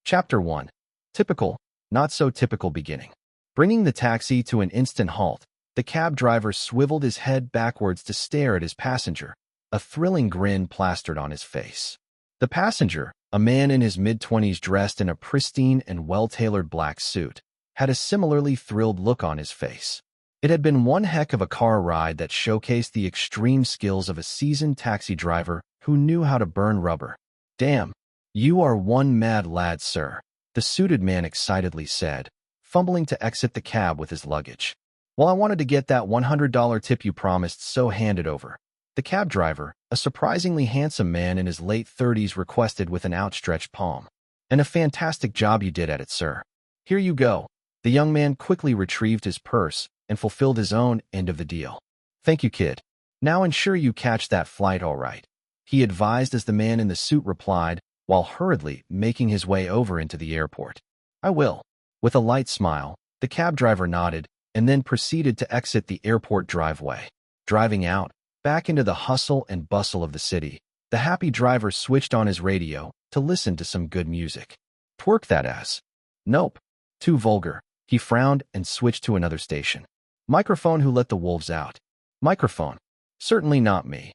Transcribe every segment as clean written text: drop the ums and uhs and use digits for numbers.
Chapter 1. Typical, not so typical beginning. Bringing the taxi to an instant halt, the cab driver swiveled his head backwards to stare at his passenger, a thrilling grin plastered on his face. The passenger, a man in his mid-20s dressed in a pristine and well-tailored black suit, had a similarly thrilled look on his face. It had been one heck of a car ride that showcased the extreme skills of a seasoned taxi driver who knew how to burn rubber. "Damn, you are one mad lad, sir," the suited man excitedly said, fumbling to exit the cab with his luggage. "Well, I wanted to get that $100 tip you promised, so hand it over." The cab driver, a surprisingly handsome man in his late 30s, requested with an outstretched palm. "And a fantastic job you did at it, sir. Here you go." The young man quickly retrieved his purse and fulfilled his own end of the deal. "Thank you, kid. Now ensure you catch that flight all right," he advised as the man in the suit replied, while hurriedly making his way over into the airport. "I will." With a light smile, the cab driver nodded and then proceeded to exit the airport driveway. Driving out, back into the hustle and bustle of the city, the happy driver switched on his radio to listen to some good music. "Twerk that ass." "Nope. Too vulgar." He frowned and switched to another station. "Microphone who let the wolves out." "Microphone. Certainly not me."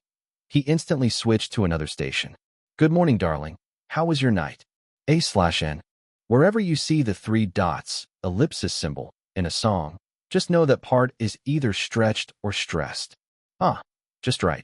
He instantly switched to another station. "Good morning, darling. How was your night?" A/N. Wherever you see the three dots, ellipsis symbol, in a song, just know that part is either stretched or stressed. "Ah, just right."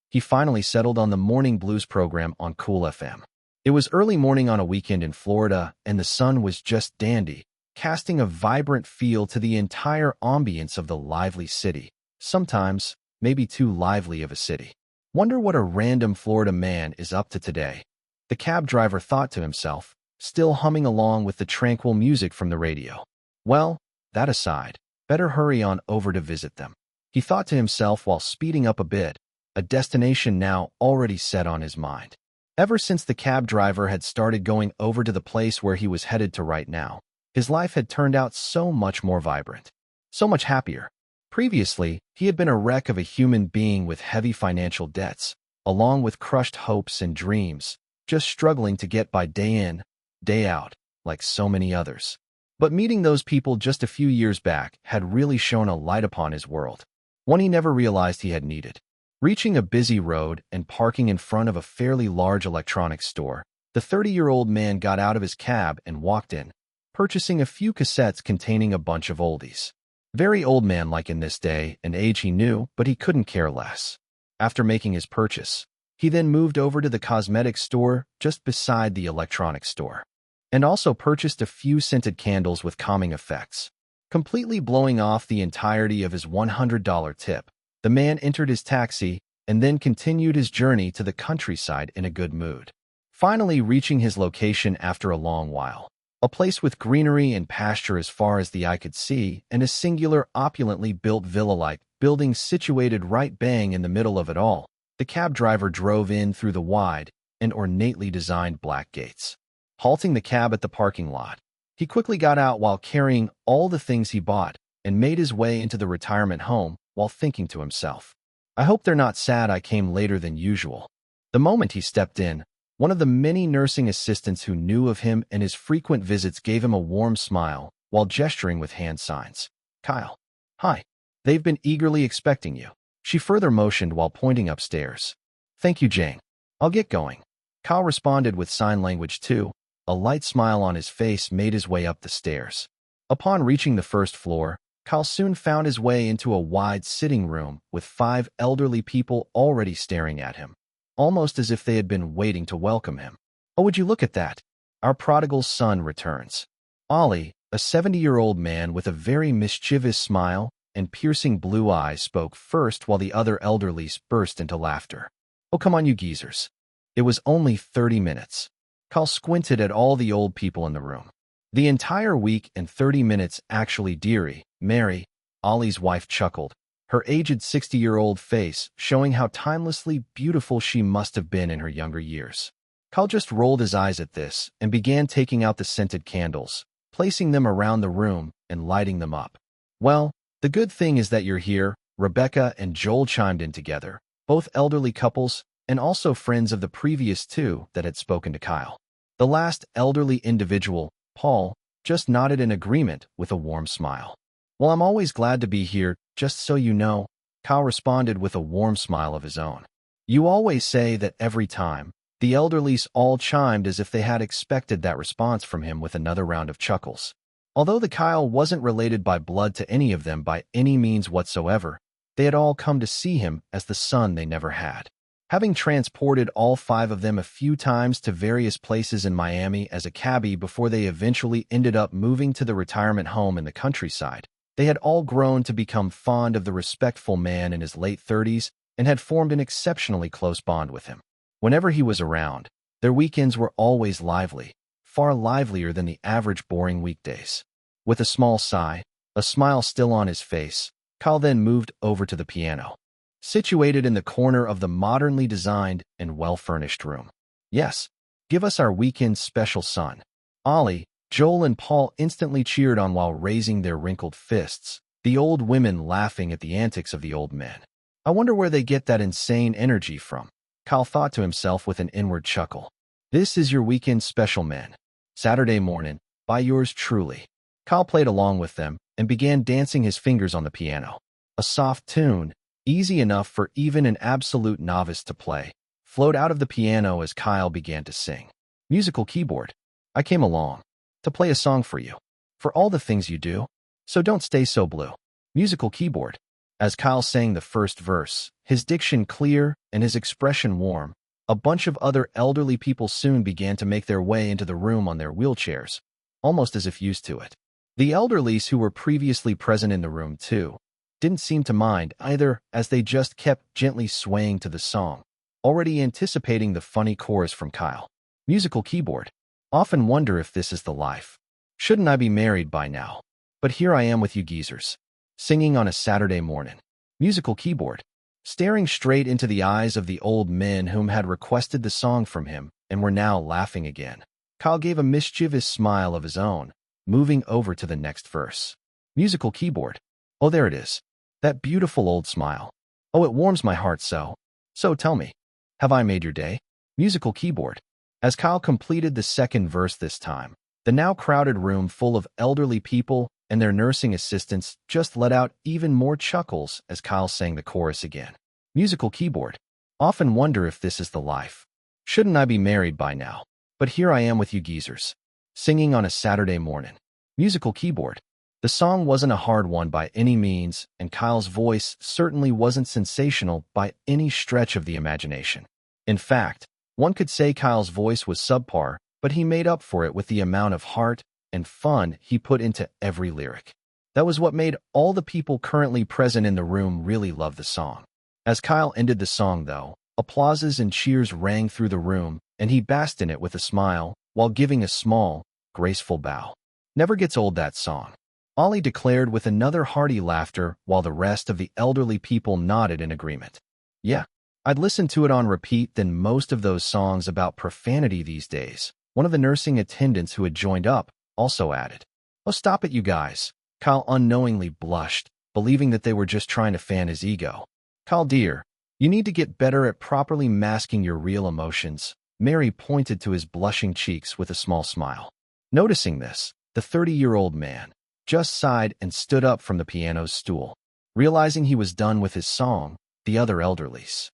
He finally settled on the morning blues program on Cool FM. It was early morning on a weekend in Florida, and the sun was just dandy, casting a vibrant feel to the entire ambience of the lively city. Sometimes, maybe too lively of a city. Wonder what a random Florida man is up to today, the cab driver thought to himself, still humming along with the tranquil music from the radio. Well, that aside, better hurry on over to visit them, he thought to himself while speeding up a bit, a destination now already set on his mind. Ever since the cab driver had started going over to the place where he was headed to right now, his life had turned out so much more vibrant, so much happier. Previously, he had been a wreck of a human being with heavy financial debts, along with crushed hopes and dreams, just struggling to get by day in, day out, like so many others. But meeting those people just a few years back had really shone a light upon his world, one he never realized he had needed. Reaching a busy road and parking in front of a fairly large electronics store, the 30-year-old man got out of his cab and walked in, purchasing a few cassettes containing a bunch of oldies. Very old man-like in this day and age, he knew, but he couldn't care less. After making his purchase, he then moved over to the cosmetics store just beside the electronics store, and also purchased a few scented candles with calming effects. Completely blowing off the entirety of his $100 tip, the man entered his taxi and then continued his journey to the countryside in a good mood. Finally reaching his location after a long while, a place with greenery and pasture as far as the eye could see, and a singular opulently built villa-like building situated right bang in the middle of it all, the cab driver drove in through the wide and ornately designed black gates. Halting the cab at the parking lot, he quickly got out while carrying all the things he bought and made his way into the retirement home while thinking to himself, "I hope they're not sad I came later than usual." The moment he stepped in, one of the many nursing assistants who knew of him and his frequent visits gave him a warm smile while gesturing with hand signs. "Kyle." "Hi. They've been eagerly expecting you," she further motioned while pointing upstairs. "Thank you, Jane. I'll get going." Kyle responded with sign language too. A light smile on his face made his way up the stairs. Upon reaching the first floor, Kyle soon found his way into a wide sitting room with 5 elderly people already staring at him, almost as if they had been waiting to welcome him. "Oh, would you look at that? Our prodigal son returns." Ollie, a 70-year-old man with a very mischievous smile and piercing blue eyes, spoke first while the other elderlies burst into laughter. "Oh, come on, you geezers. It was only 30 minutes. Kyle squinted at all the old people in the room. "The entire week and 30 minutes actually, dearie, Mary," Ollie's wife chuckled, her aged 60-year-old face showing how timelessly beautiful she must have been in her younger years. Kyle just rolled his eyes at this and began taking out the scented candles, placing them around the room and lighting them up. "Well, the good thing is that you're here," Rebecca and Joel chimed in together, both elderly couples and also friends of the previous two that had spoken to Kyle. The last elderly individual, Paul, just nodded in agreement with a warm smile. "Well, I'm always glad to be here, just so you know," Kyle responded with a warm smile of his own. "You always say that every time." The elderlies all chimed as if they had expected that response from him with another round of chuckles. Although the Kyle wasn't related by blood to any of them by any means whatsoever, they had all come to see him as the son they never had. Having transported all 5 of them a few times to various places in Miami as a cabbie before they eventually ended up moving to the retirement home in the countryside, they had all grown to become fond of the respectful man in his late 30s and had formed an exceptionally close bond with him. Whenever he was around, their weekends were always lively, far livelier than the average boring weekdays. With a small sigh, a smile still on his face, Kyle then moved over to the piano, situated in the corner of the modernly designed and well-furnished room. "Yes, give us our weekend special, son." Ollie, Joel, and Paul instantly cheered on while raising their wrinkled fists, the old women laughing at the antics of the old men. "I wonder where they get that insane energy from," Kyle thought to himself with an inward chuckle. "This is your weekend special, men. Saturday morning, by yours truly." Kyle played along with them and began dancing his fingers on the piano. A soft tune, easy enough for even an absolute novice to play, flowed out of the piano as Kyle began to sing. "Musical keyboard, I came along to play a song for you, for all the things you do, so don't stay so blue." Musical keyboard. As Kyle sang the first verse, his diction clear and his expression warm, a bunch of other elderly people soon began to make their way into the room on their wheelchairs, almost as if used to it. The elderlies who were previously present in the room, too, didn't seem to mind either, as they just kept gently swaying to the song, already anticipating the funny chorus from Kyle. Musical keyboard. "Often wonder if this is the life. Shouldn't I be married by now? But here I am with you geezers, singing on a Saturday morning." Musical keyboard. Staring straight into the eyes of the old men whom had requested the song from him and were now laughing again, Kyle gave a mischievous smile of his own, moving over to the next verse. Musical keyboard. "Oh, there it is. That beautiful old smile. Oh, it warms my heart so. So tell me, have I made your day?" Musical keyboard. As Kyle completed the second verse this time, the now crowded room full of elderly people and their nursing assistants just let out even more chuckles as Kyle sang the chorus again. Musical keyboard. "Often wonder if this is the life. Shouldn't I be married by now? But here I am with you geezers, singing on a Saturday morning." Musical keyboard. The song wasn't a hard one by any means, and Kyle's voice certainly wasn't sensational by any stretch of the imagination. In fact, one could say Kyle's voice was subpar, but he made up for it with the amount of heart and fun he put into every lyric. That was what made all the people currently present in the room really love the song. As Kyle ended the song, though, applauses and cheers rang through the room, and he basked in it with a smile, while giving a small, graceful bow. "Never gets old, that song," Ollie declared with another hearty laughter while the rest of the elderly people nodded in agreement. "Yeah, I'd listen to it on repeat than most of those songs about profanity these days," one of the nursing attendants who had joined up also added. "Oh, stop it, you guys." Kyle unknowingly blushed, believing that they were just trying to fan his ego. "Kyle, dear, you need to get better at properly masking your real emotions." Mary pointed to his blushing cheeks with a small smile. Noticing this, the 30-year-old man just sighed and stood up from the piano's stool. Realizing he was done with his song, the other elderlies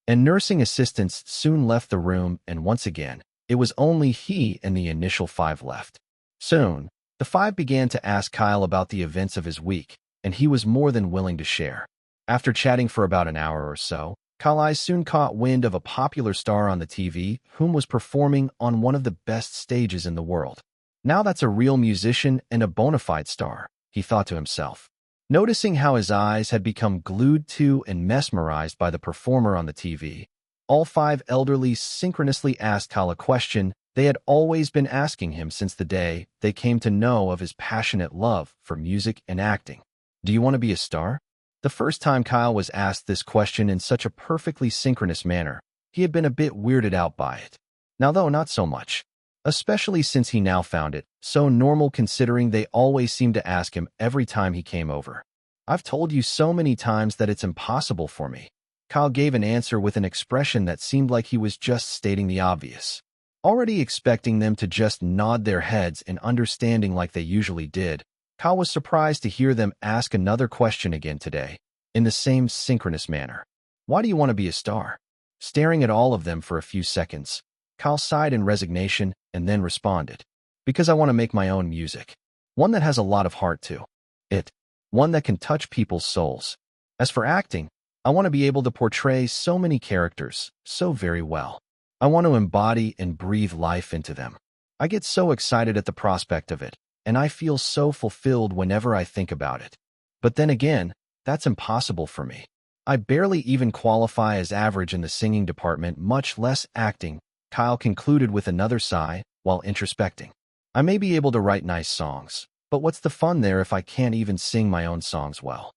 and nursing assistants soon left the room, and once again, it was only he and the initial 5 left. Soon, the 5 began to ask Kyle about the events of his week, and he was more than willing to share. After chatting for about an hour or so, Kyle's eyes soon caught wind of a popular star on the TV whom was performing on one of the best stages in the world. "Now that's a real musician and a bona fide star," he thought to himself. Noticing how his eyes had become glued to and mesmerized by the performer on the TV, all 5 elderly synchronously asked Kyle a question they had always been asking him since the day they came to know of his passionate love for music and acting. "Do you want to be a star?" The first time Kyle was asked this question in such a perfectly synchronous manner, he had been a bit weirded out by it. Now, though, not so much, especially since he now found it so normal considering they always seemed to ask him every time he came over. "I've told you so many times that it's impossible for me." Kyle gave an answer with an expression that seemed like he was just stating the obvious. Already expecting them to just nod their heads in understanding like they usually did, Kyle was surprised to hear them ask another question again today, in the same synchronous manner. Why do you want to be a star? Staring at all of them for a few seconds, Kyle sighed in resignation and then responded, because I want to make my own music. One that has a lot of heart to it. One that can touch people's souls. As for acting, I want to be able to portray so many characters so very well. I want to embody and breathe life into them. I get so excited at the prospect of it, and I feel so fulfilled whenever I think about it. But then again, that's impossible for me. I barely even qualify as average in the singing department, much less acting, Kyle concluded with another sigh while introspecting. I may be able to write nice songs, but what's the fun there if I can't even sing my own songs well?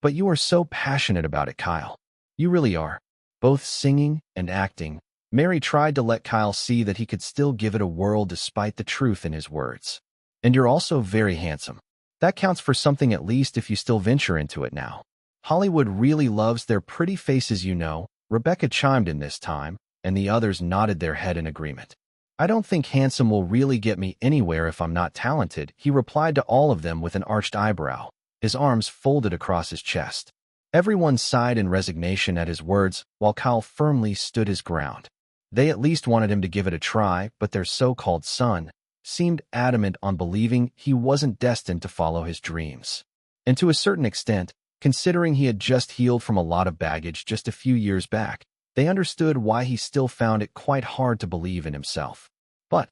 But you are so passionate about it, Kyle. You really are. Both singing and acting. Mary tried to let Kyle see that he could still give it a whirl despite the truth in his words. And you're also very handsome. That counts for something at least if you still venture into it now. Hollywood really loves their pretty faces, you know. Rebecca chimed in this time, and the others nodded their head in agreement. I don't think handsome will really get me anywhere if I'm not talented, he replied to all of them with an arched eyebrow, his arms folded across his chest. Everyone sighed in resignation at his words, while Kyle firmly stood his ground. They at least wanted him to give it a try, but their so-called son seemed adamant on believing he wasn't destined to follow his dreams. And to a certain extent, considering he had just healed from a lot of baggage just a few years back, they understood why he still found it quite hard to believe in himself. But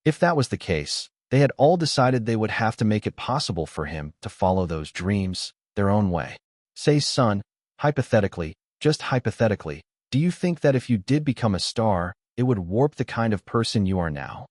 if that was the case, they had all decided they would have to make it possible for him to follow those dreams their own way. Say, son, hypothetically, just hypothetically, do you think that if you did become a star, it would warp the kind of person you are now?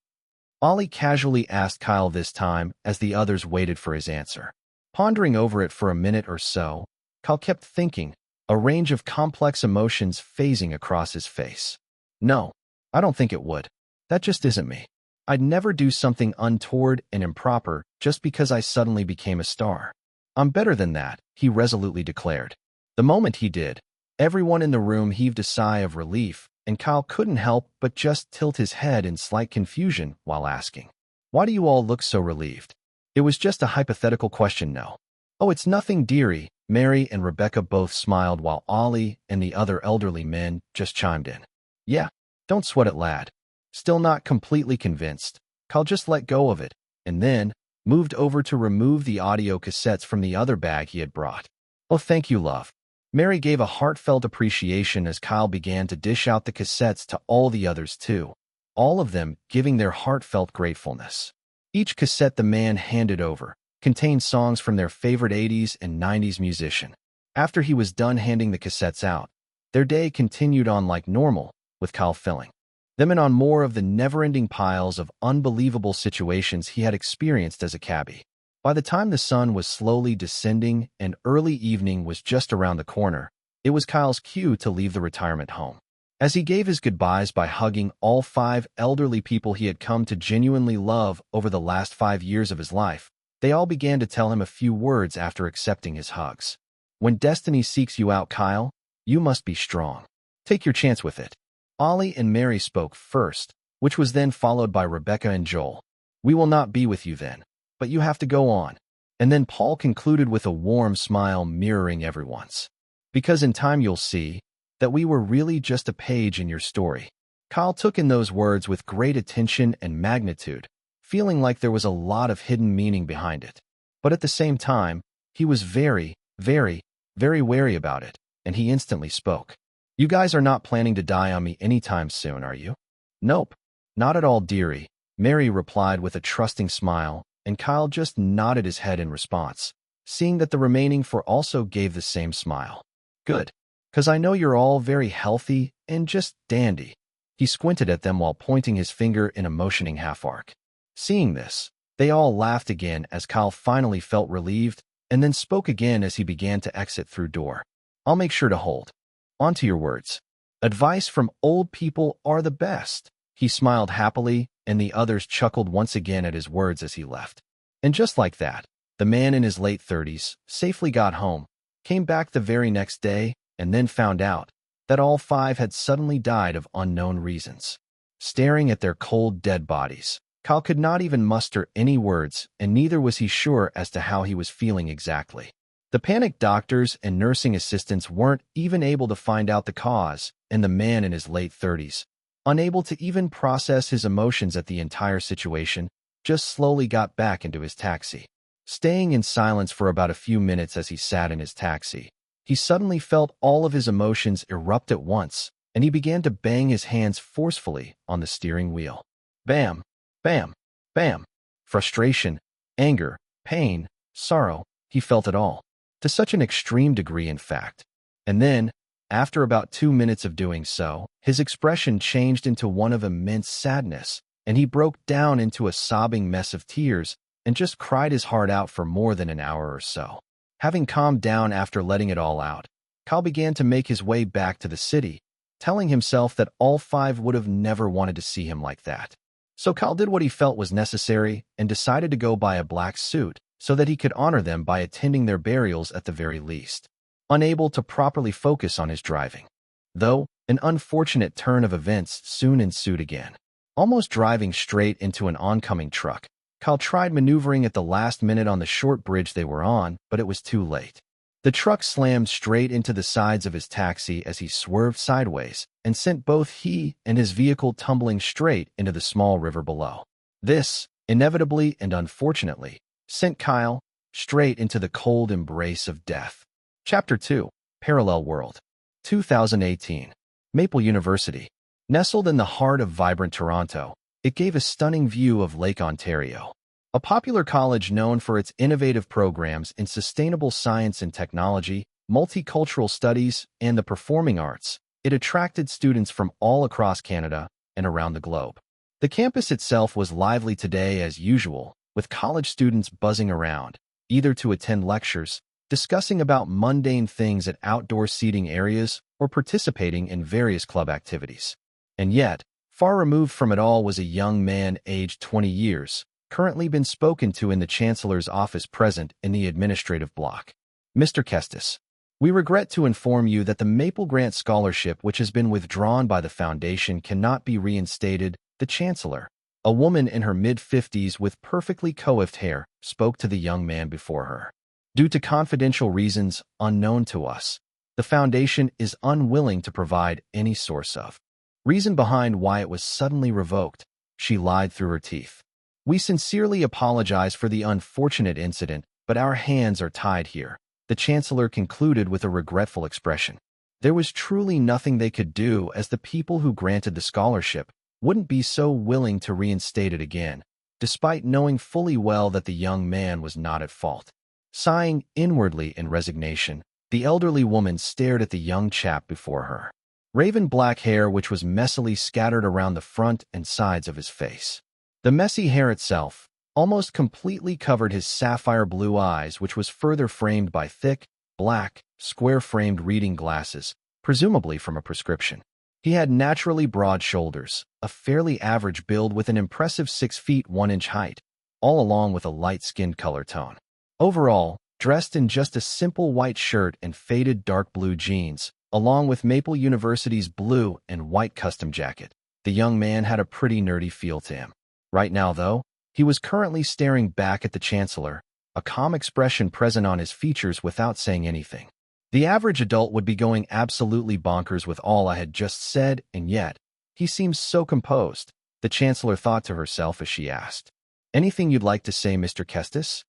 Ollie casually asked Kyle this time as the others waited for his answer. Pondering over it for a minute or so, Kyle kept thinking, a range of complex emotions phasing across his face. No, I don't think it would. That just isn't me. I'd never do something untoward and improper just because I suddenly became a star. I'm better than that, he resolutely declared. The moment he did, everyone in the room heaved a sigh of relief, and Kyle couldn't help but just tilt his head in slight confusion while asking, why do you all look so relieved? It was just a hypothetical question, no. Oh, it's nothing, dearie. Mary and Rebecca both smiled while Ollie and the other elderly men just chimed in. Yeah, don't sweat it, lad. Still not completely convinced, Kyle just let go of it, and then moved over to remove the audio cassettes from the other bag he had brought. Oh, thank you, love. Mary gave a heartfelt appreciation as Kyle began to dish out the cassettes to all the others too, all of them giving their heartfelt gratefulness. Each cassette the man handed over contained songs from their favorite 80s and 90s musician. After he was done handing the cassettes out, their day continued on like normal, with Kyle filling them in on more of the never-ending piles of unbelievable situations he had experienced as a cabbie. By the time the sun was slowly descending and early evening was just around the corner, it was Kyle's cue to leave the retirement home. As he gave his goodbyes by hugging all 5 elderly people he had come to genuinely love over the last 5 years of his life, they all began to tell him a few words after accepting his hugs. When destiny seeks you out, Kyle, you must be strong. Take your chance with it. Ollie and Mary spoke first, which was then followed by Rebecca and Joel. We will not be with you then, but you have to go on. And then Paul concluded with a warm smile mirroring everyone's. Because in time you'll see that we were really just a page in your story. Kyle took in those words with great attention and magnitude, feeling like there was a lot of hidden meaning behind it. But at the same time, he was very, very, very wary about it, and he instantly spoke. You guys are not planning to die on me anytime soon, are you? Nope, not at all, dearie, Mary replied with a trusting smile, and Kyle just nodded his head in response, seeing that the remaining 4 also gave the same smile. Good, 'cause I know you're all very healthy and just dandy. He squinted at them while pointing his finger in a motioning half-arc. Seeing this, they all laughed again as Kyle finally felt relieved, and then spoke again as he began to exit through door. I'll make sure to hold on to your words. Advice from old people are the best. He smiled happily, and the others chuckled once again at his words as he left. And just like that, the man in his late 30s safely got home, came back the very next day, and then found out that all 5 had suddenly died of unknown reasons. staring at their cold, dead bodies. Kyle could not even muster any words, and neither was he sure as to how he was feeling exactly. The panicked doctors and nursing assistants weren't even able to find out the cause, and the man in his late 30s, unable to even process his emotions at the entire situation, just slowly got back into his taxi. Staying in silence for about a few minutes as he sat in his taxi, he suddenly felt all of his emotions erupt at once, and he began to bang his hands forcefully on the steering wheel. Bam! Bam! Bam! Frustration, anger, pain, sorrow, he felt it all. To such an extreme degree, in fact. And then, after about 2 minutes of doing so, his expression changed into one of immense sadness, and he broke down into a sobbing mess of tears and just cried his heart out for more than an hour or so. Having calmed down after letting it all out, Kyle began to make his way back to the city, telling himself that all 5 would have never wanted to see him like that. So Kyle did what he felt was necessary and decided to go buy a black suit so that he could honor them by attending their burials at the very least. Unable to properly focus on his driving, though, an unfortunate turn of events soon ensued again. Almost driving straight into an oncoming truck, Kyle tried maneuvering at the last minute on the short bridge they were on, but it was too late. The truck slammed straight into the sides of his taxi as he swerved sideways and sent both he and his vehicle tumbling straight into the small river below. This, inevitably and unfortunately, sent Kyle straight into the cold embrace of death. Chapter 2, Parallel World. 2018. Maple University. Nestled in the heart of vibrant Toronto, it gave a stunning view of Lake Ontario. A popular college known for its innovative programs in sustainable science and technology, multicultural studies, and the performing arts, it attracted students from all across Canada and around the globe. The campus itself was lively today as usual, with college students buzzing around, either to attend lectures, discussing about mundane things at outdoor seating areas, or participating in various club activities. And yet, far removed from it all was a young man aged 20 years, currently been spoken to in the Chancellor's office present in the administrative block. Mr. Kestis, we regret to inform you that the Maple Grant Scholarship which has been withdrawn by the Foundation cannot be reinstated. The Chancellor, a woman in her mid-50s with perfectly coiffed hair, spoke to the young man before her. Due to confidential reasons unknown to us, the Foundation is unwilling to provide any source of reason behind why it was suddenly revoked. She lied through her teeth. We sincerely apologize for the unfortunate incident, but our hands are tied here, the Chancellor concluded with a regretful expression. There was truly nothing they could do as the people who granted the scholarship wouldn't be so willing to reinstate it again, despite knowing fully well that the young man was not at fault. Sighing inwardly in resignation, the elderly woman stared at the young chap before her. Raven black hair which was messily scattered around the front and sides of his face. The messy hair itself almost completely covered his sapphire blue eyes, which was further framed by thick, black, square-framed reading glasses, presumably from a prescription. He had naturally broad shoulders, a fairly average build with an impressive 6 feet 1 inch height, all along with a light skin color tone. Overall, dressed in just a simple white shirt and faded dark blue jeans, along with Maple University's blue and white custom jacket, the young man had a pretty nerdy feel to him. Right now, though, he was currently staring back at the Chancellor, a calm expression present on his features without saying anything. The average adult would be going absolutely bonkers with all I had just said, and yet, he seems so composed, the Chancellor thought to herself as she asked. Anything you'd like to say, Mr. Kestis?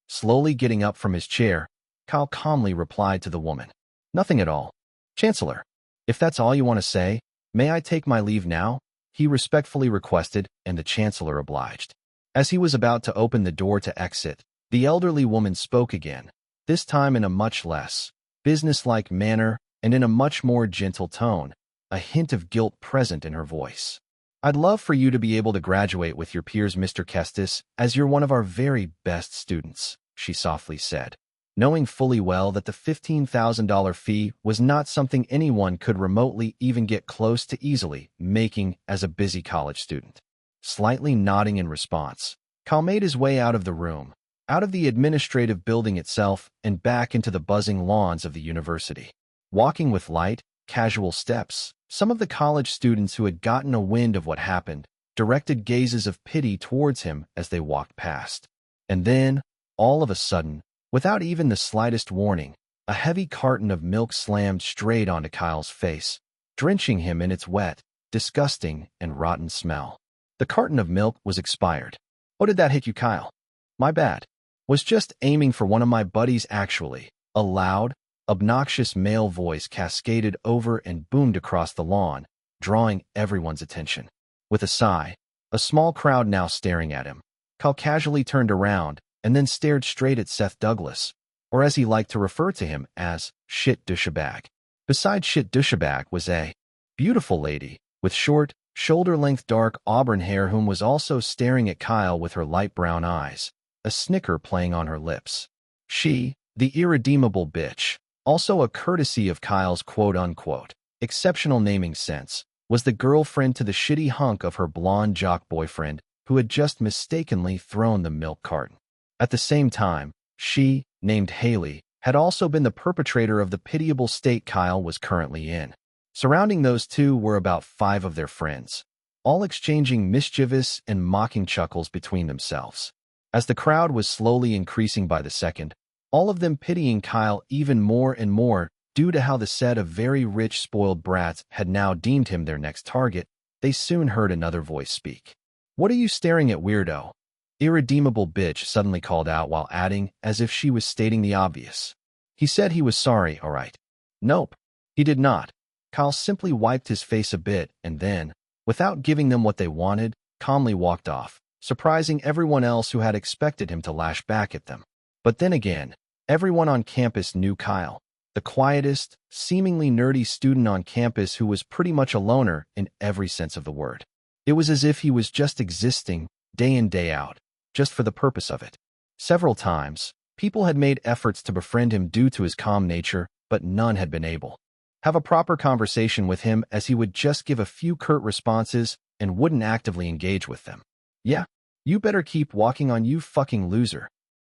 Slowly getting up from his chair, Kyle calmly replied to the woman. Nothing at all. Chancellor, if that's all you want to say, may I take my leave now? He respectfully requested, and the Chancellor obliged. As he was about to open the door to exit, the elderly woman spoke again, this time in a much less businesslike manner and in a much more gentle tone, a hint of guilt present in her voice. I'd love for you to be able to graduate with your peers, Mr. Kestis, as you're one of our very best students, she softly said, knowing fully well that the $15,000 fee was not something anyone could remotely even get close to easily making as a busy college student. Slightly nodding in response, Kyle made his way out of the room, out of the administrative building itself, and back into the buzzing lawns of the university. Walking with light, casual steps, Some of the college students who had gotten a wind of what happened directed gazes of pity towards him as they walked past. And then, all of a sudden, without even the slightest warning, a heavy carton of milk slammed straight onto Kyle's face, drenching him in its wet, disgusting, and rotten smell. The carton of milk was expired. "Oh, did that hit you, Kyle?" "My bad. Was just aiming for one of my buddies actually." A loud, obnoxious male voice cascaded over and boomed across the lawn, drawing everyone's attention. With a sigh, a small crowd now staring at him, Kyle casually turned around and then stared straight at Seth Douglas, or as he liked to refer to him as Shit Douchebag. Beside Shit Douchebag was a beautiful lady with short, shoulder-length dark auburn hair whom was also staring at Kyle with her light brown eyes, a snicker playing on her lips. She, the irredeemable bitch, also a courtesy of Kyle's quote-unquote exceptional naming sense, was the girlfriend to the shitty hunk of her blonde jock boyfriend who had just mistakenly thrown the milk carton. At the same time, she, named Haley, had also been the perpetrator of the pitiable state Kyle was currently in. Surrounding those two were about 5 of their friends, all exchanging mischievous and mocking chuckles between themselves. As the crowd was slowly increasing by the second, all of them pitying Kyle even more and more due to how the set of very rich spoiled brats had now deemed him their next target, they soon heard another voice speak. "What are you staring at, weirdo?" Irredeemable bitch suddenly called out while adding, as if she was stating the obvious. "He said he was sorry, all right." "Nope, he did not." Kyle simply wiped his face a bit and then, without giving them what they wanted, calmly walked off, surprising everyone else who had expected him to lash back at them. But then again, everyone on campus knew Kyle, the quietest, seemingly nerdy student on campus who was pretty much a loner in every sense of the word. It was as if he was just existing, day in day out, just for the purpose of it. Several times, people had made efforts to befriend him due to his calm nature, but none had been able. Have a proper conversation with him as he would just give a few curt responses and wouldn't actively engage with them. "Yeah, you better keep walking on, you fucking loser,"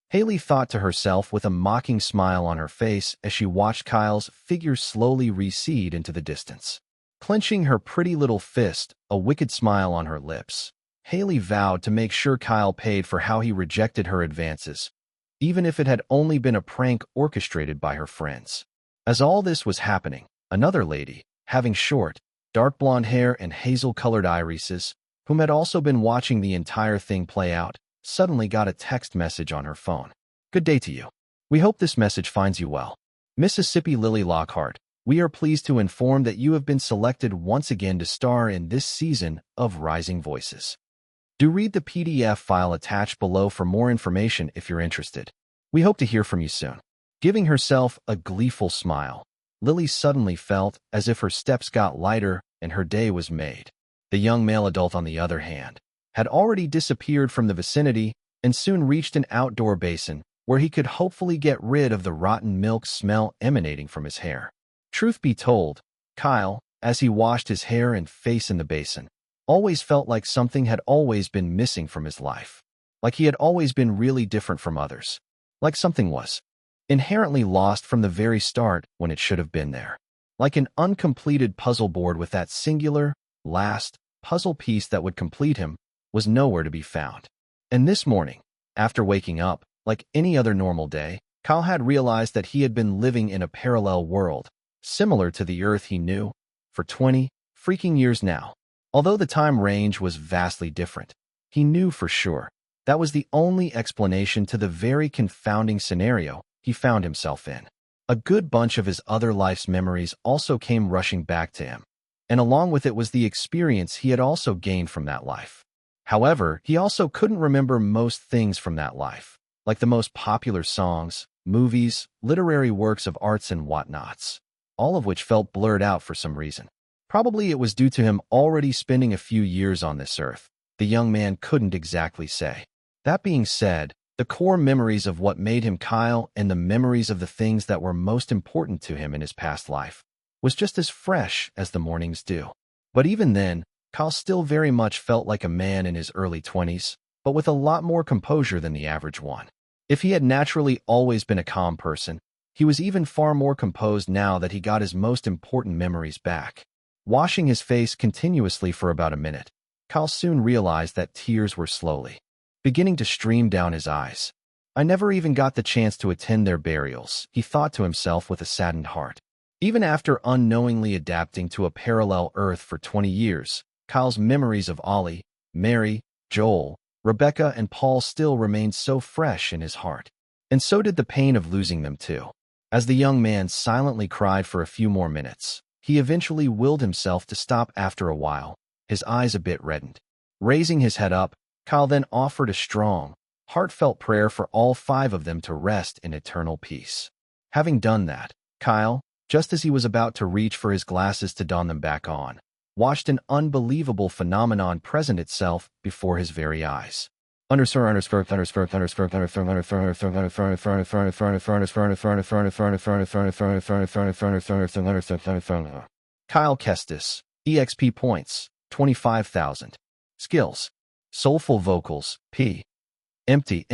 Haley thought to herself with a mocking smile on her face as she watched Kyle's figure slowly recede into the distance. Clenching her pretty little fist, a wicked smile on her lips, Haley vowed to make sure Kyle paid for how he rejected her advances, even if it had only been a prank orchestrated by her friends. As all this was happening, another lady, having short, dark blonde hair and hazel-colored irises, whom had also been watching the entire thing play out, suddenly got a text message on her phone. "Good day to you. We hope this message finds you well. Mississippi Lily Lockhart, we are pleased to inform that you have been selected once again to star in this season of Rising Voices. Do read the PDF file attached below for more information if you're interested. We hope to hear from you soon." Giving herself a gleeful smile, Lily suddenly felt as if her steps got lighter and her day was made. The young male adult, on the other hand, had already disappeared from the vicinity and soon reached an outdoor basin where he could hopefully get rid of the rotten milk smell emanating from his hair. Truth be told, Kyle, as he washed his hair and face in the basin, always felt like something had always been missing from his life. Like he had always been really different from others. Like something was inherently lost from the very start when it should have been there. Like an uncompleted puzzle board with that singular, last, puzzle piece that would complete him was nowhere to be found. And this morning, after waking up, like any other normal day, Kyle had realized that he had been living in a parallel world, similar to the Earth he knew, for 20 freaking years now. Although the time range was vastly different, he knew for sure that was the only explanation to the very confounding scenario he found himself in. A good bunch of his other life's memories also came rushing back to him, and along with it was the experience he had also gained from that life. However, he also couldn't remember most things from that life, like the most popular songs, movies, literary works of arts and whatnots, all of which felt blurred out for some reason. Probably it was due to him already spending a few years on this earth. The young man couldn't exactly say. That being said, the core memories of what made him Kyle and the memories of the things that were most important to him in his past life was just as fresh as the morning's dew. But even then, Kyle still very much felt like a man in his early 20s, but with a lot more composure than the average one. If he had naturally always been a calm person, he was even far more composed now that he got his most important memories back. Washing his face continuously for about a minute, Kyle soon realized that tears were slowly beginning to stream down his eyes. I never even got the chance to attend their burials, he thought to himself with a saddened heart. Even after unknowingly adapting to a parallel Earth for 20 years, Kyle's memories of Ollie, Mary, Joel, Rebecca, and Paul still remained so fresh in his heart. And so did the pain of losing them too. As the young man silently cried for a few more minutes, he eventually willed himself to stop after a while, his eyes a bit reddened. Raising his head up, Kyle then offered a strong, heartfelt prayer for all 5 of them to rest in eternal peace. Having done that, Kyle, just as he was about to reach for his glasses to don them back on, watched an unbelievable phenomenon present itself before his very eyes. Kyle Kestis, EXP points, 25,000. Skills. Soulful vocals, P. Empty.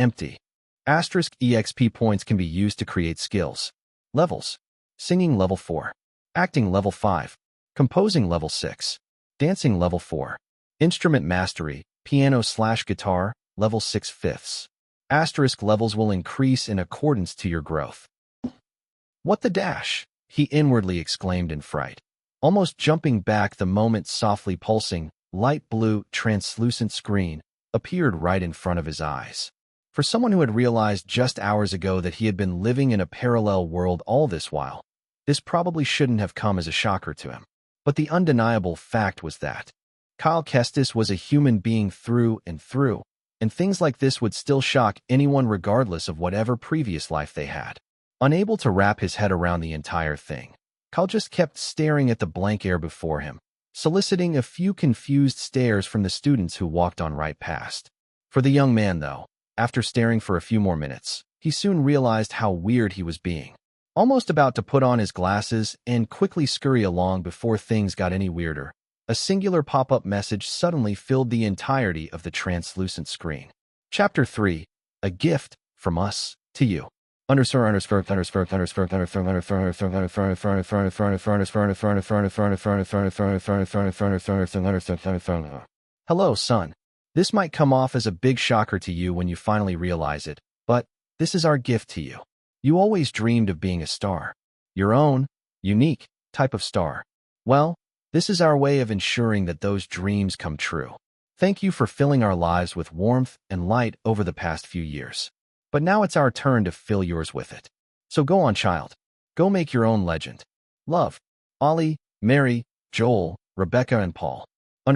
Asterisk EXP points can be used to create skills. Levels. Singing level 4. Acting level 5. Composing level 6. Dancing level 4. Instrument mastery, piano/guitar, level 6/5. Asterisk levels will increase in accordance to your growth. What the dash? He inwardly exclaimed in fright, almost jumping back the moment softly pulsing, light blue, translucent screen appeared right in front of his eyes. For someone who had realized just hours ago that he had been living in a parallel world all this while, this probably shouldn't have come as a shocker to him. But the undeniable fact was that Kyle Kestis was a human being through and through, and things like this would still shock anyone regardless of whatever previous life they had. Unable to wrap his head around the entire thing, Kyle just kept staring at the blank air before him, soliciting a few confused stares from the students who walked on right past. For the young man, though, after staring for a few more minutes, he soon realized how weird he was being. Almost about to put on his glasses and quickly scurry along before things got any weirder, a singular pop-up message suddenly filled the entirety of the translucent screen. Chapter 3, A Gift from Us to You. Hello, son. This might come off as a big shocker to you when you finally realize it, but this is our gift to you. You always dreamed of being a star. Your own, unique type of star. Well, this is our way of ensuring that those dreams come true. Thank you for filling our lives with warmth and light over the past few years. But now it's our turn to fill yours with it. So go on, child. Go make your own legend. Love, Ollie, Mary, Joel, Rebecca, and Paul. Hello,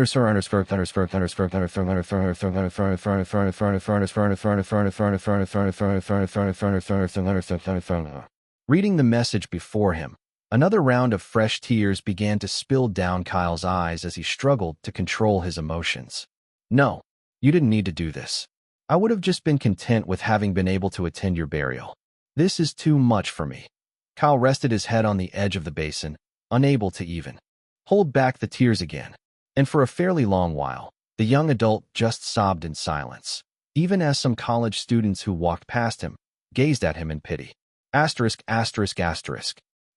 Reading the message before him, another round of fresh tears began to spill down Kyle's eyes as he struggled to control his emotions. No, you didn't need to do this. I would have just been content with having been able to attend your burial. This is too much for me. Kyle rested his head on the edge of the basin, unable to even hold back the tears again. And for a fairly long while, the young adult just sobbed in silence, even as some college students who walked past him gazed at him in pity.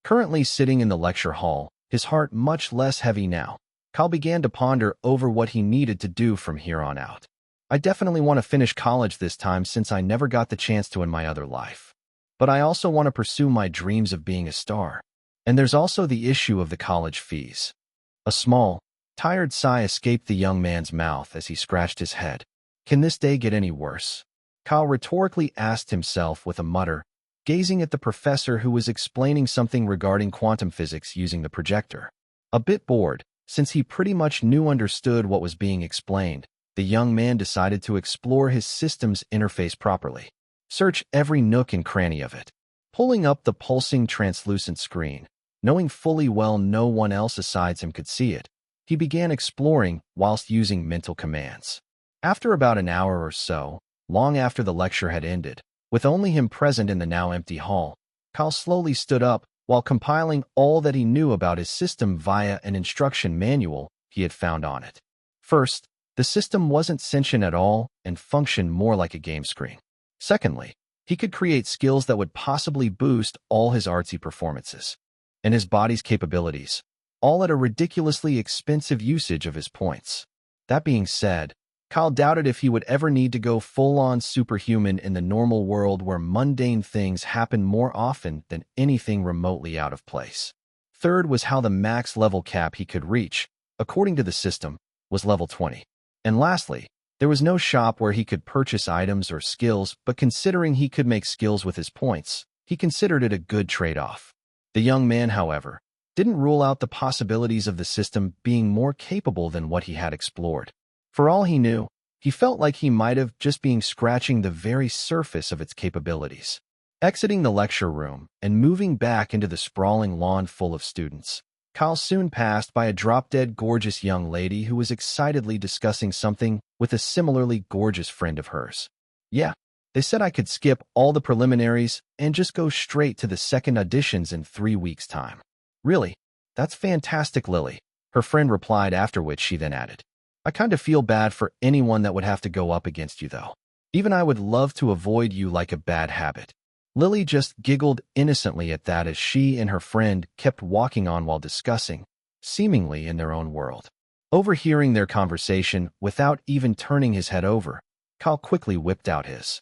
Currently sitting in the lecture hall, his heart much less heavy now, Kyle began to ponder over what he needed to do from here on out. I definitely want to finish college this time since I never got the chance to in my other life. But I also want to pursue my dreams of being a star. And there's also the issue of the college fees. A small, tired sigh escaped the young man's mouth as he scratched his head. Can this day get any worse? Kyle rhetorically asked himself with a mutter, gazing at the professor who was explaining something regarding quantum physics using the projector. A bit bored, since he pretty much understood what was being explained, the young man decided to explore his system's interface properly. Search every nook and cranny of it. Pulling up the pulsing translucent screen, knowing fully well no one else aside him could see it, he began exploring whilst using mental commands. After about an hour or so, long after the lecture had ended, with only him present in the now empty hall, Kyle slowly stood up while compiling all that he knew about his system via an instruction manual he had found on it. First, the system wasn't sentient at all and functioned more like a game screen. Secondly, he could create skills that would possibly boost all his artsy performances and his body's capabilities. all at a ridiculously expensive usage of his points. That being said, Kyle doubted if he would ever need to go full-on superhuman in the normal world where mundane things happen more often than anything remotely out of place. Third was how the max level cap he could reach, according to the system, was level 20. And lastly, there was no shop where he could purchase items or skills, but considering he could make skills with his points, he considered it a good trade-off. The young man, however, didn't rule out the possibilities of the system being more capable than what he had explored. For all he knew, he felt like he might have just been scratching the very surface of its capabilities. Exiting the lecture room and moving back into the sprawling lawn full of students, Kyle soon passed by a drop-dead gorgeous young lady who was excitedly discussing something with a similarly gorgeous friend of hers. Yeah, they said I could skip all the preliminaries and just go straight to the second auditions in 3 weeks' time. Really? That's fantastic, Lily, her friend replied, after which she then added, I kind of feel bad for anyone that would have to go up against you, though. Even I would love to avoid you like a bad habit. Lily just giggled innocently at that as she and her friend kept walking on while discussing, seemingly in their own world. Overhearing their conversation without even turning his head over, Kyle quickly whipped out his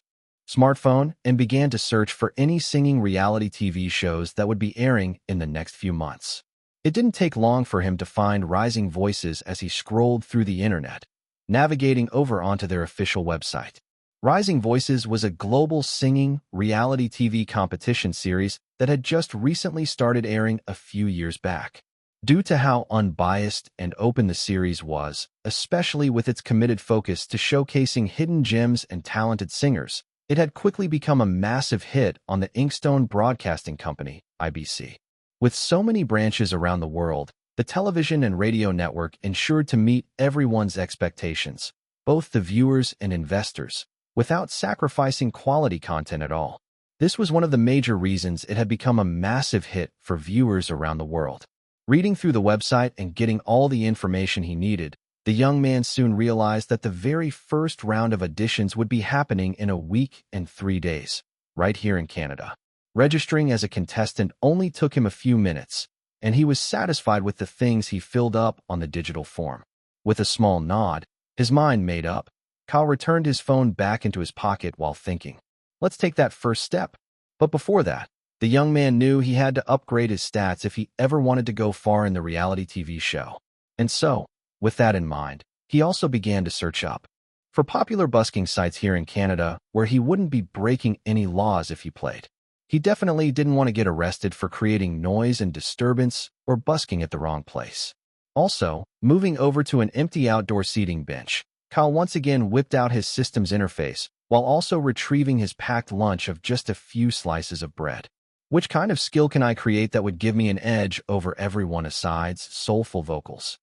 smartphone and began to search for any singing reality TV shows that would be airing in the next few months. It didn't take long for him to find Rising Voices as he scrolled through the internet, navigating over onto their official website. Rising Voices was a global singing reality TV competition series that had just recently started airing a few years back. Due to how unbiased and open the series was, especially with its committed focus to showcasing hidden gems and talented singers, it had quickly become a massive hit on the Inkstone Broadcasting Company, IBC. With so many branches around the world, the television and radio network ensured to meet everyone's expectations, both the viewers and investors, without sacrificing quality content at all. This was one of the major reasons it had become a massive hit for viewers around the world. Reading through the website and getting all the information he needed, the young man soon realized that the very first round of auditions would be happening in a week and 3 days, right here in Canada. Registering as a contestant only took him a few minutes, and he was satisfied with the things he filled up on the digital form. With a small nod, his mind made up, Kyle returned his phone back into his pocket while thinking, let's take that first step. But before that, the young man knew he had to upgrade his stats if he ever wanted to go far in the reality TV show. And so, with that in mind, he also began to search up for popular busking sites here in Canada where he wouldn't be breaking any laws if he played. He definitely didn't want to get arrested for creating noise and disturbance or busking at the wrong place. Also, moving over to an empty outdoor seating bench, Kyle once again whipped out his system's interface while also retrieving his packed lunch of just a few slices of bread. Which kind of skill can I create that would give me an edge over everyone aside's soulful vocals?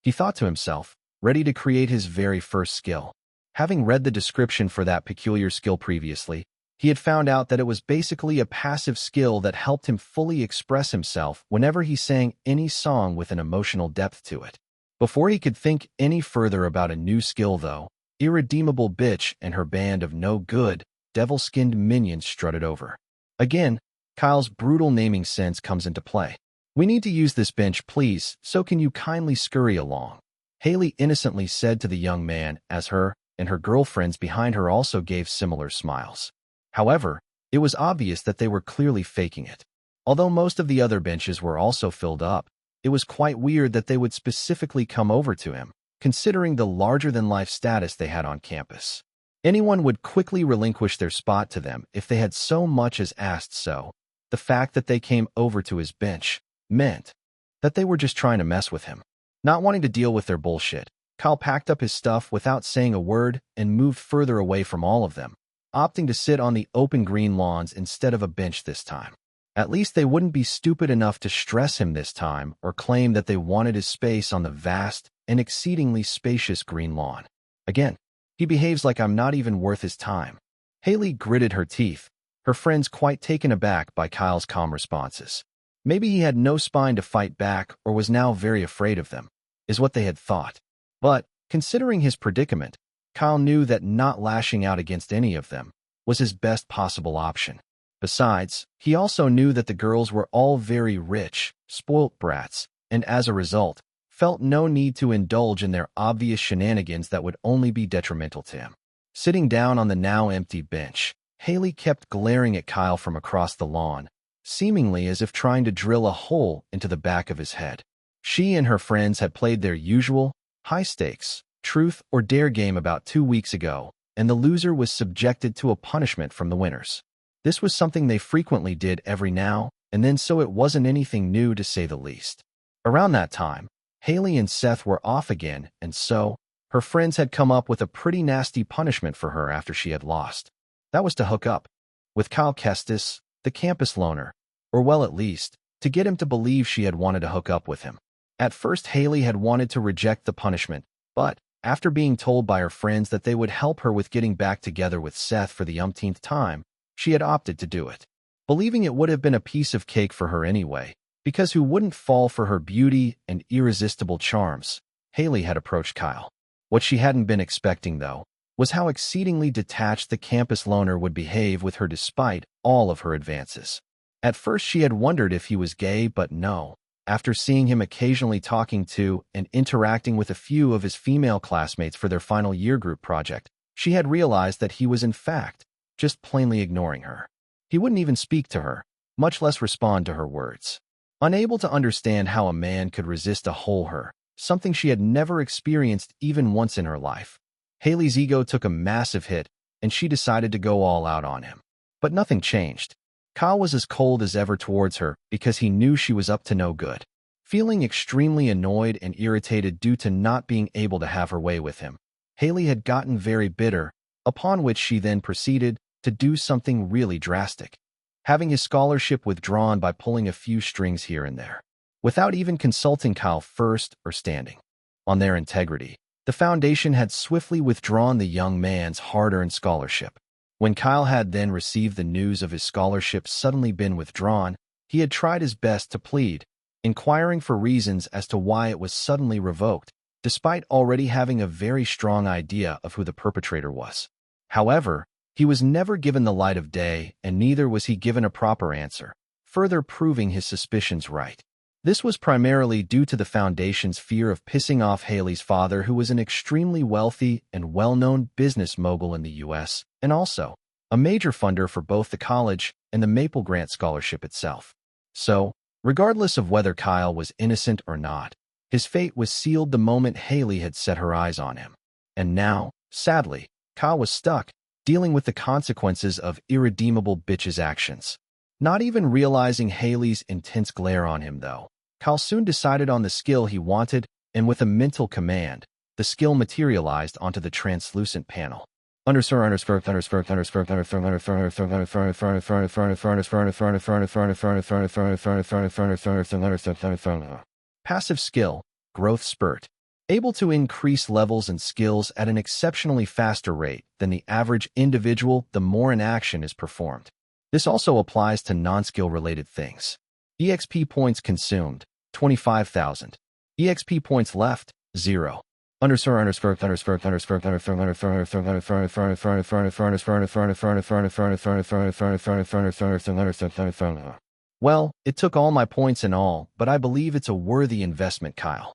He thought to himself, ready to create his very first skill. Having read the description for that peculiar skill previously, he had found out that it was basically a passive skill that helped him fully express himself whenever he sang any song with an emotional depth to it. Before he could think any further about a new skill, though, Irredeemable Bitch and her band of no good, devil-skinned minions strutted over. Again, Kyle's brutal naming sense comes into play. We need to use this bench, please, so can you kindly scurry along? Haley innocently said to the young man as her and her girlfriends behind her also gave similar smiles. However, it was obvious that they were clearly faking it. Although most of the other benches were also filled up, it was quite weird that they would specifically come over to him, considering the larger-than-life status they had on campus. Anyone would quickly relinquish their spot to them if they had so much as asked so. The fact that they came over to his bench meant that they were just trying to mess with him. Not wanting to deal with their bullshit, Kyle packed up his stuff without saying a word and moved further away from all of them, opting to sit on the open green lawns instead of a bench this time. At least they wouldn't be stupid enough to stress him this time or claim that they wanted his space on the vast and exceedingly spacious green lawn. Again, he behaves like I'm not even worth his time. Haley gritted her teeth, her friends quite taken aback by Kyle's calm responses. Maybe he had no spine to fight back or was now very afraid of them, is what they had thought. But, considering his predicament, Kyle knew that not lashing out against any of them was his best possible option. Besides, he also knew that the girls were all very rich, spoilt brats, and as a result, felt no need to indulge in their obvious shenanigans that would only be detrimental to him. Sitting down on the now empty bench, Haley kept glaring at Kyle from across the lawn, seemingly as if trying to drill a hole into the back of his head. She and her friends had played their usual, high-stakes, truth or dare game about 2 weeks ago, and the loser was subjected to a punishment from the winners. This was something they frequently did every now and then, so it wasn't anything new to say the least. Around that time, Haley and Seth were off again, and so, her friends had come up with a pretty nasty punishment for her after she had lost. That was to hook up with Kyle Kestis, the campus loner, or well, at least, to get him to believe she had wanted to hook up with him. At first, Haley had wanted to reject the punishment, but after being told by her friends that they would help her with getting back together with Seth for the umpteenth time, she had opted to do it, believing it would have been a piece of cake for her anyway, because who wouldn't fall for her beauty and irresistible charms? Haley had approached Kyle. What she hadn't been expecting, though, was how exceedingly detached the campus loner would behave with her despite all of her advances. At first, she had wondered if he was gay, but no. After seeing him occasionally talking to and interacting with a few of his female classmates for their final year group project, she had realized that he was in fact just plainly ignoring her. He wouldn't even speak to her, much less respond to her words. Unable to understand how a man could resist a whole her, something she had never experienced even once in her life, Haley's ego took a massive hit, and she decided to go all out on him. But nothing changed. Kyle was as cold as ever towards her because he knew she was up to no good. Feeling extremely annoyed and irritated due to not being able to have her way with him, Haley had gotten very bitter, upon which she then proceeded to do something really drastic, having his scholarship withdrawn by pulling a few strings here and there, without even consulting Kyle first or standing on their integrity. The foundation had swiftly withdrawn the young man's hard-earned scholarship. When Kyle had then received the news of his scholarship suddenly been withdrawn, he had tried his best to plead, inquiring for reasons as to why it was suddenly revoked, despite already having a very strong idea of who the perpetrator was. However, he was never given the light of day, and neither was he given a proper answer, further proving his suspicions right. This was primarily due to the Foundation's fear of pissing off Haley's father, who was an extremely wealthy and well-known business mogul in the U.S., and also a major funder for both the college and the Maple Grant Scholarship itself. So, regardless of whether Kyle was innocent or not, his fate was sealed the moment Haley had set her eyes on him. And now, sadly, Kyle was stuck, dealing with the consequences of irredeemable bitch's actions. Not even realizing Haley's intense glare on him, though, Kyle soon decided on the skill he wanted, and with a mental command, the skill materialized onto the translucent panel. Passive skill, growth spurt. Able to increase levels and skills at an exceptionally faster rate than the average individual the more an action is performed. This also applies to non-skill related things. EXP points consumed, 25,000. EXP points left, 0. Well, it took all my points and all, but I believe it's a worthy investment, Kyle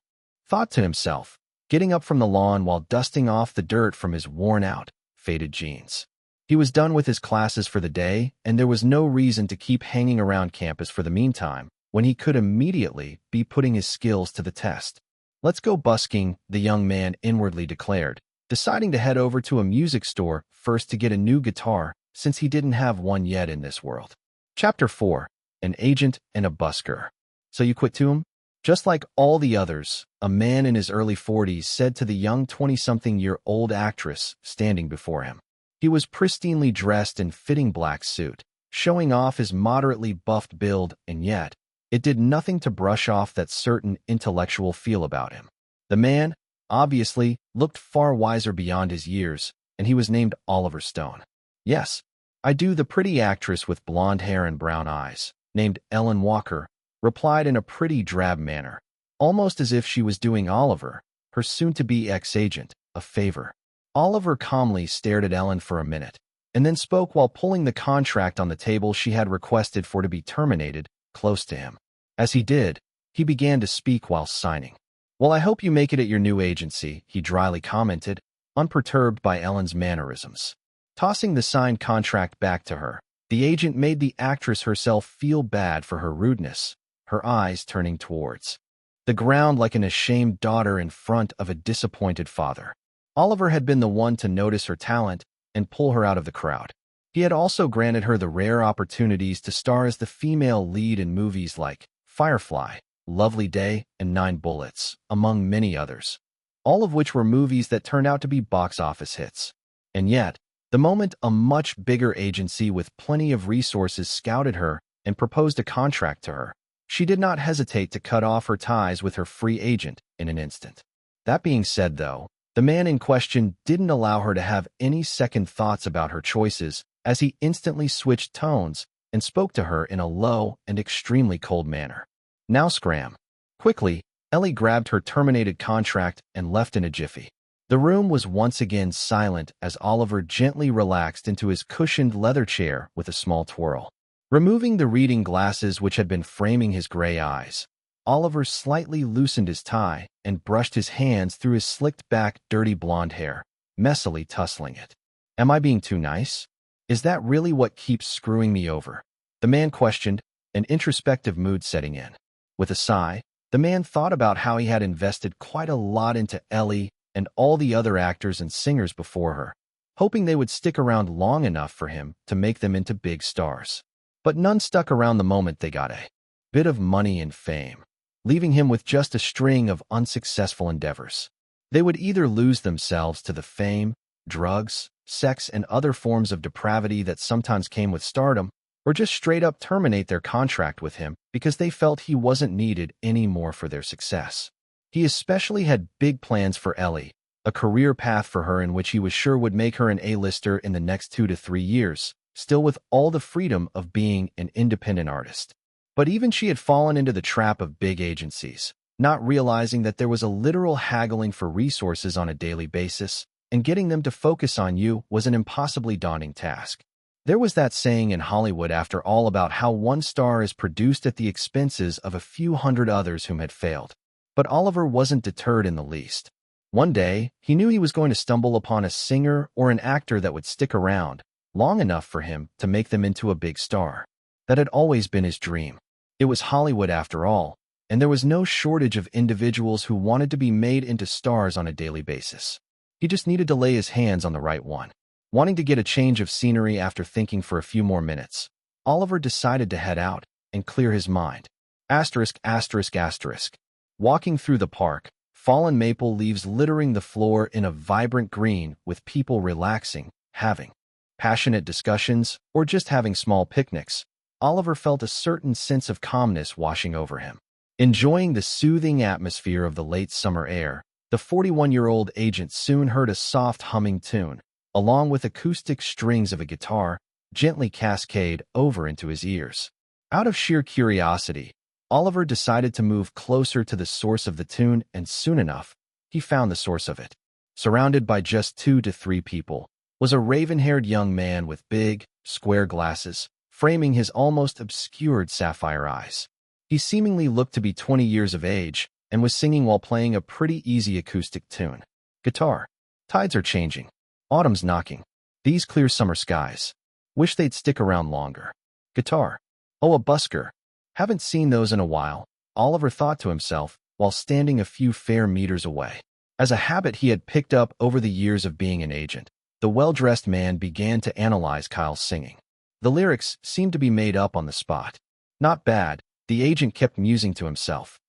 thought to himself, getting up from the lawn while dusting off the dirt from his worn-out, faded jeans. He was done with his classes for the day, and there was no reason to keep hanging around campus for the meantime, when he could immediately be putting his skills to the test. Let's go busking, the young man inwardly declared, deciding to head over to a music store first to get a new guitar, since he didn't have one yet in this world. Chapter 4. An Agent and a Busker. So you quit to him? Just like all the others, a man in his early 40s said to the young 20-something-year-old actress standing before him. He was pristinely dressed in fitting black suit, showing off his moderately buffed build, and yet, it did nothing to brush off that certain intellectual feel about him. The man, obviously, looked far wiser beyond his years, and he was named Oliver Stone. Yes, I do. The pretty actress with blonde hair and brown eyes, named Ellen Walker, replied in a pretty drab manner, almost as if she was doing Oliver, her soon-to-be ex-agent, a favor. Oliver calmly stared at Ellen for a minute, and then spoke while pulling the contract on the table she had requested for to be terminated, close to him. As he did, He began to speak while signing. "Well, I hope you make it at your new agency," he dryly commented, unperturbed by Ellen's mannerisms. Tossing the signed contract back to her, the agent made the actress herself feel bad for her rudeness, her eyes turning towards the ground like an ashamed daughter in front of a disappointed father. Oliver had been the one to notice her talent and pull her out of the crowd. He had also granted her the rare opportunities to star as the female lead in movies like Firefly, Lovely Day, and 9 Bullets, among many others, all of which were movies that turned out to be box office hits. And yet, the moment a much bigger agency with plenty of resources scouted her and proposed a contract to her, she did not hesitate to cut off her ties with her free agent in an instant. That being said, though, the man in question didn't allow her to have any second thoughts about her choices, as he instantly switched tones and spoke to her in a low and extremely cold manner. "Now scram." Quickly, Ellie grabbed her terminated contract and left in a jiffy. The room was once again silent as Oliver gently relaxed into his cushioned leather chair with a small twirl. Removing the reading glasses which had been framing his gray eyes, Oliver slightly loosened his tie and brushed his hands through his slicked-back, dirty blonde hair, messily tussling it. "Am I being too nice? Is that really what keeps screwing me over?" the man questioned, an introspective mood setting in. With a sigh, the man thought about how he had invested quite a lot into Ellie and all the other actors and singers before her, hoping they would stick around long enough for him to make them into big stars. But none stuck around the moment they got a bit of money and fame, leaving him with just a string of unsuccessful endeavors. They would either lose themselves to the fame, drugs, sex, and other forms of depravity that sometimes came with stardom, or just straight up terminate their contract with him because they felt he wasn't needed anymore for their success. He especially had big plans for Ellie, a career path for her in which he was sure would make her an A-lister in the next 2 to 3 years, still with all the freedom of being an independent artist. But even she had fallen into the trap of big agencies, not realizing that there was a literal haggling for resources on a daily basis, and getting them to focus on you was an impossibly daunting task. There was that saying in Hollywood, after all, about how one star is produced at the expenses of a few hundred others whom had failed. But Oliver wasn't deterred in the least. One day, he knew he was going to stumble upon a singer or an actor that would stick around long enough for him to make them into a big star. That had always been his dream. It was Hollywood after all, and there was no shortage of individuals who wanted to be made into stars on a daily basis. He just needed to lay his hands on the right one. Wanting to get a change of scenery after thinking for a few more minutes, Oliver decided to head out and clear his mind. Asterisk, asterisk, asterisk. Walking through the park, fallen maple leaves littering the floor in a vibrant green with people relaxing, having passionate discussions, or just having small picnics, Oliver felt a certain sense of calmness washing over him. Enjoying the soothing atmosphere of the late summer air, the 41-year-old agent soon heard a soft humming tune, along with acoustic strings of a guitar, gently cascade over into his ears. Out of sheer curiosity, Oliver decided to move closer to the source of the tune, and soon enough, he found the source of it. Surrounded by just 2 to 3 people, was a raven-haired young man with big, square glasses, framing his almost obscured sapphire eyes. He seemingly looked to be 20 years of age, and was singing while playing a pretty easy acoustic tune. Guitar. Tides are changing. Autumn's knocking. These clear summer skies. Wish they'd stick around longer. Guitar. Oh, a busker. Haven't seen those in a while, Oliver thought to himself, while standing a few fair meters away. As a habit he had picked up over the years of being an agent, the well-dressed man began to analyze Kyle's singing. The lyrics seemed to be made up on the spot. Not bad, the agent kept musing to himself.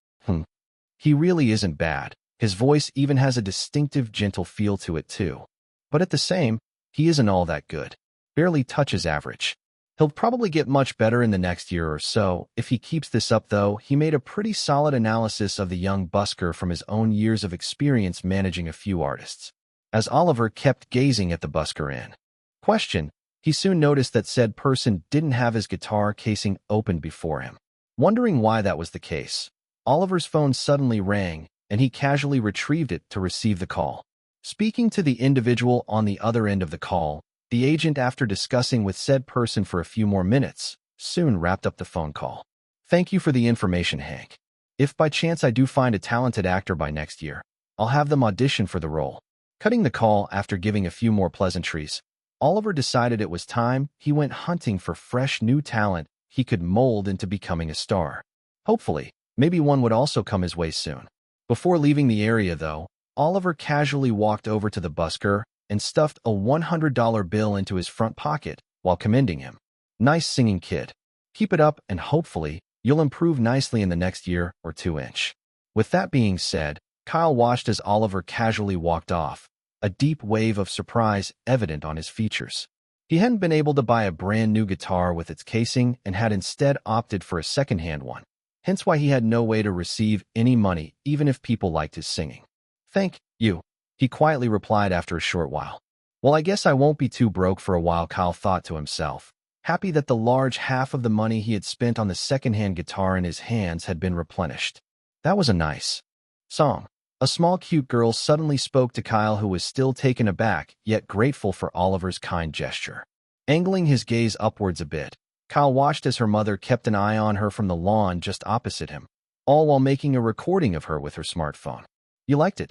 He really isn't bad. His voice even has a distinctive gentle feel to it too. But at the same, he isn't all that good. Barely touches average. He'll probably get much better in the next year or so. If he keeps this up though, he made a pretty solid analysis of the young busker from his own years of experience managing a few artists. As Oliver kept gazing at the busker in question, he soon noticed that said person didn't have his guitar casing open before him. Wondering why that was the case, Oliver's phone suddenly rang, and he casually retrieved it to receive the call. Speaking to the individual on the other end of the call, the agent, after discussing with said person for a few more minutes, soon wrapped up the phone call. "Thank you for the information, Hank. If by chance I do find a talented actor by next year, I'll have them audition for the role. Cutting the call after giving a few more pleasantries, Oliver decided it was time he went hunting for fresh new talent he could mold into becoming a star. Hopefully, maybe one would also come his way soon. Before leaving the area, though, Oliver casually walked over to the busker and stuffed a $100 bill into his front pocket while commending him. "Nice singing, kid. Keep it up and hopefully you'll improve nicely in the next year or two." With that being said, Kyle watched as Oliver casually walked off, a deep wave of surprise evident on his features. He hadn't been able to buy a brand new guitar with its casing and had instead opted for a second-hand one, hence why he had no way to receive any money even if people liked his singing. "Thank you," he quietly replied after a short while. "Well, I guess I won't be too broke for a while," Kyle thought to himself, happy that the large half of the money he had spent on the second-hand guitar in his hands had been replenished. That was a nice song. A small cute girl suddenly spoke to Kyle, who was still taken aback, yet grateful for Oliver's kind gesture. Angling his gaze upwards a bit, Kyle watched as her mother kept an eye on her from the lawn just opposite him, all while making a recording of her with her smartphone. "You liked it?"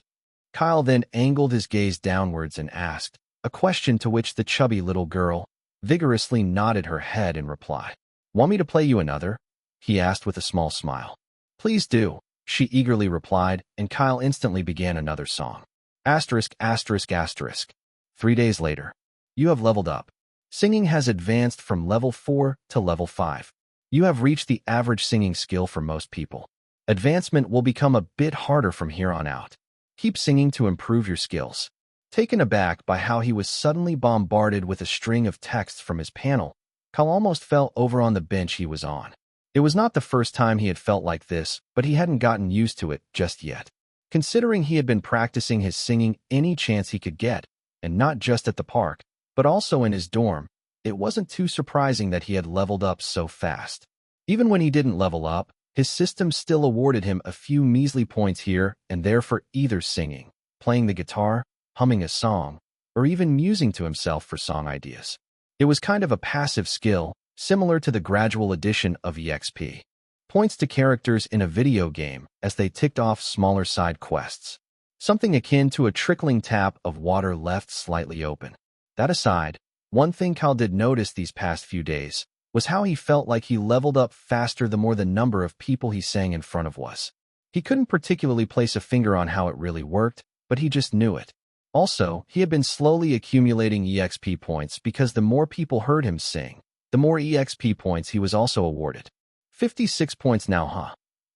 Kyle then angled his gaze downwards and asked, a question to which the chubby little girl vigorously nodded her head in reply. "Want me to play you another?" he asked with a small smile. "Please do," she eagerly replied, and Kyle instantly began another song. Asterisk, asterisk, asterisk. 3 days later. You have leveled up. Singing has advanced from level 4 to level 5. You have reached the average singing skill for most people. Advancement will become a bit harder from here on out. Keep singing to improve your skills. Taken aback by how he was suddenly bombarded with a string of texts from his panel, Kyle almost fell over on the bench he was on. It was not the first time he had felt like this, but he hadn't gotten used to it just yet. Considering he had been practicing his singing any chance he could get, and not just at the park, but also in his dorm, it wasn't too surprising that he had leveled up so fast. Even when he didn't level up, his system still awarded him a few measly points here and there for either singing, playing the guitar, humming a song, or even musing to himself for song ideas. It was kind of a passive skill, similar to the gradual addition of EXP points to characters in a video game as they ticked off smaller side quests. Something akin to a trickling tap of water left slightly open. That aside, one thing Kyle did notice these past few days was how he felt like he leveled up faster the more the number of people he sang in front of was. He couldn't particularly place a finger on how it really worked, but he just knew it. Also, he had been slowly accumulating EXP points because the more people heard him sing, the more EXP points he was also awarded. 56 points now, huh?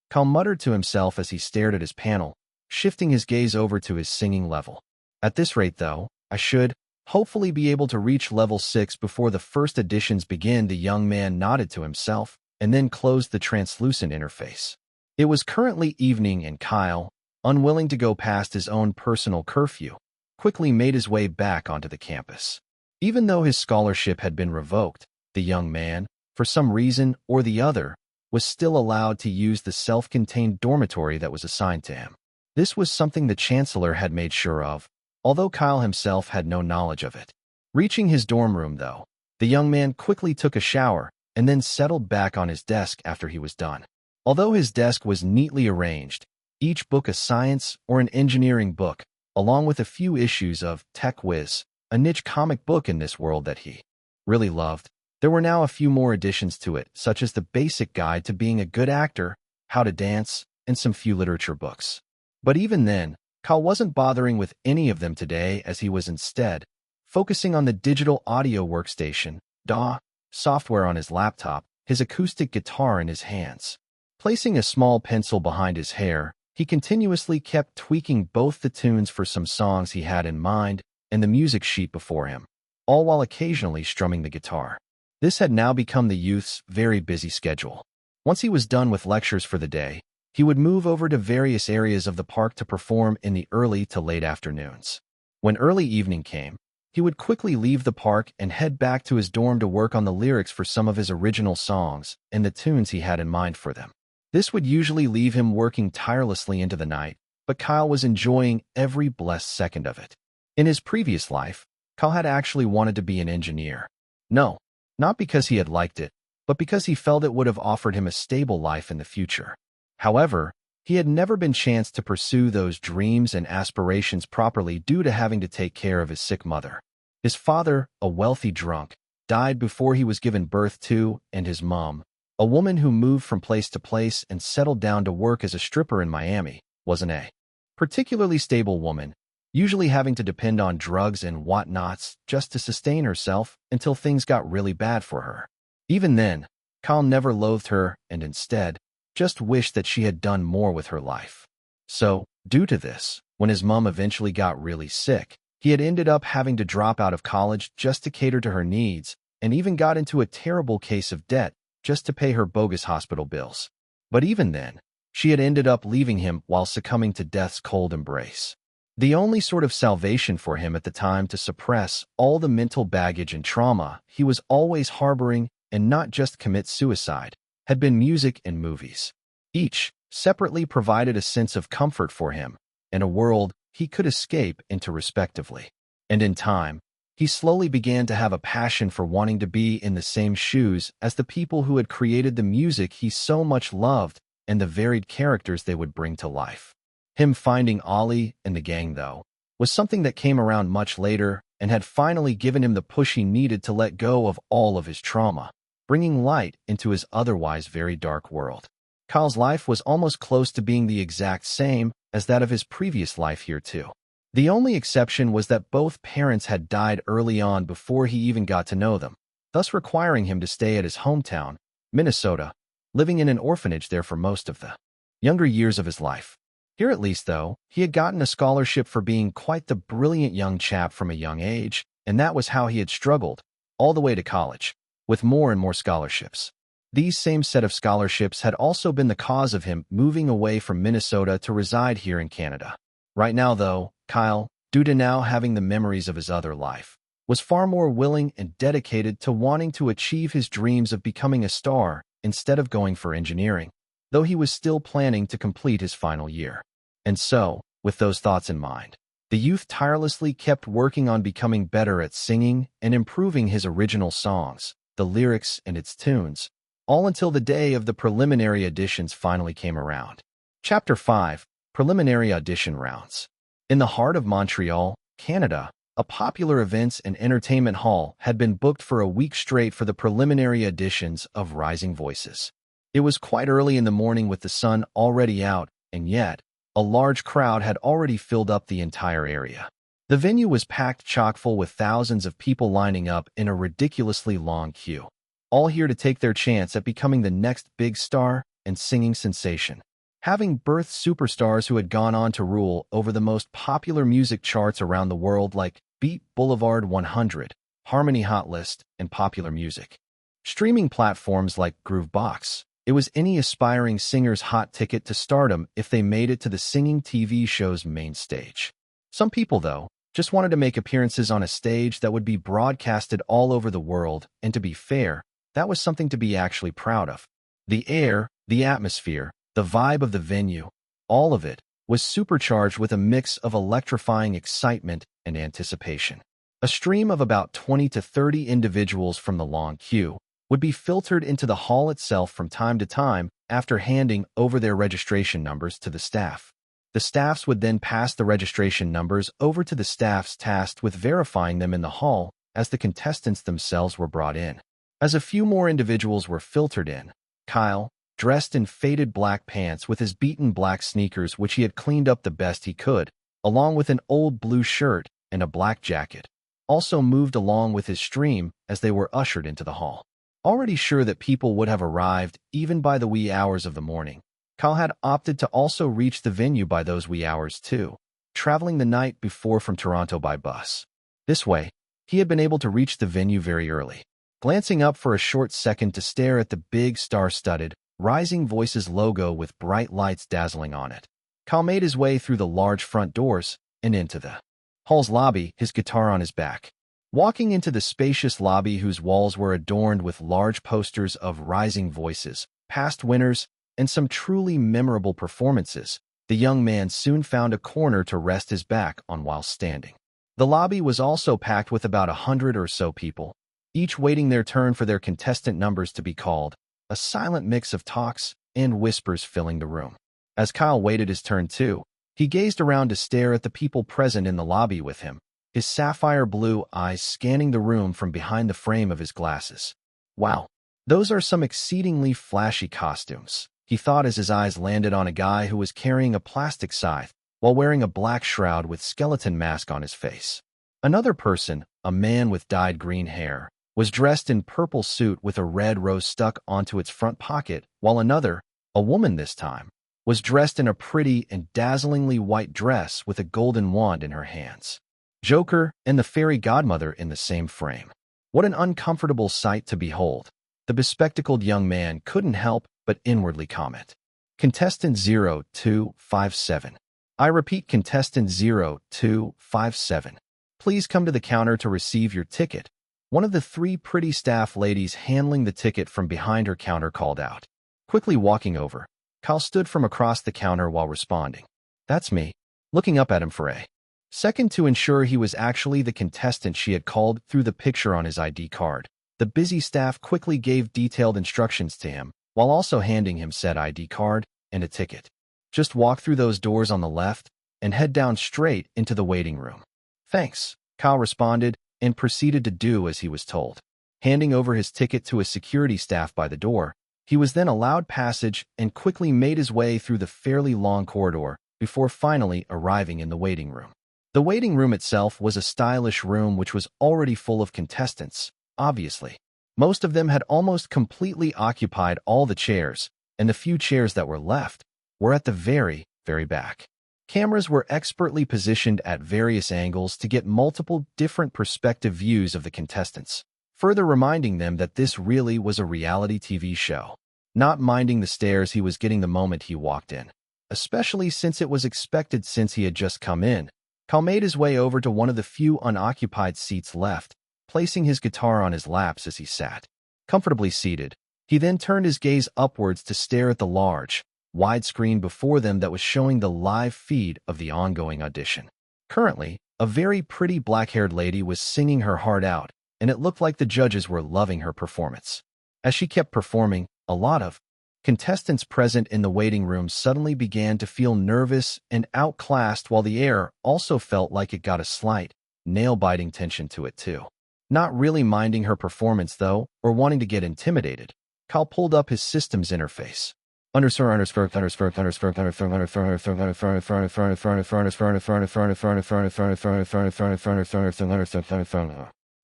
Kyle muttered to himself as he stared at his panel, shifting his gaze over to his singing level. At this rate, though, I should hopefully be able to reach level 6 before the first additions begin. The young man nodded to himself and then closed the translucent interface. It was currently evening and Kyle, unwilling to go past his own personal curfew, quickly made his way back onto the campus. Even though his scholarship had been revoked, the young man, for some reason or the other, was still allowed to use the self-contained dormitory that was assigned to him. This was something the Chancellor had made sure of, although Kyle himself had no knowledge of it. Reaching his dorm room, though, the young man quickly took a shower and then settled back on his desk after he was done. Although his desk was neatly arranged, each book a science or an engineering book, along with a few issues of Tech Whiz, a niche comic book in this world that he really loved. There were now a few more additions to it, such as the basic guide to being a good actor, how to dance, and some few literature books. But even then, Kyle wasn't bothering with any of them today, as he was instead focusing on the digital audio workstation, DAW, software on his laptop, his acoustic guitar in his hands. Placing a small pencil behind his hair, he continuously kept tweaking both the tunes for some songs he had in mind and the music sheet before him, all while occasionally strumming the guitar. This had now become the youth's very busy schedule. Once he was done with lectures for the day, he would move over to various areas of the park to perform in the early to late afternoons. When early evening came, he would quickly leave the park and head back to his dorm to work on the lyrics for some of his original songs and the tunes he had in mind for them. This would usually leave him working tirelessly into the night, but Kyle was enjoying every blessed second of it. In his previous life, Kyle had actually wanted to be an engineer. No, not because he had liked it, but because he felt it would have offered him a stable life in the future. However, He had never been chanced to pursue those dreams and aspirations properly due to having to take care of his sick mother. His father, a wealthy drunk, died before he was given birth to, and his mom, a woman who moved from place to place and settled down to work as a stripper in Miami, wasn't a particularly stable woman, usually having to depend on drugs and whatnots just to sustain herself until things got really bad for her. Even then, Kyle never loathed her and instead just wished that she had done more with her life. So, due to this, when his mom eventually got really sick, he had ended up having to drop out of college just to cater to her needs, and even got into a terrible case of debt just to pay her bogus hospital bills. But even then, she had ended up leaving him while succumbing to death's cold embrace. The only sort of salvation for him at the time to suppress all the mental baggage and trauma he was always harboring and not just commit suicide had been music and movies. Each separately provided a sense of comfort for him and a world he could escape into respectively. And in time, he slowly began to have a passion for wanting to be in the same shoes as the people who had created the music he so much loved and the varied characters they would bring to life. Him finding Ollie and the gang, though, was something that came around much later and had finally given him the push he needed to let go of all of his trauma, bringing light into his otherwise very dark world. Kyle's life was almost close to being the exact same as that of his previous life here too. The only exception was that both parents had died early on before he even got to know them, thus requiring him to stay at his hometown, Minnesota, living in an orphanage there for most of the younger years of his life. Here at least, though, he had gotten a scholarship for being quite the brilliant young chap from a young age, and that was how he had struggled, all the way to college, with more and more scholarships. These same set of scholarships had also been the cause of him moving away from Minnesota to reside here in Canada. Right now, though, Kyle, due to now having the memories of his other life, was far more willing and dedicated to wanting to achieve his dreams of becoming a star instead of going for engineering, though he was still planning to complete his final year. And so, with those thoughts in mind, the youth tirelessly kept working on becoming better at singing and improving his original songs, the lyrics and its tunes, all until the day of the preliminary auditions finally came around. Chapter 5, Preliminary Audition Rounds. In the heart of Montreal, Canada, a popular events and entertainment hall had been booked for a week straight for the preliminary auditions of Rising Voices. It was quite early in the morning with the sun already out, and yet, a large crowd had already filled up the entire area. The venue was packed chock-full with thousands of people lining up in a ridiculously long queue, all here to take their chance at becoming the next big star and singing sensation. Having birthed superstars who had gone on to rule over the most popular music charts around the world like Beat Boulevard 100, Harmony Hot List, and Popular Music. Streaming platforms like Groovebox, it was any aspiring singer's hot ticket to stardom if they made it to the singing TV show's main stage. Some people, though, just wanted to make appearances on a stage that would be broadcasted all over the world, and to be fair, that was something to be actually proud of. The air, the atmosphere, the vibe of the venue, all of it was supercharged with a mix of electrifying excitement and anticipation. A stream of about 20 to 30 individuals from the long queue would be filtered into the hall itself from time to time after handing over their registration numbers to the staff. The staffs would then pass the registration numbers over to the staffs tasked with verifying them in the hall as the contestants themselves were brought in. As a few more individuals were filtered in, Kyle, dressed in faded black pants with his beaten black sneakers which he had cleaned up the best he could, along with an old blue shirt and a black jacket, also moved along with his stream as they were ushered into the hall. Already sure that people would have arrived even by the wee hours of the morning, Kyle had opted to also reach the venue by those wee hours too, traveling the night before from Toronto by bus. This way, he had been able to reach the venue very early. Glancing up for a short second to stare at the big star-studded, Rising Voices logo with bright lights dazzling on it, Kyle made his way through the large front doors and into the hall's lobby, his guitar on his back. Walking into the spacious lobby whose walls were adorned with large posters of Rising Voices, past winners, and some truly memorable performances, the young man soon found a corner to rest his back on while standing. The lobby was also packed with about 100 or so people, each waiting their turn for their contestant numbers to be called, a silent mix of talks and whispers filling the room. As Kyle waited his turn too, he gazed around to stare at the people present in the lobby with him, his sapphire blue eyes scanning the room from behind the frame of his glasses. Wow, those are some exceedingly flashy costumes, he thought as his eyes landed on a guy who was carrying a plastic scythe while wearing a black shroud with skeleton mask on his face. Another person, a man with dyed green hair, was dressed in purple suit with a red rose stuck onto its front pocket, while another, a woman this time, was dressed in a pretty and dazzlingly white dress with a golden wand in her hands. Joker and the fairy godmother in the same frame. What an uncomfortable sight to behold. The bespectacled young man couldn't help but inwardly comment. Contestant 0257. I repeat, contestant 0257. Please come to the counter to receive your ticket. One of the three pretty staff ladies handling the ticket from behind her counter called out. Quickly walking over, Kyle stood from across the counter while responding. That's me. Looking up at him for a second to ensure he was actually the contestant she had called through the picture on his ID card. The busy staff quickly gave detailed instructions to him, while also handing him said ID card and a ticket. Just walk through those doors on the left and head down straight into the waiting room. Thanks, Kyle responded and proceeded to do as he was told. Handing over his ticket to a security staff by the door, he was then allowed passage and quickly made his way through the fairly long corridor before finally arriving in the waiting room. The waiting room itself was a stylish room which was already full of contestants, obviously. Most of them had almost completely occupied all the chairs, and the few chairs that were left were at the very, very back. Cameras were expertly positioned at various angles to get multiple different perspective views of the contestants, further reminding them that this really was a reality TV show. Not minding the stares he was getting the moment he walked in, especially since it was expected since he had just come in, Kyle made his way over to one of the few unoccupied seats left, placing his guitar on his laps as he sat. Comfortably seated, he then turned his gaze upwards to stare at the large, wide screen before them that was showing the live feed of the ongoing audition. Currently, a very pretty black-haired lady was singing her heart out, and it looked like the judges were loving her performance. As she kept performing, a lot of contestants present in the waiting room suddenly began to feel nervous and outclassed, while the air also felt like it got a slight, nail-biting tension to it too. Not really minding her performance though, or wanting to get intimidated, Kyle pulled up his system's interface.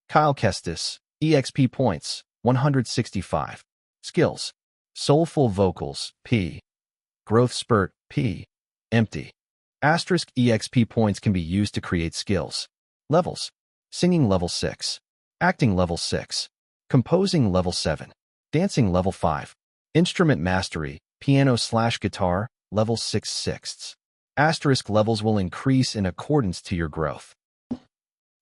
Kyle Kestis, EXP points, 165. Skills. Soulful vocals, P. Growth spurt, P. Empty. Asterisk EXP points can be used to create skills. Levels. Singing level 6. Acting level 6. Composing level 7. Dancing level 5. Instrument mastery, piano/guitar, level 6/6. Asterisk levels will increase in accordance to your growth.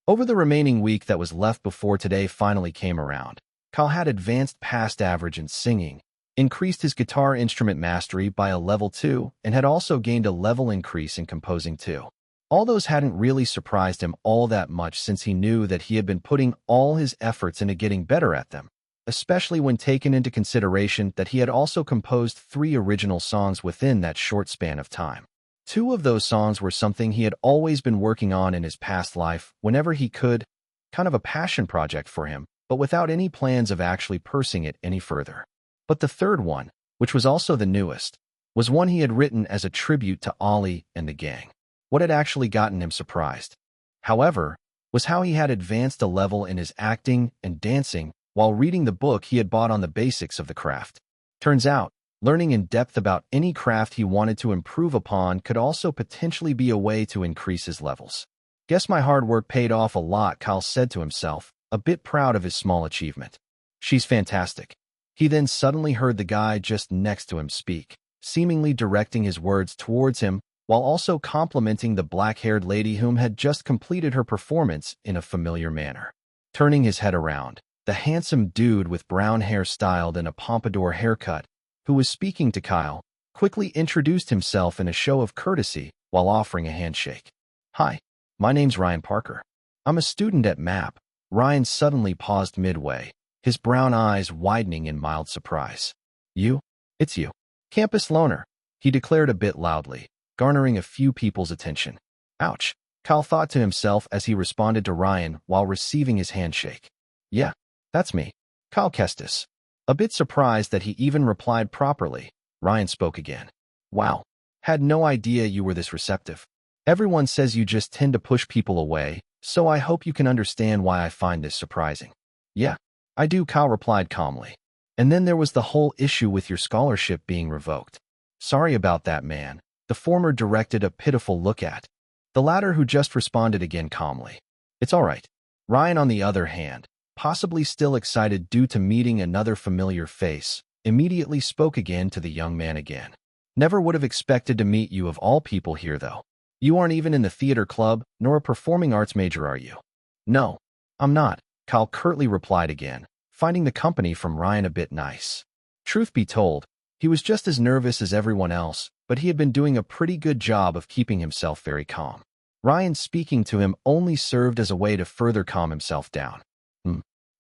Over the remaining week that was left before today finally came around, Kyle had advanced past average in singing, increased his guitar instrument mastery by a level 2, and had also gained a level increase in composing too. All those hadn't really surprised him all that much since he knew that he had been putting all his efforts into getting better at them, especially when taken into consideration that he had also composed 3 original songs within that short span of time. 2 of those songs were something he had always been working on in his past life whenever he could, kind of a passion project for him, but without any plans of actually pursuing it any further. But the third one, which was also the newest, was one he had written as a tribute to Ollie and the gang. What had actually gotten him surprised, however, was how he had advanced a level in his acting and dancing while reading the book he had bought on the basics of the craft. Turns out, learning in depth about any craft he wanted to improve upon could also potentially be a way to increase his levels. Guess my hard work paid off a lot, Kyle said to himself, a bit proud of his small achievement. She's fantastic. He then suddenly heard the guy just next to him speak, seemingly directing his words towards him, while also complimenting the black-haired lady whom had just completed her performance in a familiar manner. Turning his head around, the handsome dude with brown hair styled in a pompadour haircut, who was speaking to Kyle, quickly introduced himself in a show of courtesy while offering a handshake. Hi, my name's Ryan Parker. I'm a student at MAP. Ryan suddenly paused midway, his brown eyes widening in mild surprise. You? It's you. Campus loner. he declared a bit loudly, garnering a few people's attention. Ouch, Kyle thought to himself as he responded to Ryan while receiving his handshake. Yeah, that's me, Kyle Kestis. A bit surprised that he even replied properly, Ryan spoke again. Wow, had no idea you were this receptive. Everyone says you just tend to push people away, so I hope you can understand why I find this surprising. Yeah, I do, Kyle replied calmly. And then there was the whole issue with your scholarship being revoked. Sorry about that, man, the former directed a pitiful look at. The latter, who just responded again calmly. It's all right. Ryan, on the other hand, possibly still excited due to meeting another familiar face, immediately spoke again to the young man again. Never would have expected to meet you of all people here, though. You aren't even in the theater club, nor a performing arts major, are you? No, I'm not, Kyle curtly replied again, finding the company from Ryan a bit nice. Truth be told, he was just as nervous as everyone else, but he had been doing a pretty good job of keeping himself very calm. Ryan speaking to him only served as a way to further calm himself down.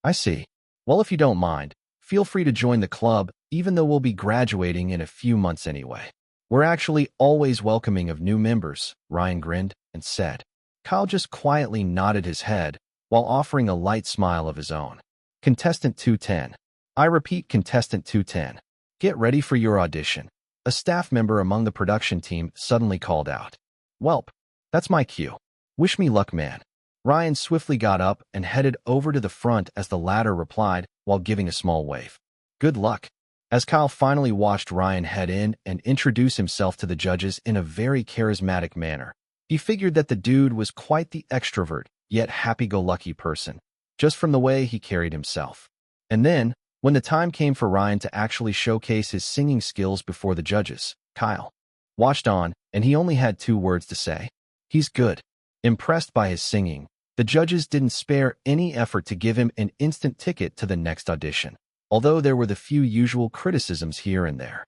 I see. Well, if you don't mind, feel free to join the club, even though we'll be graduating in a few months anyway. We're actually always welcoming of new members, Ryan grinned and said. Kyle just quietly nodded his head while offering a light smile of his own. Contestant 210. I repeat, Contestant 210. Get ready for your audition. A staff member among the production team suddenly called out. Welp, that's my cue. Wish me luck, man. Ryan swiftly got up and headed over to the front as the latter replied while giving a small wave. Good luck. As Kyle finally watched Ryan head in and introduce himself to the judges in a very charismatic manner, he figured that the dude was quite the extrovert, yet happy-go-lucky person, just from the way he carried himself. And then, when the time came for Ryan to actually showcase his singing skills before the judges, Kyle watched on, and he only had 2 words to say. He's good. Impressed by his singing, the judges didn't spare any effort to give him an instant ticket to the next audition, although there were the few usual criticisms here and there.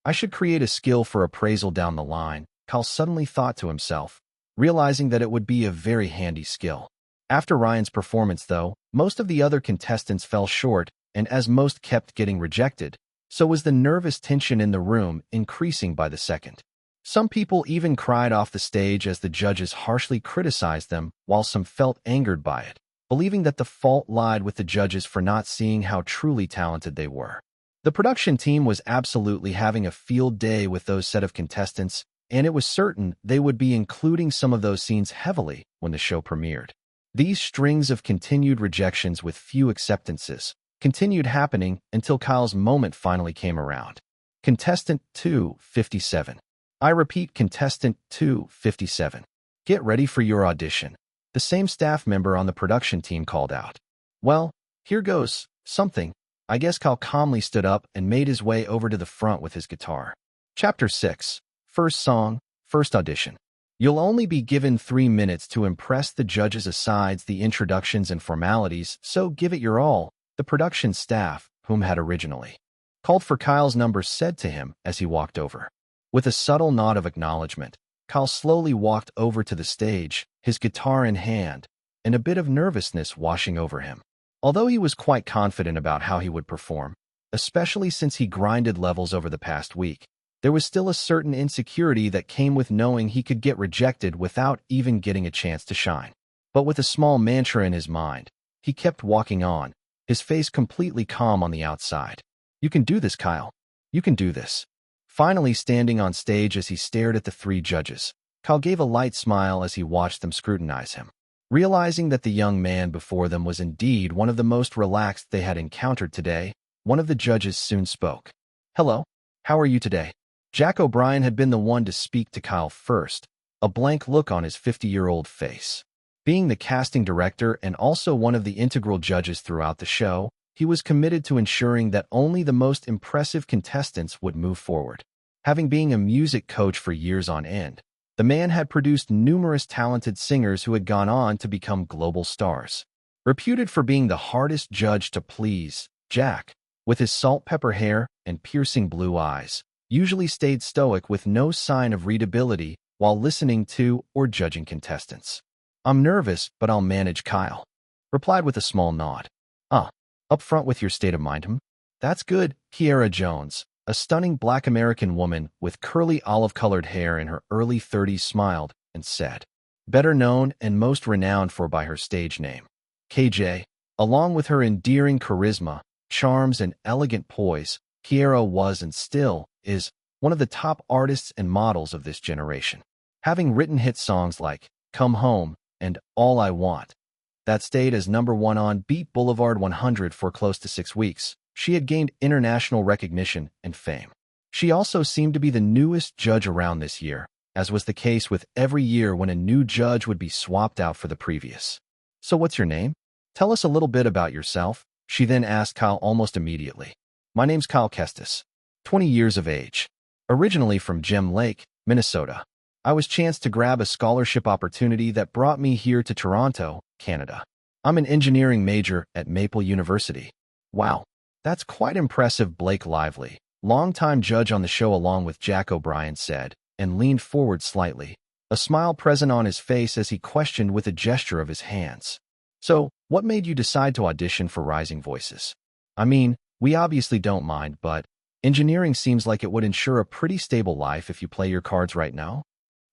I should create a skill for appraisal down the line, Kyle suddenly thought to himself, realizing that it would be a very handy skill. After Ryan's performance, though, most of the other contestants fell short, and as most kept getting rejected, so was the nervous tension in the room increasing by the second. Some people even cried off the stage as the judges harshly criticized them, while some felt angered by it, believing that the fault lied with the judges for not seeing how truly talented they were. The production team was absolutely having a field day with those set of contestants, and it was certain they would be including some of those scenes heavily when the show premiered. These strings of continued rejections with few acceptances continued happening until Kyle's moment finally came around. Contestant 257. I repeat, Contestant 257. Get ready for your audition. The same staff member on the production team called out. Well, here goes something. I guess Kyle calmly stood up and made his way over to the front with his guitar. Chapter 6. First song, first audition. You'll only be given 3 minutes to impress the judges aside the introductions and formalities, so give it your all, the production staff, whom had originally called for Kyle's number, said to him as he walked over. With a subtle nod of acknowledgement, Kyle slowly walked over to the stage, his guitar in hand, and a bit of nervousness washing over him. Although he was quite confident about how he would perform, especially since he grinded levels over the past week, there was still a certain insecurity that came with knowing he could get rejected without even getting a chance to shine. But with a small mantra in his mind, he kept walking on, his face completely calm on the outside. You can do this, Kyle. You can do this. Finally standing on stage as he stared at the 3 judges, Kyle gave a light smile as he watched them scrutinize him. Realizing that the young man before them was indeed one of the most relaxed they had encountered today, one of the judges soon spoke. Hello, how are you today? Jack O'Brien had been the one to speak to Kyle first, a blank look on his 50-year-old face. Being the casting director and also one of the integral judges throughout the show, he was committed to ensuring that only the most impressive contestants would move forward. Having been a music coach for years on end, the man had produced numerous talented singers who had gone on to become global stars. Reputed for being the hardest judge to please, Jack, with his salt-pepper hair and piercing blue eyes, usually stayed stoic with no sign of readability while listening to or judging contestants. I'm nervous, but I'll manage, Kyle replied with a small nod. Up front with your state of mind, That's good, Kiara Jones, A stunning Black American woman with curly olive-colored hair in her early 30s smiled and said, better known and most renowned for by her stage name, KJ. Along with her endearing charisma, charms, and elegant poise, Kiera was and still is one of the top artists and models of this generation. Having written hit songs like Come Home and All I Want, that stayed as #1 on Beat Boulevard 100 for close to 6 weeks, she had gained international recognition and fame. She also seemed to be the newest judge around this year, as was the case with every year when a new judge would be swapped out for the previous. So what's your name? Tell us a little bit about yourself, she then asked Kyle almost immediately. My name's Kyle Kestis, 20 years of age. Originally from Gem Lake, Minnesota. I was chanced to grab a scholarship opportunity that brought me here to Toronto, Canada. I'm an engineering major at Maple University. Wow, that's quite impressive, Blake Lively, longtime judge on the show along with Jack O'Brien, said, and leaned forward slightly, a smile present on his face as he questioned with a gesture of his hands. So, what made you decide to audition for Rising Voices? I mean, we obviously don't mind, but engineering seems like it would ensure a pretty stable life if you play your cards right now.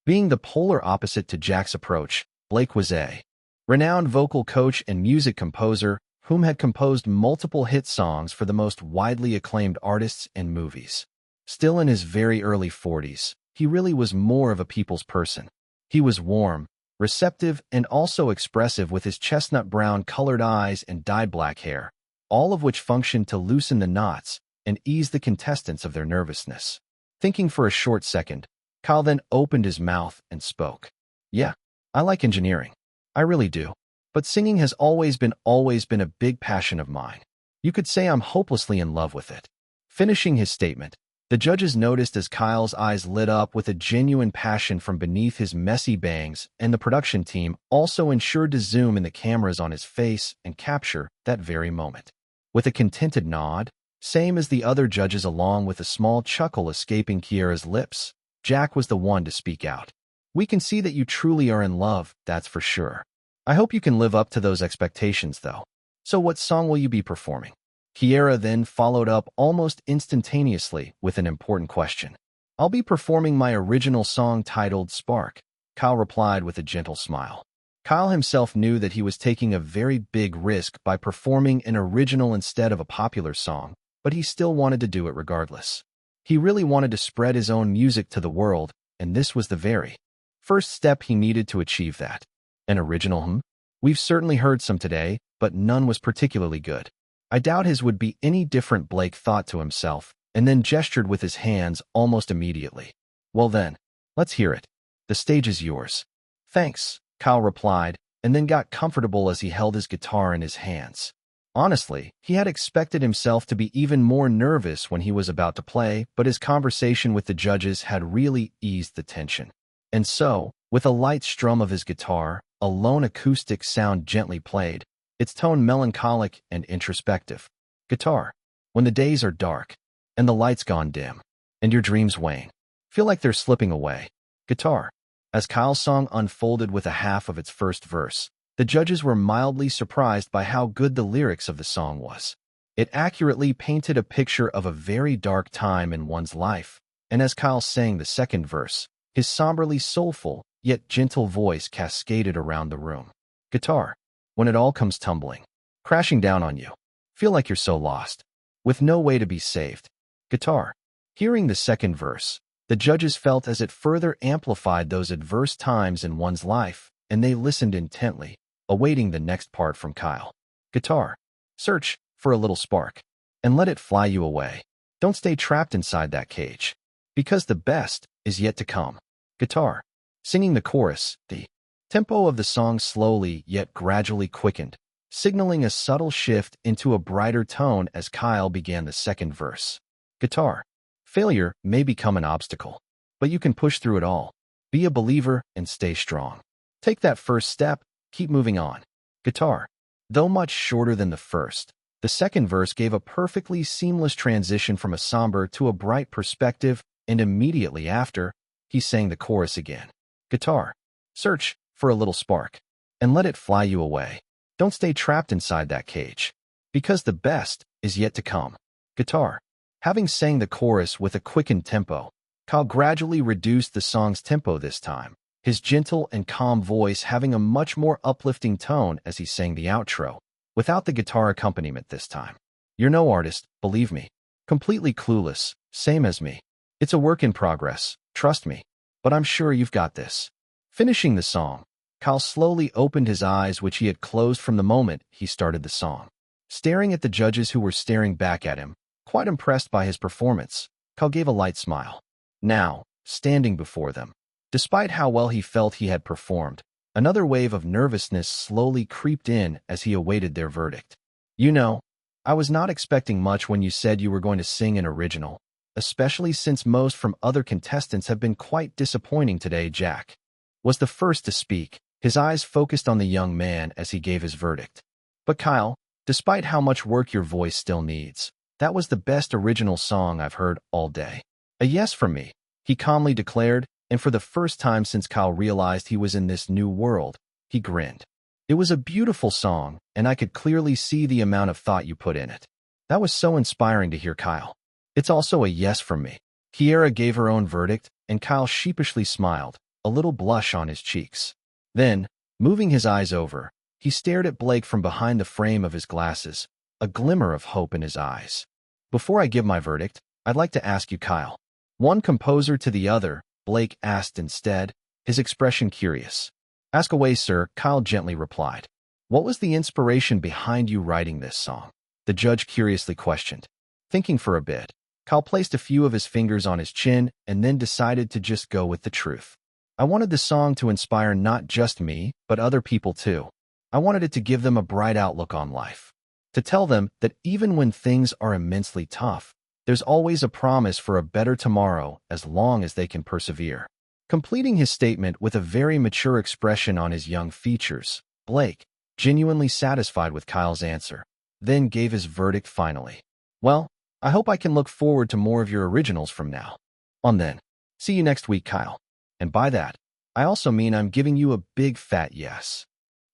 Being the polar opposite to Jack's approach, Blake was a renowned vocal coach and music composer whom had composed multiple hit songs for the most widely acclaimed artists and movies. Still in his very early 40s, he really was more of a people's person. He was warm, receptive, and also expressive with his chestnut brown colored eyes and dyed black hair, all of which functioned to loosen the knots and ease the contestants of their nervousness. Thinking for a short second, Kyle then opened his mouth and spoke. Yeah, I like engineering. I really do. But singing has always been a big passion of mine. You could say I'm hopelessly in love with it. Finishing his statement, the judges noticed as Kyle's eyes lit up with a genuine passion from beneath his messy bangs, and the production team also ensured to zoom in the cameras on his face and capture that very moment. With a contented nod, same as the other judges along with a small chuckle escaping Kiera's lips, Jack was the one to speak out. We can see that you truly are in love, that's for sure. I hope you can live up to those expectations, though. So what song will you be performing? Kiera then followed up almost instantaneously with an important question. I'll be performing my original song titled Spark, Kyle replied with a gentle smile. Kyle himself knew that he was taking a very big risk by performing an original instead of a popular song, but he still wanted to do it regardless. He really wanted to spread his own music to the world, and this was the very first step he needed to achieve that. An original, We've certainly heard some today, but none was particularly good. I doubt his would be any different, Blake thought to himself, and then gestured with his hands almost immediately. Well then, let's hear it. The stage is yours. Thanks, Kyle replied, and then got comfortable as he held his guitar in his hands. Honestly, he had expected himself to be even more nervous when he was about to play, but his conversation with the judges had really eased the tension. And so, with a light strum of his guitar, a lone acoustic sound gently played, its tone melancholic and introspective. Guitar. When the days are dark, and the lights gone dim, and your dreams wane, feel like they're slipping away. Guitar. As Kyle's song unfolded with a half of its first verse, the judges were mildly surprised by how good the lyrics of the song was. It accurately painted a picture of a very dark time in one's life, and as Kyle sang the second verse, his somberly soulful, yet gentle voice cascaded around the room. Guitar. When it all comes tumbling, crashing down on you, feel like you're so lost, with no way to be saved. Guitar. Hearing the second verse, the judges felt as it further amplified those adverse times in one's life, and they listened intently, awaiting the next part from Kyle. Guitar. Search for a little spark, and let it fly you away. Don't stay trapped inside that cage, because the best is yet to come. Guitar. Singing the chorus, the tempo of the song slowly yet gradually quickened, signaling a subtle shift into a brighter tone as Kyle began the second verse. Guitar. Failure may become an obstacle, but you can push through it all. Be a believer and stay strong. Take that first step, keep moving on. Guitar. Though much shorter than the first, the second verse gave a perfectly seamless transition from a somber to a bright perspective, and immediately after, he sang the chorus again. Guitar. Search for a little spark, and let it fly you away. Don't stay trapped inside that cage, because the best is yet to come. Guitar. Having sang the chorus with a quickened tempo, Kyle gradually reduced the song's tempo this time, his gentle and calm voice having a much more uplifting tone as he sang the outro, without the guitar accompaniment this time. "You're no artist, believe me. Completely clueless, same as me. It's a work in progress, trust me. But I'm sure you've got this." Finishing the song, Kyle slowly opened his eyes, which he had closed from the moment he started the song. Staring at the judges who were staring back at him, quite impressed by his performance, Kyle gave a light smile. Now, standing before them, despite how well he felt he had performed, another wave of nervousness slowly creeped in as he awaited their verdict. "You know, I was not expecting much when you said you were going to sing an original, especially since most from other contestants have been quite disappointing today." Jack was the first to speak, his eyes focused on the young man as he gave his verdict. "But Kyle, despite how much work your voice still needs, that was the best original song I've heard all day." "A yes from me," he calmly declared, and for the first time since Kyle realized he was in this new world, he grinned. "It was a beautiful song, and I could clearly see the amount of thought you put in it." That was so inspiring to hear Kyle. "It's also a yes from me." Kiera gave her own verdict, and Kyle sheepishly smiled, a little blush on his cheeks. Then, moving his eyes over, he stared at Blake from behind the frame of his glasses, a glimmer of hope in his eyes. "Before I give my verdict, I'd like to ask you, Kyle." One composer to the other, Blake asked instead, his expression curious. "Ask away, sir," Kyle gently replied. "What was the inspiration behind you writing this song?" the judge curiously questioned. Thinking for a bit, Kyle placed a few of his fingers on his chin and then decided to just go with the truth. "I wanted the song to inspire not just me, but other people too. I wanted it to give them a bright outlook on life. To tell them that even when things are immensely tough, there's always a promise for a better tomorrow as long as they can persevere." Completing his statement with a very mature expression on his young features, Blake, genuinely satisfied with Kyle's answer, then gave his verdict finally. "Well, I hope I can look forward to more of your originals from now on then. See you next week, Kyle. And by that, I also mean I'm giving you a big fat yes."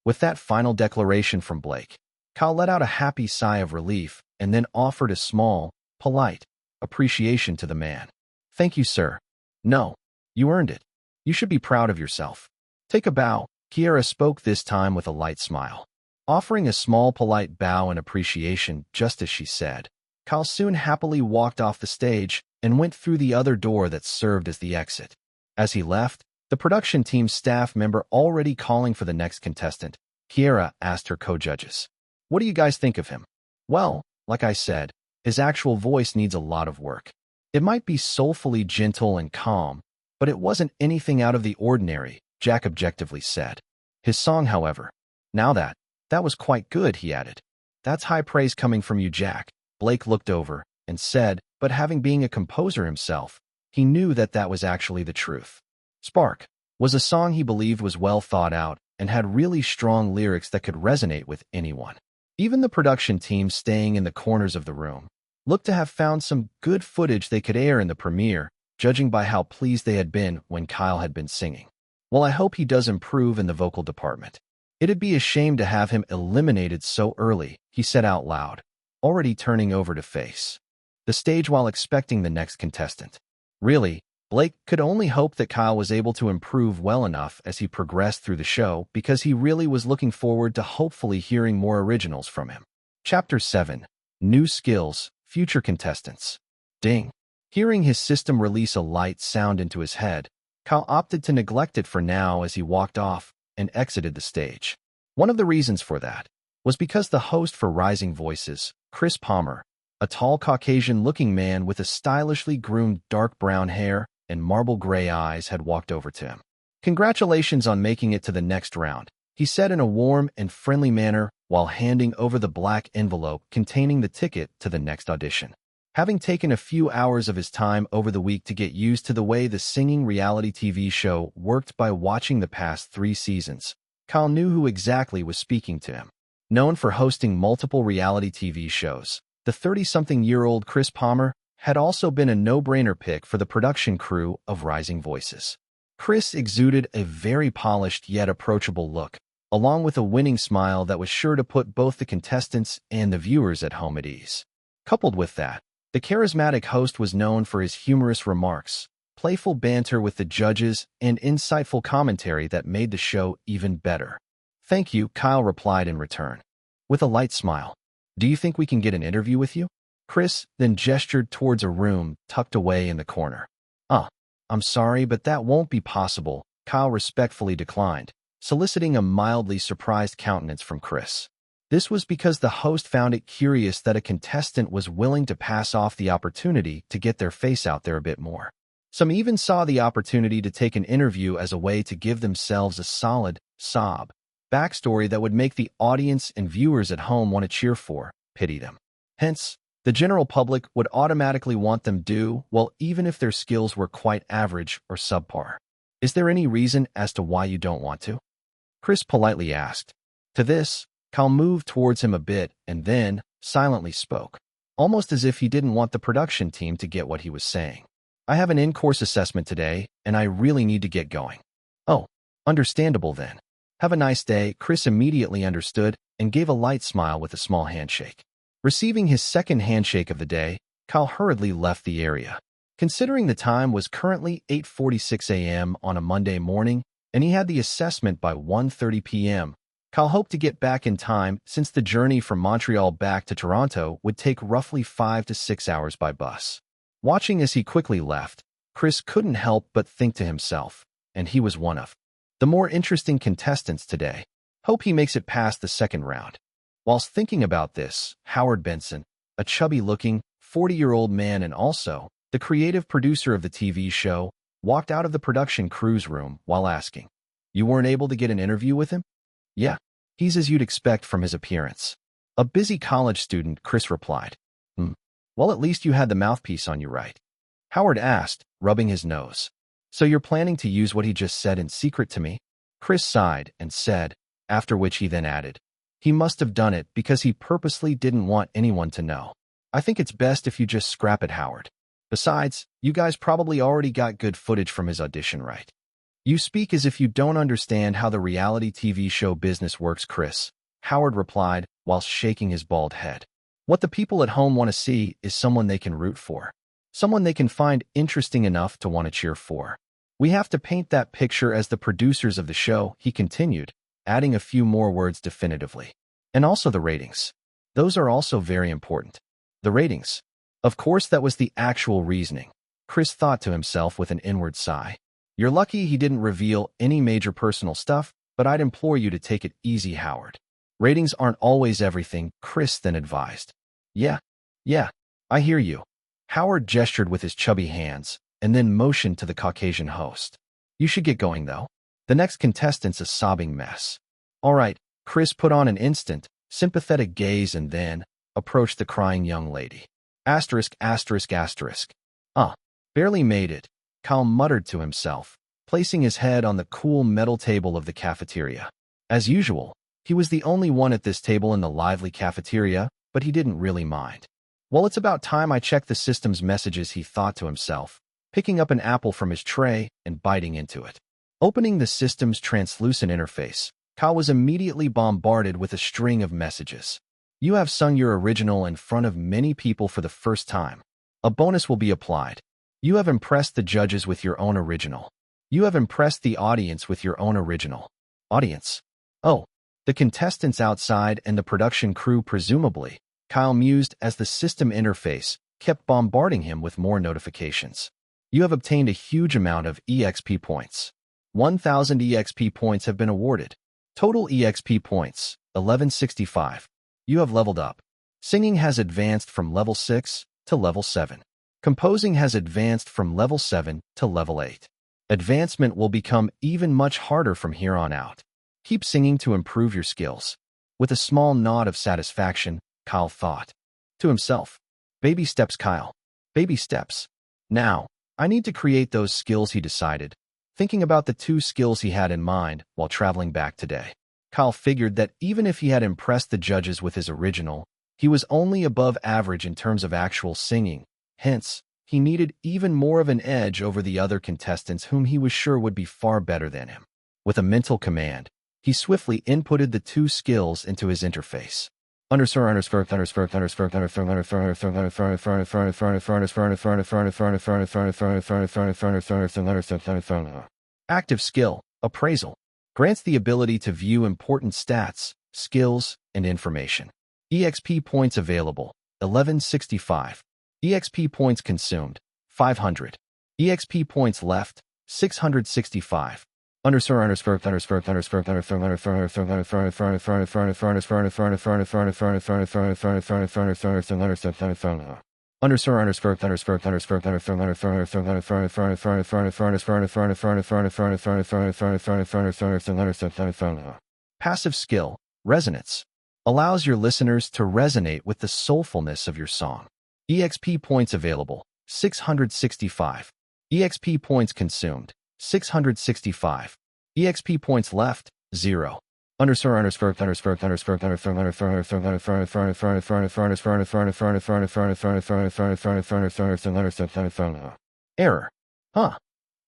With that final declaration from Blake, Kyle let out a happy sigh of relief and then offered a small, polite appreciation to the man. "Thank you, sir. No, you earned it. You should be proud of yourself." "Take a bow." Kiera spoke this time with a light smile. Offering a small polite bow and appreciation just as she said, Kyle soon happily walked off the stage and went through the other door that served as the exit. As he left, the production team's staff member already calling for the next contestant, Kiera asked her co-judges, "What do you guys think of him?" "Well, like I said, his actual voice needs a lot of work. It might be soulfully gentle and calm, but it wasn't anything out of the ordinary," Jack objectively said. His song, however, "Now that was quite good," he added. "That's high praise coming from you, Jack." Blake looked over and said, but having been a composer himself, he knew that was actually the truth. Spark was a song he believed was well thought out and had really strong lyrics that could resonate with anyone. Even the production team staying in the corners of the room looked to have found some good footage they could air in the premiere, judging by how pleased they had been when Kyle had been singing. "Well, I hope he does improve in the vocal department. It'd be a shame to have him eliminated so early," he said out loud, already turning over to face the stage while expecting the next contestant. Really, Blake could only hope that Kyle was able to improve well enough as he progressed through the show because he really was looking forward to hopefully hearing more originals from him. Chapter 7. New Skills, Future Contestants. Ding. Hearing his system release a light sound into his head, Kyle opted to neglect it for now as he walked off and exited the stage. One of the reasons for that was because the host for Rising Voices, Chris Palmer, a tall Caucasian-looking man with a stylishly groomed dark brown hair and marble gray eyes, had walked over to him. "Congratulations on making it to the next round," he said in a warm and friendly manner while handing over the black envelope containing the ticket to the next audition. Having taken a few hours of his time over the week to get used to the way the singing reality TV show worked by watching the past 3 seasons, Kyle knew who exactly was speaking to him. Known for hosting multiple reality TV shows, the 30-something-year-old Chris Palmer had also been a no-brainer pick for the production crew of Rising Voices. Chris exuded a very polished yet approachable look, along with a winning smile that was sure to put both the contestants and the viewers at home at ease. Coupled with that, The charismatic host was known for his humorous remarks, playful banter with the judges, and insightful commentary that made the show even better. "Thank you," Kyle replied in return, with a light smile. "Do you think we can get an interview with you?" Chris then gestured towards a room tucked away in the corner. I'm sorry, but that won't be possible," Kyle respectfully declined, soliciting a mildly surprised countenance from Chris. This was because the host found it curious that a contestant was willing to pass off the opportunity to get their face out there a bit more. Some even saw the opportunity to take an interview as a way to give themselves a solid, sob backstory that would make the audience and viewers at home want to cheer for, pity them. Hence, the general public would automatically want them do well even if their skills were quite average or subpar. "Is there any reason as to why you don't want to?" Chris politely asked. To this, Kyle moved towards him a bit and then silently spoke, almost as if he didn't want the production team to get what he was saying. "I have an in-course assessment today, and I really need to get going." "Oh, understandable then. Have a nice day." Chris immediately understood and gave a light smile with a small handshake. Receiving his second handshake of the day, Kyle hurriedly left the area. Considering the time was currently 8:46 a.m. on a Monday morning, and he had the assessment by 1:30 p.m., Kyle hoped to get back in time since the journey from Montreal back to Toronto would take roughly 5 to 6 hours by bus. Watching as he quickly left, Chris couldn't help but think to himself, and he was one of the more interesting contestants today. Hope he makes it past the second round. Whilst thinking about this, Howard Benson, a chubby-looking, 40-year-old man and also the creative producer of the TV show, walked out of the production crew's room while asking, "You weren't able to get an interview with him?" "Yeah, he's as you'd expect from his appearance. A busy college student," Chris replied. Well, at least you had the mouthpiece on you, right?" Howard asked, rubbing his nose. "So you're planning to use what he just said in secret to me?" Chris sighed and said, after which he then added, "He must have done it because he purposely didn't want anyone to know. I think it's best if you just scrap it, Howard. Besides, you guys probably already got good footage from his audition, right?" "You speak as if you don't understand how the reality TV show business works, Chris," Howard replied while shaking his bald head. "What the people at home want to see is someone they can root for, someone they can find interesting enough to want to cheer for. We have to paint that picture as the producers of the show," he continued, adding a few more words definitively. "And also the ratings. Those are also very important." The ratings. Of course, that was the actual reasoning, Chris thought to himself with an inward sigh. "You're lucky he didn't reveal any major personal stuff, but I'd implore you to take it easy, Howard. Ratings aren't always everything," Chris then advised. Yeah, I hear you." Howard gestured with his chubby hands and then motioned to the Caucasian host. "You should get going, though. The next contestant's a sobbing mess." "All right," Chris put on an instant, sympathetic gaze and then approached the crying young lady. ******. Barely made it," Kyle muttered to himself, placing his head on the cool metal table of the cafeteria. As usual, he was the only one at this table in the lively cafeteria, but he didn't really mind. "Well, it's about time I checked the system's messages," he thought to himself, picking up an apple from his tray and biting into it. Opening the system's translucent interface, Kyle was immediately bombarded with a string of messages. "You have sung your original in front of many people for the first time. A bonus will be applied. You have impressed the judges with your own original. You have impressed the audience with your own original." Audience? Oh, the contestants outside and the production crew presumably, Kyle mused as the system interface kept bombarding him with more notifications. "You have obtained a huge amount of EXP points. 1,000 EXP points have been awarded. Total EXP points, 1165. You have leveled up. Singing has advanced from level 6 to level 7. Composing has advanced from level 7 to level 8. Advancement will become even much harder from here on out. Keep singing to improve your skills." With a small nod of satisfaction, Kyle thought to himself, "Baby steps, Kyle. Baby steps. Now, I need to create those skills," he decided, thinking about the 2 skills he had in mind while traveling back today. Kyle figured that even if he had impressed the judges with his original, he was only above average in terms of actual singing. Hence, he needed even more of an edge over the other contestants whom he was sure would be far better than him. With a mental command, he swiftly inputted the 2 skills into his interface. Active skill, appraisal, grants the ability to view important stats, skills, and information. EXP points available, 1165. EXP points consumed, 500. EXP points left, 665. Passive skill, resonance, allows your listeners to resonate with the soulfulness of your song. EXP points available, 665. EXP points consumed, 665. EXP points left, 0. Error. Huh.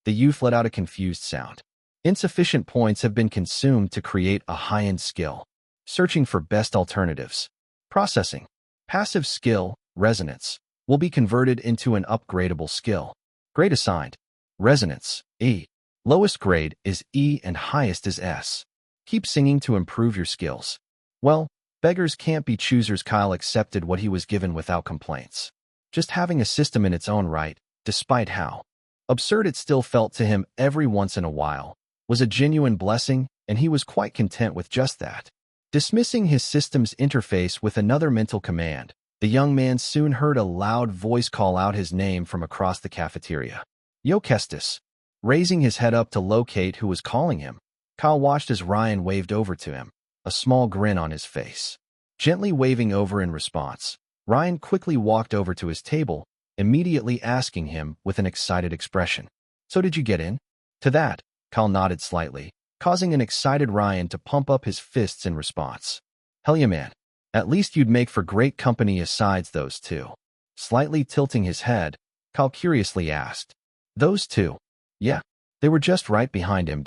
The youth let out a confused sound. Insufficient points have been consumed to create a high-end skill. Searching for best alternatives. Processing. Passive skill, resonance, will be converted into an upgradable skill. Grade assigned. Resonance, E. Lowest grade is E and highest is S. Keep singing to improve your skills. Well, beggars can't be choosers. Kyle accepted what he was given without complaints. Just having a system in its own right, despite how absurd it still felt to him every once in a while, was a genuine blessing, and he was quite content with just that. Dismissing his system's interface with another mental command, the young man soon heard a loud voice call out his name from across the cafeteria. Yo, Kestis. Raising his head up to locate who was calling him, Kyle watched as Ryan waved over to him, a small grin on his face. Gently waving over in response, Ryan quickly walked over to his table, immediately asking him with an excited expression. So did you get in? To that, Kyle nodded slightly, causing an excited Ryan to pump up his fists in response. Hell yeah, man. At least you'd make for great company asides those two. Slightly tilting his head, Kyle curiously asked. Those two? Yeah, they were just right behind him.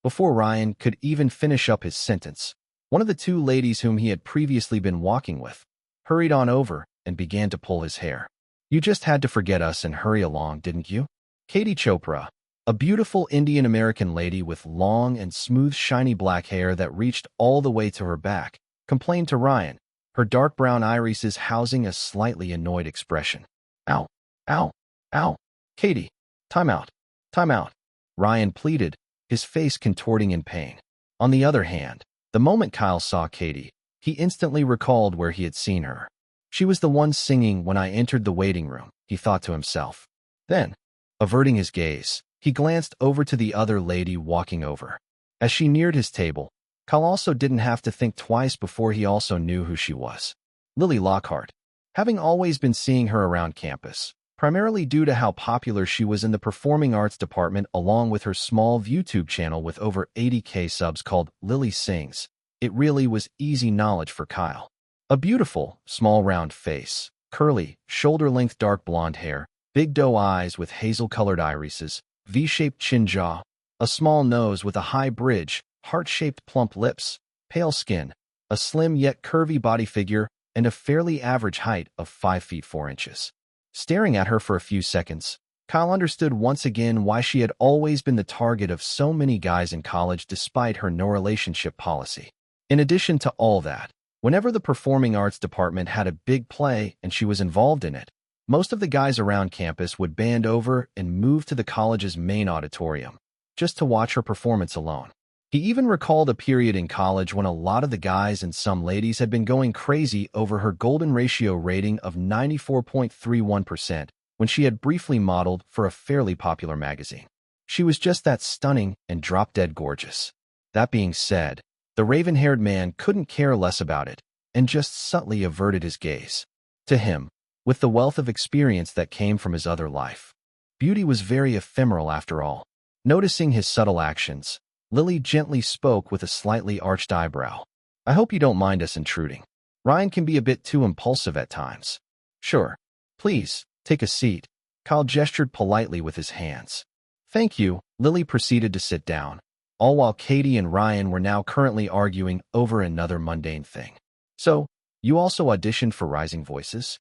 Before Ryan could even finish up his sentence, one of the two ladies whom he had previously been walking with hurried on over and began to pull his hair. You just had to forget us and hurry along, didn't you? Katie Chopra, a beautiful Indian-American lady with long and smooth shiny black hair that reached all the way to her back, complained to Ryan, her dark brown irises housing a slightly annoyed expression. Ow, ow, ow. Katie, time out, time out. Ryan pleaded, his face contorting in pain. On the other hand, the moment Kyle saw Katie, he instantly recalled where he had seen her. She was the one singing when I entered the waiting room, he thought to himself. Then, averting his gaze, he glanced over to the other lady walking over. As she neared his table, Kyle also didn't have to think twice before he also knew who she was. Lily Lockhart. Having always been seeing her around campus, primarily due to how popular she was in the performing arts department along with her small YouTube channel with over 80K subs called Lily Sings, it really was easy knowledge for Kyle. A beautiful, small round face, curly, shoulder-length dark blonde hair, big doe eyes with hazel-colored irises, V-shaped chin jaw, a small nose with a high bridge, heart-shaped plump lips, pale skin, a slim yet curvy body figure, and a fairly average height of 5 feet 4 inches. Staring at her for a few seconds, Kyle understood once again why she had always been the target of so many guys in college despite her no-relationship policy. In addition to all that, whenever the performing arts department had a big play and she was involved in it, most of the guys around campus would band over and move to the college's main auditorium, just to watch her performance alone. He even recalled a period in college when a lot of the guys and some ladies had been going crazy over her golden ratio rating of 94.31% when she had briefly modeled for a fairly popular magazine. She was just that stunning and drop-dead gorgeous. That being said, the raven-haired man couldn't care less about it and just subtly averted his gaze. To him, with the wealth of experience that came from his other life, beauty was very ephemeral after all. Noticing his subtle actions, Lily gently spoke with a slightly arched eyebrow. I hope you don't mind us intruding. Ryan can be a bit too impulsive at times. Sure. Please, take a seat. Kyle gestured politely with his hands. Thank you. Lily proceeded to sit down, all while Katie and Ryan were now currently arguing over another mundane thing. So, You also auditioned for Rising Voices?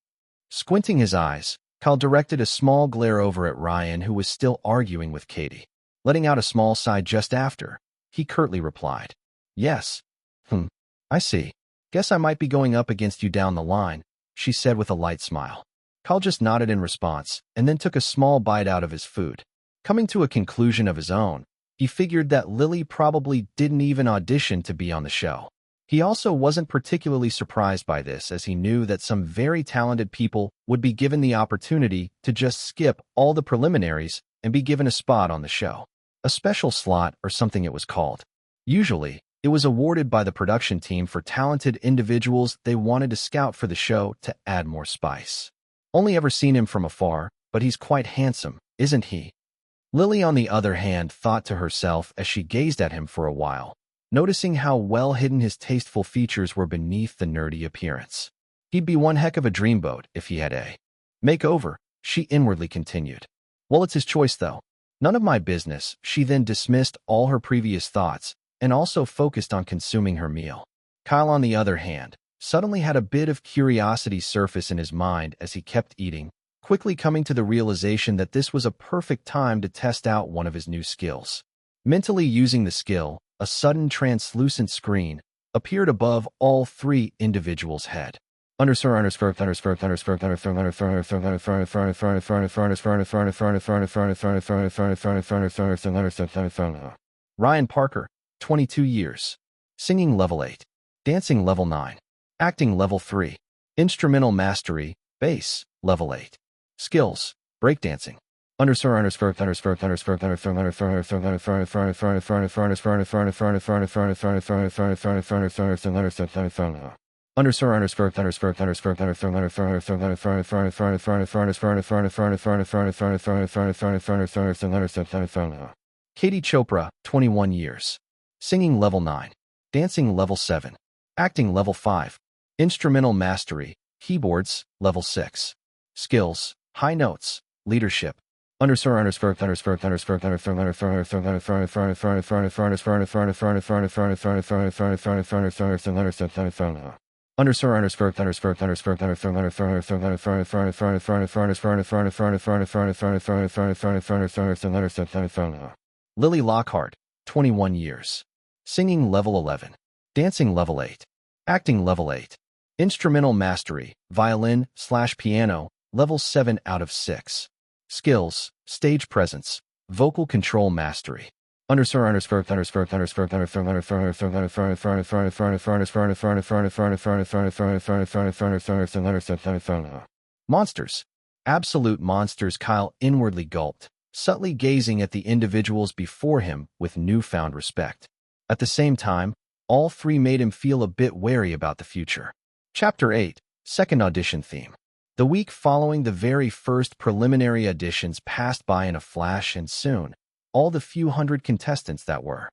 Squinting his eyes, Kyle directed a small glare over at Ryan, who was still arguing with Katie. Letting out a small sigh just after, he curtly replied, "Yes. I see. Guess I might be going up against you down the line," she said with a light smile. Kyle just nodded in response and then took a small bite out of his food. Coming to a conclusion of his own, he figured that Lily probably didn't even audition to be on the show. He also wasn't particularly surprised by this, as he knew that some very talented people would be given the opportunity to just skip all the preliminaries and be given a spot on the show. A special slot, or something it was called. Usually, it was awarded by the production team for talented individuals they wanted to scout for the show to add more spice. Only ever seen him from afar, but he's quite handsome, isn't he? Lily, on the other hand, thought to herself as she gazed at him for a while, noticing how well hidden his tasteful features were beneath the nerdy appearance. He'd be one heck of a dreamboat if he had a makeover, she inwardly continued. Well, it's his choice, though. None of my business. She then dismissed all her previous thoughts and also focused on consuming her meal. Kyle, on the other hand, suddenly had a bit of curiosity surface in his mind as he kept eating, quickly coming to the realization that this was a perfect time to test out one of his new skills. Mentally using the skill, a sudden translucent screen appeared above all three individuals' head. Ryan Parker, 22 years. Singing level 8. Dancing level 9. Acting level 3. Instrumental mastery, bass, level 8. Skills, breakdancing. Katie Chopra, 21 years. Singing level 9. Dancing level 7. Acting level 5. Instrumental mastery, keyboards, level 6. Skills, high notes, leadership. Lily Lockhart, 21 years. Singing level 11. Dancing level 8. Acting level 8. Instrumental mastery, violin/piano, level 7 out of 6. Skills, stage presence, vocal control mastery. Monsters. Absolute monsters. Kyle inwardly gulped, subtly gazing at the individuals before him with newfound respect. At the same time, all three made him feel a bit wary about the future. Chapter 8, Second Audition Theme. The week following the very first preliminary auditions passed by in a flash, and soon, all the few hundred contestants that were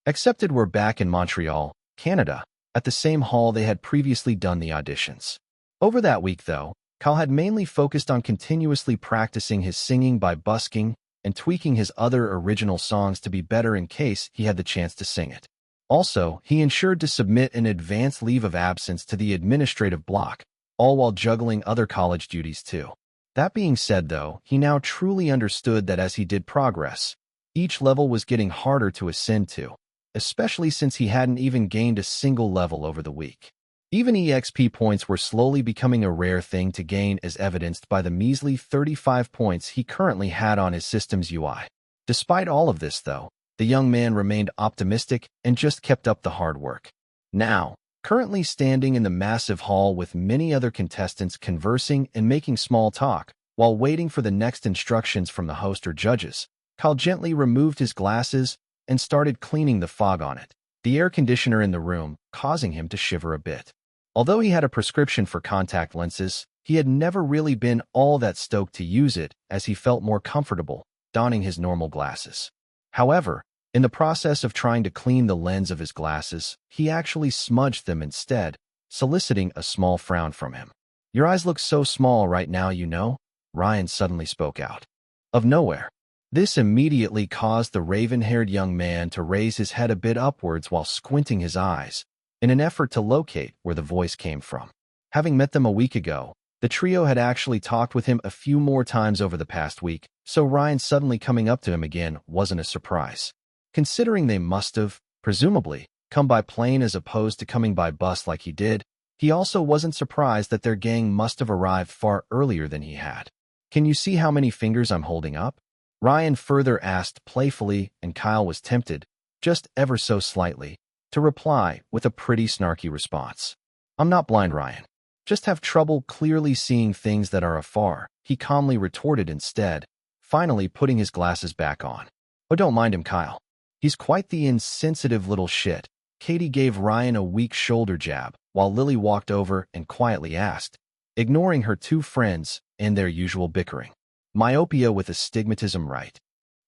accepted were back in Montreal, Canada, at the same hall they had previously done the auditions. Over that week, though, Kyle had mainly focused on continuously practicing his singing by busking and tweaking his other original songs to be better in case he had the chance to sing it. Also, he ensured to submit an advance leave of absence to the administrative block, all while juggling other college duties too. That being said, though, he now truly understood that as he did progress, each level was getting harder to ascend to, especially since he hadn't even gained a single level over the week. Even EXP points were slowly becoming a rare thing to gain, as evidenced by the measly 35 points he currently had on his system's UI. Despite all of this, though, the young man remained optimistic and just kept up the hard work. Now, currently standing in the massive hall with many other contestants conversing and making small talk, while waiting for the next instructions from the host or judges, Kyle gently removed his glasses and started cleaning the fog on it, the air conditioner in the room causing him to shiver a bit. Although he had a prescription for contact lenses, he had never really been all that stoked to use it, as he felt more comfortable donning his normal glasses. However, in the process of trying to clean the lens of his glasses, he actually smudged them instead, soliciting a small frown from him. "Your eyes look so small right now, you know," Ryan suddenly spoke out of nowhere. This immediately caused the raven-haired young man to raise his head a bit upwards while squinting his eyes, in an effort to locate where the voice came from. Having met them a week ago, the trio had actually talked with him a few more times over the past week, so Ryan suddenly coming up to him again wasn't a surprise. Considering they must have, presumably, come by plane as opposed to coming by bus like he did, he also wasn't surprised that their gang must have arrived far earlier than he had. "Can you see how many fingers I'm holding up?" Ryan further asked playfully, and Kyle was tempted, just ever so slightly, to reply with a pretty snarky response. "I'm not blind, Ryan. Just have trouble clearly seeing things that are afar," he calmly retorted instead, finally putting his glasses back on. "Oh, don't mind him, Kyle. He's quite the insensitive little shit." Katie gave Ryan a weak shoulder jab, while Lily walked over and quietly asked, ignoring her two friends and their usual bickering, "Myopia with astigmatism, right?"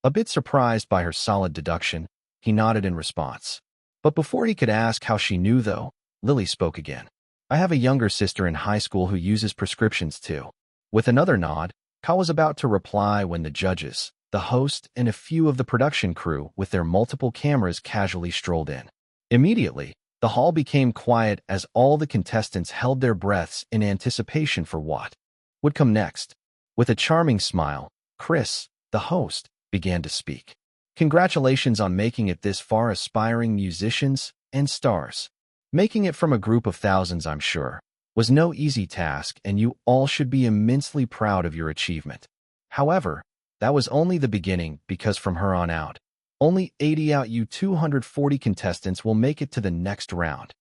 A bit surprised by her solid deduction, he nodded in response. But before he could ask how she knew, though, Lily spoke again. "I have a younger sister in high school who uses prescriptions too." With another nod, Kyle was about to reply when the judges, the host, and a few of the production crew with their multiple cameras casually strolled in. Immediately, the hall became quiet as all the contestants held their breaths in anticipation for what would come next. With a charming smile, Chris, the host, began to speak. "Congratulations on making it this far, aspiring musicians and stars. Making it from a group of thousands, I'm sure, was no easy task, and you all should be immensely proud of your achievement. However, that was only the beginning, because from here on out, only 80 out you 240 contestants will make it to the next round."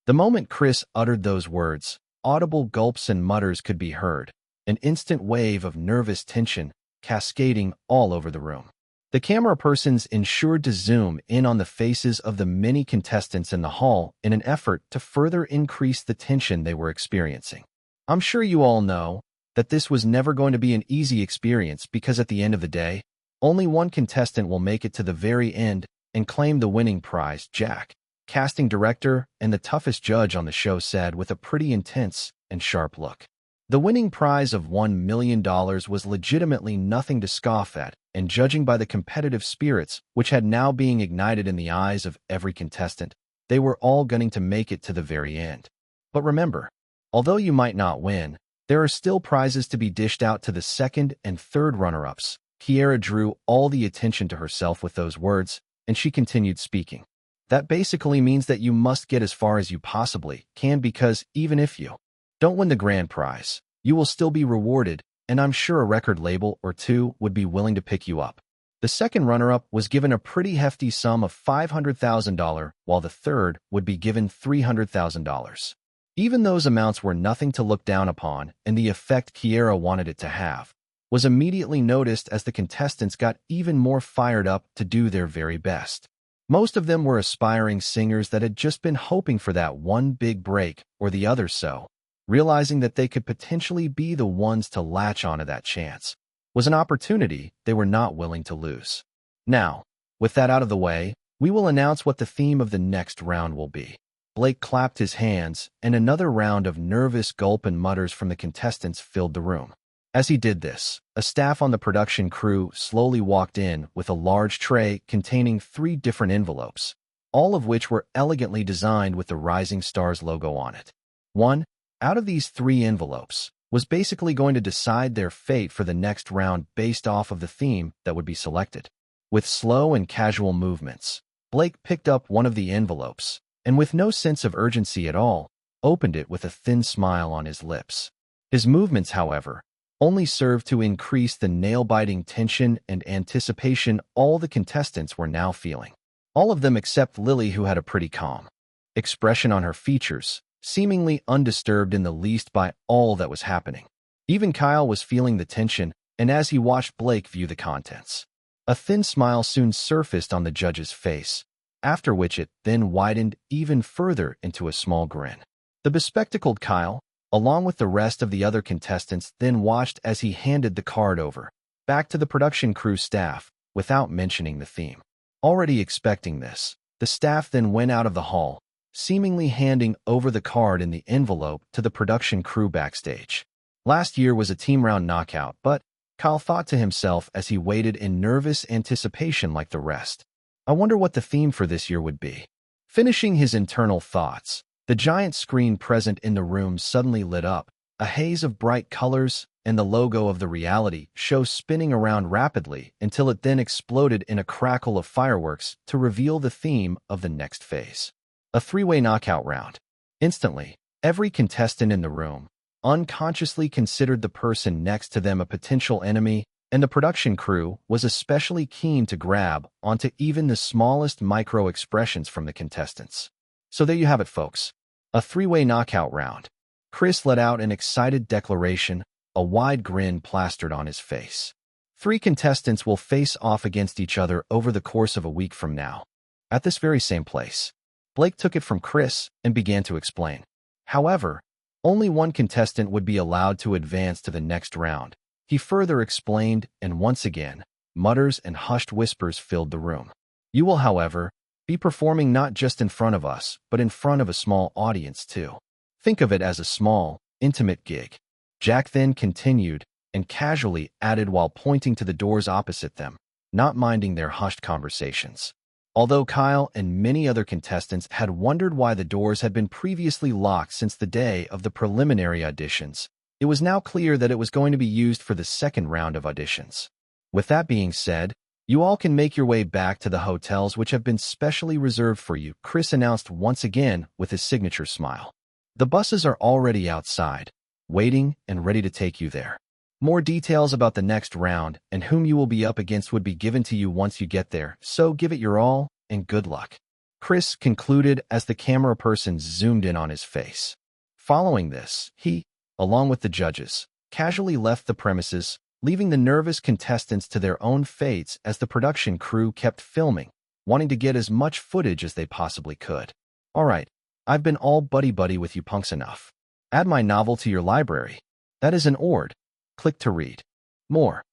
The moment Chris uttered those words, audible gulps and mutters could be heard, an instant wave of nervous tension cascading all over the room. The camera persons ensured to zoom in on the faces of the many contestants in the hall in an effort to further increase the tension they were experiencing. "I'm sure you all know that this was never going to be an easy experience, because at the end of the day, only one contestant will make it to the very end and claim the winning prize," Jack, casting director and the toughest judge on the show, said with a pretty intense and sharp look. The winning prize of $1 million was legitimately nothing to scoff at, and judging by the competitive spirits which had now being ignited in the eyes of every contestant, they were all gunning to make it to the very end. But remember, although you might not win, there are still prizes to be dished out to the second and third runner-ups. Kiera drew all the attention to herself with those words, and she continued speaking. "That basically means that you must get as far as you possibly can, because even if you don't win the grand prize, you will still be rewarded, and I'm sure a record label or two would be willing to pick you up." The second runner-up was given a pretty hefty sum of $500,000, while the third would be given $300,000. Even those amounts were nothing to look down upon, and the effect Kiera wanted it to have was immediately noticed as the contestants got even more fired up to do their very best. Most of them were aspiring singers that had just been hoping for that one big break or the other, so realizing that they could potentially be the ones to latch onto that chance was an opportunity they were not willing to lose. Now, with that out of the way, we will announce what the theme of the next round will be. Blake clapped his hands, and another round of nervous gulp and mutters from the contestants filled the room. As he did this, a staff on the production crew slowly walked in with a large tray containing 3 different envelopes, all of which were elegantly designed with the Rising Stars logo on it. One out of these 3 envelopes was basically going to decide their fate for the next round based off of the theme that would be selected. With slow and casual movements, Blake picked up one of the envelopes, and with no sense of urgency at all, opened it with a thin smile on his lips. His movements, however, only served to increase the nail-biting tension and anticipation all the contestants were now feeling. All of them except Lily, who had a pretty calm expression on her features, seemingly undisturbed in the least by all that was happening. Even Kyle was feeling the tension, and as he watched Blake view the contents, a thin smile soon surfaced on the judge's face, after which it then widened even further into a small grin. The bespectacled Kyle, along with the rest of the other contestants, then watched as he handed the card over back to the production crew staff without mentioning the theme. Already expecting this, the staff then went out of the hall, seemingly handing over the card in the envelope to the production crew backstage. Last year was a team round knockout, but Kyle thought to himself as he waited in nervous anticipation like the rest, "I wonder what the theme for this year would be." Finishing his internal thoughts, The giant screen present in the room suddenly lit up, a haze of bright colors, and the logo of the reality show spinning around rapidly until it then exploded in a crackle of fireworks to reveal the theme of the next phase. A three-way knockout round. Instantly, every contestant in the room unconsciously considered the person next to them a potential enemy, and the production crew was especially keen to grab onto even the smallest micro-expressions from the contestants. So there you have it, folks. A three-way knockout round. Chris let out an excited declaration, a wide grin plastered on his face. 3 contestants will face off against each other over the course of a week from now, at this very same place. Blake took it from Chris and began to explain. However, only one contestant would be allowed to advance to the next round. He further explained, and once again, mutters and hushed whispers filled the room. You will, however, be performing not just in front of us, but in front of a small audience too. Think of it as a small, intimate gig. Jack then continued, and casually added while pointing to the doors opposite them, not minding their hushed conversations. Although Kyle and many other contestants had wondered why the doors had been previously locked since the day of the preliminary auditions, it was now clear that it was going to be used for the second round of auditions. With that being said, you all can make your way back to the hotels which have been specially reserved for you, Chris announced once again with his signature smile. The buses are already outside, waiting and ready to take you there. More details about the next round and whom you will be up against would be given to you once you get there, so give it your all and good luck. Chris concluded as the camera person zoomed in on his face. Following this, he, along with the judges, casually left the premises, leaving the nervous contestants to their own fates as the production crew kept filming, wanting to get as much footage as they possibly could. All right, I've been all buddy-buddy with you punks enough. Add my novel to your library. That is an ord. Click to read. More.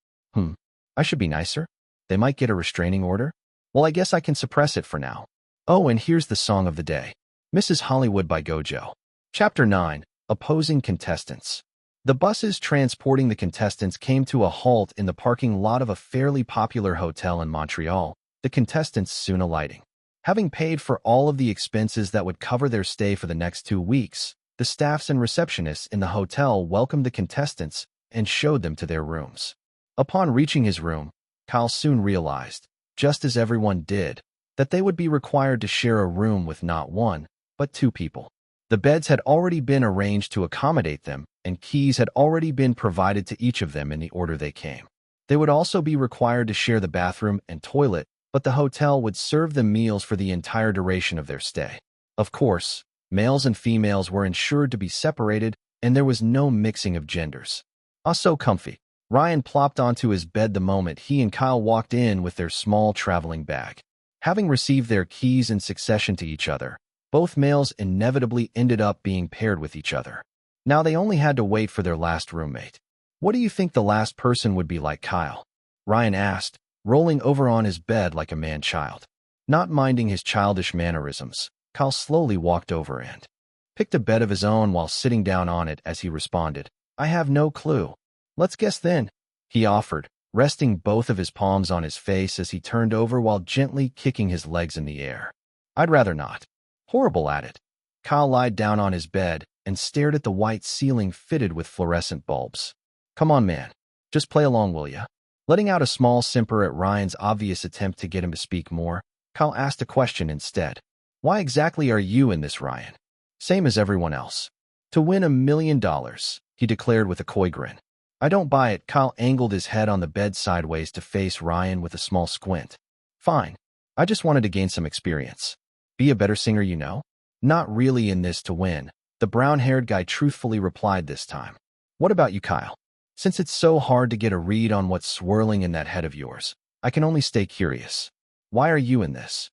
I should be nicer. They might get a restraining order. Well, I guess I can suppress it for now. Oh, and here's the song of the day. Mrs. Hollywood by Gojo. Chapter 9. Opposing Contestants. The buses transporting the contestants came to a halt in the parking lot of a fairly popular hotel in Montreal, the contestants soon alighting. Having paid for all of the expenses that would cover their stay for the next 2 weeks, the staffs and receptionists in the hotel welcomed the contestants and showed them to their rooms. Upon reaching his room, Kyle soon realized, just as everyone did, that they would be required to share a room with not one, but 2 people. The beds had already been arranged to accommodate them, and keys had already been provided to each of them in the order they came. They would also be required to share the bathroom and toilet, but the hotel would serve them meals for the entire duration of their stay. Of course, males and females were ensured to be separated, and there was no mixing of genders. So comfy. Ryan plopped onto his bed the moment he and Kyle walked in with their small traveling bag. Having received their keys in succession to each other, both males inevitably ended up being paired with each other. Now they only had to wait for their last roommate. What do you think the last person would be like, Kyle? Ryan asked, rolling over on his bed like a man-child. Not minding his childish mannerisms, Kyle slowly walked over and picked a bed of his own while sitting down on it as he responded, I have no clue. Let's guess then, he offered, resting both of his palms on his face as he turned over while gently kicking his legs in the air. I'd rather not. Horrible at it. Kyle lied down on his bed and stared at the white ceiling fitted with fluorescent bulbs. Come on, man. Just play along, will ya? Letting out a small simper at Ryan's obvious attempt to get him to speak more, Kyle asked a question instead. Why exactly are you in this, Ryan? Same as everyone else. To win $1 million, he declared with a coy grin. I don't buy it. Kyle angled his head on the bed sideways to face Ryan with a small squint. Fine. I just wanted to gain some experience. Be a better singer, you know? Not really in this to win, the brown-haired guy truthfully replied this time. What about you, Kyle? Since it's so hard to get a read on what's swirling in that head of yours, I can only stay curious. Why are you in this?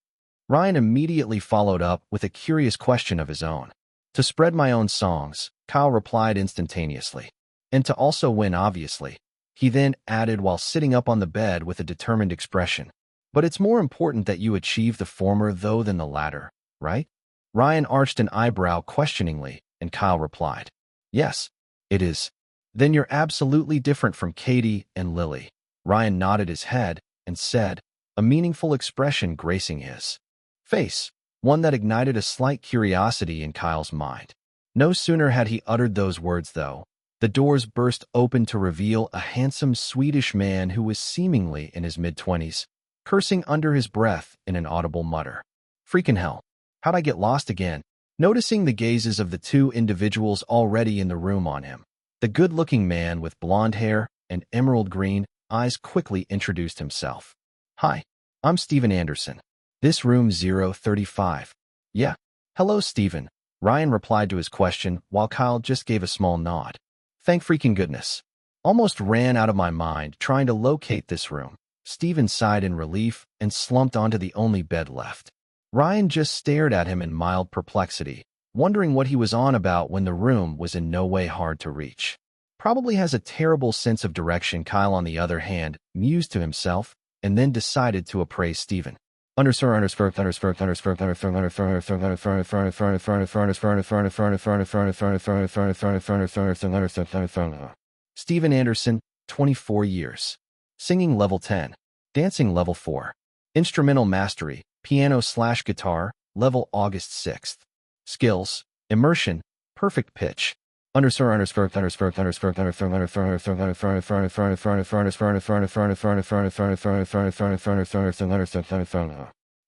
Ryan immediately followed up with a curious question of his own. To spread my own songs, Kyle replied instantaneously. And to also win, obviously. He then added while sitting up on the bed with a determined expression. But it's more important that you achieve the former though than the latter, right? Ryan arched an eyebrow questioningly, and Kyle replied, Yes, it is. Then you're absolutely different from Katie and Lily. Ryan nodded his head and said, a meaningful expression gracing his face. one that ignited a slight curiosity in Kyle's mind. No sooner had he uttered those words, though, the doors burst open to reveal a handsome Swedish man who was seemingly in his mid-20s, cursing under his breath in an audible mutter. Freaking hell. How'd I get lost again? Noticing the gazes of the two individuals already in the room on him, the good-looking man with blonde hair and emerald green eyes quickly introduced himself. Hi, I'm Steven Anderson. This room 035. Yeah. Hello, Steven. Ryan replied to his question while Kyle just gave a small nod. Thank freaking goodness. Almost ran out of my mind trying to locate this room. Steven sighed in relief and slumped onto the only bed left. Ryan just stared at him in mild perplexity, wondering what he was on about when the room was in no way hard to reach. Probably has a terrible sense of direction, Kyle on the other hand, mused to himself, and then decided to appraise Steven. Steven Anderson, 24 years. Singing level 10. Dancing level 4. Instrumental mastery, piano/guitar, level August 6th. Skills, immersion, perfect pitch.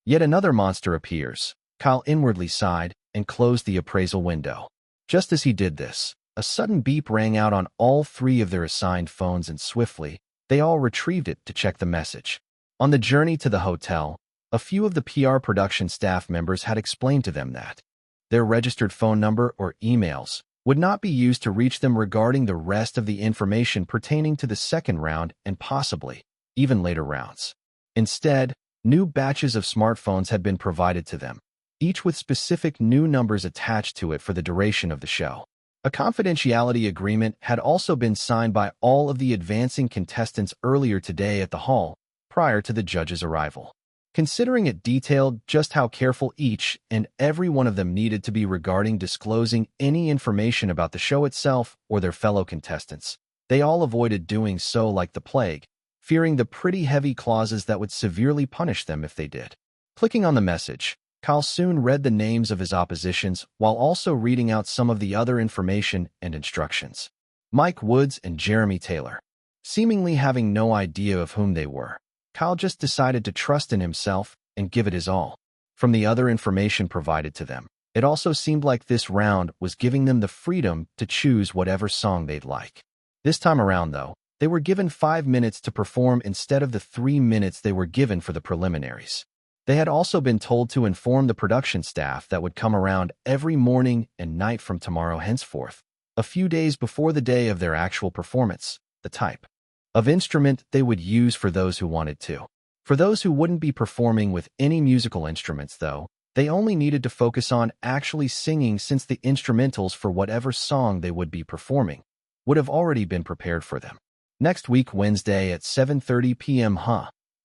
Yet another monster appears. Kyle inwardly sighed and closed the appraisal window. Just as he did this, a sudden beep rang out on all three of their assigned phones, and swiftly, they all retrieved it to check the message. On the journey to the hotel, a few of the PR production staff members had explained to them that their registered phone number or emails would not be used to reach them regarding the rest of the information pertaining to the second round and possibly even later rounds. Instead, new batches of smartphones had been provided to them, each with specific new numbers attached to it for the duration of the show. A confidentiality agreement had also been signed by all of the advancing contestants earlier today at the hall, prior to the judge's arrival. Considering it detailed just how careful each and every one of them needed to be regarding disclosing any information about the show itself or their fellow contestants, they all avoided doing so like the plague, fearing the pretty heavy clauses that would severely punish them if they did. Clicking on the message, Kyle soon read the names of his oppositions while also reading out some of the other information and instructions. Mike Woods and Jeremy Taylor. Seemingly having no idea of whom they were, Kyle just decided to trust in himself and give it his all. From the other information provided to them, it also seemed like this round was giving them the freedom to choose whatever song they'd like. This time around, though, they were given 5 minutes to perform instead of the 3 minutes they were given for the preliminaries. They had also been told to inform the production staff that would come around every morning and night from tomorrow henceforth, a few days before the day of their actual performance, the type of instrument they would use for those who wanted to. For those who wouldn't be performing with any musical instruments, though, they only needed to focus on actually singing, since the instrumentals for whatever song they would be performing would have already been prepared for them. Next week, Wednesday at 7:30 p.m.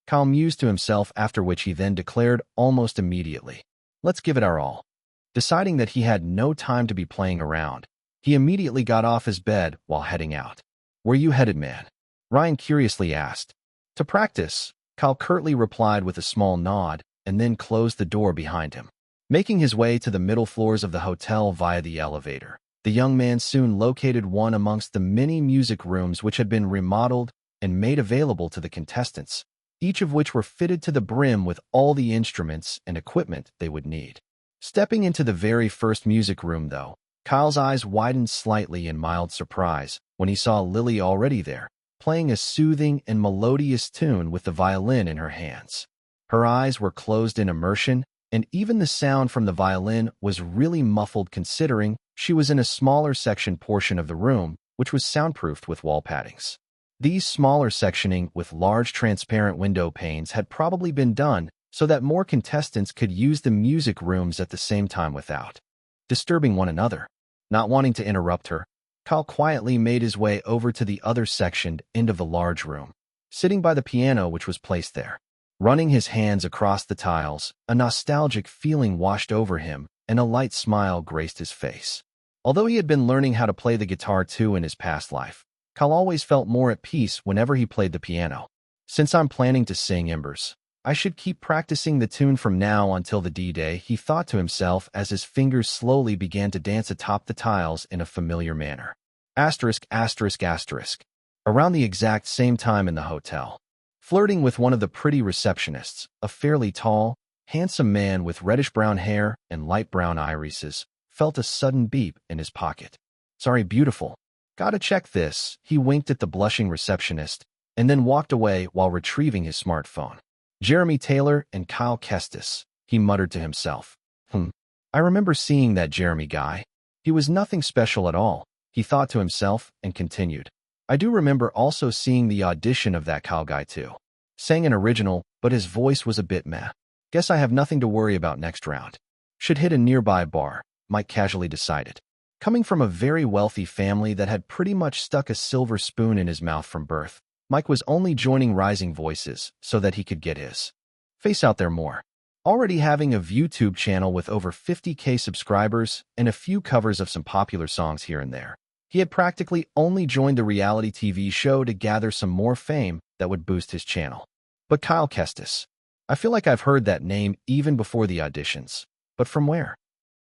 Kyle mused to himself, after which he then declared almost immediately, "Let's give it our all." Deciding that he had no time to be playing around, he immediately got off his bed while heading out. "Where you headed, man?" Ryan curiously asked. "To practice," Kyle curtly replied with a small nod, and then closed the door behind him. Making his way to the middle floors of the hotel via the elevator, the young man soon located one amongst the many music rooms which had been remodeled and made available to the contestants, each of which were fitted to the brim with all the instruments and equipment they would need. Stepping into the very first music room, though, Kyle's eyes widened slightly in mild surprise when he saw Lily already there, playing a soothing and melodious tune with the violin in her hands. Her eyes were closed in immersion, and even the sound from the violin was really muffled, considering she was in a smaller section portion of the room, which was soundproofed with wall paddings. These smaller sectioning with large transparent window panes had probably been done so that more contestants could use the music rooms at the same time without disturbing one another. Not wanting to interrupt her, Kyle quietly made his way over to the other sectioned end of the large room, sitting by the piano which was placed there. Running his hands across the tiles, a nostalgic feeling washed over him, and a light smile graced his face. Although he had been learning how to play the guitar too in his past life, Kyle always felt more at peace whenever he played the piano. "Since I'm planning to sing Embers," I should keep practicing the tune from now until the D-Day, he thought to himself as his fingers slowly began to dance atop the tiles in a familiar manner. Asterisk, asterisk, asterisk. Around the exact same time in the hotel. Flirting with one of the pretty receptionists, a fairly tall, handsome man with reddish-brown hair and light brown irises, felt a sudden beep in his pocket. Sorry, beautiful. Gotta check this. He winked at the blushing receptionist and then walked away while retrieving his smartphone. Jeremy Taylor and Kyle Kestis, he muttered to himself. I remember seeing that Jeremy guy. He was nothing special at all, he thought to himself and continued. I do remember also seeing the audition of that Kyle guy too. Sang an original, but his voice was a bit meh. Guess I have nothing to worry about next round. Should hit a nearby bar, Mike casually decided. Coming from a very wealthy family that had pretty much stuck a silver spoon in his mouth from birth, Mike was only joining Rising Voices so that he could get his face out there more. Already having a YouTube channel with over 50K subscribers and a few covers of some popular songs here and there, he had practically only joined the reality TV show to gather some more fame that would boost his channel. But Kyle Kestis, I feel like I've heard that name even before the auditions. But from where?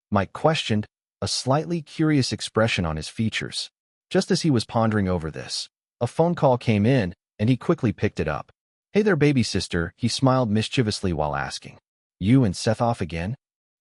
Mike questioned, a slightly curious expression on his features. Just as he was pondering over this, a phone call came in, and he quickly picked it up. Hey there, baby sister, he smiled mischievously while asking. You and Seth off again?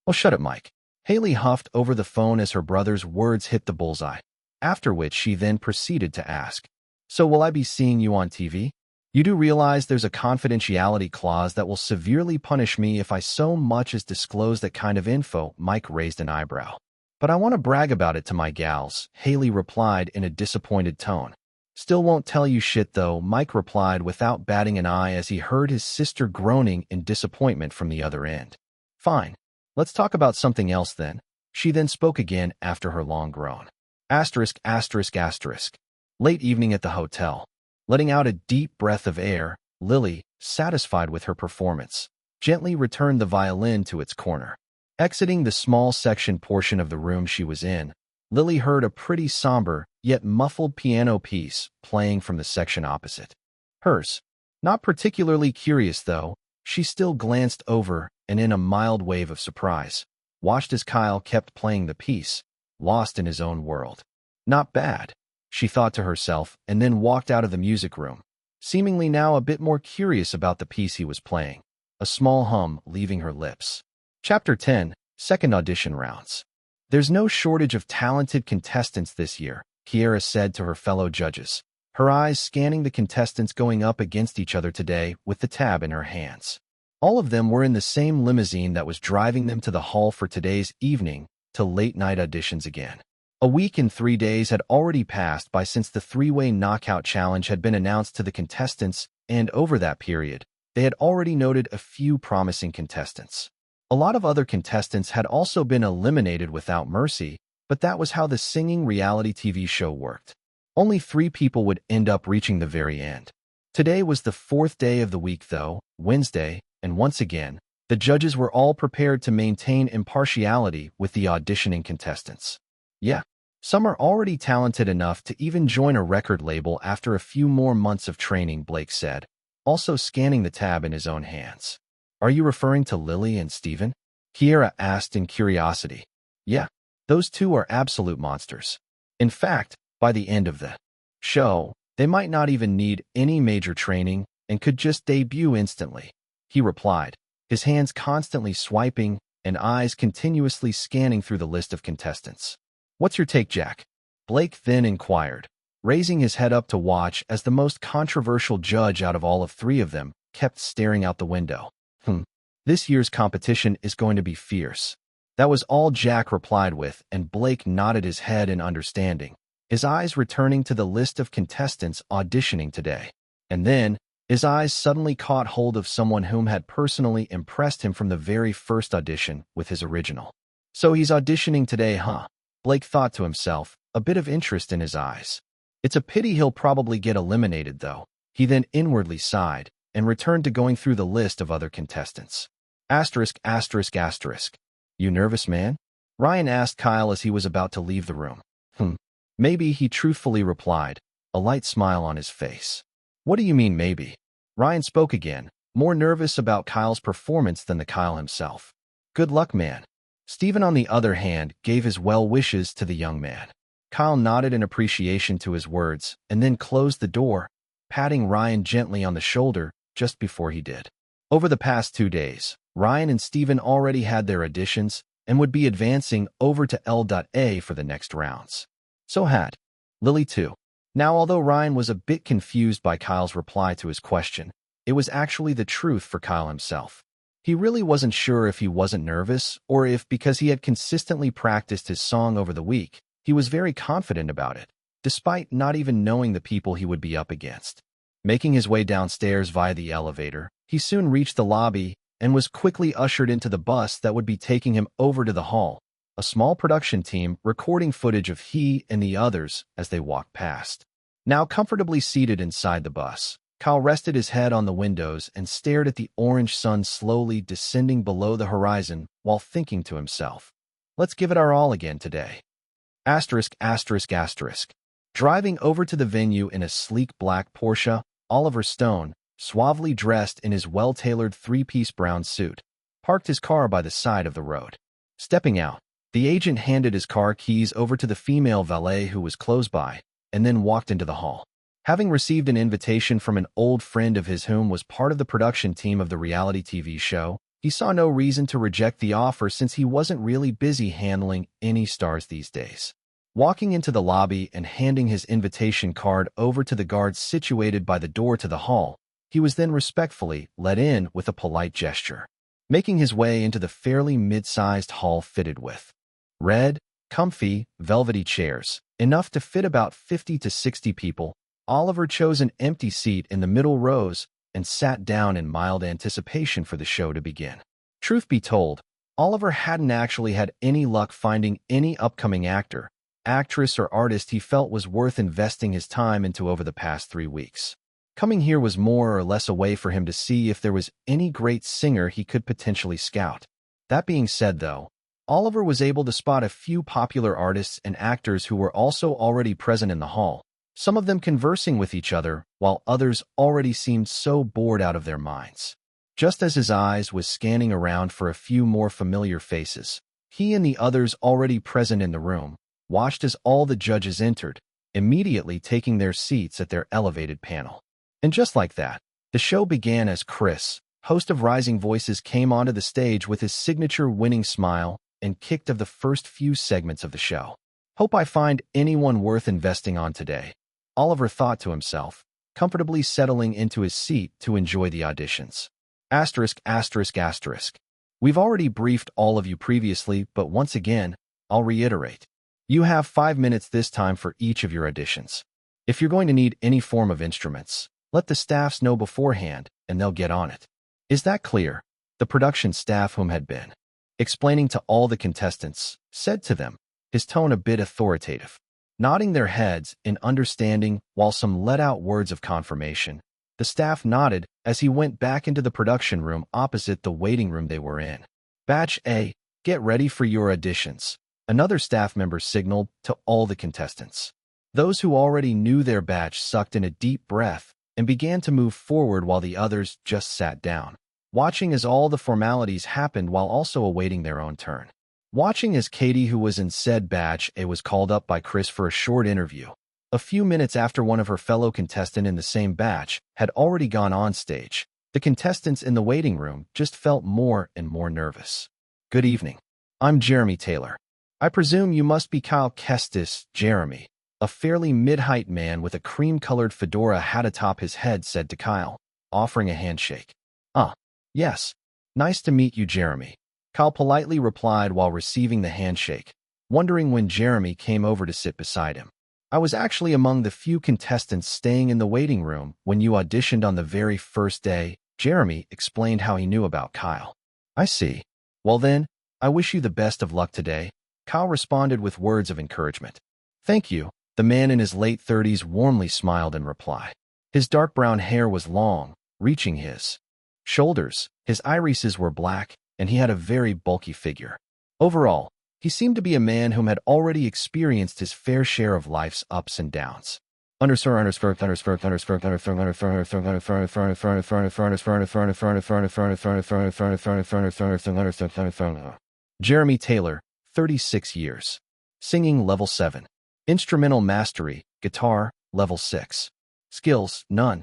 Oh, shut it, Mike. Haley huffed over the phone as her brother's words hit the bullseye, after which she then proceeded to ask, So will I be seeing you on TV? You do realize there's a confidentiality clause that will severely punish me if I so much as disclose that kind of info. Mike raised an eyebrow. But I want to brag about it to my gals, Haley replied in a disappointed tone. Still won't tell you shit though, Mike replied without batting an eye as he heard his sister groaning in disappointment from the other end. Fine. Let's talk about something else then. She then spoke again after her long groan. Asterisk, asterisk, asterisk. Late evening at the hotel. Letting out a deep breath of air, Lily, satisfied with her performance, gently returned the violin to its corner. Exiting the small section portion of the room she was in, Lily heard a pretty somber, yet muffled piano piece playing from the section opposite. Hers. Not particularly curious, though, she still glanced over and in a mild wave of surprise, watched as Kyle kept playing the piece, lost in his own world. Not bad, she thought to herself and then walked out of the music room, seemingly now a bit more curious about the piece he was playing, a small hum leaving her lips. Chapter 10, Second Audition Rounds. There's no shortage of talented contestants this year, Kiera said to her fellow judges, her eyes scanning the contestants going up against each other today with the tab in her hands. All of them were in the same limousine that was driving them to the hall for today's evening to late-night auditions again. A week and 3 days had already passed by since the three-way knockout challenge had been announced to the contestants, and over that period, they had already noted a few promising contestants. A lot of other contestants had also been eliminated without mercy, but that was how the singing reality TV show worked. Only 3 people would end up reaching the very end. Today was the 4th day of the week though, Wednesday, and once again, the judges were all prepared to maintain impartiality with the auditioning contestants. Yeah, some are already talented enough to even join a record label after a few more months of training, Blake said, also scanning the tab in his own hands. Are you referring to Lily and Steven? Kiera asked in curiosity. Yeah, those two are absolute monsters. In fact, by the end of the show, they might not even need any major training and could just debut instantly, he replied, his hands constantly swiping and eyes continuously scanning through the list of contestants. What's your take, Jack? Blake then inquired, raising his head up to watch as the most controversial judge out of all of 3 of them kept staring out the window. This year's competition is going to be fierce. That was all Jack replied with, and Blake nodded his head in understanding, his eyes returning to the list of contestants auditioning today. And then, his eyes suddenly caught hold of someone whom had personally impressed him from the very first audition with his original. So he's auditioning today, huh? Blake thought to himself, a bit of interest in his eyes. It's a pity he'll probably get eliminated, though. He then inwardly sighed and returned to going through the list of other contestants. Asterisk, asterisk, asterisk. You nervous, man? Ryan asked Kyle as he was about to leave the room. Maybe, he truthfully replied, a light smile on his face. What do you mean maybe? Ryan spoke again, more nervous about Kyle's performance than the Kyle himself. Good luck, man. Steven, on the other hand, gave his well wishes to the young man. Kyle nodded in appreciation to his words and then closed the door, patting Ryan gently on the shoulder just before he did. Over the past 2 days, Ryan and Steven already had their auditions and would be advancing over to L.A for the next rounds. So had Lily too. Now, although Ryan was a bit confused by Kyle's reply to his question, it was actually the truth for Kyle himself. He really wasn't sure if he wasn't nervous or if, because he had consistently practiced his song over the week, he was very confident about it, despite not even knowing the people he would be up against. Making his way downstairs via the elevator, he soon reached the lobby and was quickly ushered into the bus that would be taking him over to the hall, a small production team recording footage of he and the others as they walked past. Now comfortably seated inside the bus, Kyle rested his head on the windows and stared at the orange sun slowly descending below the horizon while thinking to himself, let's give it our all again today. Asterisk, asterisk, asterisk. Driving over to the venue in a sleek black Porsche, Oliver Stone, suavely dressed in his well-tailored 3-piece brown suit, parked his car by the side of the road. Stepping out, the agent handed his car keys over to the female valet who was close by, and then walked into the hall. Having received an invitation from an old friend of his whom was part of the production team of the reality TV show, he saw no reason to reject the offer since he wasn't really busy handling any stars these days. Walking into the lobby and handing his invitation card over to the guards situated by the door to the hall, he was then respectfully let in with a polite gesture. Making his way into the fairly mid-sized hall fitted with red, comfy, velvety chairs, enough to fit about 50 to 60 people, Oliver chose an empty seat in the middle rows and sat down in mild anticipation for the show to begin. Truth be told, Oliver hadn't actually had any luck finding any upcoming actor, actress, or artist he felt was worth investing his time into over the past 3 weeks. Coming here was more or less a way for him to see if there was any great singer he could potentially scout. That being said, though, Oliver was able to spot a few popular artists and actors who were also already present in the hall, some of them conversing with each other, while others already seemed so bored out of their minds. Just as his eyes was scanning around for a few more familiar faces, he and the others already present in the room watched as all the judges entered, immediately taking their seats at their elevated panel. And just like that, the show began as Chris, host of Rising Voices, came onto the stage with his signature winning smile and kicked off the first few segments of the show. Hope I find anyone worth investing on today, Oliver thought to himself, comfortably settling into his seat to enjoy the auditions. Asterisk, asterisk, asterisk. We've already briefed all of you previously, but once again, I'll reiterate. You have 5 minutes this time for each of your auditions. If you're going to need any form of instruments, let the staffs know beforehand, and they'll get on it. Is that clear? The production staff, whom had been explaining to all the contestants, said to them, his tone a bit authoritative. Nodding their heads in understanding while some let out words of confirmation, the staff nodded as he went back into the production room opposite the waiting room they were in. Batch A, get ready for your auditions, another staff member signaled to all the contestants. Those who already knew their batch sucked in a deep breath and began to move forward while the others just sat down, watching as all the formalities happened while also awaiting their own turn. Watching as Katie, who was in said batch A, was called up by Chris for a short interview, a few minutes after one of her fellow contestants in the same batch had already gone on stage, the contestants in the waiting room just felt more and more nervous. Good evening. I'm Jeremy Taylor. I presume you must be Kyle Kestis. Jeremy, a fairly mid-height man with a cream-colored fedora hat atop his head, said to Kyle, offering a handshake. Yes. Nice to meet you, Jeremy. Kyle politely replied while receiving the handshake, wondering when Jeremy came over to sit beside him. I was actually among the few contestants staying in the waiting room when you auditioned on the very first day. Jeremy explained how he knew about Kyle. I see. Well then, I wish you the best of luck today, Kyle responded with words of encouragement. Thank you, the man in his late 30s warmly smiled in reply. His dark brown hair was long, reaching his shoulders, his irises were black, and he had a very bulky figure. Overall, he seemed to be a man whom had already experienced his fair share of life's ups and downs. Jeremy Taylor, 36 years. Singing level 7. Instrumental mastery, guitar, level 6. Skills, none.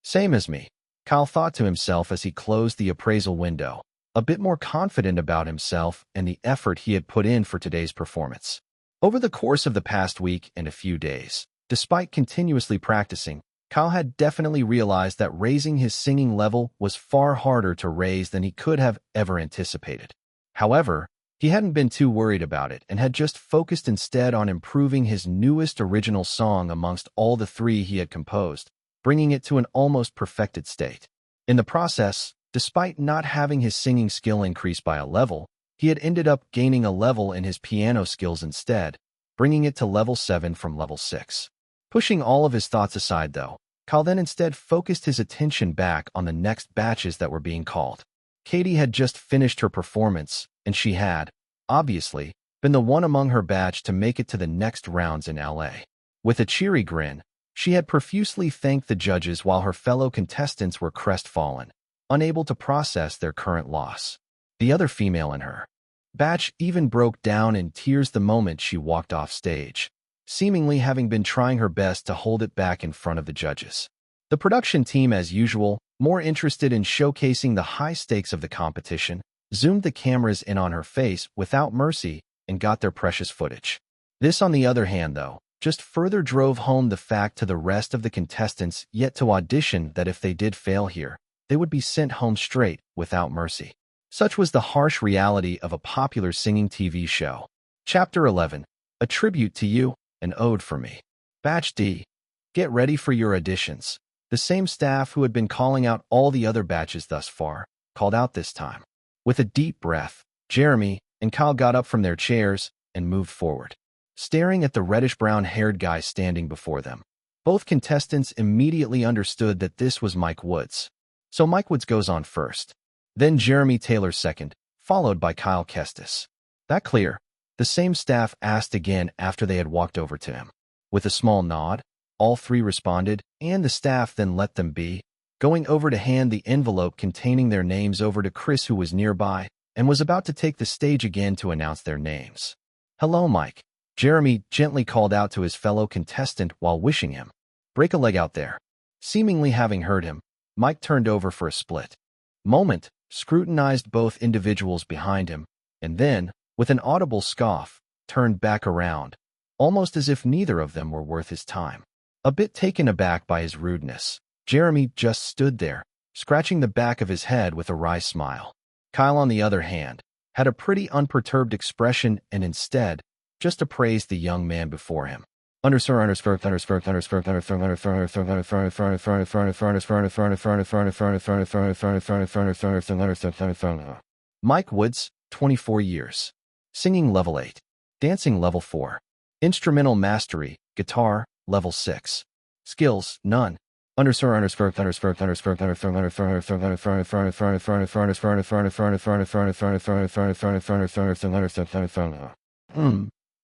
Same as me, Kyle thought to himself as he closed the appraisal window, a bit more confident about himself and the effort he had put in for today's performance. Over the course of the past week and a few days, despite continuously practicing, Kyle had definitely realized that raising his singing level was far harder to raise than he could have ever anticipated. However, he hadn't been too worried about it and had just focused instead on improving his newest original song amongst all the 3 he had composed, bringing it to an almost perfected state. In the process, despite not having his singing skill increase by a level, he had ended up gaining a level in his piano skills instead, bringing it to level 7 from level 6. Pushing all of his thoughts aside though, Kyle then instead focused his attention back on the next batches that were being called. Katie had just finished her performance, and she had, obviously, been the one among her batch to make it to the next rounds in LA. With a cheery grin, she had profusely thanked the judges while her fellow contestants were crestfallen, unable to process their current loss. The other female in her batch even broke down in tears the moment she walked off stage, seemingly having been trying her best to hold it back in front of the judges. The production team, as usual, more interested in showcasing the high stakes of the competition, zoomed the cameras in on her face without mercy and got their precious footage. This, on the other hand, though, just further drove home the fact to the rest of the contestants yet to audition that if they did fail here, they would be sent home straight, without mercy. Such was the harsh reality of a popular singing TV show. Chapter 11. A Tribute to You, an Ode for Me. Batch D. Get ready for your auditions. The same staff who had been calling out all the other batches thus far, called out this time. With a deep breath, Jeremy and Kyle got up from their chairs and moved forward, staring at the reddish-brown-haired guy standing before them. Both contestants immediately understood that this was Mike Woods. So Mike Woods goes on first. Then Jeremy Taylor second, followed by Kyle Kestis. That clear? The same staff asked again after they had walked over to him. With a small nod, all 3 responded, and the staff then let them be, going over to hand the envelope containing their names over to Chris, who was nearby, and was about to take the stage again to announce their names. "Hello, Mike," Jeremy gently called out to his fellow contestant while wishing him. "Break a leg out there." Seemingly having heard him, Mike turned over for a split moment, scrutinized both individuals behind him, and then, with an audible scoff, turned back around, almost as if neither of them were worth his time. A bit taken aback by his rudeness, Jeremy just stood there, scratching the back of his head with a wry smile. Kyle, on the other hand, had a pretty unperturbed expression and instead just appraised the young man before him. Mike Woods, 24 years. Singing level 8. Dancing level 4. Instrumental mastery, guitar, level 6. Skills, none.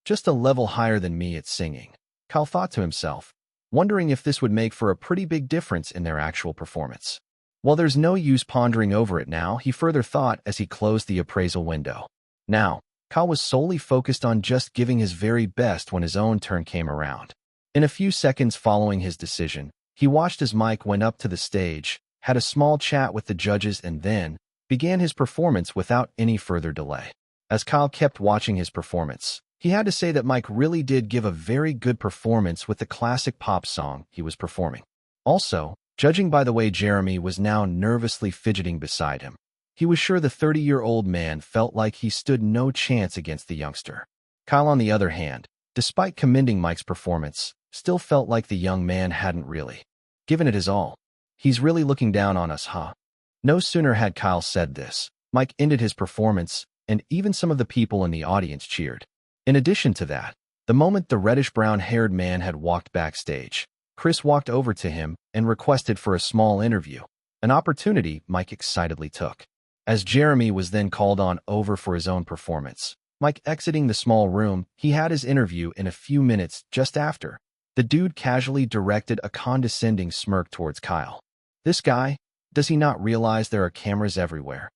Just a level higher than me at singing, Kyle thought to himself, wondering if this would make for a pretty big difference in their actual performance. Well, there's no use pondering over it now, he further thought as he closed the appraisal window. Now, Kyle was solely focused on just giving his very best when his own turn came around. In a few seconds following his decision, he watched as Mike went up to the stage, had a small chat with the judges, and then began his performance without any further delay. As Kyle kept watching his performance, he had to say that Mike really did give a very good performance with the classic pop song he was performing. Also, judging by the way Jeremy was now nervously fidgeting beside him, he was sure the 30-year-old man felt like he stood no chance against the youngster. Kyle, on the other hand, despite commending Mike's performance, still felt like the young man hadn't really given it his all. "He's really looking down on us, huh?" No sooner had Kyle said this, Mike ended his performance, and even some of the people in the audience cheered. In addition to that, the moment the reddish-brown-haired man had walked backstage, Chris walked over to him and requested for a small interview, an opportunity Mike excitedly took. As Jeremy was then called on over for his own performance, Mike exiting the small room, he had his interview in a few minutes just after. The dude casually directed a condescending smirk towards Kyle. This guy, does he not realize there are cameras everywhere?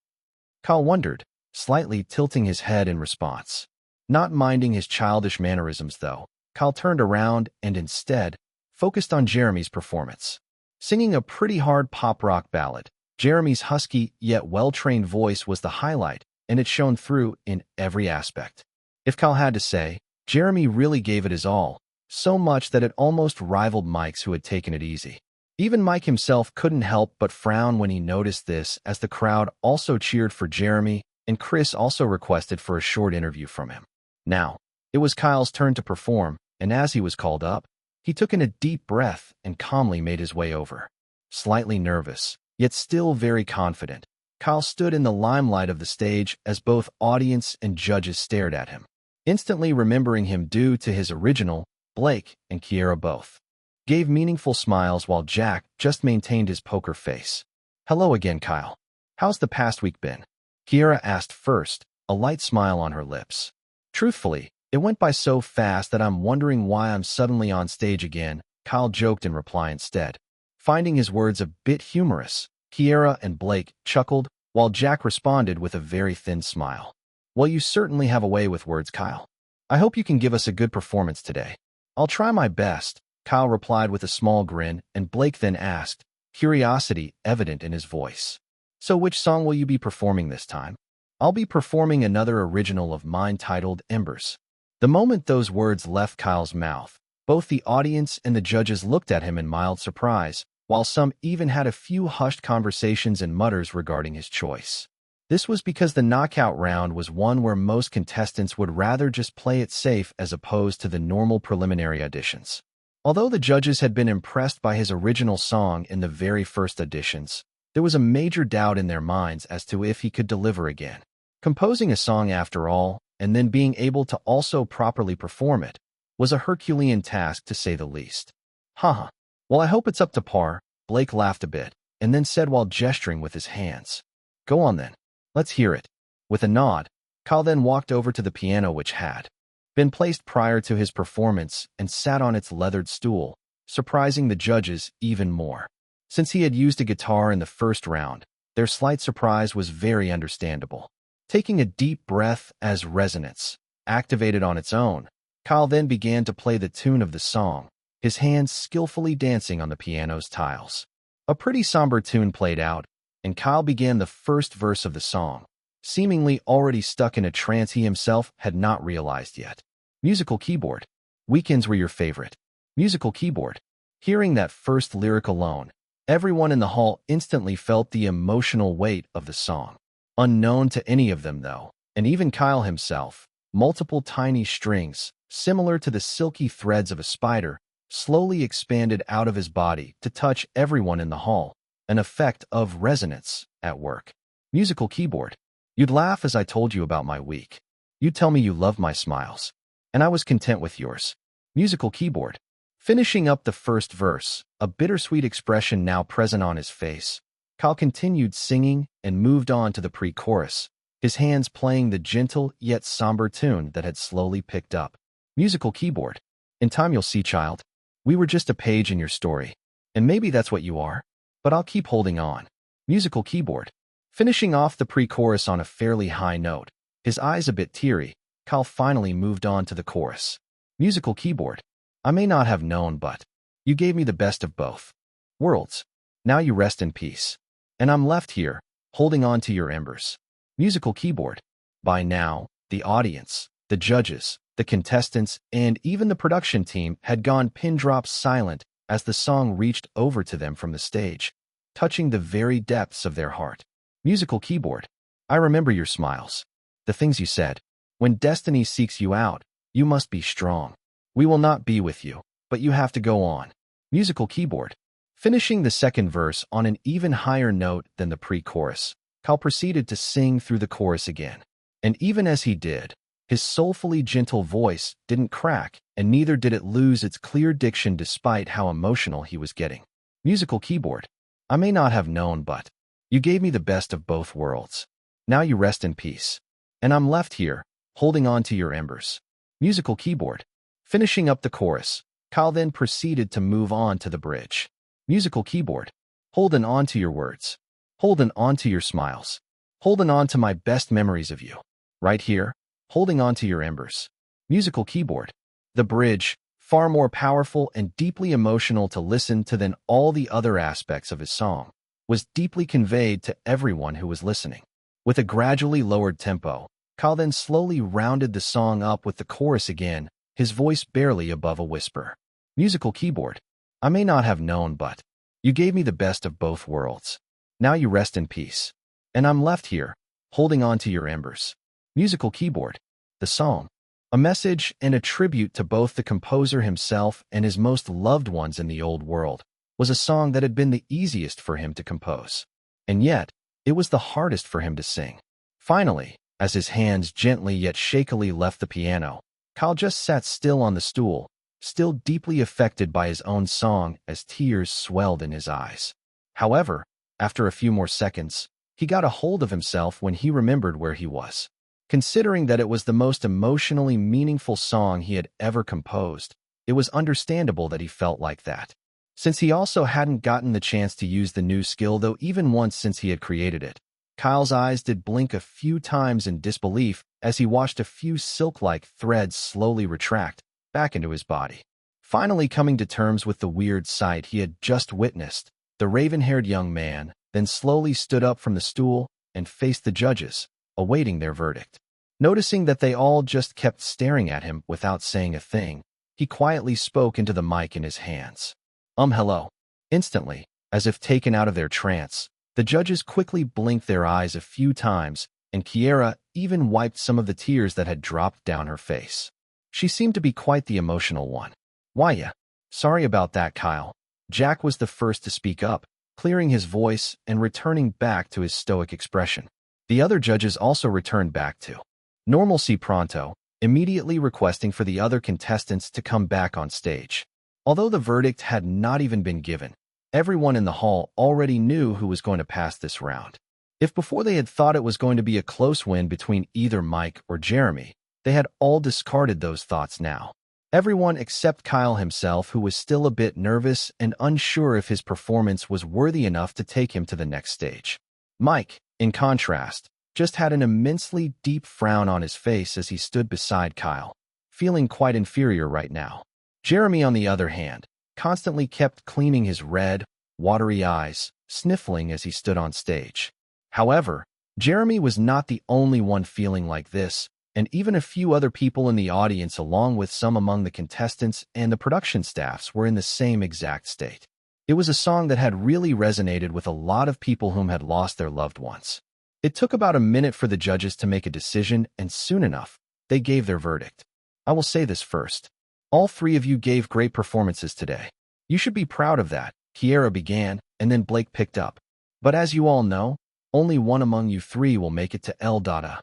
Kyle wondered, slightly tilting his head in response. Not minding his childish mannerisms, though, Kyle turned around and instead focused on Jeremy's performance. Singing a pretty hard pop-rock ballad, Jeremy's husky yet well-trained voice was the highlight, and it shone through in every aspect. If Kyle had to say, Jeremy really gave it his all, so much that it almost rivaled Mike's, who had taken it easy. Even Mike himself couldn't help but frown when he noticed this, as the crowd also cheered for Jeremy, and Chris also requested for a short interview from him. Now, it was Kyle's turn to perform, and as he was called up, he took in a deep breath and calmly made his way over. Slightly nervous, yet still very confident, Kyle stood in the limelight of the stage as both audience and judges stared at him, instantly remembering him due to his original. Blake and Kiera both gave meaningful smiles while Jack just maintained his poker face. Hello again, Kyle. How's the past week been? Kiera asked first, a light smile on her lips. Truthfully, it went by so fast that I'm wondering why I'm suddenly on stage again, Kyle joked in reply instead. Finding his words a bit humorous, Kiera and Blake chuckled, while Jack responded with a very thin smile. Well, you certainly have a way with words, Kyle. I hope you can give us a good performance today. I'll try my best, Kyle replied with a small grin, and Blake then asked, curiosity evident in his voice. So which song will you be performing this time? I'll be performing another original of mine titled Embers. The moment those words left Kyle's mouth, both the audience and the judges looked at him in mild surprise, while some even had a few hushed conversations and mutters regarding his choice. This was because the knockout round was one where most contestants would rather just play it safe as opposed to the normal preliminary auditions. Although the judges had been impressed by his original song in the very first auditions, there was a major doubt in their minds as to if he could deliver again. Composing a song, after all, and then being able to also properly perform it, was a Herculean task to say the least. Haha. Well, I hope it's up to par, Blake laughed a bit, and then said while gesturing with his hands. Go on then. Let's hear it. With a nod, Kyle then walked over to the piano, which had been placed prior to his performance, and sat on its leathered stool, surprising the judges even more. Since he had used a guitar in the first round, their slight surprise was very understandable. Taking a deep breath as resonance activated on its own, Kyle then began to play the tune of the song, his hands skillfully dancing on the piano's tiles. A pretty somber tune played out, and Kyle began the first verse of the song, seemingly already stuck in a trance he himself had not realized yet. Musical keyboard. Weekends were your favorite. Musical keyboard. Hearing that first lyric alone, everyone in the hall instantly felt the emotional weight of the song. Unknown to any of them, though, and even Kyle himself, multiple tiny strings, similar to the silky threads of a spider, slowly expanded out of his body to touch everyone in the hall, an effect of resonance at work. Musical keyboard. You'd laugh as I told you about my week. You'd tell me you loved my smiles, and I was content with yours. Musical keyboard. Finishing up the first verse, a bittersweet expression now present on his face, Kyle continued singing and moved on to the pre-chorus, his hands playing the gentle yet somber tune that had slowly picked up. Musical keyboard. In time you'll see, child. We were just a page in your story, and maybe that's what you are, but I'll keep holding on. Musical keyboard. Finishing off the pre-chorus on a fairly high note, his eyes a bit teary, Kyle finally moved on to the chorus. Musical keyboard. I may not have known, but you gave me the best of both worlds. Now you rest in peace. And I'm left here, holding on to your embers. Musical keyboard. By now, the audience, the judges, the contestants, and even the production team had gone pin-drop silent as the song reached over to them from the stage, touching the very depths of their heart. Musical keyboard. I remember your smiles. The things you said. When destiny seeks you out, you must be strong. We will not be with you, but you have to go on. Musical keyboard. Finishing the second verse on an even higher note than the pre-chorus, Kyle proceeded to sing through the chorus again. And even as he did, his soulfully gentle voice didn't crack, and neither did it lose its clear diction despite how emotional he was getting. Musical keyboard. I may not have known, but you gave me the best of both worlds. Now you rest in peace. And I'm left here, holding on to your embers. Musical keyboard. Finishing up the chorus, Kyle then proceeded to move on to the bridge. Musical keyboard. Holding on to your words. Holding on to your smiles. Holding on to my best memories of you. Right here, holding on to your embers. Musical keyboard. The bridge, far more powerful and deeply emotional to listen to than all the other aspects of his song, was deeply conveyed to everyone who was listening. With a gradually lowered tempo, Kyle then slowly rounded the song up with the chorus again, his voice barely above a whisper. Musical keyboard. I may not have known, but you gave me the best of both worlds. Now you rest in peace. And I'm left here, holding on to your embers. Musical keyboard. The song. A message and a tribute to both the composer himself and his most loved ones in the old world, was a song that had been the easiest for him to compose. And yet, it was the hardest for him to sing. Finally, as his hands gently yet shakily left the piano, Kyle just sat still on the stool, still deeply affected by his own song as tears swelled in his eyes. However, after a few more seconds, he got a hold of himself when he remembered where he was. Considering that it was the most emotionally meaningful song he had ever composed, it was understandable that he felt like that. Since he also hadn't gotten the chance to use the new skill, though even once since he had created it, Kyle's eyes did blink a few times in disbelief as he watched a few silk-like threads slowly retract back into his body. Finally coming to terms with the weird sight he had just witnessed, the raven-haired young man then slowly stood up from the stool and faced the judges, awaiting their verdict. Noticing that they all just kept staring at him without saying a thing, he quietly spoke into the mic in his hands. Hello. Instantly, as if taken out of their trance, the judges quickly blinked their eyes a few times, and Kiera even wiped some of the tears that had dropped down her face. She seemed to be quite the emotional one. Why ya? Sorry about that, Kyle. Jack was the first to speak up, clearing his voice and returning back to his stoic expression. The other judges also returned back to normalcy pronto, immediately requesting for the other contestants to come back on stage. Although the verdict had not even been given, everyone in the hall already knew who was going to pass this round. If before they had thought it was going to be a close win between either Mike or Jeremy, they had all discarded those thoughts now. Everyone except Kyle himself, who was still a bit nervous and unsure if his performance was worthy enough to take him to the next stage. Mike, in contrast, just had an immensely deep frown on his face as he stood beside Kyle, feeling quite inferior right now. Jeremy, on the other hand, constantly kept cleaning his red, watery eyes, sniffling as he stood on stage. However, Jeremy was not the only one feeling like this, and even a few other people in the audience, along with some among the contestants and the production staffs, were in the same exact state. It was a song that had really resonated with a lot of people whom had lost their loved ones. It took about a minute for the judges to make a decision, and soon enough, they gave their verdict. I will say this first. All three of you gave great performances today. You should be proud of that, Kiera began, and then Blake picked up. But as you all know, only one among you three will make it to El Dada.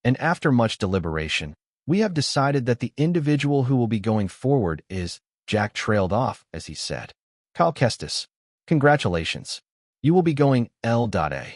And after much deliberation, we have decided that the individual who will be going forward is, Jack trailed off, as he said. Kyle Kestis, congratulations. You will be going El Dada.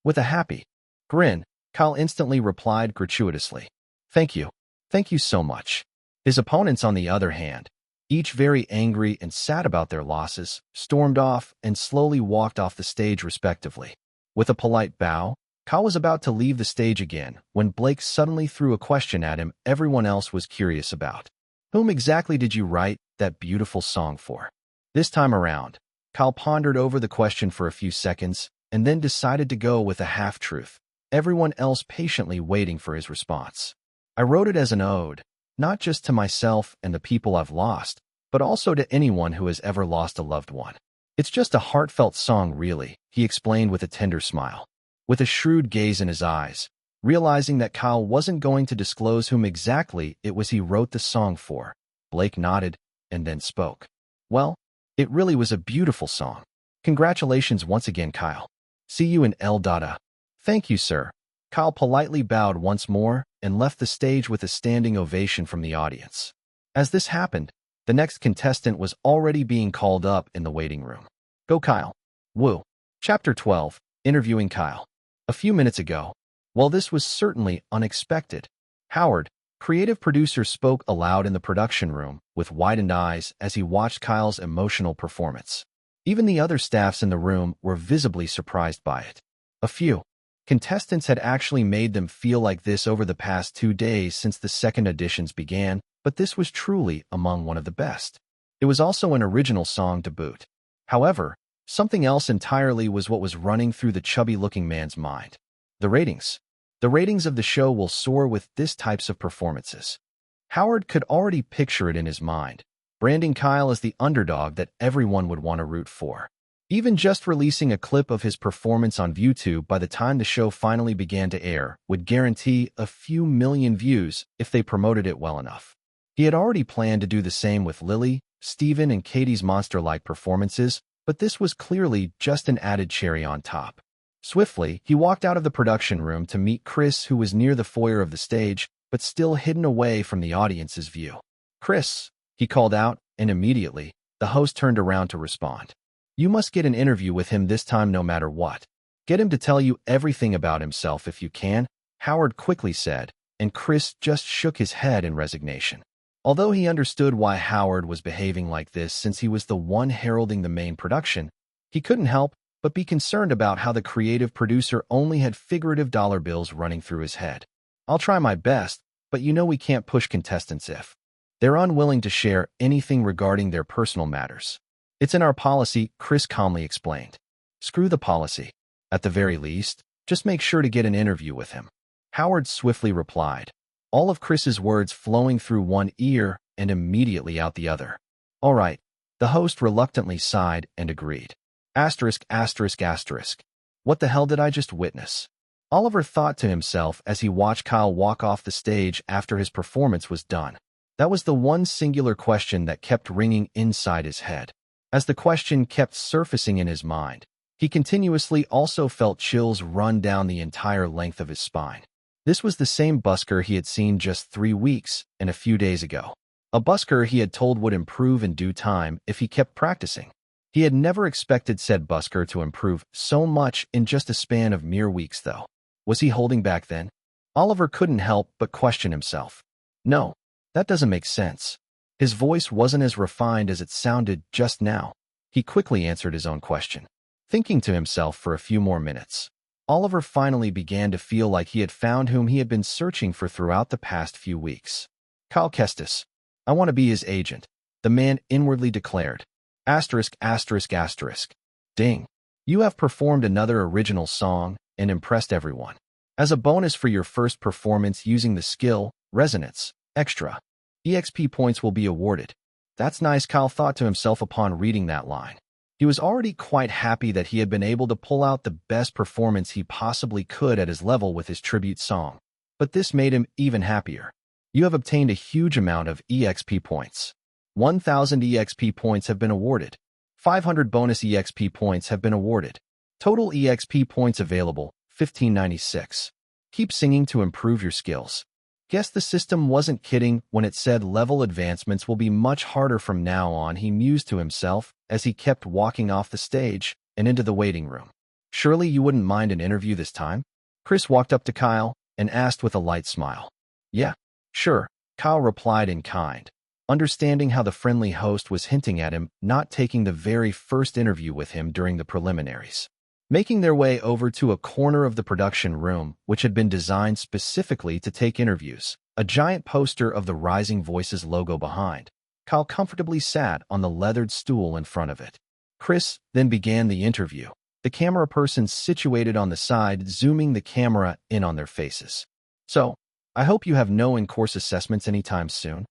With a happy grin, Kyle instantly replied gratuitously. Thank you. Thank you so much. His opponents, on the other hand, each very angry and sad about their losses, stormed off and slowly walked off the stage respectively. With a polite bow, Kyle was about to leave the stage again when Blake suddenly threw a question at him everyone else was curious about. Whom exactly did you write that beautiful song for? This time around, Kyle pondered over the question for a few seconds and then decided to go with a half-truth, everyone else patiently waiting for his response. I wrote it as an ode, not just to myself and the people I've lost, but also to anyone who has ever lost a loved one. It's just a heartfelt song, really, he explained with a tender smile. With a shrewd gaze in his eyes, realizing that Kyle wasn't going to disclose whom exactly it was he wrote the song for, Blake nodded and then spoke. Well, it really was a beautiful song. Congratulations once again, Kyle. See you in El Dada. Thank you, sir. Kyle politely bowed once more and left the stage with a standing ovation from the audience. As this happened, the next contestant was already being called up in the waiting room. Go Kyle. Woo. Chapter 12. Interviewing Kyle. A few minutes ago, Well, this was certainly unexpected. Howard, creative producer, spoke aloud in the production room with widened eyes as he watched Kyle's emotional performance. Even the other staffs in the room were visibly surprised by it. A few contestants had actually made them feel like this over the past 2 days since the second auditions began, but this was truly among one of the best. It was also an original song to boot. However, something else entirely was what was running through the chubby-looking man's mind. The ratings. The ratings of the show will soar with this types of performances. Howard could already picture it in his mind, branding Kyle as the underdog that everyone would want to root for. Even just releasing a clip of his performance on YouTube by the time the show finally began to air would guarantee a few million views if they promoted it well enough. He had already planned to do the same with Lily, Steven, and Katie's monster-like performances, but this was clearly just an added cherry on top. Swiftly, he walked out of the production room to meet Chris, who was near the foyer of the stage, but still hidden away from the audience's view. "Chris," he called out, and immediately, the host turned around to respond. "You must get an interview with him this time no matter what. Get him to tell you everything about himself if you can," Howard quickly said, and Chris just shook his head in resignation. Although he understood why Howard was behaving like this since he was the one heralding the main production, he couldn't help but be concerned about how the creative producer only had figurative dollar bills running through his head. "I'll try my best, but you know we can't push contestants if they're unwilling to share anything regarding their personal matters. It's in our policy," Chris calmly explained. "Screw the policy. At the very least, just make sure to get an interview with him," Howard swiftly replied, all of Chris's words flowing through one ear and immediately out the other. "All right," the host reluctantly sighed and agreed. Asterisk, asterisk, asterisk. What the hell did I just witness? Oliver thought to himself as he watched Kyle walk off the stage after his performance was done. That was the one singular question that kept ringing inside his head. As the question kept surfacing in his mind, he continuously also felt chills run down the entire length of his spine. This was the same busker he had seen just 3 weeks and a few days ago. A busker he had told would improve in due time if he kept practicing. He had never expected said busker to improve so much in just a span of mere weeks, though. Was he holding back then? Oliver couldn't help but question himself. No, that doesn't make sense. His voice wasn't as refined as it sounded just now. He quickly answered his own question. Thinking to himself for a few more minutes, Oliver finally began to feel like he had found whom he had been searching for throughout the past few weeks. "Kyle Kestis. I want to be his agent," the man inwardly declared. Asterisk, asterisk, asterisk. Ding. You have performed another original song and impressed everyone. As a bonus for your first performance using the skill, Resonance, extra EXP points will be awarded. That's nice, Kyle thought to himself upon reading that line. He was already quite happy that he had been able to pull out the best performance he possibly could at his level with his tribute song. But this made him even happier. You have obtained a huge amount of EXP points. 1,000 EXP points have been awarded. 500 bonus EXP points have been awarded. Total EXP points available, 1596. Keep singing to improve your skills. Guess the system wasn't kidding when it said level advancements will be much harder from now on, he mused to himself as he kept walking off the stage and into the waiting room. Surely you wouldn't mind an interview this time? Chris walked up to Kyle and asked with a light smile. Yeah, sure, Kyle replied in kind, understanding how the friendly host was hinting at him not taking the very first interview with him during the preliminaries. Making their way over to a corner of the production room, which had been designed specifically to take interviews, a giant poster of the Rising Voices logo behind, Kyle comfortably sat on the leathered stool in front of it. Chris then began the interview, the camera person situated on the side zooming the camera in on their faces. So, I hope you have no in-course assessments anytime soon.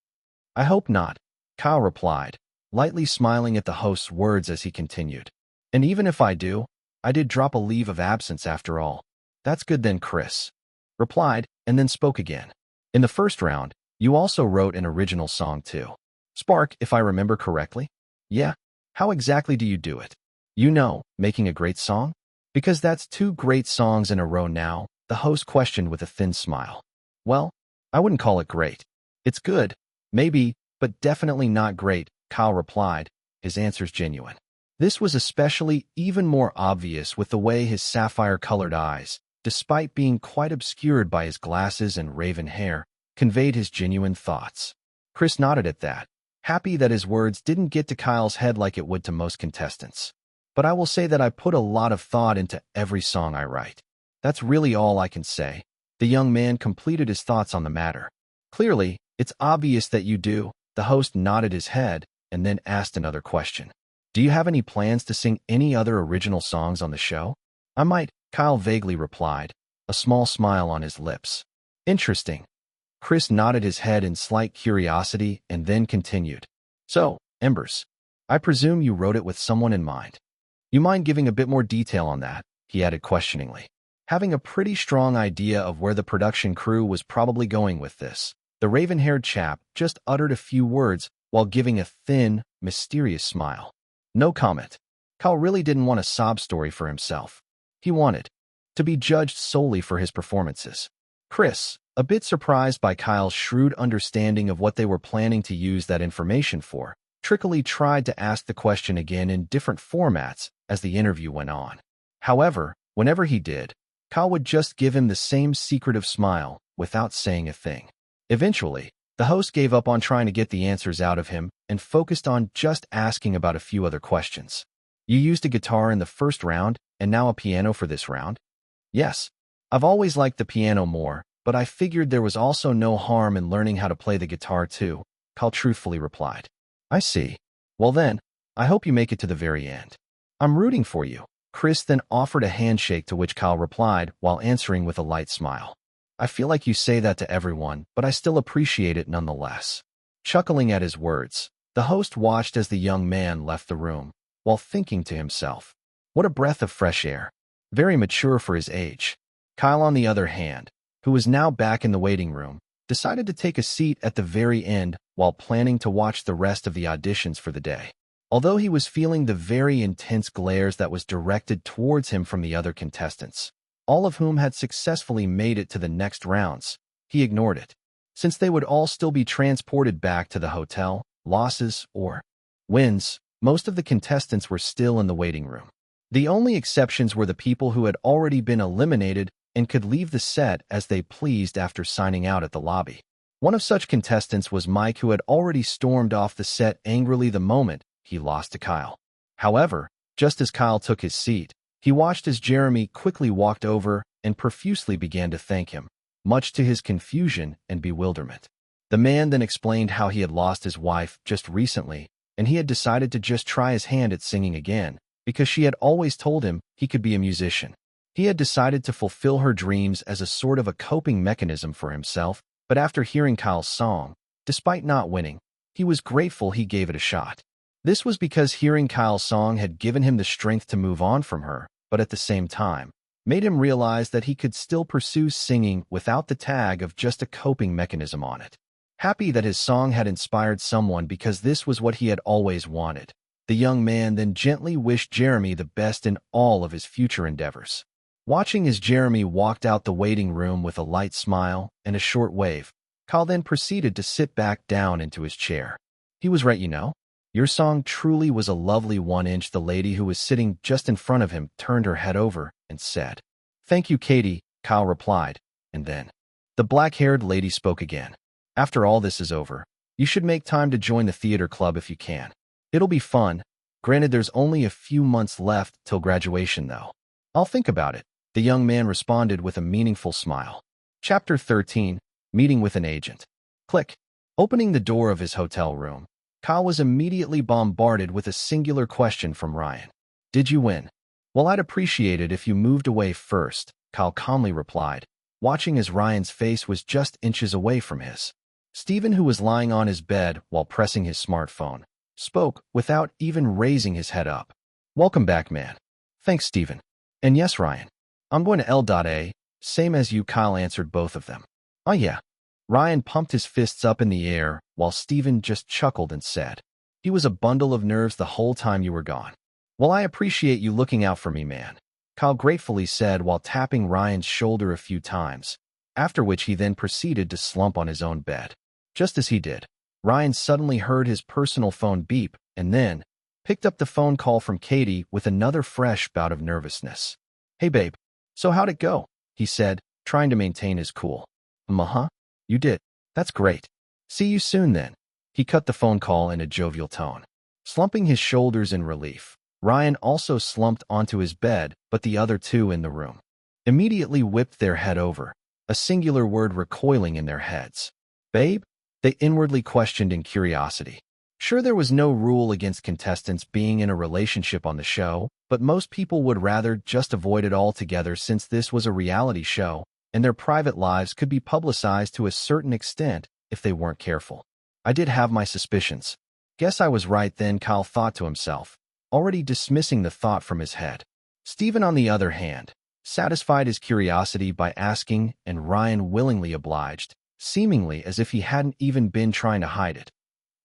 I hope not, Kyle replied, lightly smiling at the host's words as he continued. And even if I do, I did drop a leave of absence after all. That's good then, Chris replied, and then spoke again. In the first round, you also wrote an original song too. Spark, if I remember correctly? Yeah? How exactly do you do it? You know, making a great song? Because that's 2 great songs in a row now, the host questioned with a thin smile. Well, I wouldn't call it great. It's good, maybe, but definitely not great, Kyle replied, his answers genuine. This was especially even more obvious with the way his sapphire-colored eyes, despite being quite obscured by his glasses and raven hair, conveyed his genuine thoughts. Chris nodded at that, happy that his words didn't get to Kyle's head like it would to most contestants. But I will say that I put a lot of thought into every song I write. That's really all I can say. The young man completed his thoughts on the matter. Clearly, it's obvious that you do. The host nodded his head and then asked another question. Do you have any plans to sing any other original songs on the show? I might, Kyle vaguely replied, a small smile on his lips. Interesting. Chris nodded his head in slight curiosity and then continued. So, Embers, I presume you wrote it with someone in mind. You mind giving a bit more detail on that? He added questioningly. Having a pretty strong idea of where the production crew was probably going with this, the raven-haired chap just uttered a few words while giving a thin, mysterious smile. No comment. Kyle really didn't want a sob story for himself. He wanted to be judged solely for his performances. Chris, a bit surprised by Kyle's shrewd understanding of what they were planning to use that information for, trickily tried to ask the question again in different formats as the interview went on. However, whenever he did, Kyle would just give him the same secretive smile without saying a thing. Eventually, the host gave up on trying to get the answers out of him and focused on just asking about a few other questions. You used a guitar in the first round and now a piano for this round? Yes. I've always liked the piano more, but I figured there was also no harm in learning how to play the guitar too, Kyle truthfully replied. I see. Well then, I hope you make it to the very end. I'm rooting for you. Chris then offered a handshake to which Kyle replied while answering with a light smile. I feel like you say that to everyone, but I still appreciate it nonetheless. Chuckling at his words, the host watched as the young man left the room, while thinking to himself, what a breath of fresh air. Very mature for his age. Kyle, on the other hand, who was now back in the waiting room, decided to take a seat at the very end while planning to watch the rest of the auditions for the day. Although he was feeling the very intense glares that was directed towards him from the other contestants, all of whom had successfully made it to the next rounds, he ignored it. Since they would all still be transported back to the hotel, losses or wins, most of the contestants were still in the waiting room. The only exceptions were the people who had already been eliminated and could leave the set as they pleased after signing out at the lobby. One of such contestants was Mike, who had already stormed off the set angrily the moment he lost to Kyle. However, just as Kyle took his seat, he watched as Jeremy quickly walked over and profusely began to thank him, much to his confusion and bewilderment. The man then explained how he had lost his wife just recently, and he had decided to just try his hand at singing again, because she had always told him he could be a musician. He had decided to fulfill her dreams as a sort of a coping mechanism for himself, but after hearing Kyle's song, despite not winning, he was grateful he gave it a shot. This was because hearing Kyle's song had given him the strength to move on from her, but at the same time, made him realize that he could still pursue singing without the tag of just a coping mechanism on it. Happy that his song had inspired someone because this was what he had always wanted, the young man then gently wished Jeremy the best in all of his future endeavors. Watching as Jeremy walked out the waiting room with a light smile and a short wave, Kyle then proceeded to sit back down into his chair. He was right, you know. Your song truly was a lovely one-inch. The lady who was sitting just in front of him turned her head over and said, Thank you, Katie, Kyle replied, and then the black-haired lady spoke again. After all this is over, you should make time to join the theater club if you can. It'll be fun. Granted, there's only a few months left till graduation, though. I'll think about it, the young man responded with a meaningful smile. Chapter 13, Meeting with an Agent. Click. Opening the door of his hotel room, Kyle was immediately bombarded with a singular question from Ryan. Did you win? Well, I'd appreciate it if you moved away first, Kyle calmly replied, watching as Ryan's face was just inches away from his. Stephen, who was lying on his bed while pressing his smartphone, spoke without even raising his head up. Welcome back, man. Thanks, Stephen. And yes, Ryan. I'm going to L.A. Same as you, Kyle answered both of them. Oh yeah. Ryan pumped his fists up in the air while Stephen just chuckled and said, He was a bundle of nerves the whole time you were gone. Well, I appreciate you looking out for me, man, Kyle gratefully said while tapping Ryan's shoulder a few times, after which he then proceeded to slump on his own bed. Just as he did, Ryan suddenly heard his personal phone beep and then picked up the phone call from Katie with another fresh bout of nervousness. Hey, babe. So how'd it go? he said, trying to maintain his cool. Uh-huh. You did. That's great. See you soon then. He cut the phone call in a jovial tone. Slumping his shoulders in relief, Ryan also slumped onto his bed, but the other two in the room immediately whipped their head over, a singular word recoiling in their heads. Babe? They inwardly questioned in curiosity. Sure, there was no rule against contestants being in a relationship on the show, but most people would rather just avoid it altogether since this was a reality show, and their private lives could be publicized to a certain extent if they weren't careful. I did have my suspicions. Guess I was right then, Kyle thought to himself, already dismissing the thought from his head. Stephen, on the other hand, satisfied his curiosity by asking, and Ryan willingly obliged, seemingly as if he hadn't even been trying to hide it.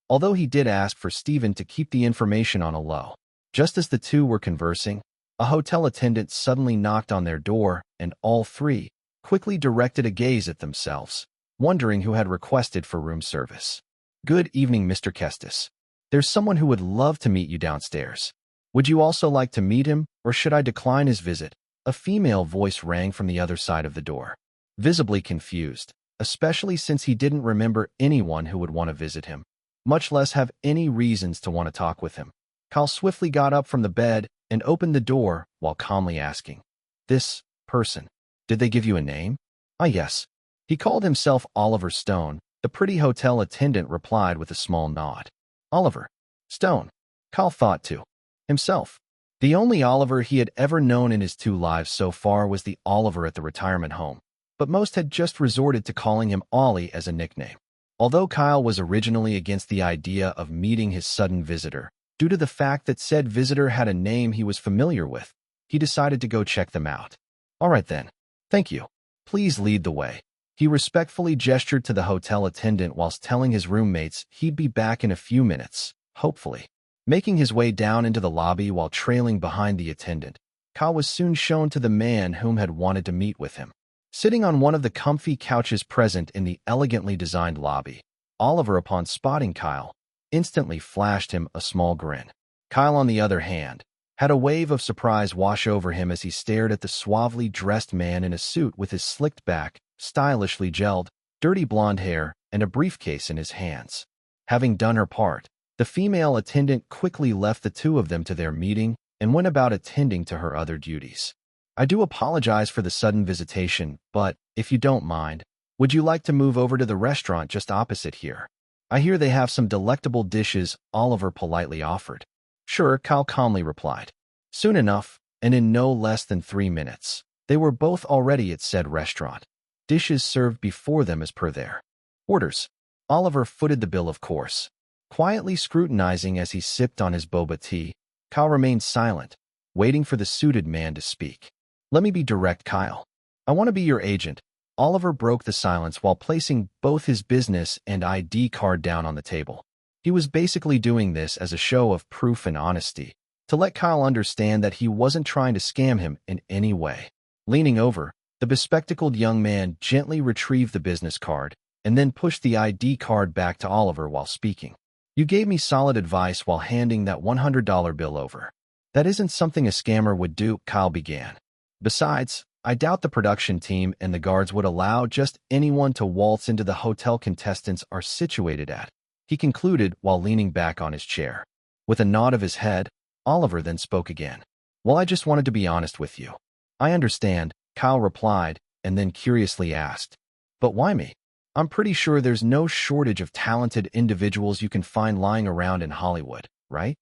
Although he did ask for Stephen to keep the information on a low. Just as the two were conversing, a hotel attendant suddenly knocked on their door, and all three quickly directed a gaze at themselves, wondering who had requested for room service. Good evening, Mr. Kestis. There's someone who would love to meet you downstairs. Would you also like to meet him, or should I decline his visit? A female voice rang from the other side of the door. Visibly confused, especially since he didn't remember anyone who would want to visit him, much less have any reasons to want to talk with him. Kyle swiftly got up from the bed and opened the door while calmly asking, "This person, did they give you a name?" "Ah, yes." He called himself Oliver Stone. The pretty hotel attendant replied with a small nod. Oliver Stone. Kyle thought to himself. The only Oliver he had ever known in his 2 lives so far was the Oliver at the retirement home, but most had just resorted to calling him Ollie as a nickname. Although Kyle was originally against the idea of meeting his sudden visitor, due to the fact that said visitor had a name he was familiar with, he decided to go check them out. All right then. Thank you. Please lead the way. He respectfully gestured to the hotel attendant whilst telling his roommates he'd be back in a few minutes, hopefully. Making his way down into the lobby while trailing behind the attendant, Kyle was soon shown to the man whom had wanted to meet with him. Sitting on one of the comfy couches present in the elegantly designed lobby, Oliver, upon spotting Kyle, instantly flashed him a small grin. Kyle, on the other hand, had a wave of surprise wash over him as he stared at the suavely dressed man in a suit with his slicked back, stylishly gelled, dirty blonde hair, and a briefcase in his hands. Having done her part, the female attendant quickly left the two of them to their meeting and went about attending to her other duties. I do apologize for the sudden visitation, but, if you don't mind, would you like to move over to the restaurant just opposite here? I hear they have some delectable dishes, Oliver politely offered. Sure, Kyle calmly replied. Soon enough, and in no less than 3 minutes, they were both already at said restaurant. Dishes served before them as per their orders. Oliver footed the bill, of course. Quietly scrutinizing as he sipped on his boba tea, Kyle remained silent, waiting for the suited man to speak. Let me be direct, Kyle. I want to be your agent. Oliver broke the silence while placing both his business and ID card down on the table. He was basically doing this as a show of proof and honesty, to let Kyle understand that he wasn't trying to scam him in any way. Leaning over, the bespectacled young man gently retrieved the business card and then pushed the ID card back to Oliver while speaking. You gave me solid advice while handing that $100 bill over. That isn't something a scammer would do, Kyle began. Besides, I doubt the production team and the guards would allow just anyone to waltz into the hotel contestants are situated at, he concluded while leaning back on his chair. With a nod of his head, Oliver then spoke again. Well, I just wanted to be honest with you. I understand, Kyle replied, and then curiously asked. But why me? I'm pretty sure there's no shortage of talented individuals you can find lying around in Hollywood, right?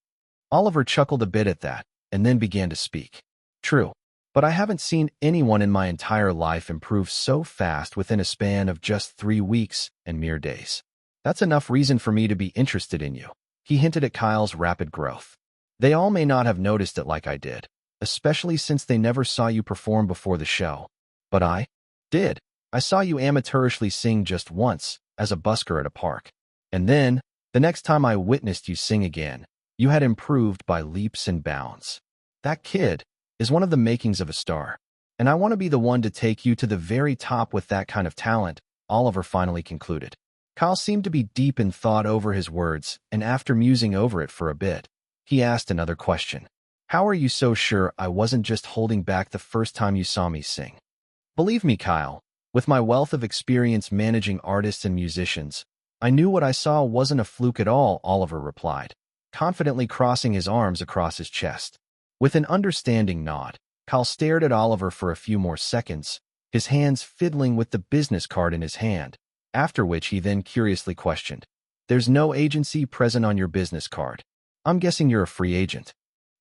Oliver chuckled a bit at that, and then began to speak. True. But I haven't seen anyone in my entire life improve so fast within a span of just 3 weeks and mere days. That's enough reason for me to be interested in you. He hinted at Kyle's rapid growth. They all may not have noticed it like I did, especially since they never saw you perform before the show. But I did. I saw you amateurishly sing just once, as a busker at a park. And then, the next time I witnessed you sing again, you had improved by leaps and bounds. That kid is one of the makings of a star, and I want to be the one to take you to the very top with that kind of talent, Oliver finally concluded. Kyle seemed to be deep in thought over his words, and after musing over it for a bit, he asked another question. How are you so sure I wasn't just holding back the first time you saw me sing? Believe me, Kyle, with my wealth of experience managing artists and musicians, I knew what I saw wasn't a fluke at all, Oliver replied, confidently crossing his arms across his chest. With an understanding nod, Kyle stared at Oliver for a few more seconds, his hands fiddling with the business card in his hand, after which he then curiously questioned, "There's no agency present on your business card. I'm guessing you're a free agent."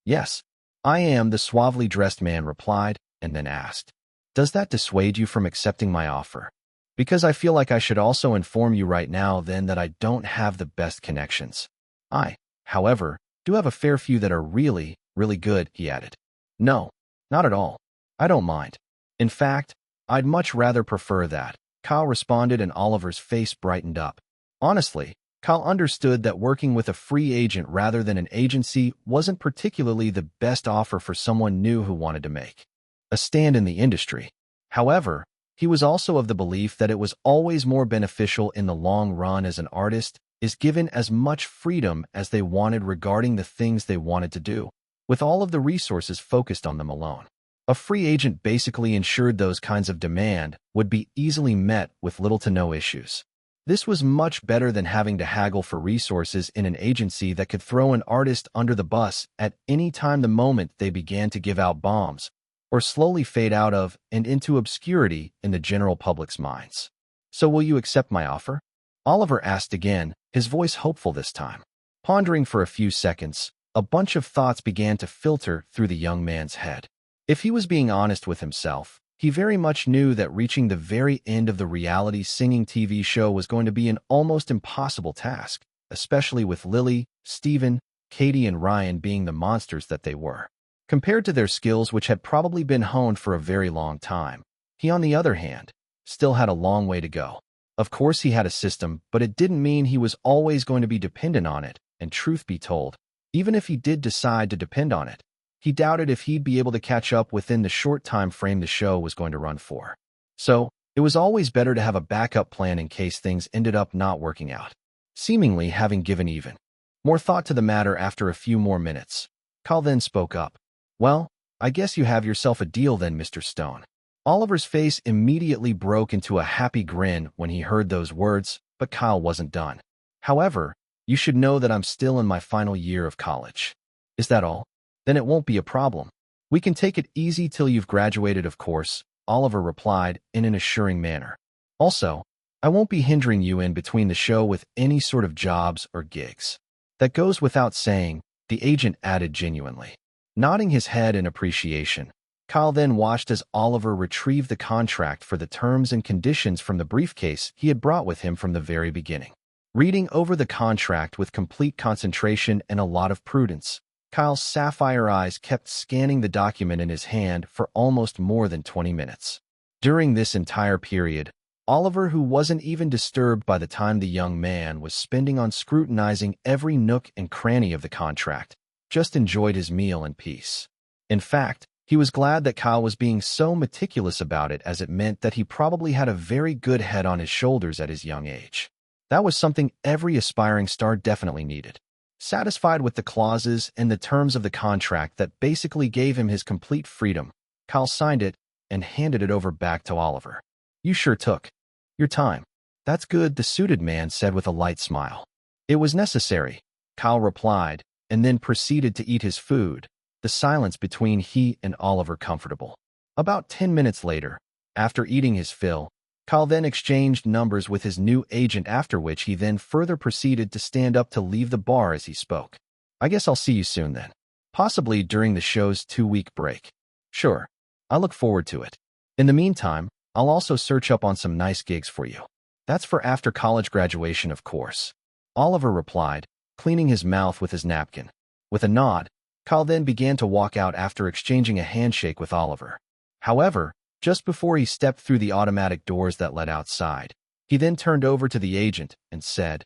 "Yes, I am," the suavely dressed man replied, and then asked, "Does that dissuade you from accepting my offer? Because I feel like I should also inform you right now then that I don't have the best connections. I, however, do have a fair few that are really, really good," he added. "No, not at all. I don't mind. In fact, I'd much rather prefer that," Kyle responded, and Oliver's face brightened up. Honestly, Kyle understood that working with a free agent rather than an agency wasn't particularly the best offer for someone new who wanted to make a stand in the industry. However, he was also of the belief that it was always more beneficial in the long run as an artist is given as much freedom as they wanted regarding the things they wanted to do, with all of the resources focused on them alone. A free agent basically ensured those kinds of demand would be easily met with little to no issues. This was much better than having to haggle for resources in an agency that could throw an artist under the bus at any time the moment they began to give out bombs, or slowly fade out of and into obscurity in the general public's minds. "So will you accept my offer?" Oliver asked again, his voice hopeful this time. Pondering for a few seconds, a bunch of thoughts began to filter through the young man's head. If he was being honest with himself, he very much knew that reaching the very end of the reality singing TV show was going to be an almost impossible task, especially with Lily, Steven, Katie, and Ryan being the monsters that they were, compared to their skills which had probably been honed for a very long time. He, on the other hand, still had a long way to go. Of course he had a system, but it didn't mean he was always going to be dependent on it, and truth be told, even if he did decide to depend on it, he doubted if he'd be able to catch up within the short time frame the show was going to run for. So, it was always better to have a backup plan in case things ended up not working out. Seemingly having given even more thought to the matter after a few more minutes, Kyle then spoke up. "Well, I guess you have yourself a deal then, Mr. Stone." Oliver's face immediately broke into a happy grin when he heard those words, but Kyle wasn't done. "However, you should know that I'm still in my final year of college." "Is that all? Then it won't be a problem. We can take it easy till you've graduated, of course," Oliver replied in an assuring manner. "Also, I won't be hindering you in between the show with any sort of jobs or gigs." "That goes without saying," the agent added genuinely. Nodding his head in appreciation, Kyle then watched as Oliver retrieved the contract for the terms and conditions from the briefcase he had brought with him from the very beginning. Reading over the contract with complete concentration and a lot of prudence, Kyle's sapphire eyes kept scanning the document in his hand for almost more than 20 minutes. During this entire period, Oliver, who wasn't even disturbed by the time the young man was spending on scrutinizing every nook and cranny of the contract, just enjoyed his meal in peace. In fact, he was glad that Kyle was being so meticulous about it, as it meant that he probably had a very good head on his shoulders at his young age. That was something every aspiring star definitely needed. Satisfied with the clauses and the terms of the contract that basically gave him his complete freedom, Kyle signed it and handed it over back to Oliver. "You sure took your time." "That's good," the suited man said with a light smile. "It was necessary," Kyle replied, and then proceeded to eat his food, the silence between he and Oliver comfortable. About 10 minutes later, after eating his fill, Kyle then exchanged numbers with his new agent, after which he then further proceeded to stand up to leave the bar as he spoke. "I guess I'll see you soon then. Possibly during the show's 2-week break." "Sure. I look forward to it. In the meantime, I'll also search up on some nice gigs for you." "That's for after college graduation, of course," Oliver replied, cleaning his mouth with his napkin. With a nod, Kyle then began to walk out after exchanging a handshake with Oliver. However, just before he stepped through the automatic doors that led outside, he then turned over to the agent and said,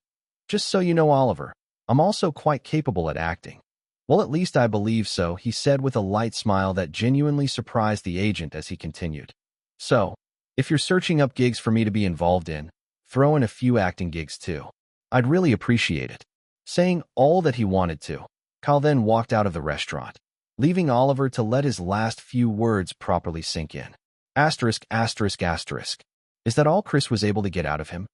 "Just so you know, Oliver, I'm also quite capable at acting." "Well, at least I believe so," he said with a light smile that genuinely surprised the agent as he continued. "So, if you're searching up gigs for me to be involved in, throw in a few acting gigs too. I'd really appreciate it." Saying all that he wanted to, Kyle then walked out of the restaurant, leaving Oliver to let his last few words properly sink in. Asterisk, asterisk, asterisk. Is that all Chris was able to get out of him?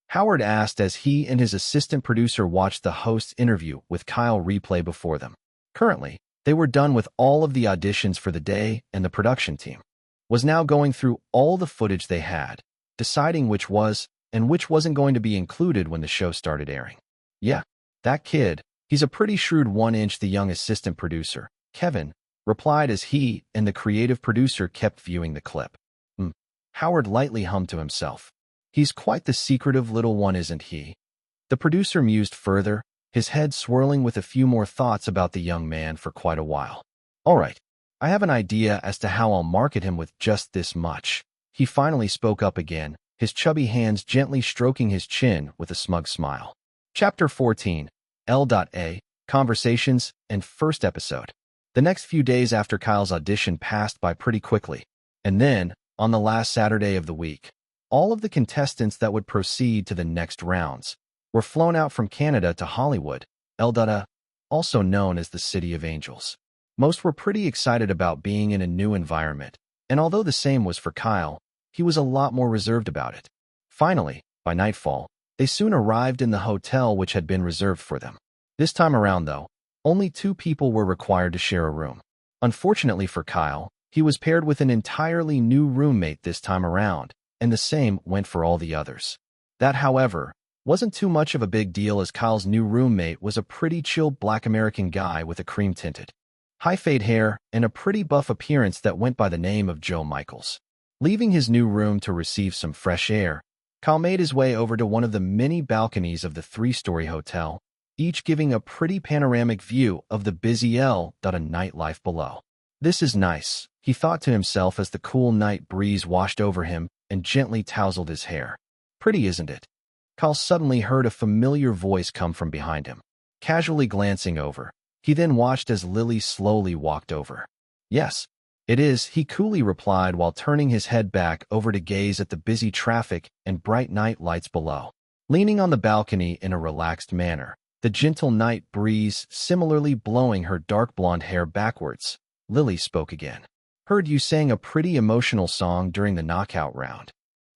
Howard asked as he and his assistant producer watched the host's interview with Kyle replay before them. Currently, they were done with all of the auditions for the day, and the production team was now going through all the footage they had, deciding which was and which wasn't going to be included when the show started airing. Yeah, that kid, he's a pretty shrewd 1-inch, the young assistant producer, Kevin, replied as he and the creative producer kept viewing the clip. Howard lightly hummed to himself. He's quite the secretive little one, isn't he? The producer mused further, his head swirling with a few more thoughts about the young man for quite a while. All right, I have an idea as to how I'll market him with just this much. He finally spoke up again, his chubby hands gently stroking his chin with a smug smile. Chapter 14, L.A. Conversations, and first episode. The next few days after Kyle's audition passed by pretty quickly, and then, on the last Saturday of the week, all of the contestants that would proceed to the next rounds were flown out from Canada to Hollywood, L.A., also known as the City of Angels. Most were pretty excited about being in a new environment, and although the same was for Kyle, he was a lot more reserved about it. Finally, by nightfall, they soon arrived in the hotel which had been reserved for them. This time around, though, only 2 people were required to share a room. Unfortunately for Kyle, he was paired with an entirely new roommate this time around, and the same went for all the others. That, however, wasn't too much of a big deal, as Kyle's new roommate was a pretty chill Black American guy with a cream-tinted, high-fade hair and a pretty buff appearance that went by the name of Joe Michaels. Leaving his new room to receive some fresh air, Kyle made his way over to one of the many balconies of the 3-story hotel, each giving a pretty panoramic view of the busy L.A. nightlife below. This is nice, he thought to himself as the cool night breeze washed over him and gently tousled his hair. Pretty, isn't it? Kyle suddenly heard a familiar voice come from behind him. Casually glancing over, he then watched as Lily slowly walked over. Yes, it is, he coolly replied while turning his head back over to gaze at the busy traffic and bright night lights below. Leaning on the balcony in a relaxed manner, the gentle night breeze similarly blowing her dark blonde hair backwards, Lily spoke again. Heard you sang a pretty emotional song during the knockout round.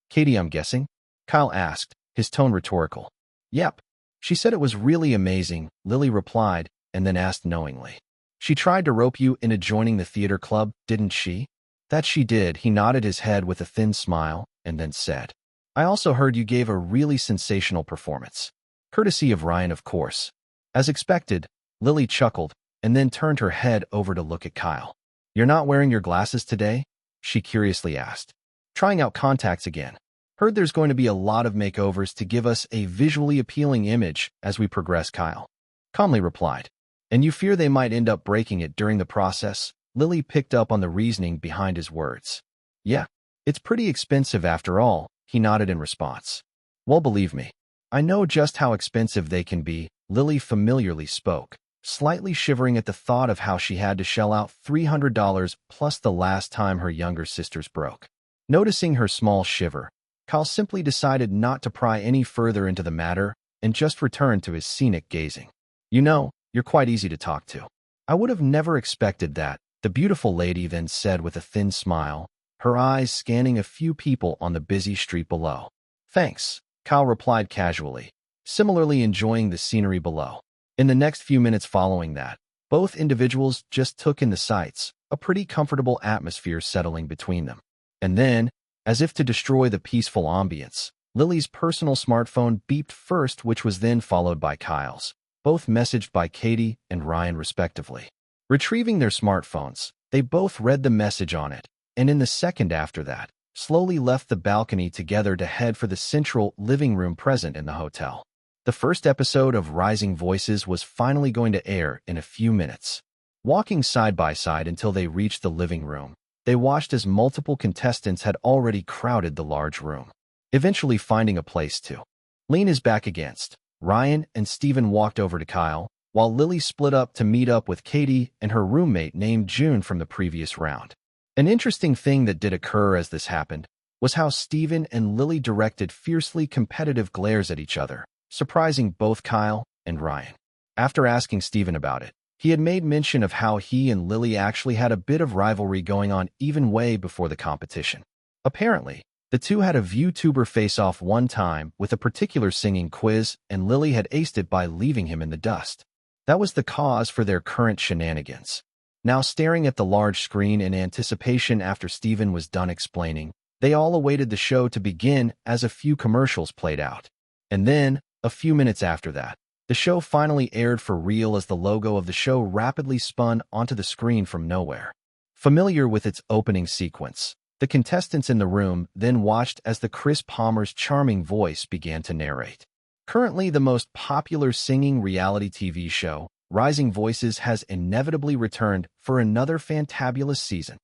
Katie, I'm guessing? Kyle asked, his tone rhetorical. Yep. She said it was really amazing, Lily replied, and then asked knowingly. She tried to rope you into joining the theater club, didn't she? That she did, he nodded his head with a thin smile, and then said. I also heard you gave a really sensational performance. Courtesy of Ryan, of course. As expected, Lily chuckled, and then turned her head over to look at Kyle. You're not wearing your glasses today? She curiously asked. Trying out contacts again. Heard there's going to be a lot of makeovers to give us a visually appealing image as we progress, Kyle calmly replied. And you fear they might end up breaking it during the process? Lily picked up on the reasoning behind his words. Yeah, it's pretty expensive after all, he nodded in response. Well, believe me, I know just how expensive they can be, Lily familiarly spoke, slightly shivering at the thought of how she had to shell out $300 plus the last time her younger sisters broke. Noticing her small shiver, Kyle simply decided not to pry any further into the matter and just returned to his scenic gazing. You know, you're quite easy to talk to. I would have never expected that, the beautiful lady then said with a thin smile, her eyes scanning a few people on the busy street below. Thanks, Kyle replied casually, similarly enjoying the scenery below. In the next few minutes following that, both individuals just took in the sights, a pretty comfortable atmosphere settling between them. And then, as if to destroy the peaceful ambience, Lily's personal smartphone beeped first, which was then followed by Kyle's, both messaged by Katie and Ryan respectively. Retrieving their smartphones, they both read the message on it, and in the second after that, slowly left the balcony together to head for the central living room present in the hotel. The first episode of Rising Voices was finally going to air in a few minutes. Walking side by side until they reached the living room, they watched as multiple contestants had already crowded the large room, eventually finding a place to lean his back against. Ryan and Steven walked over to Kyle, while Lily split up to meet up with Katie and her roommate named June from the previous round. An interesting thing that did occur as this happened was how Steven and Lily directed fiercely competitive glares at each other, surprising both Kyle and Ryan. After asking Steven about it, he had made mention of how he and Lily actually had a bit of rivalry going on even way before the competition. Apparently, the two had a VTuber face-off one time with a particular singing quiz, and Lily had aced it by leaving him in the dust. That was the cause for their current shenanigans. Now staring at the large screen in anticipation after Steven was done explaining, they all awaited the show to begin as a few commercials played out. And then, a few minutes after that, the show finally aired for real as the logo of the show rapidly spun onto the screen from nowhere. Familiar with its opening sequence, the contestants in the room then watched as the Chris Palmer's charming voice began to narrate. Currently the most popular singing reality TV show, Rising Voices has inevitably returned for another fantabulous season.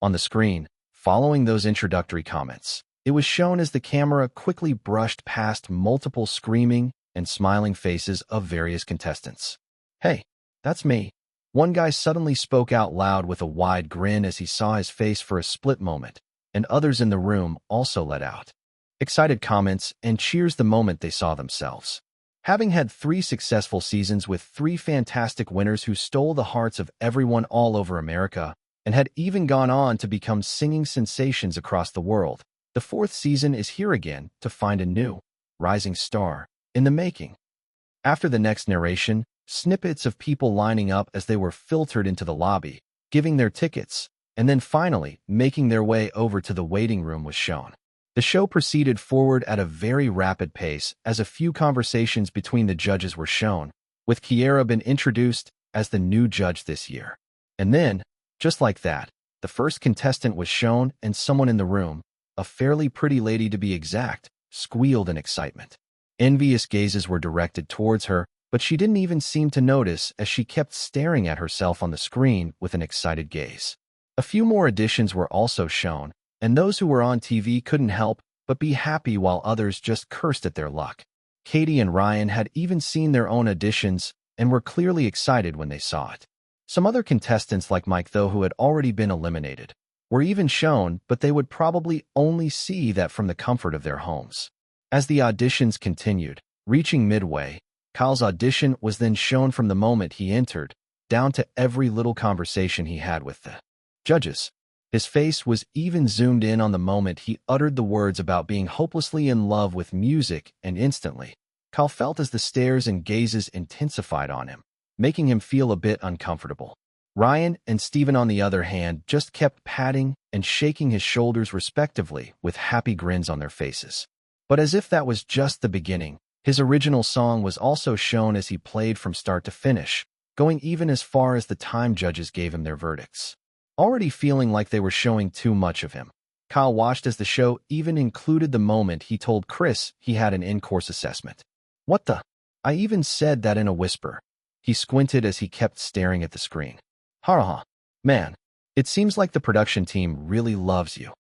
On the screen, following those introductory comments, it was shown as the camera quickly brushed past multiple screaming and smiling faces of various contestants. "Hey, that's me." One guy suddenly spoke out loud with a wide grin as he saw his face for a split moment, and others in the room also let out excited comments and cheers the moment they saw themselves. Having had 3 successful seasons with 3 fantastic winners who stole the hearts of everyone all over America and had even gone on to become singing sensations across the world, the 4th season is here again to find a new, rising star in the making. After the next narration, snippets of people lining up as they were filtered into the lobby, giving their tickets, and then finally making their way over to the waiting room was shown. The show proceeded forward at a very rapid pace as a few conversations between the judges were shown, with Kiera being introduced as the new judge this year. And then, just like that, the first contestant was shown and someone in the room, a fairly pretty lady to be exact, squealed in excitement. Envious gazes were directed towards her, but she didn't even seem to notice as she kept staring at herself on the screen with an excited gaze. A few more additions were also shown, and those who were on TV couldn't help but be happy while others just cursed at their luck. Katie and Ryan had even seen their own additions and were clearly excited when they saw it. Some other contestants like Mike, though, who had already been eliminated, were even shown, but they would probably only see that from the comfort of their homes. As the auditions continued, reaching midway, Kyle's audition was then shown from the moment he entered, down to every little conversation he had with the judges. His face was even zoomed in on the moment he uttered the words about being hopelessly in love with music, and instantly, Kyle felt as the stares and gazes intensified on him, making him feel a bit uncomfortable. Ryan and Steven, on the other hand, just kept patting and shaking his shoulders respectively with happy grins on their faces. But as if that was just the beginning, his original song was also shown as he played from start to finish, going even as far as the time judges gave him their verdicts. Already feeling like they were showing too much of him, Kyle watched as the show even included the moment he told Chris he had an in-course assessment. "What the?" I even said that in a whisper. He squinted as he kept staring at the screen. "Ha. Man, it seems like the production team really loves you."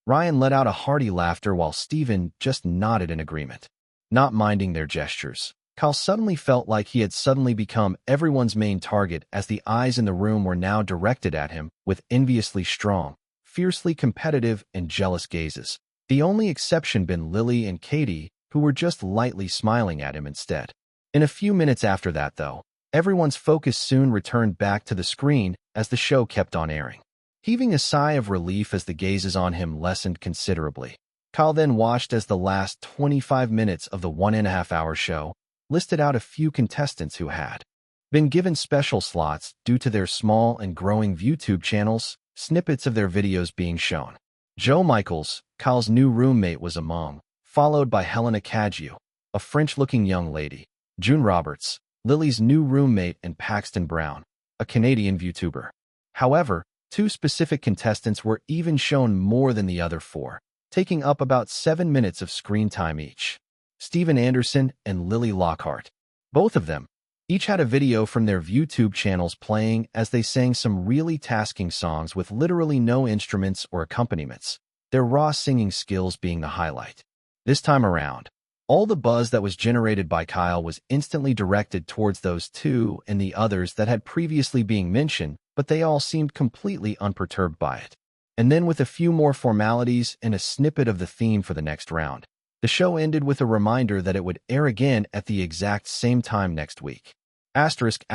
Ryan let out a hearty laughter while Steven just nodded in agreement. Not minding their gestures, Kyle suddenly felt like he had suddenly become everyone's main target as the eyes in the room were now directed at him with enviously strong, fiercely competitive and jealous gazes. The only exception being Lily and Katie, who were just lightly smiling at him instead. In a few minutes after that, though, everyone's focus soon returned back to the screen as the show kept on airing. Heaving a sigh of relief as the gazes on him lessened considerably, Kyle then watched as the last 25 minutes of the 1.5-hour show listed out a few contestants who had been given special slots due to their small and growing YouTube channels, snippets of their videos being shown. Joe Michaels, Kyle's new roommate, was among, followed by Helena Cadgio, a French-looking young lady, June Roberts, Lily's new roommate, and Paxton Brown, a Canadian VTuber. However, 2 specific contestants were even shown more than the other 4, taking up about 7 minutes of screen time each. Steven Anderson and Lily Lockhart. Both of them each had a video from their YouTube channels playing as they sang some really tasking songs with literally no instruments or accompaniments, their raw singing skills being the highlight. This time around, all the buzz that was generated by Kyle was instantly directed towards those 2 and the others that had previously been mentioned, but they all seemed completely unperturbed by it. And then, with a few more formalities and a snippet of the theme for the next round, the show ended with a reminder that it would air again at the exact same time next week. Asterisk.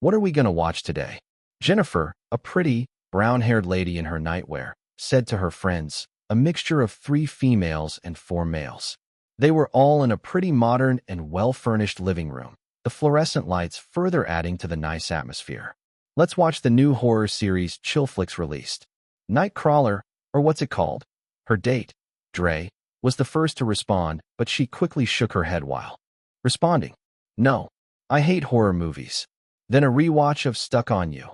What are we gonna watch today? Jennifer, a pretty, brown-haired lady in her nightwear, said to her friends, a mixture of 3 females and 4 males. They were all in a pretty modern and well-furnished living room, the fluorescent lights further adding to the nice atmosphere. Let's watch the new horror series Chillflix released. Nightcrawler, or what's it called? Her date, Dre, was the first to respond, but she quickly shook her head while responding, "No, I hate horror movies." Then a rewatch of Stuck on You.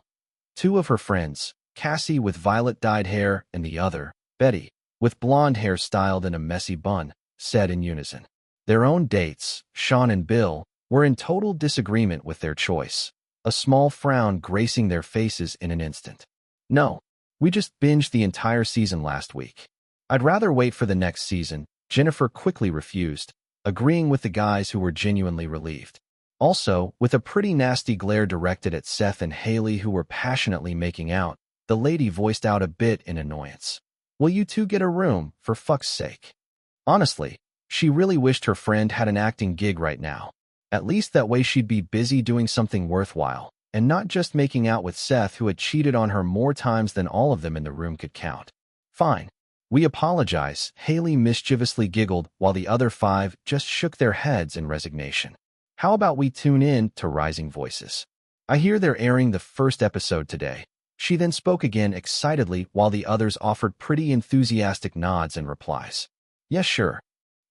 2 of her friends, Cassie with violet-dyed hair and the other, Betty, with blonde hair styled in a messy bun, said in unison. Their own dates, Sean and Bill, were in total disagreement with their choice, a small frown gracing their faces in an instant. "No, we just binged the entire season last week. I'd rather wait for the next season," Jennifer quickly refused, agreeing with the guys who were genuinely relieved. Also, with a pretty nasty glare directed at Seth and Haley who were passionately making out, the lady voiced out a bit in annoyance. "Will you two get a room, for fuck's sake?" Honestly, she really wished her friend had an acting gig right now. At least that way she'd be busy doing something worthwhile, and not just making out with Seth who had cheated on her more times than all of them in the room could count. "Fine. We apologize," Haley mischievously giggled while the other 5 just shook their heads in resignation. "How about we tune in to Rising Voices? I hear they're airing the first episode today." She then spoke again excitedly while the others offered pretty enthusiastic nods and replies. "Yes, sure.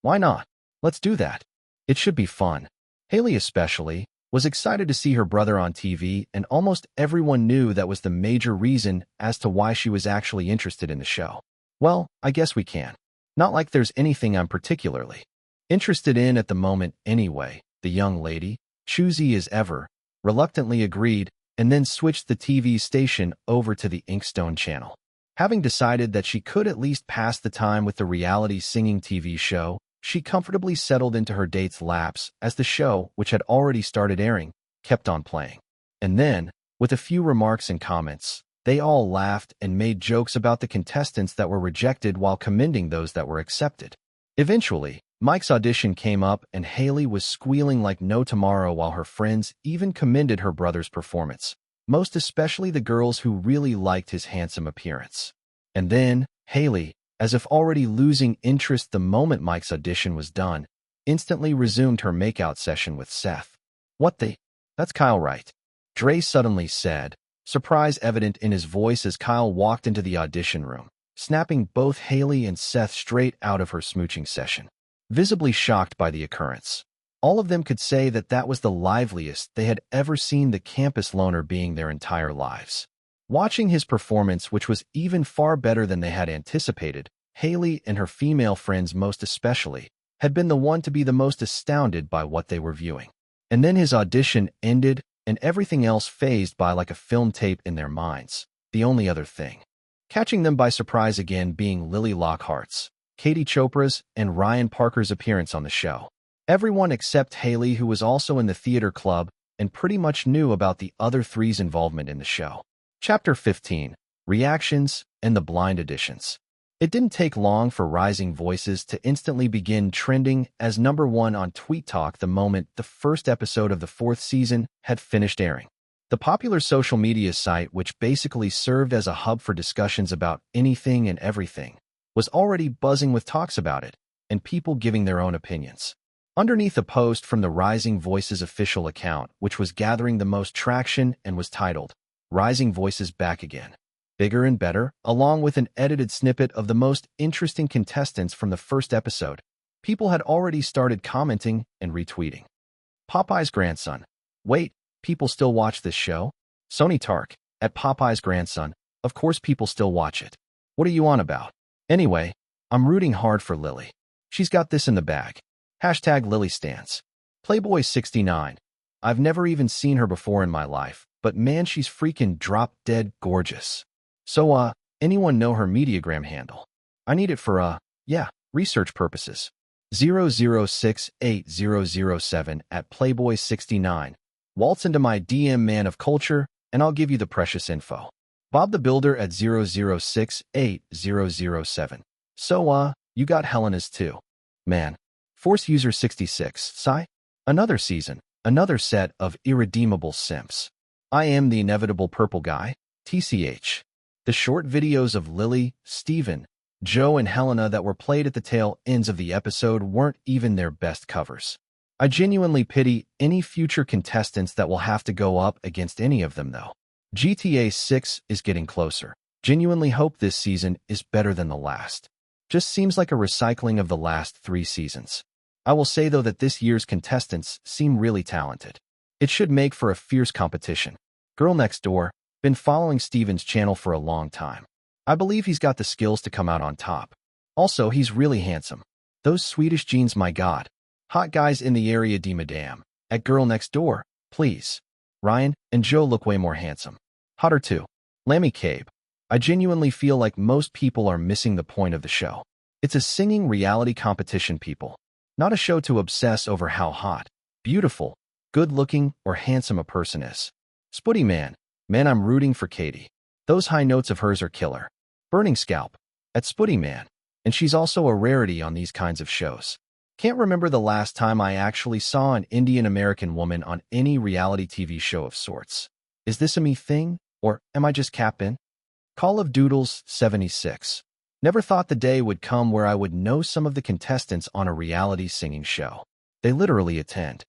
Why not? Let's do that. It should be fun." Haley especially was excited to see her brother on TV, and almost everyone knew that was the major reason as to why she was actually interested in the show. "Well, I guess we can. Not like there's anything I'm particularly interested in at the moment anyway," the young lady, choosy as ever, reluctantly agreed, and then switched the TV station over to the Inkstone channel. Having decided that she could at least pass the time with the reality singing TV show, she comfortably settled into her date's laps as the show, which had already started airing, kept on playing. And then, with a few remarks and comments, they all laughed and made jokes about the contestants that were rejected while commending those that were accepted. Eventually, Mike's audition came up and Haley was squealing like no tomorrow while her friends even commended her brother's performance, most especially the girls who really liked his handsome appearance. And then, Haley, as if already losing interest the moment Mike's audition was done, instantly resumed her makeout session with Seth. "What the? That's Kyle, right?" Dre suddenly said, surprise evident in his voice as Kyle walked into the audition room, snapping both Haley and Seth straight out of her smooching session. Visibly shocked by the occurrence, all of them could say that that was the liveliest they had ever seen the campus loner being their entire lives. Watching his performance, which was even far better than they had anticipated, Haley and her female friends most especially, had been the one to be the most astounded by what they were viewing. And then his audition ended, and everything else phased by like a film tape in their minds, the only other thing catching them by surprise again being Lily Lockhart's, Katie Chopra's, and Ryan Parker's appearance on the show. Everyone except Haley, who was also in the theater club and pretty much knew about the other 3's involvement in the show. Chapter 15, Reactions and the Blind Editions. It didn't take long for Rising Voices to instantly begin trending as #1 on Tweet Talk the moment the first episode of the 4th season had finished airing. The popular social media site, which basically served as a hub for discussions about anything and everything, was already buzzing with talks about it, and people giving their own opinions. Underneath a post from the Rising Voices official account, which was gathering the most traction and was titled, "Rising Voices Back Again, Bigger and Better," along with an edited snippet of the most interesting contestants from the first episode, people had already started commenting and retweeting. Popeye's grandson. Wait, people still watch this show? Sony Tark, at Popeye's grandson, of course people still watch it. What are you on about? Anyway, I'm rooting hard for Lily. She's got this in the bag. Hashtag Lily Stance. Playboy69. I've never even seen her before in my life, but man, she's freaking drop-dead gorgeous. So, anyone know her Mediagram handle? I need it for, research purposes. 00680007 at Playboy69. Waltz into my DM, man of culture, and I'll give you the precious info. Bob the Builder at 00680007. So, you got Helena's too. Man. Force User 66. Sigh? Another season. Another set of irredeemable simps. I am the inevitable purple guy. TCH. The short videos of Lily, Steven, Joe, and Helena that were played at the tail ends of the episode weren't even their best covers. I genuinely pity any future contestants that will have to go up against any of them, though. GTA 6 is getting closer. Genuinely hope this season is better than the last. Just seems like a recycling of the last 3 seasons. I will say, though, that this year's contestants seem really talented. It should make for a fierce competition. Girl Next Door, been following Steven's channel for a long time. I believe he's got the skills to come out on top. Also, he's really handsome. Those Swedish jeans, my god. Hot guys in the area, de madame. At Girl Next Door, please. Ryan and Joe look way more handsome. Hotter too. Lammy Cabe. I genuinely feel like most people are missing the point of the show. It's a singing reality competition, people. Not a show to obsess over how hot, beautiful, good-looking, or handsome a person is. Spooty Man. Man, I'm rooting for Katie. Those high notes of hers are killer. Burning Scalp. At Spooty Man. And she's also a rarity on these kinds of shows. Can't remember the last time I actually saw an Indian-American woman on any reality TV show of sorts. Is this a me thing, or am I just capping? Call of Doodles 76. Never thought the day would come where I would know some of the contestants on a reality singing show. They literally attend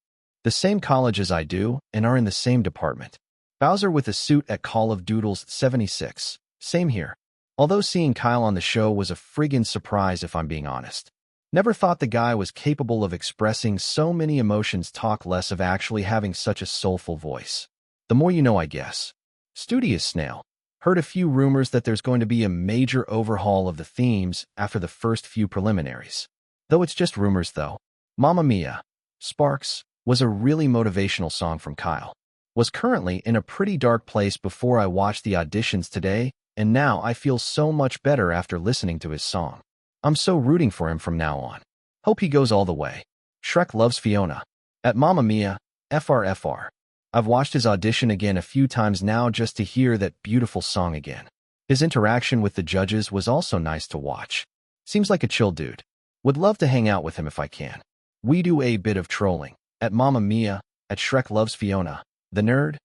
the same college as I do and are in the same department. Bowser with a suit at Call of Doodles 76. Same here. Although seeing Kyle on the show was a friggin' surprise, if I'm being honest. Never thought the guy was capable of expressing so many emotions, talk less of actually having such a soulful voice. The more you know, I guess. Studious Snail. Heard a few rumors that there's going to be a major overhaul of the themes after the first few preliminaries. Though it's just rumors, though. Mamma Mia. Sparks was a really motivational song from Kyle. Was currently in a pretty dark place before I watched the auditions today, and now I feel so much better after listening to his song. I'm so rooting for him from now on. Hope he goes all the way. Shrek Loves Fiona. At Mamma Mia, FRFR. I've watched his audition again a few times now just to hear that beautiful song again. His interaction with the judges was also nice to watch. Seems like a chill dude. Would love to hang out with him if I can. We do a bit of trolling. At Mamma Mia, at Shrek Loves Fiona. The nerd?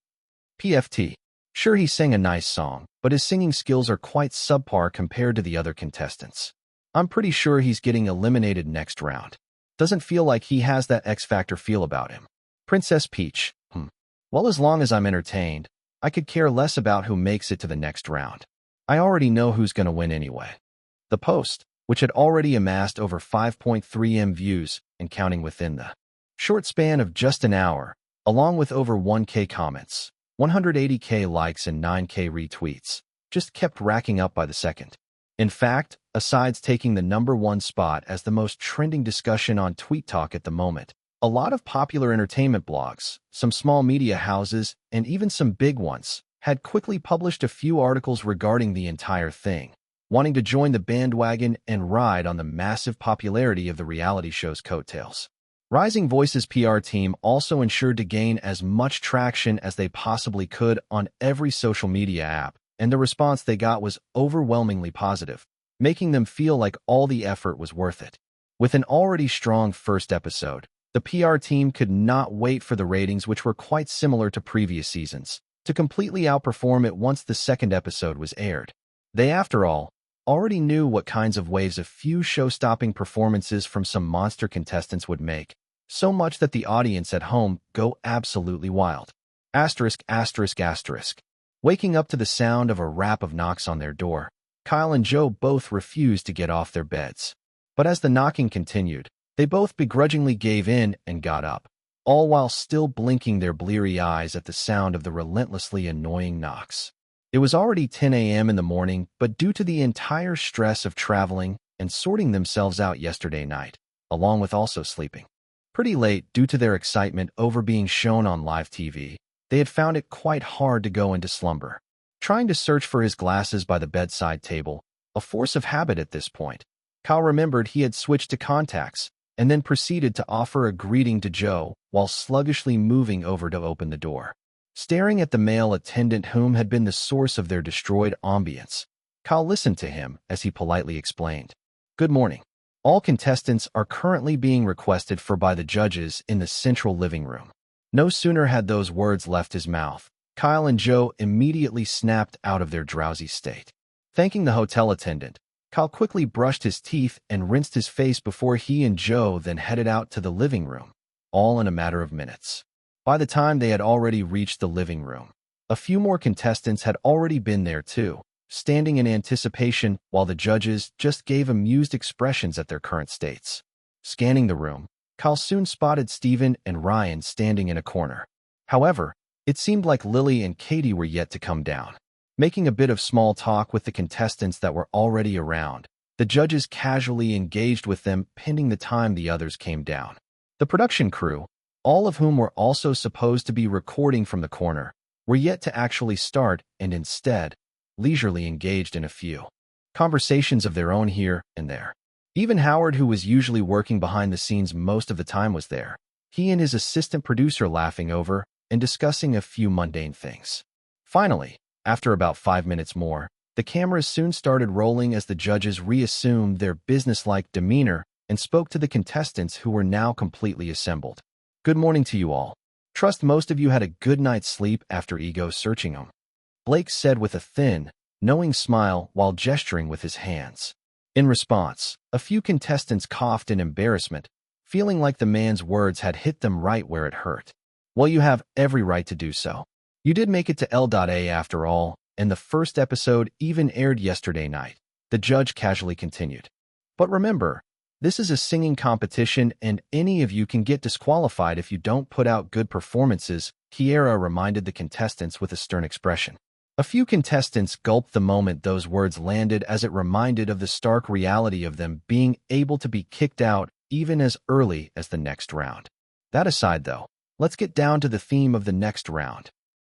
PFT. Sure, he sang a nice song, but his singing skills are quite subpar compared to the other contestants. I'm pretty sure he's getting eliminated next round. Doesn't feel like he has that X-Factor feel about him. Princess Peach. Well, as long as I'm entertained, I could care less about who makes it to the next round. I already know who's going to win anyway. The post, which had already amassed over 5.3 M views and counting within the short span of just an hour, along with over 1K comments, 180K likes and 9K retweets, just kept racking up by the second. In fact, aside taking the #1 spot as the most trending discussion on Tweet Talk at the moment, a lot of popular entertainment blogs, some small media houses, and even some big ones, had quickly published a few articles regarding the entire thing, wanting to join the bandwagon and ride on the massive popularity of the reality show's coattails. Rising Voices PR team also ensured to gain as much traction as they possibly could on every social media app, and the response they got was overwhelmingly positive, making them feel like all the effort was worth it. With an already strong first episode, the PR team could not wait for the ratings, which were quite similar to previous seasons, to completely outperform it once the second episode was aired. They, after all, already knew what kinds of waves a few show-stopping performances from some monster contestants would make, so much that the audience at home go absolutely wild. Asterisk, asterisk, asterisk. Waking up to the sound of a rap of knocks on their door, Kyle and Joe both refused to get off their beds. But as the knocking continued, they both begrudgingly gave in and got up, all while still blinking their bleary eyes at the sound of the relentlessly annoying knocks. It was already 10 a.m. in the morning, but due to the entire stress of traveling and sorting themselves out yesterday night, along with also sleeping pretty late due to their excitement over being shown on live TV, they had found it quite hard to go into slumber. Trying to search for his glasses by the bedside table, a force of habit at this point, Kyle remembered he had switched to contacts, and then proceeded to offer a greeting to Joe while sluggishly moving over to open the door. Staring at the male attendant whom had been the source of their destroyed ambience, Kyle listened to him as he politely explained, "Good morning. All contestants are currently being requested for by the judges in the central living room." No sooner had those words left his mouth, Kyle and Joe immediately snapped out of their drowsy state. Thanking the hotel attendant, Kyle quickly brushed his teeth and rinsed his face before he and Joe then headed out to the living room, all in a matter of minutes. By the time they had already reached the living room, a few more contestants had already been there too, standing in anticipation while the judges just gave amused expressions at their current states. Scanning the room, Kyle soon spotted Steven and Ryan standing in a corner. However, it seemed like Lily and Katie were yet to come down. Making a bit of small talk with the contestants that were already around, the judges casually engaged with them, pending the time the others came down. The production crew, all of whom were also supposed to be recording from the corner, were yet to actually start and instead, leisurely engaged in a few conversations of their own here and there. Even Howard, who was usually working behind the scenes most of the time, was there, he and his assistant producer laughing over and discussing a few mundane things. Finally, after about 5 minutes more, the cameras soon started rolling as the judges reassumed their businesslike demeanor and spoke to the contestants who were now completely assembled. "Good morning to you all. Trust most of you had a good night's sleep after ego searching them," Blake said with a thin, knowing smile while gesturing with his hands. In response, a few contestants coughed in embarrassment, feeling like the man's words had hit them right where it hurt. "Well, you have every right to do so. You did make it to L.A after all, and the first episode even aired yesterday night," the judge casually continued. "But remember, this is a singing competition and any of you can get disqualified if you don't put out good performances," Kiera reminded the contestants with a stern expression. A few contestants gulped the moment those words landed, as it reminded of the stark reality of them being able to be kicked out even as early as the next round. That aside, though, let's get down to the theme of the next round.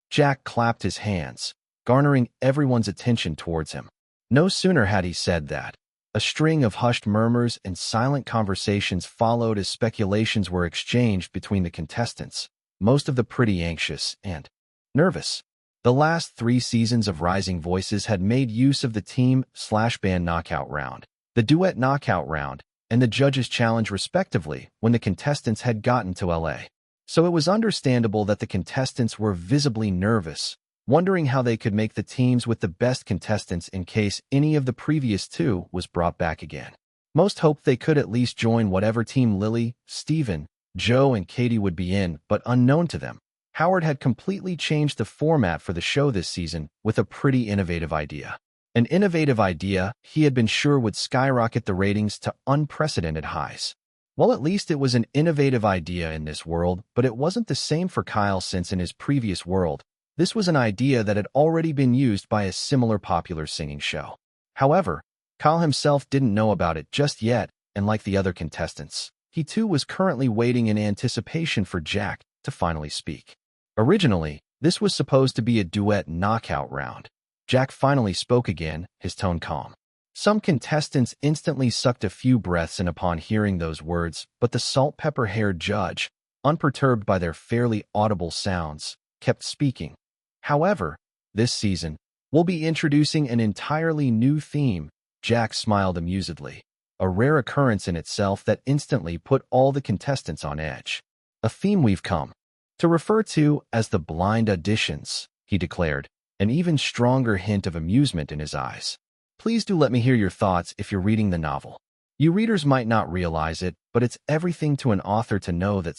Jack clapped his hands, garnering everyone's attention towards him. No sooner had he said that, a string of hushed murmurs and silent conversations followed as speculations were exchanged between the contestants, most of them pretty anxious and nervous. The last 3 seasons of Rising Voices had made use of the team/band knockout round, the duet knockout round, and the judges' challenge respectively when the contestants had gotten to LA. So it was understandable that the contestants were visibly nervous, wondering how they could make the teams with the best contestants in case any of the previous 2 was brought back again. Most hoped they could at least join whatever team Lily, Steven, Joe, and Katie would be in, but unknown to them, Howard had completely changed the format for the show this season with a pretty innovative idea. An innovative idea he had been sure would skyrocket the ratings to unprecedented highs. Well, at least it was an innovative idea in this world, but it wasn't the same for Kyle, since in his previous world, this was an idea that had already been used by a similar popular singing show. However, Kyle himself didn't know about it just yet, and like the other contestants, he too was currently waiting in anticipation for Jack to finally speak. Originally, this was supposed to be a duet knockout round. Jack finally spoke again, his tone calm. Some contestants instantly sucked a few breaths in upon hearing those words, but the salt-pepper-haired judge, unperturbed by their fairly audible sounds, kept speaking. "However, this season, we'll be introducing an entirely new theme," Jack smiled amusedly, a rare occurrence in itself that instantly put all the contestants on edge. "A theme we've come to refer to as the blind auditions," he declared, an even stronger hint of amusement in his eyes. "Please do let me hear your thoughts if you're reading the novel. You readers might not realize it, but it's everything to an author to know that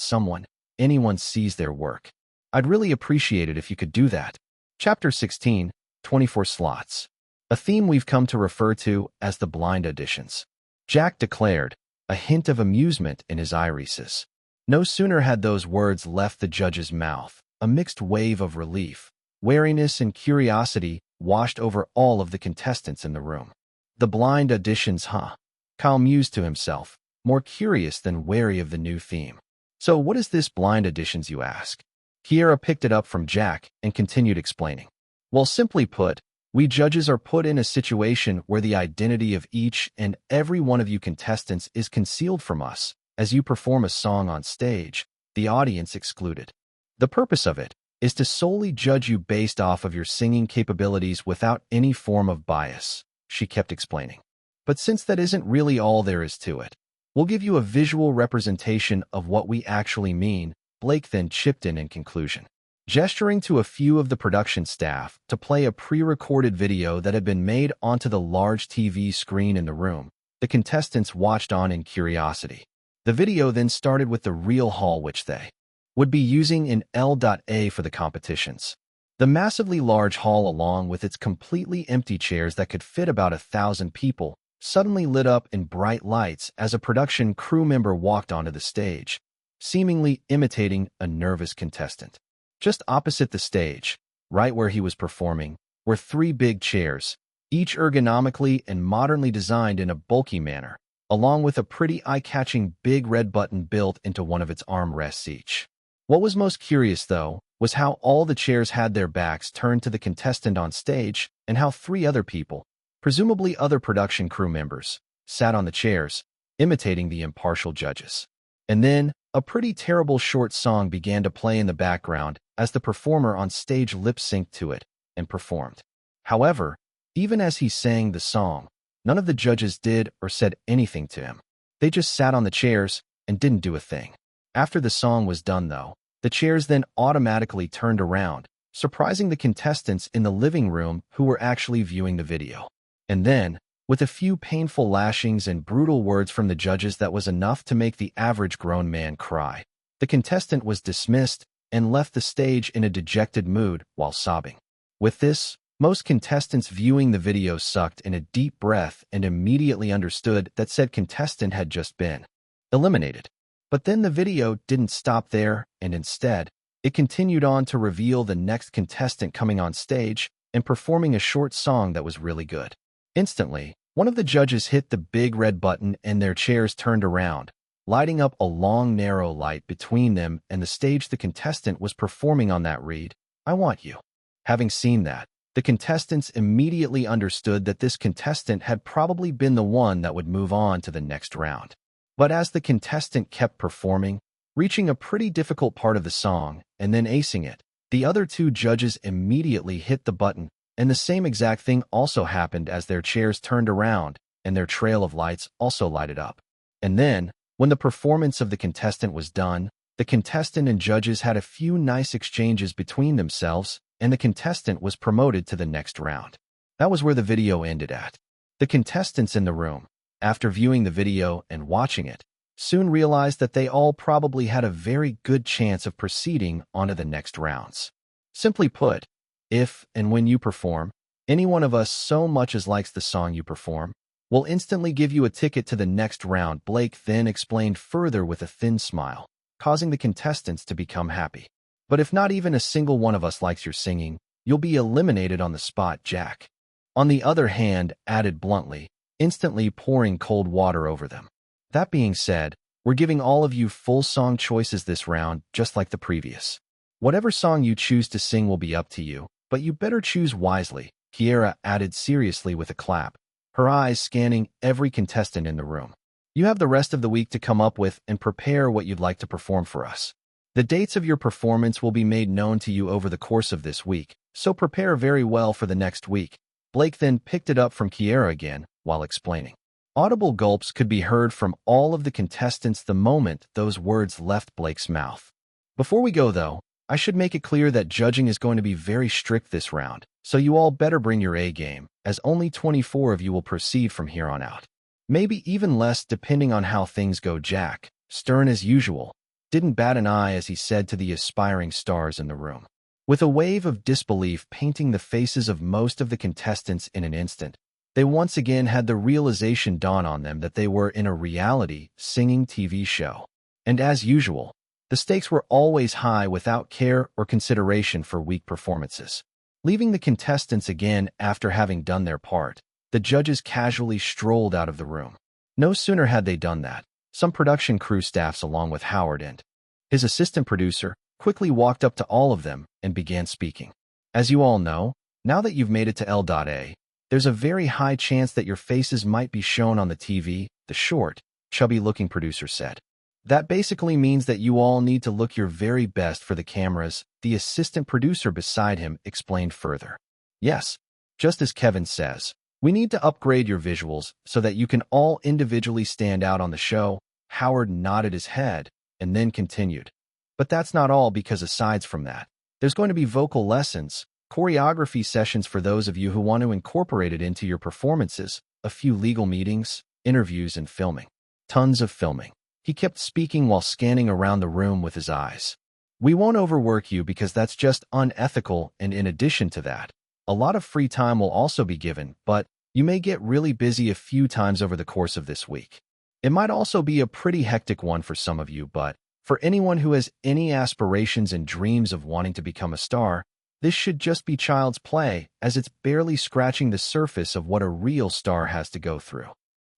anyone sees their work. I'd really appreciate it if you could do that." Chapter 16, 24 Slots. "A theme we've come to refer to as the blind auditions," Jack declared, a hint of amusement in his irises. No sooner had those words left the judge's mouth, a mixed wave of relief, wariness, and curiosity washed over all of the contestants in the room. "The blind auditions, huh?" Kyle mused to himself, more curious than wary of the new theme. "So what is this blind auditions, you ask?" Kiera picked it up from Jack and continued explaining. "Well, simply put, we judges are put in a situation where the identity of each and every one of you contestants is concealed from us as you perform a song on stage, the audience excluded. The purpose of it is to solely judge you based off of your singing capabilities without any form of bias," she kept explaining. "But since that isn't really all there is to it, we'll give you a visual representation of what we actually mean," Blake then chipped in conclusion. gesturing to a few of the production staff to play a pre-recorded video that had been made onto the large TV screen in the room. The contestants watched on in curiosity. The video then started with the real hall which they would be using in L.A. for the competitions. The massively large hall, along with its completely empty chairs that could fit about 1,000 people, suddenly lit up in bright lights as a production crew member walked onto the stage, seemingly imitating a nervous contestant. Just opposite the stage, right where he was performing, were 3 big chairs, each ergonomically and modernly designed in a bulky manner, along with a pretty eye-catching big red button built into one of its armrests each. What was most curious, though, was how all the chairs had their backs turned to the contestant on stage and how 3 other people, presumably other production crew members, sat on the chairs, imitating the impartial judges. And then, a pretty terrible short song began to play in the background as the performer on stage lip-synced to it and performed. However, even as he sang the song, none of the judges did or said anything to him. They just sat on the chairs and didn't do a thing. After the song was done, though, the chairs then automatically turned around, surprising the contestants in the living room who were actually viewing the video. And then, with a few painful lashings and brutal words from the judges that was enough to make the average grown man cry, the contestant was dismissed and left the stage in a dejected mood while sobbing. With this, most contestants viewing the video sucked in a deep breath and immediately understood that said contestant had just been eliminated. But then the video didn't stop there, and instead, it continued on to reveal the next contestant coming on stage and performing a short song that was really good. Instantly, one of the judges hit the big red button and their chairs turned around, lighting up a long, narrow light between them and the stage the contestant was performing on that read, "I Want You." Having seen that, the contestants immediately understood that this contestant had probably been the one that would move on to the next round. But as the contestant kept performing, reaching a pretty difficult part of the song and then acing it, the other 2 judges immediately hit the button, and the same exact thing also happened as their chairs turned around and their trail of lights also lighted up. And then, when the performance of the contestant was done, the contestant and judges had a few nice exchanges between themselves, and the contestant was promoted to the next round. That was where the video ended at. The contestants in the room, after viewing the video and watching it, soon realized that they all probably had a very good chance of proceeding onto the next rounds. Simply put, if and when you perform, any one of us so much as likes the song you perform, we'll instantly give you a ticket to the next round, Blake then explained further with a thin smile, causing the contestants to become happy. But if not even a single one of us likes your singing, you'll be eliminated on the spot, Jack. On the other hand, added bluntly, instantly pouring cold water over them. That being said, we're giving all of you full song choices this round, just like the previous. Whatever song you choose to sing will be up to you, but you better choose wisely, Kiera added seriously with a clap, her eyes scanning every contestant in the room. You have the rest of the week to come up with and prepare what you'd like to perform for us. The dates of your performance will be made known to you over the course of this week, so prepare very well for the next week. Blake then picked it up from Kiera again, while explaining. Audible gulps could be heard from all of the contestants the moment those words left Blake's mouth. Before we go, though, I should make it clear that judging is going to be very strict this round, so you all better bring your A game, as only 24 of you will proceed from here on out. Maybe even less depending on how things go. Jack, stern as usual, didn't bat an eye as he said to the aspiring stars in the room. With a wave of disbelief painting the faces of most of the contestants in an instant, they once again had the realization dawn on them that they were in a reality singing TV show. And as usual, the stakes were always high without care or consideration for weak performances. Leaving the contestants again after having done their part, the judges casually strolled out of the room. No sooner had they done that, some production crew staffs along with Howard and his assistant producer quickly walked up to all of them and began speaking. As you all know, now that you've made it to L.A., there's a very high chance that your faces might be shown on the TV, the short, chubby-looking producer said. That basically means that you all need to look your very best for the cameras, the assistant producer beside him explained further. Yes, just as Kevin says, we need to upgrade your visuals so that you can all individually stand out on the show. Howard nodded his head and then continued. But that's not all, because aside from that, There's going to be vocal lessons, choreography sessions for those of you who want to incorporate it into your performances, a few legal meetings, interviews, and filming. Tons of filming. He kept speaking while scanning around the room with his eyes. We won't overwork you because that's just unethical, and in addition to that, a lot of free time will also be given, but you may get really busy a few times over the course of this week. It might also be a pretty hectic one for some of you, but for anyone who has any aspirations and dreams of wanting to become a star, this should just be child's play, as it's barely scratching the surface of what a real star has to go through.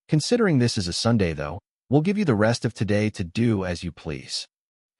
Considering this is a Sunday, though, we'll give you the rest of today to do as you please.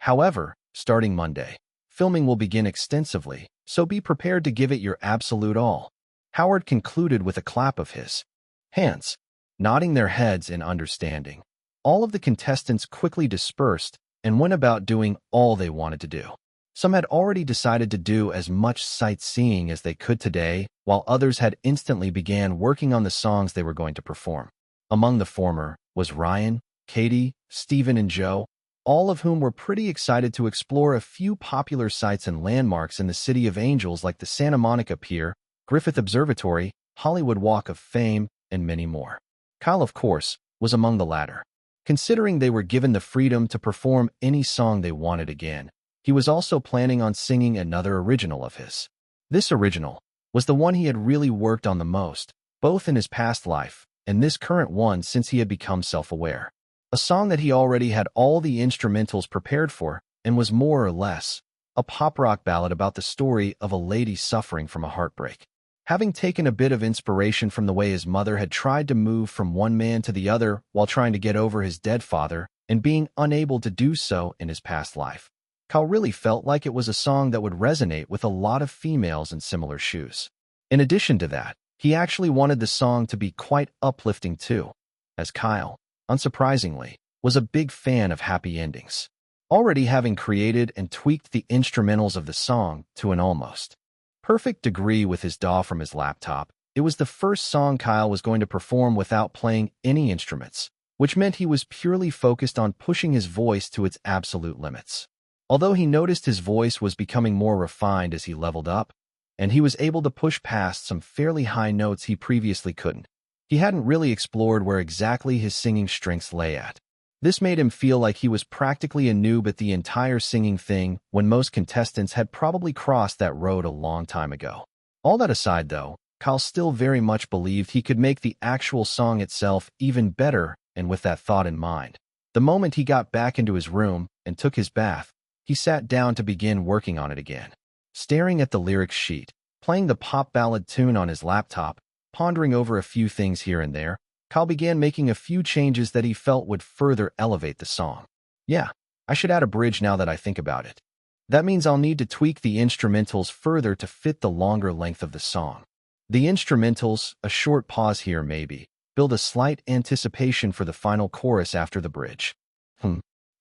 However, starting Monday, filming will begin extensively, so be prepared to give it your absolute all. Howard concluded with a clap of his hands, nodding their heads in understanding. All of the contestants quickly dispersed and went about doing all they wanted to do. Some had already decided to do as much sightseeing as they could today, while others had instantly began working on the songs they were going to perform. Among the former was Ryan, Katie, Stephen, and Joe, all of whom were pretty excited to explore a few popular sites and landmarks in the City of Angels like the Santa Monica Pier, Griffith Observatory, Hollywood Walk of Fame, and many more. Kyle, of course, was among the latter. Considering they were given the freedom to perform any song they wanted again, he was also planning on singing another original of his. This original was the one he had really worked on the most, both in his past life and this current one since he had become self-aware. A song that he already had all the instrumentals prepared for and was more or less a pop-rock ballad about the story of a lady suffering from a heartbreak. Having taken a bit of inspiration from the way his mother had tried to move from one man to the other while trying to get over his dead father and being unable to do so in his past life, Kyle really felt like it was a song that would resonate with a lot of females in similar shoes. In addition to that, he actually wanted the song to be quite uplifting too, as Kyle, unsurprisingly, was a big fan of happy endings, already having created and tweaked the instrumentals of the song to an almost perfect degree with his DAW from his laptop. It was the first song Kyle was going to perform without playing any instruments, which meant he was purely focused on pushing his voice to its absolute limits. Although he noticed his voice was becoming more refined as he leveled up, and he was able to push past some fairly high notes he previously couldn't, he hadn't really explored where exactly his singing strengths lay at. This made him feel like he was practically a noob at the entire singing thing when most contestants had probably crossed that road a long time ago. All that aside, though, Kyle still very much believed he could make the actual song itself even better, and with that thought in mind, the moment he got back into his room and took his bath, he sat down to begin working on it again. Staring at the lyrics sheet, playing the pop ballad tune on his laptop, pondering over a few things here and there, Kyle began making a few changes that he felt would further elevate the song. Yeah, I should add a bridge now that I think about it. That means I'll need to tweak the instrumentals further to fit the longer length of the song. The instrumentals, a short pause here maybe, build a slight anticipation for the final chorus after the bridge.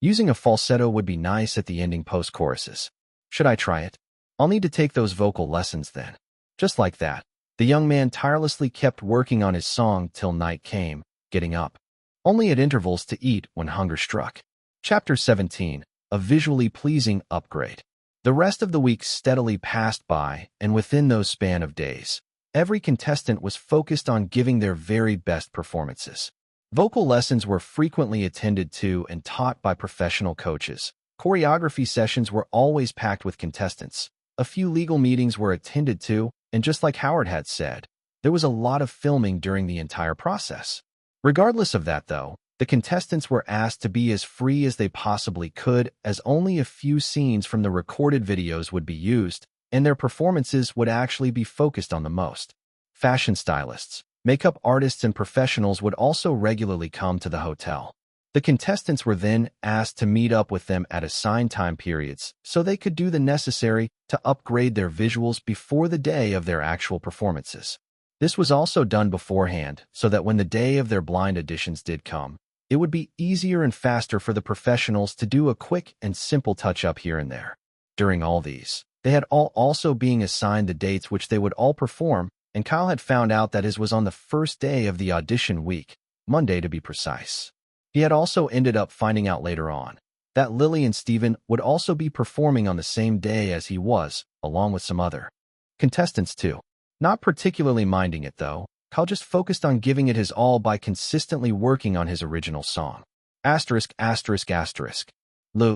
Using a falsetto would be nice at the ending post-choruses. Should I try it? I'll need to take those vocal lessons then. Just like that, the young man tirelessly kept working on his song till night came, getting up only at intervals to eat when hunger struck. Chapter 17, a visually pleasing upgrade. The rest of the week steadily passed by, and within those span of days, every contestant was focused on giving their very best performances. Vocal lessons were frequently attended to and taught by professional coaches. Choreography sessions were always packed with contestants. A few legal meetings were attended to, and just like Howard had said, there was a lot of filming during the entire process. Regardless of that, though, the contestants were asked to be as free as they possibly could, as only a few scenes from the recorded videos would be used, and their performances would actually be focused on the most. Fashion stylists, makeup artists, and professionals would also regularly come to the hotel. The contestants were then asked to meet up with them at assigned time periods so they could do the necessary to upgrade their visuals before the day of their actual performances. This was also done beforehand so that when the day of their blind auditions did come, it would be easier and faster for the professionals to do a quick and simple touch-up here and there. During all these, they had all also being assigned the dates which they would all perform, and Kyle had found out that his was on the first day of the audition week, Monday to be precise. He had also ended up finding out later on that Lily and Steven would also be performing on the same day as he was, along with some other contestants too. Not particularly minding it though, Kyle just focused on giving it his all by consistently working on his original song. Asterisk, asterisk, asterisk.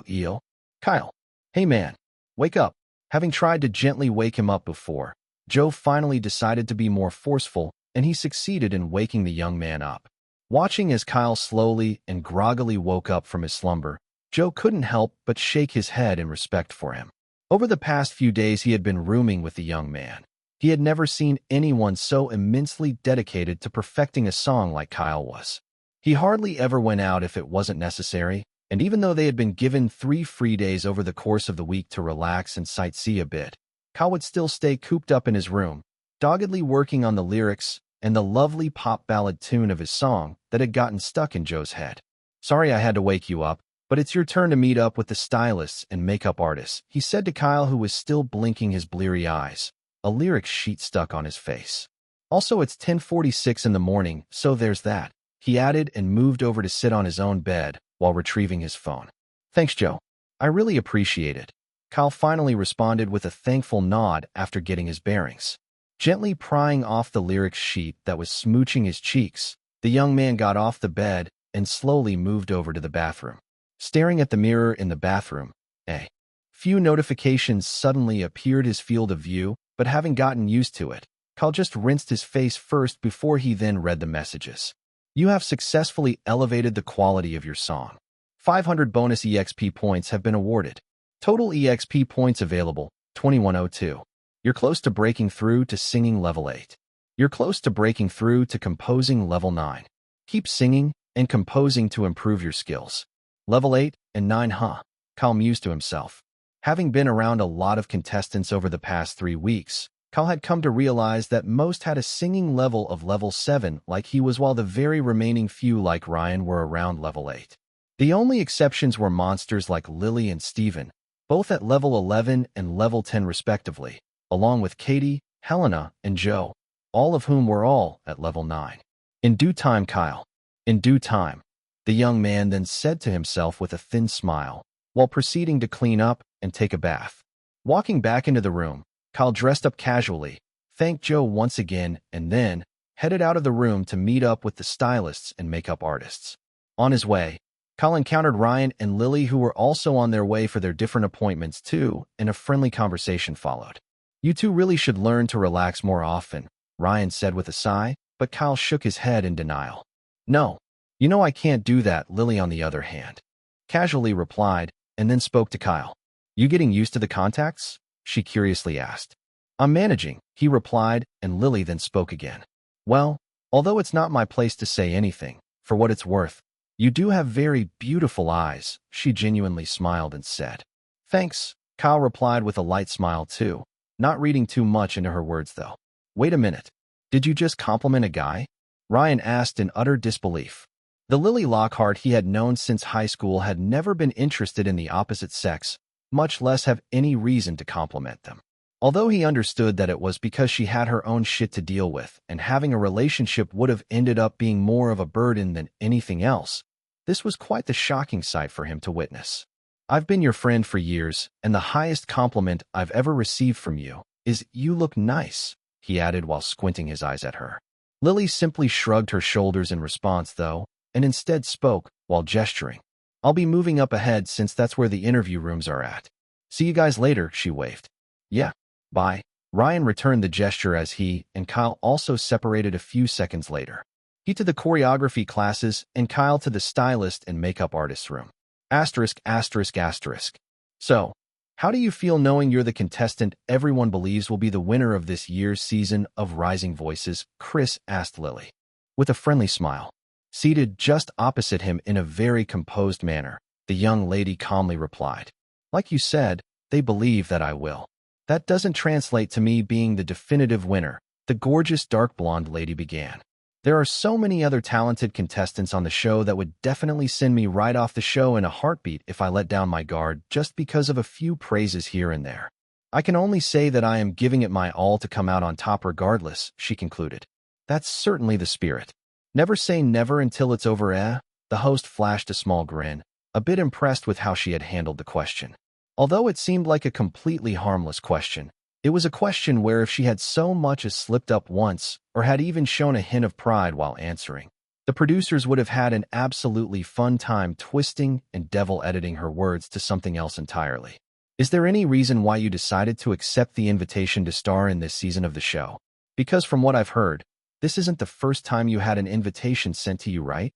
Eel. Kyle. Hey man. Wake up. Having tried to gently wake him up before, Joe finally decided to be more forceful, and he succeeded in waking the young man up. Watching as Kyle slowly and groggily woke up from his slumber, Joe couldn't help but shake his head in respect for him. Over the past few days he had been rooming with the young man. He had never seen anyone so immensely dedicated to perfecting a song like Kyle was. He hardly ever went out if it wasn't necessary, and even though they had been given 3 free days over the course of the week to relax and sightsee a bit, Kyle would still stay cooped up in his room, doggedly working on the lyrics and the lovely pop ballad tune of his song that had gotten stuck in Joe's head. Sorry I had to wake you up, but it's your turn to meet up with the stylists and makeup artists, he said to Kyle, who was still blinking his bleary eyes, a lyrics sheet stuck on his face. Also, it's 10:46 in the morning, so there's that, he added and moved over to sit on his own bed while retrieving his phone. Thanks, Joe. I really appreciate it. Kyle finally responded with a thankful nod after getting his bearings. Gently prying off the lyrics sheet that was smooching his cheeks, the young man got off the bed and slowly moved over to the bathroom. Staring at the mirror in the bathroom, a few notifications suddenly appeared his field of view, but having gotten used to it, Kyle just rinsed his face first before he then read the messages. You have successfully elevated the quality of your song. 500 bonus EXP points have been awarded. Total EXP points available, 2102. You're close to breaking through to singing level 8. You're close to breaking through to composing level 9. Keep singing and composing to improve your skills. Level 8 and 9, huh? Kyle mused to himself. Having been around a lot of contestants over the past 3 weeks, Kyle had come to realize that most had a singing level of level 7 like he was, while the very remaining few like Ryan were around level 8. The only exceptions were monsters like Lily and Steven, both at level 11 and level 10 respectively, along with Katie, Helena, and Joe, all of whom were all at level 9. In due time, Kyle. In due time, the young man then said to himself with a thin smile, while proceeding to clean up and take a bath. Walking back into the room, Kyle dressed up casually, thanked Joe once again, and then headed out of the room to meet up with the stylists and makeup artists. On his way, Kyle encountered Ryan and Lily, who were also on their way for their different appointments too, and a friendly conversation followed. You two really should learn to relax more often, Ryan said with a sigh, but Kyle shook his head in denial. No, you know I can't do that, Lily on the other hand casually replied, and then spoke to Kyle. You getting used to the contacts? She curiously asked. I'm managing, he replied, and Lily then spoke again. Well, although it's not my place to say anything, for what it's worth, you do have very beautiful eyes, she genuinely smiled and said. Thanks, Kyle replied with a light smile too, not reading too much into her words though. Wait a minute. Did you just compliment a guy? Ryan asked in utter disbelief. The Lily Lockhart he had known since high school had never been interested in the opposite sex, much less have any reason to compliment them. Although he understood that it was because she had her own shit to deal with, and having a relationship would have ended up being more of a burden than anything else, this was quite the shocking sight for him to witness. I've been your friend for years, and the highest compliment I've ever received from you is, you look nice, he added while squinting his eyes at her. Lily simply shrugged her shoulders in response though, and instead spoke, while gesturing. I'll be moving up ahead since that's where the interview rooms are at. See you guys later, she waved. Yeah, bye. Ryan returned the gesture as he and Kyle also separated a few seconds later. He to the choreography classes and Kyle to the stylist and makeup artist's room. Asterisk, asterisk, asterisk. So, how do you feel knowing you're the contestant everyone believes will be the winner of this year's season of Rising Voices? Chris asked Lily. With a friendly smile. Seated just opposite him in a very composed manner, the young lady calmly replied. Like you said, they believe that I will. That doesn't translate to me being the definitive winner, the gorgeous dark blonde lady began. There are so many other talented contestants on the show that would definitely send me right off the show in a heartbeat if I let down my guard just because of a few praises here and there. I can only say that I am giving it my all to come out on top regardless, she concluded. That's certainly the spirit. Never say never until it's over, eh? The host flashed a small grin, a bit impressed with how she had handled the question. Although it seemed like a completely harmless question, it was a question where if she had so much as slipped up once or had even shown a hint of pride while answering, the producers would have had an absolutely fun time twisting and devil editing her words to something else entirely. Is there any reason why you decided to accept the invitation to star in this season of the show? Because from what I've heard, this isn't the first time you had an invitation sent to you, right?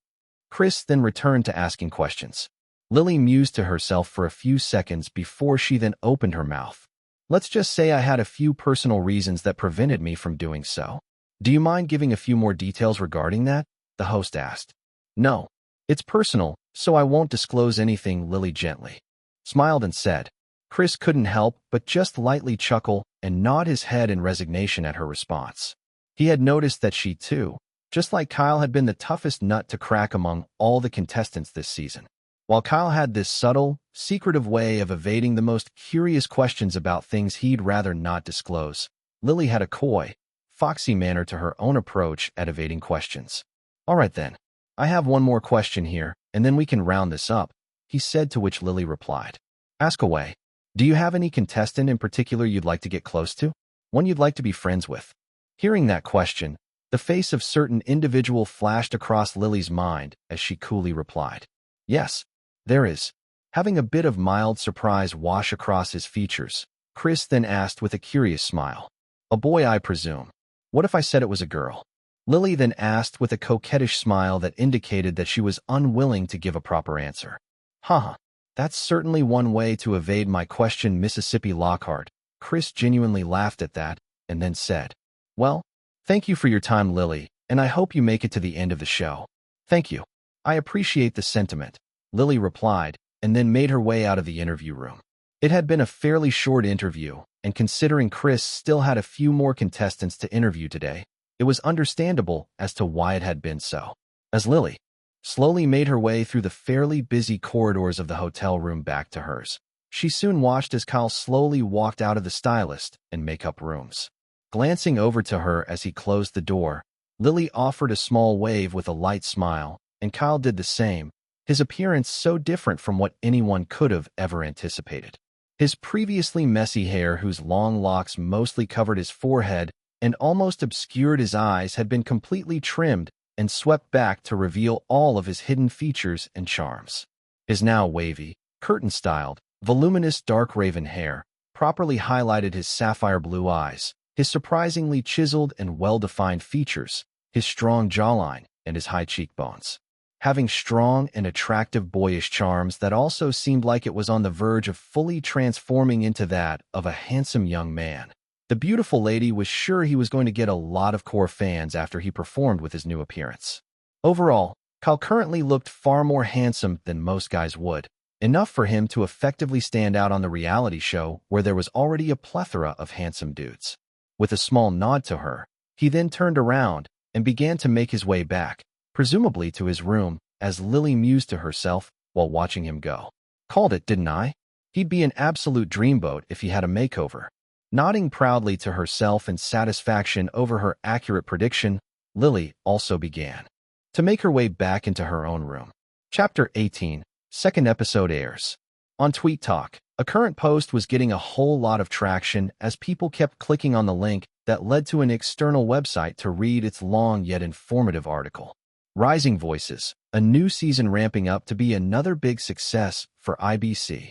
Chris then returned to asking questions. Lily mused to herself for a few seconds before she then opened her mouth. Let's just say I had a few personal reasons that prevented me from doing so. Do you mind giving a few more details regarding that? The host asked. No, it's personal, so I won't disclose anything, Lily gently smiled and said. Chris couldn't help but just lightly chuckle and nod his head in resignation at her response. He had noticed that she too, just like Kyle, had been the toughest nut to crack among all the contestants this season. While Kyle had this subtle, secretive way of evading the most curious questions about things he'd rather not disclose, Lily had a coy, foxy manner to her own approach at evading questions. All right then, I have one more question here, and then we can round this up, he said, to which Lily replied. Ask away. Do you have any contestant in particular you'd like to get close to? One you'd like to be friends with? Hearing that question, the face of certain individual flashed across Lily's mind as she coolly replied. Yes, there is. Having a bit of mild surprise wash across his features, Chris then asked with a curious smile. A boy, I presume. What if I said it was a girl? Lily then asked with a coquettish smile that indicated that she was unwilling to give a proper answer. Haha, that's certainly one way to evade my question, Mississippi Lockhart. Chris genuinely laughed at that and then said, Well, thank you for your time, Lily, and I hope you make it to the end of the show. Thank you. I appreciate the sentiment, Lily replied, and then made her way out of the interview room. It had been a fairly short interview, and considering Chris still had a few more contestants to interview today, it was understandable as to why it had been so. As Lily slowly made her way through the fairly busy corridors of the hotel room back to hers, she soon watched as Kyle slowly walked out of the stylist and makeup rooms. Glancing over to her as he closed the door, Lily offered a small wave with a light smile, and Kyle did the same, his appearance so different from what anyone could have ever anticipated. His previously messy hair, whose long locks mostly covered his forehead and almost obscured his eyes, had been completely trimmed and swept back to reveal all of his hidden features and charms. His now wavy, curtain-styled, voluminous dark raven hair properly highlighted his sapphire blue eyes, his surprisingly chiseled and well-defined features, his strong jawline, and his high cheekbones. Having strong and attractive boyish charms that also seemed like it was on the verge of fully transforming into that of a handsome young man, the beautiful lady was sure he was going to get a lot of core fans after he performed with his new appearance. Overall, Kyle currently looked far more handsome than most guys would, enough for him to effectively stand out on the reality show where there was already a plethora of handsome dudes. With a small nod to her, he then turned around and began to make his way back, presumably to his room, as Lily mused to herself while watching him go. Called it, didn't I? He'd be an absolute dreamboat if he had a makeover. Nodding proudly to herself in satisfaction over her accurate prediction, Lily also began to make her way back into her own room. Chapter 18, second episode airs. On Tweet Talk, a current post was getting a whole lot of traction as people kept clicking on the link that led to an external website to read its long yet informative article. Rising Voices, a new season ramping up to be another big success for IBC.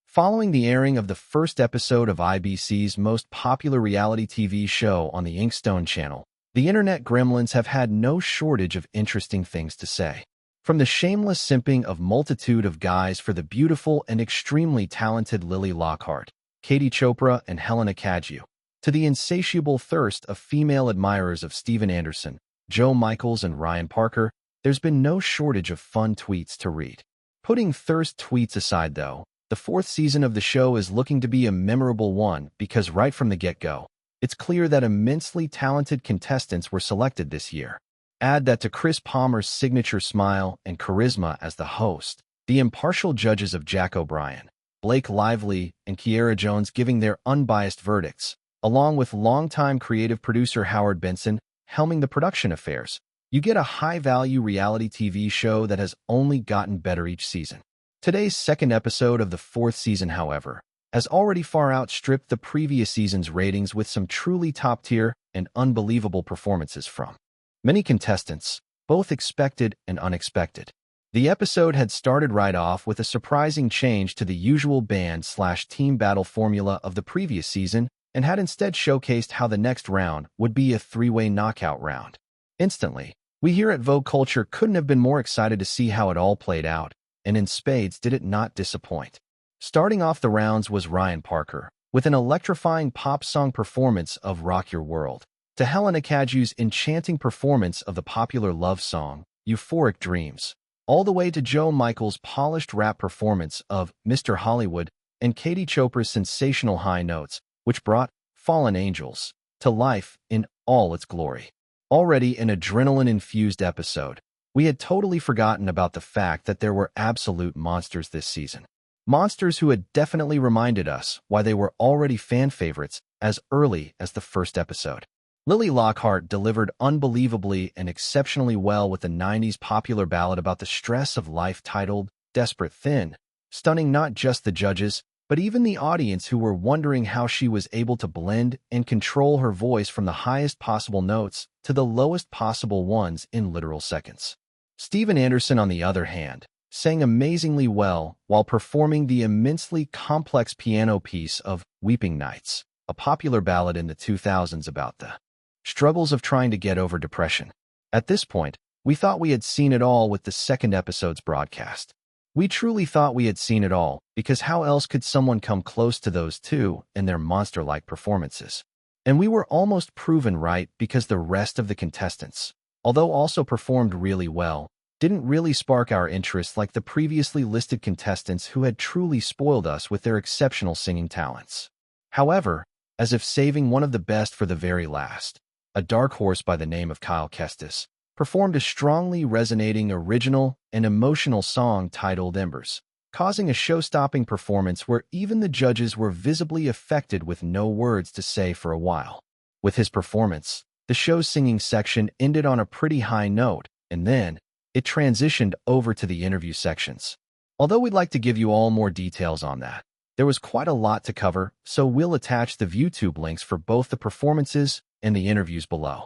Following the airing of the first episode of IBC's most popular reality TV show on the Inkstone channel, the internet gremlins have had no shortage of interesting things to say. From the shameless simping of multitude of guys for the beautiful and extremely talented Lily Lockhart, Katie Chopra, and Helena Cadju, to the insatiable thirst of female admirers of Steven Anderson, Joe Michaels, and Ryan Parker, there's been no shortage of fun tweets to read. Putting thirst tweets aside, though, the fourth season of the show is looking to be a memorable one because right from the get-go, it's clear that immensely talented contestants were selected this year. Add that to Chris Palmer's signature smile and charisma as the host, the impartial judges of Jack O'Brien, Blake Lively, and Kiera Jones giving their unbiased verdicts, along with longtime creative producer Howard Benson helming the production affairs, you get a high-value reality TV show that has only gotten better each season. Today's second episode of the fourth season, however, has already far outstripped the previous season's ratings with some truly top-tier and unbelievable performances from many contestants, both expected and unexpected. The episode had started right off with a surprising change to the usual band/team battle formula of the previous season and had instead showcased how the next round would be a three-way knockout round. Instantly, we here at Vogue Culture couldn't have been more excited to see how it all played out, and in spades did it not disappoint. Starting off the rounds was Ryan Parker, with an electrifying pop song performance of Rock Your World, to Helena Caju's enchanting performance of the popular love song, Euphoric Dreams, all the way to Joe Michael's polished rap performance of Mr. Hollywood and Katie Chopra's sensational high notes, which brought Fallen Angels to life in all its glory. Already an adrenaline-infused episode, we had totally forgotten about the fact that there were absolute monsters this season. Monsters who had definitely reminded us why they were already fan favorites as early as the first episode. Lily Lockhart delivered unbelievably and exceptionally well with the 90s popular ballad about the stress of life titled Desperate Thin, stunning not just the judges, but even the audience who were wondering how she was able to blend and control her voice from the highest possible notes to the lowest possible ones in literal seconds. Steven Anderson, on the other hand, sang amazingly well while performing the immensely complex piano piece of Weeping Nights, a popular ballad in the 2000s about the struggles of trying to get over depression. At this point, we thought we had seen it all with the second episode's broadcast. We truly thought we had seen it all, because how else could someone come close to those two in their monster-like performances? And we were almost proven right because the rest of the contestants, although also performed really well, didn't really spark our interest like the previously listed contestants who had truly spoiled us with their exceptional singing talents. However, as if saving one of the best for the very last, a dark horse by the name of Kyle Kestis performed a strongly resonating original and emotional song titled Embers, causing a show-stopping performance where even the judges were visibly affected with no words to say for a while. With his performance, the show's singing section ended on a pretty high note, and then it transitioned over to the interview sections. Although we'd like to give you all more details on that, there was quite a lot to cover, so we'll attach the YouTube links for both the performances and the interviews below.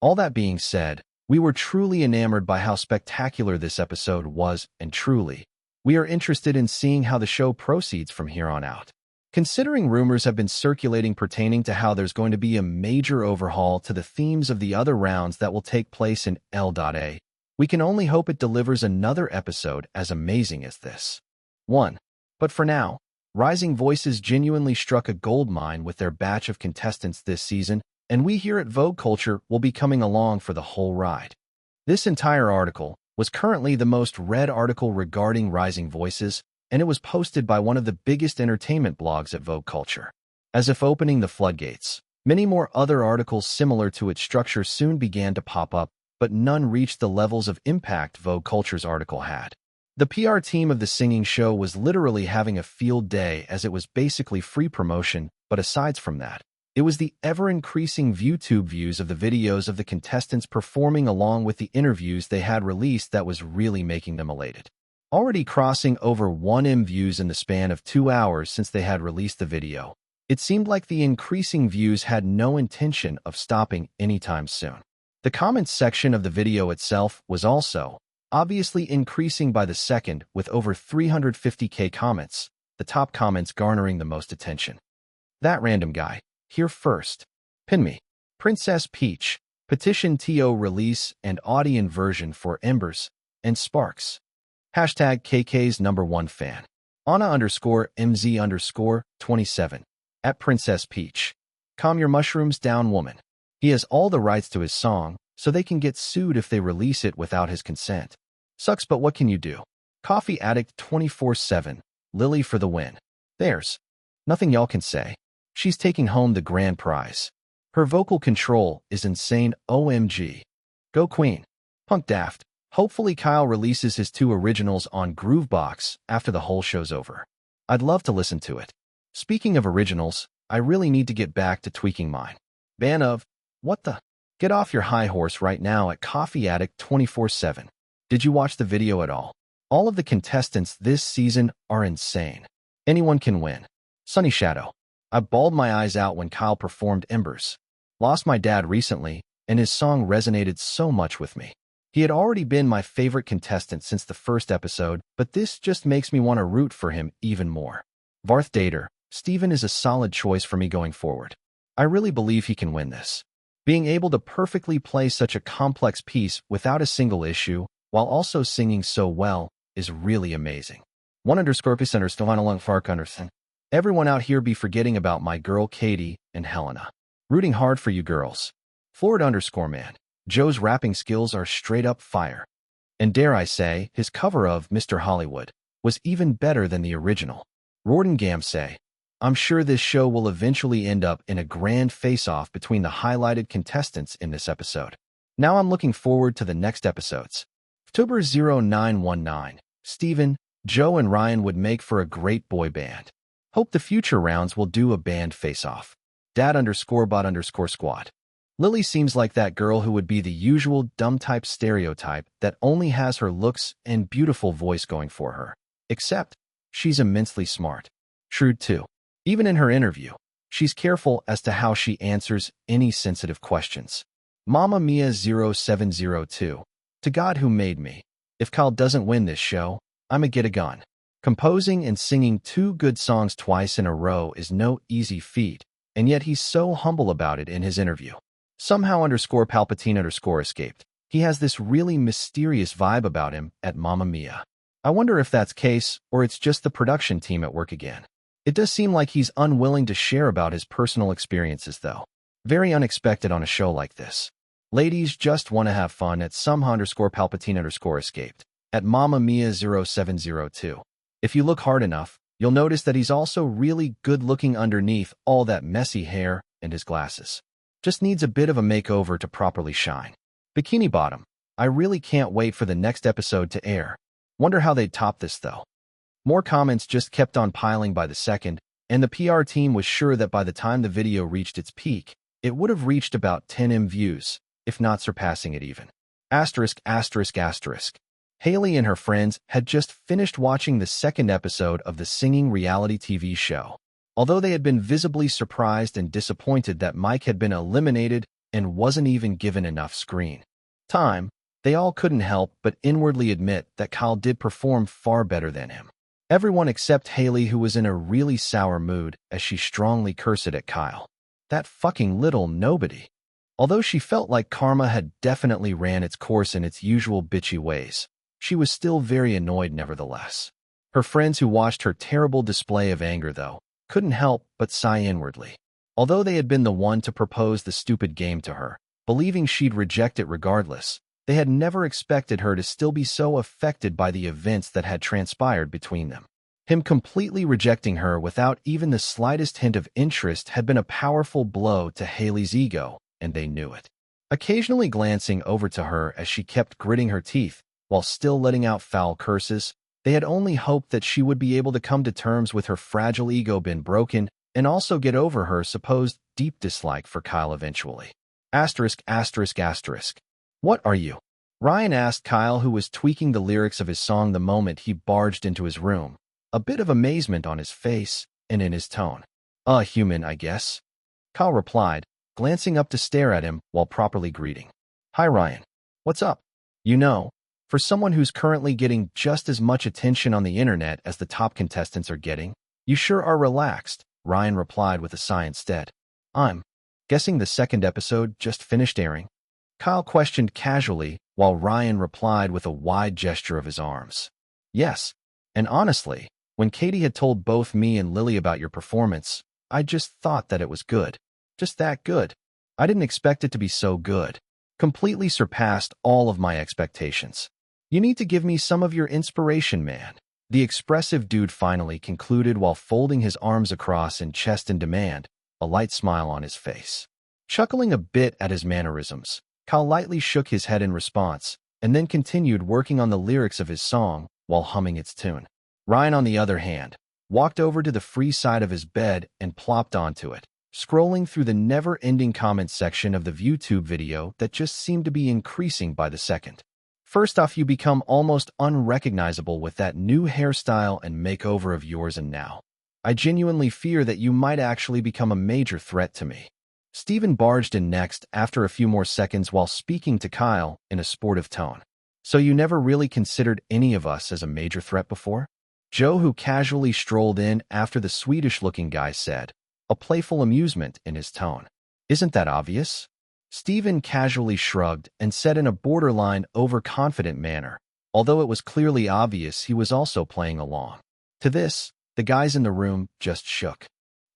All that being said, we were truly enamored by how spectacular this episode was, and truly, we are interested in seeing how the show proceeds from here on out. Considering rumors have been circulating pertaining to how there's going to be a major overhaul to the themes of the other rounds that will take place in L.A., we can only hope it delivers another episode as amazing as this one. But for now, Rising Voices genuinely struck a gold mine with their batch of contestants this season, and we here at Vogue Culture will be coming along for the whole ride. This entire article was currently the most read article regarding Rising Voices, and it was posted by one of the biggest entertainment blogs at Vogue Culture. As if opening the floodgates, many more other articles similar to its structure soon began to pop up, but none reached the levels of impact Vogue Culture's article had. The PR team of the singing show was literally having a field day as it was basically free promotion, but aside from that, it was the ever-increasing YouTube views of the videos of the contestants performing along with the interviews they had released that was really making them elated. Already crossing over 1 million views in the span of 2 hours since they had released the video, it seemed like the increasing views had no intention of stopping anytime soon. The comments section of the video itself was also obviously increasing by the second with over 350,000 comments, the top comments garnering the most attention. That random guy, here first. Pin me. Princess Peach. Petition TO release and audio version for Embers and Sparks. Hashtag KK's #1 fan. Anna_MZ_27. At Princess Peach. Calm your mushrooms down, woman. He has all the rights to his song, so they can get sued if they release it without his consent. Sucks, but what can you do? Coffee Addict 24/7. Lily for the win. There's nothing y'all can say. She's taking home the grand prize. Her vocal control is insane. OMG. Go Queen. Punk Daft. Hopefully Kyle releases his 2 originals on Groovebox after the whole show's over. I'd love to listen to it. Speaking of originals, I really need to get back to tweaking mine. Ban of what the? Get off your high horse right now at Coffee Addict 24/7. Did you watch the video at all? All of the contestants this season are insane. Anyone can win. Sunny Shadow. I bawled my eyes out when Kyle performed Embers. Lost my dad recently, and his song resonated so much with me. He had already been my favorite contestant since the first episode, but this just makes me want to root for him even more. Varth Dater. Steven is a solid choice for me going forward. I really believe he can win this. Being able to perfectly play such a complex piece without a single issue, while also singing so well, is really amazing. 1_Fark_. Everyone out here be forgetting about my girl Katie and Helena. Rooting hard for you girls. Florida_man. Joe's rapping skills are straight up fire. And dare I say, his cover of Mr. Hollywood was even better than the original. Rorden Gamsay. I'm sure this show will eventually end up in a grand face-off between the highlighted contestants in this episode. Now I'm looking forward to the next episodes. October 0919. Steven, Joe, and Ryan would make for a great boy band. Hope the future rounds will do a band face-off. Dad_bot_squad. Lily seems like that girl who would be the usual dumb-type stereotype that only has her looks and beautiful voice going for her. Except, she's immensely smart. Shrewd too. Even in her interview, she's careful as to how she answers any sensitive questions. Mama Mia 0702. To God who made me. If Kyle doesn't win this show, I'ma get a gun. Composing and singing 2 good songs twice in a row is no easy feat, and yet he's so humble about it in his interview. Somehow_Palpatine_ escaped. He has this really mysterious vibe about him at Mamma Mia. I wonder if that's case or it's just the production team at work again. It does seem like he's unwilling to share about his personal experiences though. Very unexpected on a show like this. Ladies just want to have fun at somehow_Palpatine_ escaped. At Mamma Mia 0702. If you look hard enough, you'll notice that he's also really good looking underneath all that messy hair and his glasses. Just needs a bit of a makeover to properly shine. Bikini Bottom. I really can't wait for the next episode to air. Wonder how they'd top this though. More comments just kept on piling by the second, and the PR team was sure that by the time the video reached its peak, it would have reached about 10M views, if not surpassing it even. ****. Haley and her friends had just finished watching the second episode of the singing reality TV show. Although they had been visibly surprised and disappointed that Mike had been eliminated and wasn't even given enough screen time, they all couldn't help but inwardly admit that Kyle did perform far better than him. Everyone except Haley, who was in a really sour mood as she strongly cursed at Kyle. That fucking little nobody. Although she felt like karma had definitely ran its course in its usual bitchy ways, she was still very annoyed nevertheless. Her friends who watched her terrible display of anger, though, couldn't help but sigh inwardly. Although they had been the one to propose the stupid game to her, believing she'd reject it regardless, they had never expected her to still be so affected by the events that had transpired between them. Him completely rejecting her without even the slightest hint of interest had been a powerful blow to Haley's ego, and they knew it. Occasionally glancing over to her as she kept gritting her teeth, while still letting out foul curses, they had only hoped that she would be able to come to terms with her fragile ego being broken and also get over her supposed deep dislike for Kyle eventually. ****. What are you? Ryan asked Kyle, who was tweaking the lyrics of his song the moment he barged into his room, a bit of amazement on his face and in his tone. Human, I guess. Kyle replied, glancing up to stare at him while properly greeting. Hi, Ryan. What's up? You know, for someone who's currently getting just as much attention on the internet as the top contestants are getting, you sure are relaxed, Ryan replied with a sigh instead. I'm guessing the second episode just finished airing? Kyle questioned casually, while Ryan replied with a wide gesture of his arms. Yes, and honestly, when Katie had told both me and Lily about your performance, I just thought that it was good. Just that good. I didn't expect it to be so good. Completely surpassed all of my expectations. You need to give me some of your inspiration, man. The expressive dude finally concluded while folding his arms across in chest in demand, a light smile on his face. Chuckling a bit at his mannerisms, Kyle lightly shook his head in response, and then continued working on the lyrics of his song while humming its tune. Ryan, on the other hand, walked over to the free side of his bed and plopped onto it, scrolling through the never-ending comments section of the YouTube video that just seemed to be increasing by the second. First off, you become almost unrecognizable with that new hairstyle and makeover of yours, and now I genuinely fear that you might actually become a major threat to me. Stephen barged in next after a few more seconds while speaking to Kyle in a sportive tone. So you never really considered any of us as a major threat before? Joe, who casually strolled in after the Swedish-looking guy, said, a playful amusement in his tone. Isn't that obvious? Stephen casually shrugged and said in a borderline overconfident manner, although it was clearly obvious he was also playing along. To this, the guys in the room just shook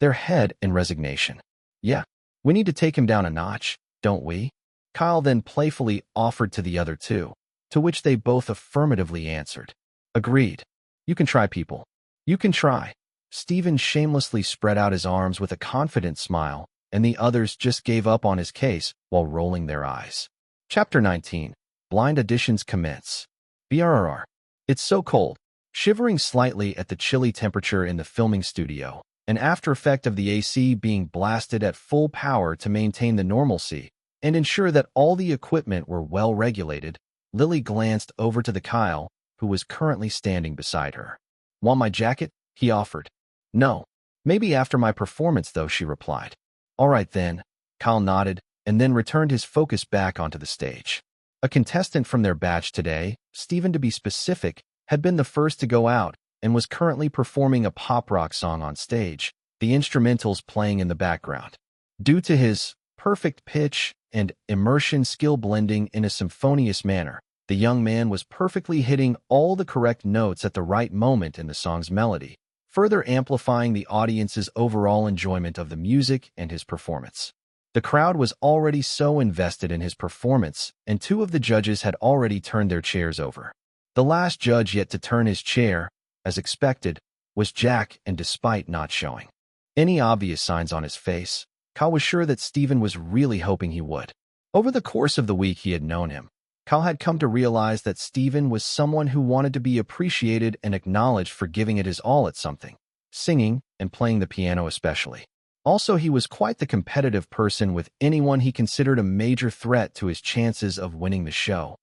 their head in resignation. Yeah, we need to take him down a notch, don't we? Kyle then playfully offered to the other two, to which they both affirmatively answered. Agreed. You can try, people. You can try. Stephen shamelessly spread out his arms with a confident smile, and the others just gave up on his case while rolling their eyes. Chapter 19. Blind auditions commence. BRRR. It's so cold. Shivering slightly at the chilly temperature in the filming studio, an after effect of the AC being blasted at full power to maintain the normalcy and ensure that all the equipment were well regulated, Lily glanced over to the Kyle, who was currently standing beside her. Want my jacket? He offered. No. Maybe after my performance, though, she replied. All right, then. Kyle nodded and then returned his focus back onto the stage. A contestant from their batch today, Stephen to be specific, had been the first to go out and was currently performing a pop rock song on stage, the instrumentals playing in the background. Due to his perfect pitch and immersion skill blending in a symphonious manner, the young man was perfectly hitting all the correct notes at the right moment in the song's melody, further amplifying the audience's overall enjoyment of the music and his performance. The crowd was already so invested in his performance, and two of the judges had already turned their chairs over. The last judge yet to turn his chair, as expected, was Jack, and despite not showing any obvious signs on his face, Kyle was sure that Stephen was really hoping he would. Over the course of the week he had known him, Kyle had come to realize that Stephen was someone who wanted to be appreciated and acknowledged for giving it his all at something, singing and playing the piano especially. Also, he was quite the competitive person with anyone he considered a major threat to his chances of winning the show.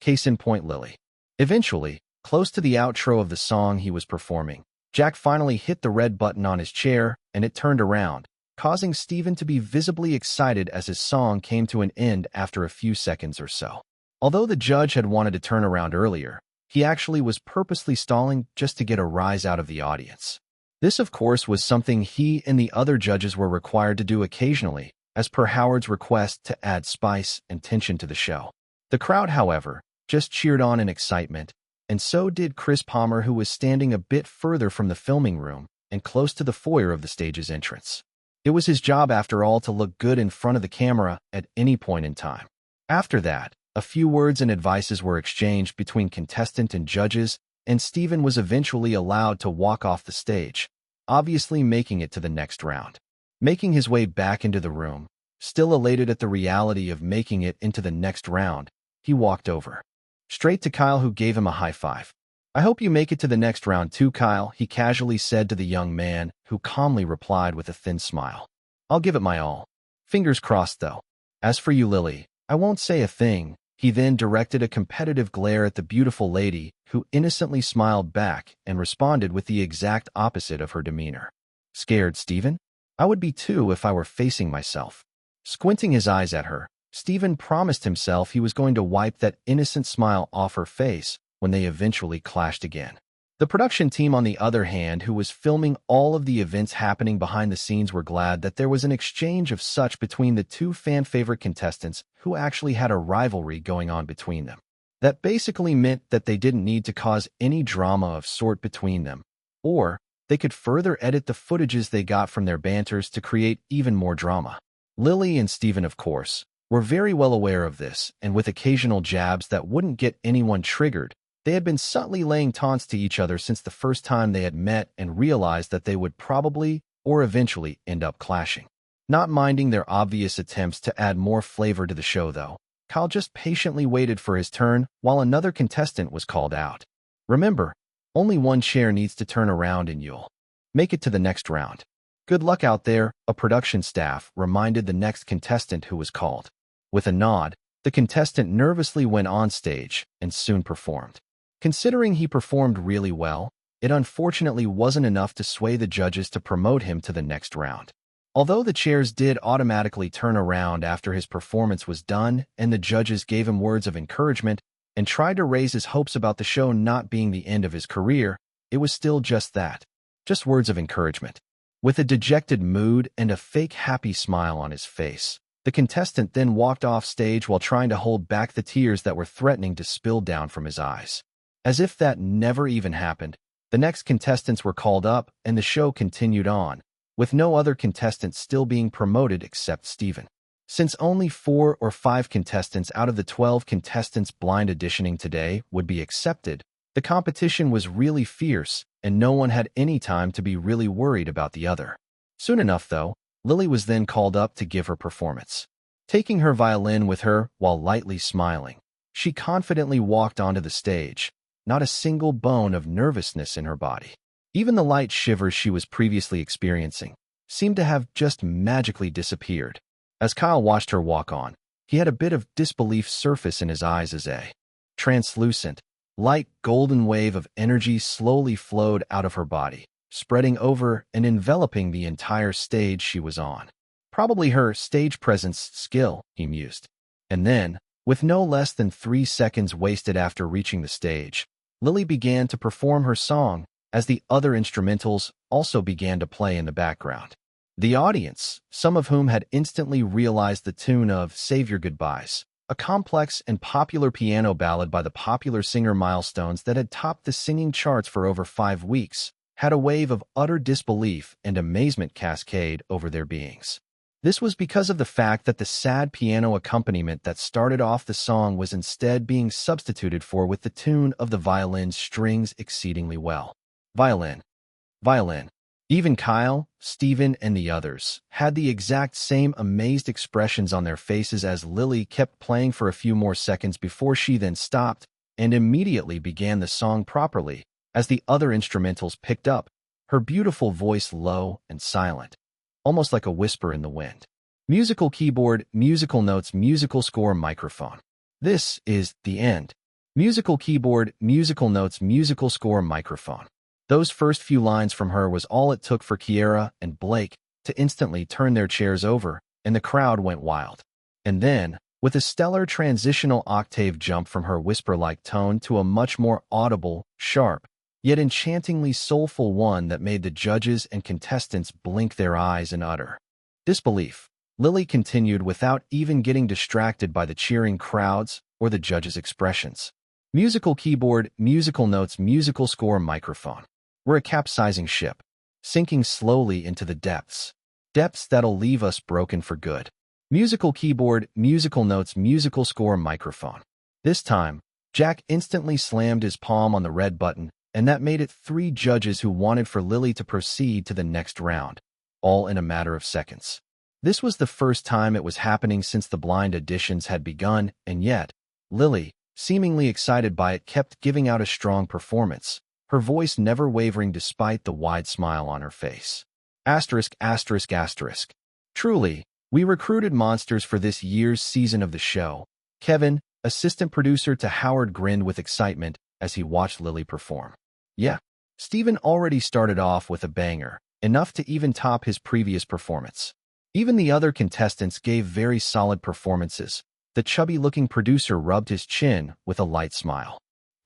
Case in point, Lily. Eventually, close to the outro of the song he was performing, Jack finally hit the red button on his chair and it turned around, causing Stephen to be visibly excited as his song came to an end after a few seconds or so. Although the judge had wanted to turn around earlier, he actually was purposely stalling just to get a rise out of the audience. This, of course, was something he and the other judges were required to do occasionally, as per Howard's request to add spice and tension to the show. The crowd, however, just cheered on in excitement, and so did Chris Palmer, who was standing a bit further from the filming room and close to the foyer of the stage's entrance. It was his job, after all, to look good in front of the camera at any point in time. After that, a few words and advices were exchanged between contestant and judges, and Stephen was eventually allowed to walk off the stage, obviously making it to the next round. Making his way back into the room, still elated at the reality of making it into the next round, he walked over straight to Kyle, who gave him a high five. I hope you make it to the next round too, Kyle, he casually said to the young man, who calmly replied with a thin smile. I'll give it my all. Fingers crossed, though. As for you, Lily, I won't say a thing. He then directed a competitive glare at the beautiful lady, who innocently smiled back and responded with the exact opposite of her demeanor. Scared, Stephen? I would be too if I were facing myself. Squinting his eyes at her, Stephen promised himself he was going to wipe that innocent smile off her face when they eventually clashed again. The production team, on the other hand, who was filming all of the events happening behind the scenes, were glad that there was an exchange of such between the two fan-favorite contestants who actually had a rivalry going on between them. That basically meant that they didn't need to cause any drama of sort between them, or they could further edit the footages they got from their banters to create even more drama. Lily and Stephen, of course, were very well aware of this, and with occasional jabs that wouldn't get anyone triggered, they had been subtly laying taunts to each other since the first time they had met and realized that they would probably or eventually end up clashing. Not minding their obvious attempts to add more flavor to the show, though, Kyle just patiently waited for his turn while another contestant was called out. Remember, only one chair needs to turn around and you'll make it to the next round. Good luck out there, a production staff reminded the next contestant who was called. With a nod, The contestant nervously went on stage and soon performed. Considering he performed really well, it unfortunately wasn't enough to sway the judges to promote him to the next round. Although the chairs did automatically turn around after his performance was done and the judges gave him words of encouragement and tried to raise his hopes about the show not being the end of his career, it was still just that. Just words of encouragement. With a dejected mood and a fake happy smile on his face, the contestant then walked off stage while trying to hold back the tears that were threatening to spill down from his eyes. As if that never even happened, the next contestants were called up and the show continued on, with no other contestants still being promoted except Steven. Since only 4 or 5 contestants out of the 12 contestants blind auditioning today would be accepted, the competition was really fierce and no one had any time to be really worried about the other. Soon enough, though, Lily was then called up to give her performance. Taking her violin with her while lightly smiling, she confidently walked onto the stage, not a single bone of nervousness in her body. Even the light shivers she was previously experiencing seemed to have just magically disappeared. As Kyle watched her walk on, he had a bit of disbelief surface in his eyes as a translucent, light golden wave of energy slowly flowed out of her body, spreading over and enveloping the entire stage she was on. Probably her stage presence skill, he mused. And then, with no less than 3 seconds wasted after reaching the stage, Lily began to perform her song as the other instrumentals also began to play in the background. The audience, some of whom had instantly realized the tune of Save Your Goodbyes, a complex and popular piano ballad by the popular singer Milestones that had topped the singing charts for over 5 weeks, had a wave of utter disbelief and amazement cascade over their beings. This was because of the fact that the sad piano accompaniment that started off the song was instead being substituted for with the tune of the violin's strings exceedingly well. Violin. Violin. Even Kyle, Steven, and the others had the exact same amazed expressions on their faces as Lily kept playing for a few more seconds before she then stopped and immediately began the song properly as the other instrumentals picked up, her beautiful voice low and silent, almost like a whisper in the wind. Musical keyboard, musical notes, musical score, microphone. This is the end. Musical keyboard, musical notes, musical score, microphone. Those first few lines from her was all it took for Kiera and Blake to instantly turn their chairs over, and the crowd went wild. And then, with a stellar transitional octave jump from her whisper-like tone to a much more audible, sharp, yet enchantingly soulful one that made the judges and contestants blink their eyes in utter disbelief, Lily continued without even getting distracted by the cheering crowds or the judges' expressions. Musical keyboard, musical notes, musical score, microphone. We're a capsizing ship, sinking slowly into the depths. Depths that'll leave us broken for good. Musical keyboard, musical notes, musical score, microphone. This time, Jack instantly slammed his palm on the red button, and that made it 3 judges who wanted for Lily to proceed to the next round, all in a matter of seconds. This was the first time it was happening since the blind auditions had begun, and yet, Lily, seemingly excited by it, kept giving out a strong performance, her voice never wavering despite the wide smile on her face. Asterisk, asterisk, asterisk. Truly, we recruited monsters for this year's season of the show. Kevin, assistant producer to Howard, grinned with excitement as he watched Lily perform. Yeah, Steven already started off with a banger, enough to even top his previous performance. Even the other contestants gave very solid performances. The chubby-looking producer rubbed his chin with a light smile.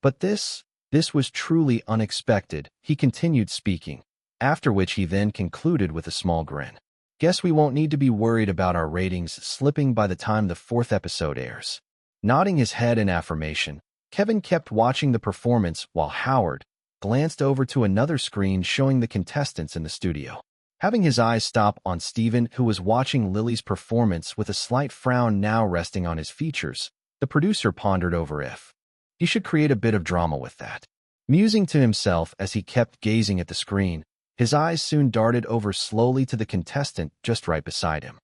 But this was truly unexpected, he continued speaking, after which he then concluded with a small grin. Guess we won't need to be worried about our ratings slipping by the time the 4th episode airs. Nodding his head in affirmation, Kevin kept watching the performance while Howard glanced over to another screen showing the contestants in the studio. Having his eyes stop on Steven, who was watching Lily's performance with a slight frown now resting on his features, the producer pondered over if he should create a bit of drama with that. Musing to himself as he kept gazing at the screen, his eyes soon darted over slowly to the contestant just right beside him.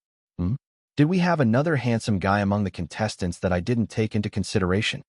Did we have another handsome guy among the contestants that I didn't take into consideration?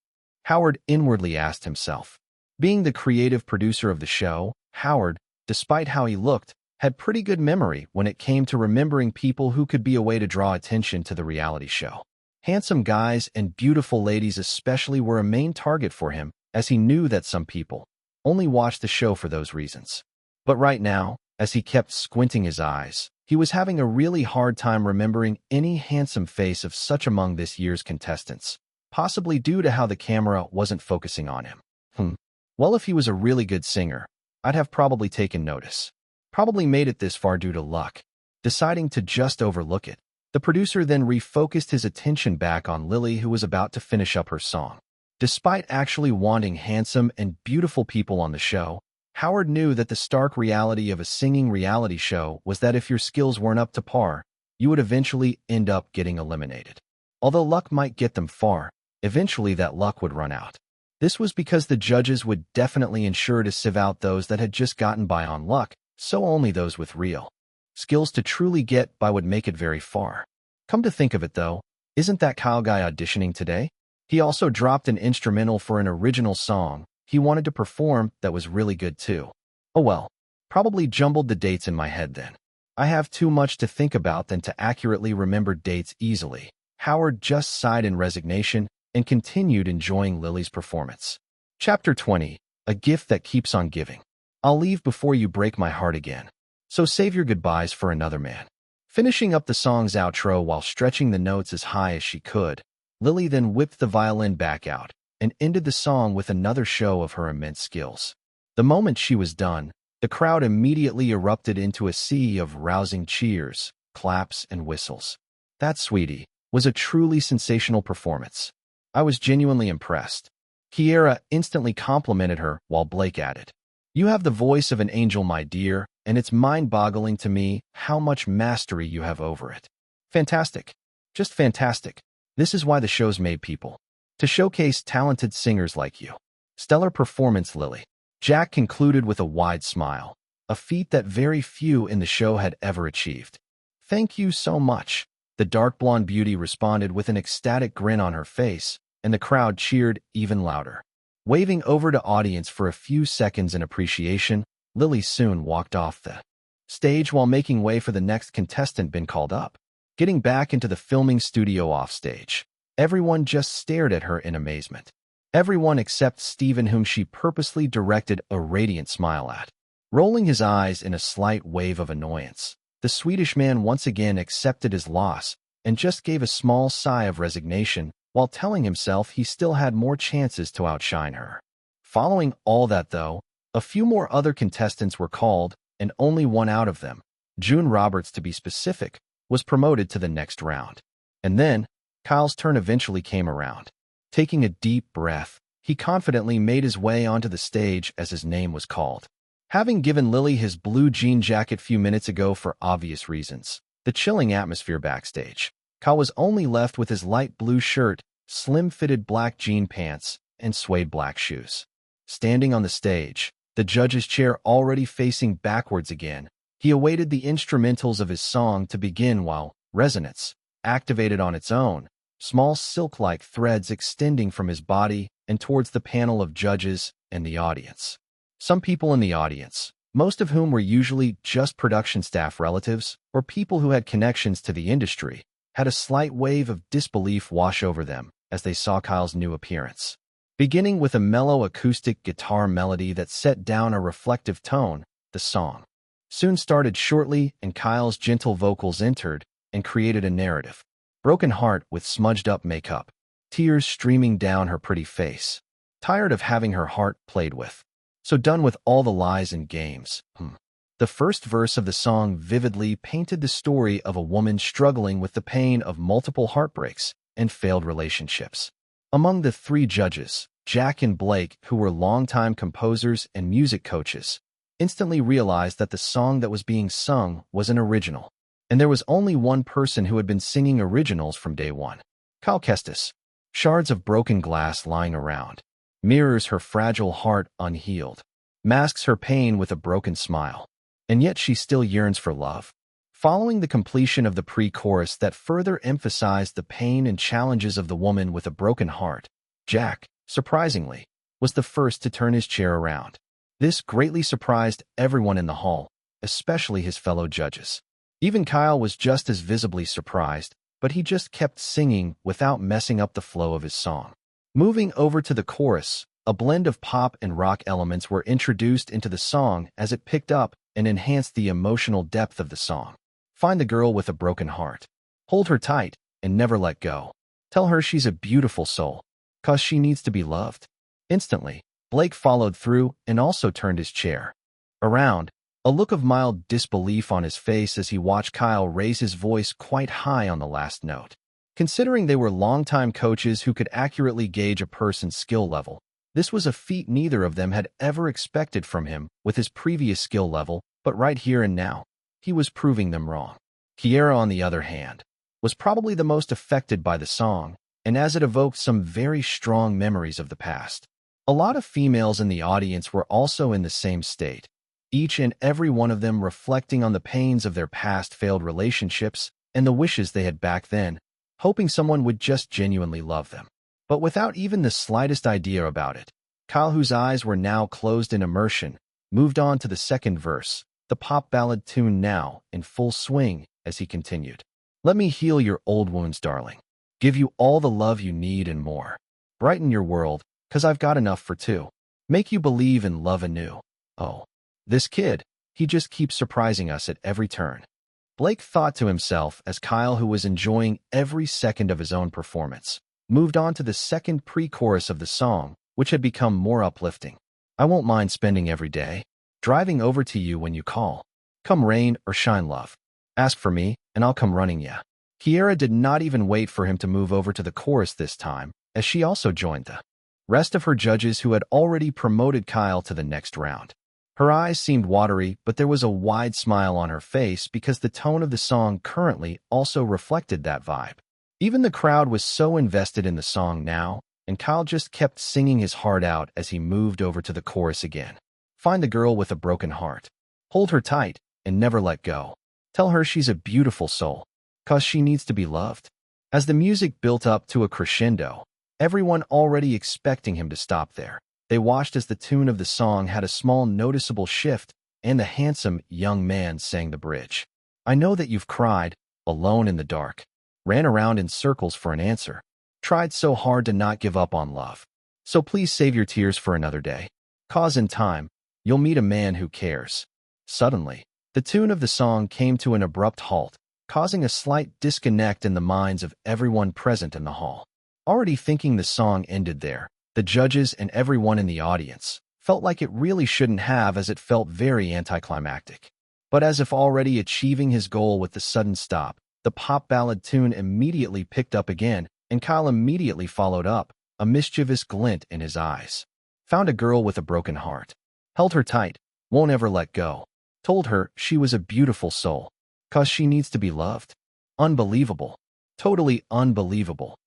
Howard inwardly asked himself. Being the creative producer of the show, Howard, despite how he looked, had pretty good memory when it came to remembering people who could be a way to draw attention to the reality show. Handsome guys and beautiful ladies especially were a main target for him, as he knew that some people only watched the show for those reasons. But right now, as he kept squinting his eyes, he was having a really hard time remembering any handsome face of such among this year's contestants, possibly due to how the camera wasn't focusing on him. Well, if he was a really good singer, I'd have probably taken notice. Probably made it this far due to luck. Deciding to just overlook it, the producer then refocused his attention back on Lily, who was about to finish up her song. Despite actually wanting handsome and beautiful people on the show, Howard knew that the stark reality of a singing reality show was that if your skills weren't up to par, you would eventually end up getting eliminated. Although luck might get them far, eventually that luck would run out. This was because the judges would definitely ensure to sieve out those that had just gotten by on luck, so only those with real skills to truly get by would make it very far. Come to think of it though, isn't that Kyle guy auditioning today? He also dropped an instrumental for an original song he wanted to perform that was really good too. Oh well, probably jumbled the dates in my head then. I have too much to think about than to accurately remember dates easily. Howard just sighed in resignation and continued enjoying Lily's performance. Chapter 20, A Gift That Keeps on Giving. I'll leave before you break my heart again. So save your goodbyes for another man. Finishing up the song's outro while stretching the notes as high as she could, Lily then whipped the violin back out and ended the song with another show of her immense skills. The moment she was done, the crowd immediately erupted into a sea of rousing cheers, claps, and whistles. That, sweetie, was a truly sensational performance. I was genuinely impressed. Kiera instantly complimented her while Blake added, "You have the voice of an angel, my dear, and it's mind-boggling to me how much mastery you have over it." Fantastic. Just fantastic. This is why the show's made, people. To showcase talented singers like you. Stellar performance, Lily. Jack concluded with a wide smile, a feat that very few in the show had ever achieved. Thank you so much. The dark blonde beauty responded with an ecstatic grin on her face, and the crowd cheered even louder. Waving over to audience for a few seconds in appreciation, Lily soon walked off the stage while making way for the next contestant been called up. Getting back into the filming studio offstage, everyone just stared at her in amazement. Everyone except Stephen, whom she purposely directed a radiant smile at. Rolling his eyes in a slight wave of annoyance, the Swedish man once again accepted his loss and just gave a small sigh of resignation while telling himself he still had more chances to outshine her. Following all that, though, a few more other contestants were called, and only one out of them, June Roberts to be specific, was promoted to the next round. And then, Kyle's turn eventually came around. Taking a deep breath, he confidently made his way onto the stage as his name was called. Having given Lily his blue jean jacket few minutes ago for obvious reasons, the chilling atmosphere backstage, Kyle was only left with his light blue shirt, slim-fitted black jean pants, and suede black shoes. Standing on the stage, the judge's chair already facing backwards again, he awaited the instrumentals of his song to begin while resonance activated on its own, small silk-like threads extending from his body and towards the panel of judges and the audience. Some people in the audience, most of whom were usually just production staff relatives or people who had connections to the industry, had a slight wave of disbelief wash over them as they saw Kyle's new appearance. Beginning with a mellow acoustic guitar melody that set down a reflective tone, the song soon started shortly, and Kyle's gentle vocals entered and created a narrative. Broken heart with smudged-up makeup, tears streaming down her pretty face. Tired of having her heart played with. So done with all the lies and games. The first verse of the song vividly painted the story of a woman struggling with the pain of multiple heartbreaks and failed relationships. Among the three judges, Jack and Blake, who were longtime composers and music coaches, instantly realized that the song that was being sung was an original, and there was only one person who had been singing originals from day one. Kyle Kestis. Shards of broken glass lying around. Mirrors her fragile heart unhealed. Masks her pain with a broken smile. And yet she still yearns for love. Following the completion of the pre-chorus that further emphasized the pain and challenges of the woman with a broken heart, Jack, surprisingly, was the first to turn his chair around. This greatly surprised everyone in the hall, especially his fellow judges. Even Kyle was just as visibly surprised, but he just kept singing without messing up the flow of his song. Moving over to the chorus, a blend of pop and rock elements were introduced into the song as it picked up and enhanced the emotional depth of the song. Find the girl with a broken heart. Hold her tight and never let go. Tell her she's a beautiful soul, 'cause she needs to be loved. Instantly, Blake followed through and also turned his chair around, a look of mild disbelief on his face as he watched Kyle raise his voice quite high on the last note. Considering they were longtime coaches who could accurately gauge a person's skill level, this was a feat neither of them had ever expected from him with his previous skill level, but right here and now, he was proving them wrong. Kiera, on the other hand, was probably the most affected by the song, and as it evoked some very strong memories of the past. A lot of females in the audience were also in the same state, each and every one of them reflecting on the pains of their past failed relationships and the wishes they had back then, hoping someone would just genuinely love them. But without even the slightest idea about it, Kyle, whose eyes were now closed in immersion, moved on to the second verse, the pop ballad tune now in full swing as he continued. Let me heal your old wounds, darling. Give you all the love you need and more. Brighten your world, 'cause I've got enough for two. Make you believe in love anew. Oh, this kid, he just keeps surprising us at every turn. Blake thought to himself as Kyle, who was enjoying every second of his own performance, moved on to the second pre-chorus of the song, which had become more uplifting. I won't mind spending every day driving over to you when you call. Come rain or shine, love. Ask for me, and I'll come running ya. Kiera did not even wait for him to move over to the chorus this time, as she also joined the rest of her judges who had already promoted Kyle to the next round. Her eyes seemed watery, but there was a wide smile on her face because the tone of the song currently also reflected that vibe. Even the crowd was so invested in the song now, and Kyle just kept singing his heart out as he moved over to the chorus again. Find the girl with a broken heart. Hold her tight and never let go. Tell her she's a beautiful soul, 'cause she needs to be loved. As the music built up to a crescendo, everyone already expecting him to stop there, they watched as the tune of the song had a small noticeable shift and the handsome young man sang the bridge. I know that you've cried, alone in the dark, ran around in circles for an answer, tried so hard to not give up on love. So please save your tears for another day, 'cause in time, you'll meet a man who cares. Suddenly, the tune of the song came to an abrupt halt, causing a slight disconnect in the minds of everyone present in the hall. Already thinking the song ended there, the judges and everyone in the audience felt like it really shouldn't have, as it felt very anticlimactic. But as if already achieving his goal with the sudden stop, the pop ballad tune immediately picked up again, and Kyle immediately followed up, a mischievous glint in his eyes. Found a girl with a broken heart. Held her tight, won't ever let go. Told her she was a beautiful soul, 'cause she needs to be loved. Unbelievable. Totally unbelievable.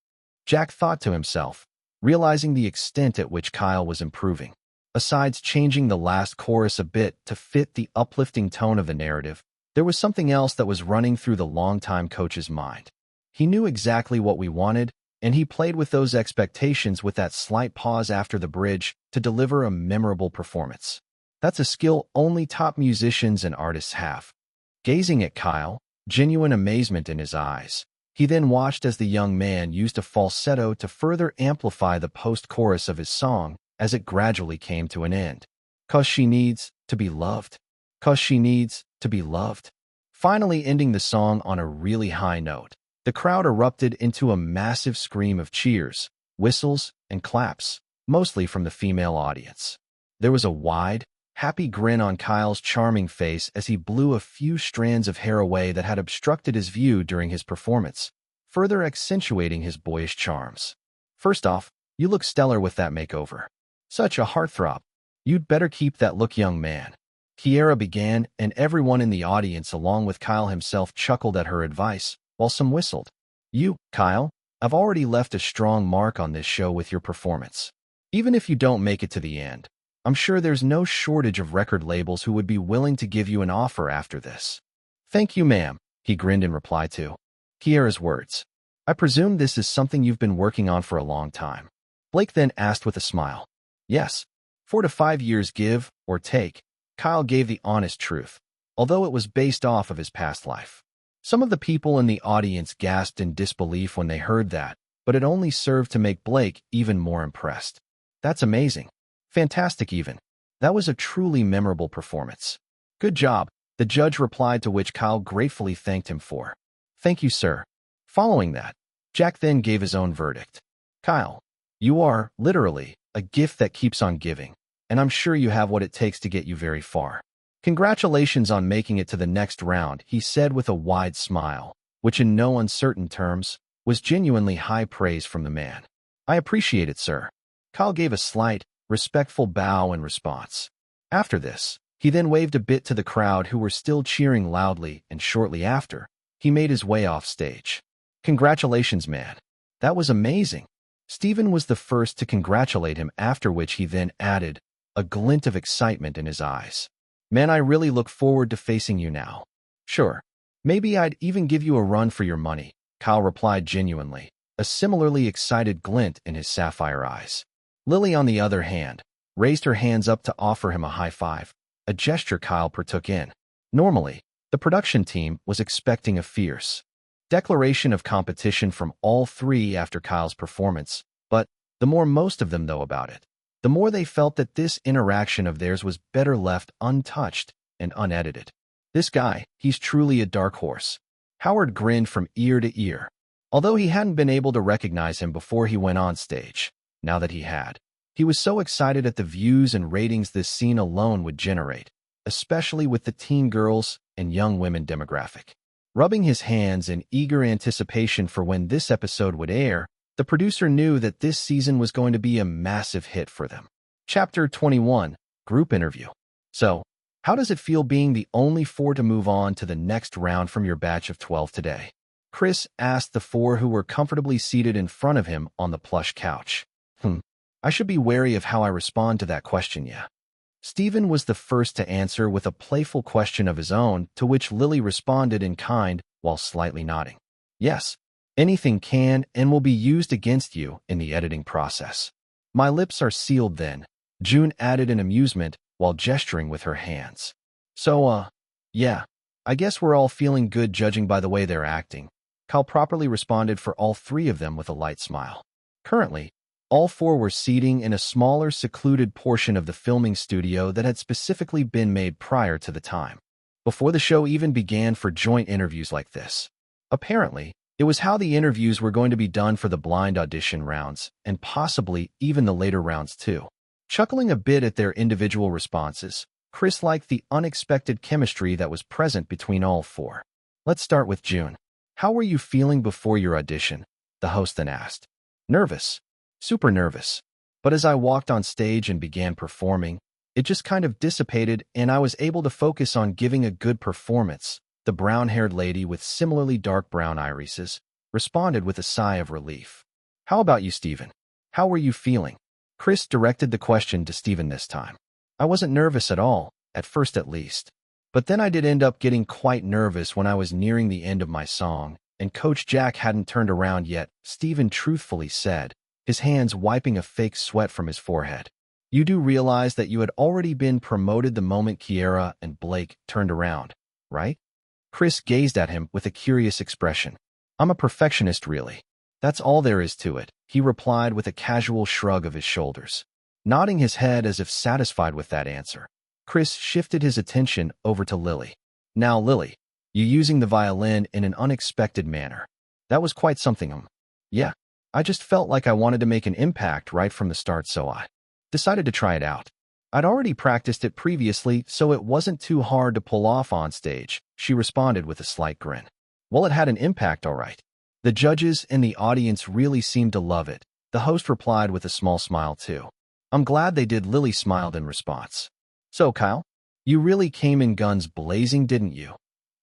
Jack thought to himself, realizing the extent at which Kyle was improving. Besides changing the last chorus a bit to fit the uplifting tone of the narrative, there was something else that was running through the longtime coach's mind. He knew exactly what we wanted, and he played with those expectations with that slight pause after the bridge to deliver a memorable performance. That's a skill only top musicians and artists have. Gazing at Kyle, genuine amazement in his eyes, he then watched as the young man used a falsetto to further amplify the post-chorus of his song as it gradually came to an end. 'Cause she needs to be loved. 'Cause she needs to be loved. Finally ending the song on a really high note, the crowd erupted into a massive scream of cheers, whistles, and claps, mostly from the female audience. There was a wide, happy grin on Kyle's charming face as he blew a few strands of hair away that had obstructed his view during his performance, further accentuating his boyish charms. First off, you look stellar with that makeover. Such a heartthrob. You'd better keep that look, young man. Kiera began, and everyone in the audience along with Kyle himself chuckled at her advice, while some whistled. You, Kyle, have already left a strong mark on this show with your performance. Even if you don't make it to the end, I'm sure there's no shortage of record labels who would be willing to give you an offer after this. Thank you, ma'am, he grinned in reply to Kiera's words. I presume this is something you've been working on for a long time. Blake then asked with a smile. Yes, 4 to 5 years give or take. Kyle gave the honest truth, although it was based off of his past life. Some of the people in the audience gasped in disbelief when they heard that, but it only served to make Blake even more impressed. That's amazing. Fantastic even. That was a truly memorable performance. Good job, the judge replied, to which Kyle gratefully thanked him for. Thank you, sir. Following that, Jack then gave his own verdict. Kyle, you are, literally, a gift that keeps on giving, and I'm sure you have what it takes to get you very far. Congratulations on making it to the next round, he said with a wide smile, which in no uncertain terms was genuinely high praise from the man. I appreciate it, sir. Kyle gave a slight, respectful bow in response. After this, he then waved a bit to the crowd who were still cheering loudly, and shortly after, he made his way off stage. Congratulations, man. That was amazing. Stephen was the first to congratulate him, after which he then added, a glint of excitement in his eyes. Man, I really look forward to facing you now. Sure. Maybe I'd even give you a run for your money, Kyle replied genuinely, a similarly excited glint in his sapphire eyes. Lily, on the other hand, raised her hands up to offer him a high five, a gesture Kyle partook in. Normally, the production team was expecting a fierce declaration of competition from all three after Kyle's performance, but the more most of them know about it, the more they felt that this interaction of theirs was better left untouched and unedited. This guy, he's truly a dark horse. Howard grinned from ear to ear. Although he hadn't been able to recognize him before he went on stage, now that he had, he was so excited at the views and ratings this scene alone would generate, especially with the teen girls and young women demographic. Rubbing his hands in eager anticipation for when this episode would air, the producer knew that this season was going to be a massive hit for them. Chapter 21, Group Interview. So, how does it feel being the only four to move on to the next round from your batch of 12 today? Chris asked the four who were comfortably seated in front of him on the plush couch. I should be wary of how I respond to that question, yeah. Stephen was the first to answer with a playful question of his own, to which Lily responded in kind while slightly nodding. Yes, anything can and will be used against you in the editing process. My lips are sealed then, June added in amusement while gesturing with her hands. So, yeah, I guess we're all feeling good judging by the way they're acting. Kyle properly responded for all three of them with a light smile. Currently, all four were seating in a smaller, secluded portion of the filming studio that had specifically been made prior to the time, before the show even began, for joint interviews like this. Apparently, it was how the interviews were going to be done for the blind audition rounds, and possibly even the later rounds too. Chuckling a bit at their individual responses, Chris liked the unexpected chemistry that was present between all four. Let's start with June. How were you feeling before your audition? The host then asked. Nervous. Super nervous. But as I walked on stage and began performing, it just kind of dissipated and I was able to focus on giving a good performance, the brown-haired lady with similarly dark brown irises responded with a sigh of relief. How about you, Stephen? How were you feeling? Chris directed the question to Stephen this time. I wasn't nervous at all, at first at least. But then I did end up getting quite nervous when I was nearing the end of my song, and Coach Jack hadn't turned around yet, Stephen truthfully said, his hands wiping a fake sweat from his forehead. You do realize that you had already been promoted the moment Kiera and Blake turned around, right? Chris gazed at him with a curious expression. I'm a perfectionist, really. That's all there is to it, he replied with a casual shrug of his shoulders. Nodding his head as if satisfied with that answer, Chris shifted his attention over to Lily. Now, Lily, you using the violin in an unexpected manner. That was quite something. Yeah. I just felt like I wanted to make an impact right from the start, so I decided to try it out. I'd already practiced it previously, so it wasn't too hard to pull off on stage, she responded with a slight grin. Well, it had an impact, all right. The judges and the audience really seemed to love it, the host replied with a small smile too. I'm glad they did, Lily smiled in response. So, Kyle, you really came in guns blazing, didn't you?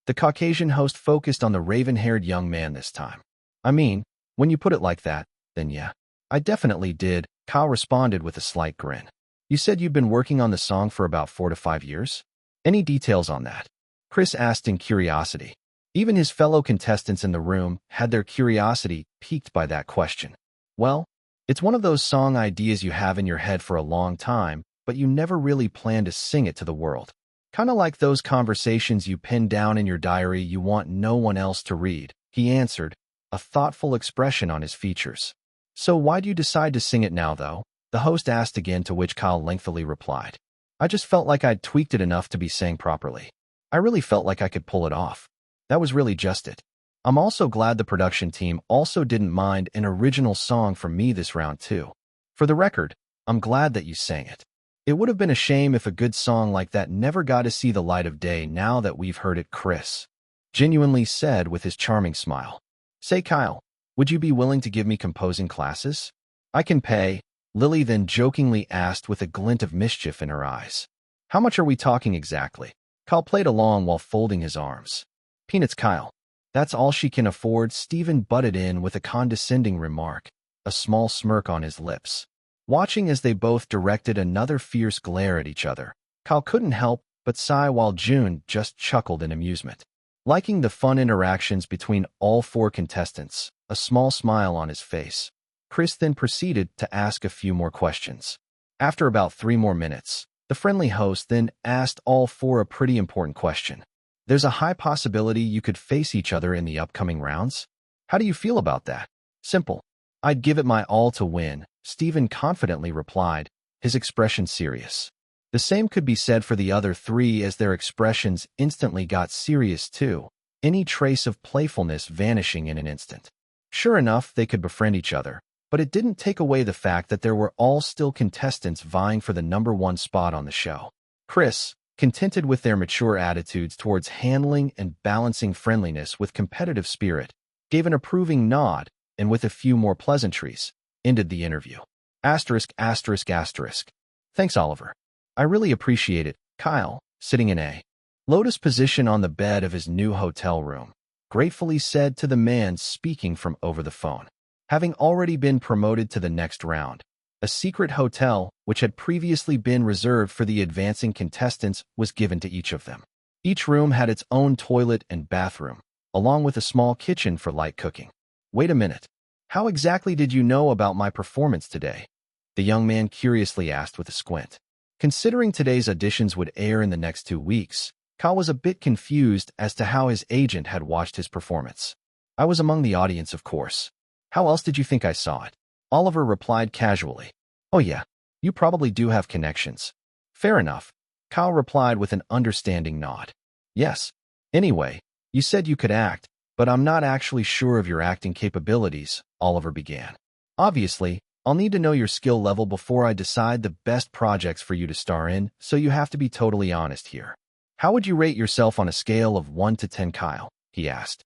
The Caucasian host focused on the raven-haired young man this time. I mean, when you put it like that, then yeah. I definitely did, Kyle responded with a slight grin. You said you've been working on the song for about 4 to 5 years? Any details on that? Chris asked in curiosity. Even his fellow contestants in the room had their curiosity piqued by that question. Well, it's one of those song ideas you have in your head for a long time, but you never really plan to sing it to the world. Kinda like those conversations you pin down in your diary you want no one else to read, he answered, a thoughtful expression on his features. So why'd you decide to sing it now, though? The host asked again, to which Kyle lengthily replied. I just felt like I'd tweaked it enough to be sang properly. I really felt like I could pull it off. That was really just it. I'm also glad the production team also didn't mind an original song from me this round too. For the record, I'm glad that you sang it. It would have been a shame if a good song like that never got to see the light of day now that we've heard it, Chris genuinely said with his charming smile. Say, Kyle, would you be willing to give me composing classes? I can pay, Lily then jokingly asked with a glint of mischief in her eyes. How much are we talking exactly? Kyle played along while folding his arms. Peanuts, Kyle. That's all she can afford, Stephen butted in with a condescending remark, a small smirk on his lips. Watching as they both directed another fierce glare at each other, Kyle couldn't help but sigh while June just chuckled in amusement. Liking the fun interactions between all four contestants, a small smile on his face, Chris then proceeded to ask a few more questions. After about 3 more minutes, the friendly host then asked all four a pretty important question. There's a high possibility you could face each other in the upcoming rounds? How do you feel about that? Simple. I'd give it my all to win, Stephen confidently replied, his expression serious. The same could be said for the other 3 as their expressions instantly got serious too, any trace of playfulness vanishing in an instant. Sure enough, they could befriend each other, but it didn't take away the fact that there were all still contestants vying for the #1 spot on the show. Chris, contented with their mature attitudes towards handling and balancing friendliness with competitive spirit, gave an approving nod, and with a few more pleasantries, ended the interview. Asterisk, asterisk, asterisk. Thanks, Oliver. I really appreciate it, Kyle, sitting in a lotus position on the bed of his new hotel room, gratefully said to the man speaking from over the phone. Having already been promoted to the next round, a secret hotel, which had previously been reserved for the advancing contestants, was given to each of them. Each room had its own toilet and bathroom, along with a small kitchen for light cooking. Wait a minute. How exactly did you know about my performance today? The young man curiously asked with a squint. Considering today's auditions would air in the next 2 weeks, Kyle was a bit confused as to how his agent had watched his performance. I was among the audience, of course. How else did you think I saw it? Oliver replied casually. Oh yeah, you probably do have connections. Fair enough, Kyle replied with an understanding nod. Yes. Anyway, you said you could act, but I'm not actually sure of your acting capabilities, Oliver began. Obviously, I'll need to know your skill level before I decide the best projects for you to star in, so you have to be totally honest here. How would you rate yourself on a scale of 1 to 10, Kyle? He asked.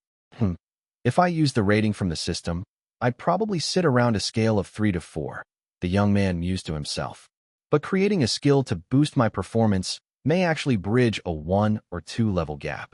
If I used the rating from the system, I'd probably sit around a scale of 3 to 4, the young man mused to himself. But creating a skill to boost my performance may actually bridge a 1 or 2 level gap.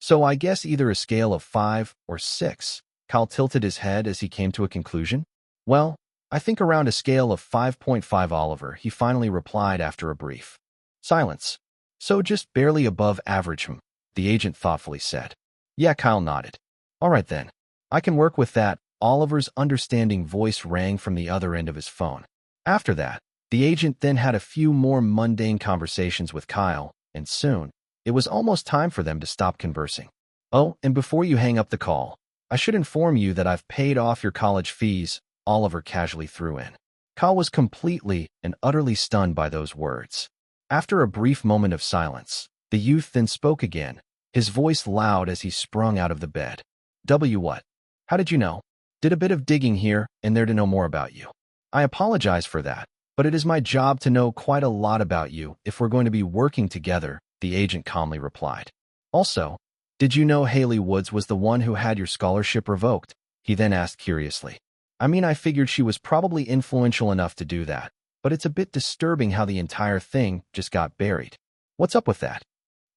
So I guess either a scale of 5 or 6. Kyle tilted his head as he came to a conclusion. Well, I think around a scale of 5.5, Oliver, he finally replied after a brief silence. So just barely above average, the agent thoughtfully said. Yeah, Kyle nodded. All right then. I can work with that, Oliver's understanding voice rang from the other end of his phone. After that, the agent then had a few more mundane conversations with Kyle, and soon, it was almost time for them to stop conversing. Oh, and before you hang up the call, I should inform you that I've paid off your college fees, Oliver casually threw in. Kyle was completely and utterly stunned by those words. After a brief moment of silence, the youth then spoke again, his voice loud as he sprung out of the bed. What? How did you know? Did a bit of digging here and there to know more about you. I apologize for that, but it is my job to know quite a lot about you if we're going to be working together, the agent calmly replied. Also, did you know Haley Woods was the one who had your scholarship revoked? He then asked curiously. I mean, I figured she was probably influential enough to do that, but it's a bit disturbing how the entire thing just got buried. What's up with that?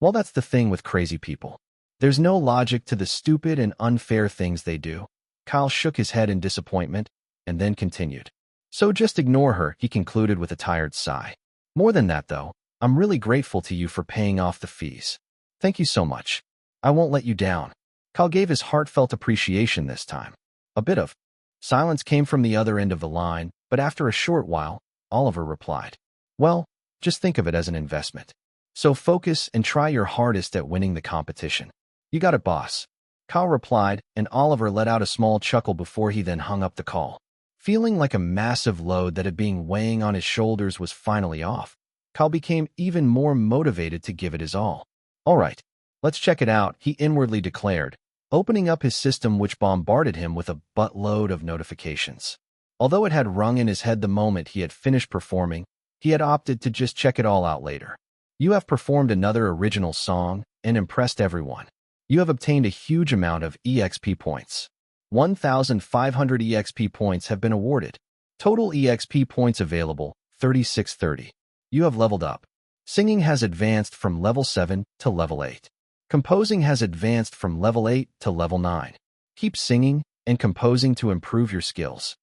Well, that's the thing with crazy people. There's no logic to the stupid and unfair things they do. Kyle shook his head in disappointment, and then continued. So just ignore her, he concluded with a tired sigh. More than that, though, I'm really grateful to you for paying off the fees. Thank you so much. I won't let you down. Kyle gave his heartfelt appreciation this time. A bit of silence came from the other end of the line, but after a short while, Oliver replied. Well, just think of it as an investment. So focus and try your hardest at winning the competition. You got it, boss. Kyle replied, and Oliver let out a small chuckle before he then hung up the call. Feeling like a massive load that had been weighing on his shoulders was finally off, Kyle became even more motivated to give it his all. All right, let's check it out, he inwardly declared, opening up his system, which bombarded him with a buttload of notifications. Although it had rung in his head the moment he had finished performing, he had opted to just check it all out later. You have performed another original song and impressed everyone. You have obtained a huge amount of EXP points. 1,500 EXP points have been awarded. Total EXP points available, 3630. You have leveled up. Singing has advanced from level 7 to level 8. Composing has advanced from level 8 to level 9. Keep singing and composing to improve your skills.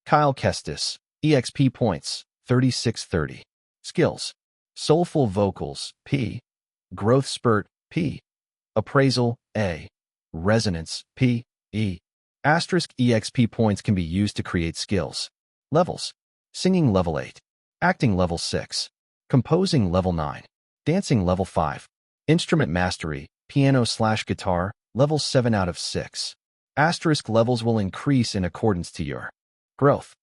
Kyle Kestis, EXP points, 3630. Skills: Soulful Vocals, P. Growth Spurt, P. Appraisal, A. Resonance, P. E. Asterisk EXP points can be used to create skills. Levels: Singing level 8. Acting level 6. Composing level 9. Dancing level 5. Instrument Mastery, piano/guitar, level 7 out of 6. Asterisk levels will increase in accordance to your growth.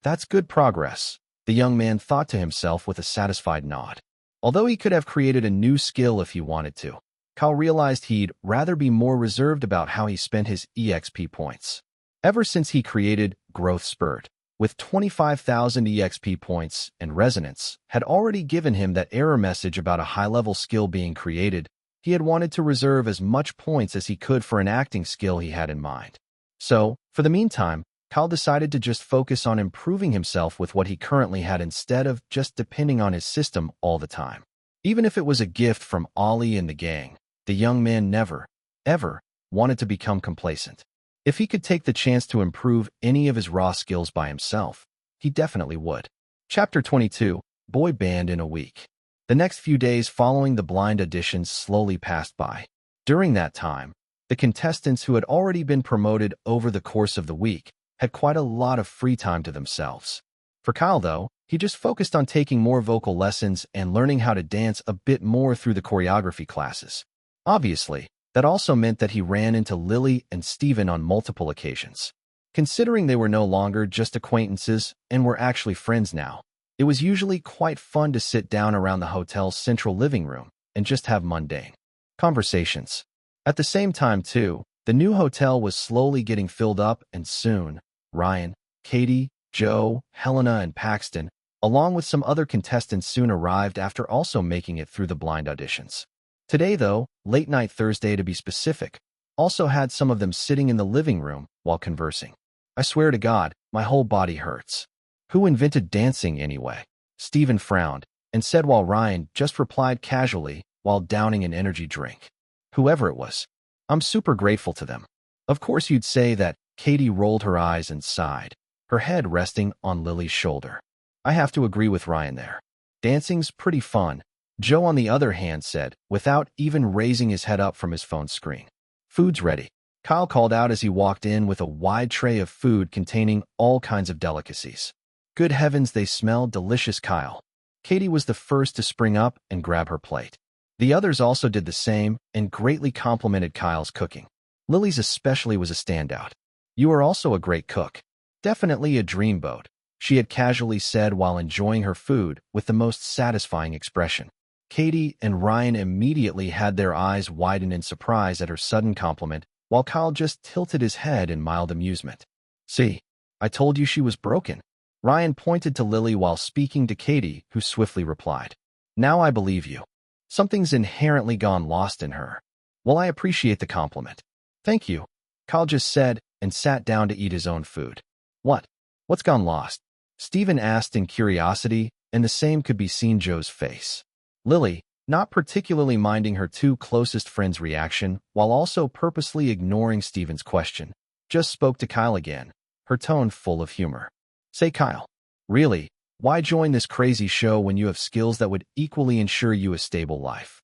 That's good progress, the young man thought to himself with a satisfied nod. Although he could have created a new skill if he wanted to, Kyle realized he'd rather be more reserved about how he spent his EXP points. Ever since he created Growth Spurt, with 25,000 EXP points, and Resonance had already given him that error message about a high-level skill being created, he had wanted to reserve as much points as he could for an acting skill he had in mind. So, for the meantime, Kyle decided to just focus on improving himself with what he currently had instead of just depending on his system all the time. Even if it was a gift from Ollie and the gang, the young man never, ever wanted to become complacent. If he could take the chance to improve any of his raw skills by himself, he definitely would. Chapter 22, Boy Band in a Week. The next few days following the blind auditions slowly passed by. During that time, the contestants who had already been promoted over the course of the week had quite a lot of free time to themselves. For Kyle, though, he just focused on taking more vocal lessons and learning how to dance a bit more through the choreography classes. Obviously, that also meant that he ran into Lily and Steven on multiple occasions. Considering they were no longer just acquaintances and were actually friends now, it was usually quite fun to sit down around the hotel's central living room and just have mundane conversations. At the same time, too, the new hotel was slowly getting filled up, and soon, Ryan, Katie, Joe, Helena, and Paxton, along with some other contestants, soon arrived after also making it through the blind auditions. Today, though, late night Thursday to be specific, also had some of them sitting in the living room while conversing. I swear to God, my whole body hurts. Who invented dancing anyway? Steven frowned and said while Ryan just replied casually while downing an energy drink. Whoever it was, I'm super grateful to them. Of course you'd say that. Katie rolled her eyes and sighed, her head resting on Lily's shoulder. I have to agree with Ryan there. Dancing's pretty fun, Joe on the other hand said, without even raising his head up from his phone screen. Food's ready, Kyle called out as he walked in with a wide tray of food containing all kinds of delicacies. Good heavens, they smell delicious, Kyle. Katie was the first to spring up and grab her plate. The others also did the same and greatly complimented Kyle's cooking. Lily's especially was a standout. You are also a great cook. Definitely a dreamboat, she had casually said while enjoying her food with the most satisfying expression. Katie and Ryan immediately had their eyes widen in surprise at her sudden compliment, while Kyle just tilted his head in mild amusement. See, I told you she was broken. Ryan pointed to Lily while speaking to Katie, who swiftly replied, Now I believe you. Something's inherently gone lost in her. Well, I appreciate the compliment. Thank you, Kyle just said and sat down to eat his own food. What's gone lost? Steven asked in curiosity, and the same could be seen Joe's face. Lily, not particularly minding her two closest friends' reaction while also purposely ignoring Steven's question, just spoke to Kyle again, her tone full of humor. Say, Kyle, really, why join this crazy show when you have skills that would equally ensure you a stable life?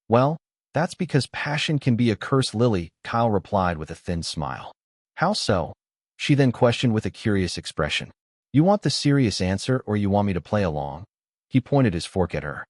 Well, That's because passion can be a curse, Lily, Kyle replied with a thin smile. How so? She then questioned with a curious expression. You want the serious answer or you want me to play along? He pointed his fork at her.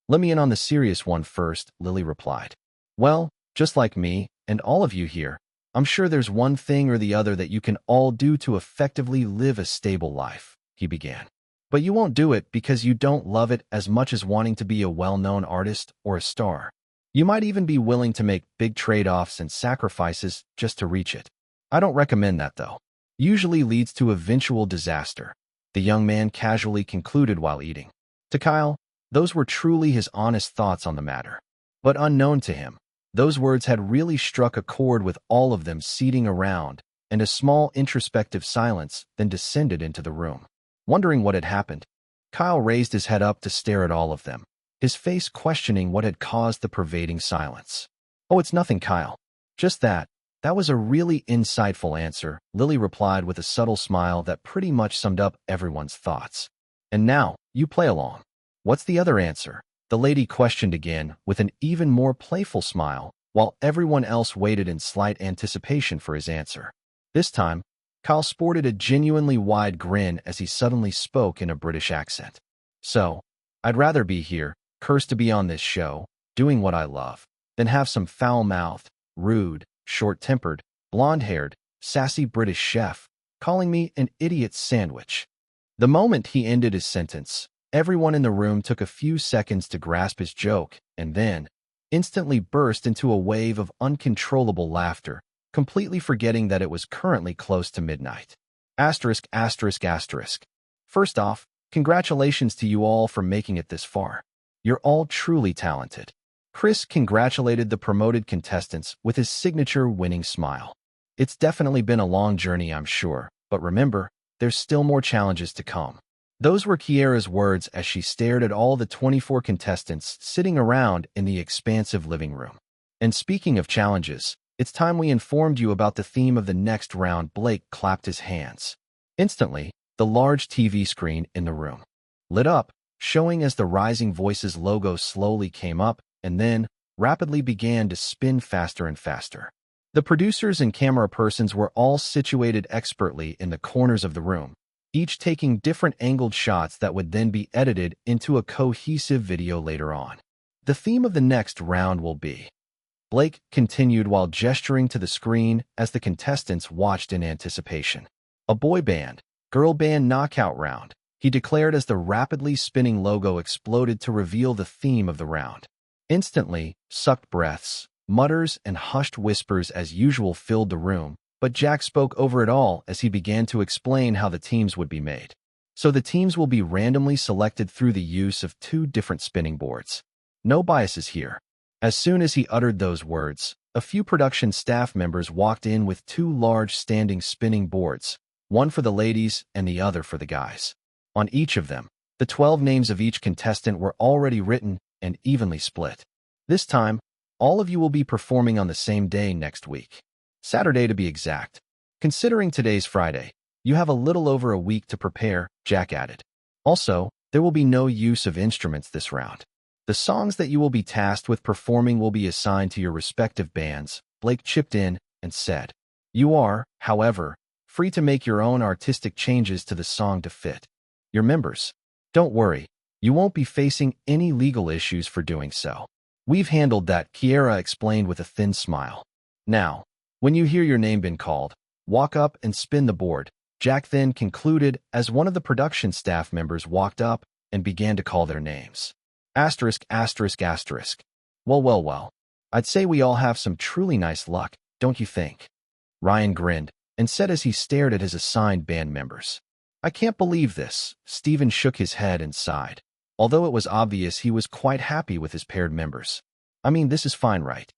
Let me in on the serious one first, Lily replied. Well, just like me, and all of you here, I'm sure there's one thing or the other that you can all do to effectively live a stable life, he began. But you won't do it because you don't love it as much as wanting to be a well-known artist or a star. You might even be willing to make big trade-offs and sacrifices just to reach it. I don't recommend that, though. Usually leads to eventual disaster, the young man casually concluded while eating. To Kyle, those were truly his honest thoughts on the matter. But unknown to him, those words had really struck a chord with all of them seating around, and a small introspective silence then descended into the room. Wondering what had happened, Kyle raised his head up to stare at all of them, his face questioning what had caused the pervading silence. Oh, it's nothing, Kyle. Just that. That was a really insightful answer, Lily replied with a subtle smile that pretty much summed up everyone's thoughts. And now, you play along. What's the other answer? The lady questioned again with an even more playful smile, while everyone else waited in slight anticipation for his answer. This time, Kyle sported a genuinely wide grin as he suddenly spoke in a British accent. So, I'd rather be here, cursed to be on this show, doing what I love, than have some foul-mouthed, rude, short-tempered, blonde-haired, sassy British chef calling me an idiot sandwich. The moment he ended his sentence, everyone in the room took a few seconds to grasp his joke and then instantly burst into a wave of uncontrollable laughter, completely forgetting that it was currently close to midnight. Asterisk, asterisk, asterisk. First off, congratulations to you all for making it this far. You're all truly talented. Chris congratulated the promoted contestants with his signature winning smile. It's definitely been a long journey, I'm sure, but remember, there's still more challenges to come. Those were Kiera's words as she stared at all the 24 contestants sitting around in the expansive living room. And speaking of challenges, it's time we informed you about the theme of the next round. Blake clapped his hands. Instantly, the large TV screen in the room lit up, showing as the Rising Voices logo slowly came up and then rapidly began to spin faster and faster. The producers and camera persons were all situated expertly in the corners of the room, each taking different angled shots that would then be edited into a cohesive video later on. The theme of the next round will be, Blake continued while gesturing to the screen as the contestants watched in anticipation, a boy band, girl band knockout round, he declared as the rapidly spinning logo exploded to reveal the theme of the round. Instantly, sucked breaths, mutters, and hushed whispers as usual filled the room, but Jack spoke over it all as he began to explain how the teams would be made. So the teams will be randomly selected through the use of 2 different spinning boards. No biases here. As soon as he uttered those words, a few production staff members walked in with 2 large standing spinning boards, one for the ladies and the other for the guys. On each of them, the 12 names of each contestant were already written and evenly split. This time, all of you will be performing on the same day next week. Saturday to be exact. Considering today's Friday, you have a little over a week to prepare, Jack added. Also, there will be no use of instruments this round. The songs that you will be tasked with performing will be assigned to your respective bands, Blake chipped in and said. You are, however, free to make your own artistic changes to the song to fit your members. Don't worry, you won't be facing any legal issues for doing so. We've handled that, Kiera explained with a thin smile. Now, when you hear your name been called, walk up and spin the board, Jack then concluded as one of the production staff members walked up and began to call their names. Asterisk, asterisk, asterisk. Well. I'd say we all have some truly nice luck, don't you think? Ryan grinned and said as he stared at his assigned band members. I can't believe this. Steven shook his head and sighed, although it was obvious he was quite happy with his paired members. I mean, this is fine, right?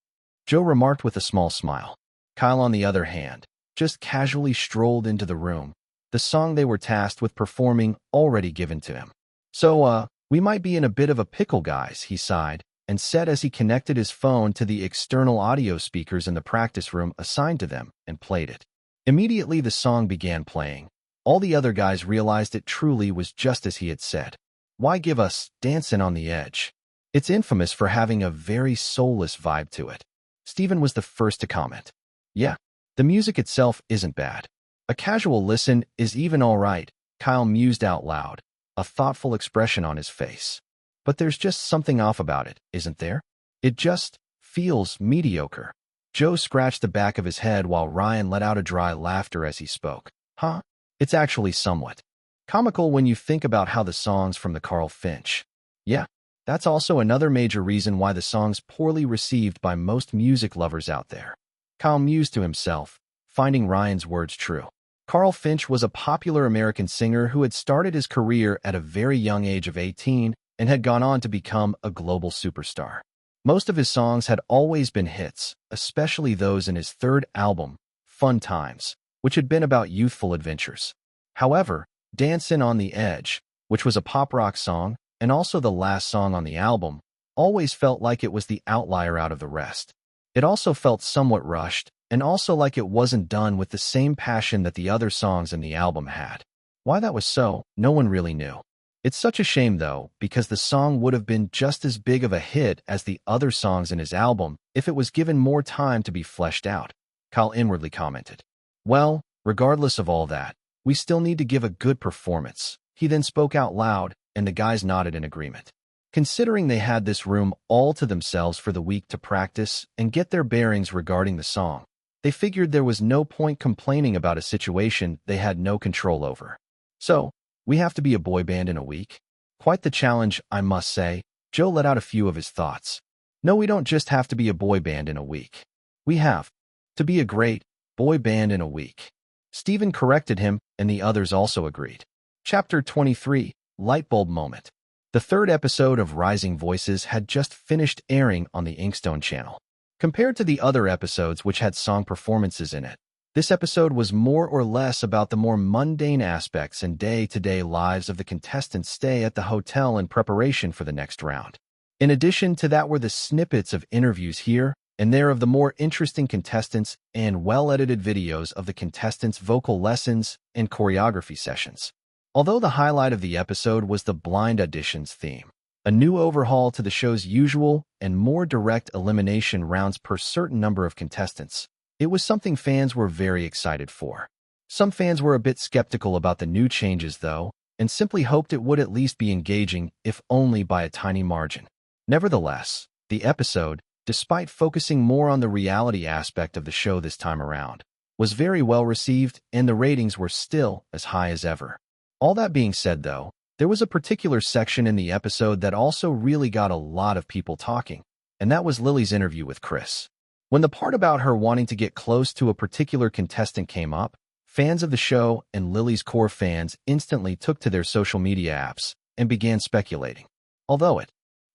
Joe remarked with a small smile. Kyle, on the other hand, just casually strolled into the room, the song they were tasked with performing already given to him. So, we might be in a bit of a pickle, guys, he sighed, and said as he connected his phone to the external audio speakers in the practice room assigned to them and played it. Immediately the song began playing. All the other guys realized it truly was just as he had said. Why give us Dancin' on the Edge? It's infamous for having a very soulless vibe to it. Stephen was the first to comment. Yeah, the music itself isn't bad. A casual listen is even all right, Kyle mused out loud, a thoughtful expression on his face. But there's just something off about it, isn't there? It just feels mediocre. Joe scratched the back of his head while Ryan let out a dry laughter as he spoke. Huh? It's actually somewhat comical when you think about how the songs from the Carl Finch. Yeah, that's also another major reason why the song's poorly received by most music lovers out there. Kyle mused to himself, finding Ryan's words true. Carl Finch was a popular American singer who had started his career at a very young age of 18 and had gone on to become a global superstar. Most of his songs had always been hits, especially those in his third album, Fun Times, which had been about youthful adventures. However, Dancin' on the Edge, which was a pop-rock song, and also the last song on the album, always felt like it was the outlier out of the rest. It also felt somewhat rushed, and also like it wasn't done with the same passion that the other songs in the album had. Why that was so, no one really knew. It's such a shame, though, because the song would have been just as big of a hit as the other songs in his album if it was given more time to be fleshed out, Kyle inwardly commented. Well, regardless of all that, we still need to give a good performance. He then spoke out loud, and the guys nodded in agreement. Considering they had this room all to themselves for the week to practice and get their bearings regarding the song, they figured there was no point complaining about a situation they had no control over. So, we have to be a boy band in a week? Quite the challenge, I must say. Joe let out a few of his thoughts. No, we don't just have to be a boy band in a week. We have to be a great boy band in a week. Stephen corrected him, and the others also agreed. Chapter 23, Lightbulb Moment. The third episode of Rising Voices had just finished airing on the Inkstone channel. Compared to the other episodes which had song performances in it, this episode was more or less about the more mundane aspects and day-to-day lives of the contestants' stay at the hotel in preparation for the next round. In addition to that were the snippets of interviews here and there of the more interesting contestants and well-edited videos of the contestants' vocal lessons and choreography sessions. Although the highlight of the episode was the blind auditions theme, a new overhaul to the show's usual and more direct elimination rounds per certain number of contestants, it was something fans were very excited for. Some fans were a bit skeptical about the new changes, though, and simply hoped it would at least be engaging, if only by a tiny margin. Nevertheless, the episode, despite focusing more on the reality aspect of the show this time around, was very well received, and the ratings were still as high as ever. All that being said, though, there was a particular section in the episode that also really got a lot of people talking, and that was Lily's interview with Chris. When the part about her wanting to get close to a particular contestant came up, fans of the show and Lily's core fans instantly took to their social media apps and began speculating. Although it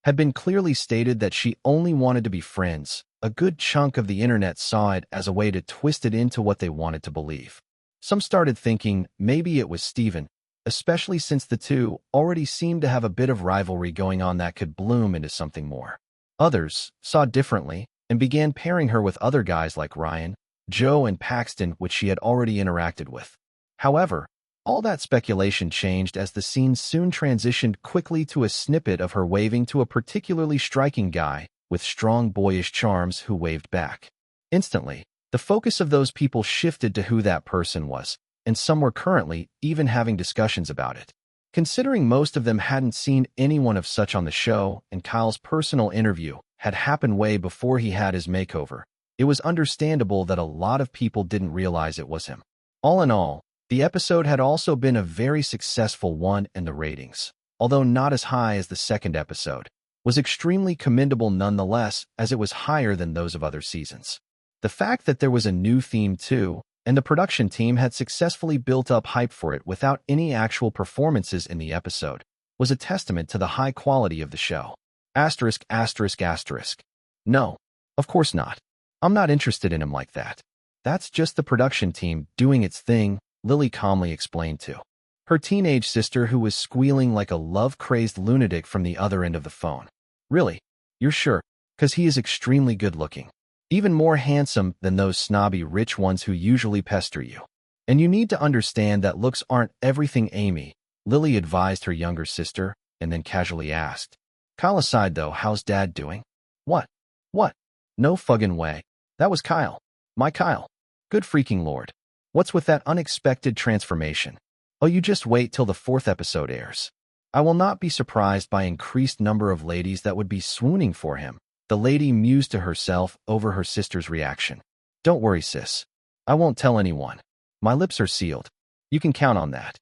had been clearly stated that she only wanted to be friends, a good chunk of the internet saw it as a way to twist it into what they wanted to believe. Some started thinking maybe it was Stephen, especially since the two already seemed to have a bit of rivalry going on that could bloom into something more. Others saw differently and began pairing her with other guys like Ryan, Joe, and Paxton, which she had already interacted with. However, all that speculation changed as the scene soon transitioned quickly to a snippet of her waving to a particularly striking guy with strong boyish charms who waved back. Instantly, the focus of those people shifted to who that person was, and some were currently even having discussions about it. Considering most of them hadn't seen anyone of such on the show, and Kyle's personal interview had happened way before he had his makeover, it was understandable that a lot of people didn't realize it was him. All in all, the episode had also been a very successful one, and the ratings, although not as high as the second episode, was extremely commendable nonetheless, as it was higher than those of other seasons. The fact that there was a new theme too, and the production team had successfully built up hype for it without any actual performances in the episode, was a testament to the high quality of the show. Asterisk, asterisk, asterisk. No, of course not. I'm not interested in him like that. That's just the production team doing its thing, Lily calmly explained to her teenage sister, who was squealing like a love-crazed lunatic from the other end of the phone. Really? You're sure? 'Cause he is extremely good-looking. Even more handsome than those snobby rich ones who usually pester you. And you need to understand that looks aren't everything, Amy, Lily advised her younger sister, and then casually asked, Kyle aside though, how's Dad doing? What? What? No fucking way. That was Kyle. My Kyle. Good freaking lord. What's with that unexpected transformation? Oh, you just wait till the 4th episode airs. I will not be surprised by increased number of ladies that would be swooning for him. The lady mused to herself over her sister's reaction. Don't worry, sis. I won't tell anyone. My lips are sealed. You can count on that.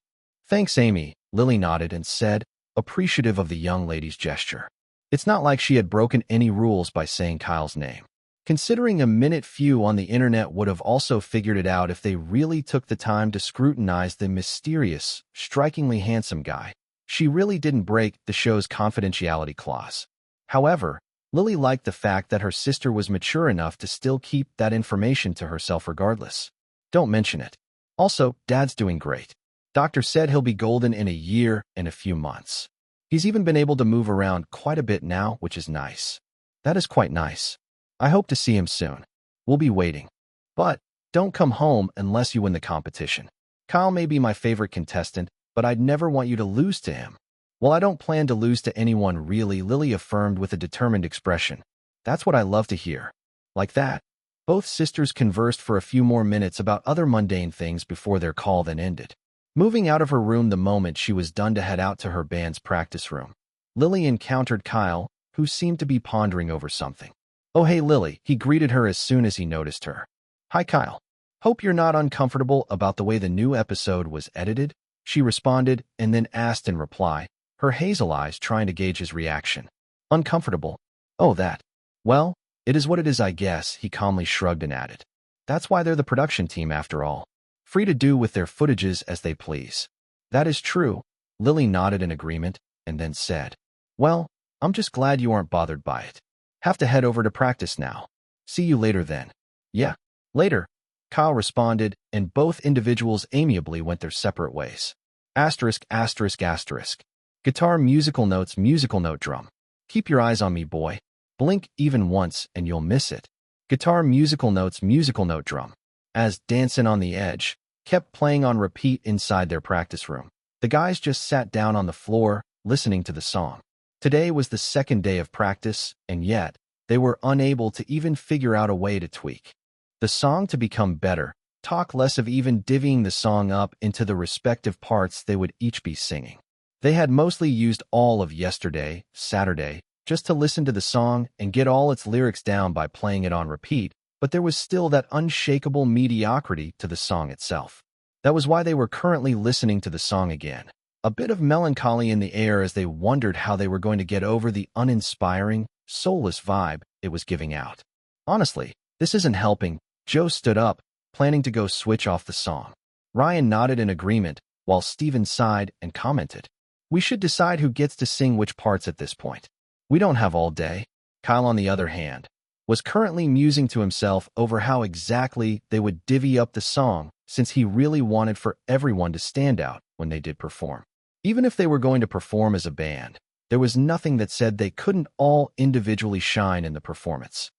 Thanks, Amy, Lily nodded and said, appreciative of the young lady's gesture. It's not like she had broken any rules by saying Kyle's name. Considering a minute few on the internet would have also figured it out if they really took the time to scrutinize the mysterious, strikingly handsome guy. She really didn't break the show's confidentiality clause. However, Lily liked the fact that her sister was mature enough to still keep that information to herself regardless. Don't mention it. Also, Dad's doing great. Doctor said he'll be golden in a year and a few months. He's even been able to move around quite a bit now, which is nice. That is quite nice. I hope to see him soon. We'll be waiting. But don't come home unless you win the competition. Kyle may be my favorite contestant, but I'd never want you to lose to him. Well, I don't plan to lose to anyone really, Lily affirmed with a determined expression. That's what I love to hear. Like that. Both sisters conversed for a few more minutes about other mundane things before their call then ended. Moving out of her room the moment she was done to head out to her band's practice room, Lily encountered Kyle, who seemed to be pondering over something. Oh hey Lily, he greeted her as soon as he noticed her. Hi Kyle. Hope you're not uncomfortable about the way the new episode was edited, she responded and then asked in reply, her hazel eyes trying to gauge his reaction. Uncomfortable? Oh that. Well, it is what it is I guess, he calmly shrugged and added. That's why they're the production team after all. Free to do with their footages as they please. That is true, Lily nodded in agreement and then said. Well, I'm just glad you aren't bothered by it. Have to head over to practice now. See you later then. Yeah, later, Kyle responded, and both individuals amiably went their separate ways. Asterisk, asterisk, asterisk. Guitar musical notes musical note drum. Keep your eyes on me, boy. Blink even once and you'll miss it. Guitar musical notes musical note drum. As Dancin' on the Edge kept playing on repeat inside their practice room, the guys just sat down on the floor, listening to the song. Today was the 2nd day of practice, and yet, they were unable to even figure out a way to tweak the song to become better, talk less of even divvying the song up into the respective parts they would each be singing. They had mostly used all of yesterday, Saturday, just to listen to the song and get all its lyrics down by playing it on repeat, but there was still that unshakable mediocrity to the song itself. That was why they were currently listening to the song again. A bit of melancholy in the air as they wondered how they were going to get over the uninspiring, soulless vibe it was giving out. Honestly, this isn't helping. Joe stood up, planning to go switch off the song. Ryan nodded in agreement, while Steven sighed and commented, we should decide who gets to sing which parts at this point. We don't have all day. Kyle, on the other hand, was currently musing to himself over how exactly they would divvy up the song, since he really wanted for everyone to stand out when they did perform. Even if they were going to perform as a band, there was nothing that said they couldn't all individually shine in the performance.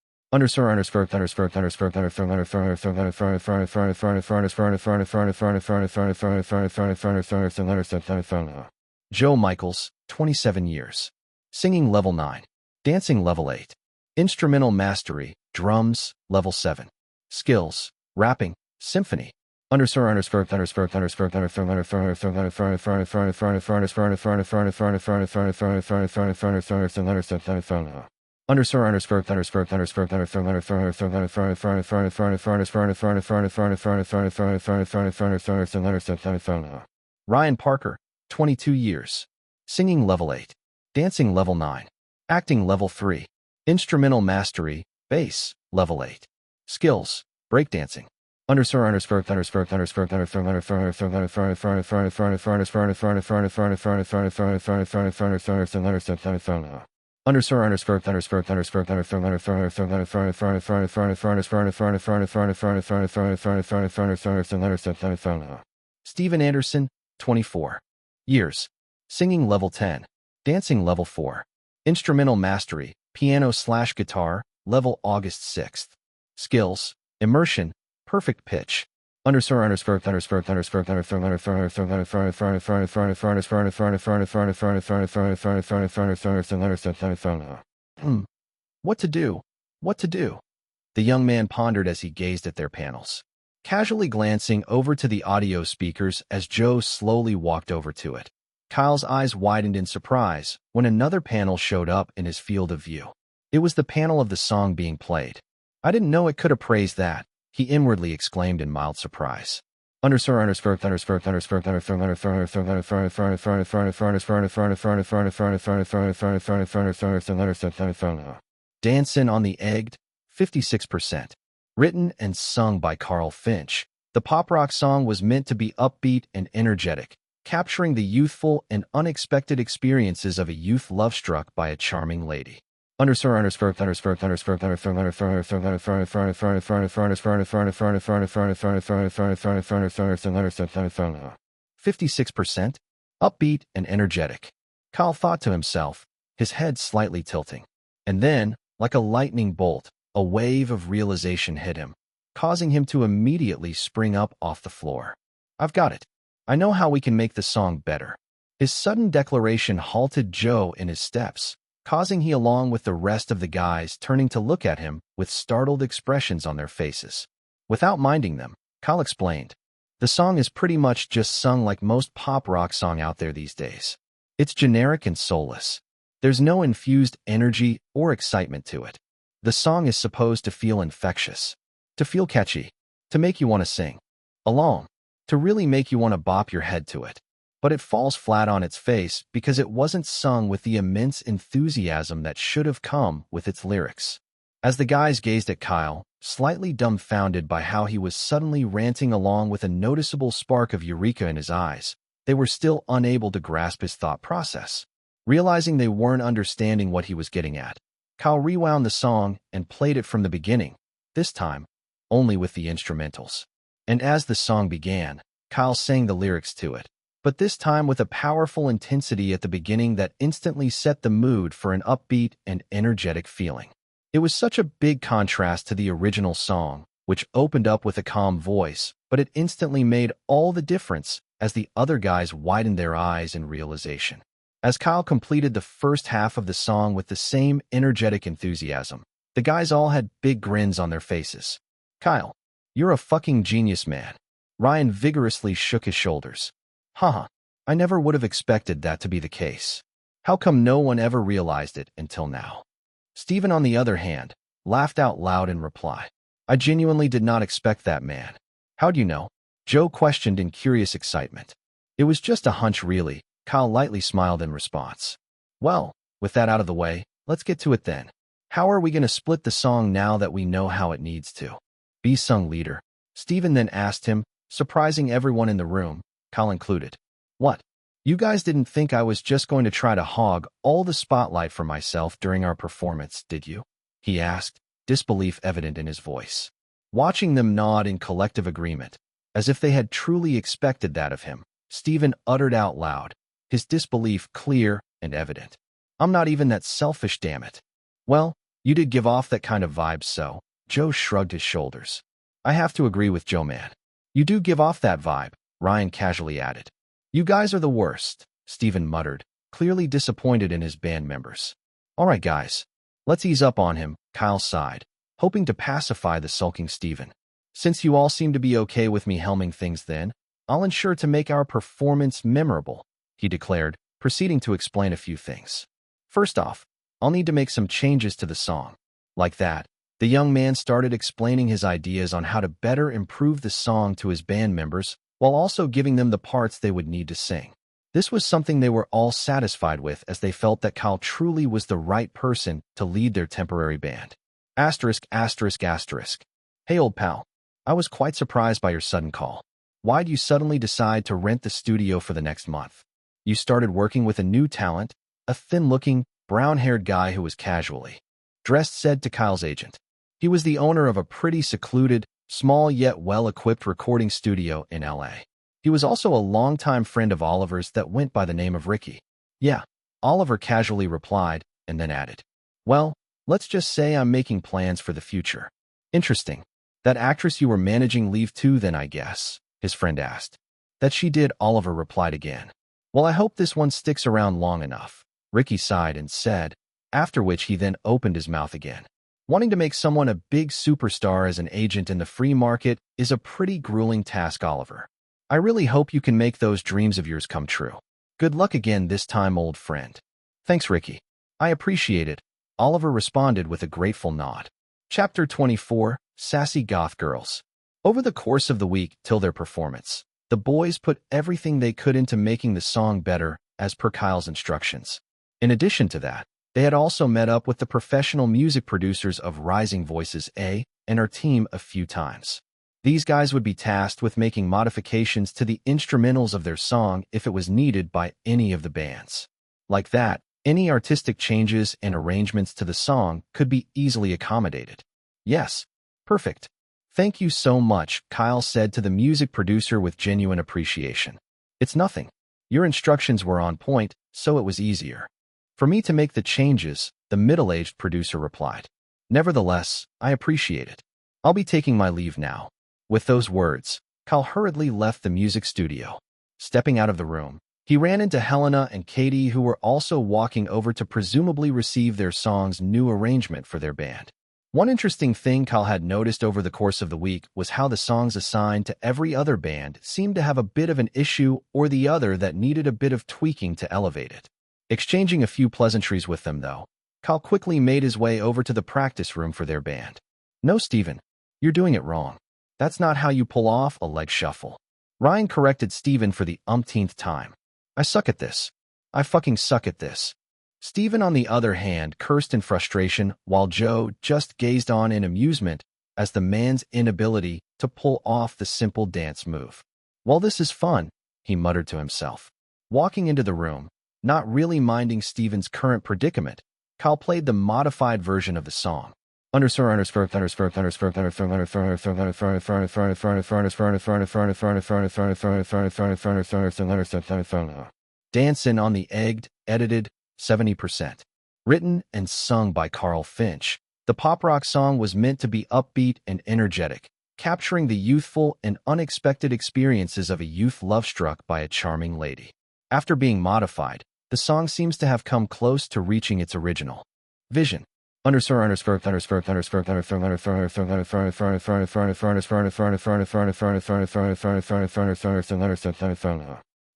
Joe Michaels, 27 years. Singing level 9. Dancing level 8. Instrumental mastery, drums, level 7. Skills, rapping, symphony. Ryan Parker, 22 years. Singing level 8. Dancing level 9. Acting level 3. Instrumental mastery, bass, level 8. Skills, breakdancing. Steven Anderson, 24 years. Singing level 10. Dancing level 4. Instrumental mastery, piano/guitar, level August 6th. Skills, immersion, perfect pitch. What to do? What to do? The young man pondered as he gazed at their panels, casually glancing over to the audio speakers as Joe slowly walked over to it. Kyle's eyes widened in surprise when another panel showed up in his field of view. It was the panel of the song being played. I didn't know it could appraise that, he inwardly exclaimed in mild surprise. Dancin' on the Egged, 56%. Written and sung by Carl Finch, the pop-rock song was meant to be upbeat and energetic, capturing the youthful and unexpected experiences of a youth love-struck by a charming lady. 56%? Upbeat and energetic. Kyle thought to himself, his head slightly tilting. And then, like a lightning bolt, a wave of realization hit him, causing him to immediately spring up off the floor. I've got it. I know how we can make the song better. His sudden declaration halted Joe in his steps, causing he along with the rest of the guys turning to look at him with startled expressions on their faces. Without minding them, Kyle explained, the song is pretty much just sung like most pop rock song out there these days. It's generic and soulless. There's no infused energy or excitement to it. The song is supposed to feel infectious, to feel catchy, to make you want to sing along, to really make you want to bop your head to it. But it falls flat on its face because it wasn't sung with the immense enthusiasm that should have come with its lyrics. As the guys gazed at Kyle, slightly dumbfounded by how he was suddenly ranting along with a noticeable spark of eureka in his eyes, they were still unable to grasp his thought process. Realizing they weren't understanding what he was getting at, Kyle rewound the song and played it from the beginning, this time only with the instrumentals. And as the song began, Kyle sang the lyrics to it, but this time with a powerful intensity at the beginning that instantly set the mood for an upbeat and energetic feeling. It was such a big contrast to the original song, which opened up with a calm voice, but it instantly made all the difference as the other guys widened their eyes in realization. As Kyle completed the first half of the song with the same energetic enthusiasm, the guys all had big grins on their faces. Kyle, you're a fucking genius, man. Ryan vigorously shook his shoulders. Haha, I never would have expected that to be the case. How come no one ever realized it until now? Steven, on the other hand, laughed out loud in reply. I genuinely did not expect that, man. How'd you know? Joe questioned in curious excitement. It was just a hunch, really. Kyle lightly smiled in response. Well, with that out of the way, let's get to it then. How are we going to split the song now that we know how it needs to be sung, leader? Steven then asked him, surprising everyone in the room, Kyle included. What? You guys didn't think I was just going to try to hog all the spotlight for myself during our performance, did you? He asked, disbelief evident in his voice. Watching them nod in collective agreement, as if they had truly expected that of him, Steven uttered out loud, his disbelief clear and evident. I'm not even that selfish, damn it. Well, you did give off that kind of vibe, so. Joe shrugged his shoulders. I have to agree with Joe, man. You do give off that vibe, Ryan casually added. You guys are the worst, Steven muttered, clearly disappointed in his band members. All right, guys. Let's ease up on him, Kyle sighed, hoping to pacify the sulking Steven. Since you all seem to be okay with me helming things then, I'll ensure to make our performance memorable, he declared, proceeding to explain a few things. First off, I'll need to make some changes to the song. Like that, the young man started explaining his ideas on how to better improve the song to his band members while also giving them the parts they would need to sing. This was something they were all satisfied with as they felt that Kyle truly was the right person to lead their temporary band. Asterisk, asterisk, asterisk. Hey, old pal. I was quite surprised by your sudden call. Why'd you suddenly decide to rent the studio for the next month? You started working with a new talent, a thin-looking, brown-haired guy who was casually dressed, said to Kyle's agent. He was the owner of a pretty secluded, small yet well-equipped recording studio in LA. He was also a longtime friend of Oliver's that went by the name of Ricky. Yeah, Oliver casually replied, and then added, well, let's just say I'm making plans for the future. Interesting. That actress you were managing leave too then, I guess, his friend asked. That she did, Oliver replied again. Well, I hope this one sticks around long enough, Ricky sighed and said, after which he then opened his mouth again. Wanting to make someone a big superstar as an agent in the free market is a pretty grueling task, Oliver. I really hope you can make those dreams of yours come true. Good luck again this time, old friend. Thanks, Ricky. I appreciate it, Oliver responded with a grateful nod. Chapter 24, Sassy Goth Girls. Over the course of the week till their performance, the boys put everything they could into making the song better, as per Kyle's instructions. In addition to that, they had also met up with the professional music producers of Rising Voices A and our team a few times. These guys would be tasked with making modifications to the instrumentals of their song if it was needed by any of the bands. Like that, any artistic changes and arrangements to the song could be easily accommodated. Yes, perfect. Thank you so much, Kyle said to the music producer with genuine appreciation. It's nothing. Your instructions were on point, so it was easier for me to make the changes, the middle-aged producer replied. Nevertheless, I appreciate it. I'll be taking my leave now. With those words, Kyle hurriedly left the music studio. Stepping out of the room, he ran into Helena and Katie, who were also walking over to presumably receive their song's new arrangement for their band. One interesting thing Kyle had noticed over the course of the week was how the songs assigned to every other band seemed to have a bit of an issue or the other that needed a bit of tweaking to elevate it. Exchanging a few pleasantries with them, though, Kyle quickly made his way over to the practice room for their band. No, Steven, you're doing it wrong. That's not how you pull off a leg shuffle. Ryan corrected Steven for the umpteenth time. I suck at this. I fucking suck at this. Steven, on the other hand, cursed in frustration while Joe just gazed on in amusement as the man's inability to pull off the simple dance move. Well, this is fun, he muttered to himself. Walking into the room, not really minding Steven's current predicament, Kyle played the modified version of the song. Dancin' on the Egged, edited, 70%. Written and sung by Carl Finch, the pop rock song was meant to be upbeat and energetic, capturing the youthful and unexpected experiences of a youth love-struck by a charming lady. After being modified, the song seems to have come close to reaching its original vision.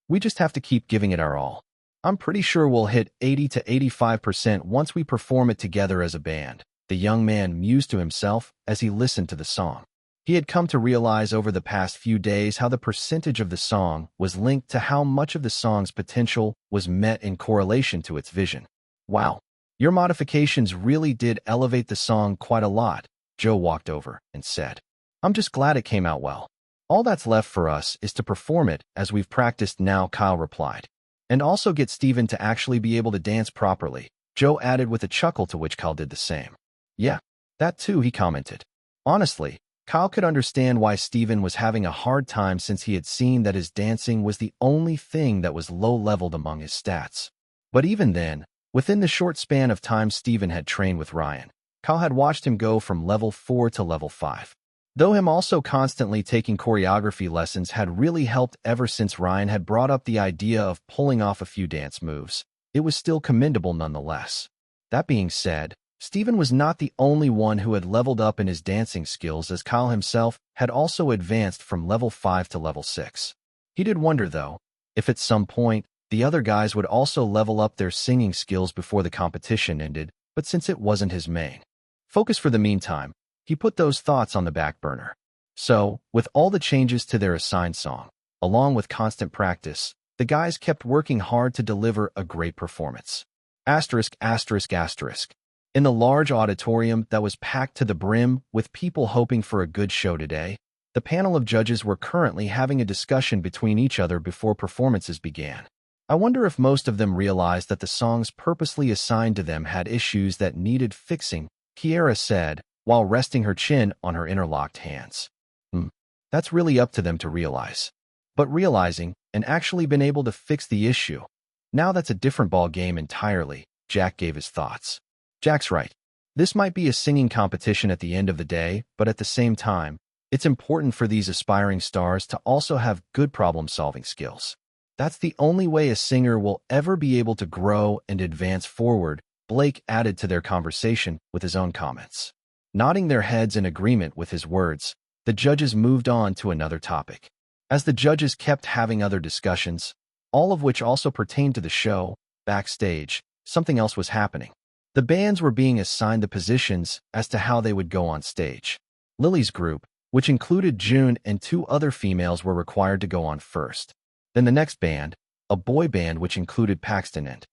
We just have to keep giving it our all. I'm pretty sure we'll hit 80 to 85% once we perform it together as a band, the young man mused to himself as he listened to the song. He had come to realize over the past few days how the percentage of the song was linked to how much of the song's potential was met in correlation to its vision. Wow, your modifications really did elevate the song quite a lot, Joe walked over and said. I'm just glad it came out well. All that's left for us is to perform it as we've practiced now, Kyle replied. And also get Steven to actually be able to dance properly, Joe added with a chuckle, to which Kyle did the same. Yeah, that too, he commented. Honestly, Kyle could understand why Steven was having a hard time since he had seen that his dancing was the only thing that was low-leveled among his stats. But even then, within the short span of time Steven had trained with Ryan, Kyle had watched him go from level 4 to level 5. Though him also constantly taking choreography lessons had really helped ever since Ryan had brought up the idea of pulling off a few dance moves, it was still commendable nonetheless. That being said, Steven was not the only one who had leveled up in his dancing skills, as Kyle himself had also advanced from level 5 to level 6. He did wonder, though, if at some point the other guys would also level up their singing skills before the competition ended, but since it wasn't his main focus for the meantime, he put those thoughts on the back burner. So, with all the changes to their assigned song, along with constant practice, the guys kept working hard to deliver a great performance. In the large auditorium that was packed to the brim with people hoping for a good show today, the panel of judges were currently having a discussion between each other before performances began. I wonder if most of them realized that the songs purposely assigned to them had issues that needed fixing, Kiera said, while resting her chin on her interlocked hands. That's really up to them to realize. But realizing and actually been able to fix the issue, now that's a different ball game entirely, Jack gave his thoughts. Jack's right. This might be a singing competition at the end of the day, but at the same time, it's important for these aspiring stars to also have good problem-solving skills. That's the only way a singer will ever be able to grow and advance forward, Blake added to their conversation with his own comments. Nodding their heads in agreement with his words, the judges moved on to another topic. As the judges kept having other discussions, all of which also pertained to the show, backstage, something else was happening. The bands were being assigned the positions as to how they would go on stage. Lily's group, which included June and two other females, were required to go on first. Then the next band, a boy band which included Paxton and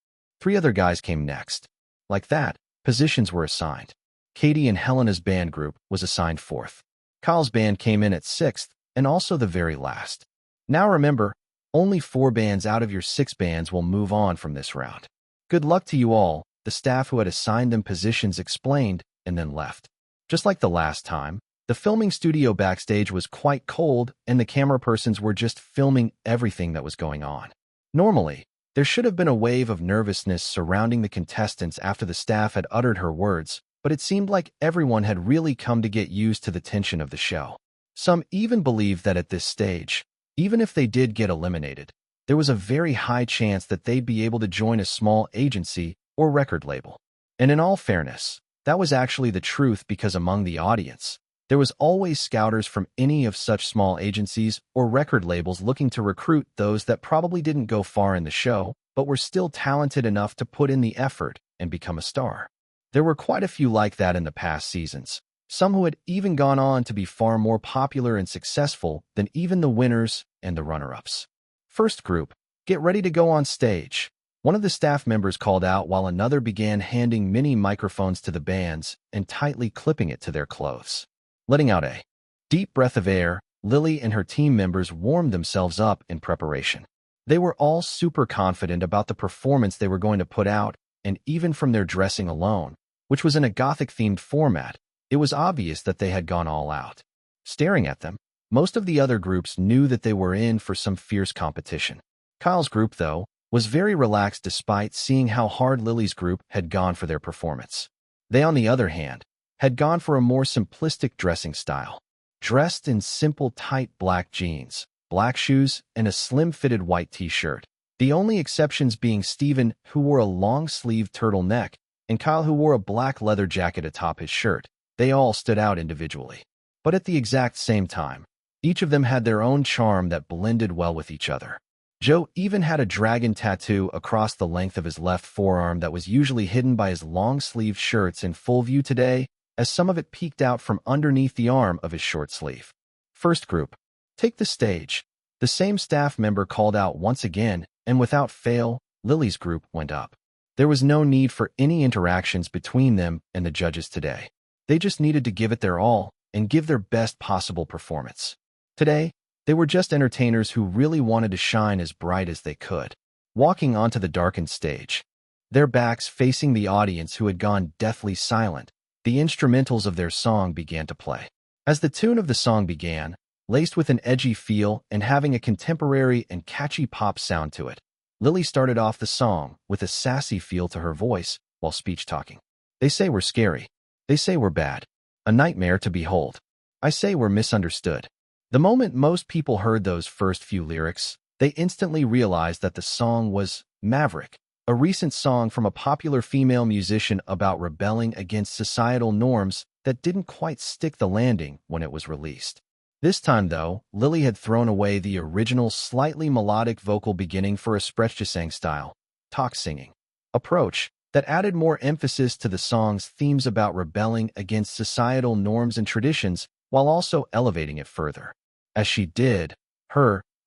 three other guys, came next. Like that, positions were assigned. Katie and Helena's band group was assigned fourth. Kyle's band came in at sixth, and also the very last. Now remember, only 4 bands out of your 6 bands will move on from this round. Good luck to you all, the staff who had assigned them positions explained, and then left. Just like the last time, the filming studio backstage was quite cold, and the camera persons were just filming everything that was going on. Normally, there should have been a wave of nervousness surrounding the contestants after the staff had uttered her words, but it seemed like everyone had really come to get used to the tension of the show. Some even believed that at this stage, even if they did get eliminated, there was a very high chance that they'd be able to join a small agency or record label. And in all fairness, that was actually the truth, because among the audience, there was always scouters from any of such small agencies or record labels looking to recruit those that probably didn't go far in the show, but were still talented enough to put in the effort and become a star. There were quite a few like that in the past seasons, some who had even gone on to be far more popular and successful than even the winners and the runner-ups. First group, get ready to go on stage. One of the staff members called out while another began handing mini microphones to the bands and tightly clipping it to their clothes. Letting out a deep breath of air, Lily and her team members warmed themselves up in preparation. They were all super confident about the performance they were going to put out, and even from their dressing alone, which was in a Gothic-themed format, it was obvious that they had gone all out. Staring at them, most of the other groups knew that they were in for some fierce competition. Kyle's group, though, was very relaxed despite seeing how hard Lily's group had gone for their performance. They, on the other hand, had gone for a more simplistic dressing style. Dressed in simple tight black jeans, black shoes, and a slim-fitted white t-shirt. The only exceptions being Steven, who wore a long-sleeved turtleneck, and Kyle, who wore a black leather jacket atop his shirt. They all stood out individually. But at the exact same time, each of them had their own charm that blended well with each other. Joe even had a dragon tattoo across the length of his left forearm that was usually hidden by his long-sleeved shirts in full view today, as some of it peeked out from underneath the arm of his short sleeve. First group, take the stage. The same staff member called out once again, and without fail, Lily's group went up. There was no need for any interactions between them and the judges today. They just needed to give it their all and give their best possible performance. Today, they were just entertainers who really wanted to shine as bright as they could. Walking onto the darkened stage, their backs facing the audience who had gone deathly silent, the instrumentals of their song began to play. As the tune of the song began, laced with an edgy feel and having a contemporary and catchy pop sound to it, Lily started off the song with a sassy feel to her voice while speech-talking. They say we're scary. They say we're bad. A nightmare to behold. I say we're misunderstood. The moment most people heard those first few lyrics, they instantly realized that the song was Maverick, a recent song from a popular female musician about rebelling against societal norms that didn't quite stick the landing when it was released. This time, though, Lily had thrown away the original slightly melodic vocal beginning for a Sprechgesang-style, talk singing approach that added more emphasis to the song's themes about rebelling against societal norms and traditions while also elevating it further. As she did,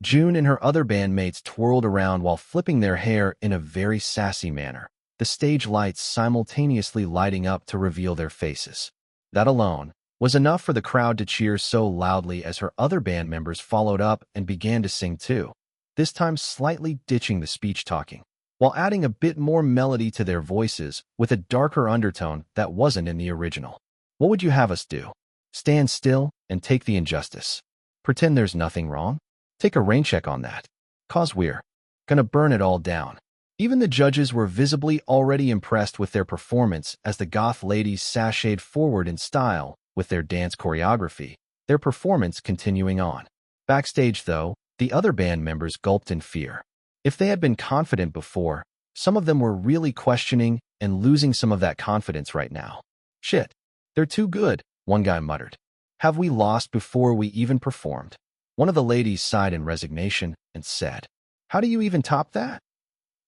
June and her other bandmates twirled around while flipping their hair in a very sassy manner, the stage lights simultaneously lighting up to reveal their faces. That alone was enough for the crowd to cheer so loudly as her other band members followed up and began to sing too, this time slightly ditching the speech-talking, while adding a bit more melody to their voices with a darker undertone that wasn't in the original. What would you have us do? Stand still and take the injustice? Pretend there's nothing wrong? Take a rain check on that. 'Cause we're gonna burn it all down. Even the judges were visibly already impressed with their performance as the goth ladies sashayed forward in style with their dance choreography, their performance continuing on. Backstage, though, the other band members gulped in fear. If they had been confident before, some of them were really questioning and losing some of that confidence right now. "Shit, they're too good," one guy muttered. "Have we lost before we even performed?" One of the ladies sighed in resignation and said, "How do you even top that?"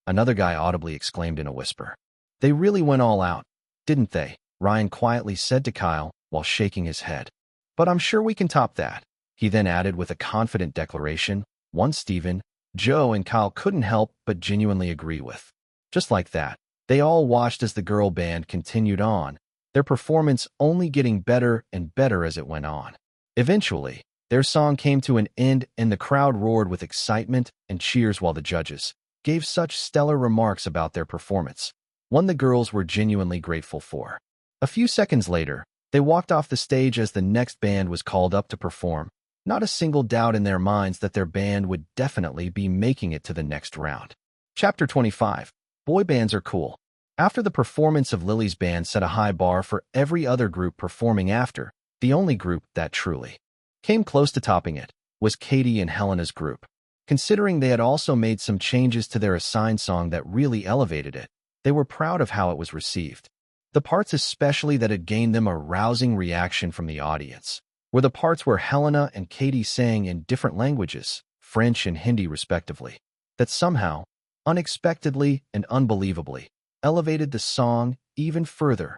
Another guy audibly exclaimed in a whisper, "They really went all out, didn't they?" Ryan quietly said to Kyle while shaking his head. "But I'm sure we can top that," he then added with a confident declaration, one Steven, Joe, and Kyle couldn't help but genuinely agree with. Just like that, they all watched as the girl band continued on, their performance only getting better and better as it went on. Eventually, their song came to an end and the crowd roared with excitement and cheers while the judges gave such stellar remarks about their performance, one the girls were genuinely grateful for. A few seconds later, they walked off the stage as the next band was called up to perform, not a single doubt in their minds that their band would definitely be making it to the next round. Chapter 25. Boy bands are cool. After the performance of Lily's band set a high bar for every other group performing after, the only group that truly came close to topping it was Katie and Helena's group. Considering they had also made some changes to their assigned song that really elevated it, they were proud of how it was received. The parts especially that had gained them a rousing reaction from the audience were the parts where Helena and Katie sang in different languages, French and Hindi respectively, that somehow, unexpectedly and unbelievably, elevated the song even further.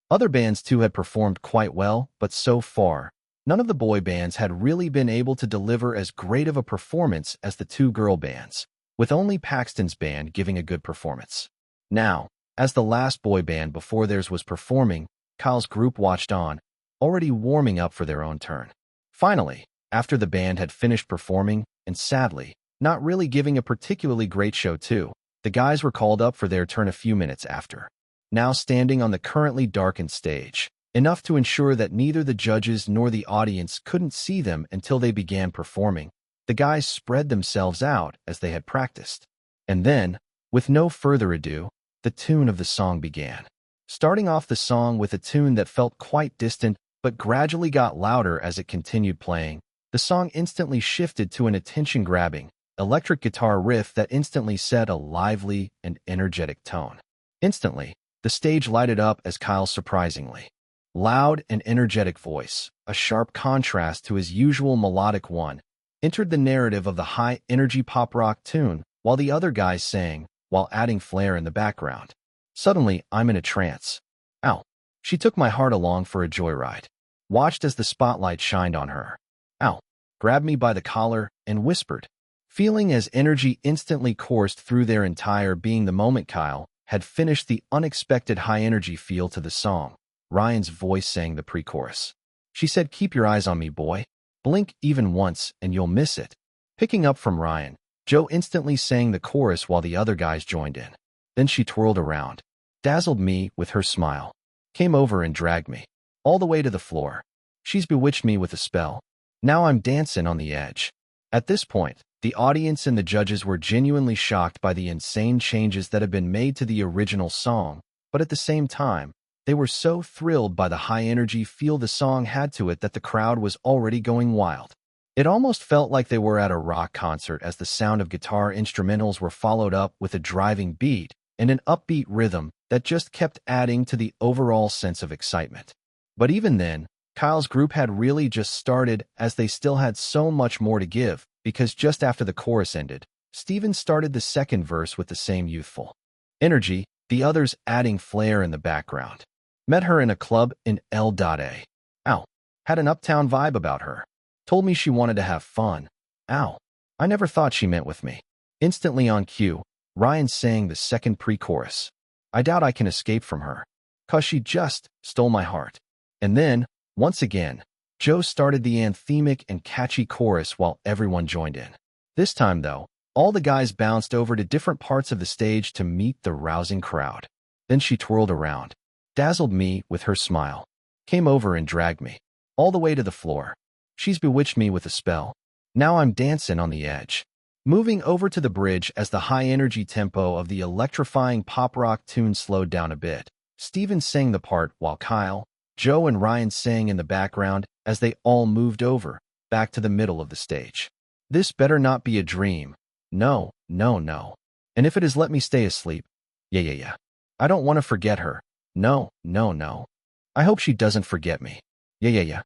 Other bands too had performed quite well, but so far, none of the boy bands had really been able to deliver as great of a performance as the two girl bands, with only Paxton's band giving a good performance. Now, as the last boy band before theirs was performing, Kyle's group watched on, already warming up for their own turn. Finally, after the band had finished performing, and sadly, not really giving a particularly great show too, the guys were called up for their turn a few minutes after. Now standing on the currently darkened stage, enough to ensure that neither the judges nor the audience couldn't see them until they began performing, the guys spread themselves out as they had practiced. And then, with no further ado, the tune of the song began. Starting off the song with a tune that felt quite distant but gradually got louder as it continued playing, the song instantly shifted to an attention-grabbing, electric guitar riff that instantly set a lively and energetic tone. Instantly, the stage lighted up as Kyle's surprisingly loud and energetic voice, a sharp contrast to his usual melodic one, entered the narrative of the high-energy pop-rock tune while the other guys sang, while adding flair in the background. Suddenly, I'm in a trance. Ow. She took my heart along for a joyride. Watched as the spotlight shined on her. Ow. Grabbed me by the collar and whispered. Feeling as energy instantly coursed through their entire being the moment Kyle had finished the unexpected high-energy feel to the song, Ryan's voice sang the pre-chorus. She said, "Keep your eyes on me, boy. Blink even once and you'll miss it." Picking up from Ryan, Joe instantly sang the chorus while the other guys joined in. Then she twirled around, dazzled me with her smile, came over and dragged me all the way to the floor. She's bewitched me with a spell. Now I'm dancing on the edge. At this point, the audience and the judges were genuinely shocked by the insane changes that had been made to the original song, but at the same time, they were so thrilled by the high-energy feel the song had to it that the crowd was already going wild. It almost felt like they were at a rock concert as the sound of guitar instrumentals were followed up with a driving beat and an upbeat rhythm that just kept adding to the overall sense of excitement. But even then, Kyle's group had really just started as they still had so much more to give, because just after the chorus ended, Steven started the second verse with the same youthful energy, the others adding flair in the background. Met her in a club in L.A. Ow. Had an uptown vibe about her. Told me she wanted to have fun. Ow. I never thought she meant with me. Instantly on cue, Ryan sang the second pre-chorus. I doubt I can escape from her, 'cause she just stole my heart. And then, once again, Joe started the anthemic and catchy chorus while everyone joined in. This time, though, all the guys bounced over to different parts of the stage to meet the rousing crowd. Then she twirled around, dazzled me with her smile, came over and dragged me all the way to the floor. She's bewitched me with a spell. Now I'm dancing on the edge. Moving over to the bridge as the high-energy tempo of the electrifying pop-rock tune slowed down a bit, Steven sang the part while Kyle, Joe, and Ryan sang in the background as they all moved over, back to the middle of the stage. This better not be a dream. No, no, no. And if it is, let me stay asleep. Yeah. I don't want to forget her. No, no, no. I hope she doesn't forget me. Yeah.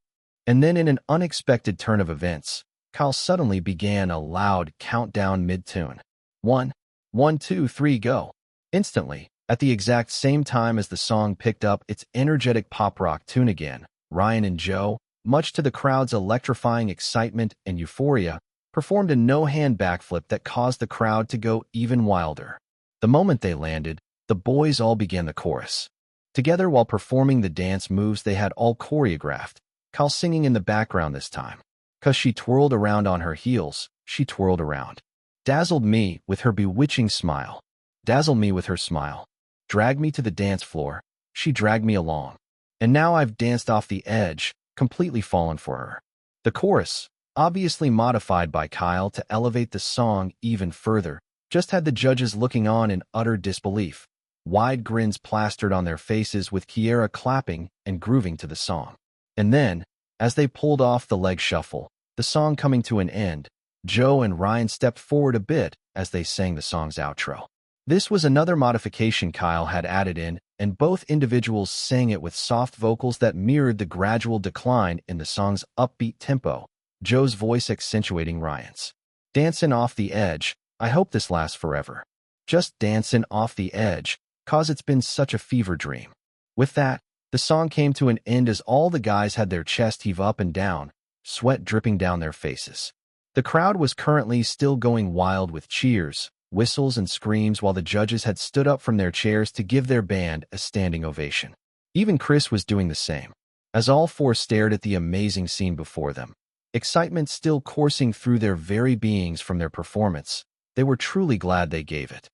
And then in an unexpected turn of events, Kyle suddenly began a loud countdown mid-tune. 1, 1, 2, 3, go. Instantly, at the exact same time as the song picked up its energetic pop-rock tune again, Ryan and Joe, much to the crowd's electrifying excitement and euphoria, performed a no-hand backflip that caused the crowd to go even wilder. The moment they landed, the boys all began the chorus. Together while performing the dance moves they had all choreographed, Kyle singing in the background this time. 'Cause she twirled around on her heels, she twirled around. Dazzled me with her bewitching smile. Dazzled me with her smile. Dragged me to the dance floor, she dragged me along. And now I've danced off the edge, completely fallen for her. The chorus, obviously modified by Kyle to elevate the song even further, just had the judges looking on in utter disbelief. Wide grins plastered on their faces with Kiera clapping and grooving to the song. And then, as they pulled off the leg shuffle, the song coming to an end, Joe and Ryan stepped forward a bit as they sang the song's outro. This was another modification Kyle had added in, and both individuals sang it with soft vocals that mirrored the gradual decline in the song's upbeat tempo, Joe's voice accentuating Ryan's. Dancin' off the edge, I hope this lasts forever. Just dancin' off the edge, 'cause it's been such a fever dream. With that, the song came to an end as all the guys had their chest heave up and down, sweat dripping down their faces. The crowd was currently still going wild with cheers, whistles, and screams while the judges had stood up from their chairs to give their band a standing ovation. Even Chris was doing the same, as all four stared at the amazing scene before them. Excitement still coursing through their very beings from their performance, they were truly glad they gave it.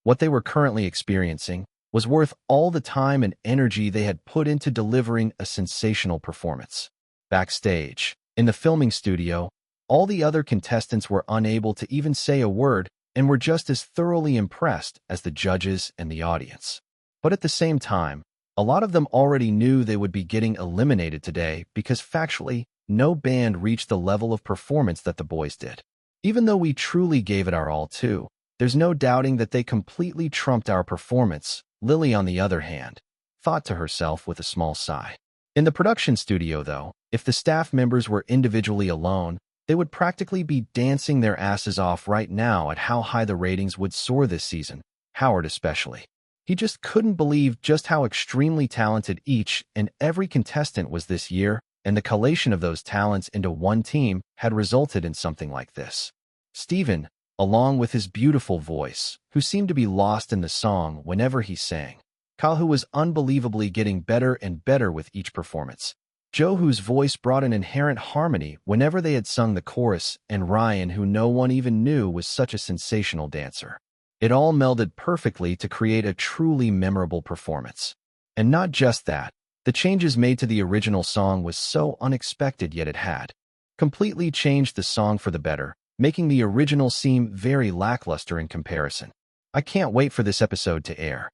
What they were currently experiencing, was worth all the time and energy they had put into delivering a sensational performance. Backstage, in the filming studio, all the other contestants were unable to even say a word and were just as thoroughly impressed as the judges and the audience. But at the same time, a lot of them already knew they would be getting eliminated today because factually, no band reached the level of performance that the boys did. Even though we truly gave it our all too, there's no doubting that they completely trumped our performance. Lily, on the other hand, thought to herself with a small sigh. In the production studio, though, if the staff members were individually alone, they would practically be dancing their asses off right now at how high the ratings would soar this season, Howard especially. He just couldn't believe just how extremely talented each and every contestant was this year, and the collation of those talents into one team had resulted in something like this. Steven, along with his beautiful voice, who seemed to be lost in the song whenever he sang. Kyle, who was unbelievably getting better and better with each performance. Joe, whose voice brought an inherent harmony whenever they had sung the chorus, and Ryan, who no one even knew was such a sensational dancer. It all melded perfectly to create a truly memorable performance. And not just that, the changes made to the original song was so unexpected, yet it had completely changed the song for the better, making the original seem very lackluster in comparison. I can't wait for this episode to air,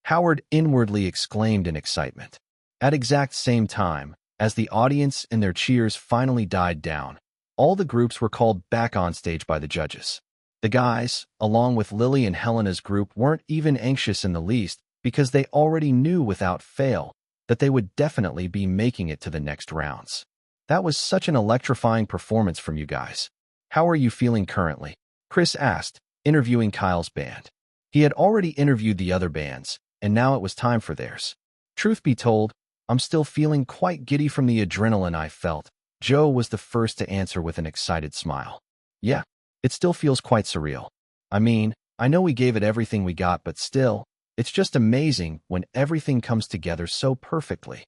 Howard inwardly exclaimed in excitement. At exact same time, as the audience and their cheers finally died down, all the groups were called back on stage by the judges. The guys, along with Lily and Helena's group, weren't even anxious in the least because they already knew without fail that they would definitely be making it to the next rounds. That was such an electrifying performance from you guys. How are you feeling currently? Chris asked, interviewing Kyle's band. He had already interviewed the other bands, and now it was time for theirs. Truth be told, I'm still feeling quite giddy from the adrenaline I felt. Joe was the first to answer with an excited smile. Yeah, it still feels quite surreal. I mean, I know we gave it everything we got, but still, it's just amazing when everything comes together so perfectly.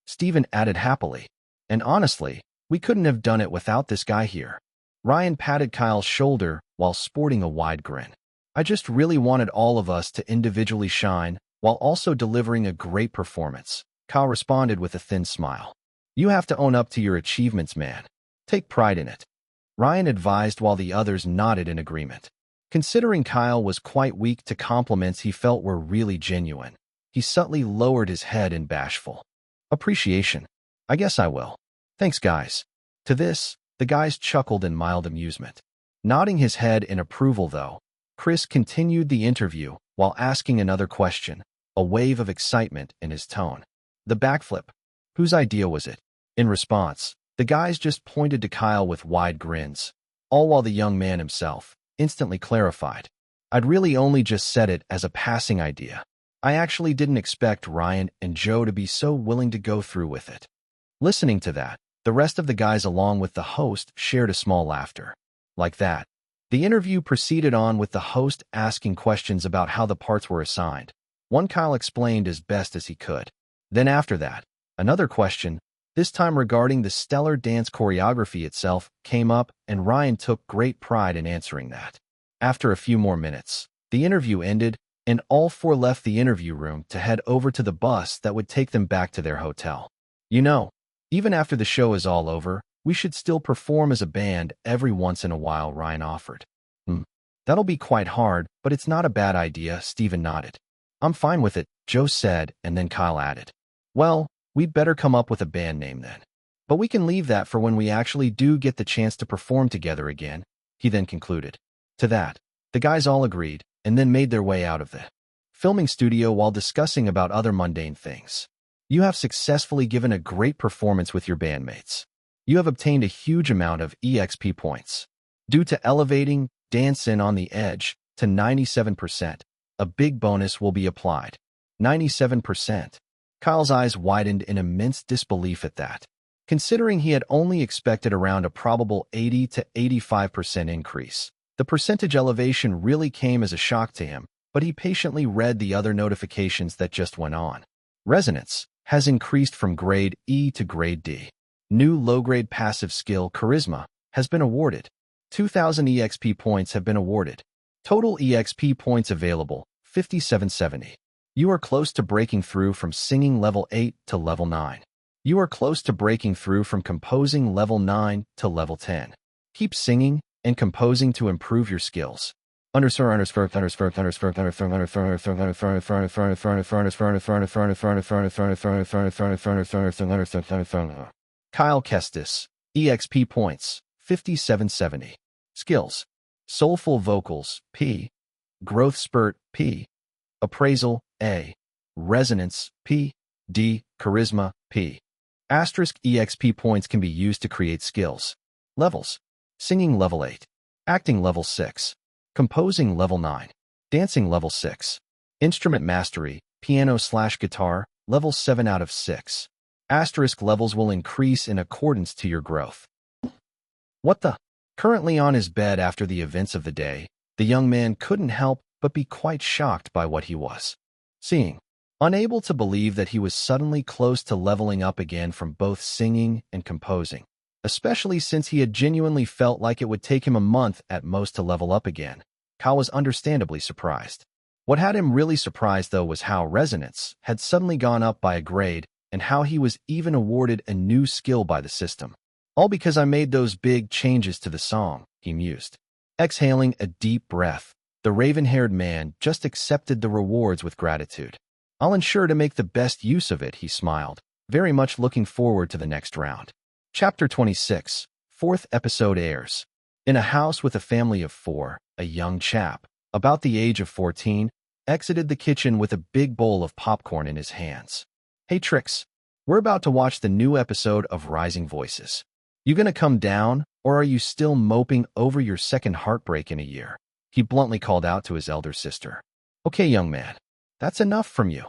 Steven added happily. And honestly, we couldn't have done it without this guy here. Ryan patted Kyle's shoulder while sporting a wide grin. I just really wanted all of us to individually shine while also delivering a great performance. Kyle responded with a thin smile. You have to own up to your achievements, man. Take pride in it. Ryan advised while the others nodded in agreement. Considering Kyle was quite weak to compliments he felt were really genuine, he subtly lowered his head in bashful appreciation. I guess I will. Thanks, guys. To this, the guys chuckled in mild amusement. Nodding his head in approval, though, Chris continued the interview while asking another question, a wave of excitement in his tone. The backflip. Whose idea was it? In response, the guys just pointed to Kyle with wide grins, all while the young man himself instantly clarified. I'd really only just said it as a passing idea. I actually didn't expect Ryan and Joe to be so willing to go through with it. Listening to that, the rest of the guys along with the host shared a small laughter. Like that, the interview proceeded on with the host asking questions about how the parts were assigned. One Kyle explained as best as he could. Then after that, another question, this time regarding the stellar dance choreography itself, came up, and Ryan took great pride in answering that. After a few more minutes, the interview ended, and all four left the interview room to head over to the bus that would take them back to their hotel. You know, even after the show is all over, we should still perform as a band every once in a while, Ryan offered. That'll be quite hard, but it's not a bad idea, Steven nodded. I'm fine with it, Joe said, and then Kyle added. Well, we'd better come up with a band name then. But we can leave that for when we actually do get the chance to perform together again, he then concluded. To that, the guys all agreed, and then made their way out of the filming studio while discussing about other mundane things. You have successfully given a great performance with your bandmates. You have obtained a huge amount of EXP points. Due to elevating Dancin' on the Edge to 97%, a big bonus will be applied. 97%. Kyle's eyes widened in immense disbelief at that, considering he had only expected around a probable 80 to 85% increase. The percentage elevation really came as a shock to him, but he patiently read the other notifications that just went on. Resonance has increased from grade E to grade D. New low-grade passive skill, Charisma, has been awarded. 2,000 EXP points have been awarded. Total EXP points available, 5770. You are close to breaking through from singing level 8 to level 9. You are close to breaking through from composing level 9 to level 10. Keep singing and composing to improve your skills. Kyle Kestis. EXP points, 5770. Skills. Soulful vocals, P. Growth spurt, P. Appraisal, A. Resonance, P. D. Charisma, P. Asterisk EXP points can be used to create skills. Levels. Singing level 8. Acting level 6. Composing level 9. Dancing level 6. Instrument mastery, piano/guitar, level 7 out of 6. Asterisk levels will increase in accordance to your growth. What the? Currently on his bed after the events of the day, the young man couldn't help but be quite shocked by what he was seeing. Unable to believe that he was suddenly close to leveling up again from both singing and composing, especially since he had genuinely felt like it would take him a month at most to level up again. Kyle was understandably surprised. What had him really surprised, though, was how Resonance had suddenly gone up by a grade and how he was even awarded a new skill by the system. All because I made those big changes to the song, he mused. Exhaling a deep breath, the raven-haired man just accepted the rewards with gratitude. I'll ensure to make the best use of it, he smiled, very much looking forward to the next round. Chapter 26, 4th episode airs. In a house with a family of 4, a young chap, about the age of 14, exited the kitchen with a big bowl of popcorn in his hands. Hey Trix, we're about to watch the new episode of Rising Voices. You gonna come down, or are you still moping over your second heartbreak in a year? He bluntly called out to his elder sister. Okay, young man, that's enough from you.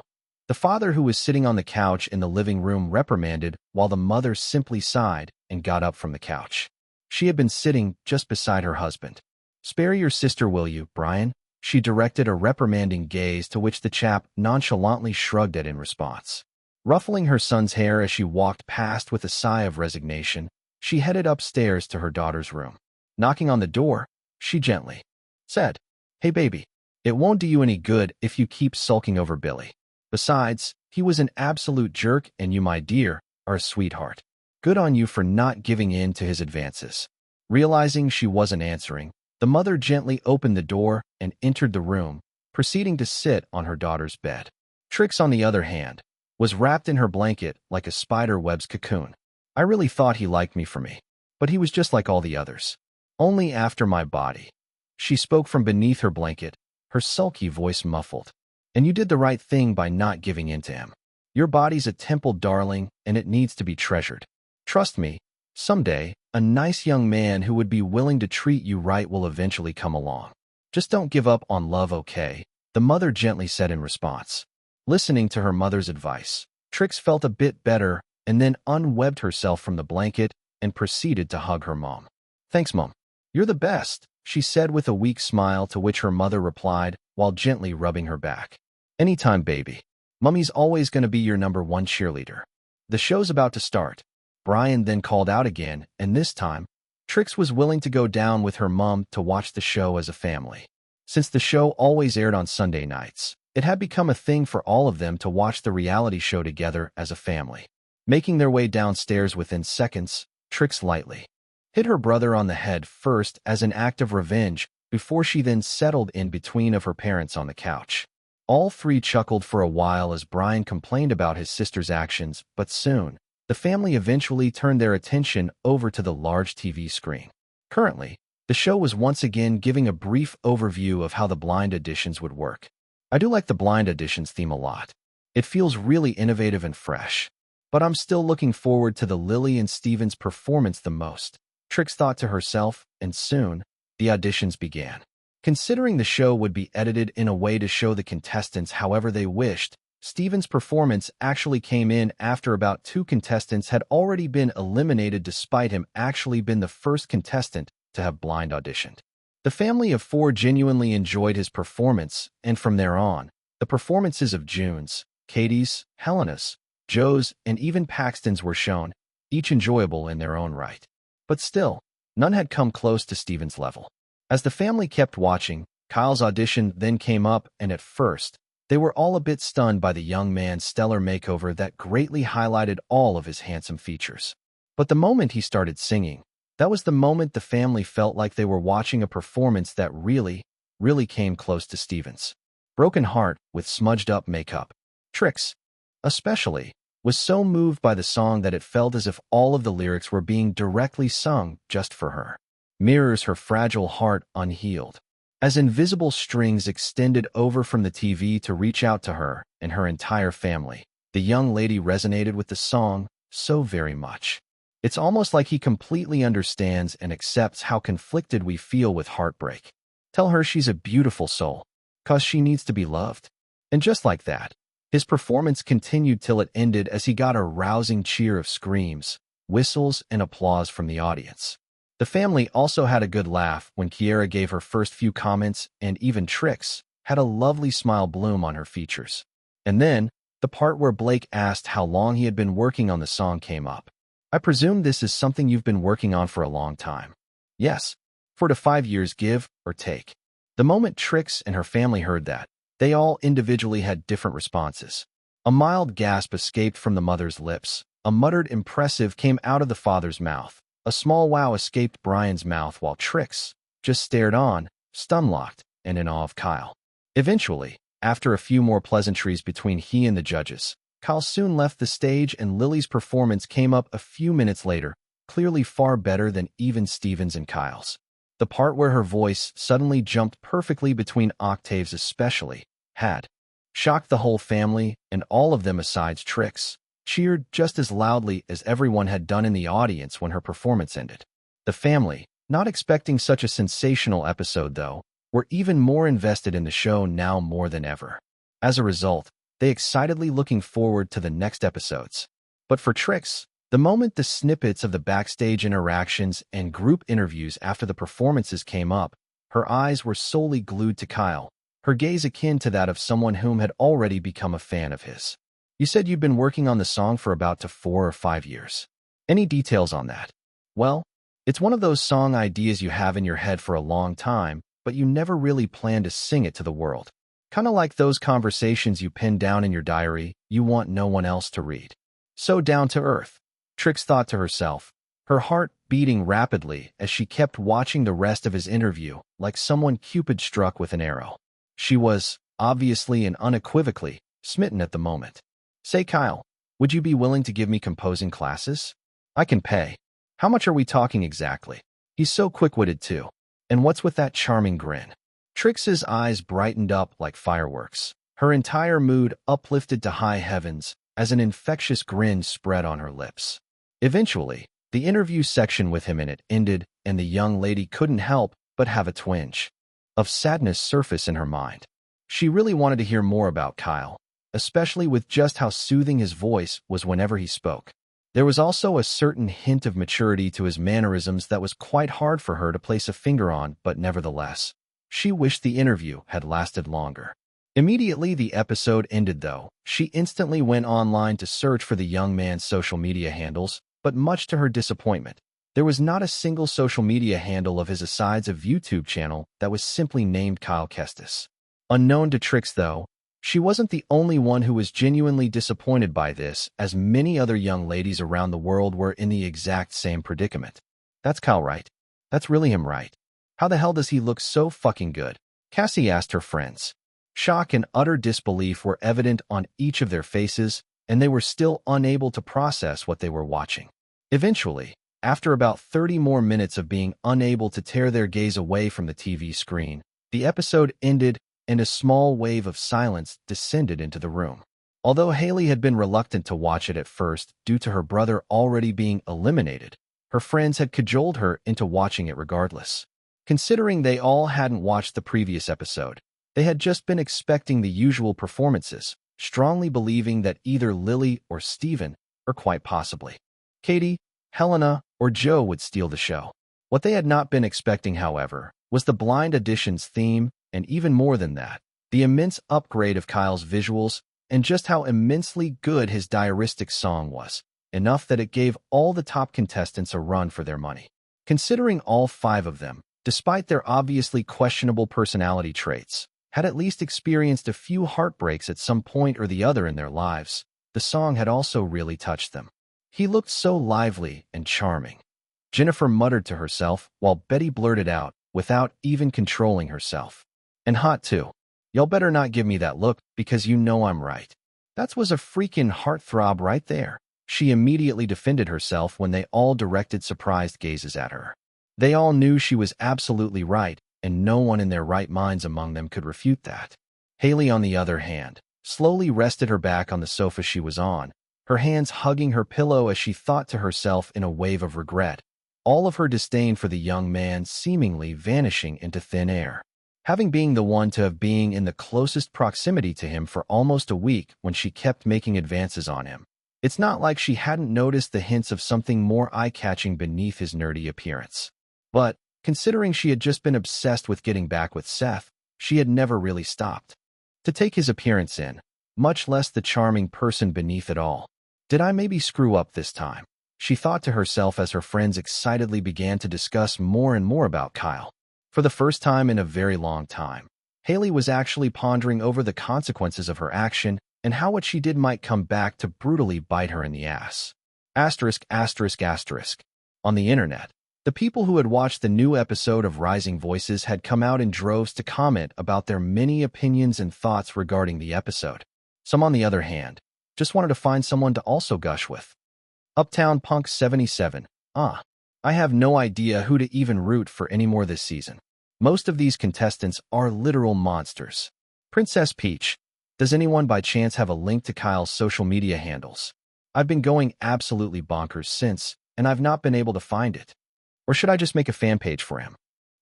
The father, who was sitting on the couch in the living room, reprimanded, while the mother simply sighed and got up from the couch. She had been sitting just beside her husband. Spare your sister, will you, Brian? She directed a reprimanding gaze, to which the chap nonchalantly shrugged in response. Ruffling her son's hair as she walked past with a sigh of resignation, she headed upstairs to her daughter's room. Knocking on the door, she gently said, Hey baby, it won't do you any good if you keep sulking over Billy. Besides, he was an absolute jerk, and you, my dear, are a sweetheart. Good on you for not giving in to his advances. Realizing she wasn't answering, the mother gently opened the door and entered the room, proceeding to sit on her daughter's bed. Trix, on the other hand, was wrapped in her blanket like a spider web's cocoon. I really thought he liked me for me, but he was just like all the others. Only after my body. She spoke from beneath her blanket, her sulky voice muffled. And you did the right thing by not giving in to him. Your body's a temple, darling, and it needs to be treasured. Trust me, someday, a nice young man who would be willing to treat you right will eventually come along. Just don't give up on love, okay? The mother gently said in response. Listening to her mother's advice, Trix felt a bit better and then unwebbed herself from the blanket and proceeded to hug her mom. Thanks, Mom. You're the best, she said with a weak smile, to which her mother replied while gently rubbing her back. Anytime, baby. Mummy's always going to be your #1 cheerleader. The show's about to start. Brian then called out again, and this time, Trix was willing to go down with her mom to watch the show as a family. Since the show always aired on Sunday nights, it had become a thing for all of them to watch the reality show together as a family. Making their way downstairs within seconds, Trix lightly hit her brother on the head first as an act of revenge before she then settled in between of her parents on the couch. All three chuckled for a while as Brian complained about his sister's actions, but soon, the family eventually turned their attention over to the large TV screen. Currently, the show was once again giving a brief overview of how the blind auditions would work. I do like the blind auditions theme a lot. It feels really innovative and fresh. But I'm still looking forward to the Lily and Steven's performance the most, Trix thought to herself, and soon, the auditions began. Considering the show would be edited in a way to show the contestants however they wished, Steven's performance actually came in after about 2 contestants had already been eliminated, despite him actually being the first contestant to have blind auditioned. The family of 4 genuinely enjoyed his performance, and from there on, the performances of June's, Katie's, Helena's, Joe's, and even Paxton's were shown, each enjoyable in their own right. But still, none had come close to Steven's level. As the family kept watching, Kyle's audition then came up, and at first, they were all a bit stunned by the young man's stellar makeover that greatly highlighted all of his handsome features. But the moment he started singing, that was the moment the family felt like they were watching a performance that really came close to Steven's. Broken Heart with smudged-up makeup. Trix, especially, was so moved by the song that it felt as if all of the lyrics were being directly sung just for her. Mirrors her fragile heart unhealed. As invisible strings extended over from the TV to reach out to her and her entire family, the young lady resonated with the song so very much. It's almost like he completely understands and accepts how conflicted we feel with heartbreak. Tell her she's a beautiful soul, 'cause she needs to be loved. And just like that, his performance continued till it ended as he got a rousing cheer of screams, whistles, and applause from the audience. The family also had a good laugh when Kiera gave her first few comments, and even Trix had a lovely smile bloom on her features. And then, the part where Blake asked how long he had been working on the song came up. I presume this is something you've been working on for a long time. Yes, 4 to 5 years, give or take. The moment Trix and her family heard that, they all individually had different responses. A mild gasp escaped from the mother's lips. A muttered impressive came out of the father's mouth. A small wow escaped Brian's mouth, while Trix just stared on, stun-locked, and in awe of Kyle. Eventually, after a few more pleasantries between he and the judges, Kyle soon left the stage and Lily's performance came up a few minutes later, clearly far better than even Steven's and Kyle's. The part where her voice suddenly jumped perfectly between octaves especially had shocked the whole family, and all of them besides Trix cheered just as loudly as everyone had done in the audience when her performance ended. The family, not expecting such a sensational episode though, were even more invested in the show now more than ever. As a result, they excitedly looking forward to the next episodes. But for Trix, the moment the snippets of the backstage interactions and group interviews after the performances came up, her eyes were solely glued to Kyle, her gaze akin to that of someone whom had already become a fan of his. You said you'd been working on the song for about 4 or 5 years. Any details on that? Well, it's one of those song ideas you have in your head for a long time, but you never really plan to sing it to the world. Kinda like those conversations you pin down in your diary you want no one else to read. So down to earth, Trix thought to herself, her heart beating rapidly as she kept watching the rest of his interview like someone Cupid struck with an arrow. She was, obviously and unequivocally, smitten at the moment. "Say, Kyle, would you be willing to give me composing classes? I can pay. How much are we talking exactly?" He's so quick-witted too. And what's with that charming grin? Trix's eyes brightened up like fireworks. Her entire mood uplifted to high heavens as an infectious grin spread on her lips. Eventually, the interview section with him in it ended, and the young lady couldn't help but have a twinge of sadness surface in her mind. She really wanted to hear more about Kyle, especially with just how soothing his voice was whenever he spoke. There was also a certain hint of maturity to his mannerisms that was quite hard for her to place a finger on, but nevertheless, she wished the interview had lasted longer. Immediately the episode ended though, she instantly went online to search for the young man's social media handles, but much to her disappointment, there was not a single social media handle of his asides of YouTube channel that was simply named Kyle Kestis. Unknown to Trix though, she wasn't the only one who was genuinely disappointed by this, as many other young ladies around the world were in the exact same predicament. "That's Kyle, right? That's really him, right? How the hell does he look so fucking good?" Cassie asked her friends. Shock and utter disbelief were evident on each of their faces, and they were still unable to process what they were watching. Eventually, after about 30 more minutes of being unable to tear their gaze away from the TV screen, the episode ended and a small wave of silence descended into the room. Although Haley had been reluctant to watch it at first due to her brother already being eliminated, her friends had cajoled her into watching it regardless. Considering they all hadn't watched the previous episode, they had just been expecting the usual performances, strongly believing that either Lily or Steven, or quite possibly Katie, Helena, or Joe would steal the show. What they had not been expecting, however, was the Blind Auditions theme, and even more than that, the immense upgrade of Kyle's visuals and just how immensely good his diaristic song was, enough that it gave all the top contestants a run for their money. Considering all 5 of them, despite their obviously questionable personality traits, had at least experienced a few heartbreaks at some point or the other in their lives, the song had also really touched them. "He looked so lively and charming," Jennifer muttered to herself while Betty blurted out, without even controlling herself. "And hot too. Y'all better not give me that look, because you know I'm right." That was a freaking heartthrob right there. She immediately defended herself when they all directed surprised gazes at her. They all knew she was absolutely right, and no one in their right minds among them could refute that. Haley, on the other hand, slowly rested her back on the sofa she was on, her hands hugging her pillow as she thought to herself in a wave of regret, all of her disdain for the young man seemingly vanishing into thin air. Having been the one to have been in the closest proximity to him for almost a week when she kept making advances on him, it's not like she hadn't noticed the hints of something more eye-catching beneath his nerdy appearance. But, considering she had just been obsessed with getting back with Seth, she had never really stopped to take his appearance in, much less the charming person beneath it all. "Did I maybe screw up this time?" she thought to herself as her friends excitedly began to discuss more and more about Kyle. For the first time in a very long time, Haley was actually pondering over the consequences of her action and how what she did might come back to brutally bite her in the ass. Asterisk, asterisk, asterisk. On the internet, the people who had watched the new episode of Rising Voices had come out in droves to comment about their many opinions and thoughts regarding the episode. Some, on the other hand, just wanted to find someone to also gush with. Uptown Punk 77. I have no idea who to even root for anymore this season. Most of these contestants are literal monsters. Princess Peach. Does anyone by chance have a link to Kyle's social media handles? I've been going absolutely bonkers since, and I've not been able to find it. Or should I just make a fan page for him?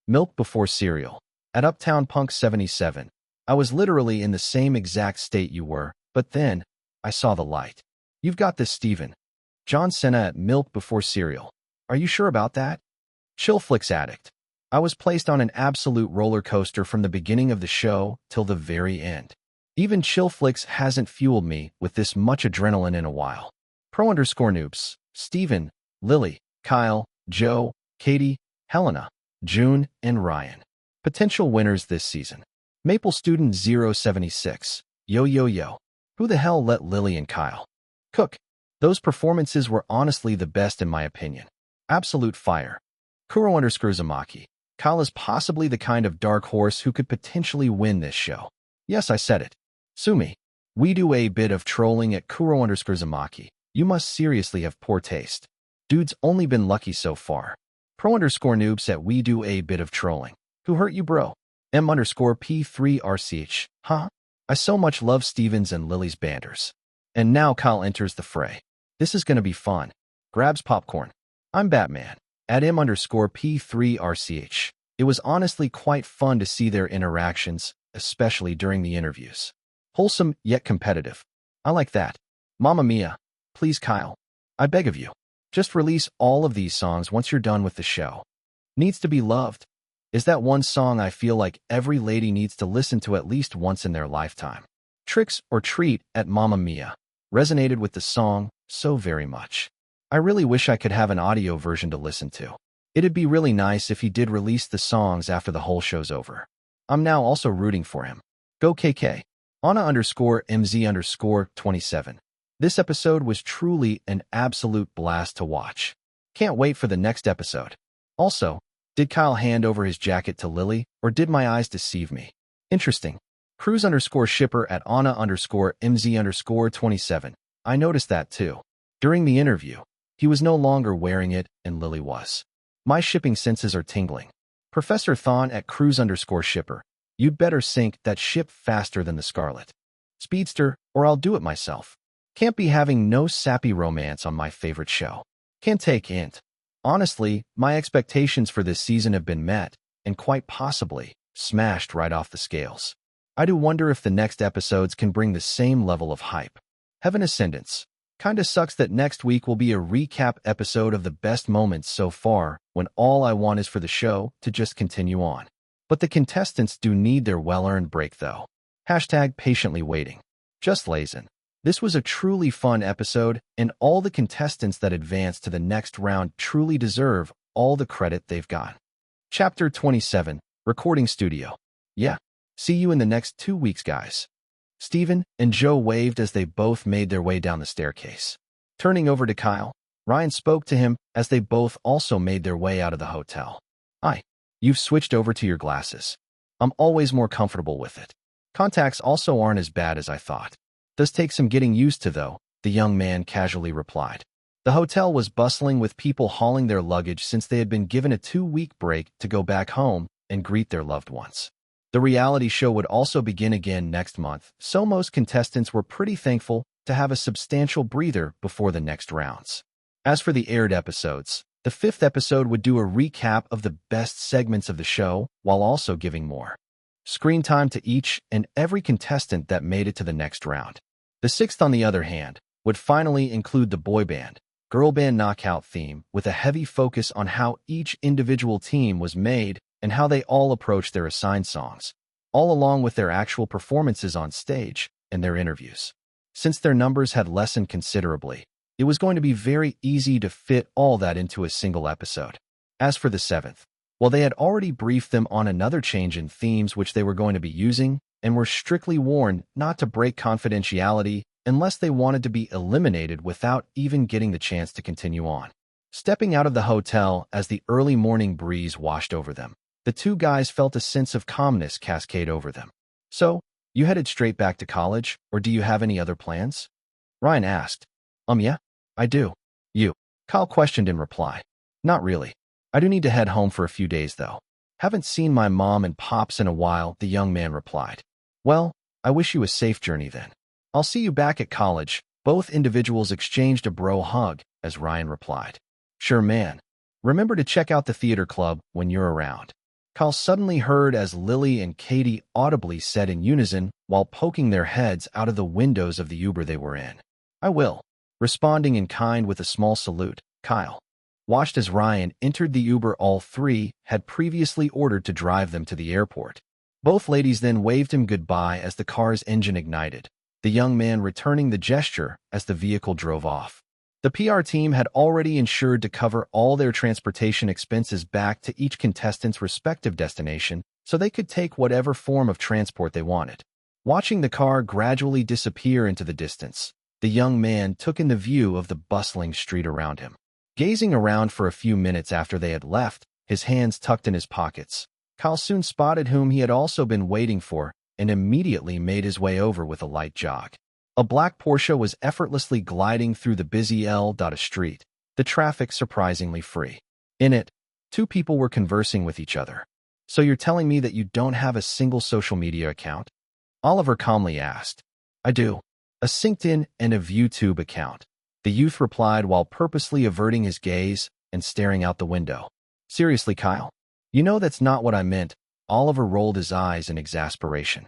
Milk before cereal. At Uptown Punk 77. I was literally in the same exact state you were, but then I saw the light. You've got this, Steven. John Cena at Milk before cereal. Are you sure about that? Chillflix addict. I was placed on an absolute roller coaster from the beginning of the show till the very end. Even Chillflix hasn't fueled me with this much adrenaline in a while. Pro_noobs. Steven, Lily, Kyle, Joe, Katie, Helena, June, and Ryan. Potential winners this season. Maple Student 076. Yo yo yo. Who the hell let Lily and Kyle cook? Those performances were honestly the best in my opinion. Absolute fire. Kuro_Zamaki. Kyle is possibly the kind of dark horse who could potentially win this show. Yes, I said it. Sue me. We do a bit of trolling at Kuro_Zamaki. You must seriously have poor taste. Dude's only been lucky so far. Pro_noobs at we do a bit of trolling. Who hurt you, bro? M_P3RCH. Huh? I so much love Stevens and Lily's banters. And now Kyle enters the fray. This is gonna be fun. Grabs popcorn. I'm Batman. At M_P3RCH. It was honestly quite fun to see their interactions, especially during the interviews. Wholesome yet competitive. I like that. Mamma mia. Please, Kyle. I beg of you. Just release all of these songs once you're done with the show. Needs to be loved. Is that one song I feel like every lady needs to listen to at least once in their lifetime. Tricks or Treat at Mamma Mia. Resonated with the song so very much. I really wish I could have an audio version to listen to. It'd be really nice if he did release the songs after the whole show's over. I'm now also rooting for him. Go KK. Anna_MZ_27. This episode was truly an absolute blast to watch. Can't wait for the next episode. Also, did Kyle hand over his jacket to Lily, or did my eyes deceive me? Interesting. Cruise_shipper at Anna_MZ_27. I noticed that too. During the interview, he was no longer wearing it, and Lily was. My shipping senses are tingling. Professor Thon at Cruise_shipper. You'd better sink that ship faster than the Scarlet Speedster, or I'll do it myself. Can't be having no sappy romance on my favorite show. Can't take int. Honestly, my expectations for this season have been met, and quite possibly, smashed right off the scales. I do wonder if the next episodes can bring the same level of hype. Heaven Ascendants. Kinda sucks that next week will be a recap episode of the best moments so far, when all I want is for the show to just continue on. But the contestants do need their well-earned break though. Hashtag patiently waiting. Just Lazin. This was a truly fun episode, and all the contestants that advanced to the next round truly deserve all the credit they've got. Chapter 27, Recording Studio. Yeah, see you in the next 2 weeks, guys. Steven and Joe waved as they both made their way down the staircase. Turning over to Kyle, Ryan spoke to him as they both also made their way out of the hotel. Hi, you've switched over to your glasses. I'm always more comfortable with it. Contacts also aren't as bad as I thought. Does take some getting used to, though, the young man casually replied. The hotel was bustling with people hauling their luggage since they had been given a 2-week break to go back home and greet their loved ones. The reality show would also begin again next month, so most contestants were pretty thankful to have a substantial breather before the next rounds. As for the aired episodes, the 5th episode would do a recap of the best segments of the show while also giving more screen time to each and every contestant that made it to the next round. The 6th, on the other hand, would finally include the boy band, girl band knockout theme with a heavy focus on how each individual team was made and how they all approached their assigned songs, all along with their actual performances on stage and their interviews. Since their numbers had lessened considerably, it was going to be very easy to fit all that into a single episode. As for the 7th, well, they had already briefed them on another change in themes which they were going to be using and were strictly warned not to break confidentiality unless they wanted to be eliminated without even getting the chance to continue on. Stepping out of the hotel as the early morning breeze washed over them, the two guys felt a sense of calmness cascade over them. So, you headed straight back to college, or do you have any other plans? Ryan asked. Yeah, I do. You? Kyle questioned in reply. Not really. I do need to head home for a few days, though. Haven't seen my mom and pops in a while, the young man replied. Well, I wish you a safe journey then. I'll see you back at college. Both individuals exchanged a bro hug, as Ryan replied. Sure, man. Remember to check out the theater club when you're around. Kyle suddenly heard as Lily and Katie audibly said in unison while poking their heads out of the windows of the Uber they were in. I will. Responding in kind with a small salute, Kyle watched as Ryan entered the Uber all three had previously ordered to drive them to the airport. Both ladies then waved him goodbye as the car's engine ignited, the young man returning the gesture as the vehicle drove off. The PR team had already ensured to cover all their transportation expenses back to each contestant's respective destination so they could take whatever form of transport they wanted. Watching the car gradually disappear into the distance, the young man took in the view of the bustling street around him. Gazing around for a few minutes after they had left, his hands tucked in his pockets, Kyle soon spotted whom he had also been waiting for and immediately made his way over with a light jog. A black Porsche was effortlessly gliding through the busy street, the traffic surprisingly free. In it, two people were conversing with each other. "So you're telling me that you don't have a single social media account?" Oliver calmly asked. "I do. A LinkedIn and a YouTube account," the youth replied while purposely averting his gaze and staring out the window. "Seriously, Kyle? You know that's not what I meant." Oliver rolled his eyes in exasperation.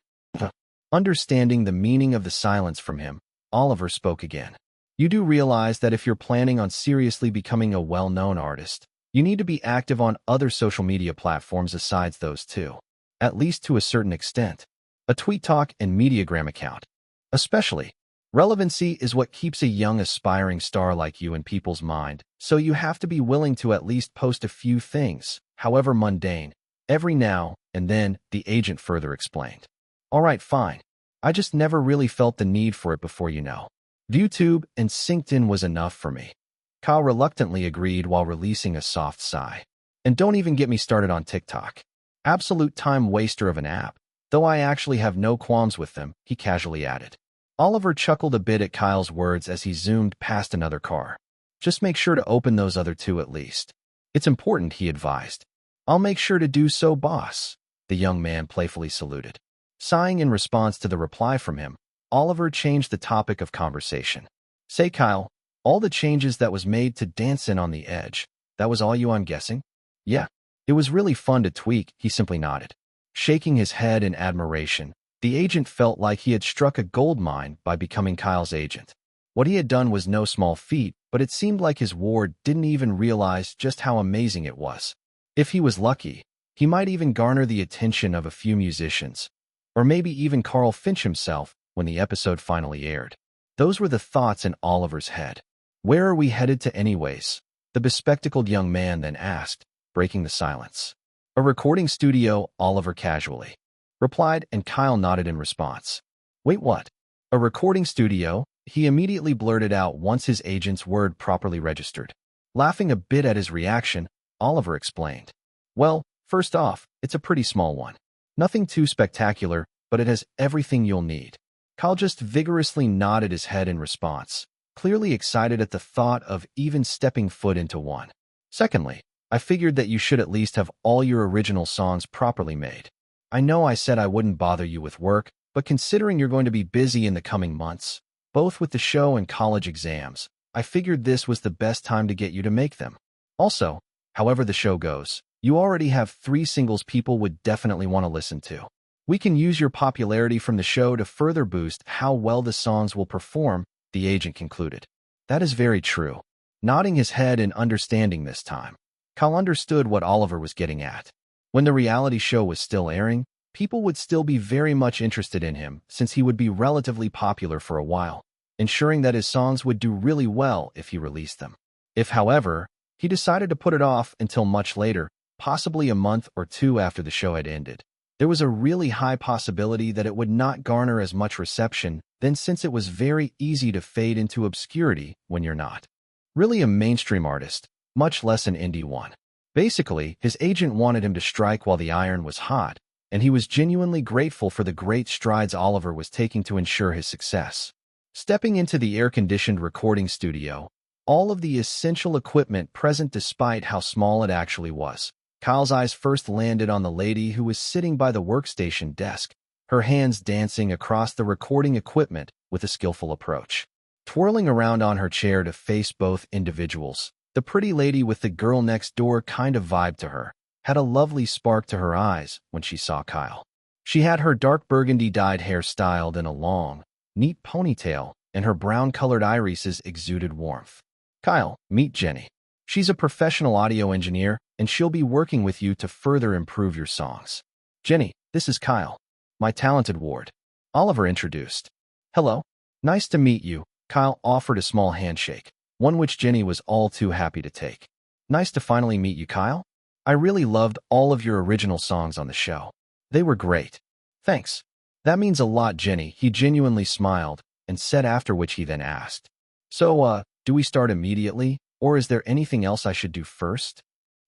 Understanding the meaning of the silence from him, Oliver spoke again. "You do realize that if you're planning on seriously becoming a well-known artist, you need to be active on other social media platforms besides those two, at least to a certain extent. A TweetTalk and Mediagram account. Especially, relevancy is what keeps a young aspiring star like you in people's mind, so you have to be willing to at least post a few things, however mundane, every now and then," the agent further explained. "All right, fine. I just never really felt the need for it before, you know. YouTube and LinkedIn was enough for me." Kyle reluctantly agreed while releasing a soft sigh. "And don't even get me started on TikTok. Absolute time waster of an app, though I actually have no qualms with them," he casually added. Oliver chuckled a bit at Kyle's words as he zoomed past another car. "Just make sure to open those other two at least. It's important," he advised. "I'll make sure to do so, boss," the young man playfully saluted. Sighing in response to the reply from him, Oliver changed the topic of conversation. "Say, Kyle, all the changes that was made to Dancin' on the Edge, that was all you, I'm guessing?" "Yeah, it was really fun to tweak," he simply nodded. Shaking his head in admiration, the agent felt like he had struck a gold mine by becoming Kyle's agent. What he had done was no small feat, but it seemed like his ward didn't even realize just how amazing it was. If he was lucky, he might even garner the attention of a few musicians, or maybe even Carl Finch himself when the episode finally aired. Those were the thoughts in Oliver's head. "Where are we headed to anyways?" the bespectacled young man then asked, breaking the silence. "A recording studio," Oliver casually replied, and Kyle nodded in response. "Wait, what? A recording studio?" he immediately blurted out once his agent's word properly registered. Laughing a bit at his reaction, Oliver explained. "Well, first off, it's a pretty small one. Nothing too spectacular, but it has everything you'll need." Kyle just vigorously nodded his head in response, clearly excited at the thought of even stepping foot into one. "Secondly, I figured that you should at least have all your original songs properly made. I know I said I wouldn't bother you with work, but considering you're going to be busy in the coming months, both with the show and college exams, I figured this was the best time to get you to make them. Also, however the show goes, you already have 3 singles people would definitely want to listen to. We can use your popularity from the show to further boost how well the songs will perform," the agent concluded. "That is very true." Nodding his head in understanding this time, Kyle understood what Oliver was getting at. When the reality show was still airing, people would still be very much interested in him since he would be relatively popular for a while, ensuring that his songs would do really well if he released them. If, however, he decided to put it off until much later, possibly a month or 2 after the show had ended, there was a really high possibility that it would not garner as much reception then, since it was very easy to fade into obscurity when you're not really a mainstream artist, much less an indie one. Basically, his agent wanted him to strike while the iron was hot, and he was genuinely grateful for the great strides Oliver was taking to ensure his success. Stepping into the air-conditioned recording studio, all of the essential equipment present despite how small it actually was, Kyle's eyes first landed on the lady who was sitting by the workstation desk, her hands dancing across the recording equipment with a skillful approach. Twirling around on her chair to face both individuals, the pretty lady with the girl next door kind of vibe to her had a lovely spark to her eyes when she saw Kyle. She had her dark burgundy-dyed hair styled in a long, neat ponytail, and her brown-colored irises exuded warmth. "Kyle, meet Jenny. She's a professional audio engineer, and she'll be working with you to further improve your songs." "Jenny, this is Kyle, my talented ward," Oliver introduced. "Hello. Nice to meet you." Kyle offered a small handshake, one which Jenny was all too happy to take. "Nice to finally meet you, Kyle. I really loved all of your original songs on the show. They were great." "Thanks. That means a lot, Jenny." He genuinely smiled and said, after which he then asked, "So, do we start immediately, Or is there anything else I should do first?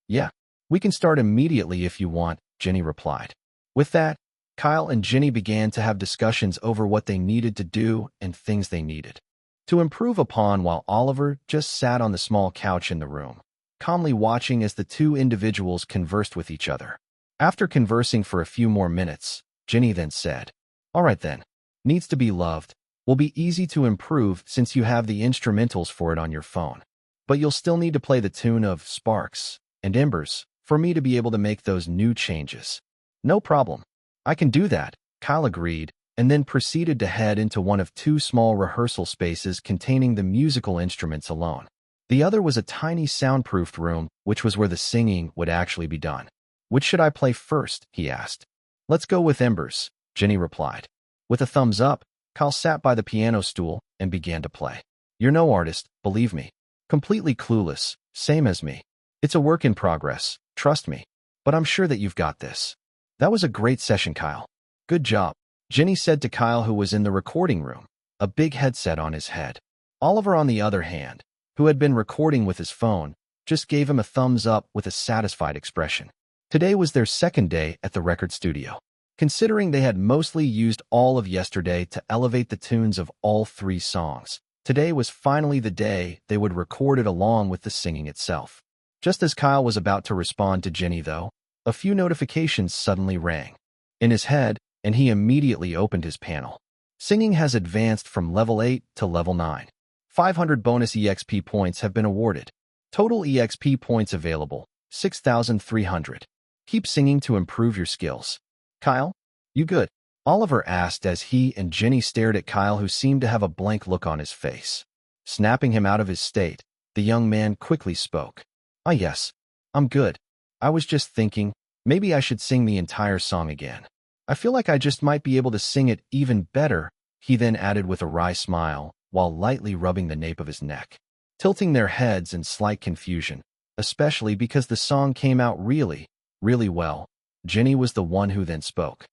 Yeah, we can start immediately if you want, Ginny replied. With that, Kyle and Ginny began to have discussions over what they needed to do and things they needed to improve upon while Oliver just sat on the small couch in the room, calmly watching as the two individuals conversed with each other. After conversing for a few more minutes, Ginny then said, "All right then, needs to be loved. Will be easy to improve since you have the instrumentals for it on your phone. But you'll still need to play the tune of Sparks and Embers for me to be able to make those new changes." "No problem. I can do that," Kyle agreed, and then proceeded to head into one of two small rehearsal spaces containing the musical instruments alone. The other was a tiny soundproofed room, which was where the singing would actually be done. "Which should I play first?" he asked. "Let's go with Embers," Ginny replied. With a thumbs up, Kyle sat by the piano stool and began to play. "You're no artist, believe me. Completely clueless, same as me. It's a work in progress, trust me. But I'm sure that you've got this." "That was a great session, Kyle. Good job," Ginny said to Kyle, who was in the recording room, a big headset on his head. Oliver, on the other hand, who had been recording with his phone, just gave him a thumbs up with a satisfied expression. Today was their second day at the record studio. Considering they had mostly used all of yesterday to elevate the tunes of all three songs, today was finally the day they would record it along with the singing itself. Just as Kyle was about to respond to Ginny, though, a few notifications suddenly rang in his head, and he immediately opened his panel. Singing has advanced from level 8 to level 9. 500 bonus EXP points have been awarded. Total EXP points available, 6,300. Keep singing to improve your skills. "Kyle, you good?" Oliver asked as he and Ginny stared at Kyle, who seemed to have a blank look on his face. Snapping him out of his state, the young man quickly spoke. "Ah, yes, I'm good. I was just thinking, maybe I should sing the entire song again. I feel like I just might be able to sing it even better," he then added with a wry smile, while lightly rubbing the nape of his neck. Tilting their heads in slight confusion, especially because the song came out really, really well, Ginny was the one who then spoke.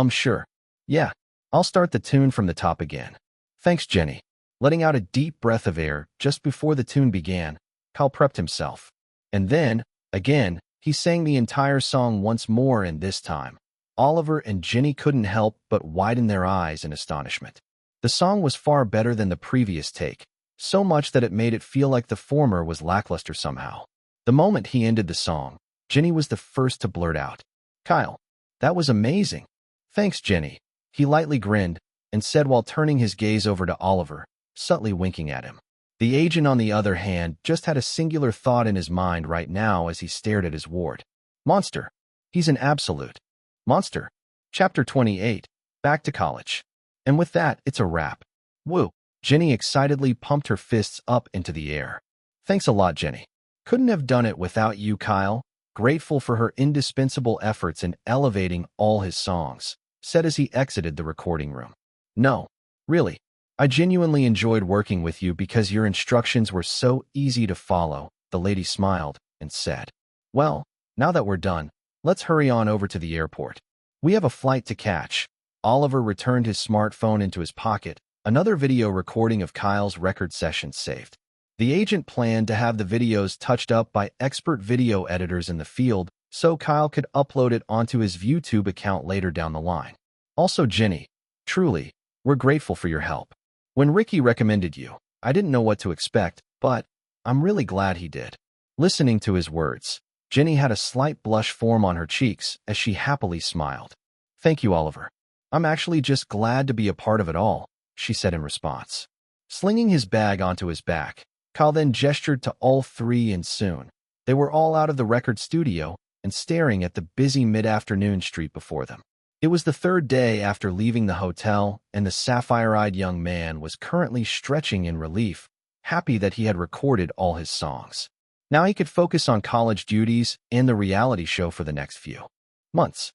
Sure. Yeah, I'll start the tune from the top again." "Thanks, Ginny." Letting out a deep breath of air just before the tune began, Kyle prepped himself. And then, again, he sang the entire song once more, and this time, Oliver and Ginny couldn't help but widen their eyes in astonishment. The song was far better than the previous take, so much that it made it feel like the former was lackluster somehow. The moment he ended the song, Ginny was the first to blurt out, "Kyle, that was amazing." "Thanks, Ginny," he lightly grinned and said while turning his gaze over to Oliver, subtly winking at him. The agent, on the other hand, just had a singular thought in his mind right now as he stared at his ward. Monster. He's an absolute monster. Chapter 28. Back to college. And with that, it's a wrap. Woo. Ginny excitedly pumped her fists up into the air. "Thanks a lot, Ginny. Couldn't have done it without you, Kyle." Grateful for her indispensable efforts in elevating all his songs, said as he exited the recording room. "No, really. I genuinely enjoyed working with you because your instructions were so easy to follow," the lady smiled and said. "Well, now that we're done, let's hurry on over to the airport. We have a flight to catch." Oliver returned his smartphone into his pocket, another video recording of Kyle's record session saved. The agent planned to have the videos touched up by expert video editors in the field, so Kyle could upload it onto his YouTube account later down the line. "Also, Ginny, truly, we're grateful for your help. When Ricky recommended you, I didn't know what to expect, but I'm really glad he did." Listening to his words, Ginny had a slight blush form on her cheeks as she happily smiled. "Thank you, Oliver. I'm actually just glad to be a part of it all," she said in response. Slinging his bag onto his back, Kyle then gestured to all three, and soon, they were all out of the record studio and staring at the busy mid-afternoon street before them. It was the third day after leaving the hotel, and the sapphire-eyed young man was currently stretching in relief, happy that he had recorded all his songs. Now he could focus on college duties and the reality show for the next few months.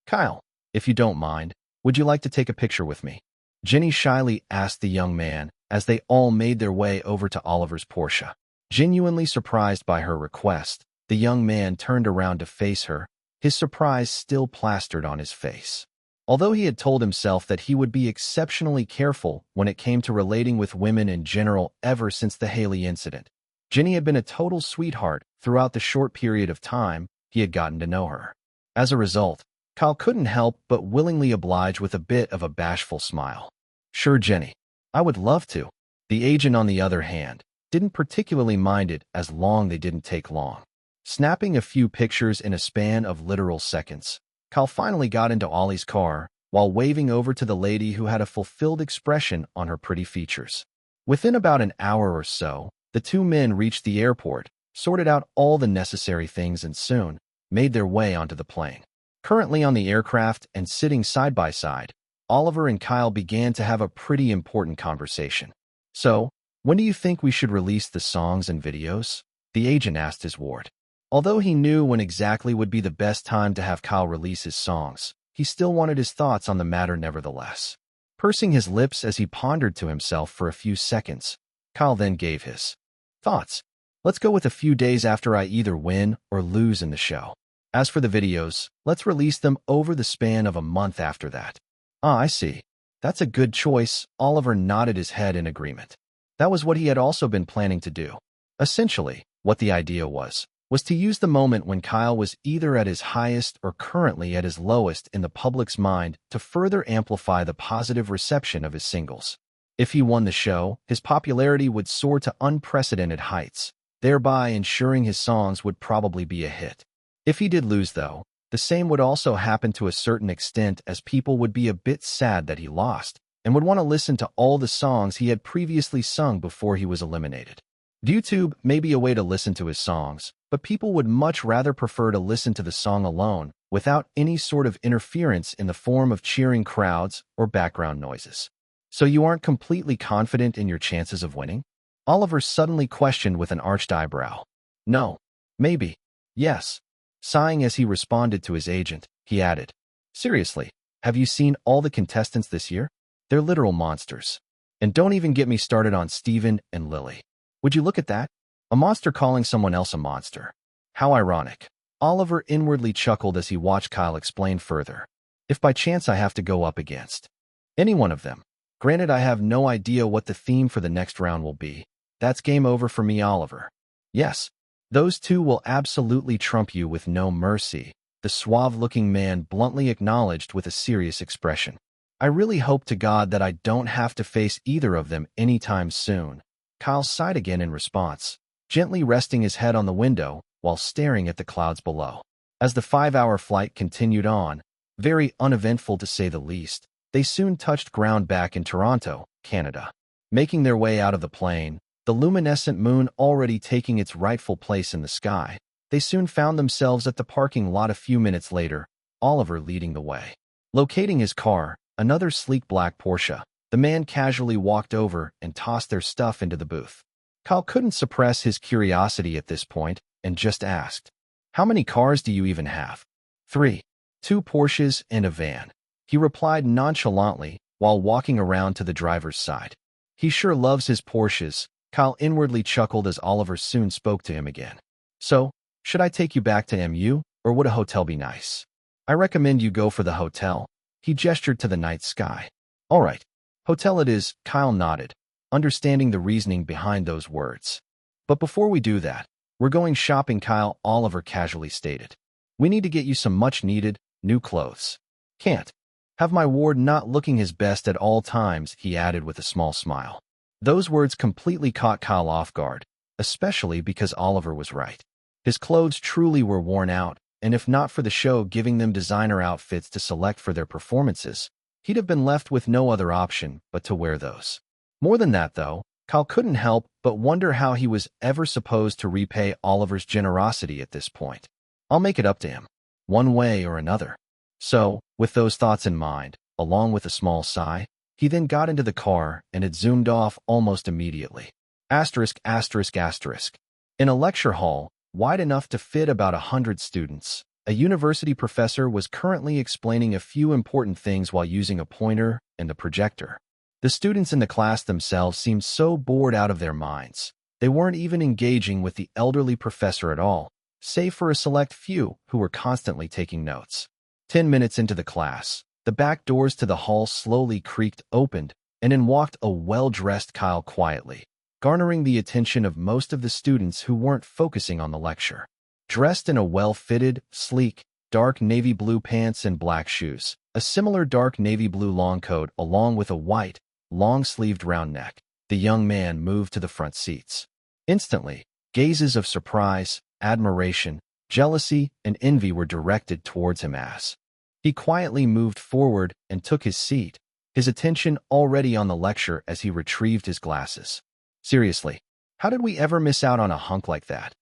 Kyle, if you don't mind, would you like to take a picture with me?" Ginny shyly asked the young man as they all made their way over to Oliver's Porsche. Genuinely surprised by her request, the young man turned around to face her, his surprise still plastered on his face. Although he had told himself that he would be exceptionally careful when it came to relating with women in general ever since the Haley incident, Jenny had been a total sweetheart throughout the short period of time he had gotten to know her. As a result, Kyle couldn't help but willingly oblige with a bit of a bashful smile. "Sure, Jenny. I would love to." The agent, on the other hand, didn't particularly mind it as long they didn't take long. Snapping a few pictures in a span of literal seconds, Kyle finally got into Ollie's car while waving over to the lady who had a fulfilled expression on her pretty features. Within about an hour or so, the two men reached the airport, sorted out all the necessary things, and soon made their way onto the plane. Currently on the aircraft and sitting side by side, Oliver and Kyle began to have a pretty important conversation. "So, when do you think we should release the songs and videos?" the agent asked his ward. Although he knew when exactly would be the best time to have Kyle release his songs, he still wanted his thoughts on the matter nevertheless. Pursing his lips as he pondered to himself for a few seconds, Kyle then gave his thoughts. "Let's go with a few days after I either win or lose in the show. As for the videos, let's release them over the span of a month after that." "Ah, I see. That's a good choice." Oliver nodded his head in agreement. That was what he had also been planning to do. Essentially, what the idea was to use the moment when Kyle was either at his highest or currently at his lowest in the public's mind to further amplify the positive reception of his singles. If he won the show, his popularity would soar to unprecedented heights, thereby ensuring his songs would probably be a hit. If he did lose, though, the same would also happen to a certain extent, as people would be a bit sad that he lost and would want to listen to all the songs he had previously sung before he was eliminated. YouTube may be a way to listen to his songs, but people would much rather prefer to listen to the song alone without any sort of interference in the form of cheering crowds or background noises. "So you aren't completely confident in your chances of winning?" Oliver suddenly questioned with an arched eyebrow. "No. Maybe. Yes." Sighing as he responded to his agent, he added, "Seriously, have you seen all the contestants this year? They're literal monsters. And don't even get me started on Steven and Lily. Would you look at that? A monster calling someone else a monster. How ironic." Oliver inwardly chuckled as he watched Kyle explain further. "If by chance I have to go up against any one of them, granted I have no idea what the theme for the next round will be, that's game over for me, Oliver. Yes, those two will absolutely trump you with no mercy," the suave-looking man bluntly acknowledged with a serious expression. "I really hope to God that I don't have to face either of them anytime soon." Kyle sighed again in response, gently resting his head on the window while staring at the clouds below. As the 5-hour flight continued on, very uneventful to say the least, they soon touched ground back in Toronto, Canada. Making their way out of the plane, the luminescent moon already taking its rightful place in the sky, they soon found themselves at the parking lot a few minutes later, Oliver leading the way. Locating his car, another sleek black Porsche, the man casually walked over and tossed their stuff into the booth. Kyle couldn't suppress his curiosity at this point and just asked, "How many cars do you even have?" "3. 2 Porsches and a van," he replied nonchalantly while walking around to the driver's side. "He sure loves his Porsches," Kyle inwardly chuckled as Oliver soon spoke to him again. "So, should I take you back to MU, or would a hotel be nice?" "I recommend you go for the hotel." He gestured to the night sky. "All right. Hotel it is," Kyle nodded, understanding the reasoning behind those words. "But before we do that, we're going shopping," Oliver casually stated. "We need to get you some much-needed, new clothes." "Can't have my ward not looking his best at all times," he added with a small smile. Those words completely caught Kyle off guard, especially because Oliver was right. His clothes truly were worn out, and if not for the show giving them designer outfits to select for their performances, he'd have been left with no other option but to wear those. More than that, though, Kyle couldn't help but wonder how he was ever supposed to repay Oliver's generosity at this point. "I'll make it up to him, one way or another." So, with those thoughts in mind, along with a small sigh, he then got into the car and it zoomed off almost immediately. Asterisk, asterisk, asterisk. In a lecture hall, wide enough to fit about 100 students, a university professor was currently explaining a few important things while using a pointer and a projector. The students in the class themselves seemed so bored out of their minds. They weren't even engaging with the elderly professor at all, save for a select few who were constantly taking notes. 10 minutes into the class, the back doors to the hall slowly creaked open, and in walked a well-dressed Kyle quietly, garnering the attention of most of the students who weren't focusing on the lecture. Dressed in a well-fitted, sleek, dark navy blue pants and black shoes, a similar dark navy blue long coat along with a white, long-sleeved round neck, the young man moved to the front seats. Instantly, gazes of surprise, admiration, jealousy, and envy were directed towards him as he quietly moved forward and took his seat, his attention already on the lecture as he retrieved his glasses. Seriously, how did we ever miss out on a hunk like that?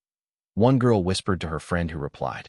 One girl whispered to her friend who replied,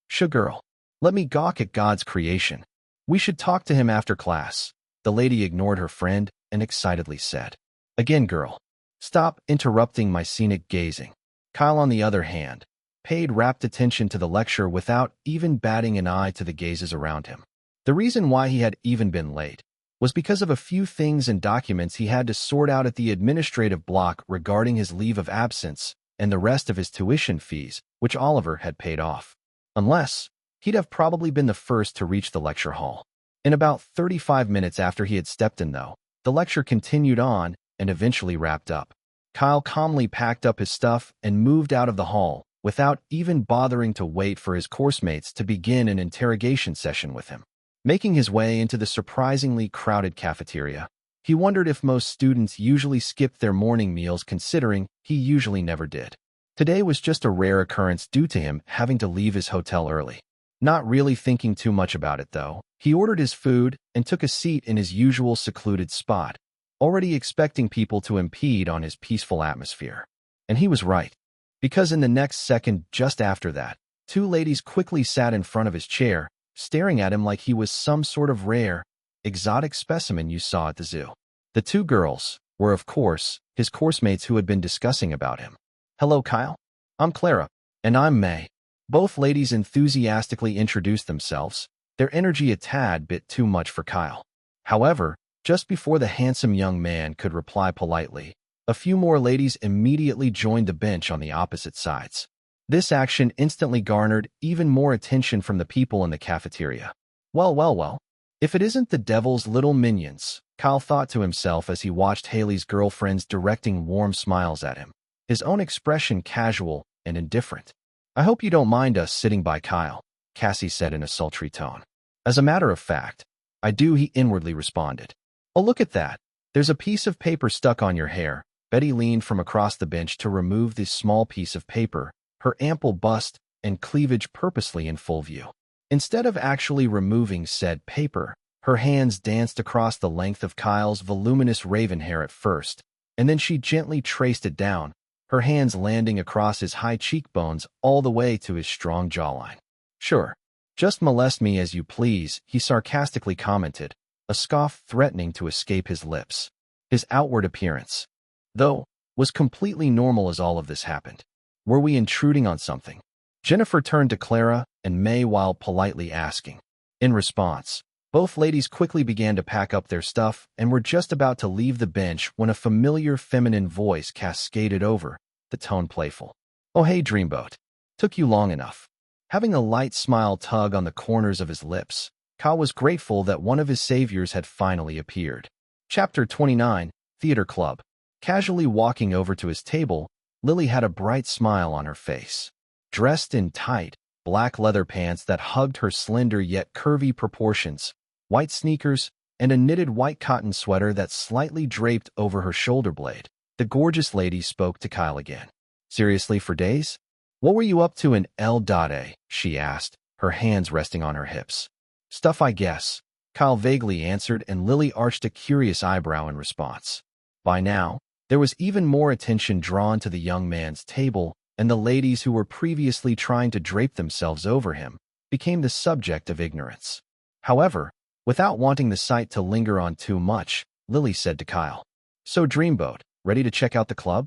"Sure girl, let me gawk at God's creation. We should talk to him after class." The lady ignored her friend and excitedly said, "Again girl, stop interrupting my scenic gazing." Kyle, on the other hand, paid rapt attention to the lecture without even batting an eye to the gazes around him. The reason why he had even been late was because of a few things and documents he had to sort out at the administrative block regarding his leave of absence and the rest of his tuition fees, which Oliver had paid off. Unless, he'd have probably been the first to reach the lecture hall. In about 35 minutes after he had stepped in, though, the lecture continued on and eventually wrapped up. Kyle calmly packed up his stuff and moved out of the hall, without even bothering to wait for his coursemates to begin an interrogation session with him. Making his way into the surprisingly crowded cafeteria, he wondered if most students usually skipped their morning meals, considering he usually never did. Today was just a rare occurrence due to him having to leave his hotel early. Not really thinking too much about it, though, he ordered his food and took a seat in his usual secluded spot, already expecting people to impede on his peaceful atmosphere. And he was right, because in the next second just after that, two ladies quickly sat in front of his chair, staring at him like he was some sort of rare, exotic specimen you saw at the zoo. The two girls were, of course, his coursemates who had been discussing about him. "Hello, Kyle. I'm Clara. And I'm May." Both ladies enthusiastically introduced themselves, their energy a tad bit too much for Kyle. However, just before the handsome young man could reply politely, a few more ladies immediately joined the bench on the opposite sides. This action instantly garnered even more attention from the people in the cafeteria. Well, if it isn't the devil's little minions, Kyle thought to himself as he watched Haley's girlfriends directing warm smiles at him, his own expression casual and indifferent. "I hope you don't mind us sitting by Kyle," Cassie said in a sultry tone. "As a matter of fact, I do," he inwardly responded. "Oh, look at that. There's a piece of paper stuck on your hair." Betty leaned from across the bench to remove this small piece of paper, her ample bust and cleavage purposely in full view. Instead of actually removing said paper, her hands danced across the length of Kyle's voluminous raven hair at first, and then she gently traced it down, her hands landing across his high cheekbones all the way to his strong jawline. "Sure, just molest me as you please," he sarcastically commented, a scoff threatening to escape his lips. His outward appearance, though, was completely normal as all of this happened. Were we intruding on something? Jennifer turned to Clara and May while politely asking. In response, both ladies quickly began to pack up their stuff and were just about to leave the bench when a familiar feminine voice cascaded over, the tone playful. "Oh hey, Dreamboat. Took you long enough." Having a light smile tug on the corners of his lips, Kyle was grateful that one of his saviors had finally appeared. Chapter 29, Theater Club. Casually walking over to his table, Lily had a bright smile on her face. Dressed in tight, black leather pants that hugged her slender yet curvy proportions, white sneakers, and a knitted white cotton sweater that slightly draped over her shoulder blade, the gorgeous lady spoke to Kyle again. "Seriously, for days? What were you up to in L.A.?" she asked, her hands resting on her hips. "Stuff, I guess," Kyle vaguely answered, and Lily arched a curious eyebrow in response. By now, there was even more attention drawn to the young man's table, and the ladies who were previously trying to drape themselves over him became the subject of ignorance. However, without wanting the sight to linger on too much, Lily said to Kyle, "So Dreamboat, ready to check out the club?"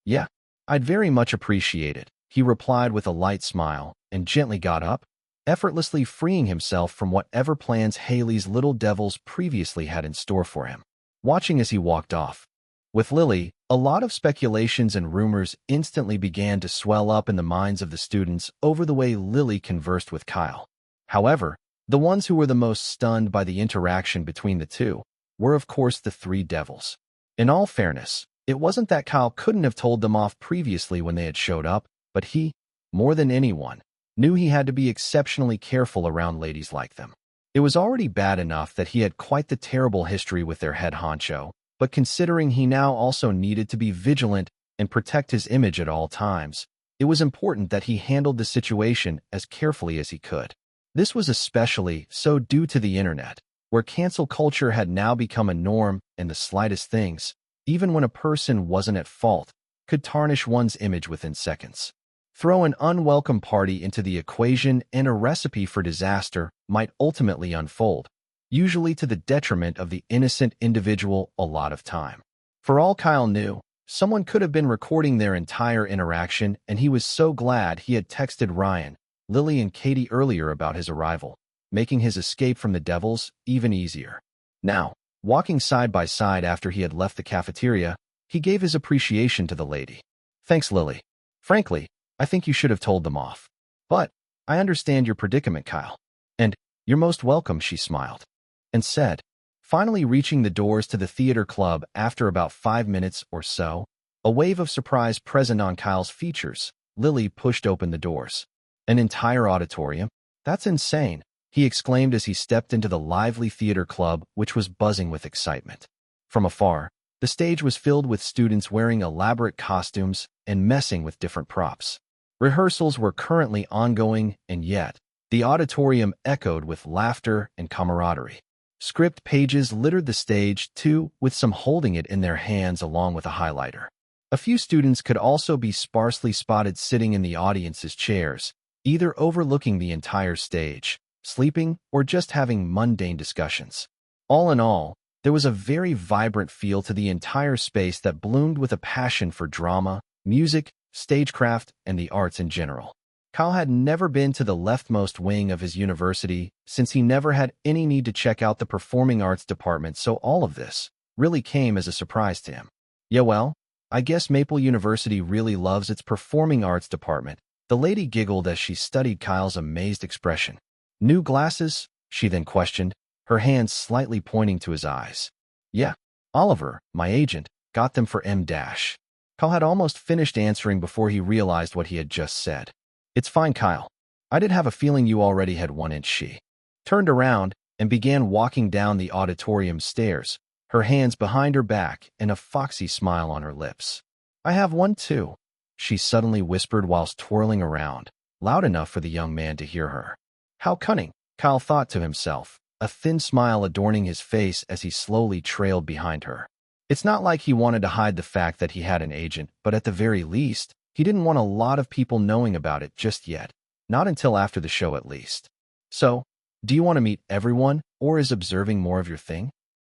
"Yeah, I'd very much appreciate it," he replied with a light smile, and gently got up, effortlessly freeing himself from whatever plans Haley's little devils previously had in store for him. Watching as he walked off, with Lily, a lot of speculations and rumors instantly began to swell up in the minds of the students over the way Lily conversed with Kyle. However, the ones who were the most stunned by the interaction between the two were, of course, the three devils. In all fairness, It wasn't that Kyle couldn't have told them off previously when they had showed up, but he, more than anyone, knew he had to be exceptionally careful around ladies like them. It was already bad enough that he had quite the terrible history with their head honcho, but considering he now also needed to be vigilant and protect his image at all times, it was important that he handled the situation as carefully as he could. This was especially so due to the internet, where cancel culture had now become a norm and the slightest things, even when a person wasn't at fault, could tarnish one's image within seconds. Throw an unwelcome party into the equation and a recipe for disaster might ultimately unfold, usually to the detriment of the innocent individual a lot of time. For all Kyle knew, someone could have been recording their entire interaction, and he was so glad he had texted Ryan, Lily, and Katie earlier about his arrival, making his escape from the devils even easier. Now, walking side by side after he had left the cafeteria, he gave his appreciation to the lady. "Thanks, Lily. Frankly, I think you should have told them off. But I understand your predicament, Kyle. And you're most welcome," she smiled and said, finally reaching the doors to the theater club after about 5 minutes or so. A wave of surprise present on Kyle's features, Lily pushed open the doors. An entire auditorium? That's insane, he exclaimed as he stepped into the lively theater club, which was buzzing with excitement. From afar, the stage was filled with students wearing elaborate costumes and messing with different props. Rehearsals were currently ongoing, and yet, the auditorium echoed with laughter and camaraderie. Script pages littered the stage, too, with some holding it in their hands along with a highlighter. A few students could also be sparsely spotted sitting in the audience's chairs, either overlooking the entire stage, sleeping, or just having mundane discussions. All in all, there was a very vibrant feel to the entire space that bloomed with a passion for drama, music, stagecraft, and the arts in general. Kyle had never been to the leftmost wing of his university, since he never had any need to check out the performing arts department, so all of this really came as a surprise to him. "Yeah, well, I guess Maple University really loves its performing arts department," the lady giggled as she studied Kyle's amazed expression. "New glasses?" she then questioned, her hands slightly pointing to his eyes. "Yeah, Oliver, my agent, got them for M-." Kyle had almost finished answering before he realized what he had just said. "It's fine, Kyle. I did have a feeling you already had one," and she turned around and began walking down the auditorium stairs, her hands behind her back and a foxy smile on her lips. "I have one too," she suddenly whispered whilst twirling around, loud enough for the young man to hear her. How cunning, Kyle thought to himself, a thin smile adorning his face as he slowly trailed behind her. It's not like he wanted to hide the fact that he had an agent, but at the very least, he didn't want a lot of people knowing about it just yet, not until after the show at least. "So, do you want to meet everyone, or is observing more of your thing?"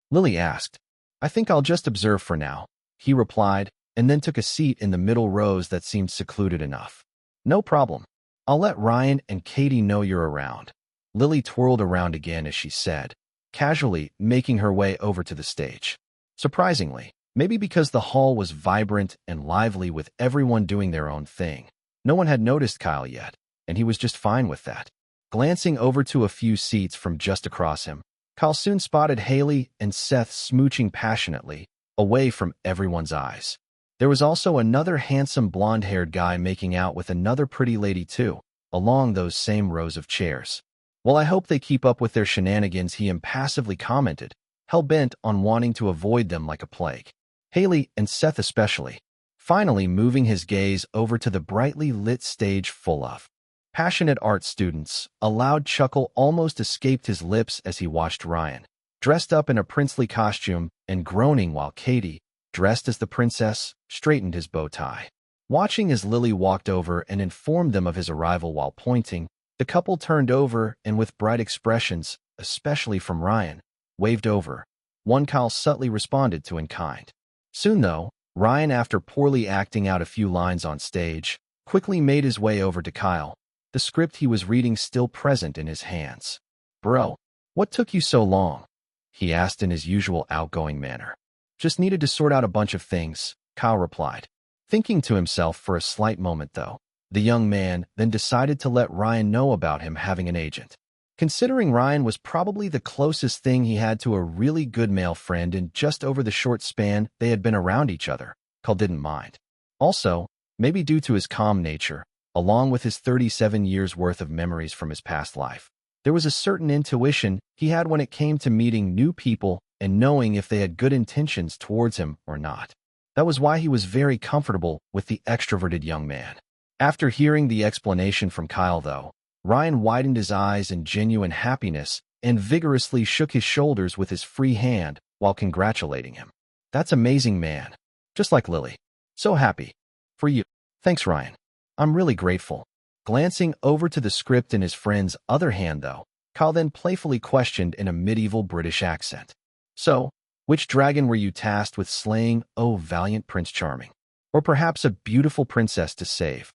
Lily asked. "I think I'll just observe for now," he replied, and then took a seat in the middle rows that seemed secluded enough. "No problem. I'll let Ryan and Katie know you're around." Lily twirled around again as she said, casually making her way over to the stage. Surprisingly, maybe because the hall was vibrant and lively with everyone doing their own thing, no one had noticed Kyle yet, and he was just fine with that. Glancing over to a few seats from just across him, Kyle soon spotted Haley and Seth smooching passionately, away from everyone's eyes. There was also another handsome blonde-haired guy making out with another pretty lady too, along those same rows of chairs. "Well, I hope they keep up with their shenanigans," he impassively commented, hell-bent on wanting to avoid them like a plague. Haley, and Seth especially, finally moving his gaze over to the brightly lit stage full of passionate art students. A loud chuckle almost escaped his lips as he watched Ryan, dressed up in a princely costume, and groaning while Katie, dressed as the princess, straightened his bow tie. Watching as Lily walked over and informed them of his arrival while pointing, the couple turned over and with bright expressions, especially from Ryan, waved over. One Kyle subtly responded to in kind. Soon though, Ryan, after poorly acting out a few lines on stage, quickly made his way over to Kyle, the script he was reading still present in his hands. "Bro, what took you so long?" he asked in his usual outgoing manner. "Just needed to sort out a bunch of things," Kyle replied. Thinking to himself for a slight moment though, the young man then decided to let Ryan know about him having an agent. Considering Ryan was probably the closest thing he had to a really good male friend in just over the short span they had been around each other, Kyle didn't mind. Also, maybe due to his calm nature, along with his 37 years' worth of memories from his past life, there was a certain intuition he had when it came to meeting new people and knowing if they had good intentions towards him or not. That was why he was very comfortable with the extroverted young man. After hearing the explanation from Kyle, though, Ryan widened his eyes in genuine happiness and vigorously shook his shoulders with his free hand while congratulating him. That's amazing, man. Just like Lily. So happy. For you. Thanks, Ryan. I'm really grateful. Glancing over to the script in his friend's other hand, though, Kyle then playfully questioned in a medieval British accent. So, which dragon were you tasked with slaying, oh valiant Prince Charming? Or perhaps a beautiful princess to save?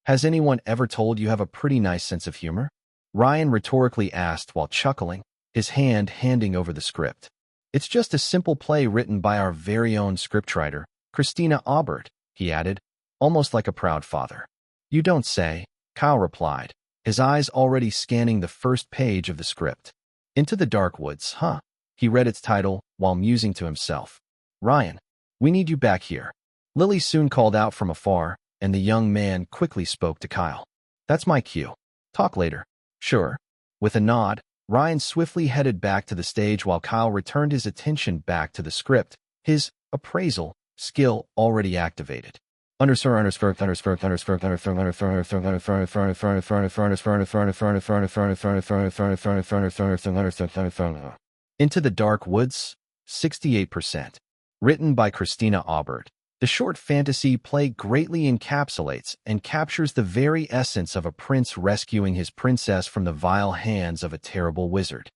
Has anyone ever told you have a pretty nice sense of humor? Ryan rhetorically asked while chuckling, his hand handing over the script. It's just a simple play written by our very own scriptwriter, Christina Aubert, he added, almost like a proud father. You don't say, Kyle replied, his eyes already scanning the first page of the script. Into the Dark Woods, huh? He read its title while musing to himself. Ryan, we need you back here. Lily soon called out from afar, and the young man quickly spoke to Kyle. That's my cue. Talk later. Sure. With a nod, Ryan swiftly headed back to the stage while Kyle returned his attention back to the script, his appraisal skill already activated. Into the Dark Woods, 68%. Written by Christina Aubert. The short fantasy play greatly encapsulates and captures the very essence of a prince rescuing his princess from the vile hands of a terrible wizard.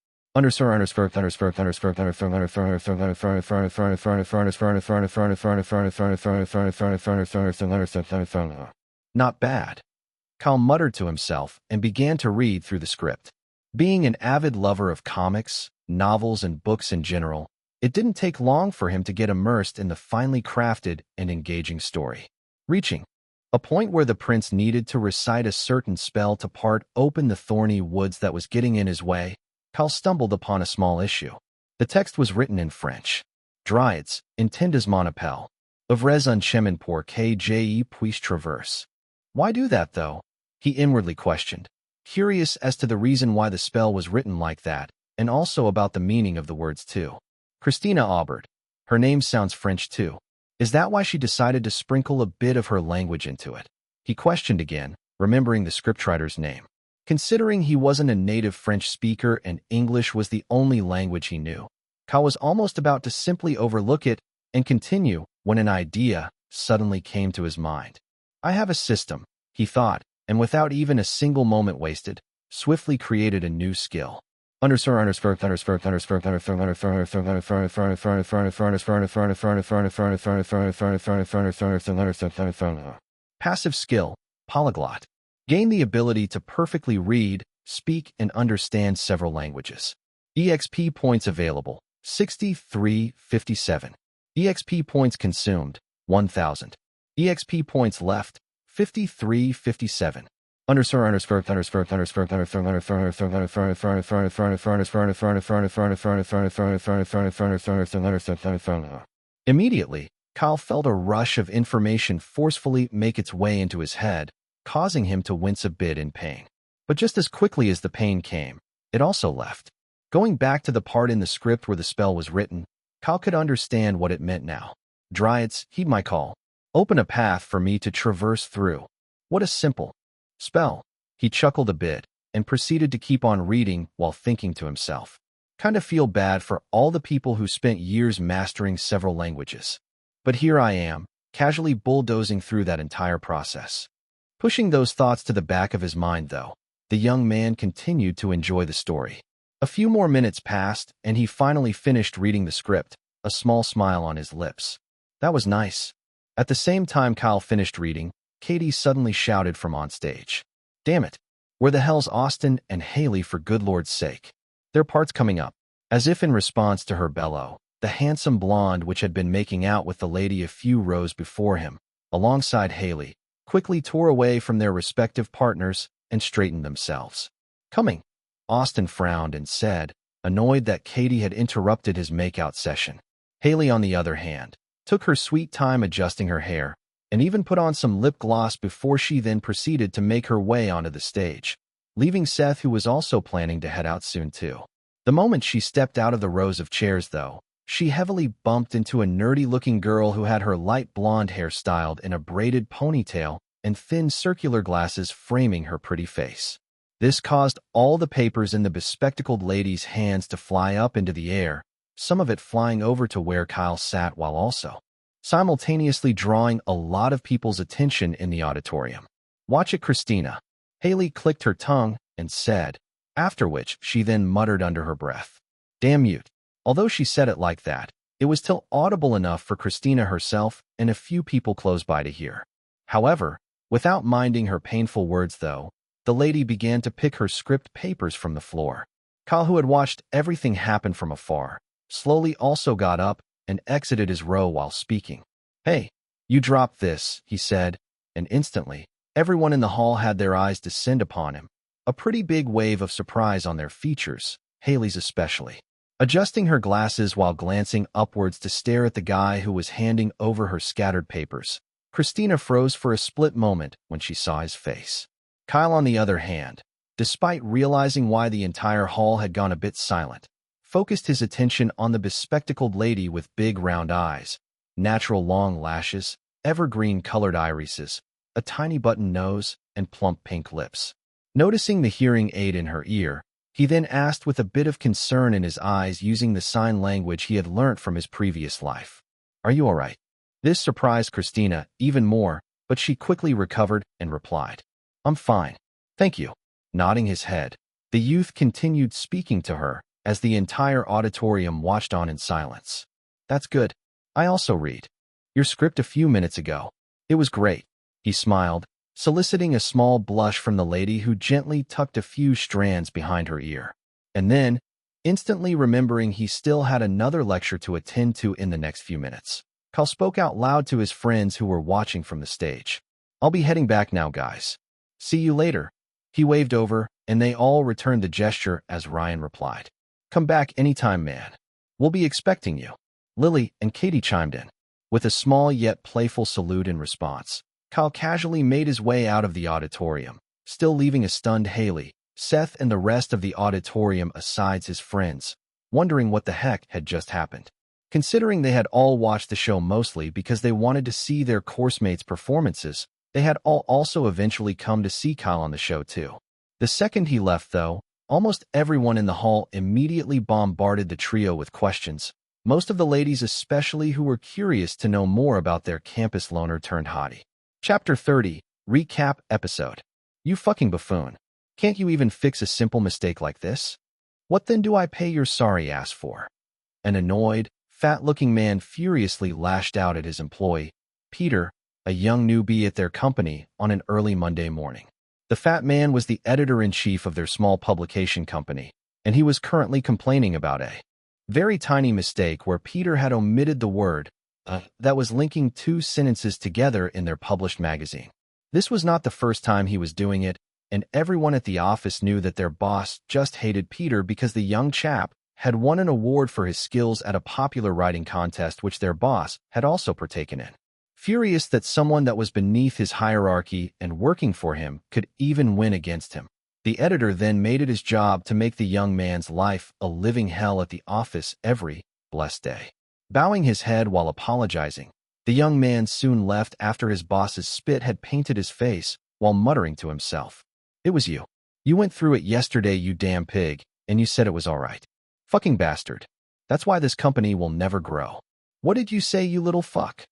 Not bad. Kyle muttered to himself and began to read through the script. Being an avid lover of comics, novels, and books in general, it didn't take long for him to get immersed in the finely crafted and engaging story. Reaching a point where the prince needed to recite a certain spell to part open the thorny woods that was getting in his way, Kyle stumbled upon a small issue. The text was written in French. Dryads, intendes mon appel. Ouvres un chemin pour que je puisse traverse. Why do that, though? He inwardly questioned, curious as to the reason why the spell was written like that, and also about the meaning of the words too. Christina Aubert. Her name sounds French too. Is that why she decided to sprinkle a bit of her language into it? He questioned again, remembering the scriptwriter's name. Considering he wasn't a native French speaker and English was the only language he knew, Kyle was almost about to simply overlook it and continue when an idea suddenly came to his mind. I have a system, he thought, and without even a single moment wasted, swiftly created a new skill. Passive skill, polyglot. Gain the ability to perfectly read, speak, and understand several languages. EXP points available, 6357. EXP points consumed, 1000. EXP points left, 5357. Immediately, Kyle felt a rush of information forcefully make its way into his head, causing him to wince a bit in pain. But just as quickly as the pain came, it also left. Going back to the part in the script where the spell was written, Kyle could understand what it meant now. Dryads, heed my call. Open a path for me to traverse through. What a simple spell. He chuckled a bit and proceeded to keep on reading while thinking to himself. Kind of feel bad for all the people who spent years mastering several languages. But here I am, casually bulldozing through that entire process. Pushing those thoughts to the back of his mind, though, the young man continued to enjoy the story. A few more minutes passed, and he finally finished reading the script, a small smile on his lips. That was nice. At the same time Kyle finished reading, Katie suddenly shouted from on stage. Damn it. Where the hell's Austin and Haley, for good Lord's sake? Their part's coming up. As if in response to her bellow, the handsome blonde which had been making out with the lady a few rows before him, alongside Haley, quickly tore away from their respective partners and straightened themselves. Coming. Austin frowned and said, annoyed that Katie had interrupted his makeout session. Haley, on the other hand, took her sweet time adjusting her hair, and even put on some lip gloss before she then proceeded to make her way onto the stage, leaving Seth, who was also planning to head out soon too. The moment she stepped out of the rows of chairs, though, she heavily bumped into a nerdy-looking girl who had her light blonde hair styled in a braided ponytail and thin circular glasses framing her pretty face. This caused all the papers in the bespectacled lady's hands to fly up into the air, some of it flying over to where Kyle sat while also simultaneously drawing a lot of people's attention in the auditorium. "Watch it, Christina," Haley clicked her tongue and said, after which she then muttered under her breath, "Damn mute." Although she said it like that, it was still audible enough for Christina herself and a few people close by to hear. However, without minding her painful words though, the lady began to pick her script papers from the floor. Kyle, who had watched everything happen from afar, slowly also got up and exited his row while speaking. "Hey, you dropped this," he said, and instantly, everyone in the hall had their eyes descend upon him, a pretty big wave of surprise on their features, Haley's especially. Adjusting her glasses while glancing upwards to stare at the guy who was handing over her scattered papers, Christina froze for a split moment when she saw his face. Kyle, on the other hand, despite realizing why the entire hall had gone a bit silent, focused his attention on the bespectacled lady with big round eyes, natural long lashes, evergreen-colored irises, a tiny button nose, and plump pink lips. Noticing the hearing aid in her ear, he then asked with a bit of concern in his eyes using the sign language he had learnt from his previous life, "Are you all right?" This surprised Christina even more, but she quickly recovered and replied, "I'm fine, thank you." Nodding his head, the youth continued speaking to her as the entire auditorium watched on in silence. "That's good. I also read your script a few minutes ago. It was great." He smiled, soliciting a small blush from the lady who gently tucked a few strands behind her ear. And then, instantly remembering he still had another lecture to attend to in the next few minutes, Kyle spoke out loud to his friends who were watching from the stage. "I'll be heading back now, guys. See you later." He waved over, and they all returned the gesture as Ryan replied, "Come back anytime, man. We'll be expecting you." Lily and Katie chimed in, with a small yet playful salute in response. Kyle casually made his way out of the auditorium, still leaving a stunned Haley, Seth, and the rest of the auditorium aside his friends, wondering what the heck had just happened. Considering they had all watched the show mostly because they wanted to see their coursemates' performances, they had all also eventually come to see Kyle on the show too. The second he left, though, almost everyone in the hall immediately bombarded the trio with questions, most of the ladies especially who were curious to know more about their campus loner turned hottie. Chapter 30, Recap Episode. "You fucking buffoon. Can't you even fix a simple mistake like this? What then do I pay your sorry ass for?" An annoyed, fat-looking man furiously lashed out at his employee, Peter, a young newbie at their company, on an early Monday morning. The fat man was the editor-in-chief of their small publication company, and he was currently complaining about a very tiny mistake where Peter had omitted the word that was linking two sentences together in their published magazine. This was not the first time he was doing it, and everyone at the office knew that their boss just hated Peter because the young chap had won an award for his skills at a popular writing contest which their boss had also partaken in. Furious that someone that was beneath his hierarchy and working for him could even win against him, the editor then made it his job to make the young man's life a living hell at the office every blessed day. Bowing his head while apologizing, the young man soon left after his boss's spit had painted his face while muttering to himself, "It was you. You went through it yesterday, you damn pig, and you said it was all right. Fucking bastard. That's why this company will never grow. What did you say, you little fuck?"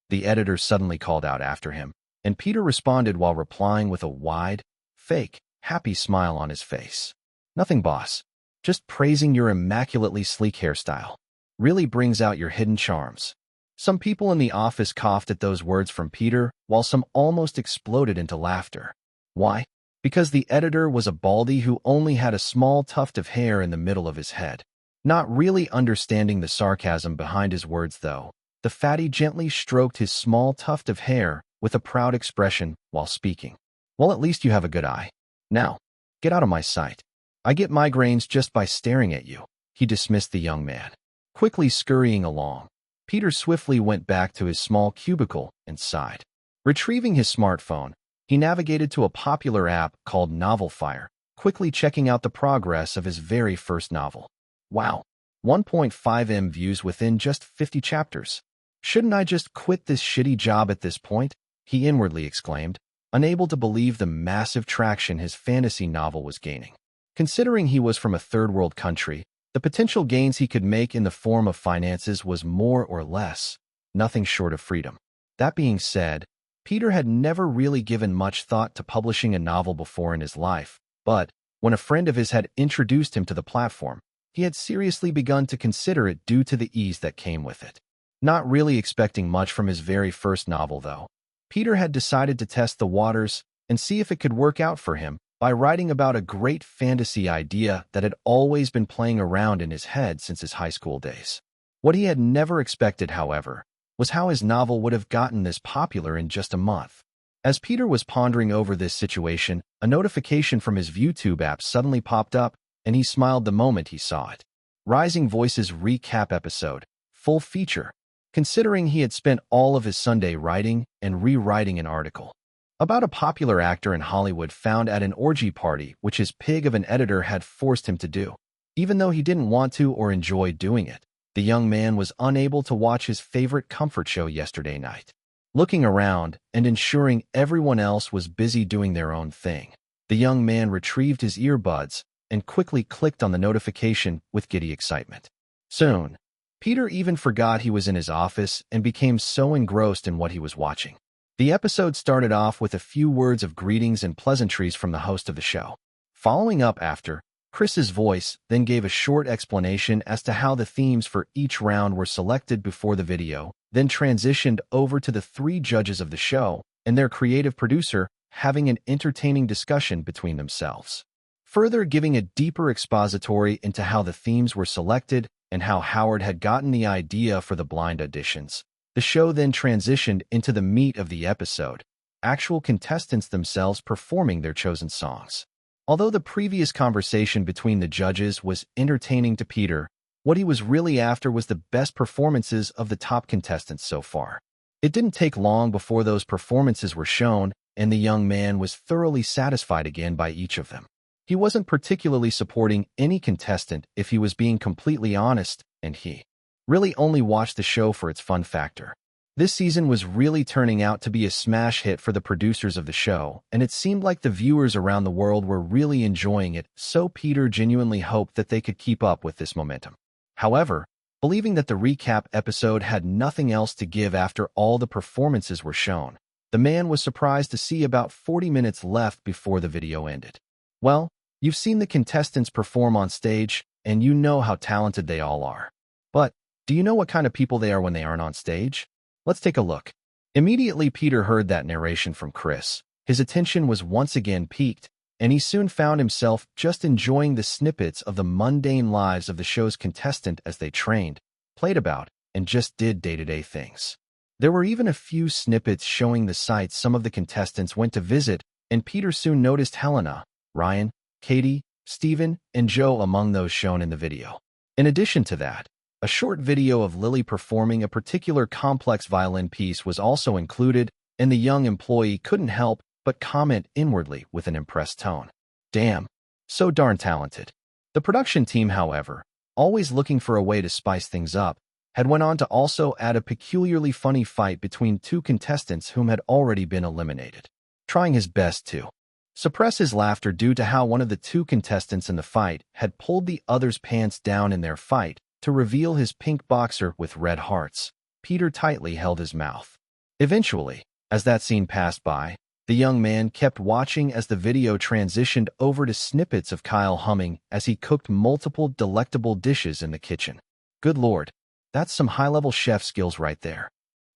The editor suddenly called out after him, and Peter responded while replying with a wide, fake, happy smile on his face. "Nothing, boss. Just praising your immaculately sleek hairstyle. Really brings out your hidden charms." Some people in the office coughed at those words from Peter, while some almost exploded into laughter. Why? Because the editor was a baldy who only had a small tuft of hair in the middle of his head. Not really understanding the sarcasm behind his words, though, the fatty gently stroked his small tuft of hair with a proud expression while speaking. "Well, at least you have a good eye. Now, get out of my sight. I get migraines just by staring at you." He dismissed the young man, quickly scurrying along. Peter swiftly went back to his small cubicle and sighed. Retrieving his smartphone, he navigated to a popular app called NovelFire, quickly checking out the progress of his very first novel. Wow, 1.5 million views within just 50 chapters. Shouldn't I just quit this shitty job at this point? He inwardly exclaimed, unable to believe the massive traction his fantasy novel was gaining. Considering he was from a third-world country, the potential gains he could make in the form of finances was more or less nothing short of freedom. That being said, Peter had never really given much thought to publishing a novel before in his life, but when a friend of his had introduced him to the platform, he had seriously begun to consider it due to the ease that came with it. Not really expecting much from his very first novel, though, Peter had decided to test the waters and see if it could work out for him by writing about a great fantasy idea that had always been playing around in his head since his high school days. What he had never expected, however, was how his novel would have gotten this popular in just a month. As Peter was pondering over this situation, a notification from his YouTube app suddenly popped up, and he smiled the moment he saw it. Rising Voices Recap Episode, Full Feature. Considering he had spent all of his Sunday writing and rewriting an article about a popular actor in Hollywood found at an orgy party which his pig of an editor had forced him to do. Even though he didn't want to or enjoy doing it, the young man was unable to watch his favorite comfort show yesterday night. Looking around and ensuring everyone else was busy doing their own thing, the young man retrieved his earbuds and quickly clicked on the notification with giddy excitement. Soon, Peter even forgot he was in his office and became so engrossed in what he was watching. The episode started off with a few words of greetings and pleasantries from the host of the show. Following up after, Chris's voice then gave a short explanation as to how the themes for each round were selected before the video, then transitioned over to the three judges of the show and their creative producer having an entertaining discussion between themselves. Further giving a deeper expository into how the themes were selected and how Howard had gotten the idea for the blind auditions. The show then transitioned into the meat of the episode, actual contestants themselves performing their chosen songs. Although the previous conversation between the judges was entertaining to Peter, what he was really after was the best performances of the top contestants so far. It didn't take long before those performances were shown, and the young man was thoroughly satisfied again by each of them. He wasn't particularly supporting any contestant if he was being completely honest, and he really only watched the show for its fun factor. This season was really turning out to be a smash hit for the producers of the show, and it seemed like the viewers around the world were really enjoying it, so Peter genuinely hoped that they could keep up with this momentum. However, believing that the recap episode had nothing else to give after all the performances were shown, the man was surprised to see about 40 minutes left before the video ended. Well, you've seen the contestants perform on stage, and you know how talented they all are. But do you know what kind of people they are when they aren't on stage? Let's take a look. Immediately Peter heard that narration from Chris. His attention was once again piqued, and he soon found himself just enjoying the snippets of the mundane lives of the show's contestant as they trained, played about, and just did day-to-day things. There were even a few snippets showing the sites some of the contestants went to visit, and Peter soon noticed Helena, Ryan, Katie, Stephen, and Joe among those shown in the video. In addition to that, a short video of Lily performing a particular complex violin piece was also included, and the young employee couldn't help but comment inwardly with an impressed tone. Damn, so darn talented. The production team, however, always looking for a way to spice things up, had went on to also add a peculiarly funny fight between two contestants whom had already been eliminated, trying his best to suppress his laughter due to how one of the two contestants in the fight had pulled the other's pants down in their fight to reveal his pink boxer with red hearts. Peter tightly held his mouth. Eventually, as that scene passed by, the young man kept watching as the video transitioned over to snippets of Kyle humming as he cooked multiple delectable dishes in the kitchen. Good Lord, that's some high-level chef skills right there.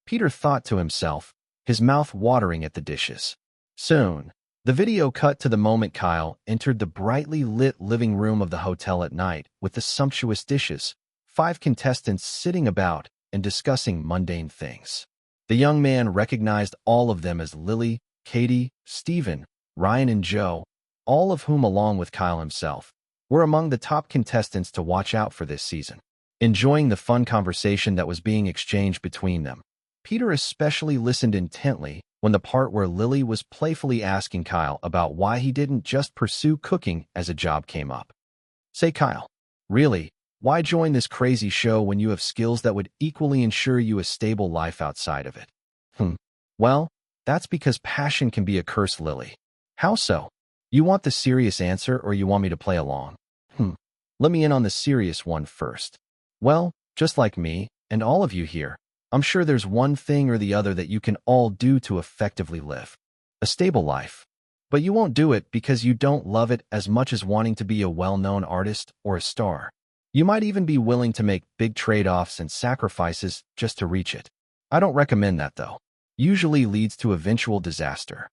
Peter thought to himself, his mouth watering at the dishes. Soon, the video cut to the moment Kyle entered the brightly lit living room of the hotel at night with the sumptuous dishes, 5 contestants sitting about and discussing mundane things. The young man recognized all of them as Lily, Katie, Stephen, Ryan, and Joe, all of whom, along with Kyle himself, were among the top contestants to watch out for this season. enjoying the fun conversation that was being exchanged between them. Peter especially listened intently when the part where Lily was playfully asking Kyle about why he didn't just pursue cooking as a job came up. Say, Kyle, really, why join this crazy show when you have skills that would equally ensure you a stable life outside of it? Well, that's because passion can be a curse, Lily. How so? You want the serious answer or you want me to play along? Let me in on the serious one first. Well, just like me, and all of you here, I'm sure there's one thing or the other that you can all do to effectively live a stable life. But you won't do it because you don't love it as much as wanting to be a well-known artist or a star. You might even be willing to make big trade-offs and sacrifices just to reach it. I don't recommend that, though. Usually leads to eventual disaster.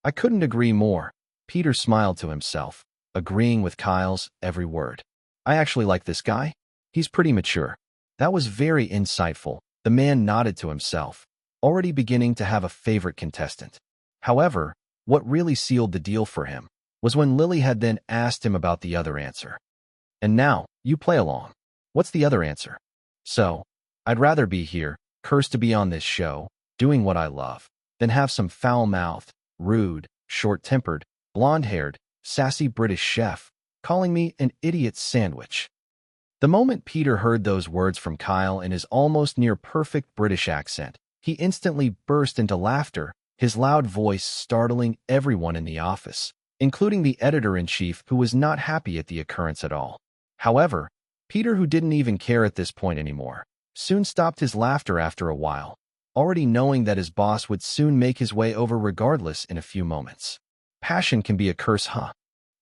I couldn't agree more. Peter smiled to himself, agreeing with Kyle's every word. I actually like this guy. He's pretty mature. That was very insightful. The man nodded to himself, already beginning to have a favorite contestant. However, what really sealed the deal for him was when Lily had then asked him about the other answer. And now, you play along. What's the other answer? So, I'd rather be here, cursed to be on this show, doing what I love, than have some foul-mouthed, rude, short-tempered, blonde-haired, sassy British chef calling me an idiot sandwich. The moment Peter heard those words from Kyle in his almost near-perfect British accent, he instantly burst into laughter, his loud voice startling everyone in the office, including the editor-in-chief who was not happy at the occurrence at all. However, Peter, who didn't even care at this point anymore, soon stopped his laughter after a while, already knowing that his boss would soon make his way over regardless in a few moments. Passion can be a curse, huh?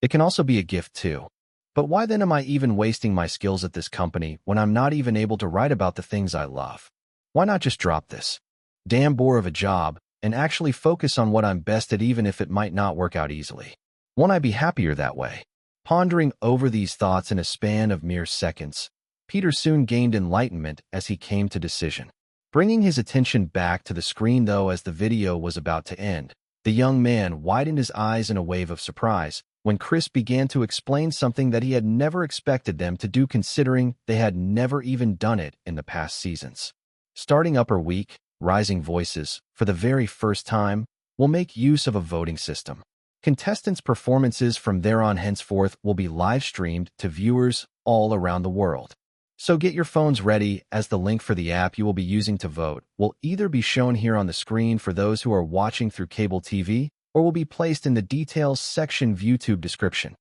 It can also be a gift too. But why then am I even wasting my skills at this company when I'm not even able to write about the things I love? Why not just drop this damn bore of a job and actually focus on what I'm best at, even if it might not work out easily? Won't I be happier that way? Pondering over these thoughts in a span of mere seconds, Peter soon gained enlightenment as he came to decision. Bringing his attention back to the screen, though, as the video was about to end, the young man widened his eyes in a wave of surprise when Chris began to explain something that he had never expected them to do, considering they had never even done it in the past seasons. Starting Upper Week, Rising Voices, for the very first time, will make use of a voting system. Contestants' performances from there on henceforth will be live-streamed to viewers all around the world. So get your phones ready, as the link for the app you will be using to vote will either be shown here on the screen for those who are watching through cable TV, or will be placed in the details section of YouTube description.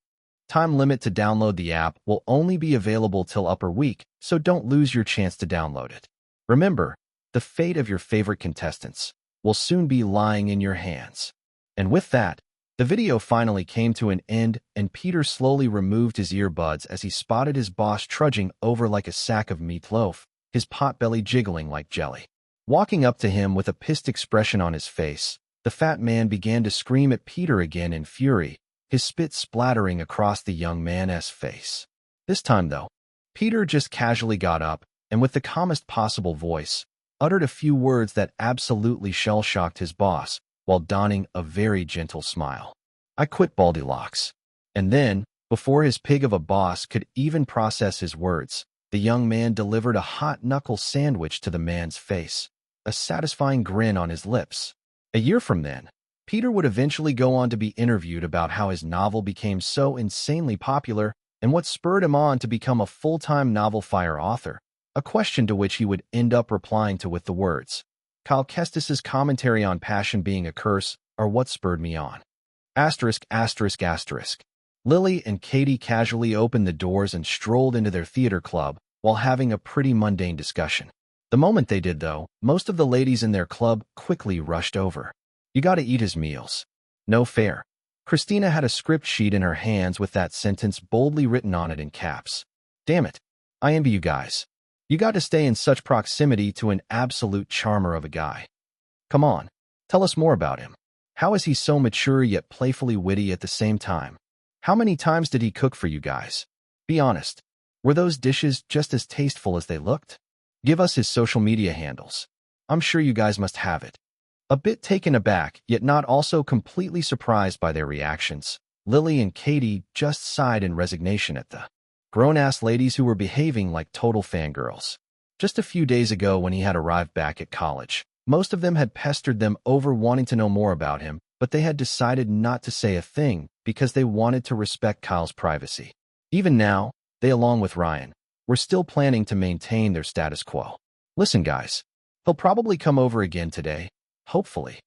Time limit to download the app will only be available till Upper Week, so don't lose your chance to download it. Remember, the fate of your favorite contestants will soon be lying in your hands. And with that, the video finally came to an end, and Peter slowly removed his earbuds as he spotted his boss trudging over like a sack of meatloaf, his pot-belly jiggling like jelly. Walking up to him with a pissed expression on his face, the fat man began to scream at Peter again in fury, his spit splattering across the young man's face. This time, though, Peter just casually got up and, with the calmest possible voice, uttered a few words that absolutely shell-shocked his boss, while donning a very gentle smile. I quit, Baldylocks. And then, before his pig of a boss could even process his words, the young man delivered a hot knuckle sandwich to the man's face, a satisfying grin on his lips. A year from then, Peter would eventually go on to be interviewed about how his novel became so insanely popular and what spurred him on to become a full-time novel fire author, a question to which he would end up replying to with the words, Kyle Kestis's commentary on passion being a curse are what spurred me on. Asterisk, asterisk, asterisk. Lily and Katie casually opened the doors and strolled into their theater club while having a pretty mundane discussion. The moment they did, though, most of the ladies in their club quickly rushed over. You gotta eat his meals. No fair. Christina had a script sheet in her hands with that sentence boldly written on it in caps. Damn it. I envy you guys. You got to stay in such proximity to an absolute charmer of a guy. Come on, tell us more about him. How is he so mature yet playfully witty at the same time? How many times did he cook for you guys? Be honest. Were those dishes just as tasteful as they looked? Give us his social media handles. I'm sure you guys must have it. A bit taken aback, yet not also completely surprised by their reactions, Lily and Katie just sighed in resignation at the grown-ass ladies who were behaving like total fangirls. Just a few days ago when he had arrived back at college, most of them had pestered them over wanting to know more about him, but they had decided not to say a thing because they wanted to respect Kyle's privacy. Even now, they, along with Ryan, were still planning to maintain their status quo. Listen, guys, he'll probably come over again today, hopefully,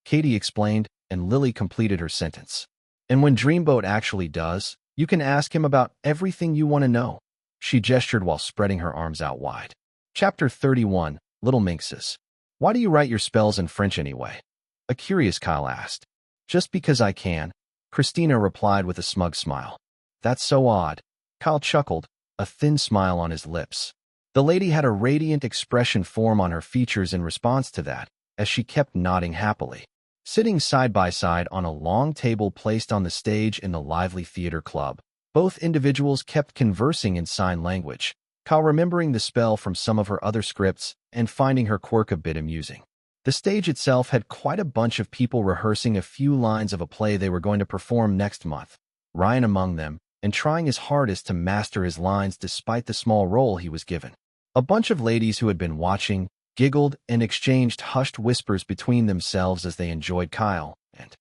Katie explained, and Lily completed her sentence. And when Dreamboat actually does, you can ask him about everything you want to know. She gestured while spreading her arms out wide. Chapter 31, Little Minxes. Why do you write your spells in French anyway? A curious Kyle asked. Just because I can, Christina replied with a smug smile. That's so odd. Kyle chuckled, a thin smile on his lips. The lady had a radiant expression form on her features in response to that, as she kept nodding happily. Sitting side by side on a long table placed on the stage in the lively theater club, both individuals kept conversing in sign language, Kyle remembering the spell from some of her other scripts and finding her quirk a bit amusing. The stage itself had quite a bunch of people rehearsing a few lines of a play they were going to perform next month, Ryan among them, and trying his hardest to master his lines despite the small role he was given. A bunch of ladies who had been watching giggled and exchanged hushed whispers between themselves as they enjoyed Kyle and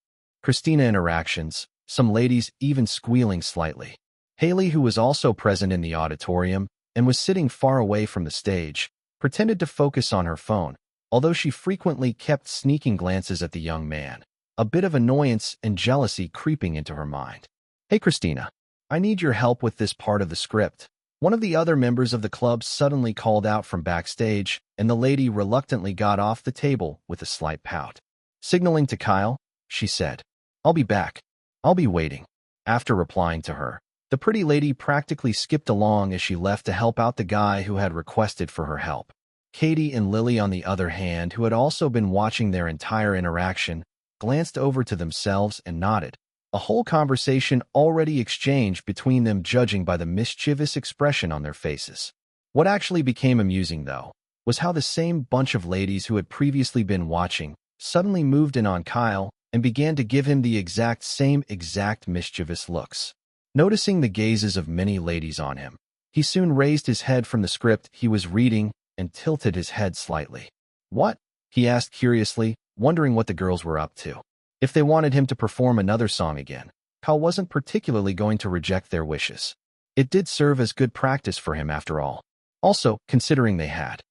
Christina interactions, some ladies even squealing slightly. Haley, who was also present in the auditorium and was sitting far away from the stage, pretended to focus on her phone, although she frequently kept sneaking glances at the young man, a bit of annoyance and jealousy creeping into her mind. Hey Christina, I need your help with this part of the script. One of the other members of the club suddenly called out from backstage, and the lady reluctantly got off the table with a slight pout. Signaling to Kyle, she said, I'll be back. I'll be waiting. After replying to her, the pretty lady practically skipped along as she left to help out the guy who had requested for her help. Katie and Lily, on the other hand, who had also been watching their entire interaction, glanced over to themselves and nodded. A whole conversation already exchanged between them, judging by the mischievous expression on their faces. What actually became amusing, though, was how the same bunch of ladies who had previously been watching suddenly moved in on Kyle and began to give him the exact mischievous looks. Noticing the gazes of many ladies on him, he soon raised his head from the script he was reading and tilted his head slightly. What? He asked curiously, wondering what the girls were up to. If they wanted him to perform another song again, Kyle wasn't particularly going to reject their wishes. It did serve as good practice for him after all. Also, considering they had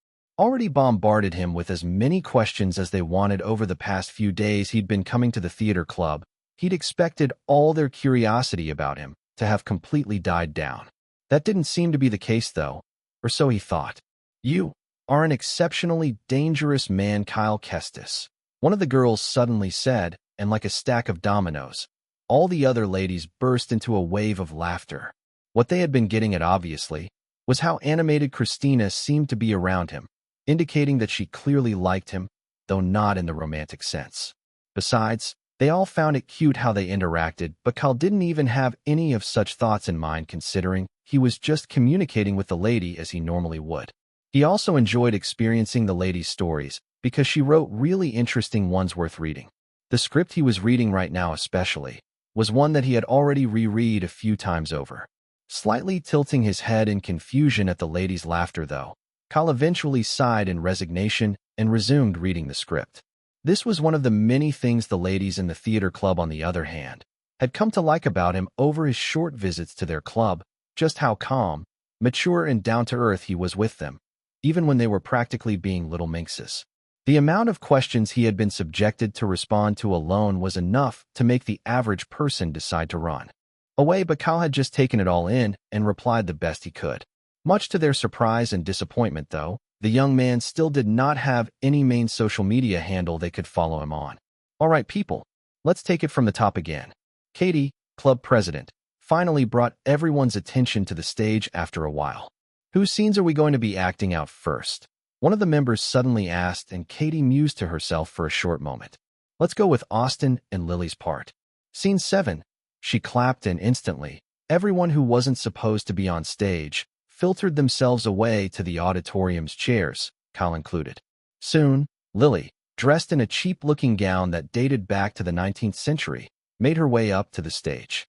already bombarded him with as many questions as they wanted over the past few days he'd been coming to the theater club, he'd expected all their curiosity about him to have completely died down. That didn't seem to be the case, though, or so he thought. You are an exceptionally dangerous man, Kyle Kestis, one of the girls suddenly said, and like a stack of dominoes, all the other ladies burst into a wave of laughter. What they had been getting at, obviously, was how animated Christina seemed to be around him, indicating that she clearly liked him, though not in the romantic sense. Besides, they all found it cute how they interacted, but Kyle didn't even have any of such thoughts in mind, considering he was just communicating with the lady as he normally would. He also enjoyed experiencing the lady's stories, because she wrote really interesting ones worth reading. The script he was reading right now especially was one that he had already reread a few times over. Slightly tilting his head in confusion at the lady's laughter, though, Kyle eventually sighed in resignation and resumed reading the script. This was one of the many things the ladies in the theater club, on the other hand, had come to like about him over his short visits to their club, just how calm, mature, and down-to-earth he was with them, even when they were practically being little minxes. The amount of questions he had been subjected to respond to alone was enough to make the average person decide to run away, but Kyle had just taken it all in and replied the best he could. Much to their surprise and disappointment, though, the young man still did not have any main social media handle they could follow him on. All right, people, let's take it from the top again. Katie, club president, finally brought everyone's attention to the stage after a while. Whose scenes are we going to be acting out first? One of the members suddenly asked, and Katie mused to herself for a short moment. Let's go with Austin and Lily's part. Scene 7. She clapped, and instantly, everyone who wasn't supposed to be on stage filtered themselves away to the auditorium's chairs, Kyle included. Soon, Lily, dressed in a cheap-looking gown that dated back to the 19th century, made her way up to the stage.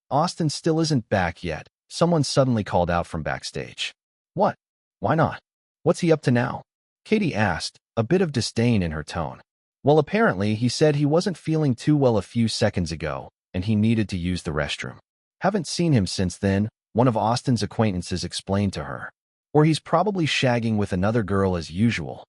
Austin still isn't back yet, someone suddenly called out from backstage. What? Why not? What's he up to now? Katie asked, a bit of disdain in her tone. Well, apparently he said he wasn't feeling too well a few seconds ago, and he needed to use the restroom. Haven't seen him since then, one of Austin's acquaintances explained to her. Or he's probably shagging with another girl as usual.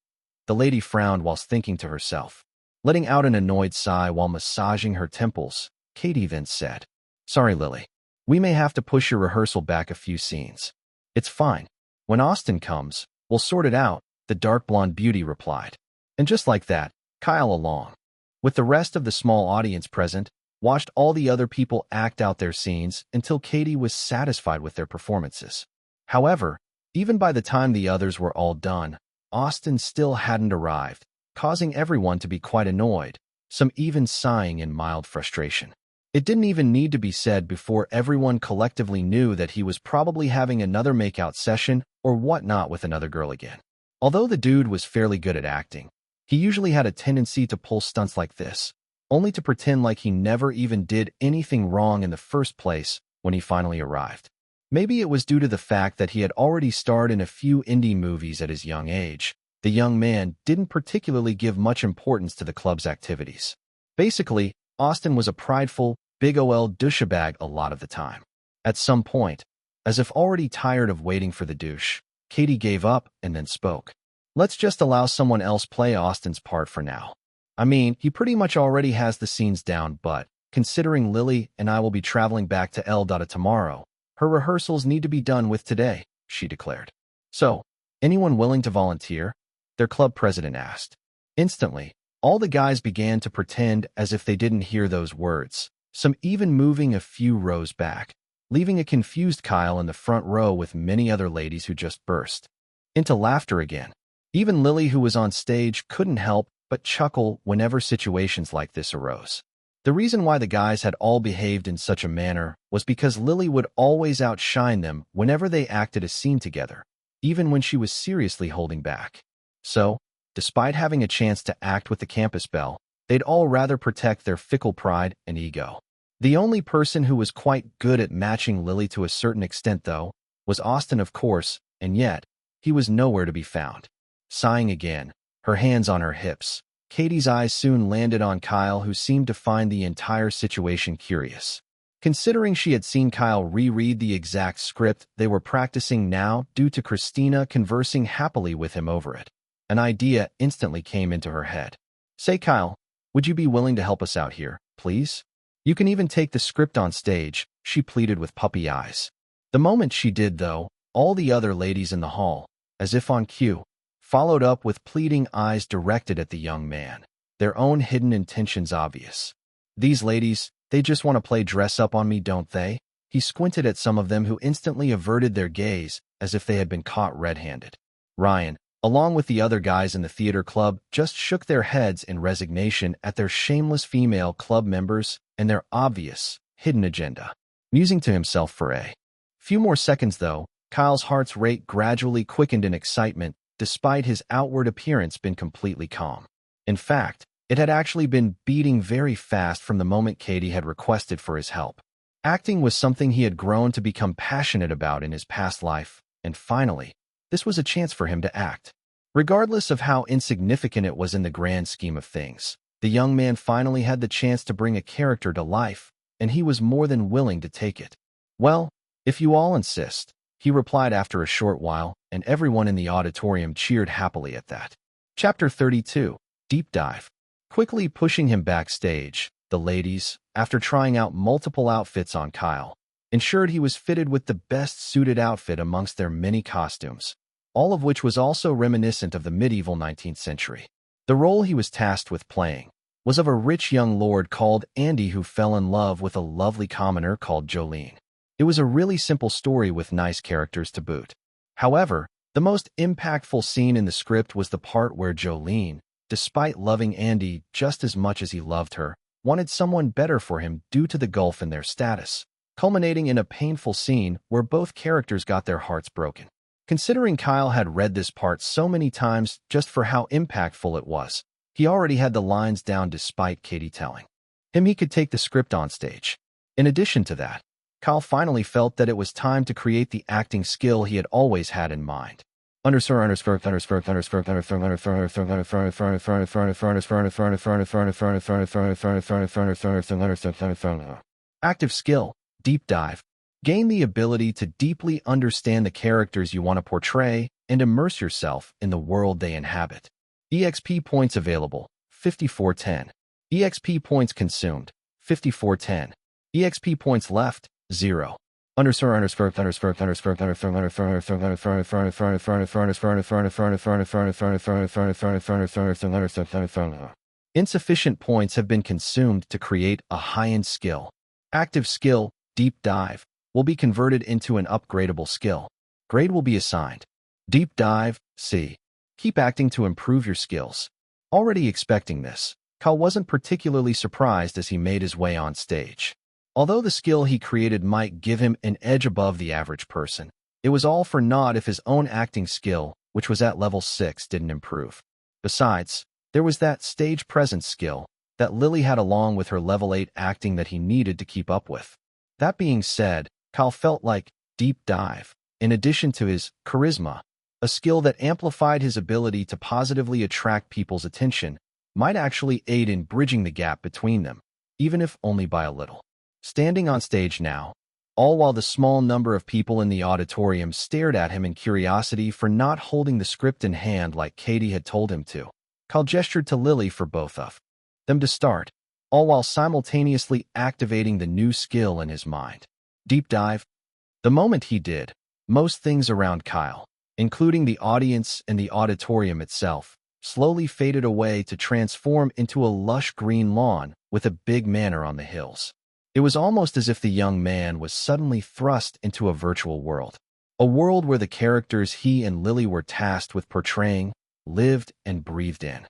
The lady frowned whilst thinking to herself. Letting out an annoyed sigh while massaging her temples, Katie then said, Sorry, Lily. We may have to push your rehearsal back a few scenes. It's fine. When Austin comes, we'll sort it out, the dark blonde beauty replied. And just like that, Kyle, along with the rest of the small audience present, watched all the other people act out their scenes until Katie was satisfied with their performances. However, even by the time the others were all done, Austin still hadn't arrived, causing everyone to be quite annoyed, some even sighing in mild frustration. It didn't even need to be said before everyone collectively knew that he was probably having another makeout session or whatnot with another girl again. Although the dude was fairly good at acting, he usually had a tendency to pull stunts like this, only to pretend like he never even did anything wrong in the first place when he finally arrived. Maybe it was due to the fact that he had already starred in a few indie movies at his young age. The young man didn't particularly give much importance to the club's activities. Basically, Austin was a prideful, big ol' douchebag a lot of the time. At some point, as if already tired of waiting for the douche, Katie gave up and then spoke. Let's just allow someone else play Austin's part for now. I mean, he pretty much already has the scenes down, but considering Lily and I will be traveling back to El Dada tomorrow, her rehearsals need to be done with today, she declared. So, anyone willing to volunteer? Their club president asked. Instantly, all the guys began to pretend as if they didn't hear those words, some even moving a few rows back, leaving a confused Kyle in the front row with many other ladies who just burst into laughter again. Even Lily, who was on stage, couldn't help but chuckle whenever situations like this arose. The reason why the guys had all behaved in such a manner was because Lily would always outshine them whenever they acted a scene together, even when she was seriously holding back. So, despite having a chance to act with the campus belle, they'd all rather protect their fickle pride and ego. The only person who was quite good at matching Lily to a certain extent, though, was Austin, of course, and yet, he was nowhere to be found. Sighing again, her hands on her hips, Katie's eyes soon landed on Kyle, who seemed to find the entire situation curious. Considering she had seen Kyle reread the exact script they were practicing now due to Christina conversing happily with him over it, an idea instantly came into her head. Say, Kyle, would you be willing to help us out here, please? You can even take the script on stage, she pleaded with puppy eyes. The moment she did, though, all the other ladies in the hall, as if on cue, followed up with pleading eyes directed at the young man, their own hidden intentions obvious. These ladies, they just want to play dress-up on me, don't they? He squinted at some of them, who instantly averted their gaze as if they had been caught red-handed. Ryan, along with the other guys in the theater club, just shook their heads in resignation at their shameless female club members and their obvious, hidden agenda. Musing to himself for a few more seconds, though, Kyle's heart's rate gradually quickened in excitement, despite his outward appearance being completely calm. In fact, it had actually been beating very fast from the moment Katie had requested for his help. Acting was something he had grown to become passionate about in his past life, and finally, this was a chance for him to act. Regardless of how insignificant it was in the grand scheme of things, the young man finally had the chance to bring a character to life, and he was more than willing to take it. Well, if you all insist, he replied after a short while, and everyone in the auditorium cheered happily at that. Chapter 32, Deep Dive. Quickly pushing him backstage, the ladies, after trying out multiple outfits on Kyle, ensured he was fitted with the best suited outfit amongst their many costumes, all of which was also reminiscent of the medieval 19th century. The role he was tasked with playing was of a rich young lord called Andy who fell in love with a lovely commoner called Jolene. It was a really simple story with nice characters to boot. However, the most impactful scene in the script was the part where Jolene, despite loving Andy just as much as he loved her, wanted someone better for him due to the gulf in their status, culminating in a painful scene where both characters got their hearts broken. Considering Kyle had read this part so many times just for how impactful it was, he already had the lines down despite Katie telling him he could take the script on stage. In addition to that, Kyle finally felt that it was time to create the acting skill he had always had in mind. Active skill, deep dive. Gain the ability to deeply understand the characters you want to portray and immerse yourself in the world they inhabit. EXP points available, 5410. EXP points consumed, 5410. EXP points left, 0. Insufficient points have been consumed to create a high-end skill. Active skill, deep dive, will be converted into an upgradable skill. Grade will be assigned. Deep dive, C. Keep acting to improve your skills. Already expecting this, Kyle wasn't particularly surprised as he made his way on stage. Although the skill he created might give him an edge above the average person, it was all for naught if his own acting skill, which was at level 6, didn't improve. Besides, there was that stage presence skill that Lily had along with her level 8 acting that he needed to keep up with. That being said, Kyle felt like deep dive, in addition to his charisma, a skill that amplified his ability to positively attract people's attention, might actually aid in bridging the gap between them, even if only by a little. Standing on stage now, all while the small number of people in the auditorium stared at him in curiosity for not holding the script in hand like Katie had told him to, Kyle gestured to Lily for both of them to start, all while simultaneously activating the new skill in his mind. Deep dive. The moment he did, most things around Kyle, including the audience and the auditorium itself, slowly faded away to transform into a lush green lawn with a big manor on the hills. It was almost as if the young man was suddenly thrust into a virtual world, a world where the characters he and Lily were tasked with portraying lived and breathed in.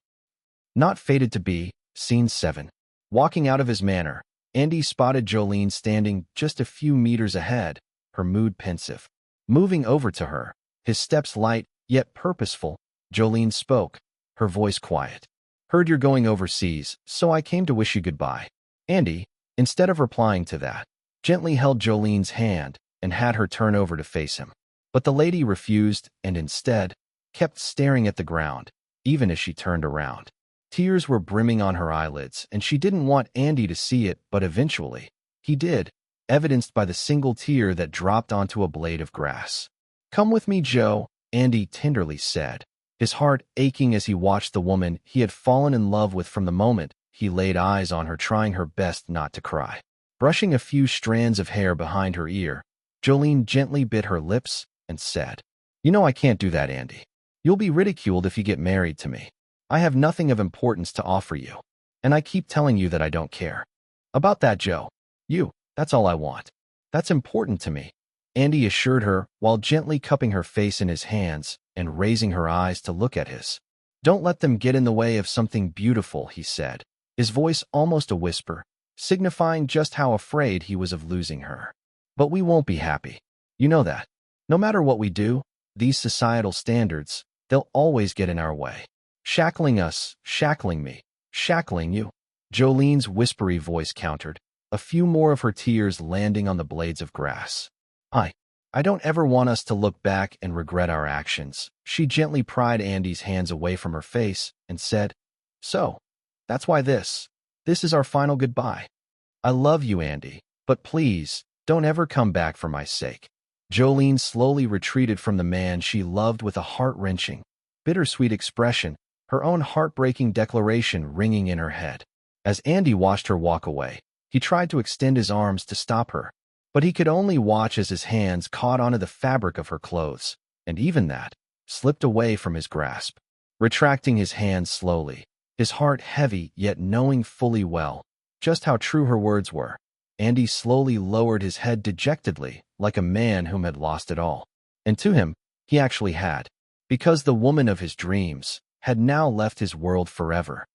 Not fated to be. Scene 7. Walking out of his manor, Andy spotted Jolene standing just a few meters ahead, her mood pensive. Moving over to her, his steps light yet purposeful, Jolene spoke, her voice quiet. "Heard you're going overseas, so I came to wish you goodbye." Andy, instead of replying to that, gently held Jolene's hand and had her turn over to face him. But the lady refused and instead kept staring at the ground, even as she turned around. Tears were brimming on her eyelids, and she didn't want Andy to see it, but eventually, he did, evidenced by the single tear that dropped onto a blade of grass. "Come with me, Joe," Andy tenderly said, his heart aching as he watched the woman he had fallen in love with from the moment he laid eyes on her, trying her best not to cry. Brushing a few strands of hair behind her ear, Jolene gently bit her lips and said, "You know I can't do that, Andy. You'll be ridiculed if you get married to me. I have nothing of importance to offer you, and I keep telling you that I don't care about that, Joe. That's all I want. That's important to me," Andy assured her while gently cupping her face in his hands and raising her eyes to look at his. "Don't let them get in the way of something beautiful," he said, his voice almost a whisper, signifying just how afraid he was of losing her. "But we won't be happy. You know that. No matter what we do, these societal standards, they'll always get in our way. Shackling us, shackling me, shackling you," Jolene's whispery voice countered, a few more of her tears landing on the blades of grass. I don't ever want us to look back and regret our actions." She gently pried Andy's hands away from her face and said, "So, that's why this is our final goodbye. I love you, Andy, but please, don't ever come back for my sake." Jolene slowly retreated from the man she loved with a heart-wrenching, bittersweet expression, her own heartbreaking declaration ringing in her head. As Andy watched her walk away, he tried to extend his arms to stop her, but he could only watch as his hands caught onto the fabric of her clothes, and even that slipped away from his grasp. Retracting his hands slowly, his heart heavy yet knowing fully well just how true her words were, Andy slowly lowered his head dejectedly, like a man whom had lost it all. And to him, he actually had, because the woman of his dreams had now left his world forever.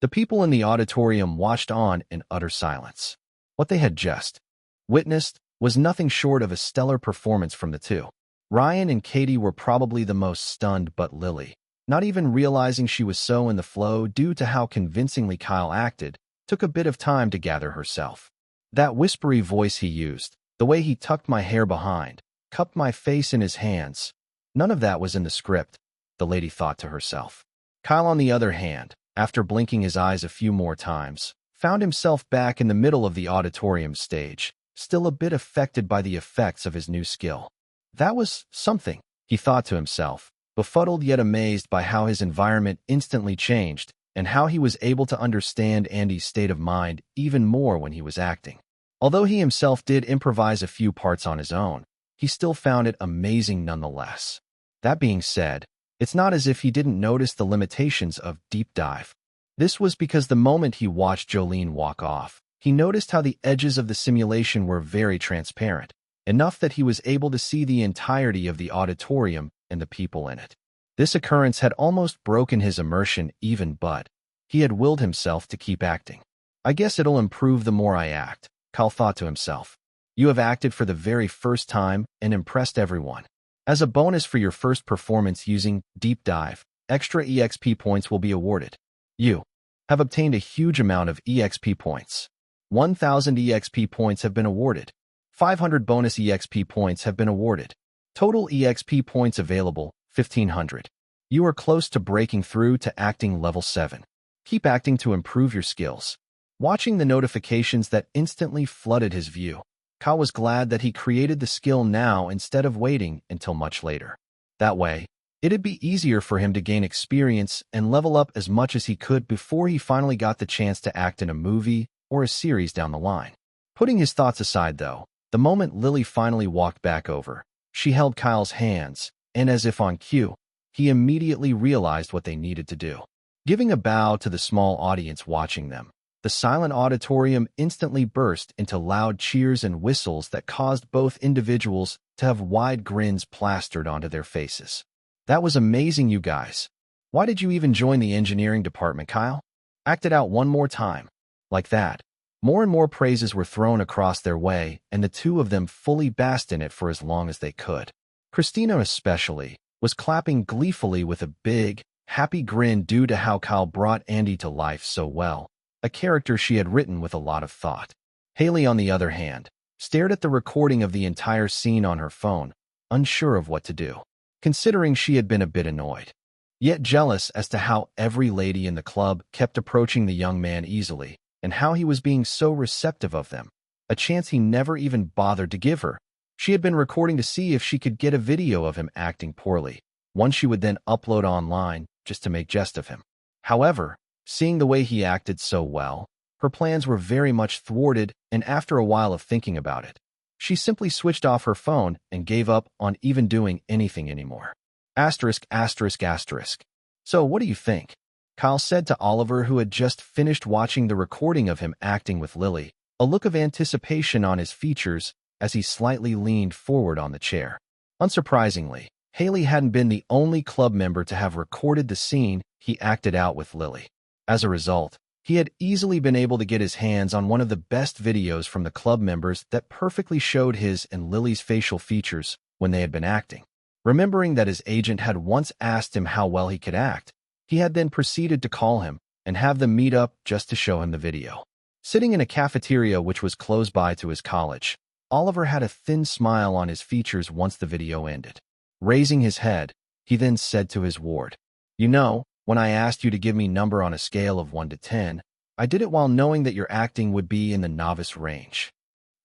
The people in the auditorium watched on in utter silence. What they had just witnessed was nothing short of a stellar performance from the two. Ryan and Katie were probably the most stunned, but Lily, not even realizing she was so in the flow due to how convincingly Kyle acted, took a bit of time to gather herself. That whispery voice he used, The way he tucked my hair behind, cupped my face in his hands. None of that was in the script, the lady thought to herself. Kyle, on the other hand, after blinking his eyes a few more times, found himself back in the middle of the auditorium stage, still a bit affected by the effects of his new skill. That was something, he thought to himself, befuddled yet amazed by how his environment instantly changed and how he was able to understand Andy's state of mind even more when he was acting. Although he himself did improvise a few parts on his own, he still found it amazing nonetheless. That being said, it's not as if he didn't notice the limitations of deep dive. This was because the moment he watched Jolene walk off, he noticed how the edges of the simulation were very transparent, enough that he was able to see the entirety of the auditorium and the people in it. This occurrence had almost broken his immersion even, but he had willed himself to keep acting. I guess it'll improve the more I act, Kyle thought to himself. You have acted for the very first time and impressed everyone. As a bonus for your first performance using Deep Dive, extra EXP points will be awarded. You have obtained a huge amount of EXP points. 1,000 EXP points have been awarded. 500 bonus EXP points have been awarded. Total EXP points available, 1,500. You are close to breaking through to acting level 7. Keep acting to improve your skills. Watching the notifications that instantly flooded his view, Kyle was glad that he created the skill now instead of waiting until much later. That way, it'd be easier for him to gain experience and level up as much as he could before he finally got the chance to act in a movie or a series down the line. Putting his thoughts aside, though, the moment Lily finally walked back over, she held Kyle's hands, and as if on cue, he immediately realized what they needed to do. Giving a bow to the small audience watching them, the silent auditorium instantly burst into loud cheers and whistles that caused both individuals to have wide grins plastered onto their faces. That was amazing, you guys. Why did you even join the engineering department, Kyle? Act it out one more time. Like that. More and more praises were thrown across their way, and the two of them fully basked in it for as long as they could. Christina especially was clapping gleefully with a big, happy grin due to how Kyle brought Andy to life so well, a character she had written with a lot of thought. Haley, on the other hand, stared at the recording of the entire scene on her phone, unsure of what to do, considering she had been a bit annoyed, yet jealous as to how every lady in the club kept approaching the young man easily, and how he was being so receptive of them, a chance he never even bothered to give her. She had been recording to see if she could get a video of him acting poorly, one she would then upload online just to make jest of him. However, seeing the way he acted so well, her plans were very much thwarted, and after a while of thinking about it, she simply switched off her phone and gave up on even doing anything anymore. Asterisk, asterisk, asterisk. So what do you think? Kyle said to Oliver, who had just finished watching the recording of him acting with Lily, a look of anticipation on his features as he slightly leaned forward on the chair. Unsurprisingly, Haley hadn't been the only club member to have recorded the scene he acted out with Lily. As a result, he had easily been able to get his hands on one of the best videos from the club members that perfectly showed his and Lily's facial features when they had been acting. Remembering that his agent had once asked him how well he could act, he had then proceeded to call him and have them meet up just to show him the video. Sitting in a cafeteria which was close by to his college, Oliver had a thin smile on his features once the video ended. Raising his head, he then said to his ward, "You know, when I asked you to give me number on a scale of 1 to 10, I did it while knowing that your acting would be in the novice range.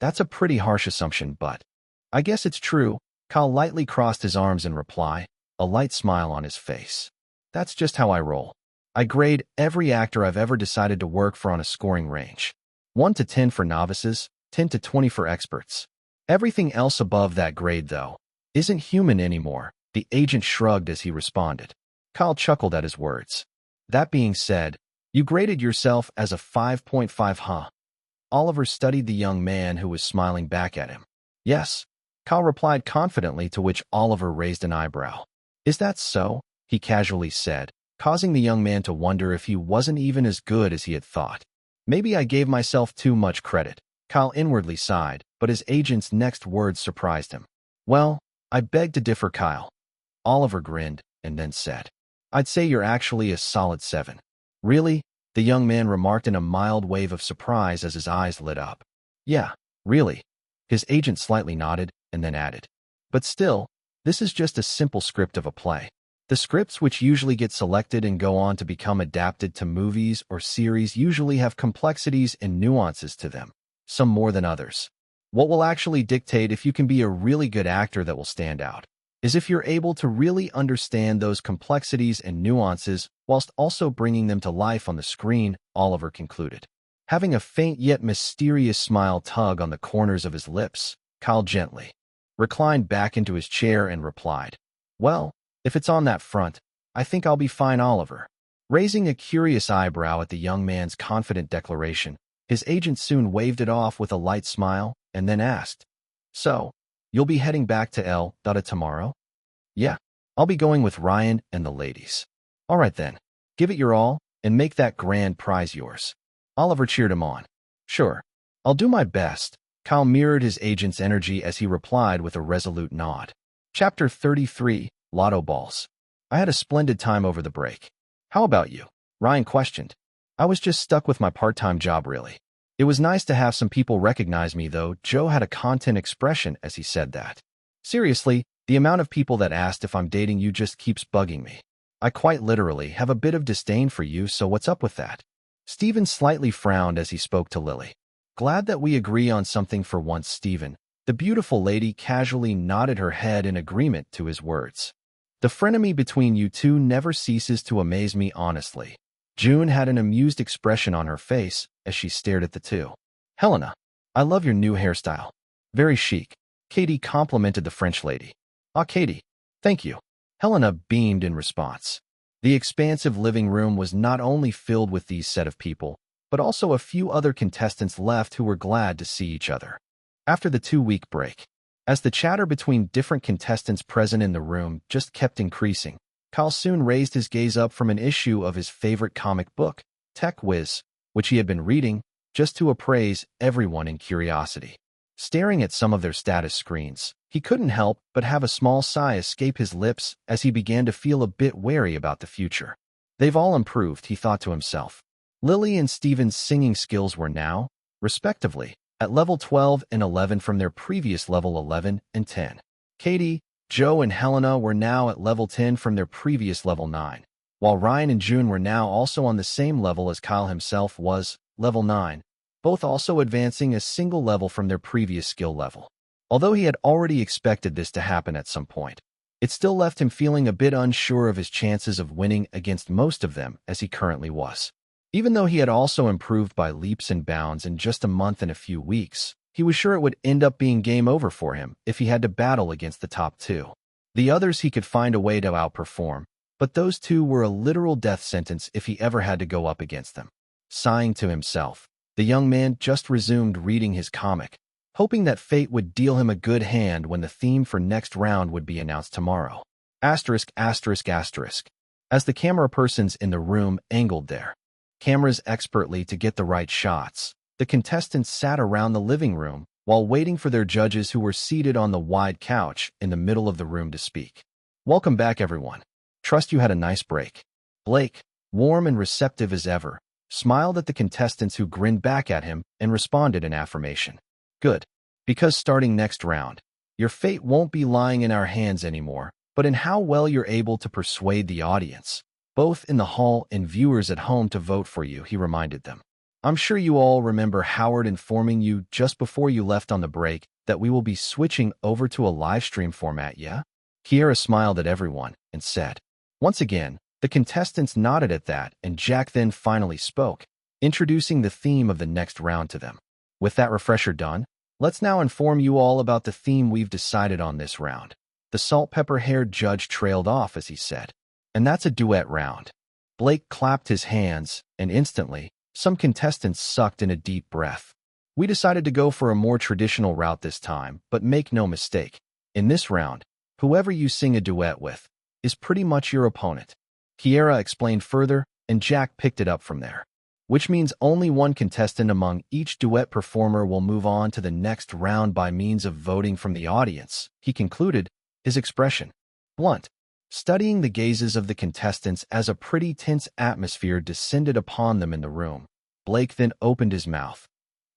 That's a pretty harsh assumption, but I guess it's true." Kyle lightly crossed his arms in reply, a light smile on his face. "That's just how I roll. I grade every actor I've ever decided to work for on a scoring range. 1 to 10 for novices, 10 to 20 for experts. Everything else above that grade, though, isn't human anymore," the agent shrugged as he responded. Kyle chuckled at his words. "That being said, you graded yourself as a 5.5, huh?" Oliver studied the young man who was smiling back at him. "Yes," Kyle replied confidently, to which Oliver raised an eyebrow. "Is that so?" he casually said, causing the young man to wonder if he wasn't even as good as he had thought. "Maybe I gave myself too much credit." Kyle inwardly sighed, but his agent's next words surprised him. "Well, I beg to differ, Kyle." Oliver grinned and then said, "I'd say you're actually a solid 7. "Really?" the young man remarked in a mild wave of surprise as his eyes lit up. "Yeah, really. His agent slightly nodded and then added, "But still, this is just a simple script of a play. The scripts which usually get selected and go on to become adapted to movies or series usually have complexities and nuances to them, some more than others. What will actually dictate if you can be a really good actor that will stand out is if you're able to really understand those complexities and nuances whilst also bringing them to life on the screen," Oliver concluded. Having a faint yet mysterious smile tug on the corners of his lips, Kyle gently reclined back into his chair and replied, "Well, if it's on that front, I think I'll be fine, Oliver." Raising a curious eyebrow at the young man's confident declaration, his agent soon waved it off with a light smile and then asked, "So, you'll be heading back to El Dada tomorrow?" "Yeah, I'll be going with Ryan and the ladies." "All right then, give it your all and make that grand prize yours." Oliver cheered him on. "Sure, I'll do my best." Kyle mirrored his agent's energy as he replied with a resolute nod. Chapter 33, Lotto Balls. "I had a splendid time over the break. How about you?" Ryan questioned. "I was just stuck with my part-time job, really. It was nice to have some people recognize me, though." Joe had a content expression as he said that. "Seriously, the amount of people that asked if I'm dating you just keeps bugging me. I quite literally have a bit of disdain for you, so what's up with that?" Stephen slightly frowned as he spoke to Lily. "Glad that we agree on something for once, Stephen." The beautiful lady casually nodded her head in agreement to his words. "The frenemy between you two never ceases to amaze me, honestly." June had an amused expression on her face as she stared at the two. "Helena, I love your new hairstyle. Very chic." Katie complimented the French lady. "Ah, Katie, thank you." Helena beamed in response. The expansive living room was not only filled with these set of people, but also a few other contestants left who were glad to see each other. After the 2-week break, as the chatter between different contestants present in the room just kept increasing, Kyle soon raised his gaze up from an issue of his favorite comic book, Tech Whiz, which he had been reading, just to appraise everyone in curiosity. Staring at some of their status screens, he couldn't help but have a small sigh escape his lips as he began to feel a bit wary about the future. They've all improved, he thought to himself. Lily and Stephen's singing skills were now, respectively, at level 12 and 11 from their previous level 11 and 10. Katie, Joe, and Helena were now at level 10 from their previous level 9, while Ryan and June were now also on the same level as Kyle himself was, level 9, both also advancing a single level from their previous skill level. Although he had already expected this to happen at some point, it still left him feeling a bit unsure of his chances of winning against most of them as he currently was. Even though he had also improved by leaps and bounds in just a month and a few weeks, he was sure it would end up being game over for him if he had to battle against the top two. The others he could find a way to outperform, but those two were a literal death sentence if he ever had to go up against them. Sighing to himself, the young man just resumed reading his comic, hoping that fate would deal him a good hand when the theme for next round would be announced tomorrow. Asterisk, asterisk, asterisk. As the camera persons in the room angled their cameras expertly to get the right shots, the contestants sat around the living room while waiting for their judges who were seated on the wide couch in the middle of the room to speak. "Welcome back, everyone. Trust you had a nice break." Blake, warm and receptive as ever, smiled at the contestants who grinned back at him and responded in affirmation. "Good. Because starting next round, your fate won't be lying in our hands anymore, but in how well you're able to persuade the audience, both in the hall and viewers at home, to vote for you," he reminded them. "I'm sure you all remember Howard informing you just before you left on the break that we will be switching over to a live stream format, yeah?" Kiera smiled at everyone and said. Once again, the contestants nodded at that, and Jack then finally spoke, introducing the theme of the next round to them. "With that refresher done, let's now inform you all about the theme we've decided on this round." The salt-pepper-haired judge trailed off as he said, "And that's a duet round." Blake clapped his hands, and instantly, some contestants sucked in a deep breath. "We decided to go for a more traditional route this time, but make no mistake. In this round, whoever you sing a duet with is pretty much your opponent." Kiera explained further, and Jack picked it up from there. "Which means only one contestant among each duet performer will move on to the next round by means of voting from the audience," he concluded, his expression blunt. Studying the gazes of the contestants as a pretty tense atmosphere descended upon them in the room, Blake then opened his mouth.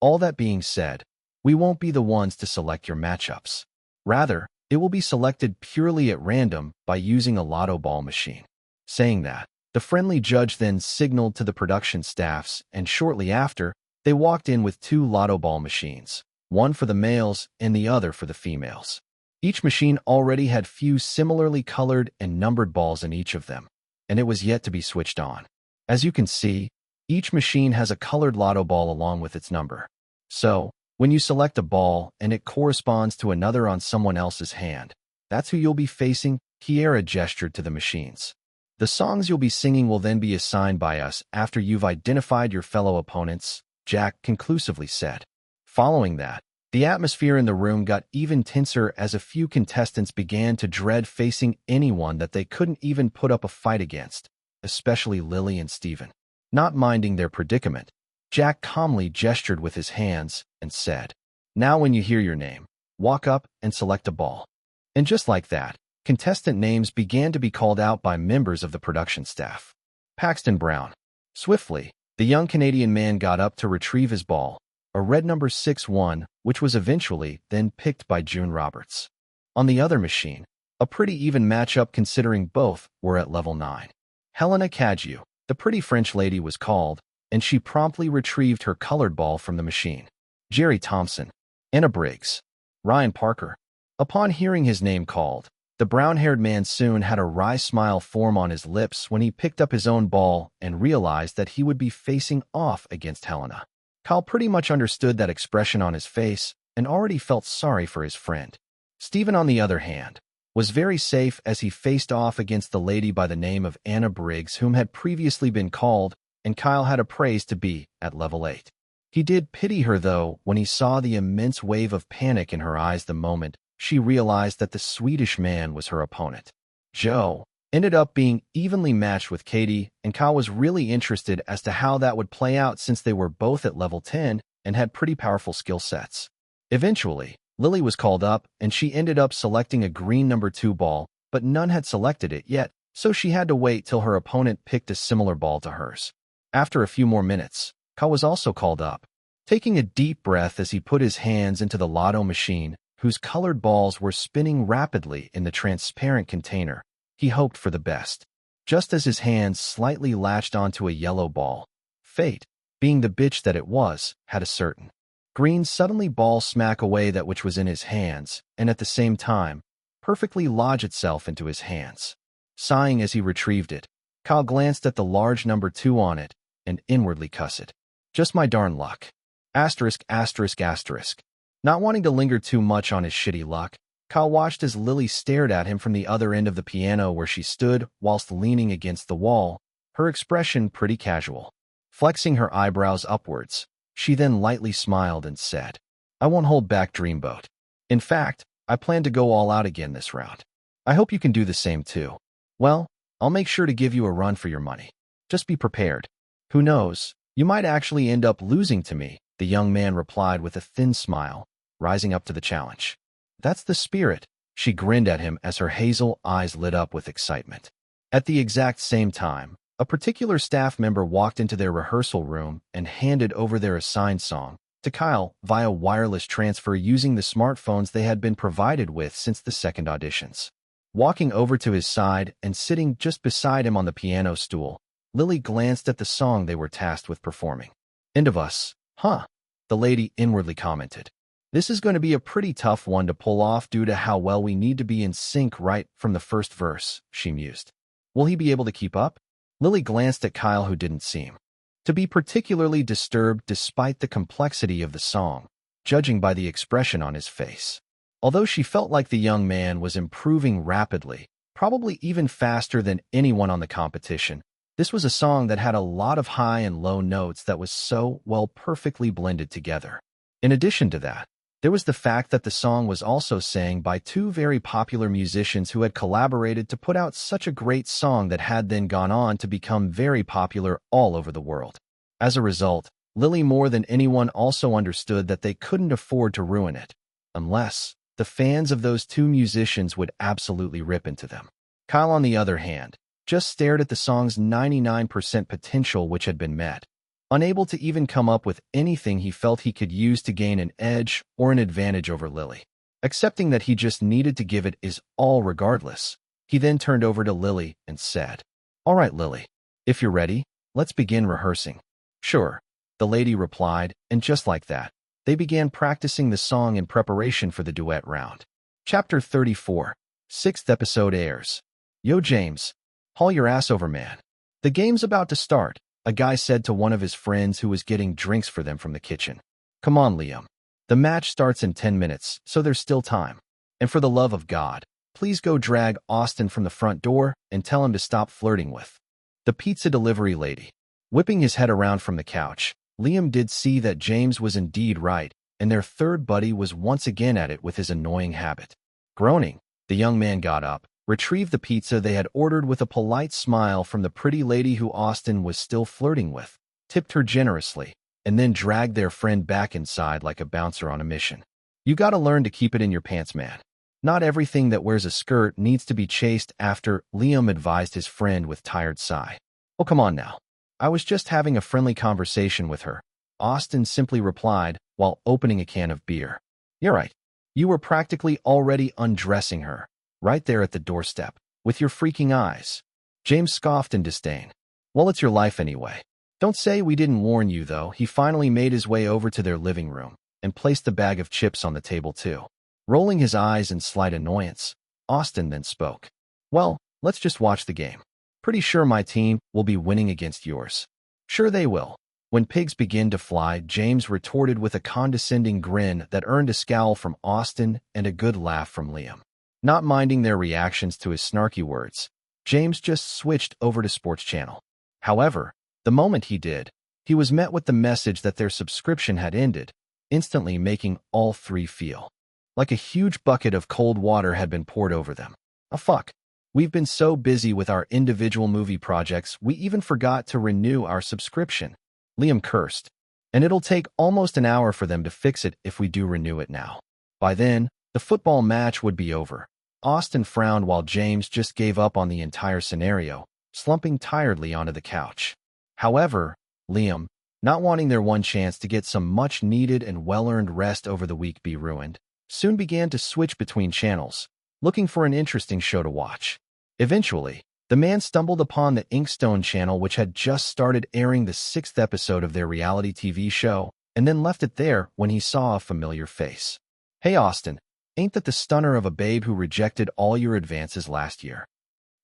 "All that being said, we won't be the ones to select your matchups. Rather, it will be selected purely at random by using a lotto ball machine." Saying that, the friendly judge then signaled to the production staffs, and shortly after, they walked in with 2 lotto ball machines, one for the males and the other for the females. Each machine already had few similarly colored and numbered balls in each of them, and it was yet to be switched on. As you can see, each machine has a colored lotto ball along with its number. So, when you select a ball and it corresponds to another on someone else's hand, that's who you'll be facing. Kiera gestured to the machines. "The songs you'll be singing will then be assigned by us after you've identified your fellow opponents," Jack conclusively said. Following that, the atmosphere in the room got even tenser as a few contestants began to dread facing anyone that they couldn't even put up a fight against, especially Lily and Steven. Not minding their predicament, Jack calmly gestured with his hands and said, "Now when you hear your name, walk up and select a ball." And just like that, contestant names began to be called out by members of the production staff. Paxton Brown. Swiftly, the young Canadian man got up to retrieve his ball, a red number 6-1, which was eventually then picked by June Roberts. On the other machine, a pretty even matchup considering both were at level 9. Helena Cadieux, the pretty French lady, was called, and she promptly retrieved her colored ball from the machine. Jerry Thompson, Anna Briggs, Ryan Parker. Upon hearing his name called, the brown-haired man soon had a wry smile form on his lips when he picked up his own ball and realized that he would be facing off against Helena. Kyle pretty much understood that expression on his face and already felt sorry for his friend. Steven, on the other hand, was very safe as he faced off against the lady by the name of Anna Briggs, whom had previously been called, and Kyle had appraised to be at level 8. He did pity her, though, when he saw the immense wave of panic in her eyes the moment she realized that the Swedish man was her opponent. Joe ended up being evenly matched with Katie, and Kyle was really interested as to how that would play out since they were both at level 10 and had pretty powerful skill sets. Eventually, Lily was called up, and she ended up selecting a green number 2 ball, but none had selected it yet, so she had to wait till her opponent picked a similar ball to hers. After a few more minutes, Kyle was also called up. Taking a deep breath as he put his hands into the lotto machine, whose colored balls were spinning rapidly in the transparent container, he hoped for the best. Just as his hands slightly latched onto a yellow ball, fate, being the bitch that it was, had a certain green suddenly ball smack away that which was in his hands, and at the same time, perfectly lodge itself into his hands. Sighing as he retrieved it, Kyle glanced at the large number 2 on it, and inwardly cussed. Just my darn luck. Asterisk, asterisk, asterisk. Not wanting to linger too much on his shitty luck, Kyle watched as Lily stared at him from the other end of the piano where she stood whilst leaning against the wall, her expression pretty casual. Flexing her eyebrows upwards, she then lightly smiled and said, "I won't hold back, Dreamboat. In fact, I plan to go all out again this round. I hope you can do the same too. Well, I'll make sure to give you a run for your money. Just be prepared. Who knows, you might actually end up losing to me," the young man replied with a thin smile, rising up to the challenge. "That's the spirit," she grinned at him as her hazel eyes lit up with excitement. At the exact same time, a particular staff member walked into their rehearsal room and handed over their assigned song to Kyle via wireless transfer using the smartphones they had been provided with since the second auditions. Walking over to his side and sitting just beside him on the piano stool, Lily glanced at the song they were tasked with performing. "End of Us, huh?" the lady inwardly commented. "This is going to be a pretty tough one to pull off due to how well we need to be in sync right from the first verse," she mused. "Will he be able to keep up?" Lily glanced at Kyle, who didn't seem to be particularly disturbed despite the complexity of the song, judging by the expression on his face. Although she felt like the young man was improving rapidly, probably even faster than anyone on the competition, this was a song that had a lot of high and low notes that was so, well, perfectly blended together. In addition to that, there was the fact that the song was also sang by 2 very popular musicians who had collaborated to put out such a great song that had then gone on to become very popular all over the world. As a result, Lily more than anyone also understood that they couldn't afford to ruin it, unless the fans of those 2 musicians would absolutely rip into them. Kyle, on the other hand, just stared at the song's 99% potential which had been met. unable to even come up with anything he felt he could use to gain an edge or an advantage over Lily. Accepting that he just needed to give it his all regardless, he then turned over to Lily and said, "All right, Lily, if you're ready, let's begin rehearsing." "Sure," the lady replied, and just like that, they began practicing the song in preparation for the duet round. Chapter 34, 6th episode airs. "Yo, James, haul your ass over, man. The game's about to start," a guy said to one of his friends who was getting drinks for them from the kitchen. "Come on, Liam. The match starts in 10 minutes, so there's still time. And for the love of God, please go drag Austin from the front door and tell him to stop flirting with the pizza delivery lady." Whipping his head around from the couch, Liam did see that James was indeed right, and their third buddy was once again at it with his annoying habit. Groaning, the young man got up, retrieved the pizza they had ordered with a polite smile from the pretty lady who Austin was still flirting with, tipped her generously, and then dragged their friend back inside like a bouncer on a mission. "You gotta learn to keep it in your pants, man. Not everything that wears a skirt needs to be chased after," Liam advised his friend with tired sigh. "Oh, come on now. I was just having a friendly conversation with her," Austin simply replied while opening a can of beer. "You're right. You were practically already undressing her, right there at the doorstep, with your freaking eyes." James scoffed in disdain. "Well, it's your life anyway. Don't say we didn't warn you, though." He finally made his way over to their living room and placed the bag of chips on the table, too. Rolling his eyes in slight annoyance, Austin then spoke. "Well, let's just watch the game. Pretty sure my team will be winning against yours." "Sure they will." When pigs begin to fly, James retorted with a condescending grin that earned a scowl from Austin and a good laugh from Liam. Not minding their reactions to his snarky words, James just switched over to Sports Channel. However, the moment he did, he was met with the message that their subscription had ended, instantly making all three feel like a huge bucket of cold water had been poured over them. "Oh, fuck. We've been so busy with our individual movie projects, we even forgot to renew our subscription," Liam cursed. "And it'll take almost an hour for them to fix it if we do renew it now. By then, the football match would be over." Austin frowned while James just gave up on the entire scenario, slumping tiredly onto the couch. However, Liam, not wanting their one chance to get some much-needed and well-earned rest over the week be ruined, soon began to switch between channels, looking for an interesting show to watch. Eventually, the man stumbled upon the Inkstone channel, which had just started airing the 6th episode of their reality TV show, and then left it there when he saw a familiar face. "Hey, Austin, ain't that the stunner of a babe who rejected all your advances last year?"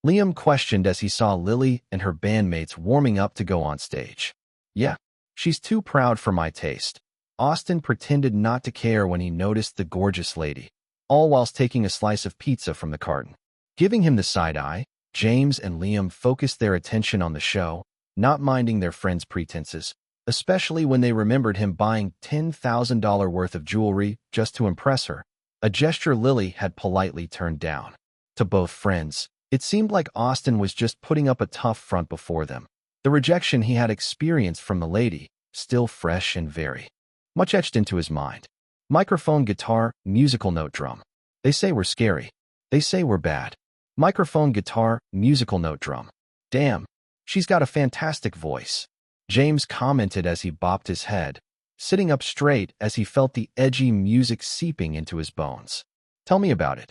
Liam questioned as he saw Lily and her bandmates warming up to go on stage. "Yeah, she's too proud for my taste." Austin pretended not to care when he noticed the gorgeous lady, all whilst taking a slice of pizza from the carton. Giving him the side-eye, James and Liam focused their attention on the show, not minding their friend's pretenses, especially when they remembered him buying $10,000 worth of jewelry just to impress her, a gesture Lily had politely turned down. To both friends, it seemed like Austin was just putting up a tough front before them, the rejection he had experienced from the lady, still fresh and very much etched into his mind. Microphone, guitar, musical note, drum. They say we're scary. They say we're bad. Microphone, guitar, musical note, drum. Damn, she's got a fantastic voice, James commented as he bopped his head, sitting up straight as he felt the edgy music seeping into his bones. "Tell me about it,"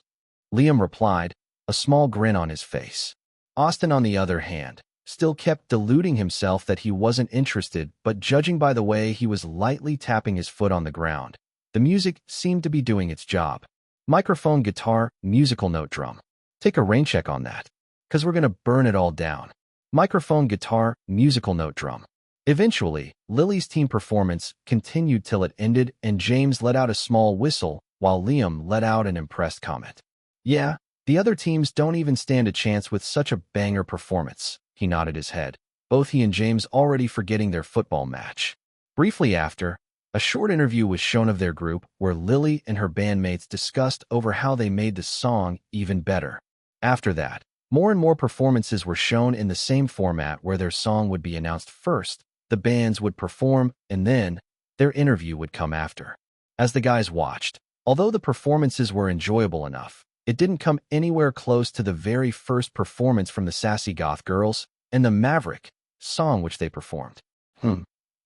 Liam replied, a small grin on his face. Austin, on the other hand, still kept deluding himself that he wasn't interested, but judging by the way he was lightly tapping his foot on the ground, the music seemed to be doing its job. Microphone, guitar, musical note, drum. Take a rain check on that, 'cause we're gonna burn it all down. Microphone, guitar, musical note, drum. Eventually, Lily's team performance continued till it ended and James let out a small whistle while Liam let out an impressed comment. "Yeah, the other teams don't even stand a chance with such a banger performance." He nodded his head, both he and James already forgetting their football match. Briefly after, a short interview was shown of their group where Lily and her bandmates discussed over how they made the song even better. After that, more and more performances were shown in the same format where their song would be announced first, the bands would perform, and then their interview would come after. As the guys watched, although the performances were enjoyable enough, it didn't come anywhere close to the very first performance from the Sassy Goth Girls and the Maverick song which they performed.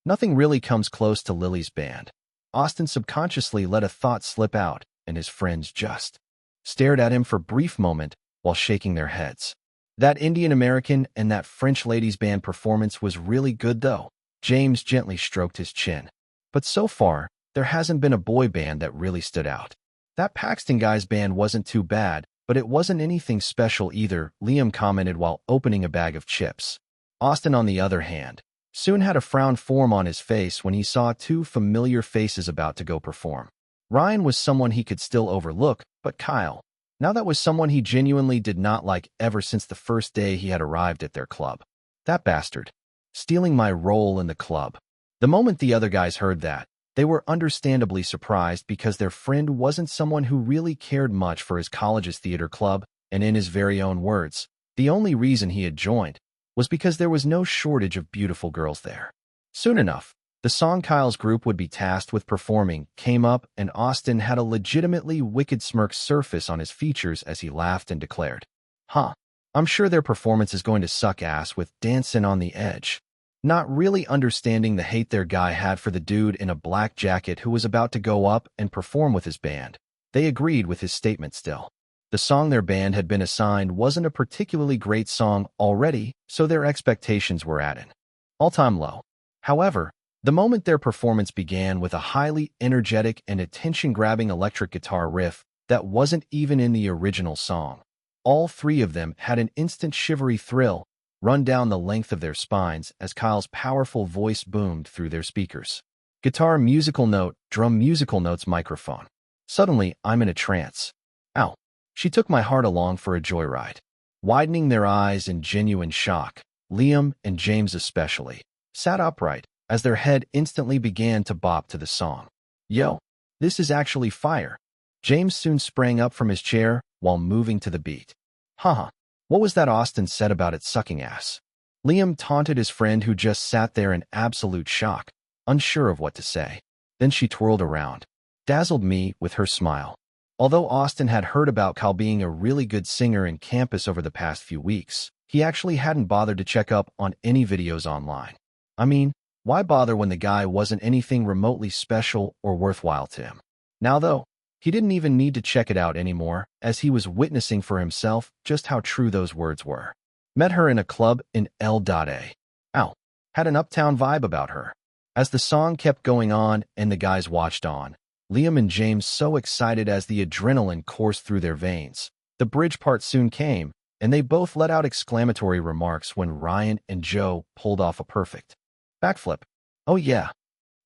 Nothing really comes close to Lily's band. Austin subconsciously let a thought slip out, and his friends just stared at him for a brief moment while shaking their heads. That Indian American and that French ladies band performance was really good though. James gently stroked his chin. But so far, there hasn't been a boy band that really stood out. That Paxton guy's band wasn't too bad, but it wasn't anything special either, Liam commented while opening a bag of chips. Austin, on the other hand, soon had a frown form on his face when he saw two familiar faces about to go perform. Ryan was someone he could still overlook, but Kyle, now that was someone he genuinely did not like ever since the first day he had arrived at their club. That bastard. Stealing my role in the club. The moment the other guys heard that, they were understandably surprised because their friend wasn't someone who really cared much for his college's theater club, and in his very own words, the only reason he had joined was because there was no shortage of beautiful girls there. Soon enough, the song Kyle's group would be tasked with performing came up, and Austin had a legitimately wicked smirk surface on his features as he laughed and declared, I'm sure their performance is going to suck ass with dancing on the edge. Not really understanding the hate their guy had for the dude in a black jacket who was about to go up and perform with his band, they agreed with his statement still. The song their band had been assigned wasn't a particularly great song already, so their expectations were at an all-time low. However, the moment their performance began with a highly energetic and attention-grabbing electric guitar riff that wasn't even in the original song, all three of them had an instant shivery thrill run down the length of their spines as Kyle's powerful voice boomed through their speakers. Guitar musical note, drum musical notes, microphone. Suddenly, I'm in a trance. Ow. She took my heart along for a joyride. Widening their eyes in genuine shock, Liam, and James especially, sat upright as their head instantly began to bop to the song. Yo, this is actually fire. James soon sprang up from his chair while moving to the beat. What was that Austin said about it sucking ass? Liam taunted his friend who just sat there in absolute shock, unsure of what to say. Then she twirled around, dazzled me with her smile. Although Austin had heard about Kyle being a really good singer in campus over the past few weeks, he actually hadn't bothered to check up on any videos online. I mean, why bother when the guy wasn't anything remotely special or worthwhile to him? Now though, he didn't even need to check it out anymore, as he was witnessing for himself just how true those words were. Met her in a club in L.A. Had an uptown vibe about her. As the song kept going on and the guys watched on, Liam and James so excited as the adrenaline coursed through their veins. The bridge part soon came, and they both let out exclamatory remarks when Ryan and Joe pulled off a perfect backflip. Oh yeah,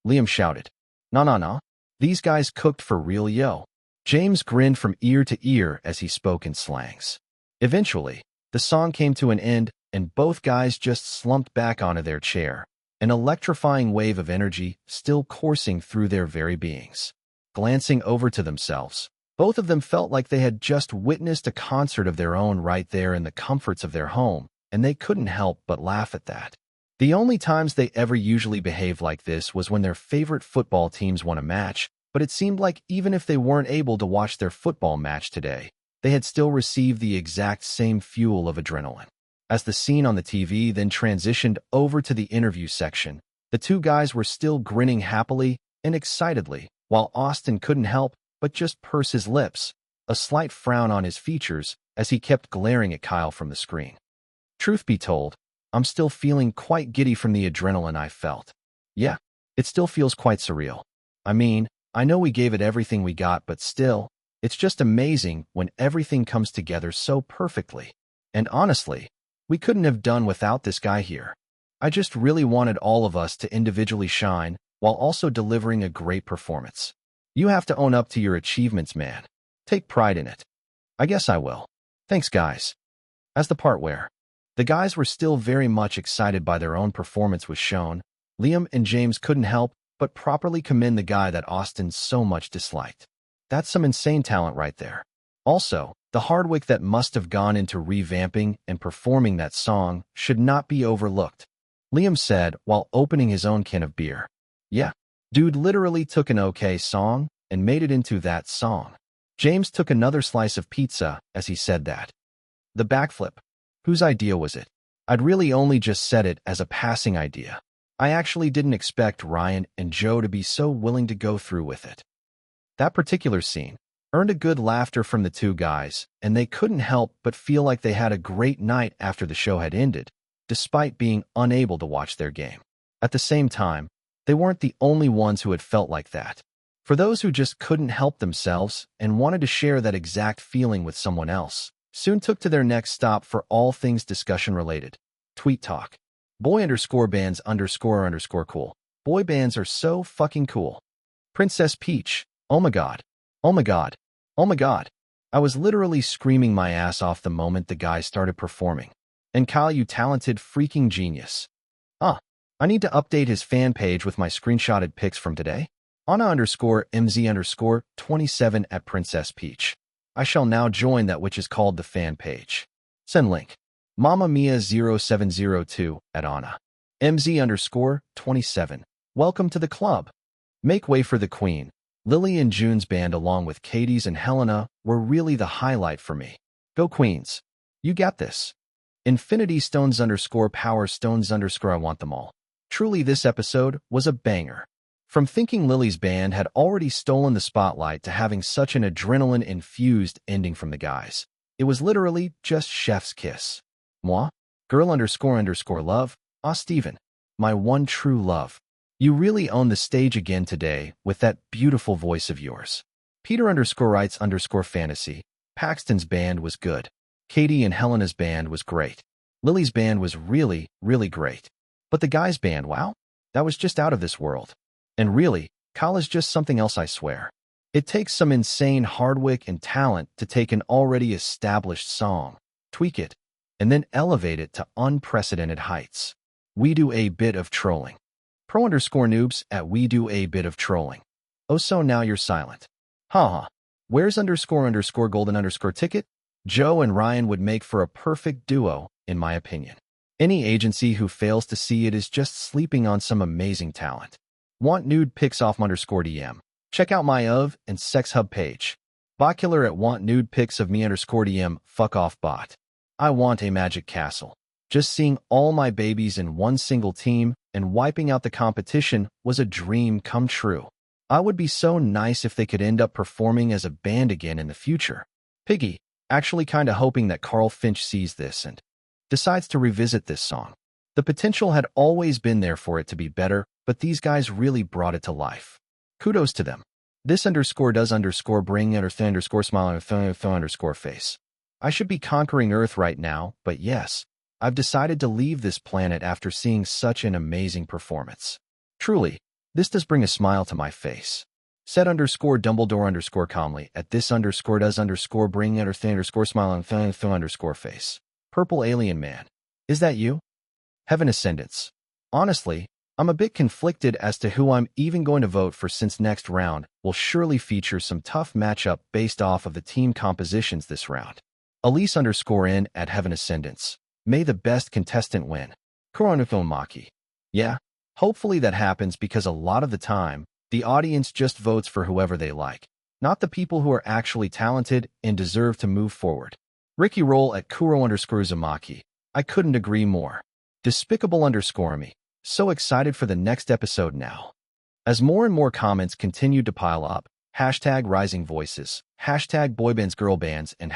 Liam shouted. No. These guys cooked for real, yo. James grinned from ear to ear as he spoke in slangs. Eventually, the song came to an end, and both guys just slumped back onto their chair, an electrifying wave of energy still coursing through their very beings. Glancing over to themselves, both of them felt like they had just witnessed a concert of their own right there in the comforts of their home, and they couldn't help but laugh at that. The only times they ever usually behaved like this was when their favorite football teams won a match, but it seemed like even if they weren't able to watch their football match today, they had still received the exact same fuel of adrenaline. As the scene on the TV then transitioned over to the interview section, the two guys were still grinning happily and excitedly, while Austin couldn't help but just purse his lips, a slight frown on his features as he kept glaring at Kyle from the screen. Truth be told, I'm still feeling quite giddy from the adrenaline I felt. Yeah, it still feels quite surreal. I mean, I know we gave it everything we got, but still, it's just amazing when everything comes together so perfectly. And honestly, we couldn't have done without this guy here. I just really wanted all of us to individually shine while also delivering a great performance. You have to own up to your achievements, man. Take pride in it. I guess I will. Thanks, guys. As the part where the guys were still very much excited by their own performance was shown, Liam and James couldn't help but properly commend the guy that Austin so much disliked. That's some insane talent right there. Also, the hard work that must have gone into revamping and performing that song should not be overlooked, Liam said while opening his own can of beer. Yeah, dude literally took an okay song and made it into that song. James took another slice of pizza as he said that. The backflip. Whose idea was it? I'd really only just said it as a passing idea. I actually didn't expect Ryan and Joe to be so willing to go through with it. That particular scene earned a good laughter from the two guys, and they couldn't help but feel like they had a great night after the show had ended, despite being unable to watch their game. At the same time, they weren't the only ones who had felt like that. For those who just couldn't help themselves and wanted to share that exact feeling with someone else, soon took to their next stop for all things discussion-related. Tweet talk. Boy_bands_cool. Boy bands are so fucking cool. Princess Peach. Oh my god. Oh my god. Oh my god. I was literally screaming my ass off the moment the guy started performing. And Kyle, you talented freaking genius. I need to update his fan page with my screenshotted pics from today. Anna_MZ_27 at Princess Peach. I shall now join that which is called the fan page. Send link. Mama Mia 0702 at Anna. MZ_27. Welcome to the club. Make way for the queen. Lily and June's band along with Katie's and Helena were really the highlight for me. Go Queens. You got this. Infinity Stones_Power Stones_ I want them all. Truly this episode was a banger. From thinking Lily's band had already stolen the spotlight to having such an adrenaline-infused ending from the guys, it was literally just chef's kiss. Moi? Girl__love? Steven. My one true love. You really own the stage again today with that beautiful voice of yours. Peter_writes_fantasy. Paxton's band was good. Katie and Helena's band was great. Lily's band was really, really great. But the guy's band, wow, that was just out of this world. And really, Kyle is just something else, I swear. It takes some insane hard work and talent to take an already established song, tweak it, and then elevate it to unprecedented heights. We do a bit of trolling. Pro_noobs at we do a bit of trolling. Oh, so now you're silent. Haha. Where's __golden_ticket? Joe and Ryan would make for a perfect duo, in my opinion. Any agency who fails to see it is just sleeping on some amazing talent. Want nude pics off _DM. Check out my OV and Sex Hub page. Botkiller at want nude pics of me _DM. Fuck off bot. I want a magic castle. Just seeing all my babies in one single team and wiping out the competition was a dream come true. I would be so nice if they could end up performing as a band again in the future. Piggy, actually kinda hoping that Carl Finch sees this and decides to revisit this song. The potential had always been there for it to be better, but these guys really brought it to life. Kudos to them. This _does_bring _smile face. I should be conquering Earth right now, but yes, I've decided to leave this planet after seeing such an amazing performance. Truly, this does bring a smile to my face. Said _Dumbledore calmly at this _does_bring smile face. Purple Alien Man. Is that you? Heaven Ascendants. Honestly, I'm a bit conflicted as to who I'm even going to vote for since next round will surely feature some tough matchup based off of the team compositions this round. Elise_N at Heaven Ascendants. May the best contestant win. Maki. Yeah, hopefully that happens because a lot of the time, the audience just votes for whoever they like, not the people who are actually talented and deserve to move forward. Ricky Roll at Kuro_Uzumaki. I couldn't agree more. Despicable_me. So excited for the next episode now. As more and more comments continued to pile up, #rising voices, #boybands girlbands, and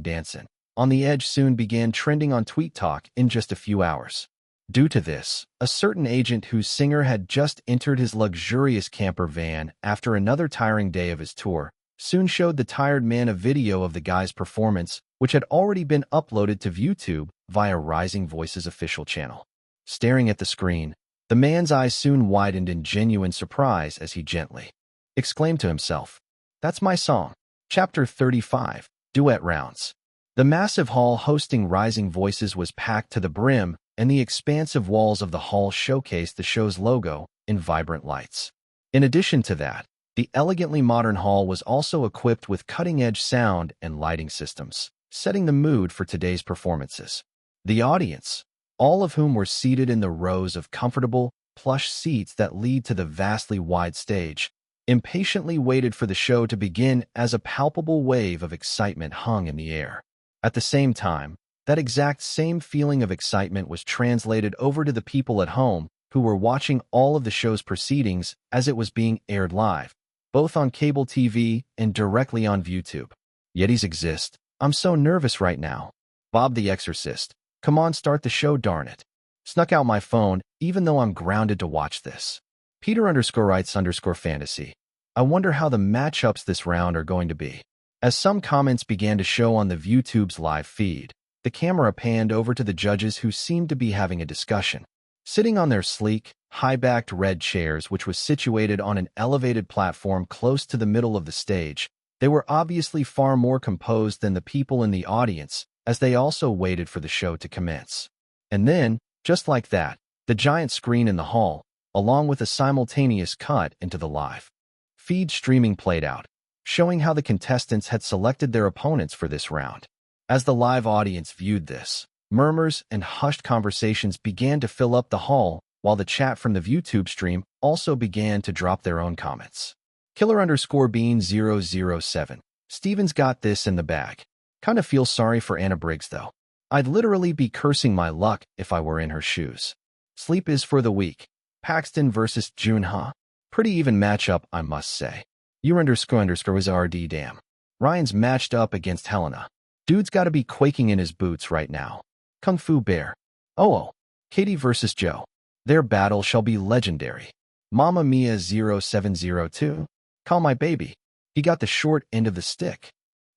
#dancin' on the edge soon began trending on Tweet Talk in just a few hours. Due to this, a certain agent whose singer had just entered his luxurious camper van after another tiring day of his tour soon showed the tired man a video of the guy's performance, which had already been uploaded to YouTube via Rising Voices official channel. Staring at the screen, the man's eyes soon widened in genuine surprise as he gently exclaimed to himself, "That's my song." Chapter 35, Duet Rounds. The massive hall hosting Rising Voices was packed to the brim, and the expansive walls of the hall showcased the show's logo in vibrant lights. In addition to that, the elegantly modern hall was also equipped with cutting-edge sound and lighting systems, setting the mood for today's performances. The audience, all of whom were seated in the rows of comfortable, plush seats that lead to the vastly wide stage, impatiently waited for the show to begin as a palpable wave of excitement hung in the air. At the same time, that exact same feeling of excitement was translated over to the people at home who were watching all of the show's proceedings as it was being aired live, both on cable TV and directly on YouTube. Yetis exist. I'm so nervous right now. Bob the Exorcist. Come on, start the show, darn it. Snuck out my phone, even though I'm grounded to watch this. Peter_writes_fantasy. I wonder how the matchups this round are going to be. As some comments began to show on the YouTube's live feed, the camera panned over to the judges who seemed to be having a discussion. Sitting on their sleek, high-backed red chairs, which was situated on an elevated platform close to the middle of the stage, they were obviously far more composed than the people in the audience, as they also waited for the show to commence. And then, just like that, the giant screen in the hall, along with a simultaneous cut into the live feed streaming played out, showing how the contestants had selected their opponents for this round. As the live audience viewed this, murmurs and hushed conversations began to fill up the hall, while the chat from the YouTube stream also began to drop their own comments. Killer_Bean007. Steven's got this in the bag. Kinda feel sorry for Anna Briggs, though. I'd literally be cursing my luck if I were in her shoes. Sleep is for the weak. Paxton versus Junha. Pretty even matchup, I must say. You_is RD damn. Ryan's matched up against Helena. Dude's gotta be quaking in his boots right now. Kung Fu Bear. Oh. Katie versus Joe. Their battle shall be legendary. Mama Mia 0702. Call my baby. He got the short end of the stick.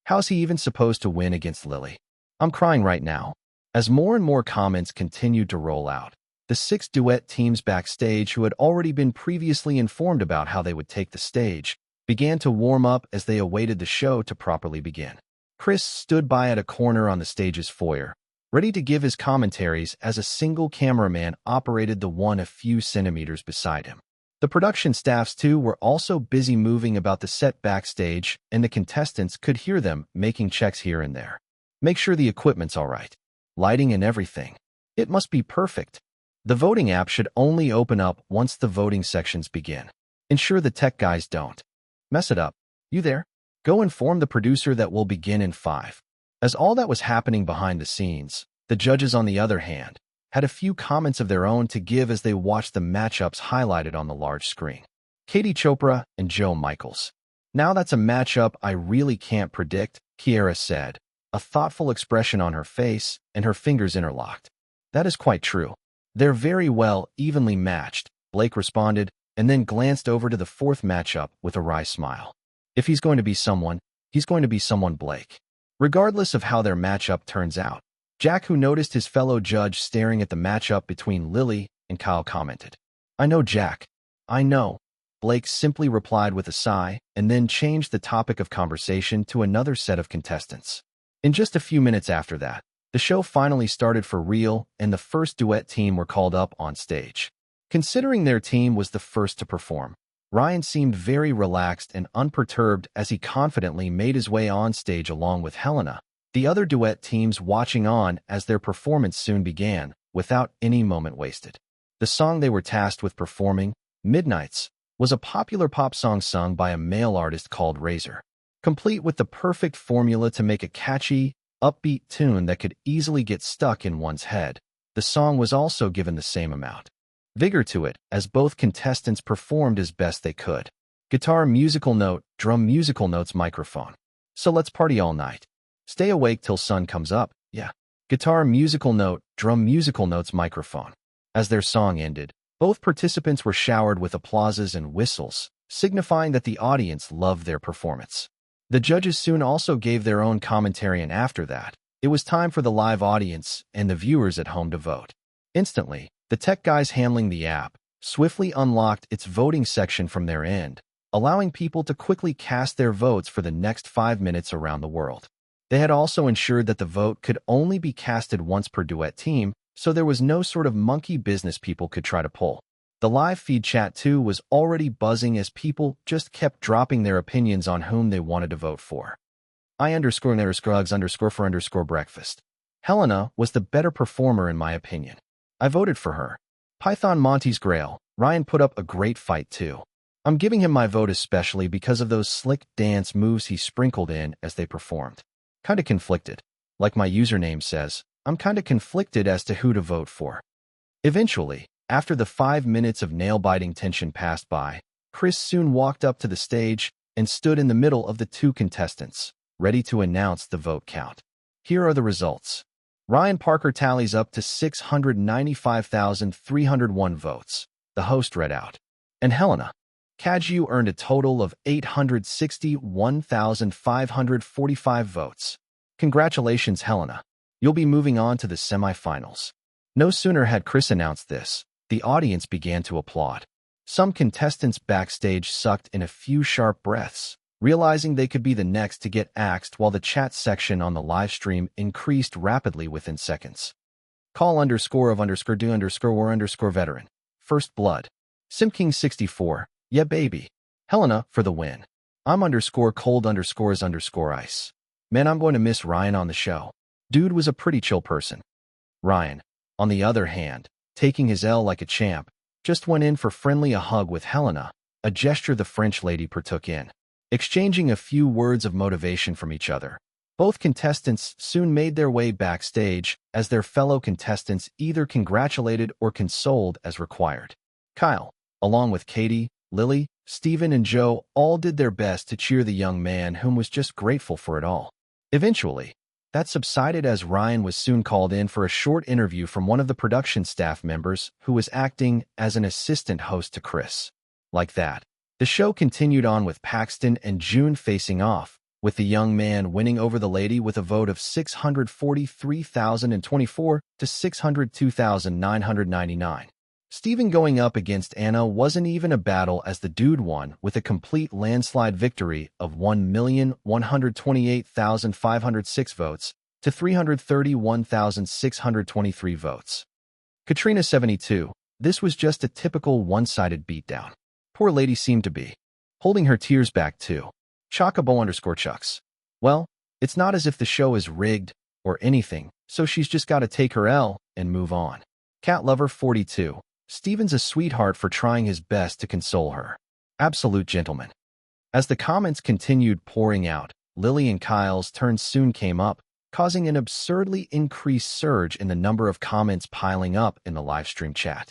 How's he even supposed to win against Lily? I'm crying right now. As more and more comments continued to roll out, the 6 duet teams backstage who had already been previously informed about how they would take the stage began to warm up as they awaited the show to properly begin. Chris stood by at a corner on the stage's foyer, ready to give his commentaries as a single cameraman operated the one a few centimeters beside him. The production staffs, too, were also busy moving about the set backstage, and the contestants could hear them making checks here and there. Make sure the equipment's all right. Lighting and everything. It must be perfect. The voting app should only open up once the voting sections begin. Ensure the tech guys don't mess it up. You there? Go inform the producer that we'll begin in 5. As all that was happening behind the scenes, the judges, on the other hand, had a few comments of their own to give as they watched the matchups highlighted on the large screen. Katie Chopra and Joe Michaels. Now that's a matchup I really can't predict, Kiera said, a thoughtful expression on her face and her fingers interlocked. That is quite true. They're very well evenly matched, Blake responded, and then glanced over to the 4th matchup with a wry smile. If he's going to be someone, he's going to be someone, Blake. Regardless of how their matchup turns out, Jack, who noticed his fellow judge staring at the matchup between Lily and Kyle, commented, I know, Jack. I know. Blake simply replied with a sigh and then changed the topic of conversation to another set of contestants. In just a few minutes after that, the show finally started for real, and the first duet team were called up on stage. Considering their team was the first to perform, Ryan seemed very relaxed and unperturbed as he confidently made his way on stage along with Helena, the other duet teams watching on as their performance soon began, without any moment wasted. The song they were tasked with performing, Midnights, was a popular pop song sung by a male artist called Razor, complete with the perfect formula to make a catchy, upbeat tune that could easily get stuck in one's head. The song was also given the same amount vigor to it as both contestants performed as best they could. Guitar musical note, drum musical notes, microphone. So let's party all night. Stay awake till sun comes up, yeah. Guitar musical note, drum musical notes, microphone. As their song ended, both participants were showered with applauses and whistles, signifying that the audience loved their performance. The judges soon also gave their own commentary, and after that, it was time for the live audience and the viewers at home to vote. Instantly, the tech guys handling the app swiftly unlocked its voting section from their end, allowing people to quickly cast their votes for the next 5 minutes around the world. They had also ensured that the vote could only be casted once per duet team, so there was no sort of monkey business people could try to pull. The live feed chat, too, was already buzzing as people just kept dropping their opinions on whom they wanted to vote for. I__Scruggs_for_breakfast. Helena was the better performer in my opinion. I voted for her. Python Monty's Grail. Ryan put up a great fight too. I'm giving him my vote especially because of those slick dance moves he sprinkled in as they performed. Kinda conflicted. Like my username says, I'm kinda conflicted as to who to vote for. Eventually, After the 5 minutes of nail-biting tension passed by, Chris soon walked up to the stage and stood in the middle of the two contestants, ready to announce the vote count. Here are the results. Ryan Parker tallies up to 695,301 votes, the host read out. And Helena Kaju earned a total of 861,545 votes. Congratulations, Helena. You'll be moving on to the semifinals. No sooner had Chris announced this, the audience began to applaud. Some contestants backstage sucked in a few sharp breaths, realizing they could be the next to get axed, while the chat section on the live stream increased rapidly within seconds. Call _of_do_war_veteran. First blood. SimKing64. Yeah, baby. Helena for the win. I'm _cold_is_ice. Man, I'm going to miss Ryan on the show. Dude was a pretty chill person. Ryan, on the other hand, taking his L like a champ, just went in for friendly a hug with Helena, a gesture the French lady partook in. Exchanging a few words of motivation from each other, both contestants soon made their way backstage as their fellow contestants either congratulated or consoled as required. Kyle, along with Katie, Lily, Steven, and Joe, all did their best to cheer the young man, whom was just grateful for it all. Eventually, that subsided as Ryan was soon called in for a short interview from one of the production staff members who was acting as an assistant host to Chris. Like that, the show continued on with Paxton and June facing off, with the young man winning over the lady with a vote of 643,024 to 602,999. Steven going up against Anna wasn't even a battle, as the dude won with a complete landslide victory of 1,128,506 votes to 331,623 votes. Katrina 72. This was just a typical one-sided beatdown. Poor lady seemed to be holding her tears back too. Chocobo_Chucks. Well, it's not as if the show is rigged or anything, so she's just got to take her L and move on. Cat Lover 42. Steven's a sweetheart for trying his best to console her. Absolute gentleman. As the comments continued pouring out, Lily and Kyle's turn soon came up, causing an absurdly increased surge in the number of comments piling up in the livestream chat.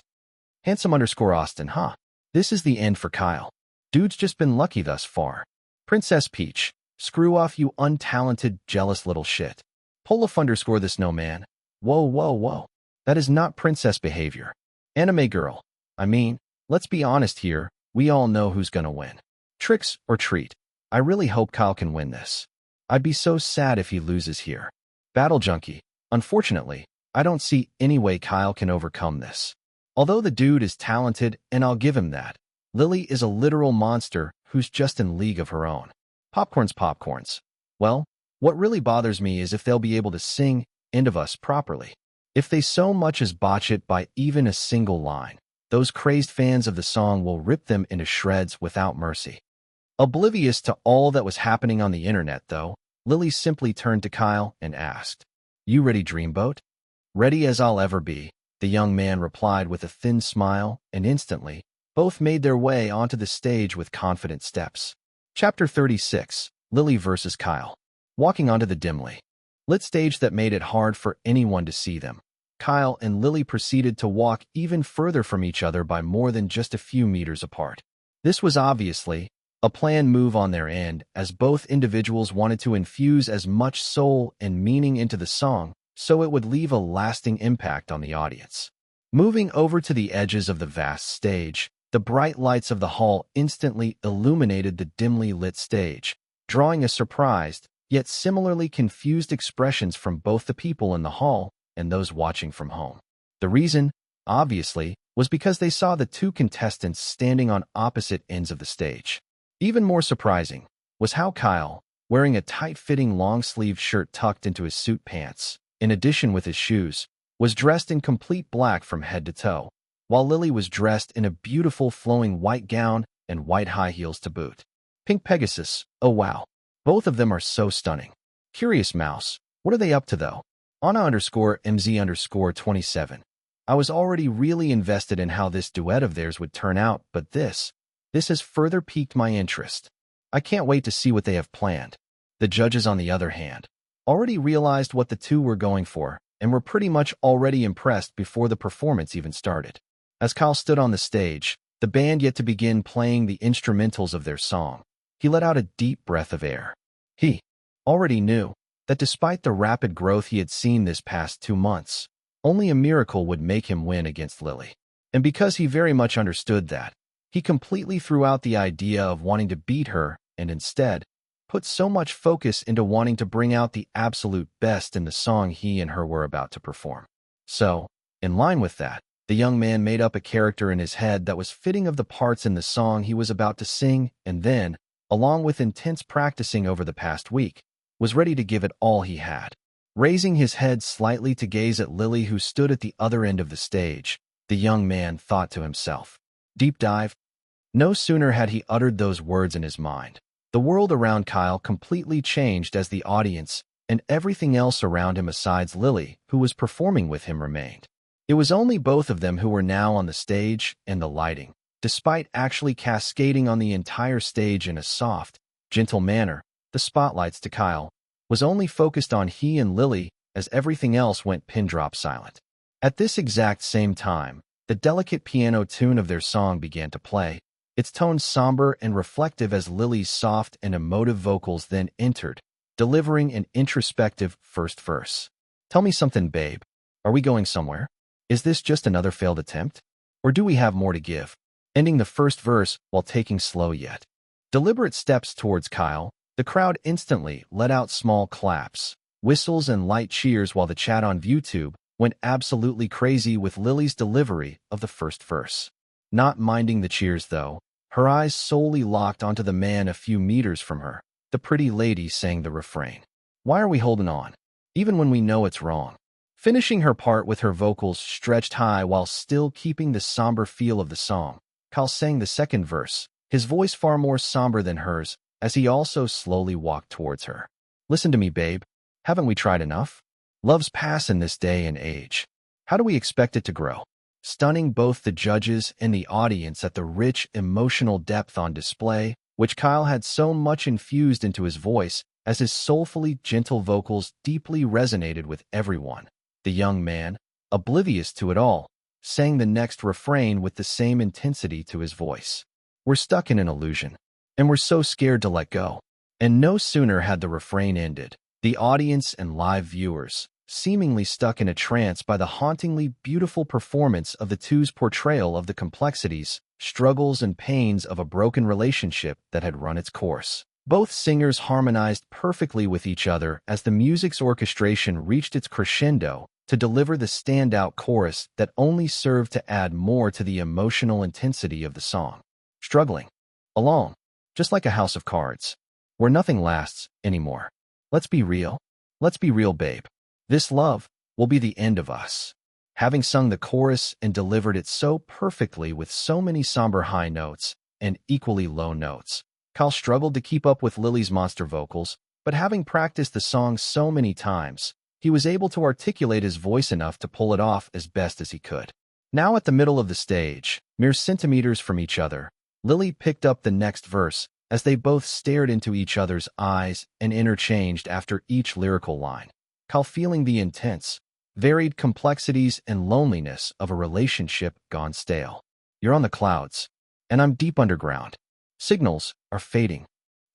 Handsome_Austin, huh? This is the end for Kyle. Dude's just been lucky thus far. Princess Peach, screw off, you untalented, jealous little shit. Polif_the snowman. Whoa. That is not princess behavior. Anime girl. I mean, let's be honest here, we all know who's gonna win. Tricks or treat. I really hope Kyle can win this. I'd be so sad if he loses here. Battle Junkie. Unfortunately, I don't see any way Kyle can overcome this. Although the dude is talented, and I'll give him that, Lily is a literal monster who's just in league of her own. Popcorns. Well, what really bothers me is if they'll be able to sing End of Us properly. If they so much as botch it by even a single line, those crazed fans of the song will rip them into shreds without mercy. Oblivious to all that was happening on the internet, though, Lily simply turned to Kyle and asked, "You ready, Dreamboat?" "Ready as I'll ever be," the young man replied with a thin smile, and instantly, both made their way onto the stage with confident steps. Chapter 36. Lily versus Kyle. Walking onto the dimly lit stage that made it hard for anyone to see them, Kyle and Lily proceeded to walk even further from each other by more than just a few meters apart. This was obviously a planned move on their end, as both individuals wanted to infuse as much soul and meaning into the song so it would leave a lasting impact on the audience. Moving over to the edges of the vast stage, the bright lights of the hall instantly illuminated the dimly lit stage, drawing a surprised, yet similarly confused expressions from both the people in the hall and those watching from home. The reason, obviously, was because they saw the two contestants standing on opposite ends of the stage. Even more surprising was how Kyle, wearing a tight-fitting long-sleeved shirt tucked into his suit pants, in addition with his shoes, was dressed in complete black from head to toe, while Lily was dressed in a beautiful flowing white gown and white high heels to boot. Pink Pegasus, oh wow. Both of them are so stunning. Curious Mouse, what are they up to though? Anna_MZ_27. I was already really invested in how this duet of theirs would turn out, but this has further piqued my interest. I can't wait to see what they have planned. The judges, on the other hand, already realized what the two were going for and were pretty much already impressed before the performance even started. As Kyle stood on the stage, the band yet to begin playing the instrumentals of their song, he let out a deep breath of air. He already knew that despite the rapid growth he had seen this past 2 months, only a miracle would make him win against Lily. And because he very much understood that, he completely threw out the idea of wanting to beat her and instead put so much focus into wanting to bring out the absolute best in the song he and her were about to perform. So, in line with that, the young man made up a character in his head that was fitting of the parts in the song he was about to sing and then, along with intense practicing over the past week, was ready to give it all he had. Raising his head slightly to gaze at Lily, who stood at the other end of the stage, the young man thought to himself, "Deep dive." No sooner had he uttered those words in his mind, the world around Kyle completely changed as the audience and everything else around him besides Lily, who was performing with him, remained. It was only both of them who were now on the stage, and the lighting, despite actually cascading on the entire stage in a soft, gentle manner, the spotlights to Kyle, was only focused on he and Lily as everything else went pin-drop silent. At this exact same time, the delicate piano tune of their song began to play, its tone somber and reflective as Lily's soft and emotive vocals then entered, delivering an introspective first verse. "Tell me something, babe. Are we going somewhere? Is this just another failed attempt? Or do we have more to give?" Ending the first verse while taking slow yet deliberate steps towards Kyle, the crowd instantly let out small claps, whistles, and light cheers while the chat on YouTube went absolutely crazy with Lily's delivery of the first verse. Not minding the cheers, though, her eyes solely locked onto the man a few meters from her. The pretty lady sang the refrain. "Why are we holding on, even when we know it's wrong?" Finishing her part with her vocals stretched high while still keeping the somber feel of the song, Kyle sang the second verse, his voice far more somber than hers, as he also slowly walked towards her. "Listen to me, babe. Haven't we tried enough? Love's past in this day and age. How do we expect it to grow?" Stunning both the judges and the audience at the rich emotional depth on display, which Kyle had so much infused into his voice, as his soulfully gentle vocals deeply resonated with everyone. The young man, oblivious to it all, sang the next refrain with the same intensity to his voice. "We're stuck in an illusion, and we're so scared to let go." And no sooner had the refrain ended, the audience and live viewers, seemingly stuck in a trance by the hauntingly beautiful performance of the two's portrayal of the complexities, struggles, and pains of a broken relationship that had run its course. Both singers harmonized perfectly with each other as the music's orchestration reached its crescendo to deliver the standout chorus that only served to add more to the emotional intensity of the song. "Struggling along, just like a house of cards, where nothing lasts anymore. Let's be real. Let's be real, babe. This love will be the end of us." Having sung the chorus and delivered it so perfectly with so many somber high notes and equally low notes, Kyle struggled to keep up with Lily's monster vocals, but having practiced the song so many times, he was able to articulate his voice enough to pull it off as best as he could. Now at the middle of the stage, mere centimeters from each other, Lily picked up the next verse as they both stared into each other's eyes and interchanged after each lyrical line. Kyle feeling the intense, varied complexities and loneliness of a relationship gone stale. "You're on the clouds, and I'm deep underground. Signals are fading,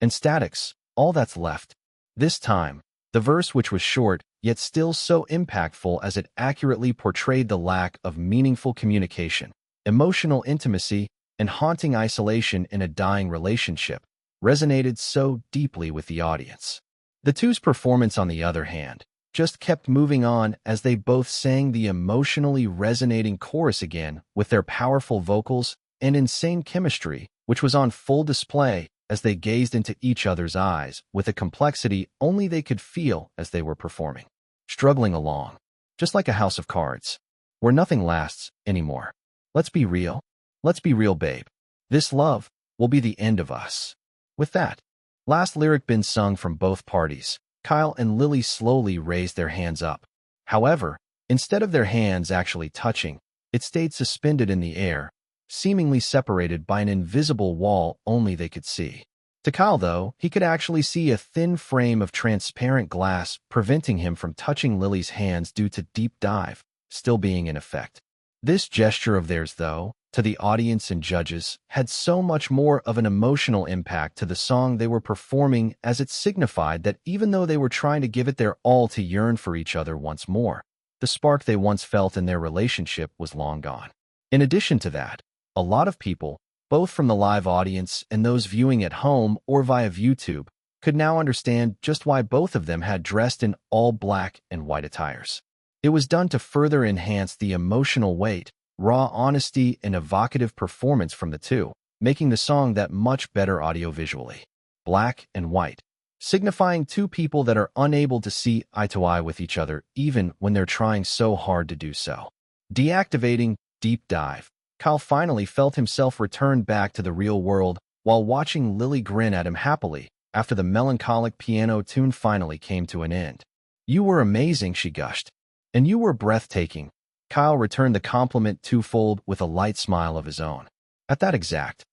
and static's all that's left." This time, the verse, which was short, yet still so impactful as it accurately portrayed the lack of meaningful communication, emotional intimacy, and haunting isolation in a dying relationship, resonated so deeply with the audience. The two's performance, on the other hand, just kept moving on as they both sang the emotionally resonating chorus again with their powerful vocals and insane chemistry, which was on full display as they gazed into each other's eyes with a complexity only they could feel as they were performing. "Struggling along, just like a house of cards, where nothing lasts anymore. Let's be real. Let's be real, babe. This love will be the end of us." With that last lyric been sung from both parties, Kyle and Lily slowly raised their hands up. However, instead of their hands actually touching, it stayed suspended in the air, seemingly separated by an invisible wall only they could see. To Kyle, though, he could actually see a thin frame of transparent glass preventing him from touching Lily's hands due to deep dive still being in effect. This gesture of theirs, though, to the audience and judges, had so much more of an emotional impact to the song they were performing, as it signified that even though they were trying to give it their all to yearn for each other once more, the spark they once felt in their relationship was long gone. In addition to that, a lot of people, both from the live audience and those viewing at home or via YouTube, could now understand just why both of them had dressed in all black and white attires. It was done to further enhance the emotional weight, raw honesty, and evocative performance from the two, making the song that much better audio-visually. Black and white, signifying two people that are unable to see eye to eye with each other even when they're trying so hard to do so. Deactivating deep dive. Kyle finally felt himself return back to the real world while watching Lily grin at him happily after the melancholic piano tune finally came to an end. "You were amazing," she gushed. "And you were breathtaking." Kyle returned the compliment twofold with a light smile of his own. At that exact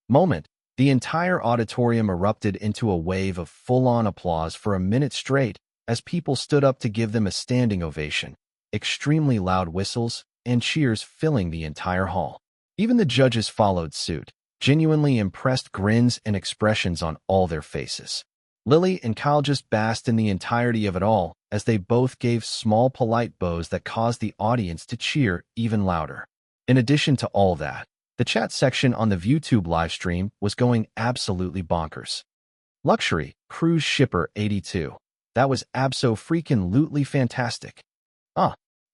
moment, the entire auditorium erupted into a wave of full-on applause for a minute straight as people stood up to give them a standing ovation, extremely loud whistles and cheers filling the entire hall. Even the judges followed suit, genuinely impressed grins and expressions on all their faces. Lily and Kyle just basked in the entirety of it all as they both gave small polite bows that caused the audience to cheer even louder. In addition to all that, the chat section on the YouTube livestream was going absolutely bonkers. Luxury Cruise Shipper 82. That was abso-freaking-lutely fantastic.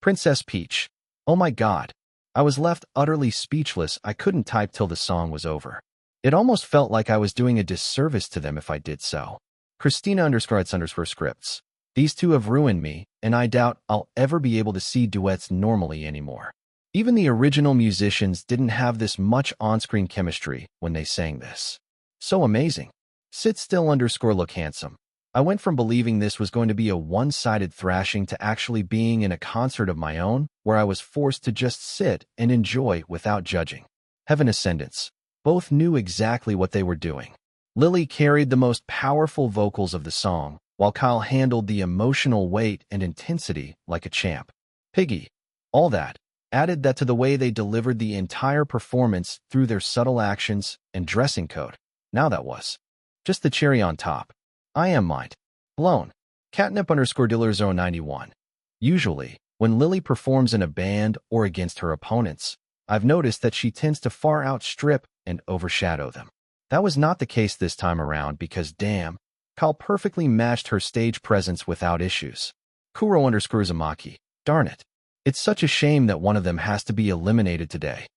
Princess Peach. Oh my god. I was left utterly speechless. I couldn't type till the song was over. It almost felt like I was doing a disservice to them if I did so. Christina_it's_scripts. These two have ruined me, and I doubt I'll ever be able to see duets normally anymore. Even the original musicians didn't have this much on-screen chemistry when they sang this. So amazing. Sit still_look handsome. I went from believing this was going to be a one-sided thrashing to actually being in a concert of my own, where I was forced to just sit and enjoy without judging. Heaven Ascendants. Both knew exactly what they were doing. Lily carried the most powerful vocals of the song, while Kyle handled the emotional weight and intensity like a champ. Piggy. All that. Added that to the way they delivered the entire performance through their subtle actions and dressing code. Now that was just the cherry on top. I am mind blown. Catnip_dealer091. Usually, when Lily performs in a band or against her opponents, I've noticed that she tends to far outstrip and overshadow them. That was not the case this time around because damn, Kyle perfectly matched her stage presence without issues. Kuro_Zamaki. Darn it. It's such a shame that one of them has to be eliminated today.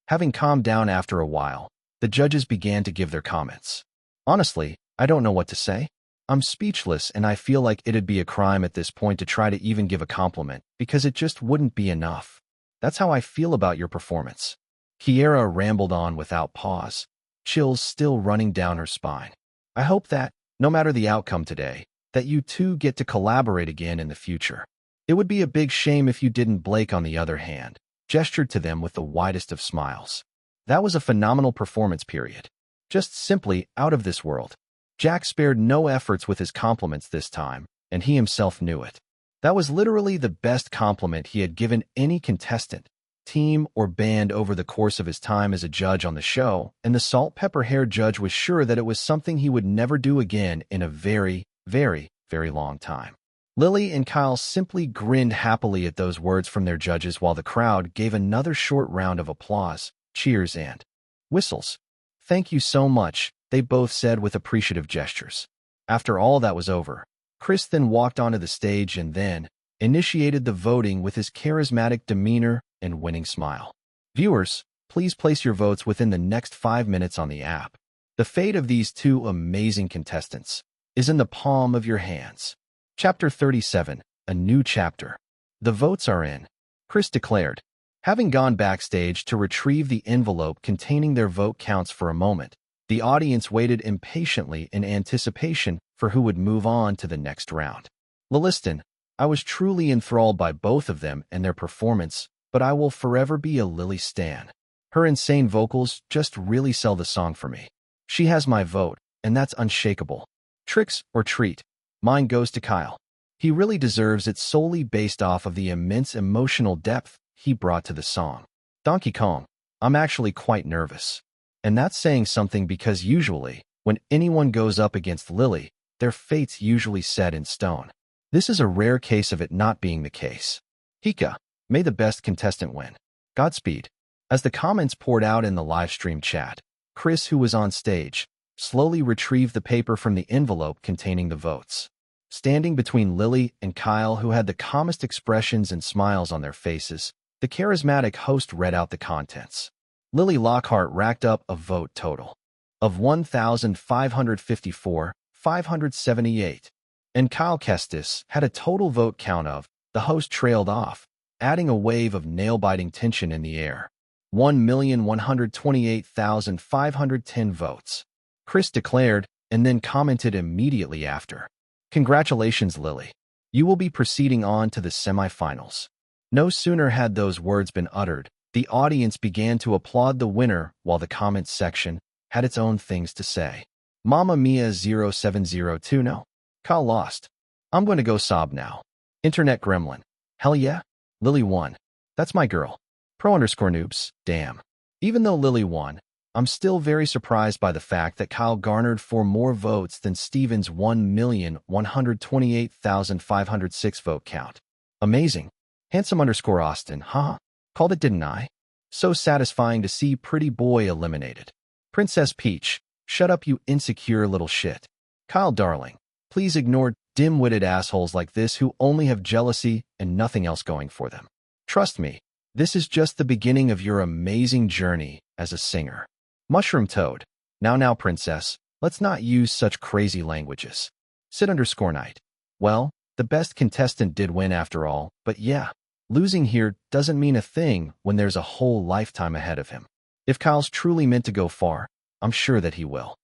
Having calmed down after a while, the judges began to give their comments. Honestly, I don't know what to say. I'm speechless and I feel like it'd be a crime at this point to try to even give a compliment because it just wouldn't be enough. That's how I feel about your performance. Kiera rambled on without pause, chills still running down her spine. I hope that, no matter the outcome today, that you two get to collaborate again in the future. It would be a big shame if you didn't. Blake, on the other hand, gestured to them with the widest of smiles. That was a phenomenal performance, period. Just simply out of this world. Jack spared no efforts with his compliments this time, and he himself knew it. That was literally the best compliment he had given any contestant, team, or band over the course of his time as a judge on the show, and the salt-pepper-haired judge was sure that it was something he would never do again in a very, very, very long time. Lily and Kyle simply grinned happily at those words from their judges while the crowd gave another short round of applause, cheers, and whistles. "Thank you so much," they both said with appreciative gestures. After all that was over, Chris then walked onto the stage and then initiated the voting with his charismatic demeanor and winning smile. Viewers, please place your votes within the next 5 minutes on the app. The fate of these two amazing contestants is in the palm of your hands. Chapter 37, a new chapter. The votes are in, Chris declared. Having gone backstage to retrieve the envelope containing their vote counts for a moment, the audience waited impatiently in anticipation for who would move on to the next round. Liliston, I was truly enthralled by both of them and their performance, but I will forever be a Lily stan. Her insane vocals just really sell the song for me. She has my vote, and that's unshakable. Tricks or treat, mine goes to Kyle. He really deserves it solely based off of the immense emotional depth he brought to the song. Donkey Kong, I'm actually quite nervous. And that's saying something because usually, when anyone goes up against Lily, their fate's usually set in stone. This is a rare case of it not being the case. Hika, may the best contestant win. Godspeed. As the comments poured out in the livestream chat, Chris, who was on stage, slowly retrieved the paper from the envelope containing the votes. Standing between Lily and Kyle, who had the calmest expressions and smiles on their faces, the charismatic host read out the contents. Lily Lockhart racked up a vote total of 1,554,578, and Kyle Kestis had a total vote count of, the host trailed off, adding a wave of nail-biting tension in the air. 1,128,510 votes. Chris declared, and then commented immediately after. Congratulations, Lily. You will be proceeding on to the semifinals. No sooner had those words been uttered, the audience began to applaud the winner while the comments section had its own things to say. Mama Mia 0702 no. Kyle lost. I'm going to go sob now. Internet gremlin. Hell yeah. Lily won. That's my girl. Pro_noobs. Damn. Even though Lily won, I'm still very surprised by the fact that Kyle garnered 4 more votes than Steven's 1,128,506 vote count. Amazing. Handsome_Austin, huh? Called it, didn't I? So satisfying to see pretty boy eliminated. Princess Peach, shut up you insecure little shit. Kyle darling, please ignore dim-witted assholes like this who only have jealousy and nothing else going for them. Trust me, this is just the beginning of your amazing journey as a singer. Mushroom Toad, now princess, let's not use such crazy languages. Sid_Knight. Well, the best contestant did win after all, but yeah, losing here doesn't mean a thing when there's a whole lifetime ahead of him. If Kyle's truly meant to go far, I'm sure that he will.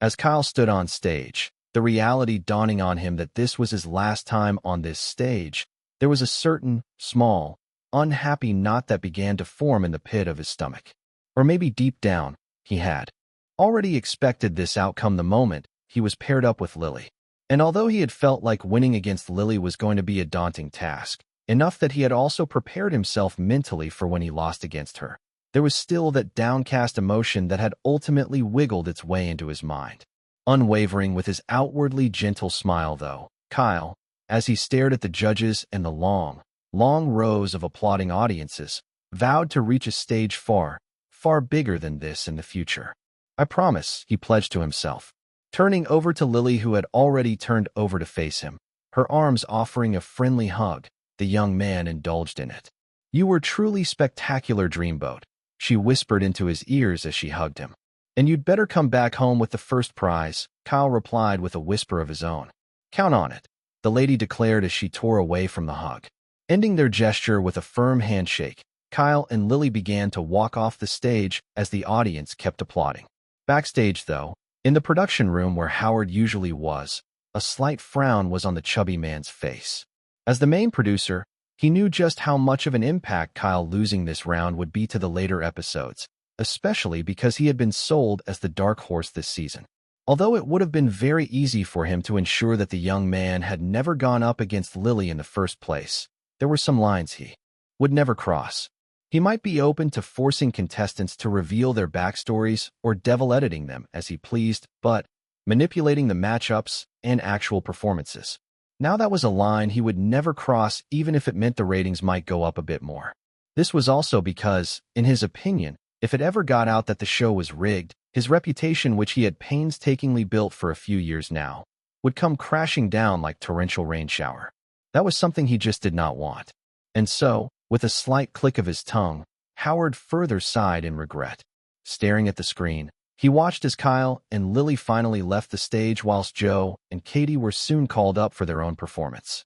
As Kyle stood on stage, the reality dawning on him that this was his last time on this stage, there was a certain, small, unhappy knot that began to form in the pit of his stomach. Or maybe deep down, he had already expected this outcome the moment he was paired up with Lily. And although he had felt like winning against Lily was going to be a daunting task, enough that he had also prepared himself mentally for when he lost against her, there was still that downcast emotion that had ultimately wiggled its way into his mind. Unwavering with his outwardly gentle smile, though, Kyle, as he stared at the judges and the long rows of applauding audiences, vowed to reach a stage far bigger than this in the future. I promise, he pledged to himself. Turning over to Lily, who had already turned over to face him, her arms offering a friendly hug, the young man indulged in it. You were truly spectacular, Dreamboat, she whispered into his ears as she hugged him. And you'd better come back home with the first prize, Kyle replied with a whisper of his own. Count on it, the lady declared as she tore away from the hug. Ending their gesture with a firm handshake, Kyle and Lily began to walk off the stage as the audience kept applauding. Backstage, though, in the production room where Howard usually was, a slight frown was on the chubby man's face. As the main producer, he knew just how much of an impact Kyle losing this round would be to the later episodes, especially because he had been sold as the dark horse this season. Although it would have been very easy for him to ensure that the young man had never gone up against Lily in the first place, there were some lines he would never cross. He might be open to forcing contestants to reveal their backstories or devil editing them as he pleased, but manipulating the matchups and actual performances. Now that was a line he would never cross, even if it meant the ratings might go up a bit more. This was also because, in his opinion, if it ever got out that the show was rigged, his reputation, which he had painstakingly built for a few years now, would come crashing down like torrential rain shower. That was something he just did not want. And so, with a slight click of his tongue, Howard further sighed in regret. Staring at the screen, he watched as Kyle and Lily finally left the stage whilst Joe and Katie were soon called up for their own performance.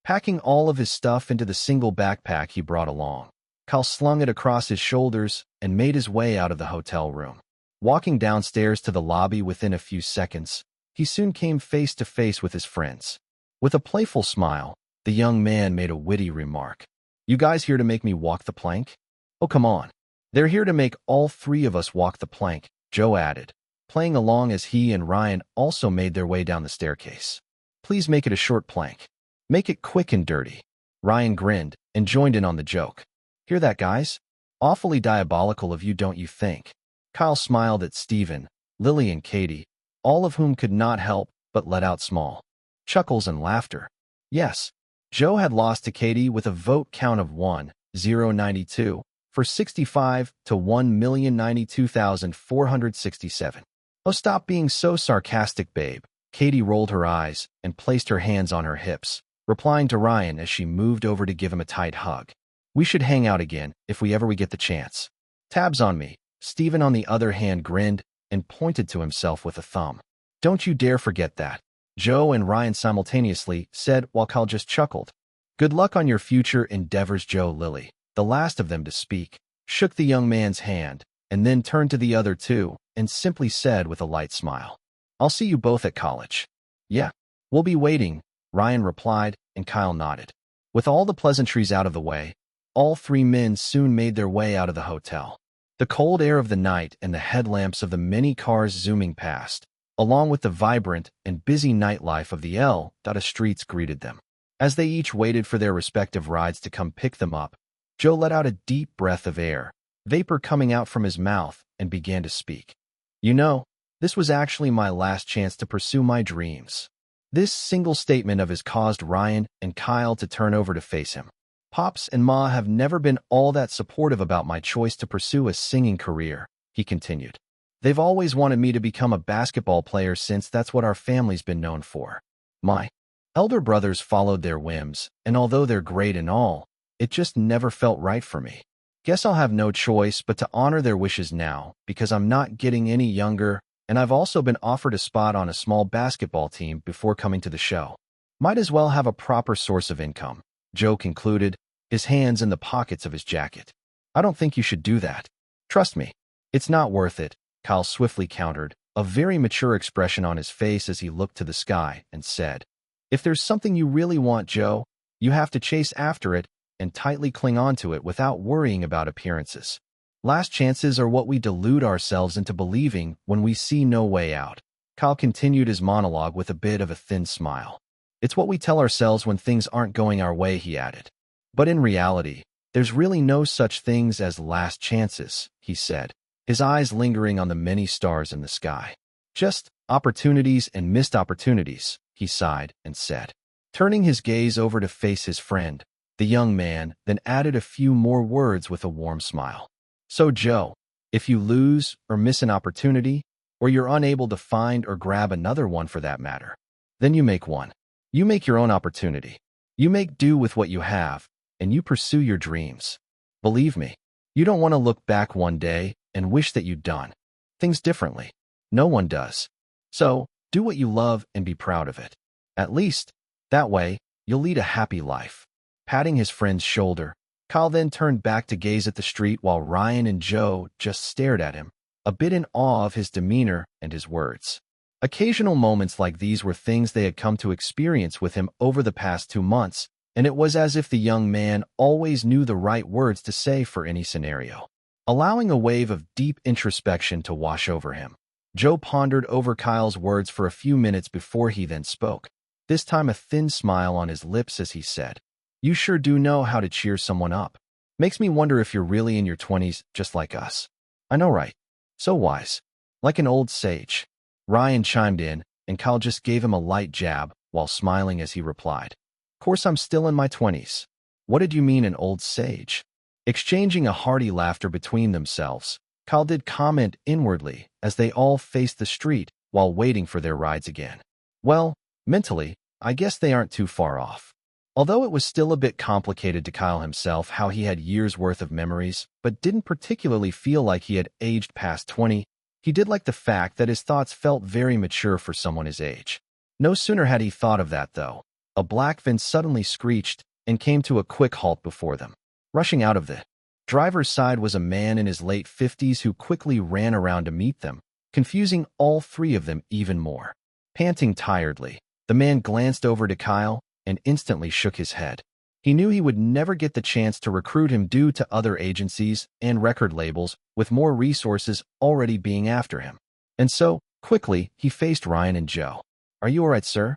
Packing all of his stuff into the single backpack he brought along, Kyle slung it across his shoulders and made his way out of the hotel room. Walking downstairs to the lobby within a few seconds, he soon came face to face with his friends. With a playful smile, the young man made a witty remark. You guys here to make me walk the plank? Oh, come on. They're here to make all 3 of us walk the plank, Joe added, playing along as he and Ryan also made their way down the staircase. Please make it a short plank. Make it quick and dirty. Ryan grinned and joined in on the joke. Hear that, guys? Awfully diabolical of you, don't you think? Kyle smiled at Stephen, Lily, and Katie, all of whom could not help but let out small chuckles and laughter. Yes, Joe had lost to Katie with a vote count of 1,092 for 65 to 1,092,467. Oh, stop being so sarcastic, babe. Katie rolled her eyes and placed her hands on her hips, replying to Ryan as she moved over to give him a tight hug. We should hang out again if we get the chance. Tabs on me. Stephen, on the other hand, grinned and pointed to himself with a thumb. Don't you dare forget that. Joe and Ryan simultaneously said, while Kyle just chuckled. Good luck on your future endeavors, Joe. Lily, the last of them to speak, shook the young man's hand and then turned to the other two and simply said with a light smile, I'll see you both at college. Yeah, we'll be waiting, Ryan replied, and Kyle nodded. With all the pleasantries out of the way, all three men soon made their way out of the hotel. The cold air of the night and the headlamps of the many cars zooming past, along with the vibrant and busy nightlife of the streets, greeted them. As they each waited for their respective rides to come pick them up, Joe let out a deep breath of air, vapor coming out from his mouth, and began to speak. You know, this was actually my last chance to pursue my dreams. This single statement of his caused Ryan and Kyle to turn over to face him. Pops and Ma have never been all that supportive about my choice to pursue a singing career, he continued. They've always wanted me to become a basketball player since that's what our family's been known for. My elder brothers followed their whims, and although they're great and all, it just never felt right for me. Guess I'll have no choice but to honor their wishes now, because I'm not getting any younger, and I've also been offered a spot on a small basketball team before coming to the show. Might as well have a proper source of income, Joe concluded, his hands in the pockets of his jacket. I don't think you should do that. Trust me, it's not worth it, Kyle swiftly countered, a very mature expression on his face as he looked to the sky and said, If there's something you really want, Joe, you have to chase after it and tightly cling on to it without worrying about appearances. Last chances are what we delude ourselves into believing when we see no way out. Kyle continued his monologue with a bit of a thin smile. It's what we tell ourselves when things aren't going our way, he added. But in reality, there's really no such things as last chances, he said, his eyes lingering on the many stars in the sky. Just opportunities and missed opportunities, he sighed and said, turning his gaze over to face his friend. The young man then added a few more words with a warm smile. So, Joe, if you lose or miss an opportunity, or you're unable to find or grab another one for that matter, then you make one. You make your own opportunity. You make do with what you have, and you pursue your dreams. Believe me, you don't want to look back one day and wish that you'd done things differently. No one does. So, do what you love and be proud of it. At least, that way, you'll lead a happy life. Patting his friend's shoulder, Kyle then turned back to gaze at the street while Ryan and Joe just stared at him, a bit in awe of his demeanor and his words. Occasional moments like these were things they had come to experience with him over the past 2 months, and it was as if the young man always knew the right words to say for any scenario. Allowing a wave of deep introspection to wash over him, Joe pondered over Kyle's words for a few minutes before he then spoke, this time a thin smile on his lips as he said, You sure do know how to cheer someone up. Makes me wonder if you're really in your 20s just like us. I know, right? So wise. Like an old sage. Ryan chimed in, and Kyle just gave him a light jab while smiling as he replied, Course I'm still in my 20s. What did you mean an old sage? Exchanging a hearty laughter between themselves, Kyle did comment inwardly as they all faced the street while waiting for their rides again. Well, mentally, I guess they aren't too far off. Although it was still a bit complicated to Kyle himself how he had years' worth of memories, but didn't particularly feel like he had aged past 20, he did like the fact that his thoughts felt very mature for someone his age. No sooner had he thought of that, though, a black van suddenly screeched and came to a quick halt before them. Rushing out of the driver's side was a man in his late 50s who quickly ran around to meet them, confusing all three of them even more. Panting tiredly, the man glanced over to Kyle and instantly shook his head. He knew he would never get the chance to recruit him due to other agencies and record labels with more resources already being after him. And so, quickly, he faced Ryan and Joe. Are you all right, sir?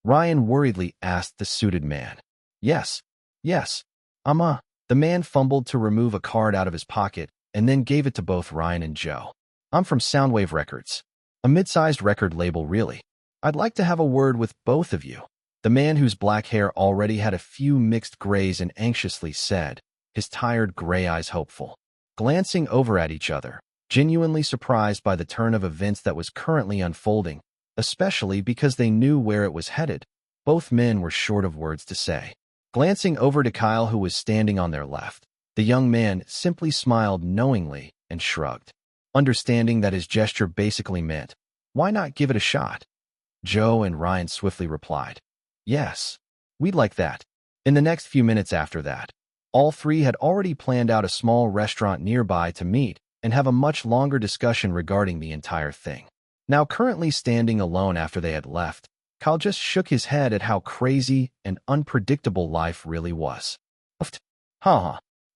Ryan worriedly asked the suited man. Yes, I'm The man fumbled to remove a card out of his pocket and then gave it to both Ryan and Joe. I'm from Soundwave Records. A mid-sized record label, really. I'd like to have a word with both of you. The man whose black hair already had a few mixed grays and anxiously said, his tired gray eyes hopeful. Glancing over at each other, genuinely surprised by the turn of events that was currently unfolding, especially because they knew where it was headed, both men were short of words to say. Glancing over to Kyle, who was standing on their left, the young man simply smiled knowingly and shrugged, understanding that his gesture basically meant, why not give it a shot? Joe and Ryan swiftly replied, yes, we'd like that. In the next few minutes after that, all three had already planned out a small restaurant nearby to meet and have a much longer discussion regarding the entire thing. Now currently standing alone after they had left, Kyle just shook his head at how crazy and unpredictable life really was.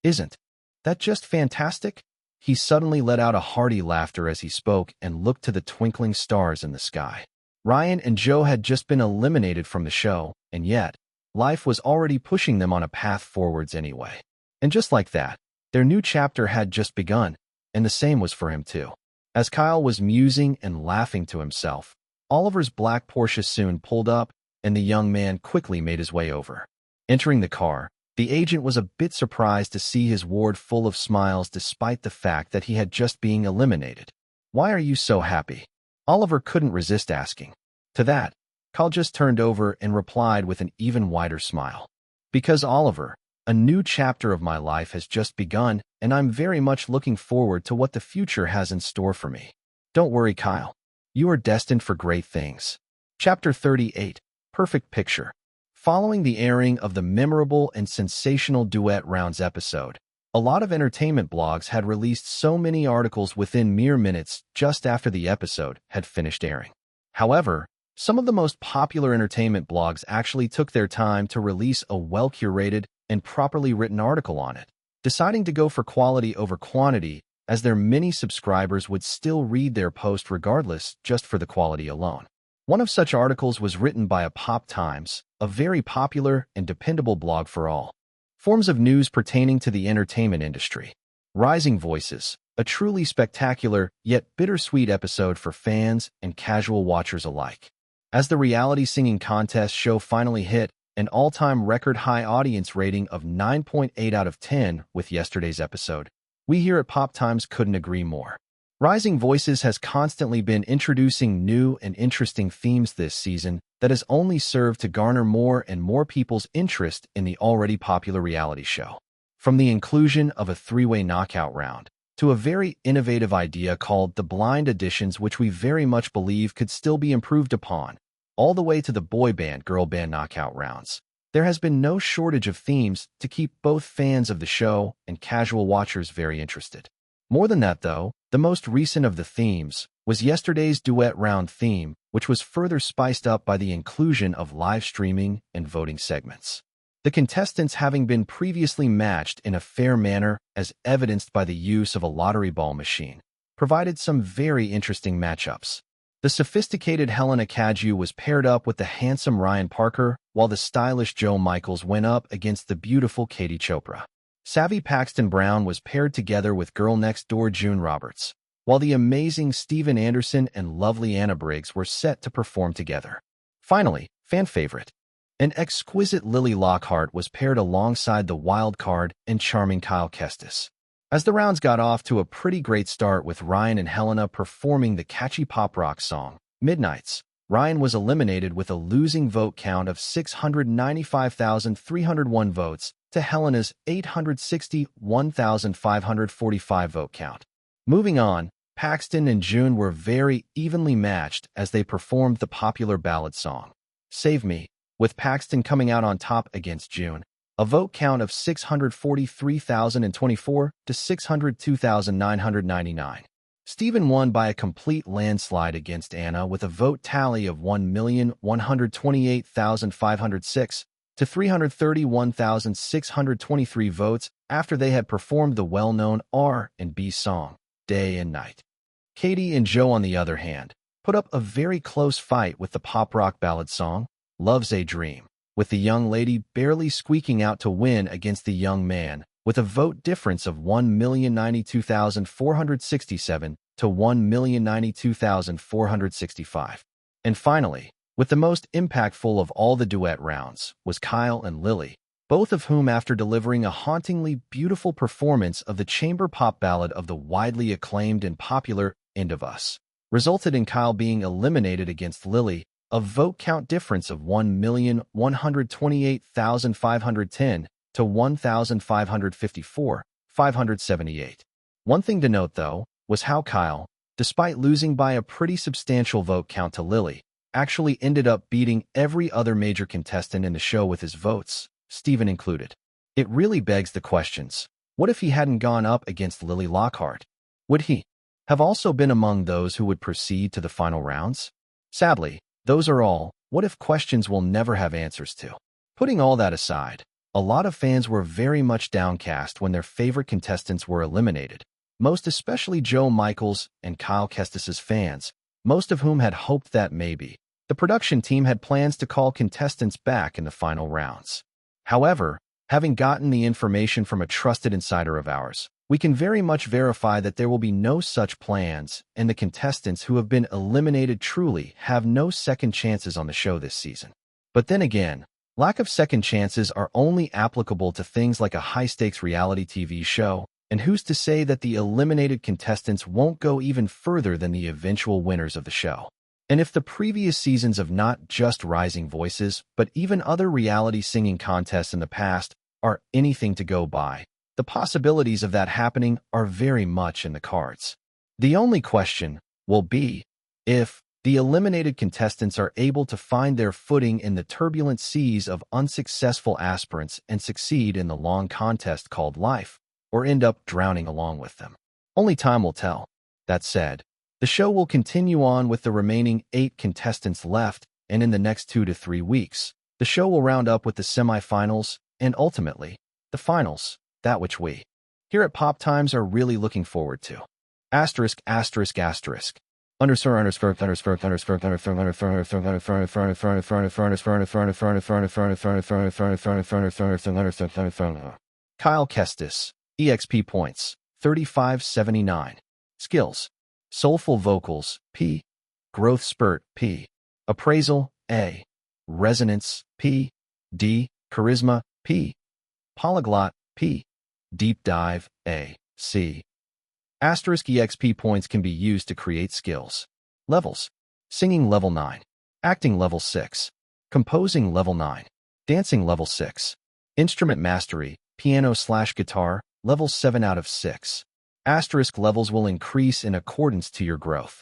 Isn't that just fantastic? He suddenly let out a hearty laughter as he spoke and looked to the twinkling stars in the sky. Ryan and Joe had just been eliminated from the show, and yet, life was already pushing them on a path forwards anyway. And just like that, their new chapter had just begun, and the same was for him too. As Kyle was musing and laughing to himself, Oliver's black Porsche soon pulled up, and the young man quickly made his way over. Entering the car, the agent was a bit surprised to see his ward full of smiles despite the fact that he had just been eliminated. Why are you so happy? Oliver couldn't resist asking. To that, Kyle just turned over and replied with an even wider smile. Because Oliver, a new chapter of my life has just begun, and I'm very much looking forward to what the future has in store for me. Don't worry, Kyle. You are destined for great things. Chapter 38, Perfect Picture. Following the airing of the memorable and sensational Duet Rounds episode, a lot of entertainment blogs had released so many articles within mere minutes just after the episode had finished airing. However, some of the most popular entertainment blogs actually took their time to release a well-curated and properly written article on it, deciding to go for quality over quantity, as their many subscribers would still read their post regardless just for the quality alone. One of such articles was written by a Pop Times, a very popular and dependable blog for all forms of news pertaining to the entertainment industry. Rising Voices, a truly spectacular yet bittersweet episode for fans and casual watchers alike. As the reality singing contest show finally hit an all-time record-high audience rating of 9.8 out of 10 with yesterday's episode, we here at Pop Times couldn't agree more. Rising Voices has constantly been introducing new and interesting themes this season that has only served to garner more and more people's interest in the already popular reality show. From the inclusion of a three-way knockout round, to a very innovative idea called the blind auditions, which we very much believe could still be improved upon, all the way to the boy band, girl band knockout rounds. There has been no shortage of themes to keep both fans of the show and casual watchers very interested. More than that, though, the most recent of the themes was yesterday's Duet Round theme, which was further spiced up by the inclusion of live streaming and voting segments. The contestants having been previously matched in a fair manner, as evidenced by the use of a lottery ball machine, provided some very interesting matchups. The sophisticated Helena Cadieux was paired up with the handsome Ryan Parker, while the stylish Joe Michaels went up against the beautiful Katie Chopra. Savvy Paxton Brown was paired together with girl next door June Roberts, while the amazing Steven Anderson and lovely Anna Briggs were set to perform together. Finally, fan favorite, an exquisite Lily Lockhart was paired alongside the wild card and charming Kyle Kestis. As the rounds got off to a pretty great start with Ryan and Helena performing the catchy pop rock song, Midnights, Ryan was eliminated with a losing vote count of 695,301 votes to Helena's 861,545 vote count. Moving on, Paxton and June were very evenly matched as they performed the popular ballad song, Save Me, with Paxton coming out on top against June, a vote count of 643,024 to 602,999. Steven won by a complete landslide against Anna with a vote tally of 1,128,506 to 331,623 votes after they had performed the well-known R&B song, Day and Night. Katie and Joe, on the other hand, put up a very close fight with the pop-rock ballad song, Love's a Dream, with the young lady barely squeaking out to win against the young man, with a vote difference of 1,092,467 to 1,092,465. And finally, with the most impactful of all the duet rounds, was Kyle and Lily, both of whom, after delivering a hauntingly beautiful performance of the chamber pop ballad of the widely acclaimed and popular End of Us, resulted in Kyle being eliminated against Lily, a vote count difference of 1,128,510 to 1,554,578. One thing to note, though, was how Kyle, despite losing by a pretty substantial vote count to Lily, actually ended up beating every other major contestant in the show with his votes, Steven included. It really begs the questions. What if he hadn't gone up against Lily Lockhart? Would he have also been among those who would proceed to the final rounds? Sadly, those are all what-if questions we'll never have answers to. Putting all that aside, a lot of fans were very much downcast when their favorite contestants were eliminated, most especially Joe Michaels and Kyle Kestis's fans, most of whom had hoped that maybe the production team had plans to call contestants back in the final rounds. However, having gotten the information from a trusted insider of ours, we can very much verify that there will be no such plans, and the contestants who have been eliminated truly have no second chances on the show this season. But then again, lack of second chances are only applicable to things like a high-stakes reality TV show, and who's to say that the eliminated contestants won't go even further than the eventual winners of the show? And if the previous seasons of not just Rising Voices, but even other reality singing contests in the past are anything to go by, the possibilities of that happening are very much in the cards. The only question will be if the eliminated contestants are able to find their footing in the turbulent seas of unsuccessful aspirants and succeed in the long contest called life, or end up drowning along with them. Only time will tell. That said, the show will continue on with the remaining 8 contestants left, and in the next 2 to 3 weeks, the show will round up with the semifinals and ultimately the finals, that which we here at Pop Times are really looking forward to. Asterisk, asterisk, asterisk. Kyle Kestis, EXP points, 3579. Skills: soulful vocals, P. Growth spurt, P. Appraisal, A. Resonance, P. D. Charisma, P. Polyglot, P. Deep dive, A. C. Asterisk EXP points can be used to create skills. Levels: singing level 9, acting level 6, composing level 9, dancing level 6, instrument mastery, piano/guitar, level 7 out of 6. Asterisk levels will increase in accordance to your growth.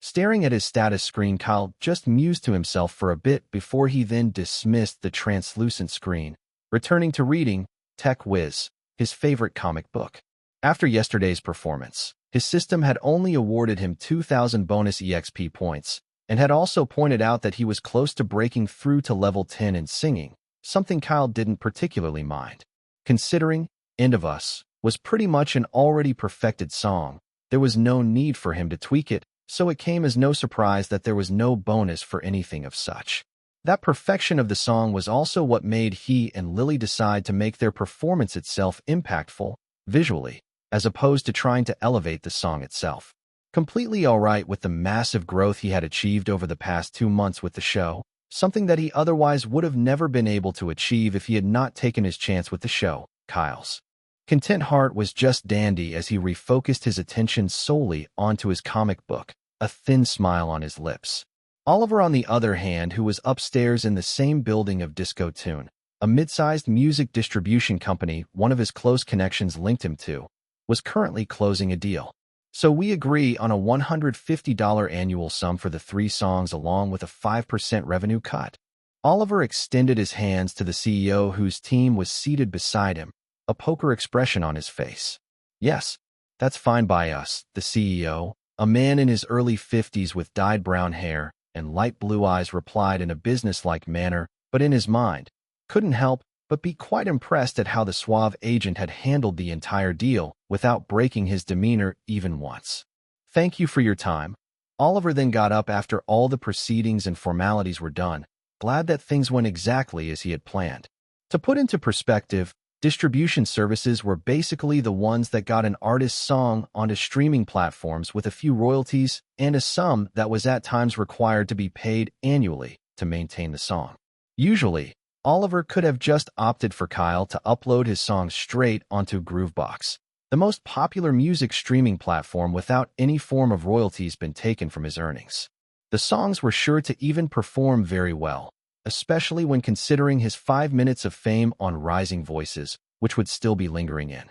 Staring at his status screen, Kyle just mused to himself for a bit before he then dismissed the translucent screen, returning to reading Tech Whiz, his favorite comic book. After yesterday's performance, his system had only awarded him 2,000 bonus EXP points, and had also pointed out that he was close to breaking through to level 10 in singing, something Kyle didn't particularly mind. Considering End of Us was pretty much an already perfected song, there was no need for him to tweak it, so it came as no surprise that there was no bonus for anything of such. That perfection of the song was also what made he and Lily decide to make their performance itself impactful, visually, as opposed to trying to elevate the song itself. Completely alright with the massive growth he had achieved over the past 2 months with the show, something that he otherwise would have never been able to achieve if he had not taken his chance with the show. Kyle's content heart was just dandy as he refocused his attention solely onto his comic book, a thin smile on his lips. Oliver, on the other hand, who was upstairs in the same building of Disco Tune, a mid-sized music distribution company one of his close connections linked him to, was currently closing a deal. So we agree on a $150 annual sum for the 3 songs along with a 5% revenue cut. Oliver extended his hands to the CEO, whose team was seated beside him, a poker expression on his face. Yes, that's fine by us, the CEO, a man in his early 50s with dyed brown hair and light blue eyes, replied in a businesslike manner, but in his mind, couldn't help but be quite impressed at how the suave agent had handled the entire deal without breaking his demeanor even once. Thank you for your time. Oliver then got up after all the proceedings and formalities were done, glad that things went exactly as he had planned. To put into perspective, Distribution services were basically the ones that got an artist's song onto streaming platforms with a few royalties and a sum that was at times required to be paid annually to maintain the song. Usually, Oliver could have just opted for Kyle to upload his songs straight onto Groovebox, the most popular music streaming platform, without any form of royalties been taken from his earnings. The songs were sure to even perform very well, especially when considering his 5 minutes of fame on Rising Voices, which would still be lingering in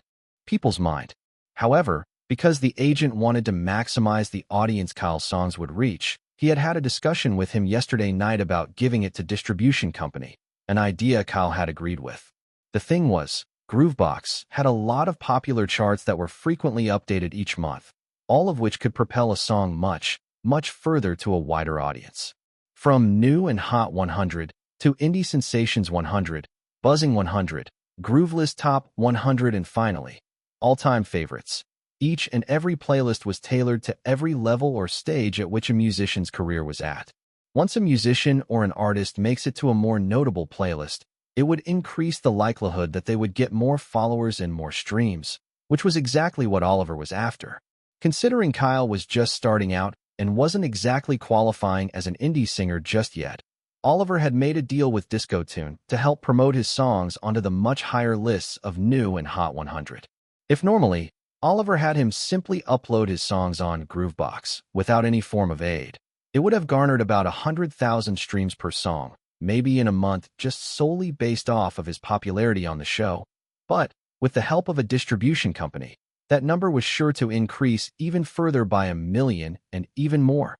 people's mind. However, because the agent wanted to maximize the audience Kyle's songs would reach, he had a discussion with him yesterday night about giving it to distribution company, an idea Kyle had agreed with. The thing was, Groovebox had a lot of popular charts that were frequently updated each month, all of which could propel a song much, much further to a wider audience. From New and Hot 100 to Indie Sensations 100, Buzzing 100, Grooveless Top 100, and finally, All-Time Favorites. Each and every playlist was tailored to every level or stage at which a musician's career was at. Once a musician or an artist makes it to a more notable playlist, it would increase the likelihood that they would get more followers and more streams, which was exactly what Oliver was after. Considering Kyle was just starting out and wasn't exactly qualifying as an indie singer just yet, Oliver had made a deal with Discotune to help promote his songs onto the much higher lists of New and Hot 100. If normally, Oliver had him simply upload his songs on Groovebox without any form of aid, it would have garnered about 100,000 streams per song, maybe in a month, just solely based off of his popularity on the show. But, with the help of a distribution company, that number was sure to increase even further by 1 million and even more,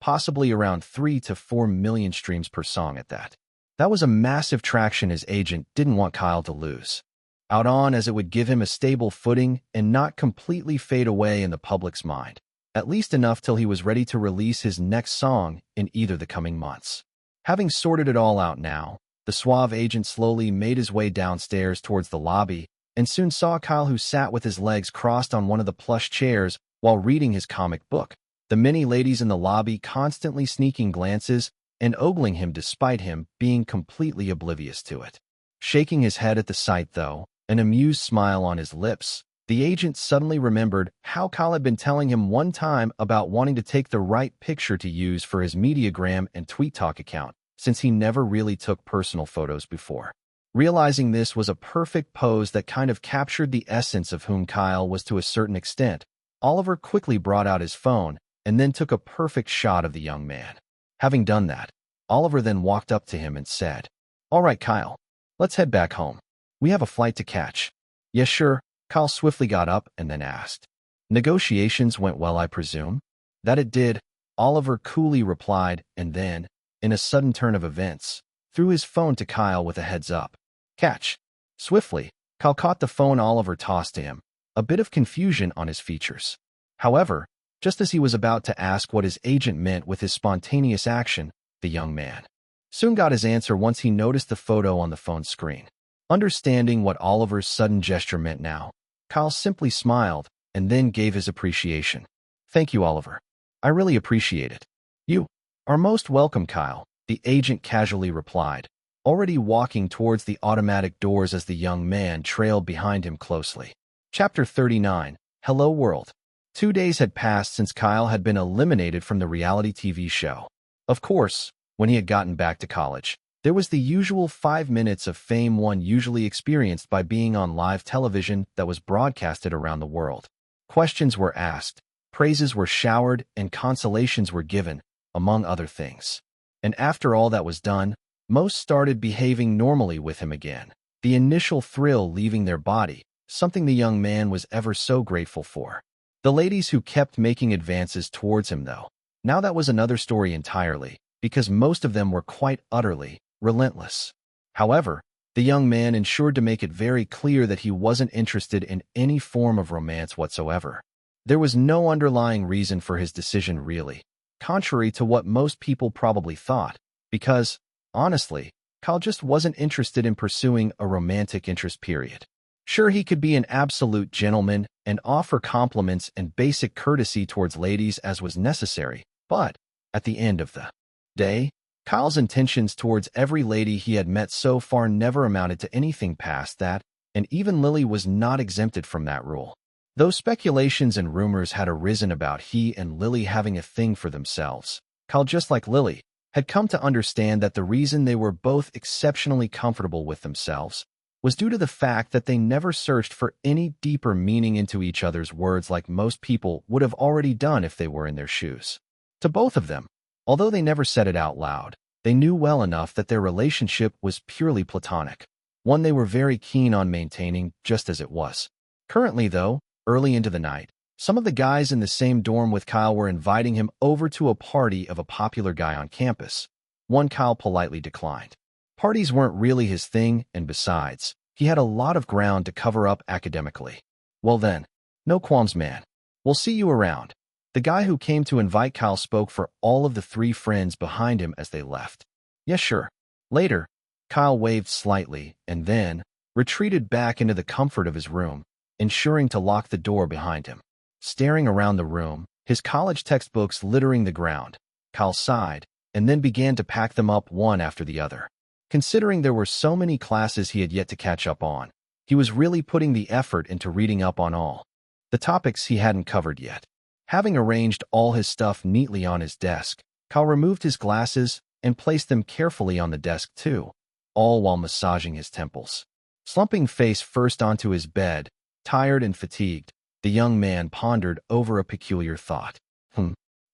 possibly around 3 to 4 million streams per song at that. That was a massive traction his agent didn't want Kyle to lose out on, as it would give him a stable footing and not completely fade away in the public's mind, at least enough till he was ready to release his next song in either the coming months. Having sorted it all out now, the suave agent slowly made his way downstairs towards the lobby and soon saw Kyle, who sat with his legs crossed on one of the plush chairs while reading his comic book, the many ladies in the lobby constantly sneaking glances and ogling him despite him being completely oblivious to it. Shaking his head at the sight, though, an amused smile on his lips, the agent suddenly remembered how Kyle had been telling him one time about wanting to take the right picture to use for his Mediagram and TweetTalk account, since he never really took personal photos before. Realizing this was a perfect pose that kind of captured the essence of whom Kyle was to a certain extent, Oliver quickly brought out his phone and then took a perfect shot of the young man. Having done that, Oliver then walked up to him and said, "All right, Kyle, let's head back home. We have a flight to catch." "Yes, sure." Kyle swiftly got up and then asked, "Negotiations went well, I presume?" "That it did," Oliver coolly replied, and then, in a sudden turn of events, threw his phone to Kyle with a heads-up. "Catch." Swiftly, Kyle caught the phone Oliver tossed to him, a bit of confusion on his features. However, just as he was about to ask what his agent meant with his spontaneous action, the young man soon got his answer once he noticed the photo on the phone screen. Understanding what Oliver's sudden gesture meant now, Kyle simply smiled and then gave his appreciation. "Thank you, Oliver. I really appreciate it." "You are most welcome, Kyle," the agent casually replied, already walking towards the automatic doors as the young man trailed behind him closely. Chapter 39. Hello World. 2 days had passed since Kyle had been eliminated from the reality TV show. Of course, when he had gotten back to college, there was the usual 5 minutes of fame one usually experienced by being on live television that was broadcasted around the world. Questions were asked, praises were showered, and consolations were given, among other things. And after all that was done, most started behaving normally with him again, the initial thrill leaving their body, something the young man was ever so grateful for. The ladies who kept making advances towards him, though, now that was another story entirely, because most of them were quite utterly relentless. However, the young man ensured to make it very clear that he wasn't interested in any form of romance whatsoever. There was no underlying reason for his decision, really, contrary to what most people probably thought, because, honestly, Kyle just wasn't interested in pursuing a romantic interest, period. Sure, he could be an absolute gentleman and offer compliments and basic courtesy towards ladies as was necessary, but, at the end of the day, Kyle's intentions towards every lady he had met so far never amounted to anything past that, and even Lily was not exempted from that rule. Though speculations and rumors had arisen about he and Lily having a thing for themselves, Kyle, just like Lily, had come to understand that the reason they were both exceptionally comfortable with themselves was due to the fact that they never searched for any deeper meaning into each other's words like most people would have already done if they were in their shoes. To both of them, although they never said it out loud, they knew well enough that their relationship was purely platonic, one they were very keen on maintaining just as it was. Currently, though, early into the night, some of the guys in the same dorm with Kyle were inviting him over to a party of a popular guy on campus. One Kyle politely declined. Parties weren't really his thing, and besides, he had a lot of ground to cover up academically. Well then, no qualms, man. We'll see you around. The guy who came to invite Kyle spoke for all of the three friends behind him as they left. Yes, sure. Later, Kyle waved slightly and then retreated back into the comfort of his room, ensuring to lock the door behind him. Staring around the room, his college textbooks littering the ground, Kyle sighed and then began to pack them up one after the other. Considering there were so many classes he had yet to catch up on, he was really putting the effort into reading up on all the topics he hadn't covered yet. Having arranged all his stuff neatly on his desk, Kyle removed his glasses and placed them carefully on the desk too, all while massaging his temples. Slumping face first onto his bed, tired and fatigued, the young man pondered over a peculiar thought.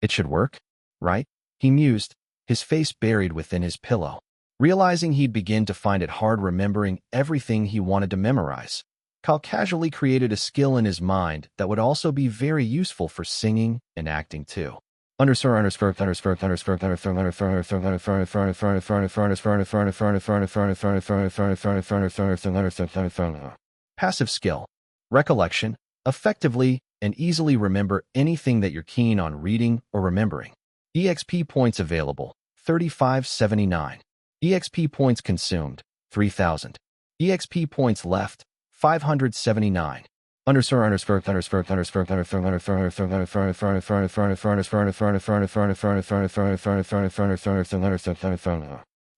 It should work, right? He mused, his face buried within his pillow. Realizing he'd begin to find it hard remembering everything he wanted to memorize, Kyle casually created a skill in his mind that would also be very useful for singing and acting too. Passive skill. Recollection. Effectively and easily remember anything that you're keen on reading or remembering. EXP points available, 3579. EXP points consumed, 3,000. EXP points left, 579.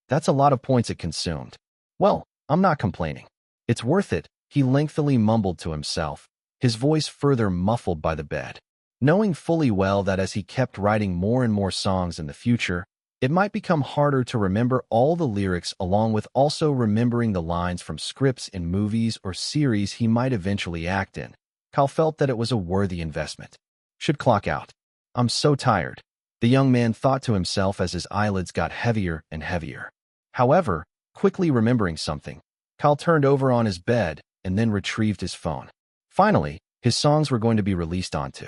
That's a lot of points it consumed. Well, I'm not complaining. It's worth it, he lengthily mumbled to himself, his voice further muffled by the bed. Knowing fully well that as he kept writing more and more songs in the future, it might become harder to remember all the lyrics along with also remembering the lines from scripts in movies or series he might eventually act in. Kyle felt that it was a worthy investment. Should clock out. I'm so tired, the young man thought to himself as his eyelids got heavier and heavier. However, quickly remembering something, Kyle turned over on his bed and then retrieved his phone. Finally, his songs were going to be released onto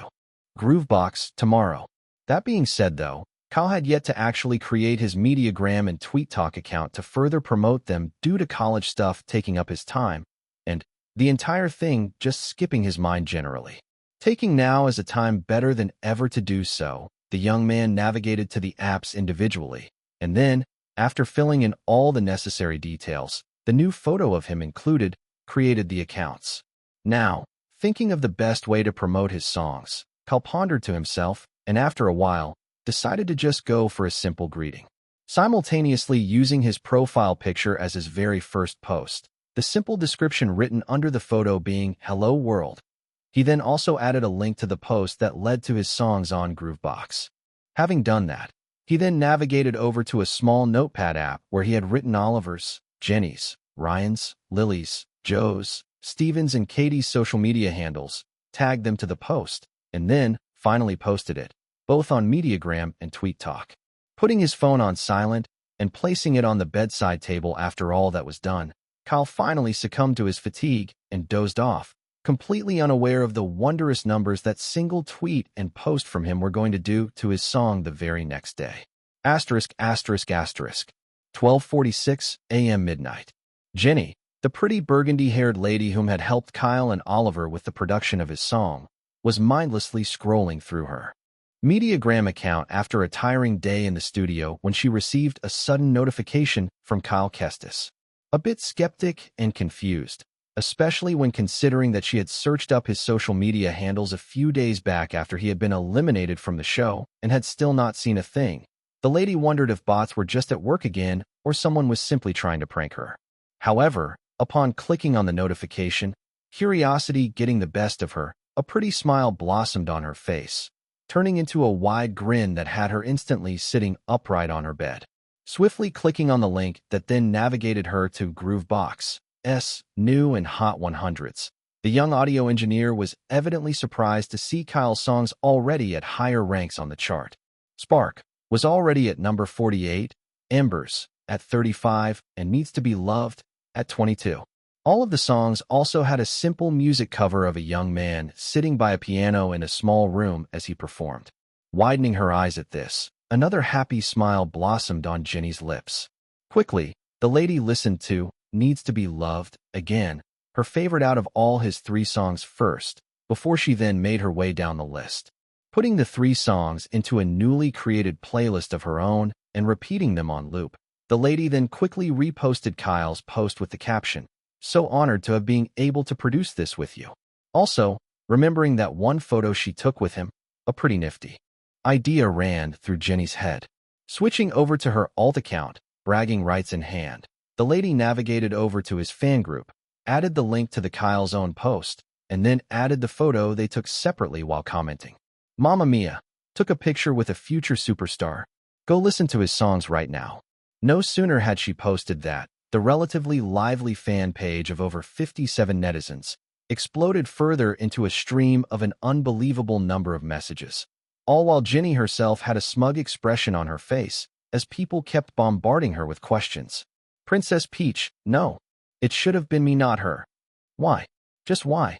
Groovebox tomorrow. That being said, though, Kyle had yet to actually create his Mediagram and TweetTalk account to further promote them due to college stuff taking up his time, and the entire thing just skipping his mind generally. Taking now as a time better than ever to do so, the young man navigated to the apps individually, and then, after filling in all the necessary details, the new photo of him included, created the accounts. Now, thinking of the best way to promote his songs, Kyle pondered to himself, and after a while, decided to just go for a simple greeting. Simultaneously using his profile picture as his very first post, the simple description written under the photo being "Hello World." He then also added a link to the post that led to his songs on Groovebox. Having done that, he then navigated over to a small notepad app where he had written Oliver's, Jenny's, Ryan's, Lily's, Joe's, Steven's and Katie's social media handles, tagged them to the post, and then finally posted it, both on Mediagram and TweetTalk. Putting his phone on silent and placing it on the bedside table after all that was done, Kyle finally succumbed to his fatigue and dozed off, completely unaware of the wondrous numbers that single tweet and post from him were going to do to his song the very next day. ******. 12:46 a.m. midnight. Jenny, the pretty burgundy-haired lady whom had helped Kyle and Oliver with the production of his song, was mindlessly scrolling through her Mediagram account after a tiring day in the studio when she received a sudden notification from Kyle Kestis. A bit skeptic and confused, especially when considering that she had searched up his social media handles a few days back after he had been eliminated from the show and had still not seen a thing, the lady wondered if bots were just at work again or someone was simply trying to prank her. However, Upon clicking on the notification, curiosity getting the best of her, a pretty smile blossomed on her face, turning into a wide grin that had her instantly sitting upright on her bed. Swiftly clicking on the link that then navigated her to Groovebox's new and hot 100s. The young audio engineer was evidently surprised to see Kyle's songs already at higher ranks on the chart. Spark was already at number 48, Embers at 35, and Needs to Be Loved at 22. All of the songs also had a simple music cover of a young man sitting by a piano in a small room as he performed. Widening her eyes at this, another happy smile blossomed on Jenny's lips. Quickly, the lady listened to Needs to Be Loved again, her favorite out of all his 3 songs first, before she then made her way down the list. Putting the 3 songs into a newly created playlist of her own and repeating them on loop, the lady then quickly reposted Kyle's post with the caption, "So honored to have been able to produce this with you." Also, remembering that one photo she took with him, a pretty nifty idea ran through Jenny's head. Switching over to her alt account, bragging rights in hand, the lady navigated over to his fan group, added the link to the Kyle's own post, and then added the photo they took separately while commenting. Mamma Mia, took a picture with a future superstar. Go listen to his songs right now. No sooner had she posted that, the relatively lively fan page of over 57 netizens exploded further into a stream of an unbelievable number of messages, all while Jenny herself had a smug expression on her face as people kept bombarding her with questions. Princess Peach, no. It should have been me, not her. Why? Just why?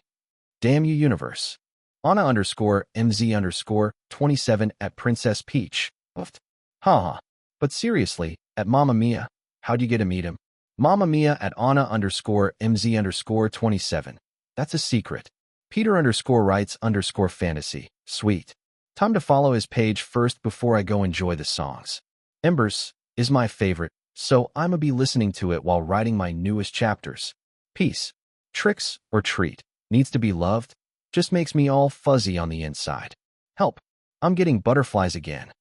Damn you, universe. Anna_MZ_27 at Princess Peach. Oofed. Haha. But seriously, at Mamma Mia, how'd you get to meet him? Mamma Mia at Anna_MZ_27. That's a secret. Peter_writes_fantasy. Sweet. Time to follow his page first before I go enjoy the songs. Embers is my favorite, so I'ma be listening to it while writing my newest chapters. Peace. Tricks or treat. Needs to Be Loved. Just makes me all fuzzy on the inside. Help. I'm getting butterflies again.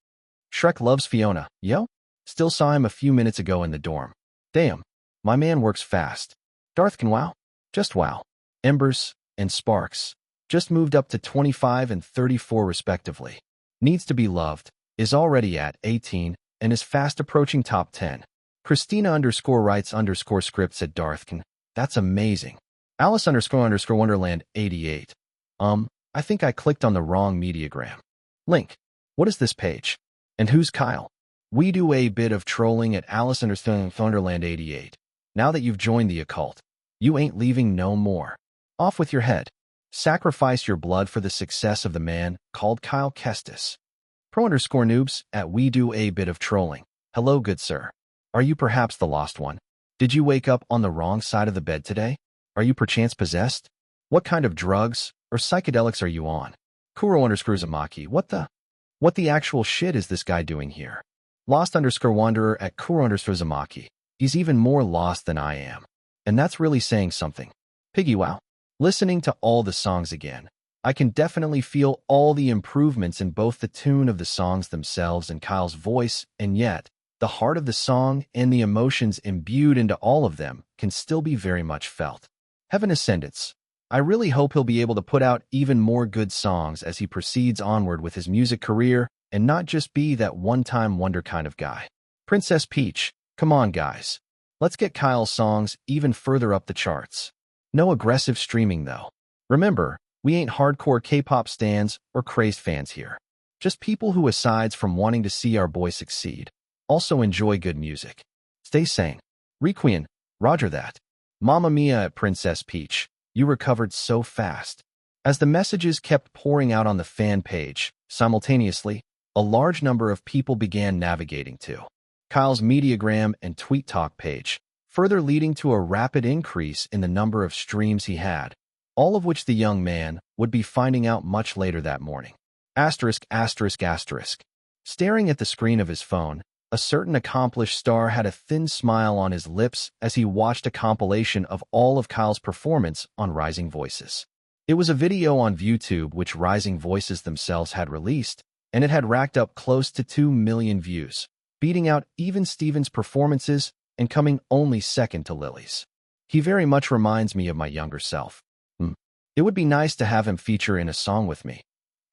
Shrek loves Fiona. Yo? Still saw him a few minutes ago in the dorm. Damn. My man works fast. Darth can wow. Just wow. Embers and Sparks just moved up to 25 and 34 respectively. Needs to Be Loved is already at 18 and is fast approaching top 10. Christina_writes_scripts at Darthkin. That's amazing. Alice__Wonderland 88. I think I clicked on the wrong mediagram. Link. What is this page? And who's Kyle? We do a bit of trolling at Alice_Wonderland 88. Now that you've joined the occult, you ain't leaving no more. Off with your head. Sacrifice your blood for the success of the man called Kyle Kestis. Pro_noobs at We Do a Bit of Trolling. Hello, good sir. Are you perhaps the lost one? Did you wake up on the wrong side of the bed today? Are you perchance possessed? What kind of drugs or psychedelics are you on? Kuro_Zamaki, what the actual shit is this guy doing here? Lost_Wanderer at Kuro_Zamaki. He's even more lost than I am. And that's really saying something. Piggy wow. Listening to all the songs again, I can definitely feel all the improvements in both the tune of the songs themselves and Kyle's voice, and yet, the heart of the song and the emotions imbued into all of them can still be very much felt. Heaven Ascendants. I really hope he'll be able to put out even more good songs as he proceeds onward with his music career and not just be that one-time wonder kind of guy. Princess Peach. Come on, guys. Let's get Kyle's songs even further up the charts. No aggressive streaming, though. Remember, we ain't hardcore K-pop stans or crazed fans here. Just people who, aside from wanting to see our boy succeed, also enjoy good music. Stay sane. Requiem, roger that. Mamma Mia at Princess Peach. You recovered so fast. As the messages kept pouring out on the fan page, simultaneously, a large number of people began navigating to Kyle's Mediagram and Tweet Talk page, further leading to a rapid increase in the number of streams he had, all of which the young man would be finding out much later that morning. Asterisk. Staring at the screen of his phone, a certain accomplished star had a thin smile on his lips as he watched a compilation of all of Kyle's performance on Rising Voices. It was a video on YouTube which Rising Voices themselves had released, and it had racked up close to 2 million views, beating out even Steven's performances and coming only second to Lily's. He very much reminds me of my younger self. It would be nice to have him feature in a song with me,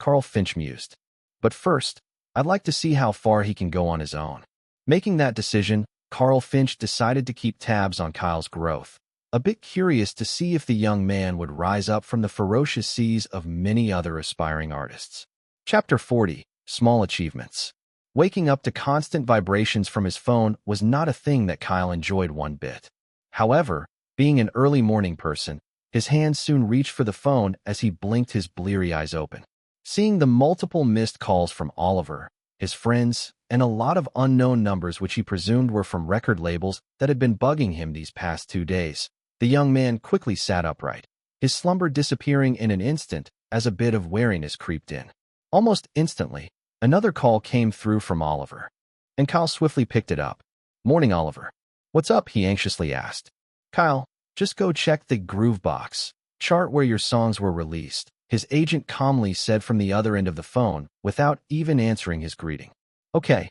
Carl Finch mused. But first, I'd like to see how far he can go on his own. Making that decision, Carl Finch decided to keep tabs on Kyle's growth, a bit curious to see if the young man would rise up from the ferocious seas of many other aspiring artists. Chapter 40, Small Achievements. Waking up to constant vibrations from his phone was not a thing that Kyle enjoyed one bit. However, being an early morning person, his hands soon reached for the phone as he blinked his bleary eyes open. Seeing the multiple missed calls from Oliver, his friends, and a lot of unknown numbers which he presumed were from record labels that had been bugging him these past 2 days, the young man quickly sat upright, his slumber disappearing in an instant as a bit of wariness creeped in. Almost instantly, another call came through from Oliver, and Kyle swiftly picked it up. "Morning, Oliver." "What's up?" he anxiously asked. "Kyle, just go check the Groovebox chart where your songs were released," his agent calmly said from the other end of the phone without even answering his greeting. "Okay."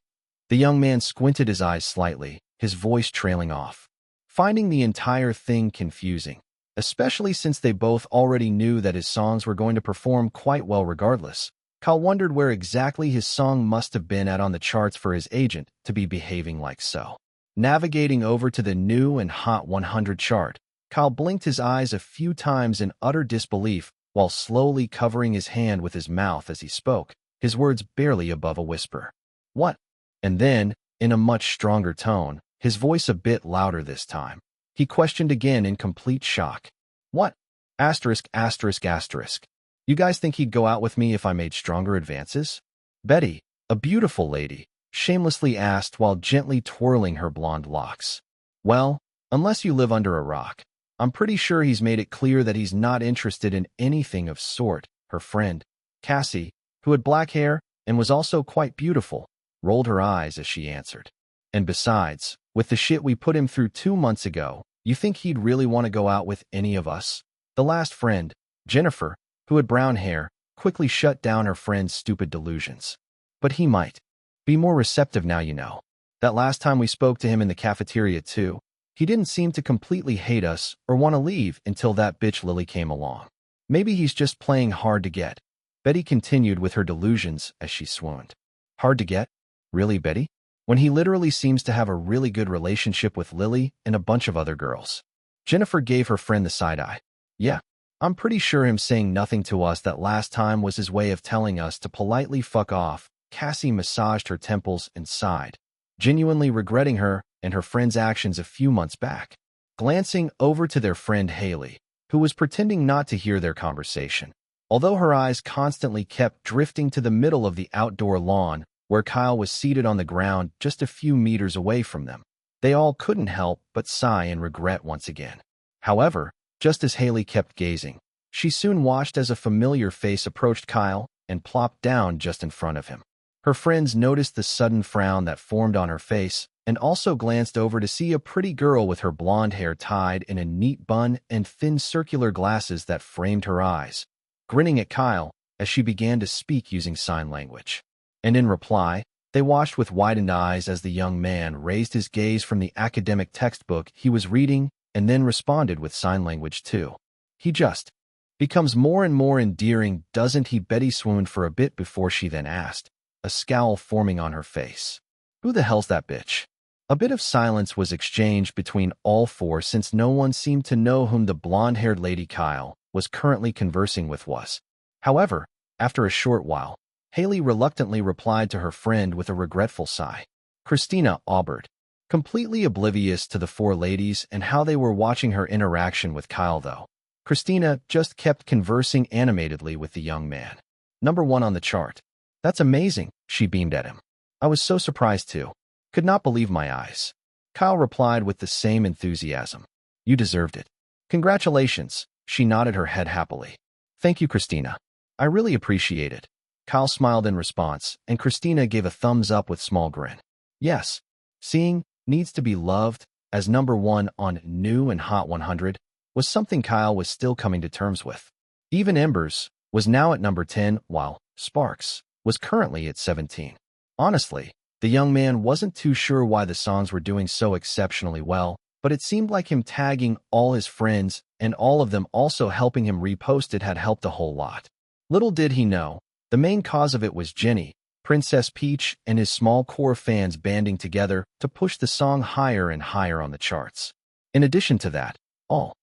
The young man squinted his eyes slightly, his voice trailing off, finding the entire thing confusing, especially since they both already knew that his songs were going to perform quite well regardless. Kyle wondered where exactly his song must have been at on the charts for his agent to be behaving like so. Navigating over to the new and hot 100 chart, Kyle blinked his eyes a few times in utter disbelief while slowly covering his hand with his mouth as he spoke, his words barely above a whisper. "What?" And then, in a much stronger tone, his voice a bit louder this time, he questioned again in complete shock. "What? Asterisk, asterisk, asterisk. You guys think he'd go out with me if I made stronger advances?" Betty, a beautiful lady, shamelessly asked while gently twirling her blonde locks. "Well, unless you live under a rock, I'm pretty sure he's made it clear that he's not interested in anything of sort." Her friend, Cassie, who had black hair and was also quite beautiful, rolled her eyes as she answered. "And besides, with the shit we put him through 2 months ago, you think he'd really want to go out with any of us?" The last friend, Jennifer, who had brown hair, quickly shut down her friend's stupid delusions. "But he might be more receptive now, you know. That last time we spoke to him in the cafeteria too, he didn't seem to completely hate us or want to leave until that bitch Lily came along. Maybe he's just playing hard to get." Betty continued with her delusions as she swooned. "Hard to get? Really, Betty? When he literally seems to have a really good relationship with Lily and a bunch of other girls." Jennifer gave her friend the side-eye. "Yeah, I'm pretty sure him saying nothing to us that last time was his way of telling us to politely fuck off." Cassie massaged her temples and sighed, genuinely regretting her and her friend's actions a few months back. Glancing over to their friend Haley, who was pretending not to hear their conversation, although her eyes constantly kept drifting to the middle of the outdoor lawn where Kyle was seated on the ground just a few meters away from them. They all couldn't help but sigh in regret once again. However, just as Haley kept gazing, she soon watched as a familiar face approached Kyle and plopped down just in front of him. Her friends noticed the sudden frown that formed on her face and also glanced over to see a pretty girl with her blonde hair tied in a neat bun and thin circular glasses that framed her eyes, grinning at Kyle as she began to speak using sign language. And in reply, they watched with widened eyes as the young man raised his gaze from the academic textbook he was reading and then responded with sign language too. "He just becomes more and more endearing, doesn't he?" Betty swooned for a bit before she then asked, a scowl forming on her face. "Who the hell's that bitch?" A bit of silence was exchanged between all four since no one seemed to know whom the blonde-haired lady Kyle was currently conversing with was. However, after a short while, Haley reluctantly replied to her friend with a regretful sigh. Christina Aubert, completely oblivious to the four ladies and how they were watching her interaction with Kyle though. Christina just kept conversing animatedly with the young man. "Number 1 on the chart. That's amazing," she beamed at him. "I was so surprised too. Could not believe my eyes." Kyle replied with the same enthusiasm. "You deserved it." "Congratulations," she nodded her head happily. "Thank you, Christina. I really appreciate it." Kyle smiled in response, and Christina gave a thumbs up with small grin. Yes, seeing Needs to Be Loved as number 1 on New and Hot 100 was something Kyle was still coming to terms with. Even Embers was now at number 10, while Sparks was currently at 17. Honestly, the young man wasn't too sure why the songs were doing so exceptionally well, but it seemed like him tagging all his friends and all of them also helping him repost it had helped a whole lot. Little did he know, the main cause of it was Jenny, Princess Peach, and his small core fans banding together to push the song higher and higher on the charts. In addition to that, all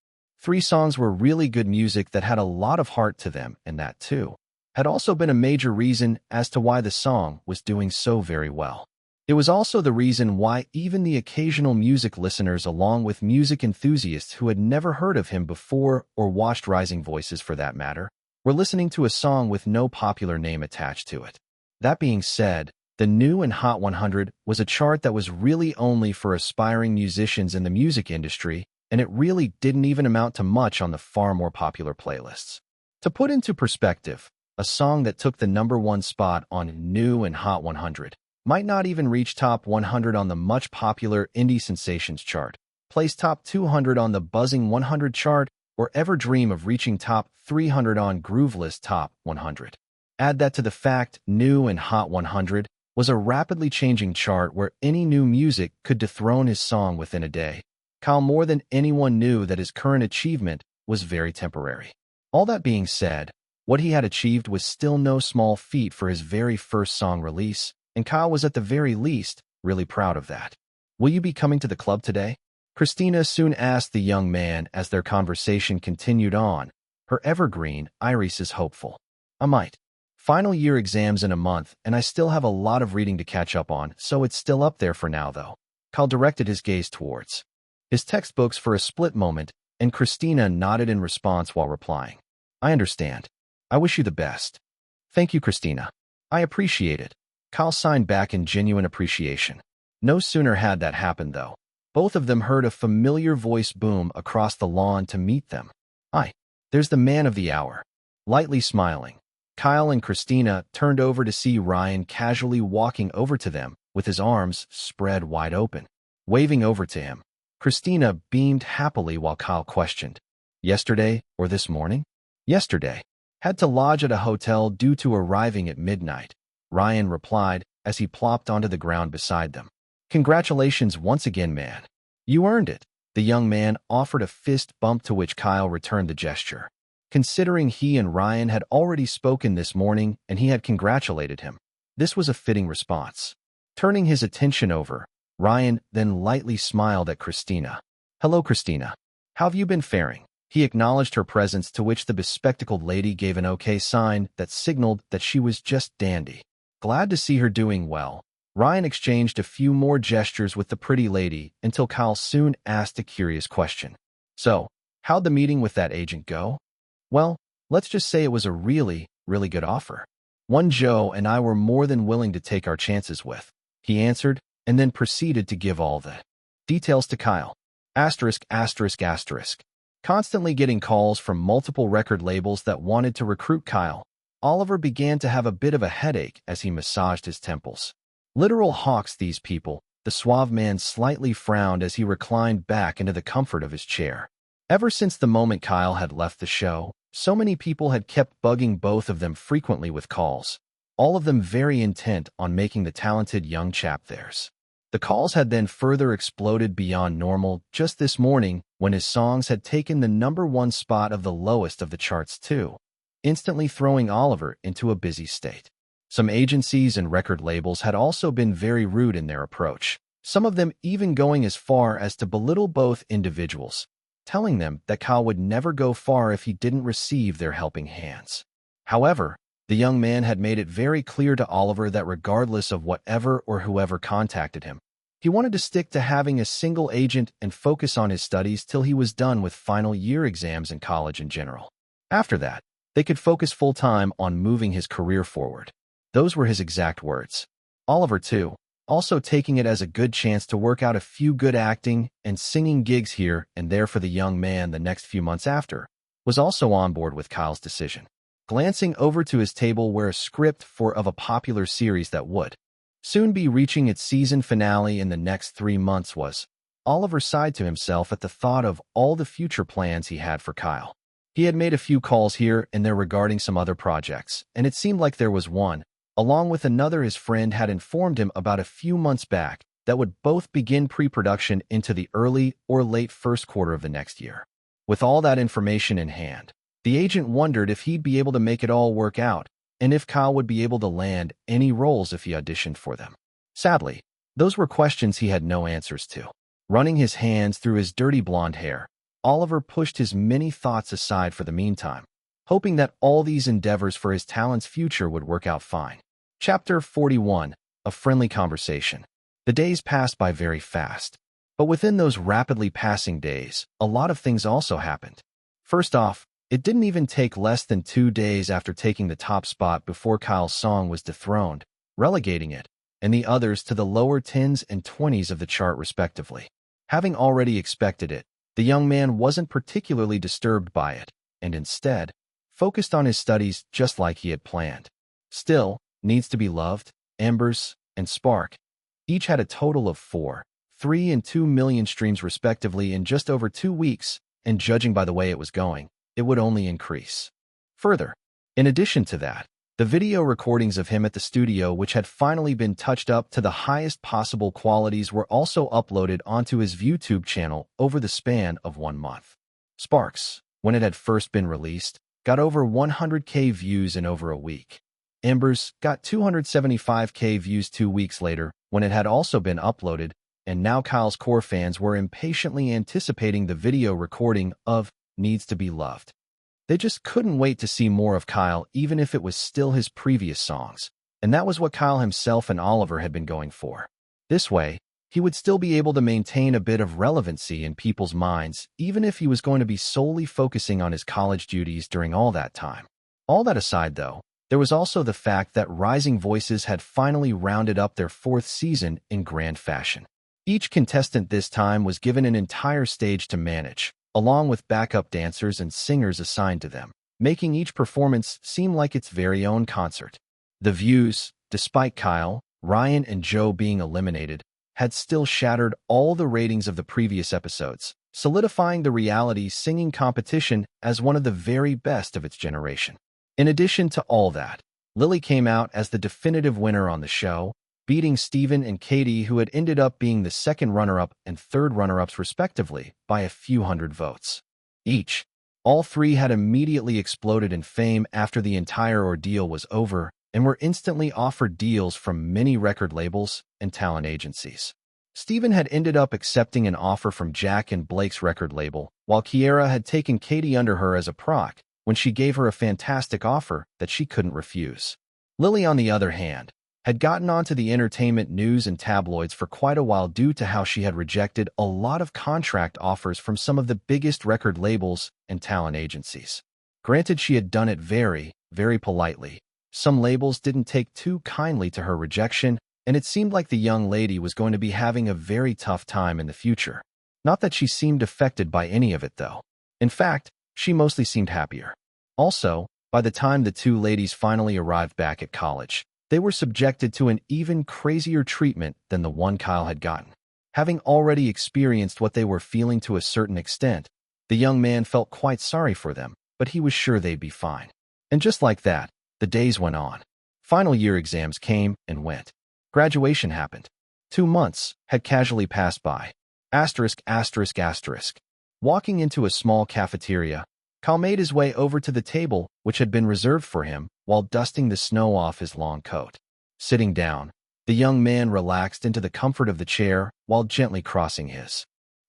three songs were really good music that had a lot of heart to them, and that, too, had also been a major reason as to why the song was doing so very well. It was also the reason why even the occasional music listeners, along with music enthusiasts who had never heard of him before or watched Rising Voices for that matter, were listening to a song with no popular name attached to it. That being said, the New and Hot 100 was a chart that was really only for aspiring musicians in the music industry, and it really didn't even amount to much on the far more popular playlists. To put into perspective, a song that took the #1 spot on New and Hot 100 might not even reach top 100 on the much popular Indie Sensations chart, place top 200 on the buzzing 100 chart, or ever dream of reaching top 300 on Groovelist top 100. Add that to the fact New and Hot 100 was a rapidly changing chart where any new music could dethrone his song within a day. Kyle more than anyone knew that his current achievement was very temporary. All that being said, what he had achieved was still no small feat for his very first song release, and Kyle was at the very least really proud of that. "Will you be coming to the club today?" Christina soon asked the young man as their conversation continued on. Her evergreen Iris is hopeful. "I might. Final year exams in a month, and I still have a lot of reading to catch up on, so it's still up there for now, though." Kyle directed his gaze towards his textbooks for a split moment, and Christina nodded in response while replying, "I understand. I wish you the best." "Thank you, Christina. I appreciate it." Kyle signed back in genuine appreciation. No sooner had that happened, though. Both of them heard a familiar voice boom across the lawn to meet them. "Hi, there's the man of the hour." Lightly smiling, Kyle and Christina turned over to see Ryan casually walking over to them with his arms spread wide open. Waving over to him, Christina beamed happily while Kyle questioned, "Yesterday or this morning?" "Yesterday. Had to lodge at a hotel due to arriving at midnight," Ryan replied as he plopped onto the ground beside them. "Congratulations once again, man. You earned it." The young man offered a fist bump to which Kyle returned the gesture. Considering he and Ryan had already spoken this morning and he had congratulated him, this was a fitting response. Turning his attention over, Ryan then lightly smiled at Christina. "Hello, Christina. How have you been faring?" He acknowledged her presence, to which the bespectacled lady gave an okay sign that signaled that she was just dandy. Glad to see her doing well. Ryan exchanged a few more gestures with the pretty lady until Kyle soon asked a curious question. "So, how'd the meeting with that agent go?" "Well, let's just say it was a really, really good offer. One Joe and I were more than willing to take our chances with," he answered, and then proceeded to give all the details to Kyle. Asterisk, asterisk, asterisk. Constantly getting calls from multiple record labels that wanted to recruit Kyle, Oliver began to have a bit of a headache as he massaged his temples. Literal hawks, these people. The suave man slightly frowned as he reclined back into the comfort of his chair. Ever since the moment Kyle had left the show, so many people had kept bugging both of them frequently with calls, all of them very intent on making the talented young chap theirs. The calls had then further exploded beyond normal just this morning when his songs had taken the #1 spot of the lowest of the charts too, instantly throwing Oliver into a busy state. Some agencies and record labels had also been very rude in their approach, some of them even going as far as to belittle both individuals, telling them that Kyle would never go far if he didn't receive their helping hands. However, the young man had made it very clear to Oliver that regardless of whatever or whoever contacted him, he wanted to stick to having a single agent and focus on his studies till he was done with final year exams in college in general. After that, they could focus full-time on moving his career forward. Those were his exact words. Oliver, too, also taking it as a good chance to work out a few good acting and singing gigs here and there for the young man the next few months after, was also on board with Kyle's decision. Glancing over to his table where a script of a popular series that would soon be reaching its season finale in the next 3 months was, Oliver sighed to himself at the thought of all the future plans he had for Kyle. He had made a few calls here and there regarding some other projects, and it seemed like there was one, along with another his friend had informed him about a few months back, that would both begin pre-production into the early or late first quarter of the next year. With all that information in hand, the agent wondered if he'd be able to make it all work out and if Kyle would be able to land any roles if he auditioned for them. Sadly, those were questions he had no answers to. Running his hands through his dirty blonde hair, Oliver pushed his many thoughts aside for the meantime, hoping that all these endeavors for his talent's future would work out fine. Chapter 41. A Friendly Conversation. The days passed by very fast. But within those rapidly passing days, a lot of things also happened. First off, it didn't even take less than 2 days after taking the top spot before Kyle's song was dethroned, relegating it, and the others to the lower 10s and 20s of the chart respectively. Having already expected it, the young man wasn't particularly disturbed by it, and instead, focused on his studies just like he had planned. Still, Needs to Be Loved, Embers, and Spark each had a total of 4, 3, and 2 million streams respectively in just over 2 weeks, and judging by the way it was going, it would only increase. Further, in addition to that, the video recordings of him at the studio, which had finally been touched up to the highest possible qualities, were also uploaded onto his YouTube channel over the span of 1 month. Sparks, when it had first been released, got over 100K views in over a week. Embers got 275K views 2 weeks later when it had also been uploaded, and now Kyle's core fans were impatiently anticipating the video recording of Needs to Be Loved. They just couldn't wait to see more of Kyle, even if it was still his previous songs, and that was what Kyle himself and Oliver had been going for. This way, he would still be able to maintain a bit of relevancy in people's minds, even if he was going to be solely focusing on his college duties during all that time. All that aside, though, there was also the fact that Rising Voices had finally rounded up their 4th season in grand fashion. Each contestant this time was given an entire stage to manage, along with backup dancers and singers assigned to them, making each performance seem like its very own concert. The views, despite Kyle, Ryan, and Joe being eliminated, had still shattered all the ratings of the previous episodes, solidifying the reality singing competition as one of the very best of its generation. In addition to all that, Lily came out as the definitive winner on the show, beating Steven and Katie, who had ended up being the 2nd runner-up and 3rd runner-ups respectively, by a few hundred votes each. All 3 had immediately exploded in fame after the entire ordeal was over and were instantly offered deals from many record labels and talent agencies. Steven had ended up accepting an offer from Jack and Blake's record label, while Kiera had taken Katie under her as a proc when she gave her a fantastic offer that she couldn't refuse. Lily, on the other hand, had gotten onto the entertainment news and tabloids for quite a while due to how she had rejected a lot of contract offers from some of the biggest record labels and talent agencies. Granted, she had done it very, very politely. Some labels didn't take too kindly to her rejection, and it seemed like the young lady was going to be having a very tough time in the future. Not that she seemed affected by any of it, though. In fact, she mostly seemed happier. Also, by the time the 2 ladies finally arrived back at college, they were subjected to an even crazier treatment than the one Kyle had gotten. Having already experienced what they were feeling to a certain extent, the young man felt quite sorry for them, but he was sure they'd be fine. And just like that, the days went on. Final year exams came and went. Graduation happened. 2 months had casually passed by. Asterisk, asterisk, asterisk. Walking into a small cafeteria, Kyle made his way over to the table which had been reserved for him while dusting the snow off his long coat. Sitting down, the young man relaxed into the comfort of the chair while gently crossing his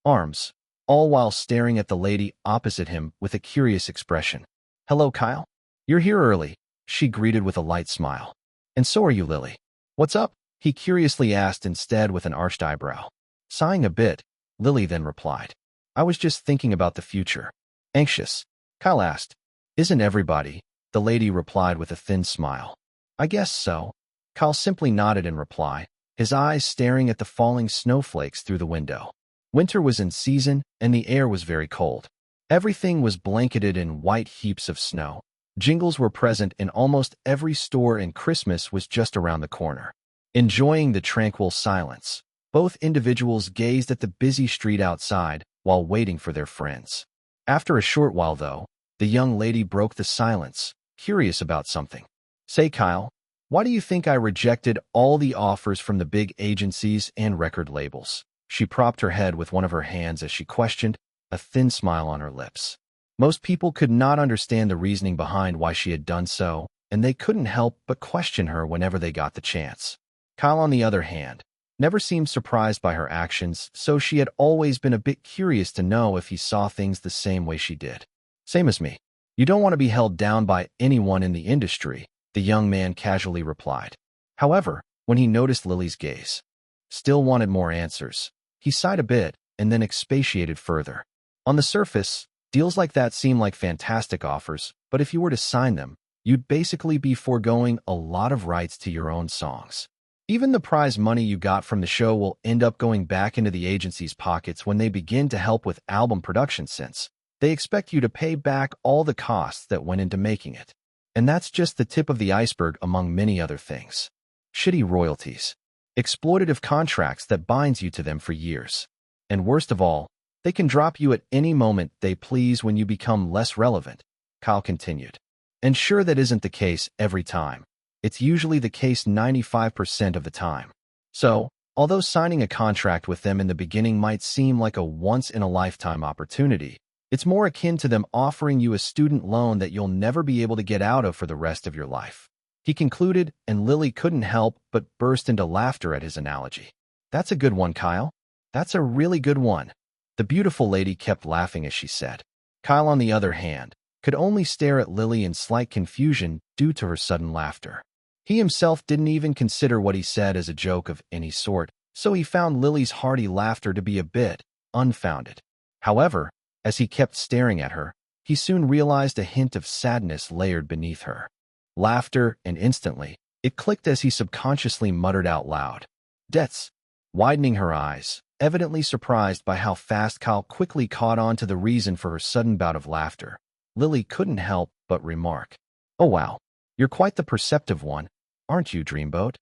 arms, all while staring at the lady opposite him with a curious expression. "Hello, Kyle. You're here early," she greeted with a light smile. "And so are you, Lily. What's up?" he curiously asked instead with an arched eyebrow. Sighing a bit, Lily then replied, "I was just thinking about the future." "Anxious?" Kyle asked. "Isn't everybody?" the lady replied with a thin smile. "I guess so." Kyle simply nodded in reply, his eyes staring at the falling snowflakes through the window. Winter was in season, and the air was very cold. Everything was blanketed in white heaps of snow. Jingles were present in almost every store, and Christmas was just around the corner. Enjoying the tranquil silence, both individuals gazed at the busy street outside while waiting for their friends. After a short while, though, the young lady broke the silence, curious about something. "Say, Kyle, Why do you think I rejected all the offers from the big agencies and record labels? She propped her head with one of her hands as she questioned, a thin smile on her lips. Most people could not understand the reasoning behind why she had done so, and they couldn't help but question her whenever they got the chance. Kyle, on the other hand, never seemed surprised by her actions, so she had always been a bit curious to know if he saw things the same way she did. Same as me. You don't want to be held down by anyone in the industry, the young man casually replied. However, when he noticed Lily's gaze, still wanted more answers, he sighed a bit and then expatiated further. On the surface, deals like that seem like fantastic offers, but if you were to sign them, you'd basically be foregoing a lot of rights to your own songs. Even the prize money you got from the show will end up going back into the agency's pockets when they begin to help with album production, since they expect you to pay back all the costs that went into making it. And that's just the tip of the iceberg among many other things. Shitty royalties, exploitative contracts that binds you to them for years. And worst of all, they can drop you at any moment they please when you become less relevant, Kyle continued. And sure, that isn't the case every time. It's usually the case 95% of the time. So, although signing a contract with them in the beginning might seem like a once-in-a-lifetime opportunity, it's more akin to them offering you a student loan that you'll never be able to get out of for the rest of your life. He concluded, and Lily couldn't help but burst into laughter at his analogy. That's a good one, Kyle. That's a really good one. The beautiful lady kept laughing as she said. Kyle, on the other hand, could only stare at Lily in slight confusion due to her sudden laughter. He himself didn't even consider what he said as a joke of any sort, so he found Lily's hearty laughter to be a bit unfounded. However, as he kept staring at her, he soon realized a hint of sadness layered beneath her laughter, and instantly, it clicked as he subconsciously muttered out loud, "Debts," widening her eyes, evidently surprised by how fast Kyle quickly caught on to the reason for her sudden bout of laughter. Lily couldn't help but remark, "Oh wow, you're quite the perceptive one, aren't you, Dreamboat?"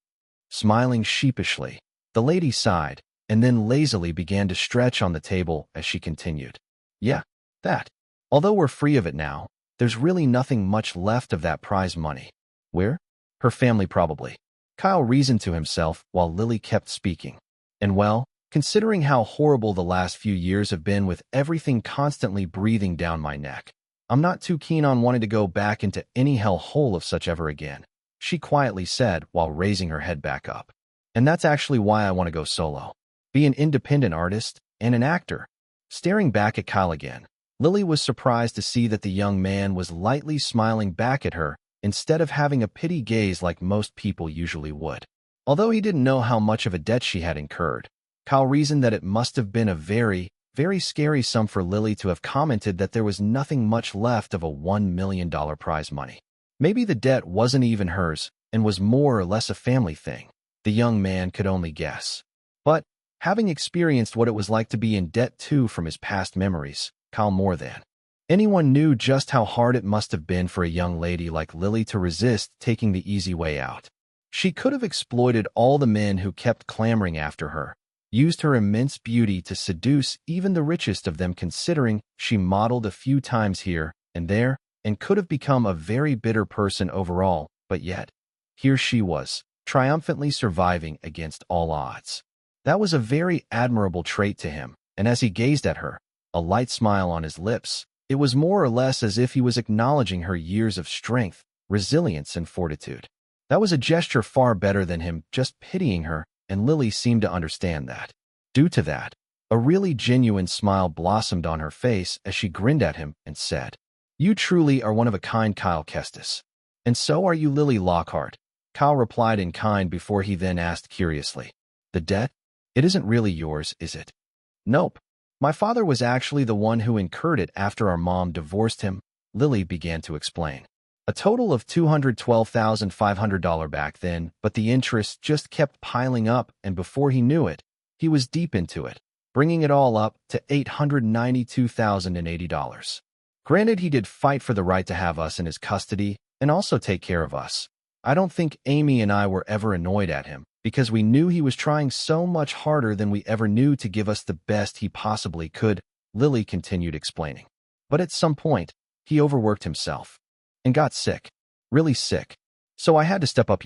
Smiling sheepishly, the lady sighed, and then lazily began to stretch on the table as she continued. "Yeah, that. Although we're free of it now, there's really nothing much left of that prize money. Where? Her family probably," Kyle reasoned to himself while Lily kept speaking. "And well, considering how horrible the last few years have been with everything constantly breathing down my neck, I'm not too keen on wanting to go back into any hellhole of such ever again," she quietly said while raising her head back up. "And that's actually why I want to go solo. Be an independent artist and an actor." Staring back at Kyle again, Lily was surprised to see that the young man was lightly smiling back at her instead of having a pity gaze like most people usually would. Although he didn't know how much of a debt she had incurred, Kyle reasoned that it must have been a very, very scary sum for Lily to have commented that there was nothing much left of a $1 million prize money. Maybe the debt wasn't even hers and was more or less a family thing. The young man could only guess. But, having experienced what it was like to be in debt too from his past memories, Kyle more than anyone knew just how hard it must have been for a young lady like Lily to resist taking the easy way out. She could have exploited all the men who kept clamoring after her, used her immense beauty to seduce even the richest of them, considering she modeled a few times here and there, and could have become a very bitter person overall, but yet, here she was, triumphantly surviving against all odds. That was a very admirable trait to him, and as he gazed at her, a light smile on his lips, it was more or less as if he was acknowledging her years of strength, resilience, and fortitude. That was a gesture far better than him just pitying her, and Lily seemed to understand that. Due to that, a really genuine smile blossomed on her face as she grinned at him and said, "You truly are one of a kind, Kyle Kestis. And so are you, Lily Lockhart." Kyle replied in kind before he then asked curiously, "The debt? It isn't really yours, is it?" "Nope. My father was actually the one who incurred it after our mom divorced him," Lily began to explain. "A total of $212,500 back then, but the interest just kept piling up, and before he knew it, he was deep into it, bringing it all up to $892,080. Granted, he did fight for the right to have us in his custody and also take care of us. I don't think Amy and I were ever annoyed at him, because we knew he was trying so much harder than we ever knew to give us the best he possibly could," Lily continued explaining. "But at some point, he overworked himself and got sick, really sick. So I had to step up,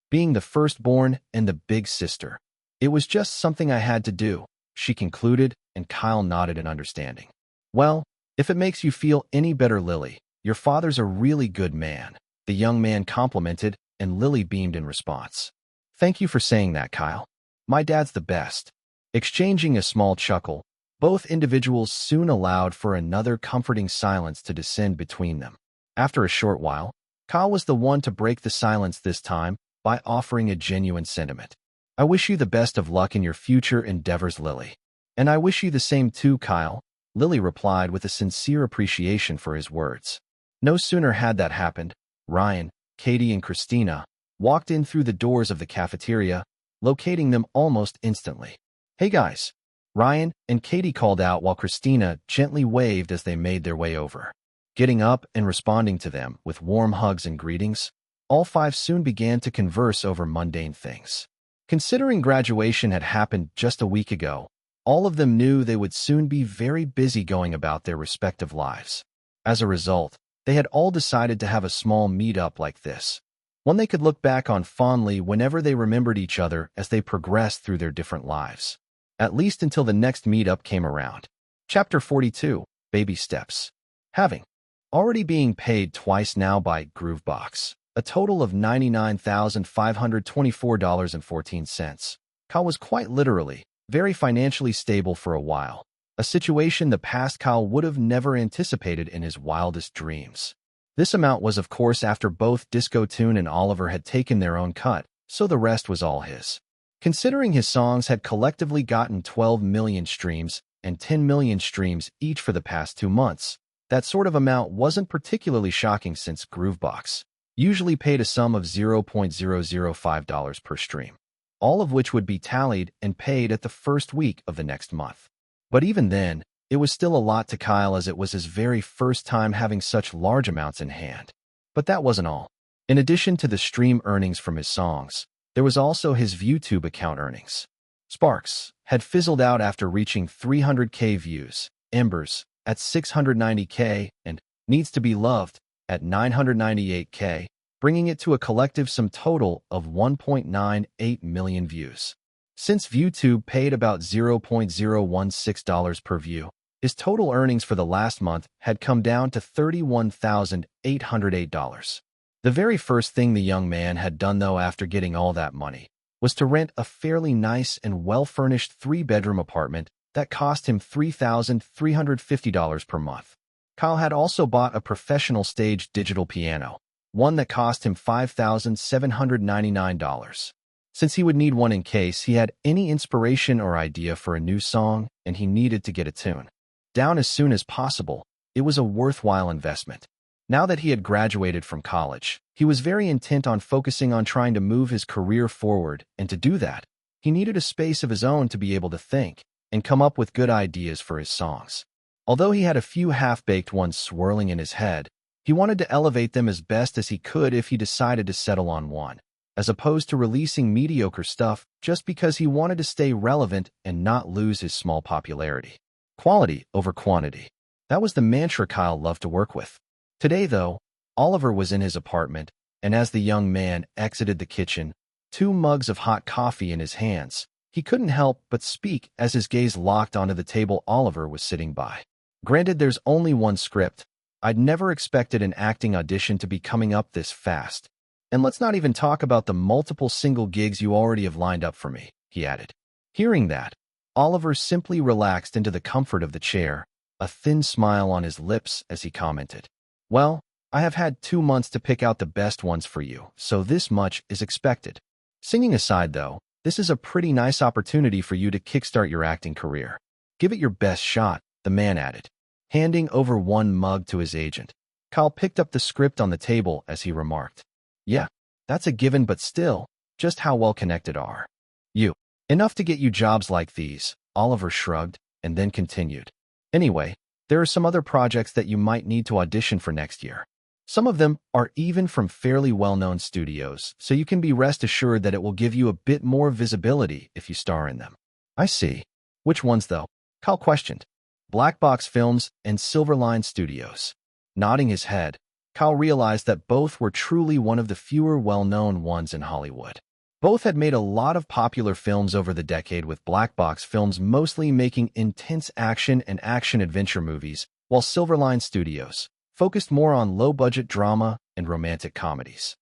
being the firstborn and the big sister. It was just something I had to do, she concluded, and Kyle nodded in understanding. Well, if it makes you feel any better, Lily, your father's a really good man, the young man complimented, and Lily beamed in response. Thank you for saying that, Kyle. My dad's the best. Exchanging a small chuckle, both individuals soon allowed for another comforting silence to descend between them. After a short while, Kyle was the one to break the silence this time by offering a genuine sentiment. I wish you the best of luck in your future endeavors, Lily. And I wish you the same too, Kyle, Lily replied with a sincere appreciation for his words. No sooner had that happened, Ryan, Katie, and Christina walked in through the doors of the cafeteria, locating them almost instantly. Hey guys, Ryan and Katie called out while Christina gently waved as they made their way over. Getting up and responding to them with warm hugs and greetings, all five soon began to converse over mundane things. Considering graduation had happened just a week ago, all of them knew they would soon be very busy going about their respective lives. As a result, they had all decided to have a small meet-up like this, one they could look back on fondly whenever they remembered each other as they progressed through their different lives. At least until the next meetup came around. Chapter 42, Baby Steps. Having already being paid twice now by Groovebox, a total of $99,524.14, Kyle was quite literally very financially stable for a while, a situation the past Kyle would have never anticipated in his wildest dreams. This amount was, of course, after both Disco Tune and Oliver had taken their own cut, so the rest was all his. Considering his songs had collectively gotten 12 million streams and 10 million streams each for the past 2 months, that sort of amount wasn't particularly shocking since Groovebox usually paid a sum of $0.005 per stream, all of which would be tallied and paid at the first week of the next month. But even then, it was still a lot to Kyle as it was his very first time having such large amounts in hand. But that wasn't all. In addition to the stream earnings from his songs, there was also his ViewTube account earnings. Sparks had fizzled out after reaching 300K views, Embers at 690K, and Needs to Be Loved at 998K, bringing it to a collective sum total of 1.98 million views. Since ViewTube paid about $0.016 per view, his total earnings for the last month had come down to $31,808. The very first thing the young man had done, though, after getting all that money, was to rent a fairly nice and well-furnished 3-bedroom apartment that cost him $3,350 per month. Kyle had also bought a professional stage digital piano, one that cost him $5,799. Since he would need one in case he had any inspiration or idea for a new song and he needed to get a tune down as soon as possible, it was a worthwhile investment. Now that he had graduated from college, he was very intent on focusing on trying to move his career forward, and to do that, he needed a space of his own to be able to think and come up with good ideas for his songs. Although he had a few half-baked ones swirling in his head, he wanted to elevate them as best as he could if he decided to settle on one, as opposed to releasing mediocre stuff just because he wanted to stay relevant and not lose his small popularity. Quality over quantity. That was the mantra Kyle loved to work with. Today, though, Oliver was in his apartment, and as the young man exited the kitchen, 2 mugs of hot coffee in his hands, he couldn't help but speak as his gaze locked onto the table Oliver was sitting by. Granted, there's only one script. I'd never expected an acting audition to be coming up this fast. And let's not even talk about the multiple single gigs you already have lined up for me, he added. Hearing that, Oliver simply relaxed into the comfort of the chair, a thin smile on his lips as he commented, "Well, I have had 2 months to pick out the best ones for you, so this much is expected. Singing aside, though, this is a pretty nice opportunity for you to kickstart your acting career. Give it your best shot," the man added, handing over 1 mug to his agent. Kyle picked up the script on the table as he remarked, "Yeah, that's a given, but still, just how well connected are you? Enough to get you jobs like these," Oliver shrugged, and then continued. "Anyway, there are some other projects that you might need to audition for next year. Some of them are even from fairly well-known studios, so you can be rest assured that it will give you a bit more visibility if you star in them." "I see. Which ones, though?" Kyle questioned. "Black Box Films and Silverline Studios." Nodding his head, Kyle realized that both were truly one of the fewer well-known ones in Hollywood. Both had made a lot of popular films over the decade, with Black Box Films mostly making intense action and action-adventure movies, while Silverline Studios focused more on low-budget drama and romantic comedies.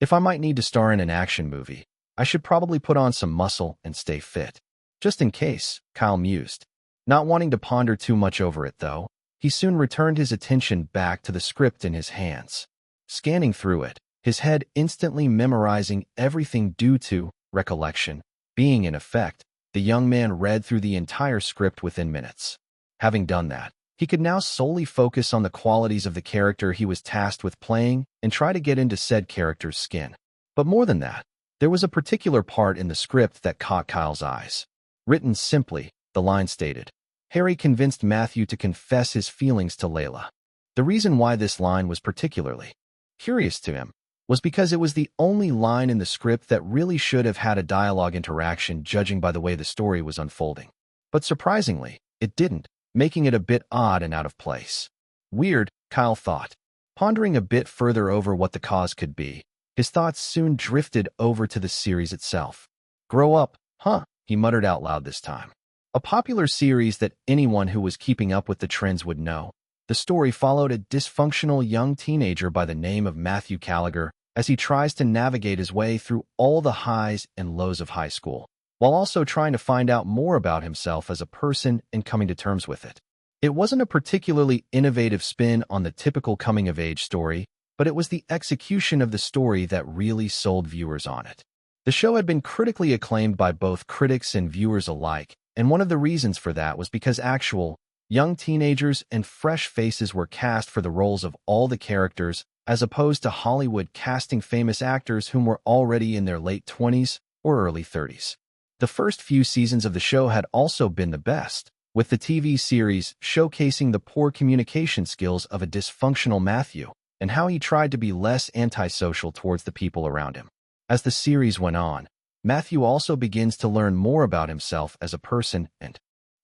If I might need to star in an action movie, I should probably put on some muscle and stay fit. Just in case, Kyle mused. Not wanting to ponder too much over it, though, he soon returned his attention back to the script in his hands. Scanning through it, his head instantly memorizing everything due to recollection being in effect, the young man read through the entire script within minutes. Having done that, he could now solely focus on the qualities of the character he was tasked with playing and try to get into said character's skin. But more than that, there was a particular part in the script that caught Kyle's eyes. Written simply, the line stated, "Harry convinced Matthew to confess his feelings to Layla." The reason why this line was particularly curious to him was because it was the only line in the script that really should have had a dialogue interaction, judging by the way the story was unfolding. But surprisingly, it didn't, making it a bit odd and out of place. Weird, Kyle thought. Pondering a bit further over what the cause could be, his thoughts soon drifted over to the series itself. "Grow up, huh?" he muttered out loud this time. A popular series that anyone who was keeping up with the trends would know. The story followed a dysfunctional young teenager by the name of Matthew Gallagher as he tries to navigate his way through all the highs and lows of high school, while also trying to find out more about himself as a person and coming to terms with it. It wasn't a particularly innovative spin on the typical coming-of-age story, but it was the execution of the story that really sold viewers on it. The show had been critically acclaimed by both critics and viewers alike, and one of the reasons for that was because actual, young teenagers and fresh faces were cast for the roles of all the characters, as opposed to Hollywood casting famous actors whom were already in their late 20s or early 30s. The first few seasons of the show had also been the best, with the TV series showcasing the poor communication skills of a dysfunctional Matthew and how he tried to be less antisocial towards the people around him. As the series went on, Matthew also begins to learn more about himself as a person and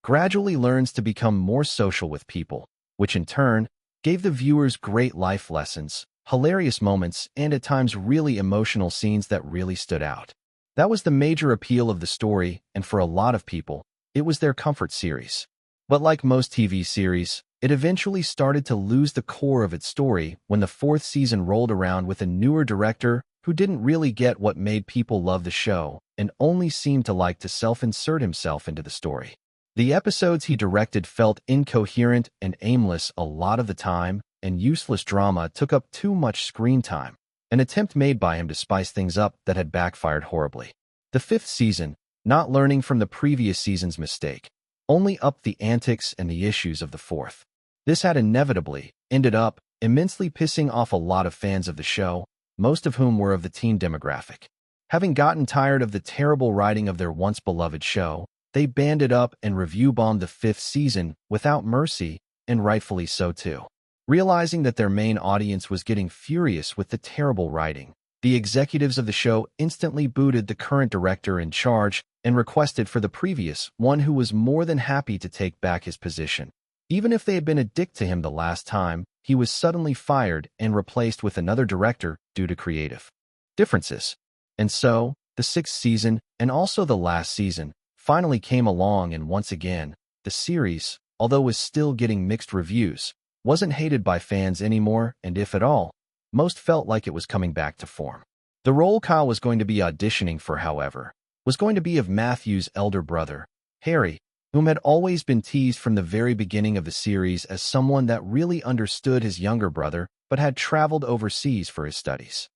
gradually learns to become more social with people, which in turn gave the viewers great life lessons, hilarious moments, and at times really emotional scenes that really stood out. That was the major appeal of the story, and for a lot of people, it was their comfort series. But like most TV series, it eventually started to lose the core of its story when the fourth season rolled around with a newer director who didn't really get what made people love the show and only seemed to like to self-insert himself into the story. The episodes he directed felt incoherent and aimless a lot of the time, and useless drama took up too much screen time, an attempt made by him to spice things up that had backfired horribly. The fifth season, not learning from the previous season's mistake, only upped the antics and the issues of the fourth. This had inevitably ended up immensely pissing off a lot of fans of the show, most of whom were of the teen demographic. Having gotten tired of the terrible writing of their once-beloved show, they banded up and review-bombed the fifth season without mercy, and rightfully so too. Realizing that their main audience was getting furious with the terrible writing, the executives of the show instantly booted the current director in charge and requested for the previous one, who was more than happy to take back his position. Even if they had been a dick to him the last time, he was suddenly fired and replaced with another director due to creative differences. And so, the sixth season, and also the last season, finally came along, and once again, the series, although was still getting mixed reviews, wasn't hated by fans anymore, and if at all, most felt like it was coming back to form. The role Kyle was going to be auditioning for, however, was going to be of Matthew's elder brother, Harry, whom had always been teased from the very beginning of the series as someone that really understood his younger brother but had traveled overseas for his studies.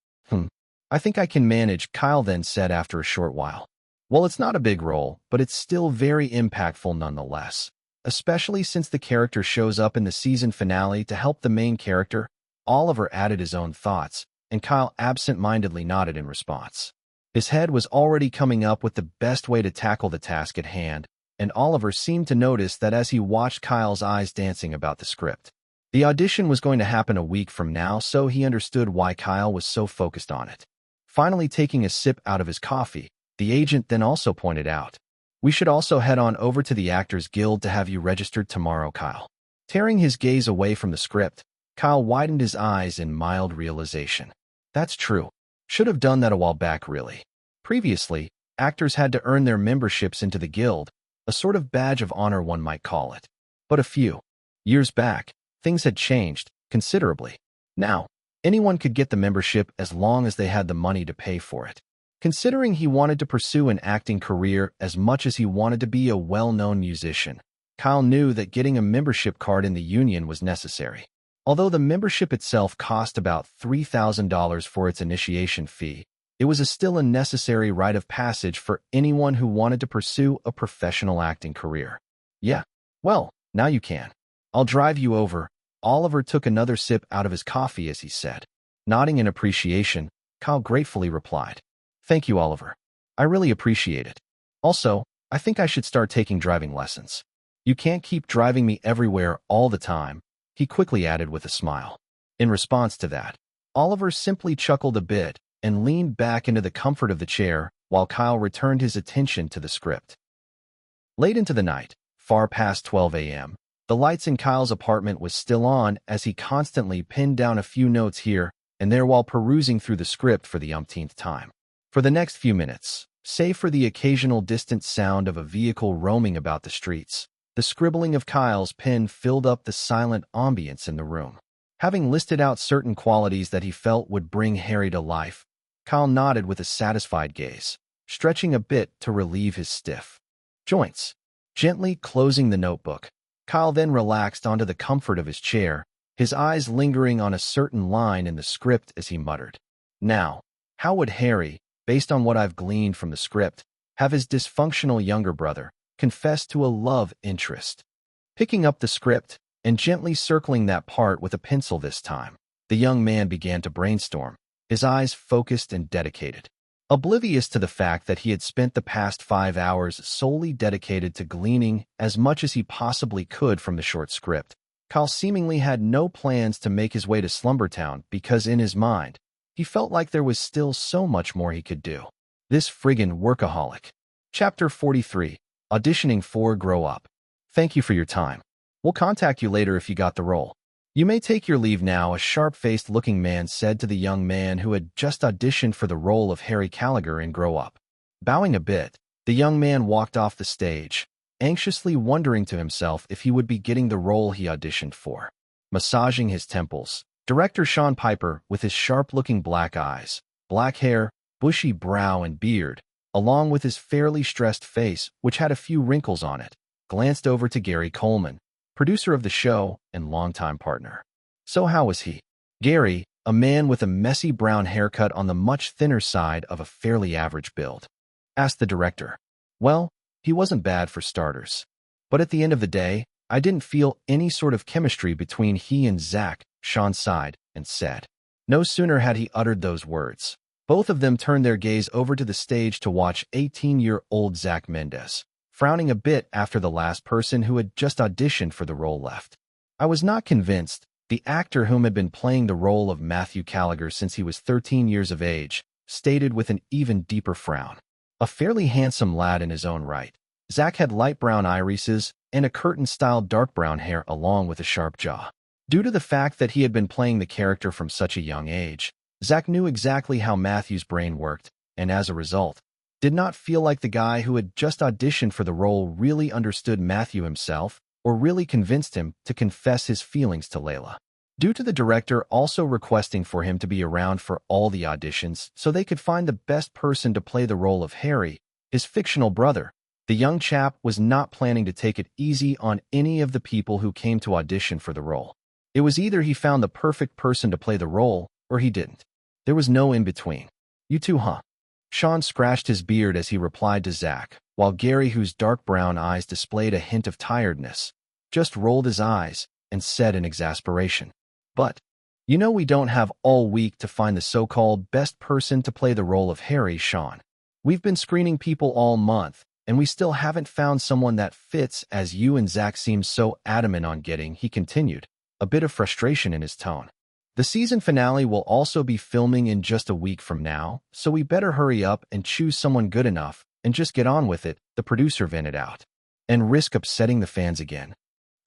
I think I can manage, Kyle then said after a short while. Well, it's not a big role, but it's still very impactful nonetheless, especially since the character shows up in the season finale to help the main character. Oliver added his own thoughts, and Kyle absent-mindedly nodded in response. His head was already coming up with the best way to tackle the task at hand, and Oliver seemed to notice that as he watched Kyle's eyes dancing about the script. The audition was going to happen a week from now, so he understood why Kyle was so focused on it. Finally taking a sip out of his coffee, the agent then also pointed out, "We should also head on over to the Actors Guild to have you registered tomorrow, Kyle." Tearing his gaze away from the script, Kyle widened his eyes in mild realization. That's true. Should have done that a while back, really. Previously, actors had to earn their memberships into the guild, a sort of badge of honor one might call it. But a few years back, things had changed considerably. Now, anyone could get the membership as long as they had the money to pay for it. Considering he wanted to pursue an acting career as much as he wanted to be a well-known musician, Kyle knew that getting a membership card in the union was necessary. Although the membership itself cost about $3,000 for its initiation fee, it was still a necessary rite of passage for anyone who wanted to pursue a professional acting career. Yeah, well, now you can. I'll drive you over. Oliver took another sip out of his coffee as he said. Nodding in appreciation, Kyle gratefully replied, "Thank you, Oliver. I really appreciate it. Also, I think I should start taking driving lessons. You can't keep driving me everywhere all the time," he quickly added with a smile. In response to that, Oliver simply chuckled a bit and leaned back into the comfort of the chair while Kyle returned his attention to the script. Late into the night, far past 12 a.m., the lights in Kyle's apartment was still on as he constantly pinned down a few notes here and there while perusing through the script for the umpteenth time. For the next few minutes, save for the occasional distant sound of a vehicle roaming about the streets, the scribbling of Kyle's pen filled up the silent ambience in the room. Having listed out certain qualities that he felt would bring Harry to life, Kyle nodded with a satisfied gaze, stretching a bit to relieve his stiff joints. Gently closing the notebook, Kyle then relaxed onto the comfort of his chair, his eyes lingering on a certain line in the script as he muttered, "Now, how would Harry, based on what I've gleaned from the script, have his dysfunctional younger brother confess to a love interest?" Picking up the script and gently circling that part with a pencil this time, the young man began to brainstorm, his eyes focused and dedicated. Oblivious to the fact that he had spent the past 5 hours solely dedicated to gleaning as much as he possibly could from the short script, Kyle seemingly had no plans to make his way to Slumbertown because in his mind, he felt like there was still so much more he could do. This friggin' workaholic. Chapter 43, Auditioning for Grow Up. Thank you for your time. We'll contact you later if you got the role. You may take your leave now, a sharp-faced looking man said to the young man who had just auditioned for the role of Harry Gallagher in Grow Up. Bowing a bit, the young man walked off the stage, anxiously wondering to himself if he would be getting the role he auditioned for. Massaging his temples, director Sean Piper, with his sharp-looking black eyes, black hair, bushy brow and beard, along with his fairly stressed face, which had a few wrinkles on it, glanced over to Gary Coleman, producer of the show and longtime partner. So how was he? Gary, a man with a messy brown haircut on the much thinner side of a fairly average build, asked the director. Well, he wasn't bad for starters. But at the end of the day, I didn't feel any sort of chemistry between he and Zach, Sean sighed and said. No sooner had he uttered those words, both of them turned their gaze over to the stage to watch 18-year-old Zach Mendez, frowning a bit after the last person who had just auditioned for the role left. I was not convinced, the actor whom had been playing the role of Matthew Gallagher since he was 13 years of age, stated with an even deeper frown. A fairly handsome lad in his own right, Zach had light brown irises and a curtain-style dark brown hair along with a sharp jaw. Due to the fact that he had been playing the character from such a young age, Zach knew exactly how Matthew's brain worked, and as a result, did not feel like the guy who had just auditioned for the role really understood Matthew himself or really convinced him to confess his feelings to Layla. Due to the director also requesting for him to be around for all the auditions so they could find the best person to play the role of Harry, his fictional brother, the young chap was not planning to take it easy on any of the people who came to audition for the role. It was either he found the perfect person to play the role or he didn't. There was no in-between. You too, huh? Sean scratched his beard as he replied to Zach, while Gary, whose dark brown eyes displayed a hint of tiredness, just rolled his eyes and said in exasperation, "But, you know we don't have all week to find the so-called best person to play the role of Harry, Sean. We've been screening people all month, and we still haven't found someone that fits as you and Zach seem so adamant on getting," he continued, a bit of frustration in his tone. The season finale will also be filming in just a week from now, so we better hurry up and choose someone good enough and just get on with it, the producer vented out. And risk upsetting the fans again.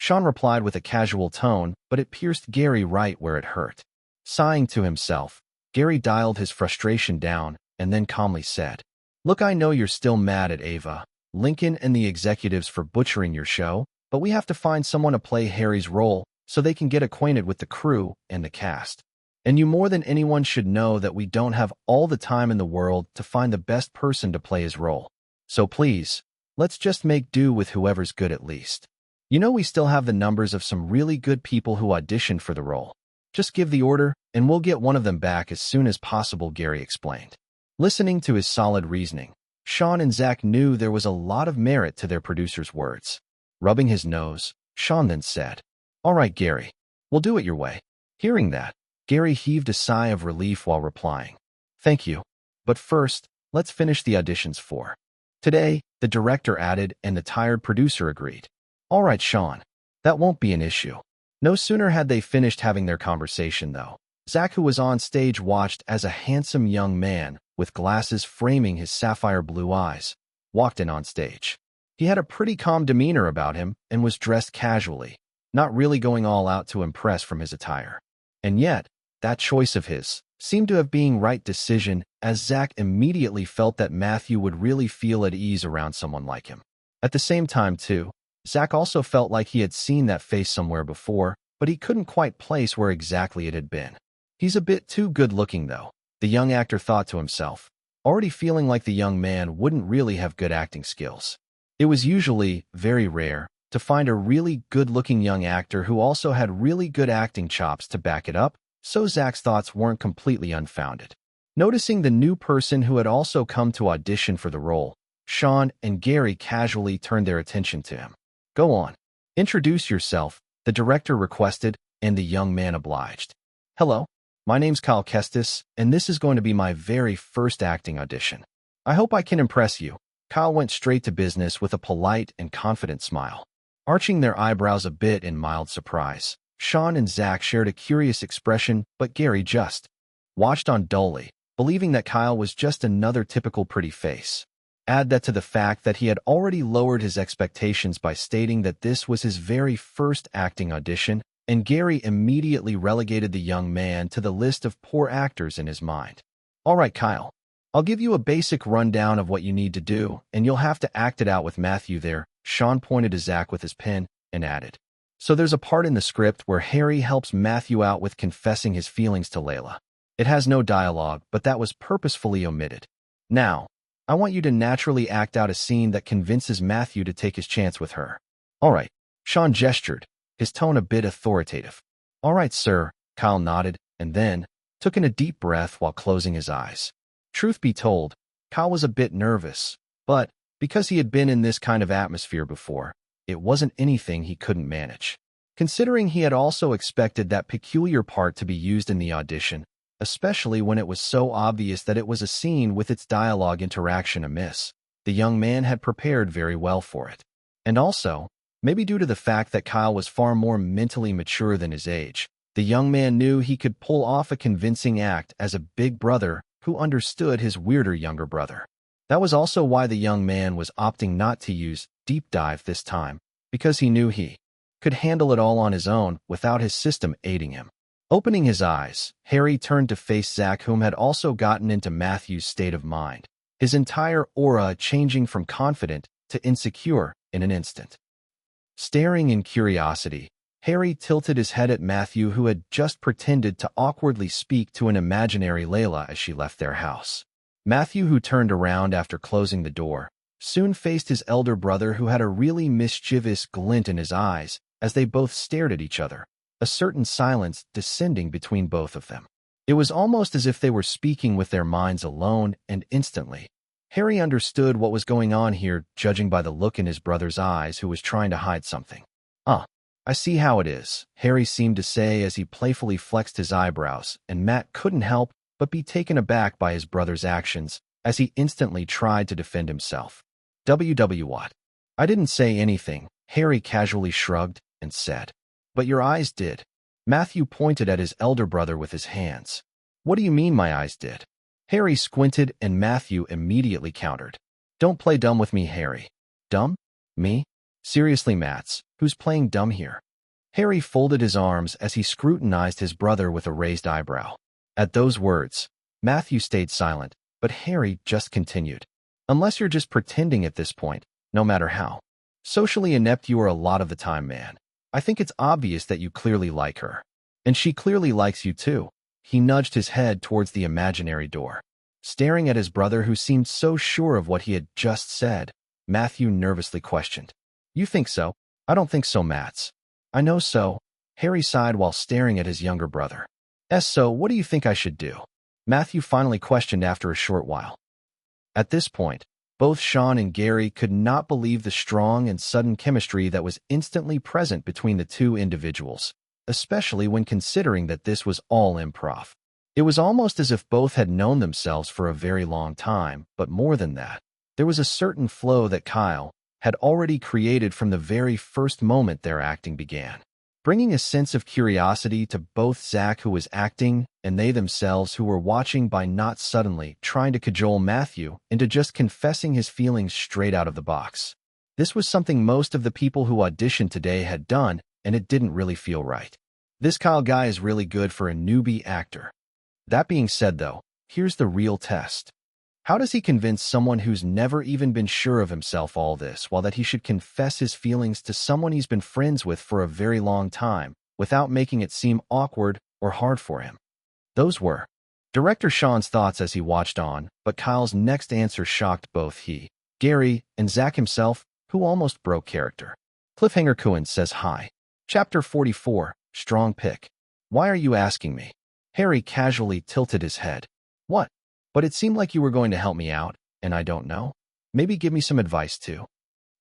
Sean replied with a casual tone, but it pierced Gary right where it hurt. Sighing to himself, Gary dialed his frustration down and then calmly said, "Look, I know you're still mad at Ava, Lincoln, and the executives for butchering your show, but we have to find someone to play Harry's role so they can get acquainted with the crew and the cast. And you more than anyone should know that we don't have all the time in the world to find the best person to play his role. So please, let's just make do with whoever's good at least. You know we still have the numbers of some really good people who auditioned for the role. Just give the order, and we'll get one of them back as soon as possible," Gary explained. Listening to his solid reasoning, Sean and Zach knew there was a lot of merit to their producer's words. Rubbing his nose, Sean then said, "All right, Gary, we'll do it your way." Hearing that, Gary heaved a sigh of relief while replying, "Thank you. But first, let's finish the auditions for today," the director added, and the tired producer agreed. "All right, Sean, that won't be an issue." No sooner had they finished having their conversation, though, Zach, who was on stage, watched as a handsome young man with glasses framing his sapphire blue eyes walked in on stage. He had a pretty calm demeanor about him and was dressed casually, not really going all out to impress from his attire. And yet, that choice of his seemed to have been right decision, as Zach immediately felt that Matthew would really feel at ease around someone like him. At the same time, too, Zach also felt like he had seen that face somewhere before, but he couldn't quite place where exactly it had been. "He's a bit too good-looking, though," the young actor thought to himself, already feeling like the young man wouldn't really have good acting skills. It was usually very rare to find a really good-looking young actor who also had really good acting chops to back it up, so Zach's thoughts weren't completely unfounded. Noticing the new person who had also come to audition for the role, Sean and Gary casually turned their attention to him. "Go on. Introduce yourself," the director requested, and the young man obliged. "Hello, my name's Kyle Kestis, and this is going to be my very first acting audition. I hope I can impress you." Kyle went straight to business with a polite and confident smile. Arching their eyebrows a bit in mild surprise, Sean and Zach shared a curious expression, but Gary just watched on dully, believing that Kyle was just another typical pretty face. Add that to the fact that he had already lowered his expectations by stating that this was his very first acting audition, and Gary immediately relegated the young man to the list of poor actors in his mind. "All right, Kyle, I'll give you a basic rundown of what you need to do, and you'll have to act it out with Matthew there," Sean pointed to Zach with his pen and added. "So there's a part in the script where Harry helps Matthew out with confessing his feelings to Layla. It has no dialogue, but that was purposefully omitted. Now, I want you to naturally act out a scene that convinces Matthew to take his chance with her." "All right," Sean gestured, his tone a bit authoritative. "All right, sir," Kyle nodded, and then took in a deep breath while closing his eyes. Truth be told, Kyle was a bit nervous, but because he had been in this kind of atmosphere before, it wasn't anything he couldn't manage. Considering he had also expected that peculiar part to be used in the audition, especially when it was so obvious that it was a scene with its dialogue interaction amiss, the young man had prepared very well for it. And also, maybe due to the fact that Kyle was far more mentally mature than his age, the young man knew he could pull off a convincing act as a big brother who understood his weirder younger brother. That was also why the young man was opting not to use deep dive this time, because he knew he could handle it all on his own without his system aiding him. Opening his eyes, Harry turned to face Zach, whom had also gotten into Matthew's state of mind, his entire aura changing from confident to insecure in an instant. Staring in curiosity, Harry tilted his head at Matthew, who had just pretended to awkwardly speak to an imaginary Layla as she left their house. Matthew, who turned around after closing the door, soon faced his elder brother, who had a really mischievous glint in his eyes as they both stared at each other, a certain silence descending between both of them. It was almost as if they were speaking with their minds alone, and instantly, Harry understood what was going on here, judging by the look in his brother's eyes, who was trying to hide something. I see how it is," Harry seemed to say as he playfully flexed his eyebrows, and Matt couldn't help but be taken aback by his brother's actions as he instantly tried to defend himself. What? "I didn't say anything," Harry casually shrugged and said. "But your eyes did." Matthew pointed at his elder brother with his hands. "What do you mean my eyes did?" Harry squinted, and Matthew immediately countered. "Don't play dumb with me, Harry." "Dumb? Me? Seriously, Mats, Who's playing dumb here? Harry folded his arms as he scrutinized his brother with a raised eyebrow. At those words, Matthew stayed silent, but Harry just continued. Unless you're just pretending at this point, no matter how socially inept you are a lot of the time, man. I think it's obvious that you clearly like her. And she clearly likes you too. He nudged his head towards the imaginary door. Staring at his brother who seemed so sure of what he had just said, Matthew nervously questioned. You think so? I don't think so, Mats. I know so. Harry sighed while staring at his younger brother. So what do you think I should do? Matthew finally questioned after a short while. At this point, both Sean and Gary could not believe the strong and sudden chemistry that was instantly present between the two individuals, especially when considering that this was all improv. It was almost as if both had known themselves for a very long time, but more than that, there was a certain flow that Kyle had already created from the very first moment their acting began, bringing a sense of curiosity to both Zach, who was acting, and they themselves who were watching, by not suddenly trying to cajole Matthew into just confessing his feelings straight out of the box. This was something most of the people who auditioned today had done, and it didn't really feel right. This Kyle guy is really good for a newbie actor. That being said, though, here's the real test. How does he convince someone who's never even been sure of himself all this, while that he should confess his feelings to someone he's been friends with for a very long time, without making it seem awkward or hard for him? Those were Director Sean's thoughts as he watched on, but Kyle's next answer shocked both he, Gary, and Zach himself, who almost broke character. Cliffhanger Cohen says hi. Chapter 44, Strong Pick. Why are you asking me? Harry casually tilted his head. What? But it seemed like you were going to help me out, and I don't know. Maybe give me some advice too.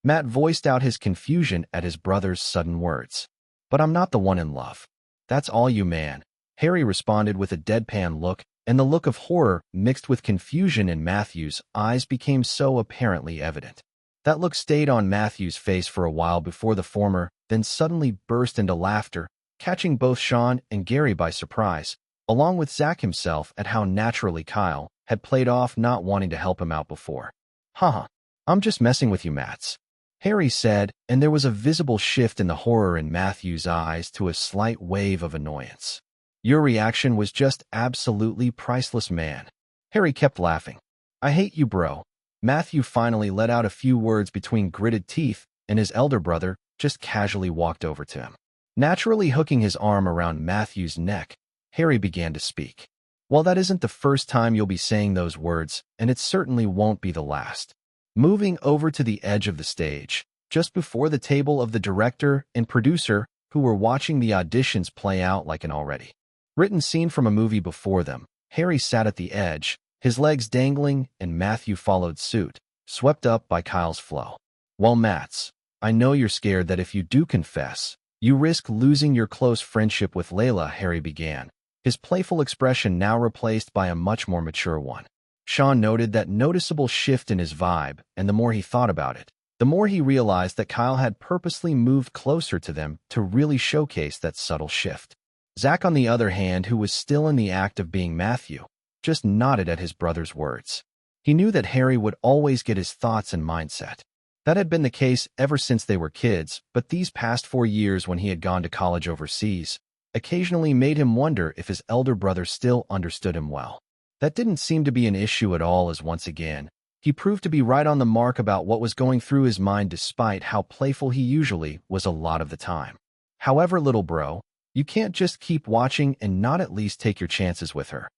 Matt voiced out his confusion at his brother's sudden words. But I'm not the one in love. That's all you, man. Harry responded with a deadpan look, and the look of horror mixed with confusion in Matthew's eyes became so apparently evident. That look stayed on Matthew's face for a while before the former then suddenly burst into laughter, catching both Sean and Gary by surprise, along with Zach himself at how naturally Kyle had played off not wanting to help him out before. Haha, I'm just messing with you, Mats, Harry said, and there was a visible shift in the horror in Matthew's eyes to a slight wave of annoyance. Your reaction was just absolutely priceless, man. Harry kept laughing. I hate you, bro. Matthew finally let out a few words between gritted teeth, and his elder brother just casually walked over to him. Naturally hooking his arm around Matthew's neck, Harry began to speak. Well, that isn't the first time you'll be saying those words, and it certainly won't be the last. Moving over to the edge of the stage, just before the table of the director and producer who were watching the auditions play out like an already written scene from a movie before them, Harry sat at the edge, his legs dangling, and Matthew followed suit, swept up by Kyle's flow. Well, Mats, I know you're scared that if you do confess, you risk losing your close friendship with Layla, Harry began, his playful expression now replaced by a much more mature one. Sean noted that noticeable shift in his vibe, and the more he thought about it, the more he realized that Kyle had purposely moved closer to them to really showcase that subtle shift. Zach, on the other hand, who was still in the act of being Matthew, just nodded at his brother's words. He knew that Harry would always get his thoughts and mindset. That had been the case ever since they were kids, but these past 4 years when he had gone to college overseas occasionally made him wonder if his elder brother still understood him well. That didn't seem to be an issue at all, as once again, he proved to be right on the mark about what was going through his mind despite how playful he usually was a lot of the time. However, little bro, you can't just keep watching and not at least take your chances with her.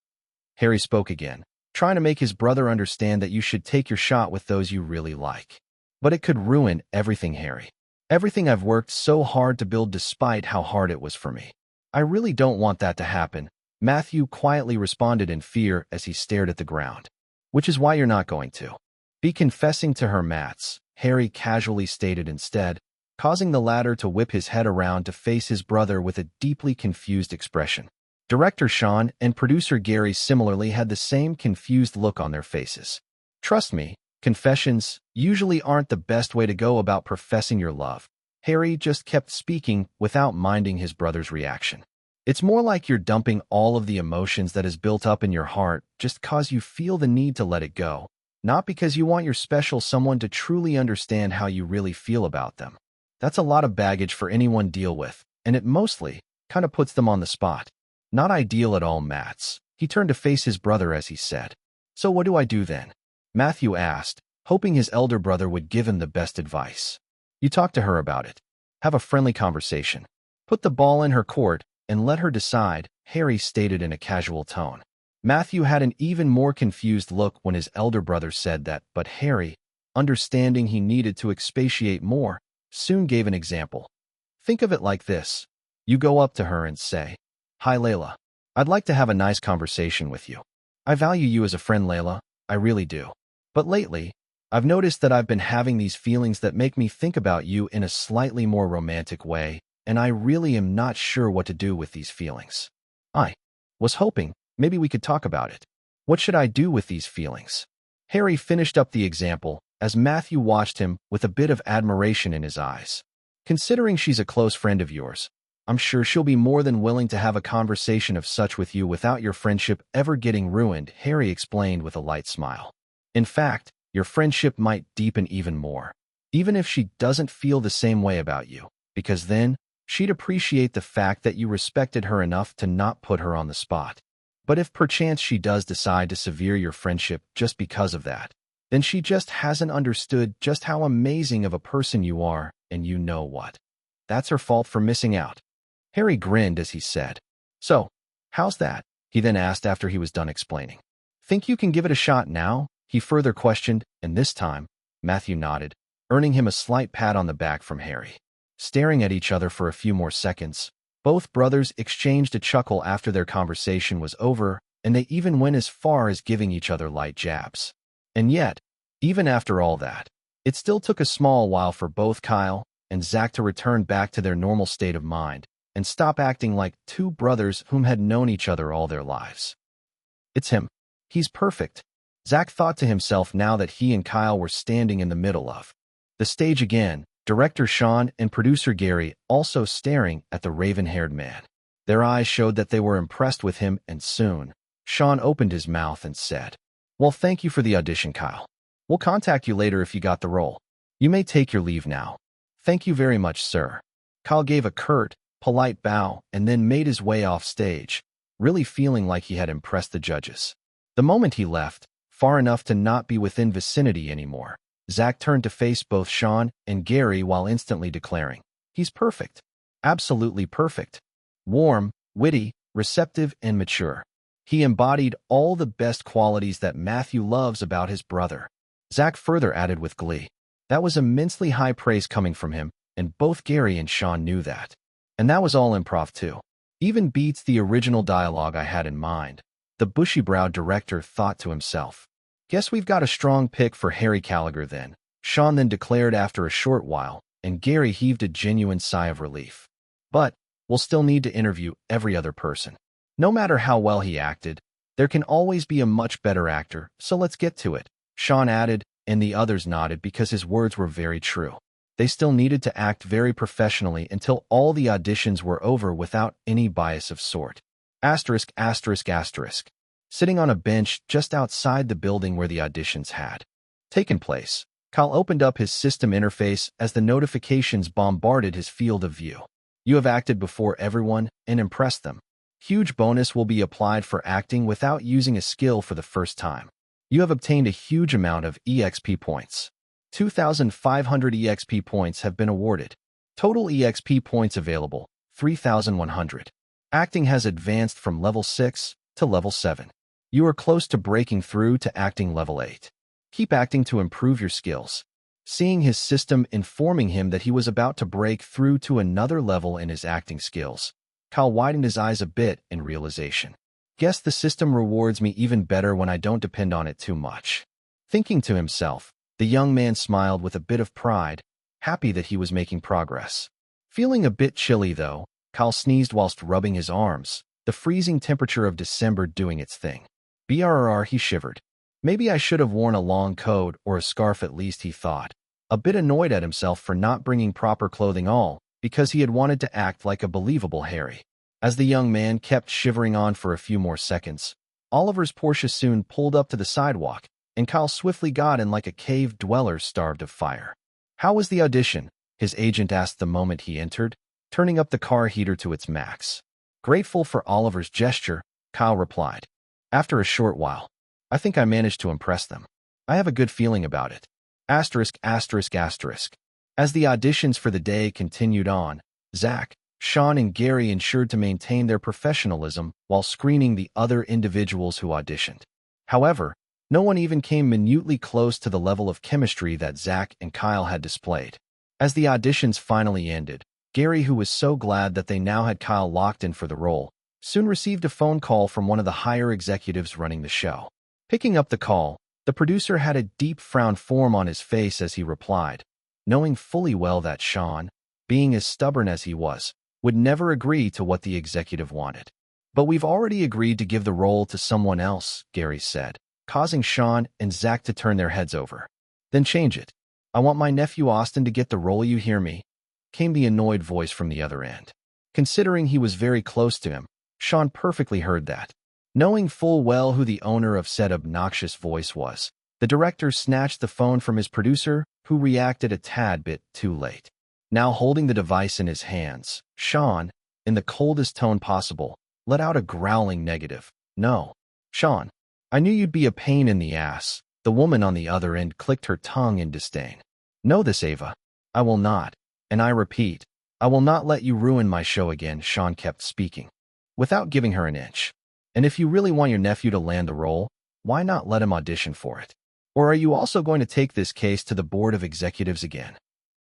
Harry spoke again, trying to make his brother understand that you should take your shot with those you really like. But it could ruin everything, Harry. Everything I've worked so hard to build despite how hard it was for me. I really don't want that to happen, Matthew quietly responded in fear as he stared at the ground. Which is why you're not going to be confessing to her, Mats, Harry casually stated instead, causing the latter to whip his head around to face his brother with a deeply confused expression. Director Sean and producer Gary similarly had the same confused look on their faces. Trust me, confessions usually aren't the best way to go about professing your love. Harry just kept speaking without minding his brother's reaction. It's more like you're dumping all of the emotions that is built up in your heart just cause you feel the need to let it go, not because you want your special someone to truly understand how you really feel about them. That's a lot of baggage for anyone to deal with, and it mostly kind of puts them on the spot. Not ideal at all, Mats. He turned to face his brother as he said. So what do I do then? Matthew asked, hoping his elder brother would give him the best advice. You talk to her about it. Have a friendly conversation. Put the ball in her court and let her decide, Harry stated in a casual tone. Matthew had an even more confused look when his elder brother said that, but Harry, understanding he needed to expatiate more, soon gave an example. Think of it like this. You go up to her and say, Hi Layla. I'd like to have a nice conversation with you. I value you as a friend, Layla. I really do. But lately, I've noticed that I've been having these feelings that make me think about you in a slightly more romantic way, and I really am not sure what to do with these feelings. I was hoping maybe we could talk about it. What should I do with these feelings? Harry finished up the example as Matthew watched him with a bit of admiration in his eyes. Considering she's a close friend of yours, I'm sure she'll be more than willing to have a conversation of such with you without your friendship ever getting ruined, Harry explained with a light smile. In fact, your friendship might deepen even more, even if she doesn't feel the same way about you, because then she'd appreciate the fact that you respected her enough to not put her on the spot. But if perchance she does decide to sever your friendship just because of that, then she just hasn't understood just how amazing of a person you are, and you know what? That's her fault for missing out. Harry grinned as he said, So, how's that? He then asked after he was done explaining. Think you can give it a shot now? He further questioned, and this time, Matthew nodded, earning him a slight pat on the back from Harry. Staring at each other for a few more seconds, both brothers exchanged a chuckle after their conversation was over, and they even went as far as giving each other light jabs. And yet, even after all that, it still took a small while for both Kyle and Zach to return back to their normal state of mind and stop acting like two brothers whom had known each other all their lives. It's him. He's perfect. Zach thought to himself now that he and Kyle were standing in the middle of the stage again, director Sean and producer Gary also staring at the raven-haired man. Their eyes showed that they were impressed with him, and soon, Sean opened his mouth and said, Well, thank you for the audition, Kyle. We'll contact you later if you got the role. You may take your leave now. Thank you very much, sir. Kyle gave a curt, polite bow and then made his way off stage, really feeling like he had impressed the judges. The moment he left, far enough to not be within vicinity anymore, Zach turned to face both Sean and Gary while instantly declaring, He's perfect. Absolutely perfect. Warm, witty, receptive, and mature. He embodied all the best qualities that Matthew loves about his brother. Zach further added with glee. That was immensely high praise coming from him, and both Gary and Sean knew that. And that was all improv too. Even beats the original dialogue I had in mind. The bushy-browed director thought to himself. Guess we've got a strong pick for Harry Gallagher then, Sean then declared after a short while, and Gary heaved a genuine sigh of relief. But we'll still need to interview every other person. No matter how well he acted, there can always be a much better actor, so let's get to it, Sean added, and the others nodded because his words were very true. They still needed to act very professionally until all the auditions were over without any bias of sort. Asterisk, asterisk, asterisk. Sitting on a bench just outside the building where the auditions had taken place, Kyle opened up his system interface as the notifications bombarded his field of view. You have acted before everyone and impressed them. Huge bonus will be applied for acting without using a skill for the first time. You have obtained a huge amount of EXP points. 2,500 EXP points have been awarded. Total EXP points available, 3,100. Acting has advanced from level 6 to level 7. You are close to breaking through to acting level 8. Keep acting to improve your skills. Seeing his system informing him that he was about to break through to another level in his acting skills, Kyle widened his eyes a bit in realization. Guess the system rewards me even better when I don't depend on it too much. Thinking to himself, the young man smiled with a bit of pride, happy that he was making progress. Feeling a bit chilly though, Kyle sneezed whilst rubbing his arms, the freezing temperature of December doing its thing. Brrr, he shivered. Maybe I should have worn a long coat or a scarf at least, he thought, a bit annoyed at himself for not bringing proper clothing all, because he had wanted to act like a believable Harry. As the young man kept shivering on for a few more seconds, Oliver's Porsche soon pulled up to the sidewalk, and Kyle swiftly got in like a cave dweller starved of fire. How was the audition? his agent asked the moment he entered, turning up the car heater to its max. Grateful for Oliver's gesture, Kyle replied. After a short while, I think I managed to impress them. I have a good feeling about it. Asterisk, asterisk, asterisk. As the auditions for the day continued on, Zach, Sean, and Gary ensured to maintain their professionalism while screening the other individuals who auditioned. However, no one even came minutely close to the level of chemistry that Zach and Kyle had displayed. As the auditions finally ended, Gary, who was so glad that they now had Kyle locked in for the role, soon received a phone call from one of the higher executives running the show. Picking up the call, the producer had a deep frown form on his face as he replied, knowing fully well that Sean, being as stubborn as he was, would never agree to what the executive wanted. But we've already agreed to give the role to someone else, Gary said, causing Sean and Zach to turn their heads over. Then change it. I want my nephew Austin to get the role, you hear me? Came the annoyed voice from the other end. Considering he was very close to him, Sean perfectly heard that. Knowing full well who the owner of said obnoxious voice was, the director snatched the phone from his producer, who reacted a tad bit too late. Now holding the device in his hands, Sean, in the coldest tone possible, let out a growling negative. No. Sean, I knew you'd be a pain in the ass. The woman on the other end clicked her tongue in disdain. Know this, Ava. I will not. And I repeat, I will not let you ruin my show again, Sean kept speaking, without giving her an inch. And if you really want your nephew to land the role, why not let him audition for it? Or are you also going to take this case to the board of executives again?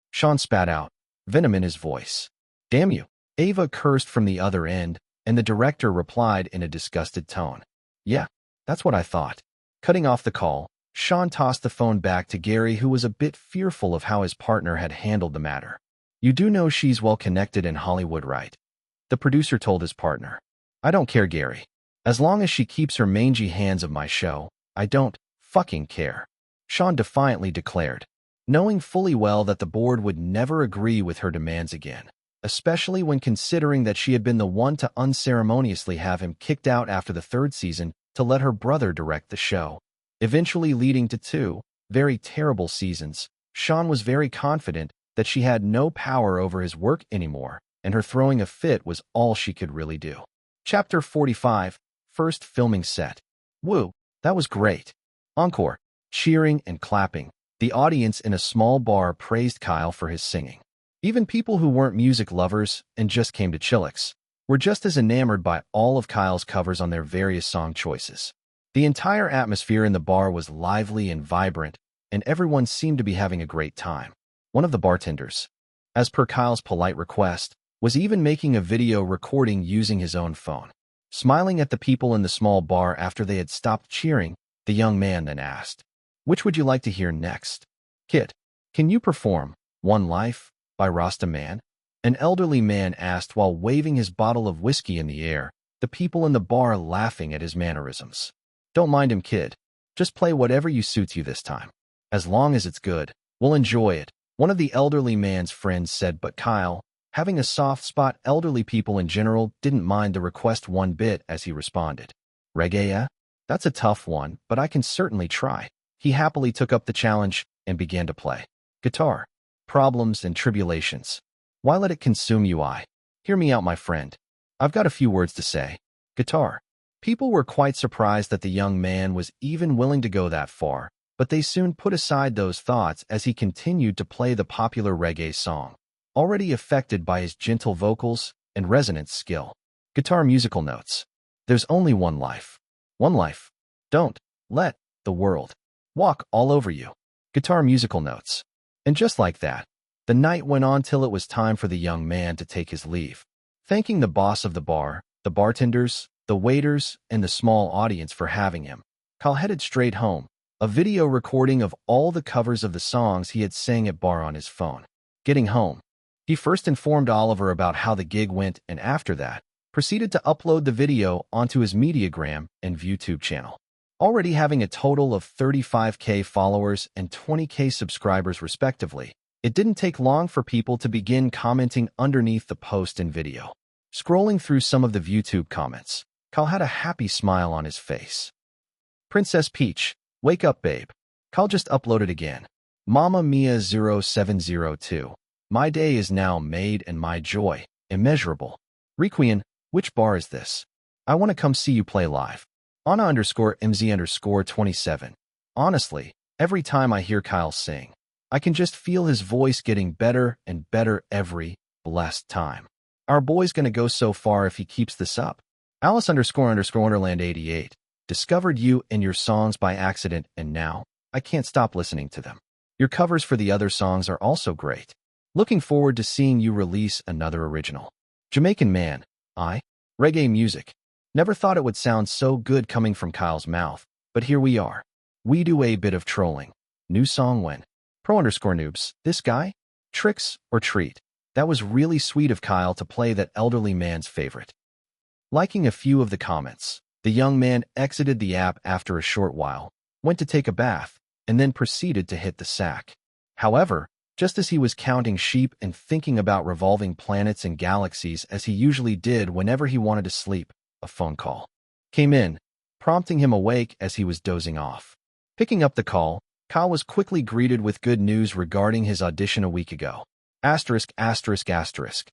Sean spat out, venom in his voice. Damn you. Ava cursed from the other end, and the director replied in a disgusted tone. Yeah, that's what I thought. Cutting off the call, Sean tossed the phone back to Gary, who was a bit fearful of how his partner had handled the matter. You do know she's well connected in Hollywood, right? The producer told his partner. I don't care, Gary. As long as she keeps her mangy hands of my show, I don't fucking care. Sean defiantly declared, knowing fully well that the board would never agree with her demands again, especially when considering that she had been the one to unceremoniously have him kicked out after the third season to let her brother direct the show, eventually leading to 2 very terrible seasons. Sean was very confident that she had no power over his work anymore, and her throwing a fit was all she could really do. Chapter 45, First Filming Set. Woo, that was great. Encore. Cheering and clapping. The audience in a small bar praised Kyle for his singing. Even people who weren't music lovers and just came to chillax were just as enamored by all of Kyle's covers on their various song choices. The entire atmosphere in the bar was lively and vibrant, and everyone seemed to be having a great time. One of the bartenders, as per Kyle's polite request, was even making a video recording using his own phone. Smiling at the people in the small bar after they had stopped cheering, the young man then asked, "Which would you like to hear next?" "Kid, can you perform One Life by Rasta Man?" An elderly man asked while waving his bottle of whiskey in the air, the people in the bar laughing at his mannerisms. "Don't mind him, kid. Just play whatever suits you this time. As long as it's good, we'll enjoy it," one of the elderly man's friends said, but Kyle, having a soft spot elderly people in general, didn't mind the request one bit as he responded. "Reggae, eh? That's a tough one, but I can certainly try." He happily took up the challenge and began to play. Guitar. Problems and tribulations. Why let it consume you? Hear me out, my friend. I've got a few words to say. Guitar. People were quite surprised that the young man was even willing to go that far, but they soon put aside those thoughts as he continued to play the popular reggae song, already affected by his gentle vocals and resonant skill. Guitar musical notes. There's only one life. One life. Don't let the world walk all over you. Guitar musical notes. And just like that, the night went on till it was time for the young man to take his leave. Thanking the boss of the bar, the bartenders, the waiters, and the small audience for having him, Kyle headed straight home, a video recording of all the covers of the songs he had sang at bar on his phone. Getting home, he first informed Oliver about how the gig went, and after that, proceeded to upload the video onto his Mediagram and ViewTube channel. Already having a total of 35K followers and 20K subscribers respectively, it didn't take long for people to begin commenting underneath the post and video. Scrolling through some of the ViewTube comments, Kyle had a happy smile on his face. Princess Peach, wake up babe. Kyle just uploaded again. Mama Mia 0702. My day is now made and my joy immeasurable. Requiem, which bar is this? I want to come see you play live. Anna_MZ_27. Honestly, every time I hear Kyle sing, I can just feel his voice getting better and better every blessed time. Our boy's gonna go so far if he keeps this up. Alice__Wonderland88. Discovered you and your songs by accident, and now I can't stop listening to them. Your covers for the other songs are also great. Looking forward to seeing you release another original. Jamaican Man. Reggae music. Never thought it would sound so good coming from Kyle's mouth, but here we are. We do a bit of trolling. New song when? Pro_noobs. This guy? Tricks or treat? That was really sweet of Kyle to play that elderly man's favorite. Liking a few of the comments, the young man exited the app after a short while, went to take a bath, and then proceeded to hit the sack. However, just as he was counting sheep and thinking about revolving planets and galaxies as he usually did whenever he wanted to sleep, a phone call came in, prompting him awake as he was dozing off. Picking up the call, Kyle was quickly greeted with good news regarding his audition a week ago. The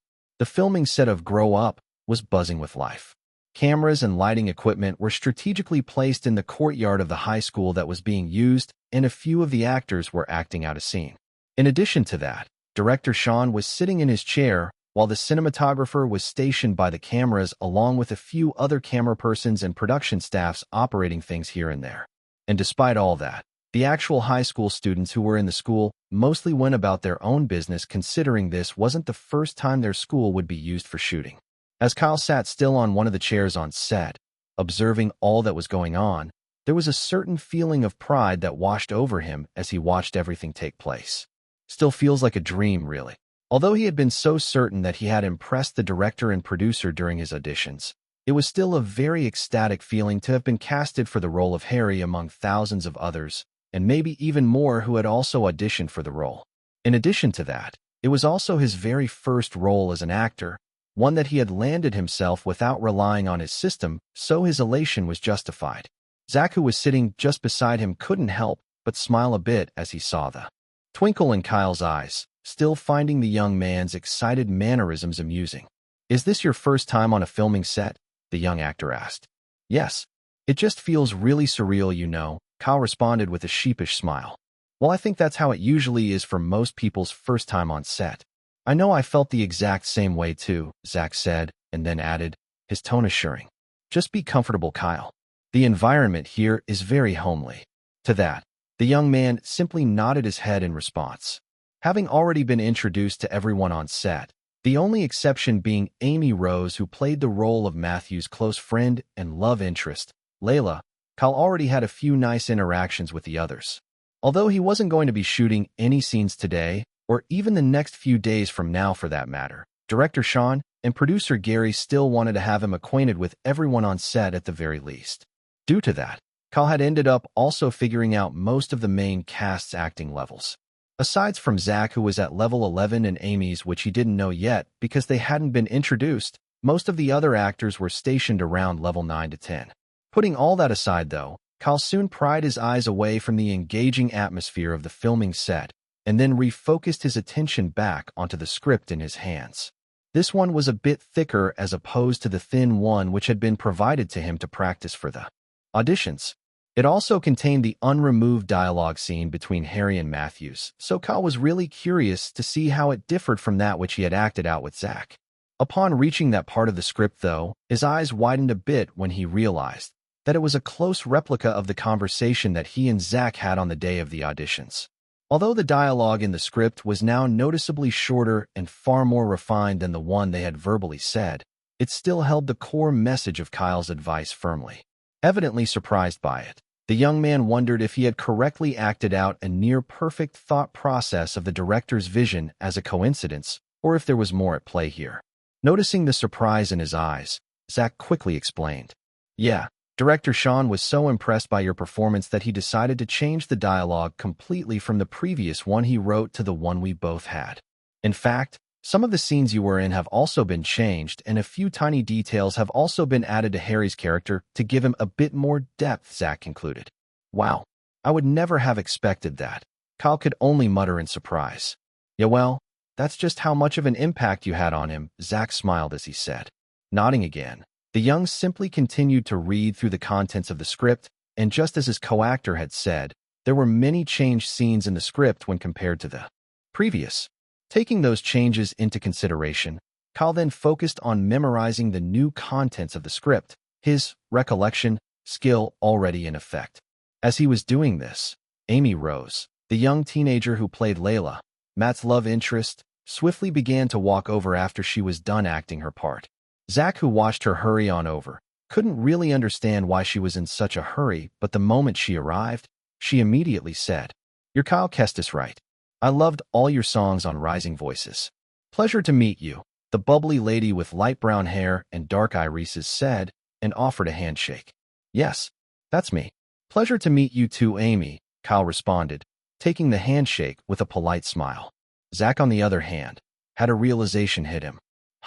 filming set of Grow Up was buzzing with life. Cameras and lighting equipment were strategically placed in the courtyard of the high school that was being used, and a few of the actors were acting out a scene. In addition to that, director Sean was sitting in his chair while the cinematographer was stationed by the cameras along with a few other camera persons and production staffs operating things here and there. And despite all that, the actual high school students who were in the school mostly went about their own business, considering this wasn't the first time their school would be used for shooting. As Kyle sat still on one of the chairs on set, observing all that was going on, there was a certain feeling of pride that washed over him as he watched everything take place. Still feels like a dream, really. Although he had been so certain that he had impressed the director and producer during his auditions, it was still a very ecstatic feeling to have been casted for the role of Harry among thousands of others, and maybe even more who had also auditioned for the role. In addition to that, it was also his very first role as an actor, one that he had landed himself without relying on his system, so his elation was justified. Zach, who was sitting just beside him, couldn't help but smile a bit as he saw the twinkle in Kyle's eyes, still finding the young man's excited mannerisms amusing. "Is this your first time on a filming set?" the young actor asked. "Yes. It just feels really surreal, you know," Kyle responded with a sheepish smile. "Well, I think that's how it usually is for most people's first time on set." "I know, I felt the exact same way too," Zach said, and then added, his tone assuring. "Just be comfortable, Kyle. The environment here is very homely." To that, the young man simply nodded his head in response. Having already been introduced to everyone on set, the only exception being Amy Rose, who played the role of Matthew's close friend and love interest, Layla, Kyle already had a few nice interactions with the others. Although he wasn't going to be shooting any scenes today, or even the next few days from now for that matter, director Sean and producer Gary still wanted to have him acquainted with everyone on set at the very least. Due to that, Kyle had ended up also figuring out most of the main cast's acting levels. Aside from Zach, who was at level 11, and Amy's, which he didn't know yet because they hadn't been introduced, most of the other actors were stationed around level 9 to 10. Putting all that aside though, Kyle soon pried his eyes away from the engaging atmosphere of the filming set and then refocused his attention back onto the script in his hands. This one was a bit thicker as opposed to the thin one which had been provided to him to practice for the auditions. It also contained the unremoved dialogue scene between Harry and Matthews, so Kyle was really curious to see how it differed from that which he had acted out with Zach. Upon reaching that part of the script though, his eyes widened a bit when he realized that it was a close replica of the conversation that he and Zach had on the day of the auditions. Although the dialogue in the script was now noticeably shorter and far more refined than the one they had verbally said, it still held the core message of Kyle's advice firmly. Evidently surprised by it, the young man wondered if he had correctly acted out a near-perfect thought process of the director's vision as a coincidence, or if there was more at play here. Noticing the surprise in his eyes, Zach quickly explained, "Yeah, Director Sean was so impressed by your performance that he decided to change the dialogue completely from the previous one he wrote to the one we both had. In fact, some of the scenes you were in have also been changed, and a few tiny details have also been added to Harry's character to give him a bit more depth," Zach concluded. "Wow, I would never have expected that." Kyle could only mutter in surprise. "Yeah, well, That's just how much of an impact you had on him, Zach smiled as he said. Nodding again, the young simply continued to read through the contents of the script, and just as his co-actor had said, there were many changed scenes in the script when compared to the previous. Taking those changes into consideration, Kyle then focused on memorizing the new contents of the script, his recollection skill already in effect. As he was doing this, Amy Rose, the young teenager who played Layla, Matt's love interest, swiftly began to walk over after she was done acting her part. Zach, who watched her hurry on over, couldn't really understand why she was in such a hurry, but the moment she arrived, she immediately said, "You're Kyle Kestis, right? I loved all your songs on Rising Voices. Pleasure to meet you," the bubbly lady with light brown hair and dark irises said, and offered a handshake. "Yes, that's me. Pleasure to meet you too, Amy," Kyle responded, taking the handshake with a polite smile. Zach, on the other hand, had a realization hit him.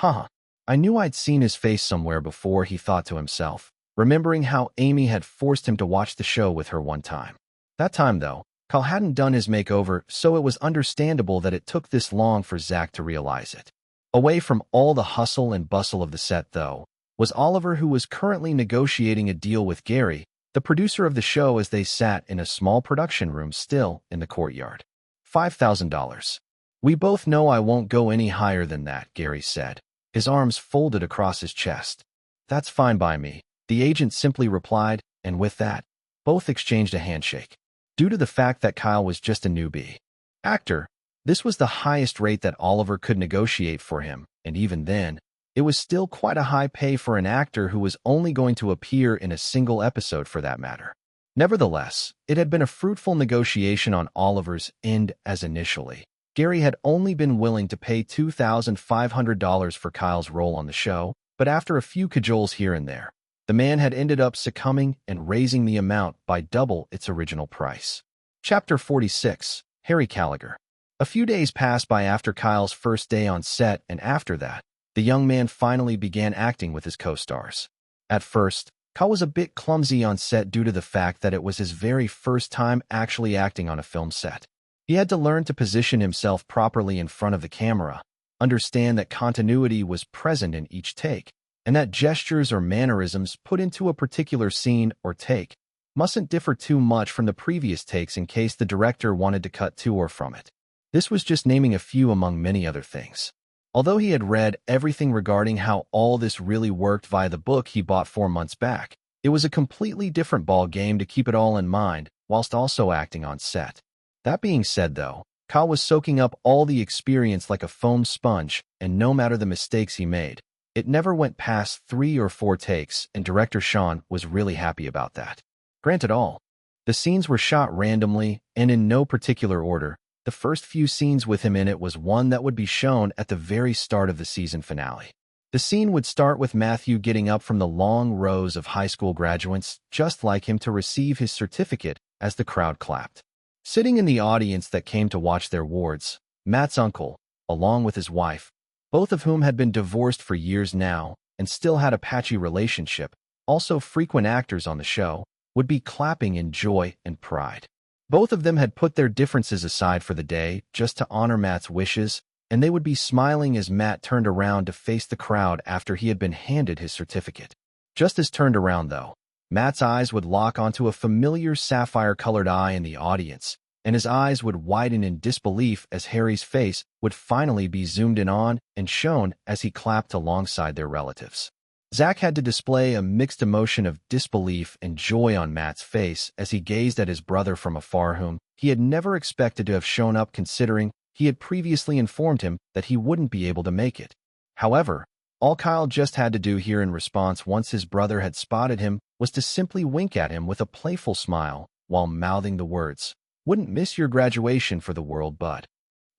I knew I'd seen his face somewhere before, he thought to himself, remembering how Amy had forced him to watch the show with her one time. That time, though, Kyle hadn't done his makeover, so it was understandable that it took this long for Zach to realize it. Away from all the hustle and bustle of the set, though, was Oliver, who was currently negotiating a deal with Gary, the producer of the show, as they sat in a small production room still in the courtyard. $5,000. "We both know I won't go any higher than that," Gary said, his arms folded across his chest. "That's fine by me," the agent simply replied, and with that, both exchanged a handshake. Due to the fact that Kyle was just a newbie actor, this was the highest rate that Oliver could negotiate for him, and even then, it was still quite a high pay for an actor who was only going to appear in a single episode for that matter. Nevertheless, it had been a fruitful negotiation on Oliver's end, as initially Gary had only been willing to pay $2,500 for Kyle's role on the show, but after a few cajoles here and there, the man had ended up succumbing and raising the amount by double its original price. Chapter 46, Harry Gallagher. A few days passed by after Kyle's first day on set, and after that, the young man finally began acting with his co-stars. At first, Kyle was a bit clumsy on set due to the fact that it was his very first time actually acting on a film set. He had to learn to position himself properly in front of the camera, understand that continuity was present in each take, and that gestures or mannerisms put into a particular scene or take mustn't differ too much from the previous takes in case the director wanted to cut to or from it. This was just naming a few among many other things. Although he had read everything regarding how all this really worked via the book he bought 4 months back, it was a completely different ball game to keep it all in mind whilst also acting on set. That being said, though, Kyle was soaking up all the experience like a foam sponge, and no matter the mistakes he made, it never went past 3 or 4 takes, and director Sean was really happy about that. Granted, all the scenes were shot randomly and in no particular order. The first few scenes with him in it was one that would be shown at the very start of the season finale. The scene would start with Matthew getting up from the long rows of high school graduates just like him to receive his certificate as the crowd clapped. Sitting in the audience that came to watch their wards, Matt's uncle, along with his wife, both of whom had been divorced for years now and still had a patchy relationship, also frequent actors on the show, would be clapping in joy and pride. Both of them had put their differences aside for the day just to honor Matt's wishes, and they would be smiling as Matt turned around to face the crowd after he had been handed his certificate. Just as turned around, though, Matt's eyes would lock onto a familiar sapphire-colored eye in the audience, and his eyes would widen in disbelief as Harry's face would finally be zoomed in on and shown as he clapped alongside their relatives. Zach had to display a mixed emotion of disbelief and joy on Matt's face as he gazed at his brother from afar, whom he had never expected to have shown up, considering he had previously informed him that he wouldn't be able to make it. However, all Kyle just had to do here in response once his brother had spotted him was to simply wink at him with a playful smile while mouthing the words, "Wouldn't miss your graduation for the world, bud."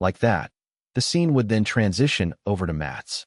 Like that, the scene would then transition over to Matt's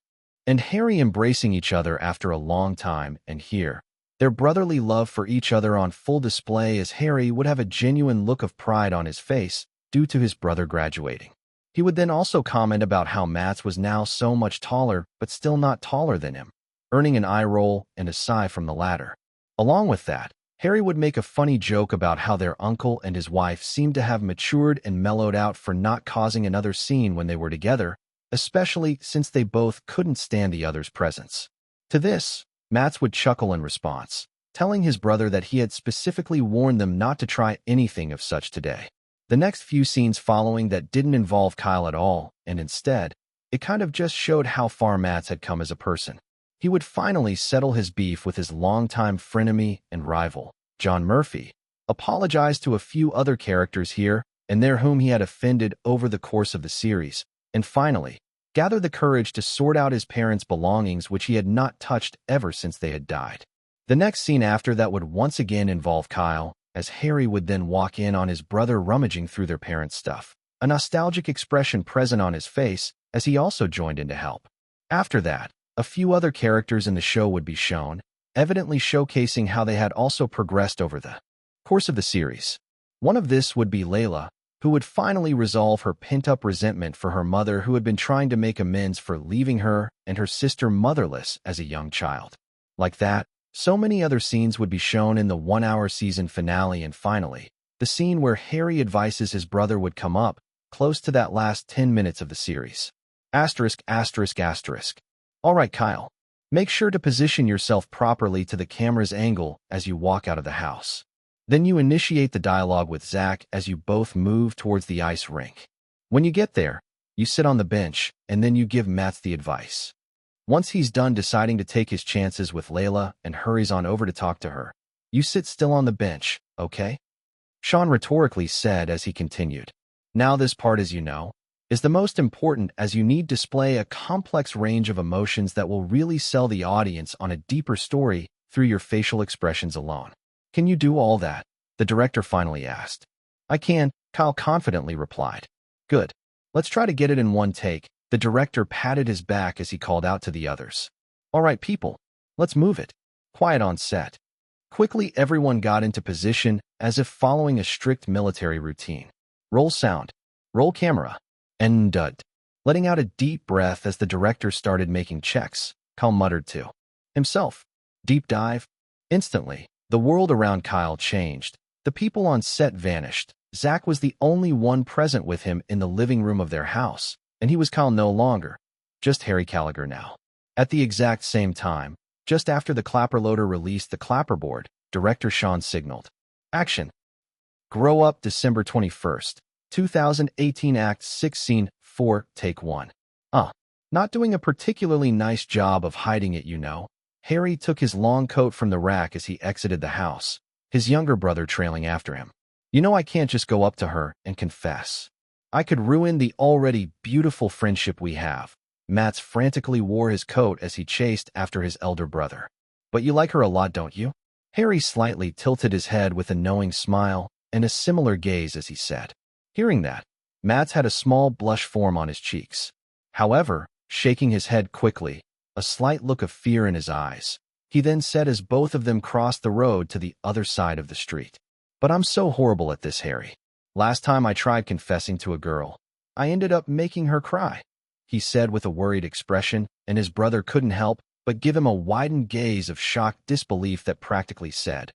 and Harry embracing each other after a long time, and here, their brotherly love for each other on full display as Harry would have a genuine look of pride on his face due to his brother graduating. He would then also comment about how Matt's was now so much taller but still not taller than him, earning an eye roll and a sigh from the latter. Along with that, Harry would make a funny joke about how their uncle and his wife seemed to have matured and mellowed out for not causing another scene when they were together, especially since they both couldn't stand the other's presence. To this, Mats would chuckle in response, telling his brother that he had specifically warned them not to try anything of such today. The next few scenes following that didn't involve Kyle at all, and instead, it kind of just showed how far Mats had come as a person. He would finally settle his beef with his longtime frenemy and rival, John Murphy, apologize to a few other characters here and there whom he had offended over the course of the series, and finally, gather the courage to sort out his parents' belongings which he had not touched ever since they had died. The next scene after that would once again involve Kyle, as Harry would then walk in on his brother rummaging through their parents' stuff, a nostalgic expression present on his face as he also joined in to help. After that, a few other characters in the show would be shown, evidently showcasing how they had also progressed over the course of the series. One of this would be Layla, who would finally resolve her pent-up resentment for her mother who had been trying to make amends for leaving her and her sister motherless as a young child. Like that, so many other scenes would be shown in the one-hour season finale, and finally, the scene where Harry advises his brother would come up, close to that last 10 minutes of the series. Asterisk, asterisk, asterisk. Alright Kyle, make sure to position yourself properly to the camera's angle as you walk out of the house. Then you initiate the dialogue with Zach as you both move towards the ice rink. When you get there, you sit on the bench, and then you give Mats the advice. Once he's done deciding to take his chances with Layla and hurries on over to talk to her, you sit still on the bench, okay? Sean rhetorically said as he continued. Now this part, as you know, is the most important as you need to display a complex range of emotions that will really sell the audience on a deeper story through your facial expressions alone. Can you do all that? The director finally asked. I can, Kyle confidently replied. Good. Let's try to get it in one take. The director patted his back as he called out to the others. All right, people, let's move it. Quiet on set. Quickly, everyone got into position as if following a strict military routine. Roll sound. Roll camera. And dud. Letting out a deep breath as the director started making checks, Kyle muttered to himself. Deep dive. Instantly, the world around Kyle changed. The people on set vanished. Zach was the only one present with him in the living room of their house, and he was Kyle no longer, just Harry Gallagher now. At the exact same time, just after the clapper loader released the clapperboard, director Sean signaled. Action. Grow Up, December 21st, 2018, Act 6, Scene 4, Take 1. Not doing a particularly nice job of hiding it, you know. Harry took his long coat from the rack as he exited the house, his younger brother trailing after him. You know I can't just go up to her and confess. I could ruin the already beautiful friendship we have. Mats frantically wore his coat as he chased after his elder brother. But you like her a lot, don't you? Harry slightly tilted his head with a knowing smile and a similar gaze as he said. Hearing that, Mats had a small blush form on his cheeks. However, shaking his head quickly, a slight look of fear in his eyes, he then said as both of them crossed the road to the other side of the street. But I'm so horrible at this, Harry. Last time I tried confessing to a girl, I ended up making her cry, he said with a worried expression, and his brother couldn't help but give him a widened gaze of shocked disbelief that practically said,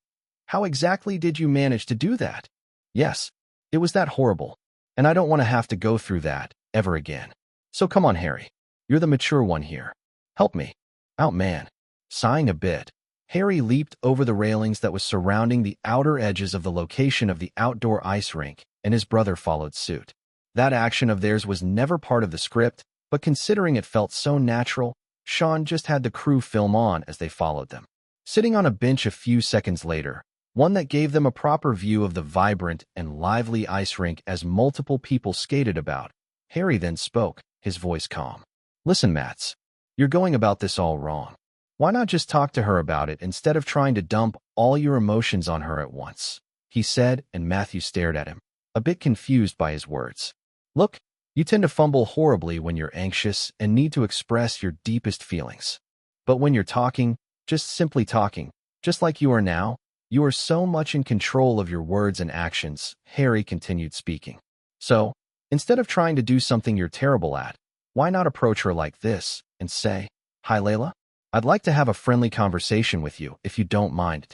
How exactly did you manage to do that? Yes, it was that horrible, and I don't want to have to go through that ever again. So come on, Harry. You're the mature one here. Help me. Out, man. Sighing a bit, Harry leaped over the railings that was surrounding the outer edges of the location of the outdoor ice rink, and his brother followed suit. That action of theirs was never part of the script, but considering it felt so natural, Sean just had the crew film on as they followed them. Sitting on a bench a few seconds later, one that gave them a proper view of the vibrant and lively ice rink as multiple people skated about, Harry then spoke, his voice calm. Listen, Mats, you're going about this all wrong. Why not just talk to her about it instead of trying to dump all your emotions on her at once? He said, and Matthew stared at him, a bit confused by his words. Look, you tend to fumble horribly when you're anxious and need to express your deepest feelings. But when you're talking, just simply talking, just like you are now, you are so much in control of your words and actions, Harry continued speaking. So, instead of trying to do something you're terrible at, why not approach her like this and say, Hi, Layla? I'd like to have a friendly conversation with you if you don't mind.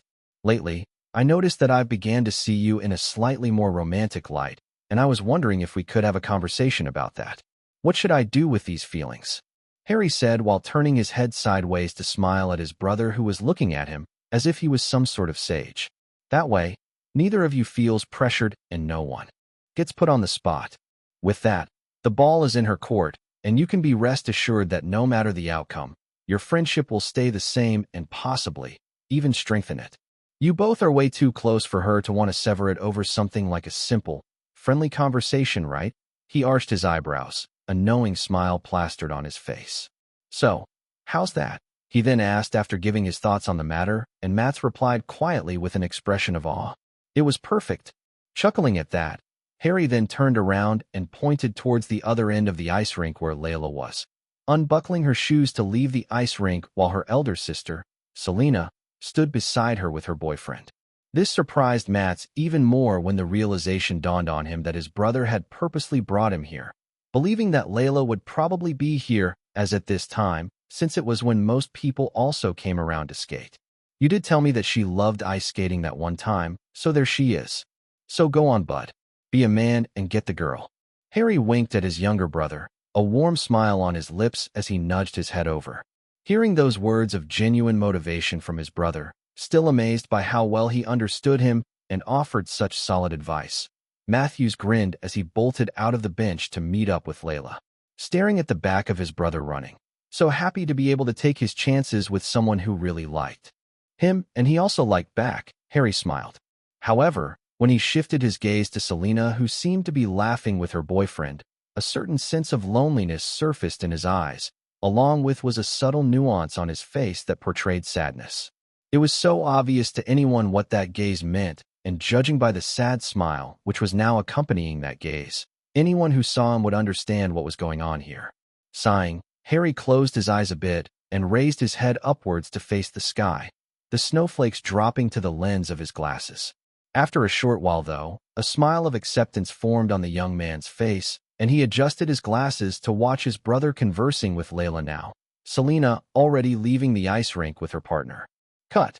Lately, I noticed that I've began to see you in a slightly more romantic light, and I was wondering if we could have a conversation about that. What should I do with these feelings? Harry said while turning his head sideways to smile at his brother who was looking at him as if he was some sort of sage. That way, neither of you feels pressured and no one gets put on the spot. With that, the ball is in her court, and you can be rest assured that no matter the outcome, your friendship will stay the same and possibly even strengthen it. You both are way too close for her to want to sever it over something like a simple, friendly conversation, right? He arched his eyebrows, a knowing smile plastered on his face. So, how's that? He then asked after giving his thoughts on the matter, and Mats replied quietly with an expression of awe. It was perfect. Chuckling at that, Harry then turned around and pointed towards the other end of the ice rink where Layla was, unbuckling her shoes to leave the ice rink while her elder sister, Selena, stood beside her with her boyfriend. This surprised Mats even more when the realization dawned on him that his brother had purposely brought him here, believing that Layla would probably be here as at this time, since it was when most people also came around to skate. You did tell me that she loved ice skating that one time, so there she is. So go on, bud. Be a man and get the girl. Harry winked at his younger brother, a warm smile on his lips as he nudged his head over. Hearing those words of genuine motivation from his brother, still amazed by how well he understood him and offered such solid advice, Matthews grinned as he bolted out of the bench to meet up with Layla, staring at the back of his brother running. So happy to be able to take his chances with someone who really liked him, and he also liked back, Harry smiled. However, when he shifted his gaze to Selena, who seemed to be laughing with her boyfriend, a certain sense of loneliness surfaced in his eyes, along with was a subtle nuance on his face that portrayed sadness. It was so obvious to anyone what that gaze meant, and judging by the sad smile which was now accompanying that gaze, anyone who saw him would understand what was going on here. Sighing, Harry closed his eyes a bit and raised his head upwards to face the sky, the snowflakes dropping to the lens of his glasses. After a short while, though, a smile of acceptance formed on the young man's face, and he adjusted his glasses to watch his brother conversing with Layla now, Selena already leaving the ice rink with her partner. Cut.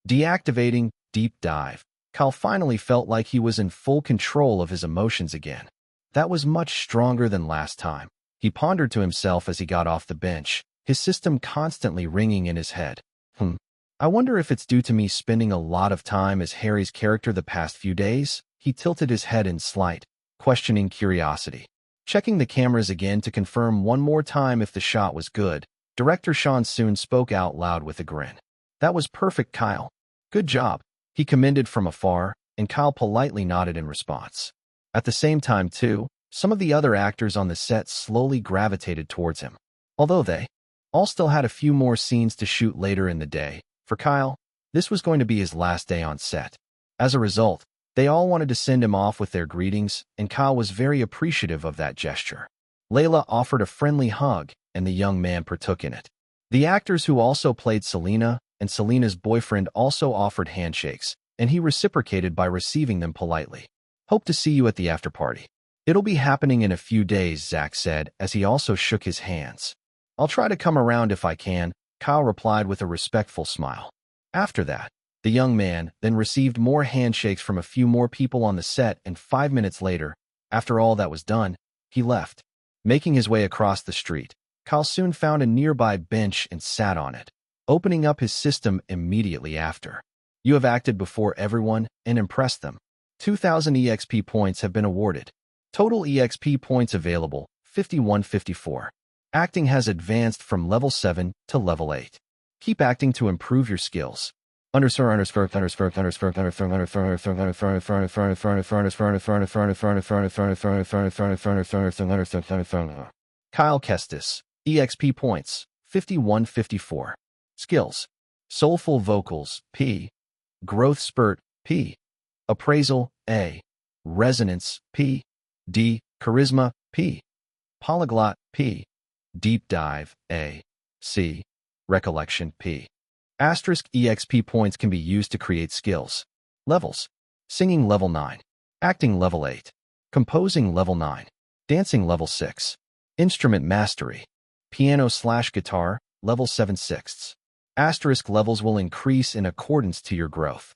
Deactivating deep dive. Kyle finally felt like he was in full control of his emotions again. That was much stronger than last time. He pondered to himself as he got off the bench, his system constantly ringing in his head. I wonder if it's due to me spending a lot of time as Harry's character the past few days? He tilted his head in slight, questioning curiosity. Checking the cameras again to confirm one more time if the shot was good, director Sean soon spoke out loud with a grin. That was perfect, Kyle. Good job. He commended from afar, and Kyle politely nodded in response. At the same time, too, some of the other actors on the set slowly gravitated towards him. Although they all still had a few more scenes to shoot later in the day, for Kyle, this was going to be his last day on set. As a result, they all wanted to send him off with their greetings, and Kyle was very appreciative of that gesture. Layla offered a friendly hug, and the young man partook in it. The actors who also played Selena and Selena's boyfriend also offered handshakes, and he reciprocated by receiving them politely. Hope to see you at the after-party. It'll be happening in a few days, Zach said as he also shook his hands. I'll try to come around if I can, Kyle replied with a respectful smile. After that, the young man then received more handshakes from a few more people on the set, and 5 minutes later, after all that was done, he left. Making his way across the street, Kyle soon found a nearby bench and sat on it, opening up his system immediately after. You have acted before everyone and impressed them. 2,000 EXP points have been awarded. Total EXP points available, 5154. Acting has advanced from level 7 to level 8. Keep acting to improve your skills. Kyle Kestis. EXP points, 5154. Skills. Soulful vocals, P. Growth spurt, P. Appraisal, A. Resonance, P. D. Charisma, P. Polyglot, P. Deep dive, A. C. Recollection, P. Asterisk EXP points can be used to create skills. Levels. Singing level 9. Acting level 8. Composing level 9. Dancing level 6. Instrument mastery. Piano/guitar, level 7/6. Asterisk levels will increase in accordance to your growth.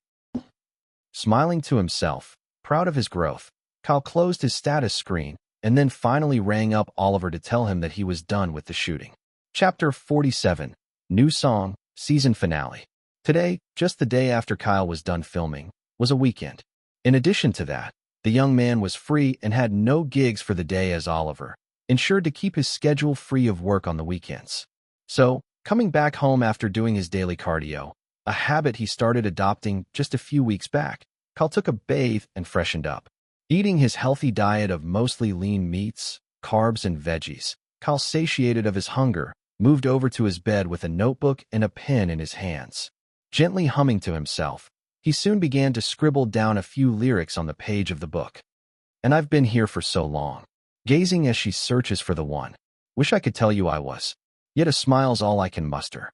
Smiling to himself, proud of his growth, Kyle closed his status screen and then finally rang up Oliver to tell him that he was done with the shooting. Chapter 47. New Song, Season Finale. Today, just the day after Kyle was done filming, was a weekend. In addition to that, the young man was free and had no gigs for the day as Oliver ensured to keep his schedule free of work on the weekends. So, coming back home after doing his daily cardio, a habit he started adopting just a few weeks back, Kyle took a bathe and freshened up. Eating his healthy diet of mostly lean meats, carbs, and veggies, Kyle, satiated of his hunger, moved over to his bed with a notebook and a pen in his hands. Gently humming to himself, he soon began to scribble down a few lyrics on the page of the book. And I've been here for so long, gazing as she searches for the one. Wish I could tell you I was. Yet a smile's all I can muster.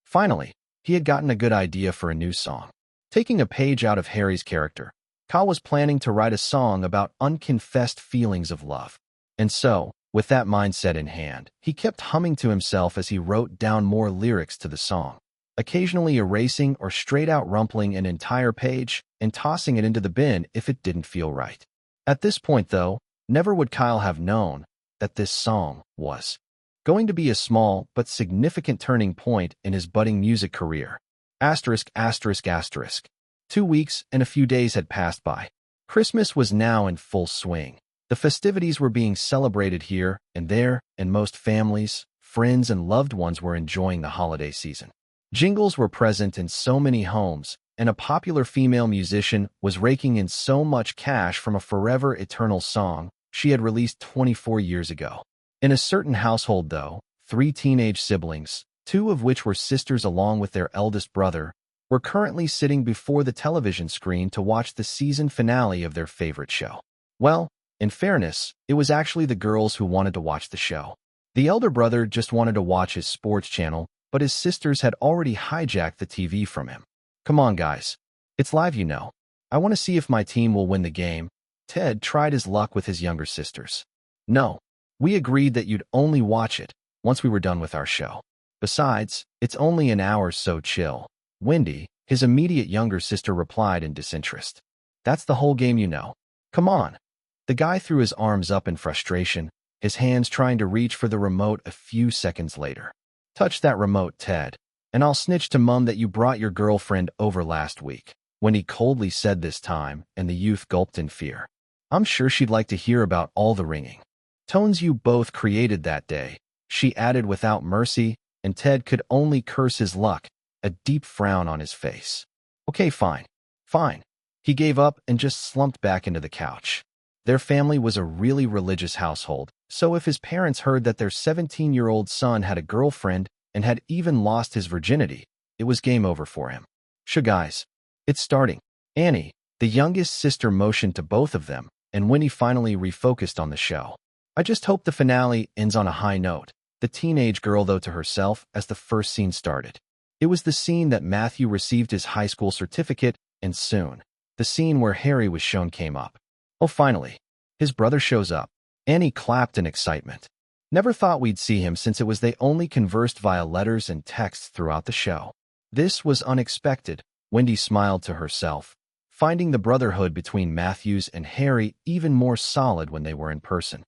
Finally, he had gotten a good idea for a new song. Taking a page out of Harry's character, Kyle was planning to write a song about unconfessed feelings of love. And so, with that mindset in hand, he kept humming to himself as he wrote down more lyrics to the song, occasionally erasing or straight out rumpling an entire page and tossing it into the bin if it didn't feel right. At this point, though, never would Kyle have known that this song was going to be a small but significant turning point in his budding music career. Asterisk, asterisk, asterisk. 2 weeks and a few days had passed by. Christmas was now in full swing. The festivities were being celebrated here and there, and most families, friends, and loved ones were enjoying the holiday season. Jingles were present in so many homes, and a popular female musician was raking in so much cash from a forever eternal song she had released 24 years ago. In a certain household, though, 3 teenage siblings, 2 of which were sisters along with their eldest brother, were currently sitting before the television screen to watch the season finale of their favorite show. Well, in fairness, it was actually the girls who wanted to watch the show. The elder brother just wanted to watch his sports channel, but his sisters had already hijacked the TV from him. Come on, guys. It's live, you know. I want to see if my team will win the game. Ted tried his luck with his younger sisters. No, we agreed that you'd only watch it once we were done with our show. Besides, it's only an hour, so chill. Wendy, his immediate younger sister, replied in disinterest. That's the whole game, you know. Come on. The guy threw his arms up in frustration, his hands trying to reach for the remote a few seconds later. Touch that remote, Ted, and I'll snitch to Mum that you brought your girlfriend over last week. Wendy coldly said this time, and the youth gulped in fear. I'm sure she'd like to hear about all the ringing tones you both created that day, she added without mercy, and Ted could only curse his luck, a deep frown on his face. Okay, fine. Fine. He gave up and just slumped back into the couch. Their family was a really religious household, so if his parents heard that their 17-year-old son had a girlfriend and had even lost his virginity, it was game over for him. Sure, guys. It's starting. Annie, the youngest sister, motioned to both of them, and Winnie finally refocused on the show. I just hope the finale ends on a high note, the teenage girl thought to herself as the first scene started. It was the scene that Matthew received his high school certificate, and soon, the scene where Harry was shown came up. Oh, finally. His brother shows up. Annie clapped in excitement. Never thought we'd see him since it was they only conversed via letters and texts throughout the show. This was unexpected, Wendy smiled to herself, finding the brotherhood between Matthews and Harry even more solid when they were in person.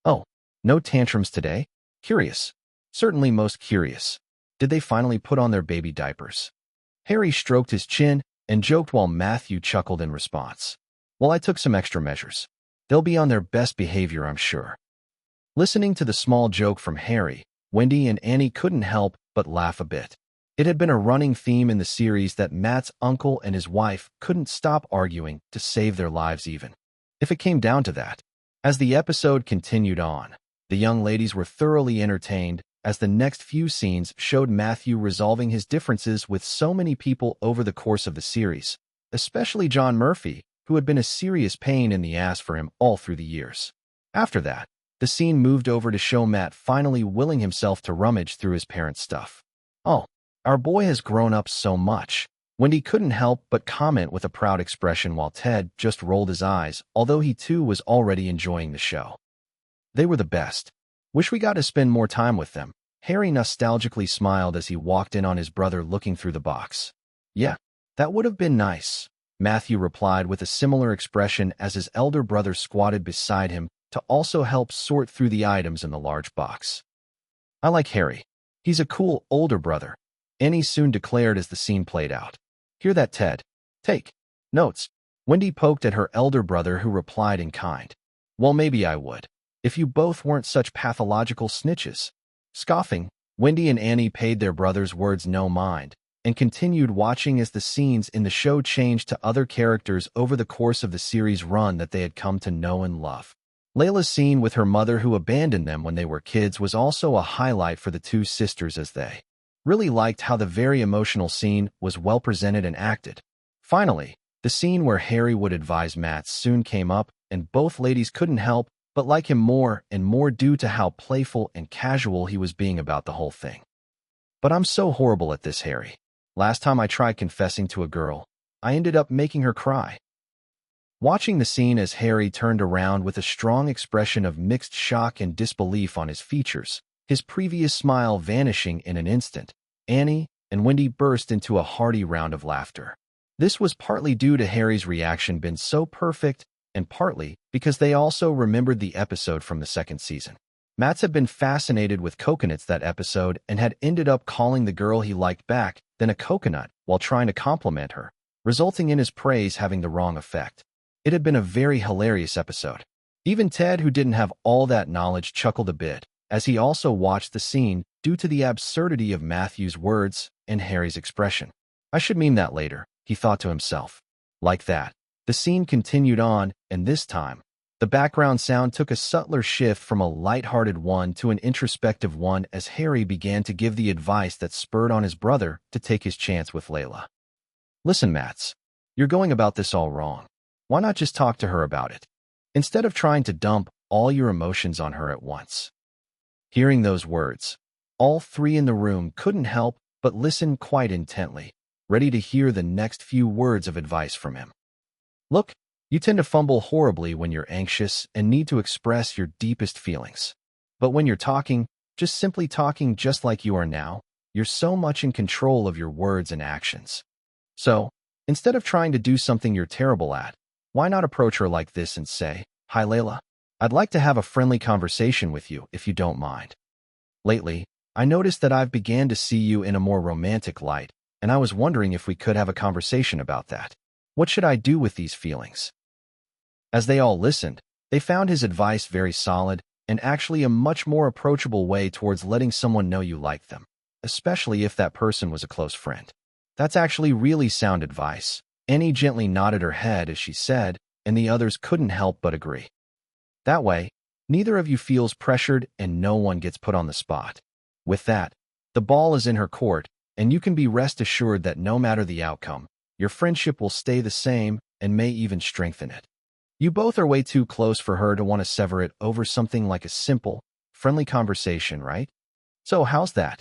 Oh, no tantrums today? Curious. Certainly most curious. Did they finally put on their baby diapers? Harry stroked his chin and joked while Matthew chuckled in response. Well, I took some extra measures. They'll be on their best behavior, I'm sure. Listening to the small joke from Harry, Wendy and Annie couldn't help but laugh a bit. It had been a running theme in the series that Matt's uncle and his wife couldn't stop arguing to save their lives even if it came down to that. As the episode continued on, the young ladies were thoroughly entertained as the next few scenes showed Matthew resolving his differences with so many people over the course of the series, especially John Murphy, who had been a serious pain in the ass for him all through the years. After that, the scene moved over to show Matt finally willing himself to rummage through his parents' stuff. Oh, our boy has grown up so much. Wendy couldn't help but comment with a proud expression while Ted just rolled his eyes, although he too was already enjoying the show. They were the best. Wish we got to spend more time with them. Harry nostalgically smiled as he walked in on his brother looking through the box. Yeah, that would have been nice, Matthew replied with a similar expression as his elder brother squatted beside him, to also help sort through the items in the large box. I like Harry. He's a cool older brother, Annie soon declared as the scene played out. Hear that, Ted? Take notes. Wendy poked at her elder brother, who replied in kind. Well, maybe I would, if you both weren't such pathological snitches. Scoffing, Wendy and Annie paid their brother's words no mind and continued watching as the scenes in the show changed to other characters over the course of the series' run that they had come to know and love. Layla's scene with her mother, who abandoned them when they were kids, was also a highlight for the two sisters, as they really liked how the very emotional scene was well presented and acted. Finally, the scene where Harry would advise Matt soon came up, and both ladies couldn't help but like him more and more due to how playful and casual he was being about the whole thing. But I'm so horrible at this, Harry. Last time I tried confessing to a girl, I ended up making her cry. Watching the scene as Harry turned around with a strong expression of mixed shock and disbelief on his features, his previous smile vanishing in an instant, Annie and Wendy burst into a hearty round of laughter. This was partly due to Harry's reaction being so perfect, and partly because they also remembered the episode from the second season. Matt had been fascinated with coconuts that episode and had ended up calling the girl he liked back then a coconut while trying to compliment her, resulting in his praise having the wrong effect. It had been a very hilarious episode. Even Ted, who didn't have all that knowledge, chuckled a bit as he also watched the scene due to the absurdity of Matthew's words and Harry's expression. I should meme that later, he thought to himself. Like that, the scene continued on, and this time, the background sound took a subtler shift from a light-hearted one to an introspective one as Harry began to give the advice that spurred on his brother to take his chance with Layla. Listen, Mats, you're going about this all wrong. Why not just talk to her about it, instead of trying to dump all your emotions on her at once? Hearing those words, all three in the room couldn't help but listen quite intently, ready to hear the next few words of advice from him. Look, you tend to fumble horribly when you're anxious and need to express your deepest feelings. But when you're talking, just simply talking just like you are now, you're so much in control of your words and actions. So, instead of trying to do something you're terrible at, why not approach her like this and say, Hi Layla, I'd like to have a friendly conversation with you if you don't mind. Lately, I noticed that I've began to see you in a more romantic light, and I was wondering if we could have a conversation about that. What should I do with these feelings? As they all listened, they found his advice very solid and actually a much more approachable way towards letting someone know you like them, especially if that person was a close friend. That's actually really sound advice. Annie gently nodded her head as she said, and the others couldn't help but agree. That way, neither of you feels pressured and no one gets put on the spot. With that, the ball is in her court, and you can be rest assured that no matter the outcome, your friendship will stay the same and may even strengthen it. You both are way too close for her to want to sever it over something like a simple, friendly conversation, right? So how's that?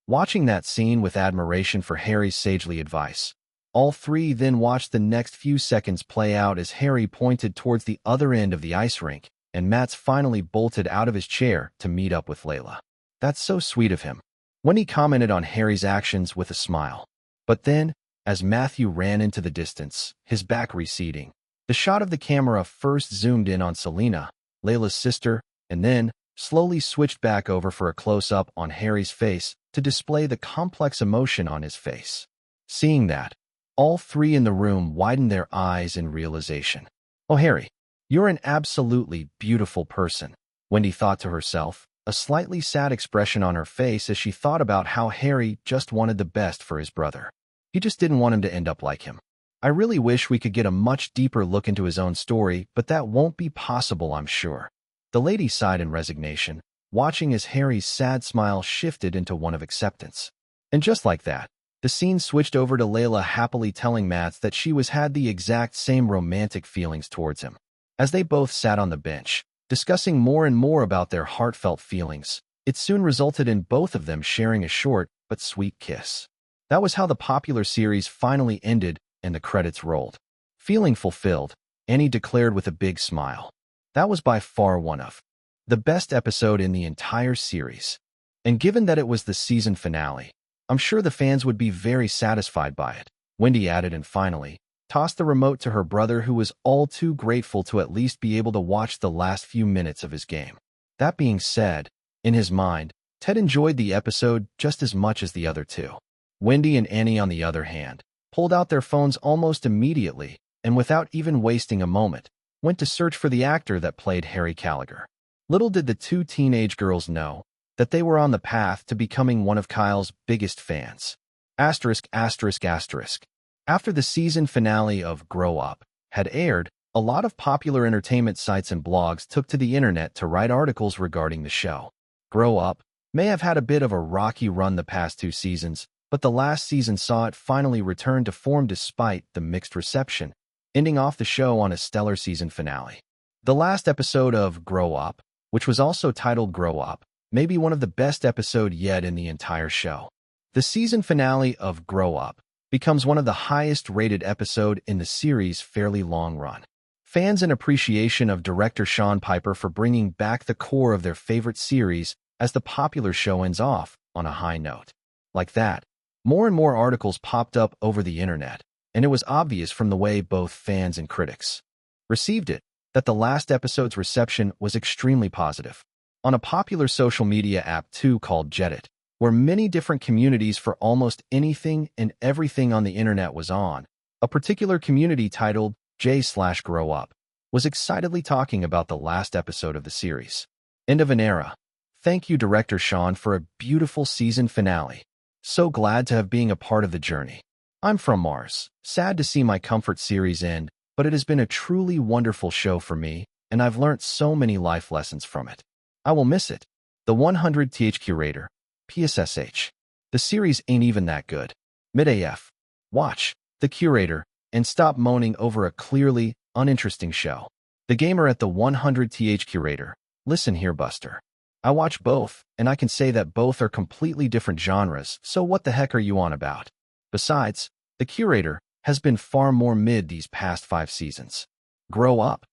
Watching that scene with admiration for Harry's sagely advice, all three then watched the next few seconds play out as Harry pointed towards the other end of the ice rink, and Matt finally bolted out of his chair to meet up with Layla. That's so sweet of him. Wendy commented on Harry's actions with a smile. But then, as Matthew ran into the distance, his back receding, the shot of the camera first zoomed in on Selena, Layla's sister, and then slowly switched back over for a close-up on Harry's face to display the complex emotion on his face. Seeing that, all three in the room widened their eyes in realization. Oh, Harry, you're an absolutely beautiful person, Wendy thought to herself, a slightly sad expression on her face as she thought about how Harry just wanted the best for his brother. He just didn't want him to end up like him. I really wish we could get a much deeper look into his own story, but that won't be possible, I'm sure. The lady sighed in resignation, watching as Harry's sad smile shifted into one of acceptance. And just like that, the scene switched over to Layla happily telling Matt that she had the exact same romantic feelings towards him. As they both sat on the bench, discussing more and more about their heartfelt feelings, it soon resulted in both of them sharing a short but sweet kiss. That was how the popular series finally ended and the credits rolled. Feeling fulfilled, Annie declared with a big smile. That was by far one of the best episode in the entire series. And given that it was the season finale, I'm sure the fans would be very satisfied by it, Wendy added, and finally, tossed the remote to her brother, who was all too grateful to at least be able to watch the last few minutes of his game. That being said, in his mind, Ted enjoyed the episode just as much as the other two. Wendy and Annie, on the other hand, pulled out their phones almost immediately and, without even wasting a moment, went to search for the actor that played Harry Gallagher. Little did the two teenage girls know that they were on the path to becoming one of Kyle's biggest fans. Asterisk, asterisk, asterisk. After the season finale of Grow Up had aired, a lot of popular entertainment sites and blogs took to the internet to write articles regarding the show. Grow Up may have had a bit of a rocky run the past 2 seasons, but the last season saw it finally return to form despite the mixed reception, ending off the show on a stellar season finale. The last episode of Grow Up, which was also titled Grow Up, may be one of the best episodes yet in the entire show. The season finale of Grow Up becomes one of the highest-rated episodes in the series' fairly long run. Fans in appreciation of director Sean Piper for bringing back the core of their favorite series as the popular show ends off on a high note. Like that, more and more articles popped up over the internet, and it was obvious from the way both fans and critics received it that the last episode's reception was extremely positive. On a popular social media app too called Reddit, where many different communities for almost anything and everything on the internet was on, a particular community titled J/Grow Up was excitedly talking about the last episode of the series. End of an era. Thank you, director Sean, for a beautiful season finale. So glad to have been a part of the journey. I'm from Mars. Sad to see my comfort series end, but it has been a truly wonderful show for me, and I've learnt so many life lessons from it. I will miss it. The 100th Curator. PSSH. The series ain't even that good. Mid-AF. Watch The Curator and stop moaning over a clearly uninteresting show. The gamer at the 100th Curator. Listen here, Buster. I watch both, and I can say that both are completely different genres, so what the heck are you on about? Besides, The Curator has been far more mid these past 5 seasons. Grow Up,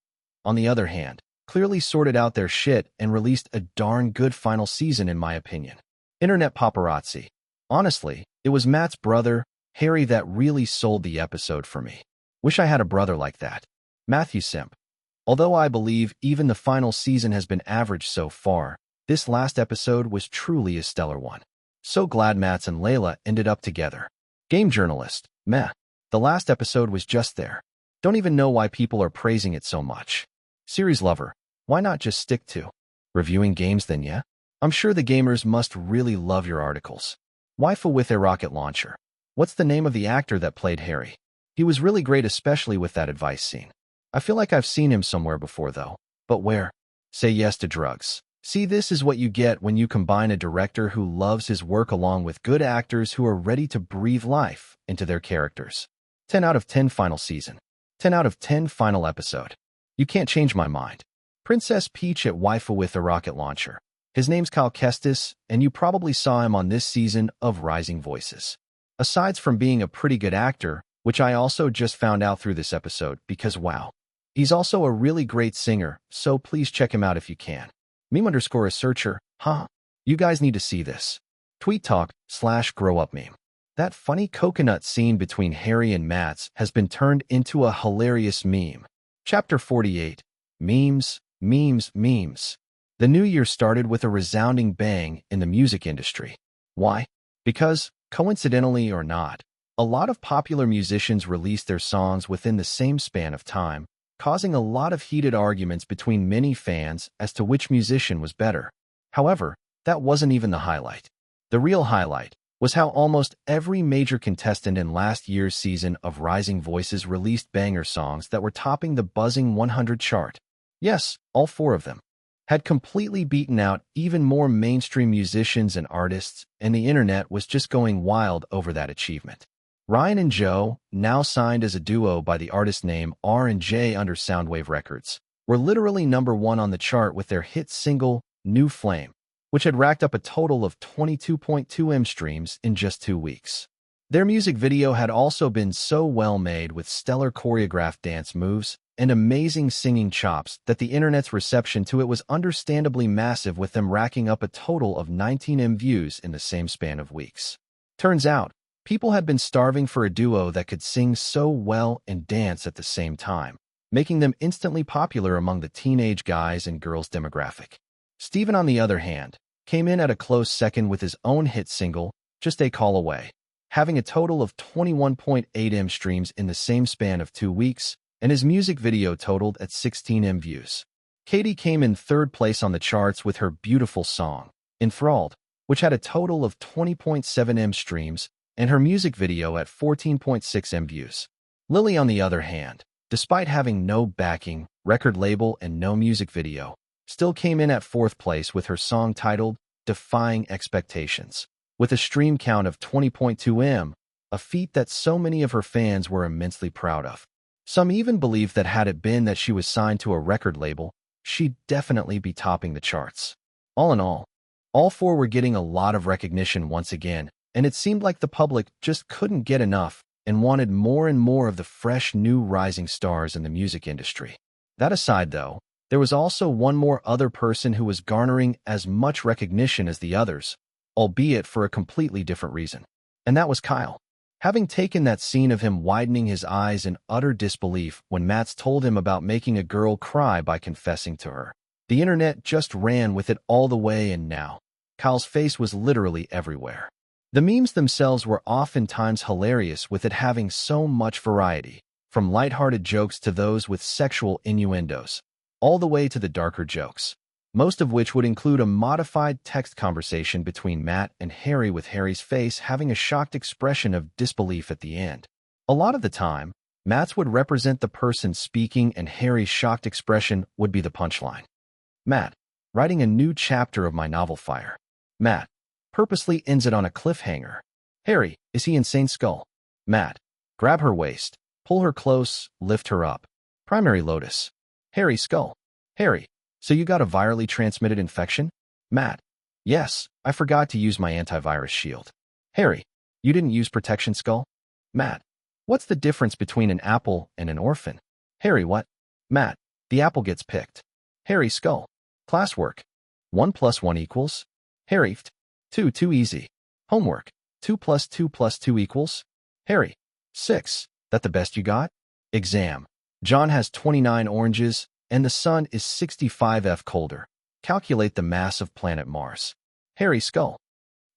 on the other hand, clearly sorted out their shit and released a darn good final season in my opinion. Internet paparazzi. Honestly, it was Matt's brother, Harry, that really sold the episode for me. Wish I had a brother like that. Matthew Simp. Although I believe even the final season has been average so far, this last episode was truly a stellar one. So glad Mats and Layla ended up together. Game journalist. Meh. The last episode was just there. Don't even know why people are praising it so much. Series lover. Why not just stick to reviewing games then, yeah? I'm sure the gamers must really love your articles. Waifu with a rocket launcher. What's the name of the actor that played Harry? He was really great, especially with that advice scene. I feel like I've seen him somewhere before though. But where? Say yes to drugs. See, this is what you get when you combine a director who loves his work along with good actors who are ready to breathe life into their characters. 10 out of 10 final season. 10 out of 10 final episode. You can't change my mind. Princess Peach at Waifu with a rocket launcher. His name's Kyle Kestis, and you probably saw him on this season of Rising Voices. Aside from being a pretty good actor, which I also just found out through this episode because wow. He's also a really great singer, so please check him out if you can. Meme_researcher, huh? You guys need to see this. Tweet talk /grow up meme. That funny coconut scene between Harry and Mats has been turned into a hilarious meme. Chapter 48. Memes, memes, memes. The new year started with a resounding bang in the music industry. Why? Because, coincidentally or not, a lot of popular musicians released their songs within the same span of time, causing a lot of heated arguments between many fans as to which musician was better. However, that wasn't even the highlight. The real highlight was how almost every major contestant in last year's season of Rising Voices released banger songs that were topping the buzzing 100 chart. Yes, all 4 of them had completely beaten out even more mainstream musicians and artists, and the internet was just going wild over that achievement. Ryan and Joe, now signed as a duo by the artist name R&J under Soundwave Records, were literally #1 on the chart with their hit single, New Flame, which had racked up a total of 22.2 M streams in just 2 weeks. Their music video had also been so well made with stellar choreographed dance moves and amazing singing chops that the internet's reception to it was understandably massive, with them racking up a total of 19 M views in the same span of weeks. Turns out, People had been starving for a duo that could sing so well and dance at the same time, making them instantly popular among the teenage guys and girls demographic. Steven, on the other hand, came in at a close second with his own hit single, Just a Call Away, having a total of 21.8 M streams in the same span of 2 weeks, and his music video totaled at 16 M views. Katie came in third place on the charts with her beautiful song, Enthralled, which had a total of 20.7 M streams, and her music video at 14.6 M views. Lily, on the other hand, despite having no backing, record label, and no music video, still came in at fourth place with her song titled Defying Expectations, with a stream count of 20.2 M, a feat that so many of her fans were immensely proud of. Some even believed that had it been that she was signed to a record label, she'd definitely be topping the charts. All in all four were getting a lot of recognition once again, and it seemed like the public just couldn't get enough and wanted more and more of the fresh new rising stars in the music industry. That aside, though, there was also one more other person who was garnering as much recognition as the others, albeit for a completely different reason. And that was Kyle. Having taken that scene of him widening his eyes in utter disbelief when Mats told him about making a girl cry by confessing to her, the internet just ran with it all the way, and now Kyle's face was literally everywhere. The memes themselves were oftentimes hilarious, with it having so much variety, from lighthearted jokes to those with sexual innuendos, all the way to the darker jokes, most of which would include a modified text conversation between Matt and Harry, with Harry's face having a shocked expression of disbelief at the end. A lot of the time, Matt's would represent the person speaking and Harry's shocked expression would be the punchline. Matt, writing a new chapter of my novel Fire. Matt, purposely ends it on a cliffhanger. Harry, is he insane skull? Matt, grab her waist, pull her close, lift her up. Primary Lotus. Harry, skull. Harry, so you got a virally transmitted infection? Matt, yes, I forgot to use my antivirus shield. Harry, you didn't use protection, skull? Matt, what's the difference between an apple and an orphan? Harry, what? Matt, the apple gets picked. Harry, skull. Classwork. 1 + 1 =. Harry, 2, too easy. Homework. 2 + 2 + 2 =. Harry, 6, that the best you got? Exam. John has 29 oranges, and the sun is 65 F colder. Calculate the mass of planet Mars. Harry, skull.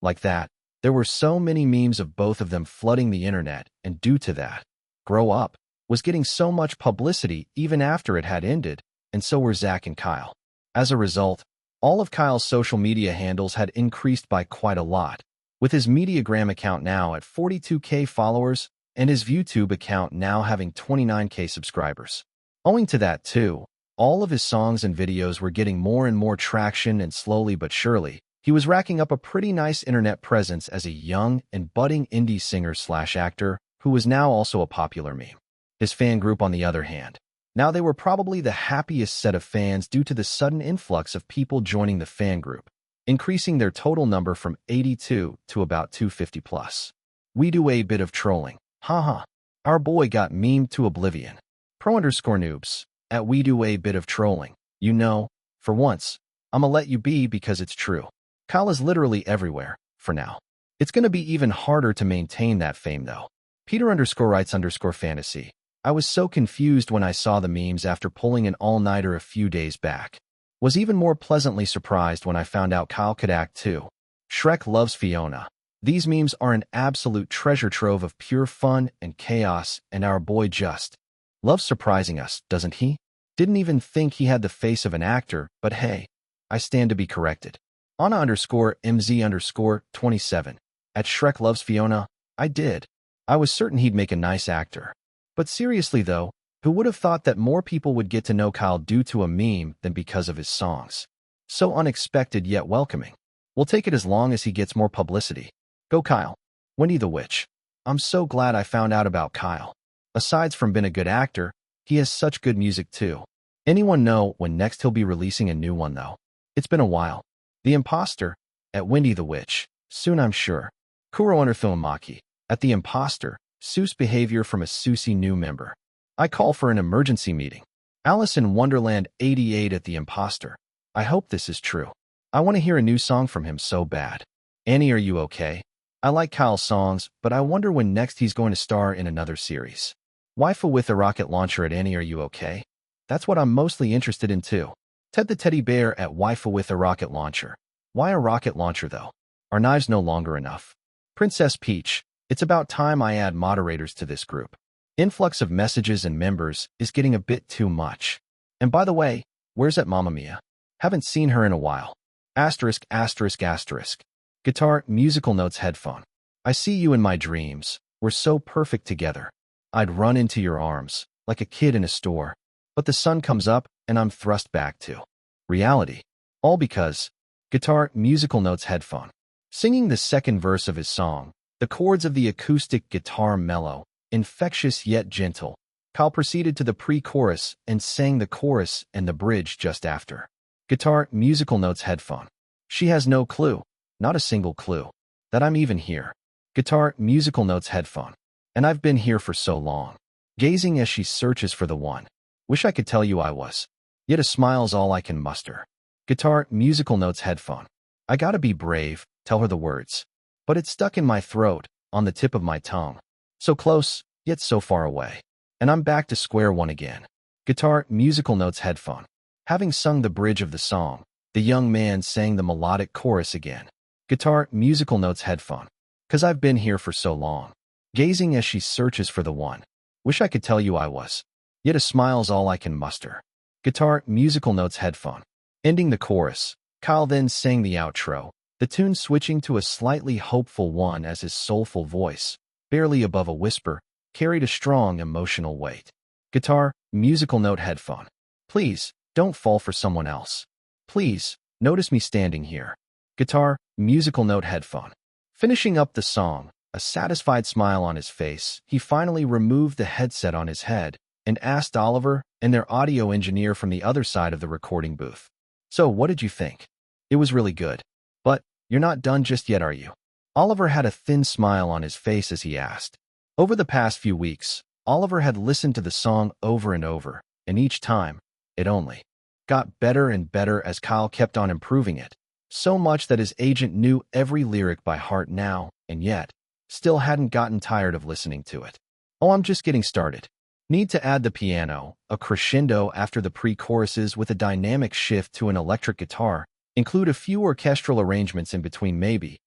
Like that, there were so many memes of both of them flooding the internet, and due to that, Grow Up was getting so much publicity even after it had ended, and so were Zach and Kyle. As a result, all of Kyle's social media handles had increased by quite a lot, with his Mediagram account now at 42K followers and his YouTube account now having 29K subscribers. Owing to that, too, all of his songs and videos were getting more and more traction, and slowly but surely, he was racking up a pretty nice internet presence as a young and budding indie singer/actor who was now also a popular meme. His fan group, on the other hand, now they were probably the happiest set of fans due to the sudden influx of people joining the fan group, increasing their total number from 82 to about 250 plus. We do a bit of trolling. Haha. Our boy got memed to oblivion. Pro_noobs. At we do a bit of trolling. You know, for once, I'ma let you be because it's true. Kyle is literally everywhere, for now. It's gonna be even harder to maintain that fame though. Peter_writes_fantasy. I was so confused when I saw the memes after pulling an all-nighter a few days back. Was even more pleasantly surprised when I found out Kyle could act too. Shrek loves Fiona. These memes are an absolute treasure trove of pure fun and chaos, and our boy just loves surprising us, doesn't he? Didn't even think he had the face of an actor, but hey, I stand to be corrected. Anna_MZ_27. At Shrek loves Fiona, I did. I was certain he'd make a nice actor. But seriously though, who would have thought that more people would get to know Kyle due to a meme than because of his songs? So unexpected yet welcoming. We'll take it as long as he gets more publicity. Go Kyle. Wendy the Witch. I'm so glad I found out about Kyle. Aside from being a good actor, he has such good music too. Anyone know when next he'll be releasing a new one though? It's been a while. The Imposter. At Wendy the Witch. Soon I'm sure. Kuro_Filmaki. At The Imposter. Seuss behavior from a Susie new member. I call for an emergency meeting. Alice in Wonderland 88 at The Imposter. I hope this is true. I want to hear a new song from him so bad. Annie, are you okay? I like Kyle's songs, but I wonder when next he's going to star in another series. Waifu with a rocket launcher at Annie, are you okay? That's what I'm mostly interested in too. Ted the teddy bear at waifu with a rocket launcher. Why a rocket launcher though? Are knives no longer enough? Princess Peach, it's about time I add moderators to this group. Influx of messages and members is getting a bit too much. And by the way, where's that Mamma Mia? Haven't seen her in a while. Asterisk, asterisk, asterisk. Guitar, musical notes, headphone. I see you in my dreams. We're so perfect together. I'd run into your arms, like a kid in a store. But the sun comes up, and I'm thrust back to reality. All because guitar, musical notes, headphone. Singing the second verse of his song, the chords of the acoustic guitar mellow, infectious yet gentle. Kyle proceeded to the pre-chorus and sang the chorus and the bridge just after. Guitar, musical notes, headphone. She has no clue, not a single clue, that I'm even here. Guitar, musical notes, headphone. And I've been here for so long. Gazing as she searches for the one. Wish I could tell you I was. Yet a smile's all I can muster. Guitar, musical notes, headphone. I gotta be brave, tell her the words. But it's stuck in my throat, on the tip of my tongue. So close, yet so far away. And I'm back to square one again. Guitar, musical notes, headphone. Having sung the bridge of the song, the young man sang the melodic chorus again. Guitar, musical notes, headphone. 'Cause I've been here for so long. Gazing as she searches for the one. Wish I could tell you I was. Yet a smile's all I can muster. Guitar, musical notes, headphone. Ending the chorus, Kyle then sang the outro, the tune switching to a slightly hopeful one as his soulful voice, barely above a whisper, carried a strong emotional weight. Guitar, musical note, headphone. Please, don't fall for someone else. Please, notice me standing here. Guitar, musical note, headphone. Finishing up the song, a satisfied smile on his face, he finally removed the headset on his head and asked Oliver and their audio engineer from the other side of the recording booth. So what did you think? It was really good. But you're not done just yet, are you? Oliver had a thin smile on his face as he asked. Over the past few weeks, Oliver had listened to the song over and over, and each time, it only got better and better as Kyle kept on improving it, so much that his agent knew every lyric by heart now, and yet, still hadn't gotten tired of listening to it. Oh, I'm just getting started. Need to add the piano, a crescendo after the pre-choruses with a dynamic shift to an electric guitar, include a few orchestral arrangements in between maybe,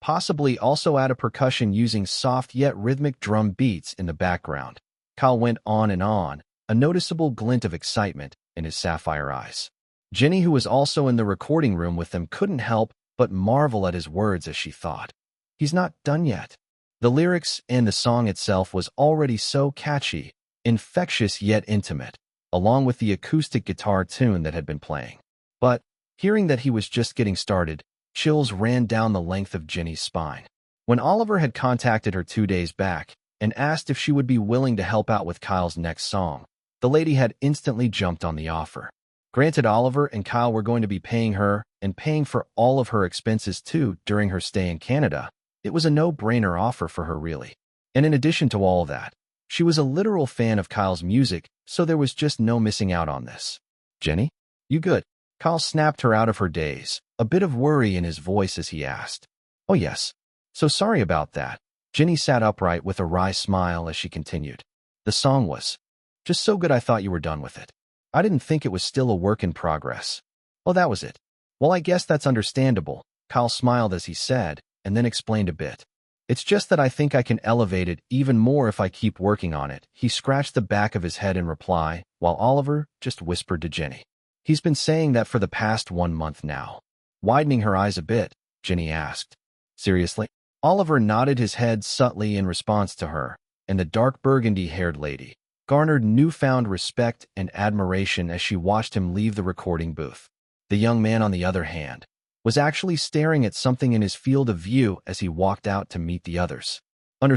possibly also add a percussion using soft yet rhythmic drum beats in the background. Kyle went on, a noticeable glint of excitement in his sapphire eyes. Jenny, who was also in the recording room with them, couldn't help but marvel at his words as she thought. He's not done yet. The lyrics and the song itself was already so catchy, infectious yet intimate, along with the acoustic guitar tune that had been playing. But, hearing that he was just getting started, chills ran down the length of Jenny's spine. When Oliver had contacted her 2 days back and asked if she would be willing to help out with Kyle's next song, the lady had instantly jumped on the offer. Granted, Oliver and Kyle were going to be paying her and paying for all of her expenses too during her stay in Canada. It was a no-brainer offer for her, really. And in addition to all that, she was a literal fan of Kyle's music, so there was just no missing out on this. Jenny? You good? Kyle snapped her out of her daze, a bit of worry in his voice as he asked. Oh yes. So sorry about that. Jenny sat upright with a wry smile as she continued. The song was just so good I thought you were done with it. I didn't think it was still a work in progress. Oh, that was it. Well, I guess that's understandable, Kyle smiled as he said, and then explained a bit. It's just that I think I can elevate it even more if I keep working on it. He scratched the back of his head in reply, while Oliver just whispered to Jenny. He's been saying that for the past 1 month now. Widening her eyes a bit, Jenny asked. Seriously? Oliver nodded his head subtly in response to her, and the dark burgundy-haired lady garnered newfound respect and admiration as she watched him leave the recording booth. The young man, on the other hand, was actually staring at something in his field of view as he walked out to meet the others. No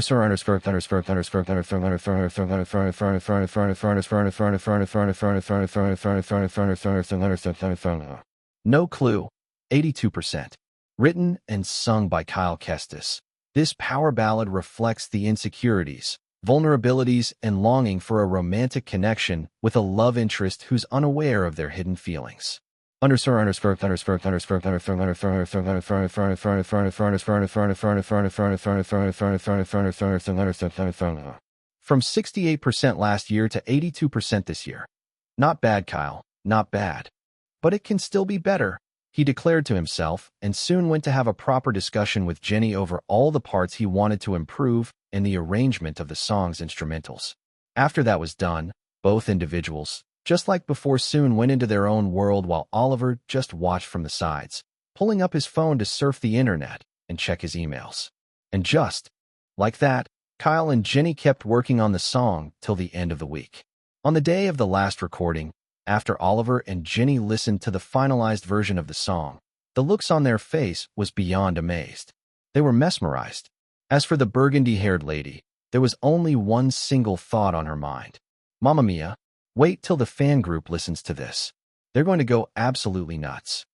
clue. 82%. Written and sung by Kyle Kestis. This power ballad reflects the insecurities, vulnerabilities, and longing for a romantic connection with a love interest who's unaware of their hidden feelings. From 68% last year to 82% this year. Not bad, Kyle, not bad. But it can still be better, he declared to himself, and soon went to have a proper discussion with Jenny over all the parts he wanted to improve and the arrangement of the song's instrumentals. After that was done, both individuals, just like before, soon went into their own world while Oliver just watched from the sides, pulling up his phone to surf the internet and check his emails. And just like that, Kyle and Jenny kept working on the song till the end of the week. On the day of the last recording, after Oliver and Jenny listened to the finalized version of the song, the looks on their face was beyond amazed. They were mesmerized. As for the burgundy-haired lady, there was only one single thought on her mind. Mamma mia, wait till the fan group listens to this. They're going to go absolutely nuts.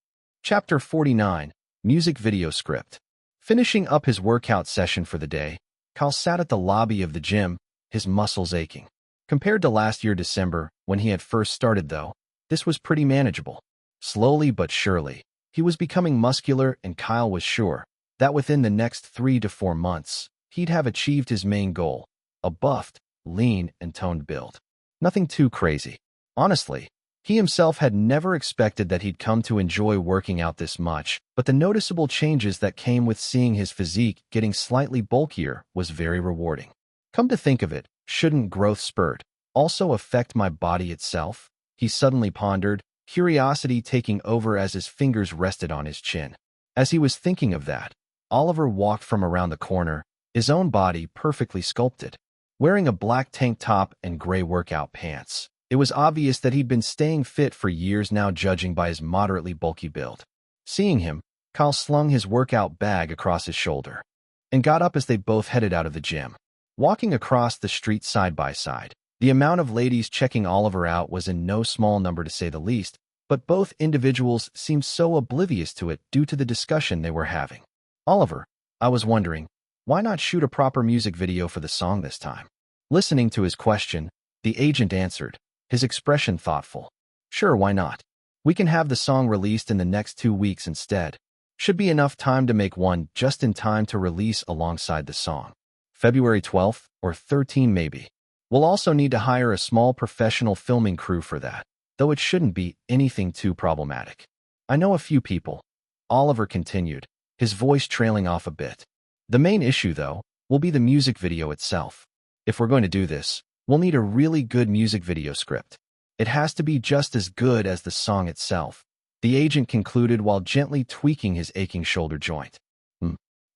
Chapter 49, Music Video Script. Finishing up his workout session for the day, Kyle sat at the lobby of the gym, his muscles aching. Compared to last year December, when he had first started though, this was pretty manageable. Slowly but surely, he was becoming muscular, and Kyle was sure that within the next 3 to 4 months, he'd have achieved his main goal, a buffed, lean, and toned build. Nothing too crazy. Honestly, he himself had never expected that he'd come to enjoy working out this much, but the noticeable changes that came with seeing his physique getting slightly bulkier was very rewarding. Come to think of it, shouldn't growth spurt also affect my body itself? He suddenly pondered, curiosity taking over as his fingers rested on his chin. As he was thinking of that, Oliver walked from around the corner, his own body perfectly sculpted. Wearing a black tank top and gray workout pants, it was obvious that he'd been staying fit for years now, judging by his moderately bulky build. Seeing him, Kyle slung his workout bag across his shoulder and got up as they both headed out of the gym. Walking across the street side by side, the amount of ladies checking Oliver out was in no small number to say the least, but both individuals seemed so oblivious to it due to the discussion they were having. Oliver, I was wondering, why not shoot a proper music video for the song this time? Listening to his question, the agent answered, his expression thoughtful. Sure, why not? We can have the song released in the next 2 weeks instead. Should be enough time to make one just in time to release alongside the song. February 12th or 13th maybe. We'll also need to hire a small professional filming crew for that, though it shouldn't be anything too problematic. I know a few people. Oliver continued, his voice trailing off a bit. The main issue, though, will be the music video itself. If we're going to do this, we'll need a really good music video script. It has to be just as good as the song itself, the agent concluded while gently tweaking his aching shoulder joint.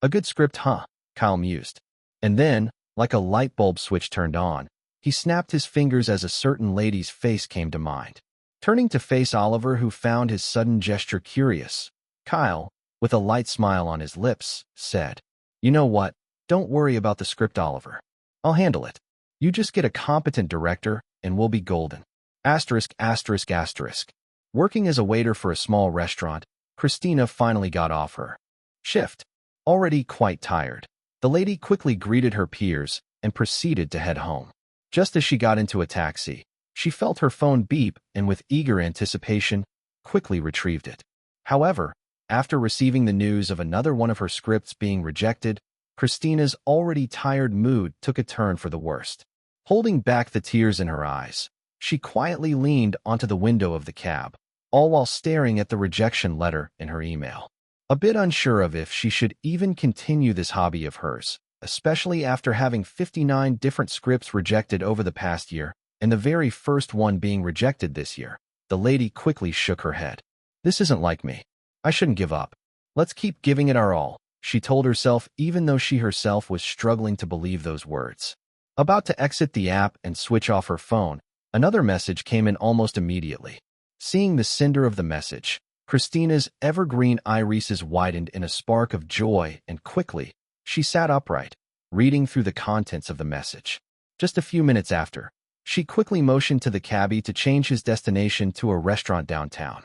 A good script, huh? Kyle mused. And then, like a light bulb switch turned on, he snapped his fingers as a certain lady's face came to mind. Turning to face Oliver, who found his sudden gesture curious, Kyle, with a light smile on his lips, said, "You know what? Don't worry about the script, Oliver. I'll handle it. You just get a competent director, and we'll be golden." *****. Working as a waiter for a small restaurant, Christina finally got off her shift. Already quite tired, the lady quickly greeted her peers and proceeded to head home. Just as she got into a taxi, she felt her phone beep and with eager anticipation, quickly retrieved it. However, after receiving the news of another one of her scripts being rejected, Christina's already tired mood took a turn for the worst. Holding back the tears in her eyes, she quietly leaned onto the window of the cab, all while staring at the rejection letter in her email. A bit unsure of if she should even continue this hobby of hers, especially after having 59 different scripts rejected over the past year, and the very first one being rejected this year, the lady quickly shook her head. "This isn't like me. I shouldn't give up. Let's keep giving it our all," she told herself, even though she herself was struggling to believe those words. About to exit the app and switch off her phone, another message came in almost immediately. Seeing the sender of the message, Christina's evergreen irises widened in a spark of joy, and quickly, she sat upright, reading through the contents of the message. Just a few minutes after, she quickly motioned to the cabbie to change his destination to a restaurant downtown.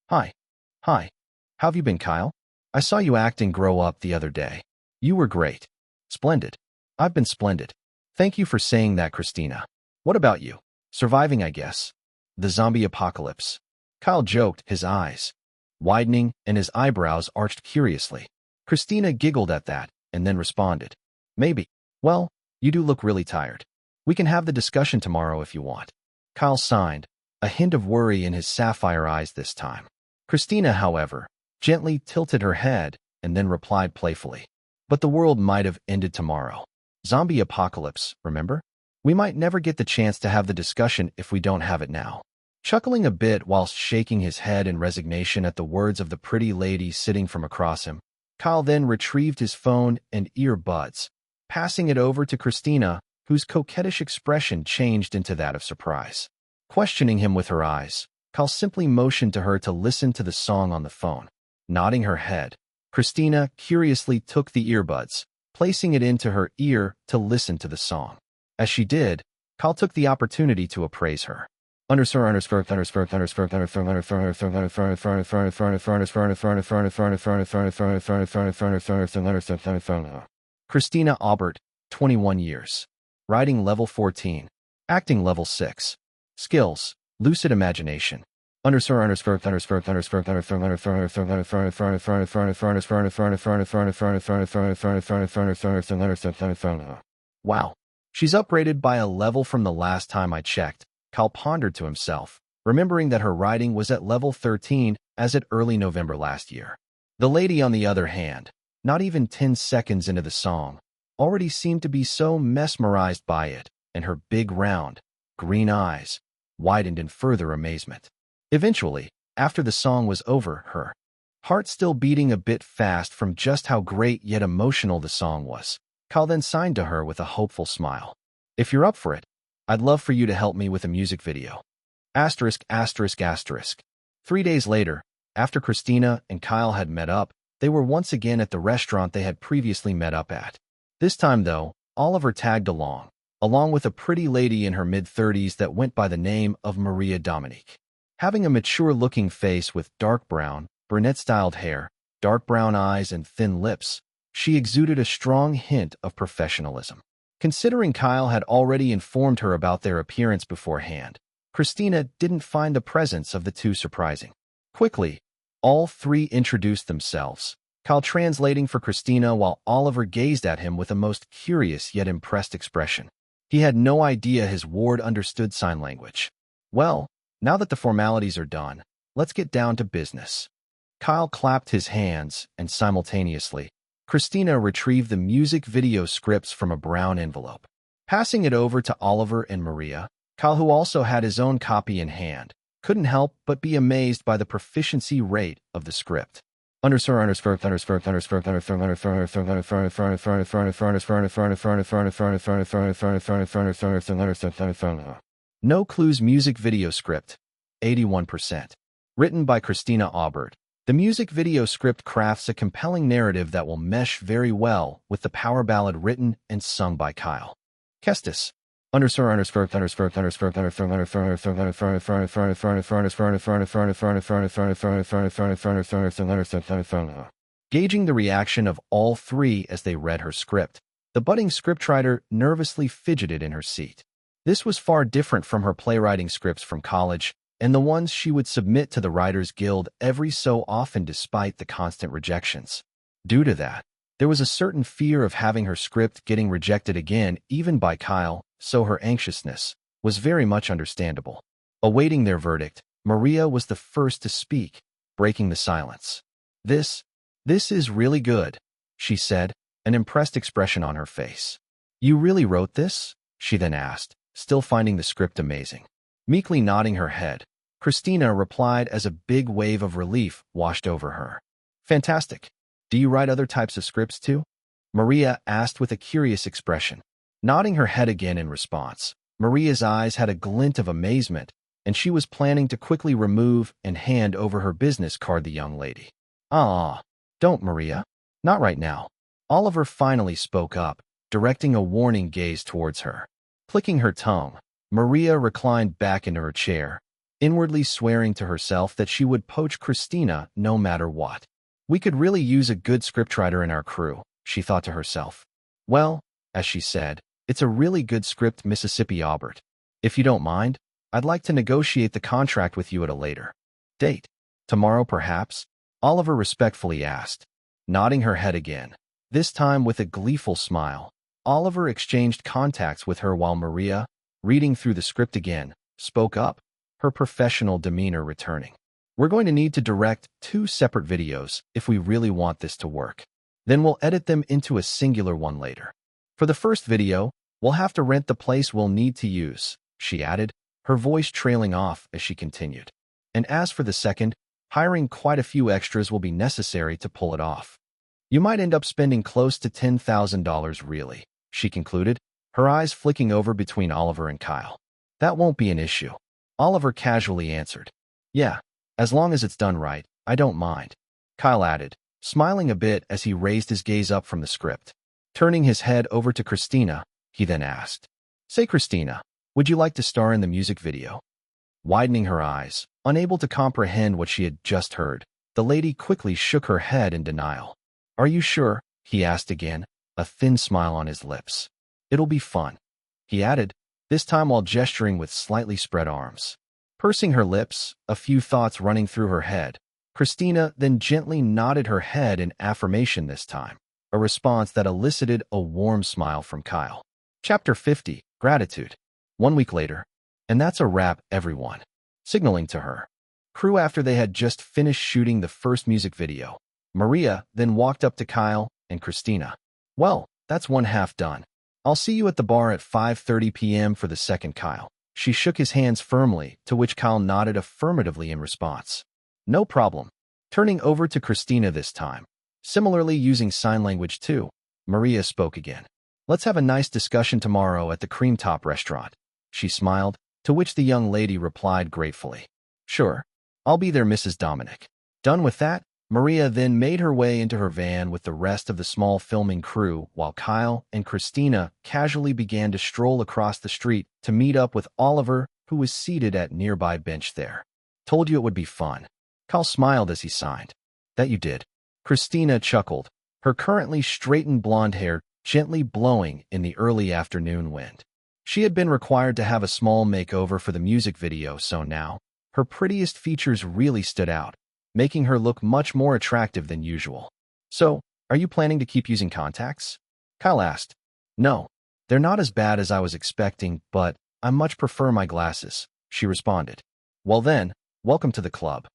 Hi. How've you been, Kyle? I saw you act in Grow Up the other day. You were great. Splendid. I've been splendid. Thank you for saying that, Christina. What about you? Surviving, I guess. The zombie apocalypse. Kyle joked, his eyes widening and his eyebrows arched curiously. Christina giggled at that and then responded, "Maybe. Well, you do look really tired. We can have the discussion tomorrow if you want." Kyle signed, a hint of worry in his sapphire eyes this time. Christina, however, gently tilted her head and then replied playfully, "But the world might have ended tomorrow. Zombie apocalypse, remember? We might never get the chance to have the discussion if we don't have it now." Chuckling a bit whilst shaking his head in resignation at the words of the pretty lady sitting from across him, Kyle then retrieved his phone and earbuds, passing it over to Christina, whose coquettish expression changed into that of surprise. Questioning him with her eyes, Kyle simply motioned to her to listen to the song on the phone. Nodding her head, Christina curiously took the earbuds, placing it into her ear to listen to the song. As she did, Kyle took the opportunity to appraise her. Christina Aubert, 21 years. Writing level 14. Acting level 6. Skills: lucid imagination. Wow. She's uprated by a level from the last time I checked, Kyle pondered to himself, remembering that her writing was at level 13 as at early November last year. The lady, on the other hand, not even 10 seconds into the song, already seemed to be so mesmerized by it, and her big round, green eyes widened in further amazement. Eventually, after the song was over, her heart still beating a bit fast from just how great yet emotional the song was, Kyle then signed to her with a hopeful smile. "If you're up for it, I'd love for you to help me with a music video." ******. 3 days later, after Christina and Kyle had met up, they were once again at the restaurant they had previously met up at. This time, though, Oliver tagged along with a pretty lady in her mid-30s that went by the name of Maria Dominique. Having a mature-looking face with dark brown, brunette-styled hair, dark brown eyes, and thin lips, she exuded a strong hint of professionalism. Considering Kyle had already informed her about their appearance beforehand, Christina didn't find the presence of the two surprising. Quickly, all three introduced themselves, Kyle translating for Christina while Oliver gazed at him with a most curious yet impressed expression. He had no idea his ward understood sign language. "Well, now that the formalities are done, let's get down to business." Kyle clapped his hands, and simultaneously, Christina retrieved the music video scripts from a brown envelope. Passing it over to Oliver and Maria, Kyle, who also had his own copy in hand, couldn't help but be amazed by the proficiency rate of the script. No Clues music video script, 81%. Written by Christina Aubert, the music video script crafts a compelling narrative that will mesh very well with the power ballad written and sung by Kyle. Kestis. Gauging the reaction of all three as they read her script, the budding scriptwriter nervously fidgeted in her seat. This was far different from her playwriting scripts from college, and the ones she would submit to the Writers Guild every so often despite the constant rejections. Due to that, there was a certain fear of having her script getting rejected again, even by Kyle, so her anxiousness was very much understandable. Awaiting their verdict, Maria was the first to speak, breaking the silence. This is really good," she said, an impressed expression on her face. "You really wrote this?" she then asked, still finding the script amazing. Meekly nodding her head, Christina replied as a big wave of relief washed over her. "Fantastic. Do you write other types of scripts too?" Maria asked with a curious expression. Nodding her head again in response, Maria's eyes had a glint of amazement, and she was planning to quickly remove and hand over her business card to the young lady. Don't, Maria. Not right now." Oliver finally spoke up, directing a warning gaze towards her. Clicking her tongue, Maria reclined back into her chair, inwardly swearing to herself that she would poach Christina no matter what. "We could really use a good scriptwriter in our crew," she thought to herself. "Well," as she said, "it's a really good script, Mississippi Aubert. If you don't mind, I'd like to negotiate the contract with you at a later." Date. Tomorrow, perhaps? Oliver respectfully asked, nodding her head again. This time with a gleeful smile. Oliver exchanged contacts with her while Maria, reading through the script again, spoke up, her professional demeanor returning. We're going to need to direct 2 separate videos if we really want this to work. Then we'll edit them into a singular one later. For the first video, we'll have to rent the place we'll need to use, she added, her voice trailing off as she continued. And as for the second, hiring quite a few extras will be necessary to pull it off. You might end up spending close to $10,000 really, she concluded, her eyes flicking over between Oliver and Kyle. That won't be an issue. Oliver casually answered. Yeah, as long as it's done right, I don't mind. Kyle added, smiling a bit as he raised his gaze up from the script. Turning his head over to Christina, he then asked, Say, Christina, would you like to star in the music video? Widening her eyes, unable to comprehend what she had just heard, the lady quickly shook her head in denial. Are you sure? He asked again, a thin smile on his lips. It'll be fun, he added, this time while gesturing with slightly spread arms. Pursing her lips, a few thoughts running through her head, Christina then gently nodded her head in affirmation this time, a response that elicited a warm smile from Kyle. Chapter 50, Gratitude. 1 week later. And that's a wrap, everyone. Signaling to her crew after they had just finished shooting the first music video, Maria then walked up to Kyle and Christina. Well, that's one half done. I'll see you at the bar at 5:30 p.m. for the second, Kyle. She shook his hands firmly, to which Kyle nodded affirmatively in response. No problem. Turning over to Christina this time, similarly using sign language too, Maria spoke again. Let's have a nice discussion tomorrow at the Cream Top restaurant. She smiled, to which the young lady replied gratefully. Sure, I'll be there, Mrs. Dominic. Done with that, Maria then made her way into her van with the rest of the small filming crew while Kyle and Christina casually began to stroll across the street to meet up with Oliver, who was seated at nearby bench there. Told you it would be fun. Kyle smiled as he signed. That you did. Christina chuckled, her currently straightened blonde hair gently blowing in the early afternoon wind. She had been required to have a small makeover for the music video, so now her prettiest features really stood out, making her look much more attractive than usual. So, are you planning to keep using contacts? Kyle asked. No, they're not as bad as I was expecting, but I much prefer my glasses, she responded. Well then, welcome to the club.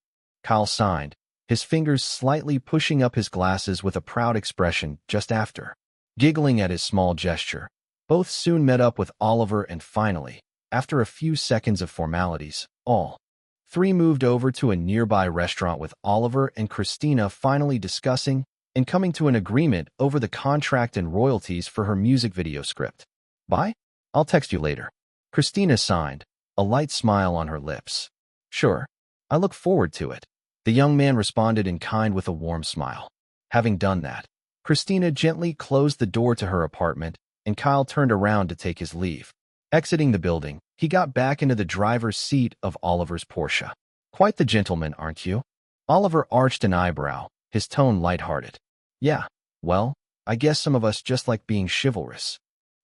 Kyle signed, his fingers slightly pushing up his glasses with a proud expression just after. Giggling at his small gesture, both soon met up with Oliver and finally, after a few seconds of formalities, all 3 moved over to a nearby restaurant with Oliver and Christina finally discussing and coming to an agreement over the contract and royalties for her music video script. Bye? I'll text you later. Christina signed, a light smile on her lips. Sure, I look forward to it. The young man responded in kind with a warm smile. Having done that, Christina gently closed the door to her apartment, and Kyle turned around to take his leave. Exiting the building, he got back into the driver's seat of Oliver's Porsche. Quite the gentleman, aren't you? Oliver arched an eyebrow, his tone lighthearted. Yeah, well, I guess some of us just like being chivalrous.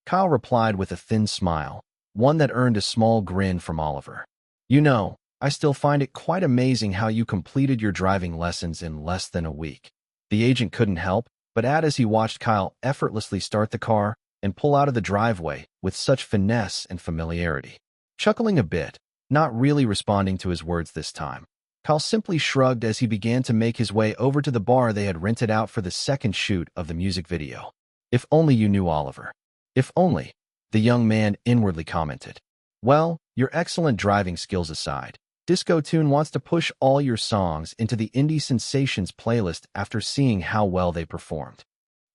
Kyle replied with a thin smile, one that earned a small grin from Oliver. You know, I still find it quite amazing how you completed your driving lessons in less than a week. The agent couldn't help but add as he watched Kyle effortlessly start the car and pull out of the driveway with such finesse and familiarity. Chuckling a bit, not really responding to his words this time, Kyle simply shrugged as he began to make his way over to the bar they had rented out for the second shoot of the music video. If only you knew Oliver. If only, the young man inwardly commented. Well, your excellent driving skills aside, Disco Tune wants to push all your songs into the Indie Sensations playlist after seeing how well they performed.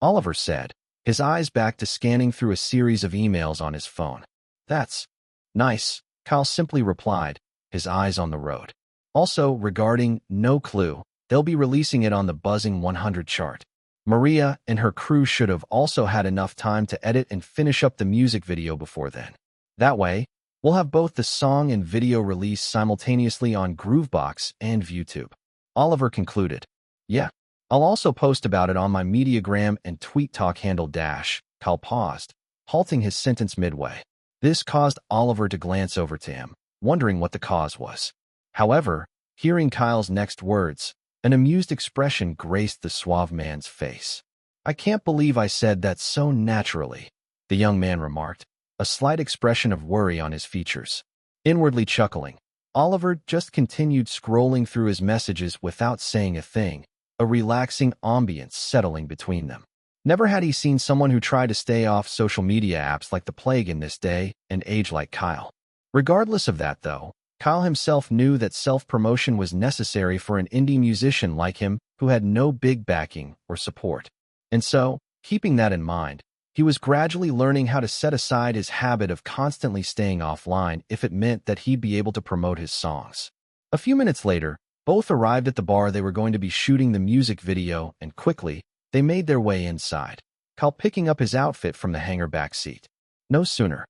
Oliver said, his eyes back to scanning through a series of emails on his phone. That's nice, Kyle simply replied, his eyes on the road. Also, regarding No Clue, they'll be releasing it on the Buzzing 100 chart. Maria and her crew should have also had enough time to edit and finish up the music video before then. That way, we'll have both the song and video released simultaneously on Groovebox and ViewTube. Oliver concluded. Yeah, I'll also post about it on my Mediagram and TweetTalk handle dash. Kyle paused, halting his sentence midway. This caused Oliver to glance over to him, wondering what the cause was. However, Hearing Kyle's next words, an amused expression graced the suave man's face. "I can't believe I said that so naturally," the young man remarked, a slight expression of worry on his features. Inwardly chuckling, Oliver just continued scrolling through his messages without saying a thing, a relaxing ambience settling between them. Never had he seen someone who tried to stay off social media apps like the plague in this day and age like Kyle. Regardless of that, though, Kyle himself knew that self-promotion was necessary for an indie musician like him who had no big backing or support. And so, keeping that in mind, he was gradually learning how to set aside his habit of constantly staying offline if it meant that he'd be able to promote his songs. A few minutes later, both arrived at the bar they were going to be shooting the music video, and quickly, they made their way inside, Kyle picking up his outfit from the hangar back seat. No sooner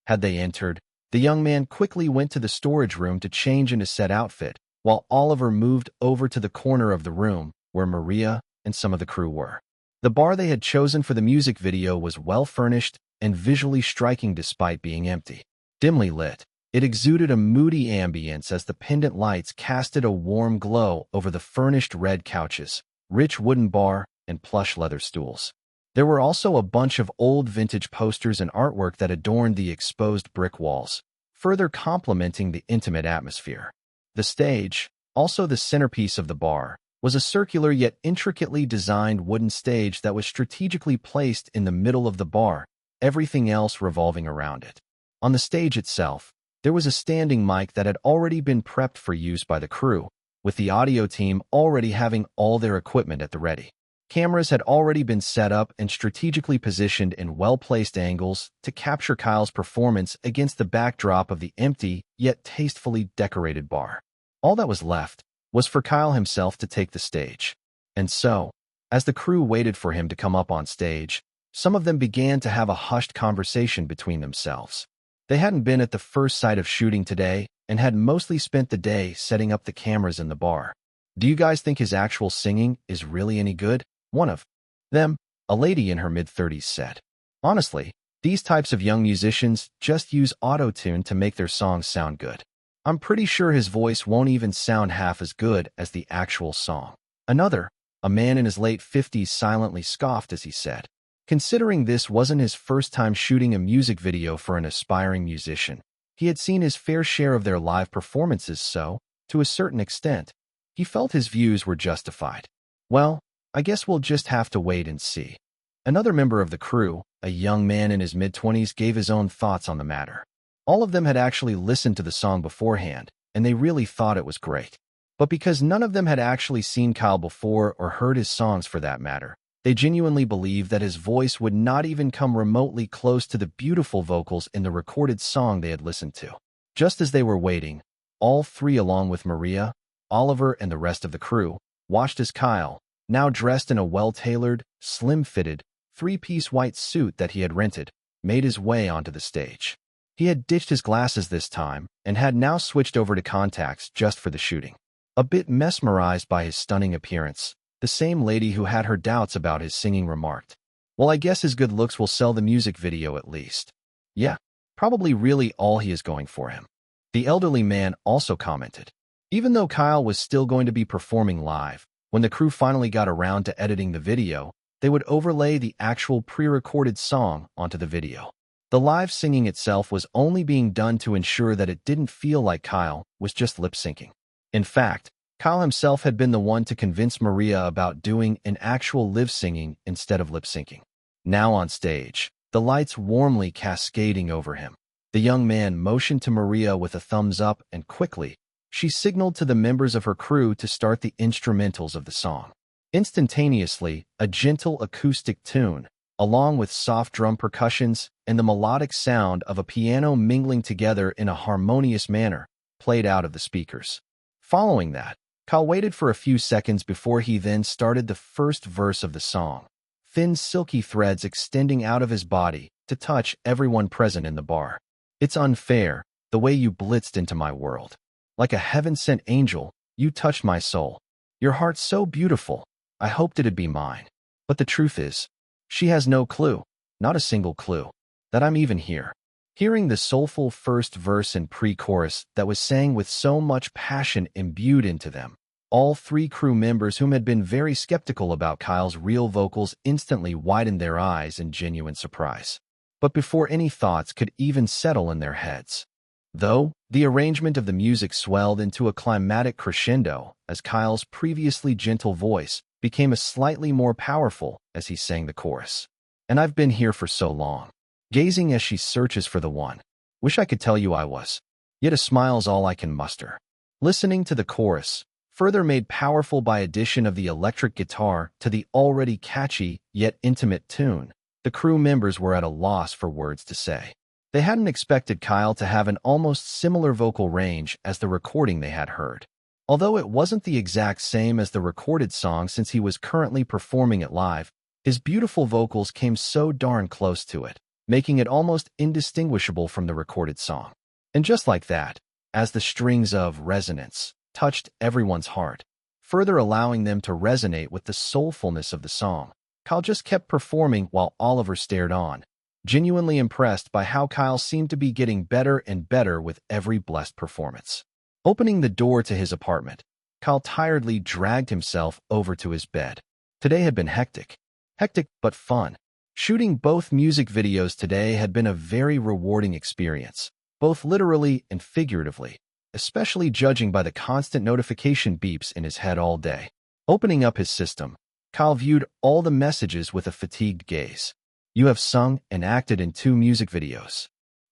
had they entered, the young man quickly went to the storage room to change into said outfit, while Oliver moved over to the corner of the room where Maria and some of the crew were. The bar they had chosen for the music video was well-furnished and visually striking despite being empty. Dimly lit, it exuded a moody ambience as the pendant lights casted a warm glow over the furnished red couches, rich wooden bar, and plush leather stools. There were also a bunch of old vintage posters and artwork that adorned the exposed brick walls, further complementing the intimate atmosphere. The stage, also the centerpiece of the bar, was a circular yet intricately designed wooden stage that was strategically placed in the middle of the bar, everything else revolving around it. On the stage itself, there was a standing mic that had already been prepped for use by the crew, with the audio team already having all their equipment at the ready. Cameras had already been set up and strategically positioned in well-placed angles to capture Kyle's performance against the backdrop of the empty, yet tastefully decorated bar. All that was left was for Kyle himself to take the stage. And so, as the crew waited for him to come up on stage, some of them began to have a hushed conversation between themselves. They hadn't been at the first sight of shooting today and had mostly spent the day setting up the cameras in the bar. "Do you guys think his actual singing is really any good?" one of them, a lady in her mid-30s, said. "Honestly, these types of young musicians just use auto-tune to make their songs sound good. I'm pretty sure his voice won't even sound half as good as the actual song." Another, a man in his late 50s, silently scoffed as he said, considering this wasn't his first time shooting a music video for an aspiring musician. He had seen his fair share of their live performances, so, to a certain extent, he felt his views were justified. "Well, I guess we'll just have to wait and see." Another member of the crew, a young man in his mid-20s, gave his own thoughts on the matter. All of them had actually listened to the song beforehand, and they really thought it was great. But because none of them had actually seen Kyle before or heard his songs for that matter, they genuinely believed that his voice would not even come remotely close to the beautiful vocals in the recorded song they had listened to. Just as they were waiting, all three, along with Maria, Oliver, and the rest of the crew, watched as Kyle, now dressed in a well-tailored, slim-fitted, three-piece white suit that he had rented, made his way onto the stage. He had ditched his glasses this time and had now switched over to contacts just for the shooting. A bit mesmerized by his stunning appearance, the same lady who had her doubts about his singing remarked, "Well, I guess his good looks will sell the music video at least." "Yeah, probably really all he is going for him," the elderly man also commented. Even though Kyle was still going to be performing live, when the crew finally got around to editing the video, they would overlay the actual pre-recorded song onto the video. The live singing itself was only being done to ensure that it didn't feel like Kyle was just lip-syncing. In fact, Kyle himself had been the one to convince Maria about doing an actual live-singing instead of lip-syncing. Now on stage, the lights warmly cascading over him, the young man motioned to Maria with a thumbs up, and quickly, she signaled to the members of her crew to start the instrumentals of the song. Instantaneously, a gentle acoustic tune, along with soft drum percussions and the melodic sound of a piano mingling together in a harmonious manner, played out of the speakers. Following that, Kyle waited for a few seconds before he then started the first verse of the song, thin silky threads extending out of his body to touch everyone present in the bar. "It's unfair, the way you blitzed into my world. Like a heaven-sent angel, you touched my soul. Your heart's so beautiful, I hoped it'd be mine. But the truth is, she has no clue, not a single clue, that I'm even here. Hearing the soulful first verse and pre-chorus that was sang with so much passion imbued into them, all three crew members whom had been very skeptical about Kyle's real vocals instantly widened their eyes in genuine surprise. But before any thoughts could even settle in their heads, though, the arrangement of the music swelled into a climatic crescendo as Kyle's previously gentle voice became a slightly more powerful as he sang the chorus. And I've been here for so long, gazing as she searches for the one. Wish I could tell you I was. Yet a smile's all I can muster. Listening to the chorus, further made powerful by addition of the electric guitar to the already catchy yet intimate tune, the crew members were at a loss for words to say. They hadn't expected Kyle to have an almost similar vocal range as the recording they had heard. Although it wasn't the exact same as the recorded song since he was currently performing it live, his beautiful vocals came so darn close to it, making it almost indistinguishable from the recorded song. And just like that, as the strings of resonance touched everyone's heart, further allowing them to resonate with the soulfulness of the song, Kyle just kept performing while Oliver stared on, genuinely impressed by how Kyle seemed to be getting better and better with every blessed performance. Opening the door to his apartment, Kyle tiredly dragged himself over to his bed. Today had been hectic. Hectic but fun. Shooting both music videos today had been a very rewarding experience, both literally and figuratively, especially judging by the constant notification beeps in his head all day. Opening up his system, Kyle viewed all the messages with a fatigued gaze. You have sung and acted in 2 music videos.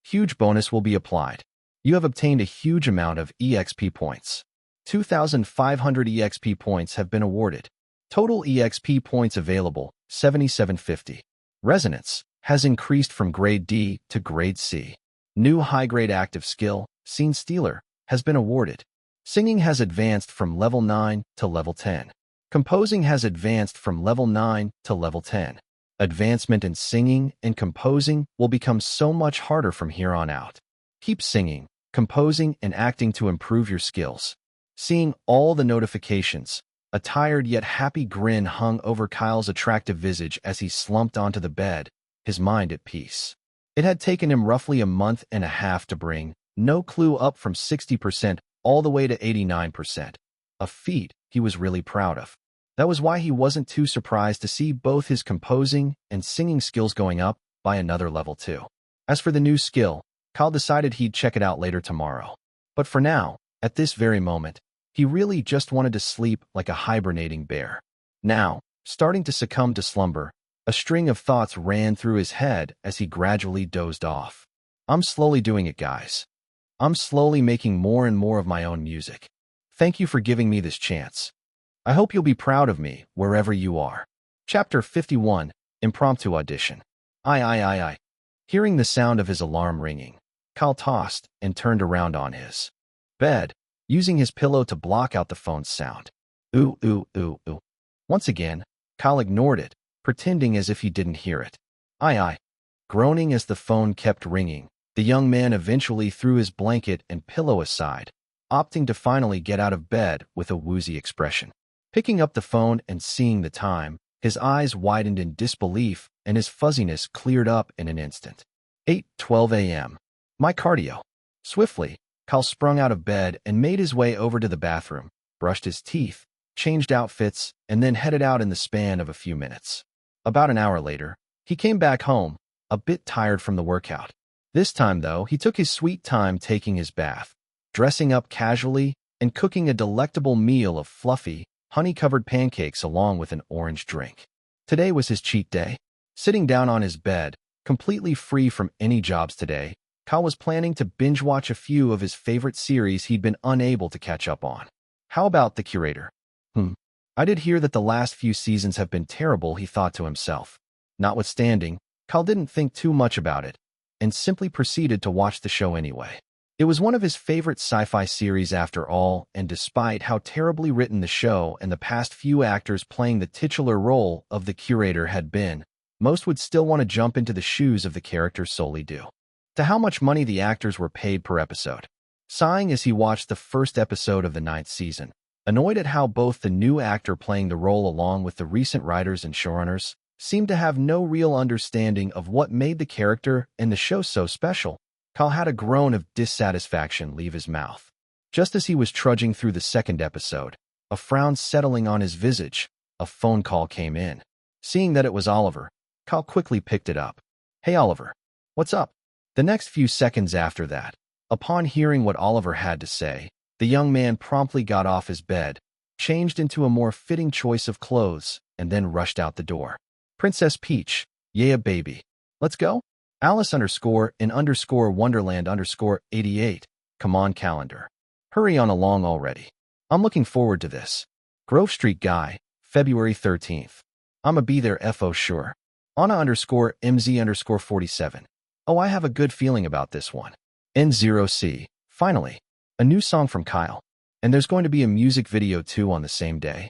Huge bonus will be applied. You have obtained a huge amount of EXP points. 2,500 EXP points have been awarded. Total EXP points available, 7,750. Resonance has increased from grade D to grade C. New high-grade active skill, Scene Stealer, has been awarded. Singing has advanced from level 9 to level 10. Composing has advanced from level 9 to level 10. Advancement in singing and composing will become so much harder from here on out. Keep singing, composing, and acting to improve your skills. Seeing all the notifications, a tired yet happy grin hung over Kyle's attractive visage as he slumped onto the bed, his mind at peace. It had taken him roughly a month and a half to bring No Clue up from 60% all the way to 89%. A feat he was really proud of. That was why he wasn't too surprised to see both his composing and singing skills going up by another level too. As for the new skill, Kyle decided he'd check it out later tomorrow. But for now, at this very moment, he really just wanted to sleep like a hibernating bear. Now, starting to succumb to slumber, a string of thoughts ran through his head as he gradually dozed off. I'm slowly doing it, guys. I'm slowly making more and more of my own music. Thank you for giving me this chance. I hope you'll be proud of me wherever you are. Chapter 51, Impromptu Audition. I. Hearing the sound of his alarm ringing, Kyle tossed and turned around on his bed, using his pillow to block out the phone's sound. Ooh. Once again, Kyle ignored it, pretending as if he didn't hear it. I. Groaning as the phone kept ringing, the young man eventually threw his blanket and pillow aside, opting to finally get out of bed with a woozy expression. Picking up the phone and seeing the time, his eyes widened in disbelief and his fuzziness cleared up in an instant. 8:12 a.m. My cardio. Swiftly, Kyle sprung out of bed and made his way over to the bathroom, brushed his teeth, changed outfits, and then headed out in the span of a few minutes. About an hour later, he came back home, a bit tired from the workout. This time, though, he took his sweet time taking his bath, dressing up casually, and cooking a delectable meal of fluffy, honey-covered pancakes along with an orange drink. Today was his cheat day. Sitting down on his bed, completely free from any jobs today, Kyle was planning to binge-watch a few of his favorite series he'd been unable to catch up on. How about The Curator? I did hear that the last few seasons have been terrible, he thought to himself. Notwithstanding, Kyle didn't think too much about it, and simply proceeded to watch the show anyway. It was one of his favorite sci-fi series after all, and despite how terribly written the show and the past few actors playing the titular role of the Curator had been, most would still want to jump into the shoes of the character solely due to how much money the actors were paid per episode. Sighing as he watched the first episode of the 9th season, annoyed at how both the new actor playing the role along with the recent writers and showrunners seemed to have no real understanding of what made the character and the show so special, Kyle had a groan of dissatisfaction leave his mouth. Just as he was trudging through the second episode, a frown settling on his visage, a phone call came in. Seeing that it was Oliver, Kyle quickly picked it up. "Hey Oliver, what's up?" The next few seconds after that, upon hearing what Oliver had to say, the young man promptly got off his bed, changed into a more fitting choice of clothes, and then rushed out the door. "Princess Peach, yeah baby. Let's go? Alice_in_Wonderland_88. Come on calendar. Hurry on along already. I'm looking forward to this. Grove Street Guy, February 13th. I'ma be there FO sure. Anna_MZ_47. Oh, I have a good feeling about this one. N0C. Finally, a new song from Kyle. And there's going to be a music video too on the same day.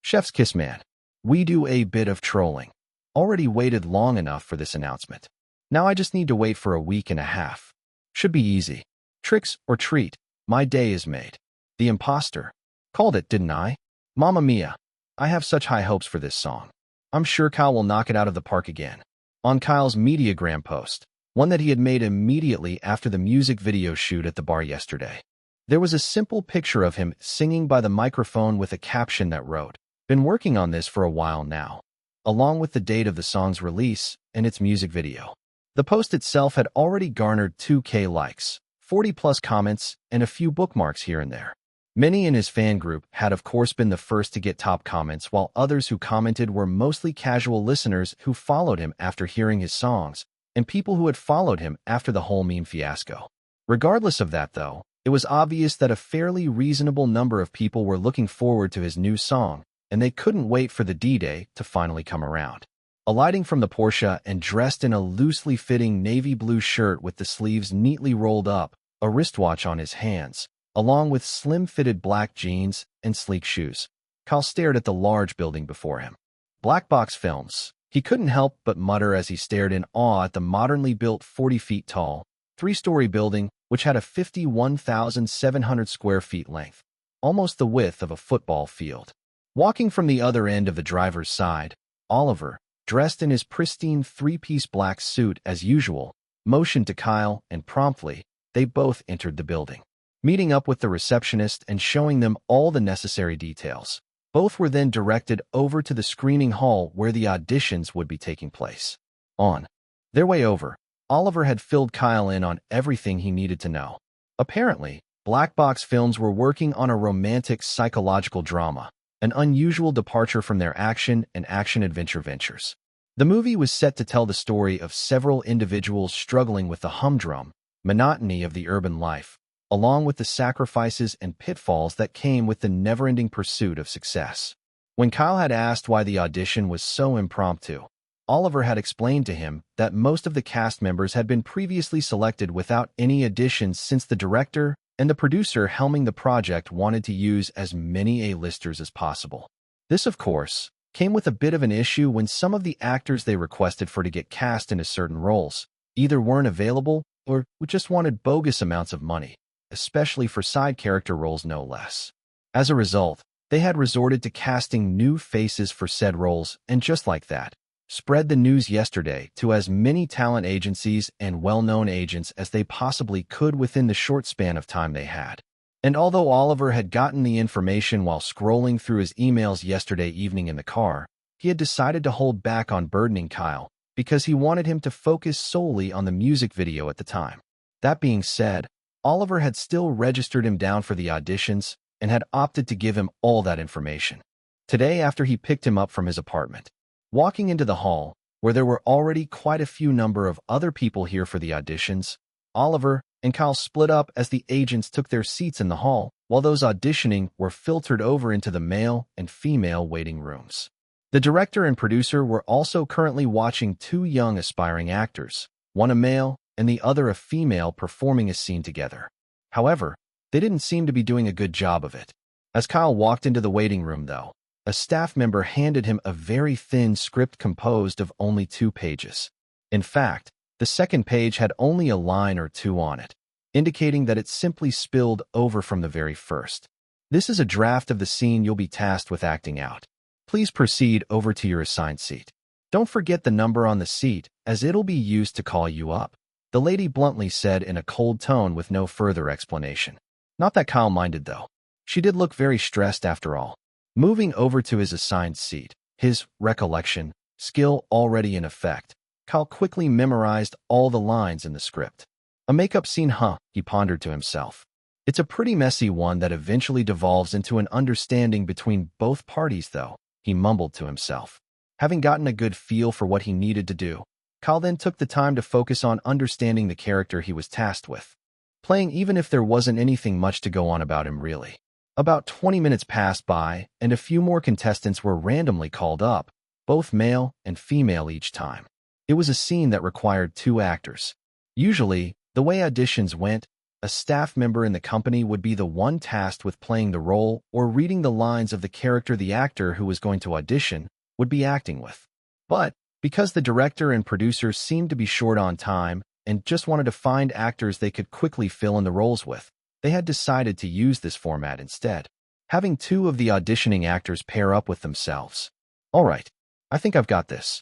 Chef's kiss man. We do a bit of trolling. Already waited long enough for this announcement. Now I just need to wait for a week and a half. Should be easy. Tricks or treat. My day is made. The imposter. Called it, didn't I? Mamma mia. I have such high hopes for this song. I'm sure Kyle will knock it out of the park again. On Kyle's Mediagram post, one that he had made immediately after the music video shoot at the bar yesterday, there was a simple picture of him singing by the microphone with a caption that wrote, "Been working on this for a while now," along with the date of the song's release and its music video. The post itself had already garnered 2K likes, 40+ comments, and a few bookmarks here and there. Many in his fan group had of course been the first to get top comments, while others who commented were mostly casual listeners who followed him after hearing his songs, and people who had followed him after the whole meme fiasco. Regardless of that though, it was obvious that a fairly reasonable number of people were looking forward to his new song, and they couldn't wait for the D-Day to finally come around. Alighting from the Porsche and dressed in a loosely fitting navy blue shirt with the sleeves neatly rolled up, a wristwatch on his hands, along with slim-fitted black jeans and sleek shoes, Kyle stared at the large building before him. Black Box Films. He couldn't help but mutter as he stared in awe at the modernly built 40 feet tall, 3-story building which had a 51,700 square feet length, almost the width of a football field. Walking from the other end of the driver's side, Oliver, dressed in his pristine 3-piece black suit as usual, motioned to Kyle, and promptly, they both entered the building. Meeting up with the receptionist and showing them all the necessary details, both were then directed over to the screening hall where the auditions would be taking place. On their way over, Oliver had filled Kyle in on everything he needed to know. Apparently, Black Box Films were working on a romantic psychological drama, an unusual departure from their action and action-adventure ventures. The movie was set to tell the story of several individuals struggling with the humdrum monotony of the urban life, along with the sacrifices and pitfalls that came with the never-ending pursuit of success. When Kyle had asked why the audition was so impromptu, Oliver had explained to him that most of the cast members had been previously selected without any additions, since the director and the producer helming the project wanted to use as many A-listers as possible. This, of course, came with a bit of an issue when some of the actors they requested for to get cast into certain roles either weren't available or just wanted bogus amounts of money, especially for side character roles no less. As a result, they had resorted to casting new faces for said roles, and just like that, spread the news yesterday to as many talent agencies and well-known agents as they possibly could within the short span of time they had. And although Oliver had gotten the information while scrolling through his emails yesterday evening in the car, he had decided to hold back on burdening Kyle because he wanted him to focus solely on the music video at the time. That being said, Oliver had still registered him down for the auditions and had opted to give him all that information. Today, after he picked him up from his apartment, walking into the hall, where there were already quite a few number of other people here for the auditions, Oliver and Kyle split up as the agents took their seats in the hall, while those auditioning were filtered over into the male and female waiting rooms. The director and producer were also currently watching 2 young aspiring actors, one a male and the other a female, performing a scene together. However, they didn't seem to be doing a good job of it. As Kyle walked into the waiting room, though, a staff member handed him a very thin script composed of only 2 pages. In fact, the second page had only a line or 2 on it, indicating that it simply spilled over from the very first. This is a draft of the scene you'll be tasked with acting out. Please proceed over to your assigned seat. Don't forget the number on the seat, as it'll be used to call you up. the lady bluntly said in a cold tone with no further explanation. Not that Kyle minded, though. She did look very stressed after all. Moving over to his assigned seat, his recollection skill already in effect, Kyle quickly memorized all the lines in the script. A makeup scene, huh? He pondered to himself. It's a pretty messy one that eventually devolves into an understanding between both parties, though, he mumbled to himself. Having gotten a good feel for what he needed to do, Kyle then took the time to focus on understanding the character he was tasked with, playing even if there wasn't anything much to go on about him really. About 20 minutes passed by, and a few more contestants were randomly called up, both male and female each time. It was a scene that required 2 actors. Usually, the way auditions went, a staff member in the company would be the one tasked with playing the role or reading the lines of the character the actor who was going to audition would be acting with. But because the director and producers seemed to be short on time and just wanted to find actors they could quickly fill in the roles with, they had decided to use this format instead, having 2 of the auditioning actors pair up with themselves. All right, I think I've got this.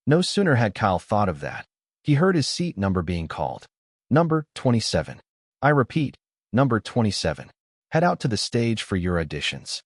No sooner had Kyle thought of that, he heard his seat number being called. Number 27. I repeat, number 27. Head out to the stage for your auditions.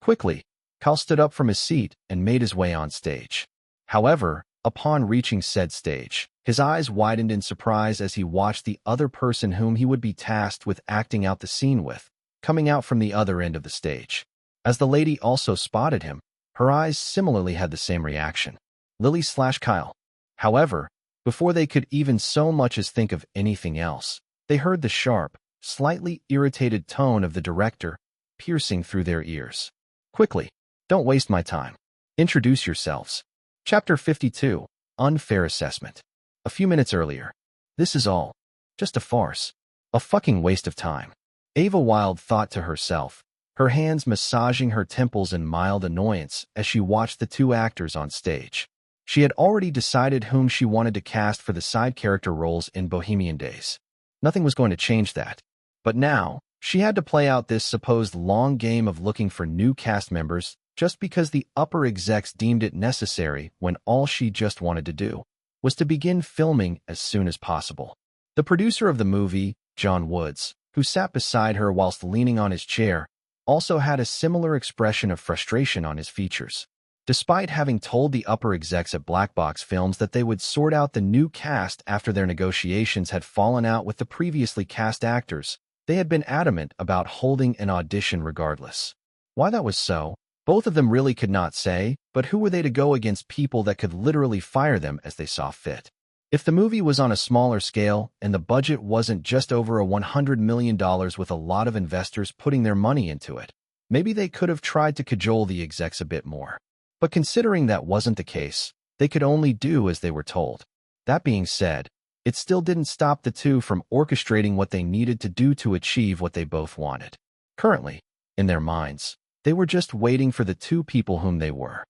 Quickly, Kyle stood up from his seat and made his way on stage. However, upon reaching said stage, his eyes widened in surprise as he watched the other person whom he would be tasked with acting out the scene with, coming out from the other end of the stage. As the lady also spotted him, her eyes similarly had the same reaction. Lily/Kyle. However, before they could even so much as think of anything else, they heard the sharp, slightly irritated tone of the director piercing through their ears. Quickly, don't waste my time. Introduce yourselves. Chapter 52, Unfair Assessment. A few minutes earlier. This is all just a farce. A fucking waste of time. Ava Wilde thought to herself, her hands massaging her temples in mild annoyance as she watched the 2 actors on stage. She had already decided whom she wanted to cast for the side character roles in Bohemian Days. Nothing was going to change that. But now, she had to play out this supposed long game of looking for new cast members just because the upper execs deemed it necessary when all she just wanted to do was to begin filming as soon as possible. The producer of the movie, John Woods, who sat beside her whilst leaning on his chair, also had a similar expression of frustration on his features. Despite having told the upper execs at Black Box Films that they would sort out the new cast after their negotiations had fallen out with the previously cast actors, they had been adamant about holding an audition regardless. Why that was so, both of them really could not say, but who were they to go against people that could literally fire them as they saw fit? If the movie was on a smaller scale and the budget wasn't just over $100 million with a lot of investors putting their money into it, maybe they could have tried to cajole the execs a bit more. But considering that wasn't the case, they could only do as they were told. That being said, it still didn't stop the 2 from orchestrating what they needed to do to achieve what they both wanted. Currently, in their minds, they were just waiting for the 2 people whom they were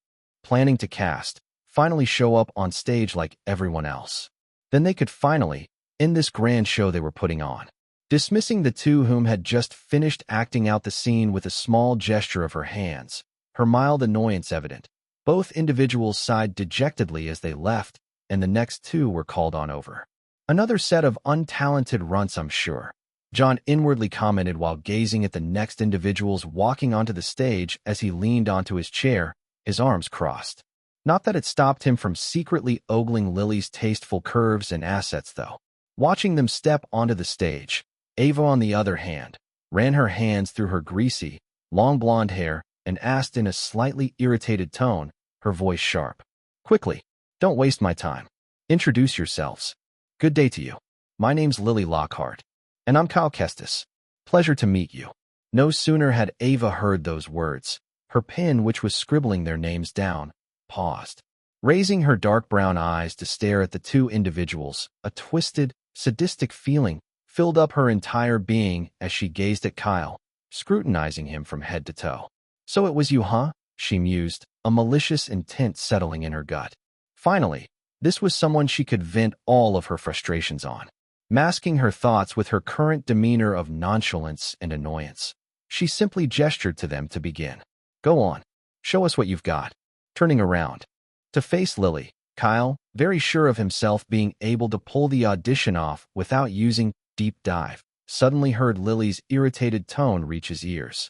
planning to cast finally show up on stage like everyone else. Then they could finally end this grand show they were putting on. Dismissing the 2 whom had just finished acting out the scene with a small gesture of her hands, her mild annoyance evident, both individuals sighed dejectedly as they left, and the next 2 were called on over. Another set of untalented runts, I'm sure, John inwardly commented while gazing at the next individuals walking onto the stage as he leaned onto his chair, his arms crossed. Not that it stopped him from secretly ogling Lily's tasteful curves and assets, though. Watching them step onto the stage, Ava, on the other hand, ran her hands through her greasy, long blonde hair and asked in a slightly irritated tone, her voice sharp. Quickly, don't waste my time. Introduce yourselves. Good day to you. My name's Lily Lockhart, and I'm Kyle Kestis. Pleasure to meet you. No sooner had Ava heard those words, her pen, which was scribbling their names down, paused. Raising her dark brown eyes to stare at the 2 individuals, a twisted, sadistic feeling filled up her entire being as she gazed at Kyle, scrutinizing him from head to toe. So it was you, huh? She mused, a malicious intent settling in her gut. Finally, this was someone she could vent all of her frustrations on. Masking her thoughts with her current demeanor of nonchalance and annoyance, she simply gestured to them to begin. Go on. Show us what you've got. Turning around to face Lily, Kyle, very sure of himself being able to pull the audition off without using deep dive, suddenly heard Lily's irritated tone reach his ears.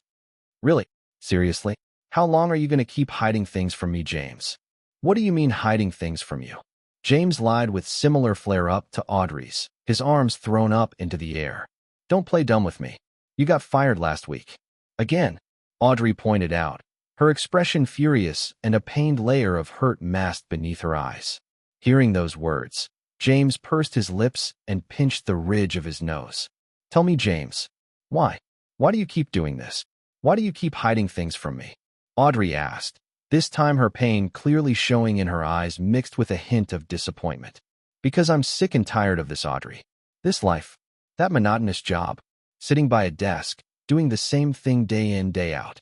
Really? Seriously? How long are you going to keep hiding things from me, James? What do you mean hiding things from you? James lied with similar flare-up to Audrey's, his arms thrown up into the air. Don't play dumb with me. You got fired last week. Again, Audrey pointed out, her expression furious and a pained layer of hurt masked beneath her eyes. Hearing those words, James pursed his lips and pinched the ridge of his nose. Tell me, James. Why? Why do you keep doing this? Why do you keep hiding things from me? Audrey asked, this time her pain clearly showing in her eyes mixed with a hint of disappointment. Because I'm sick and tired of this, Audrey. This life. That monotonous job. Sitting by a desk, doing the same thing day in, day out.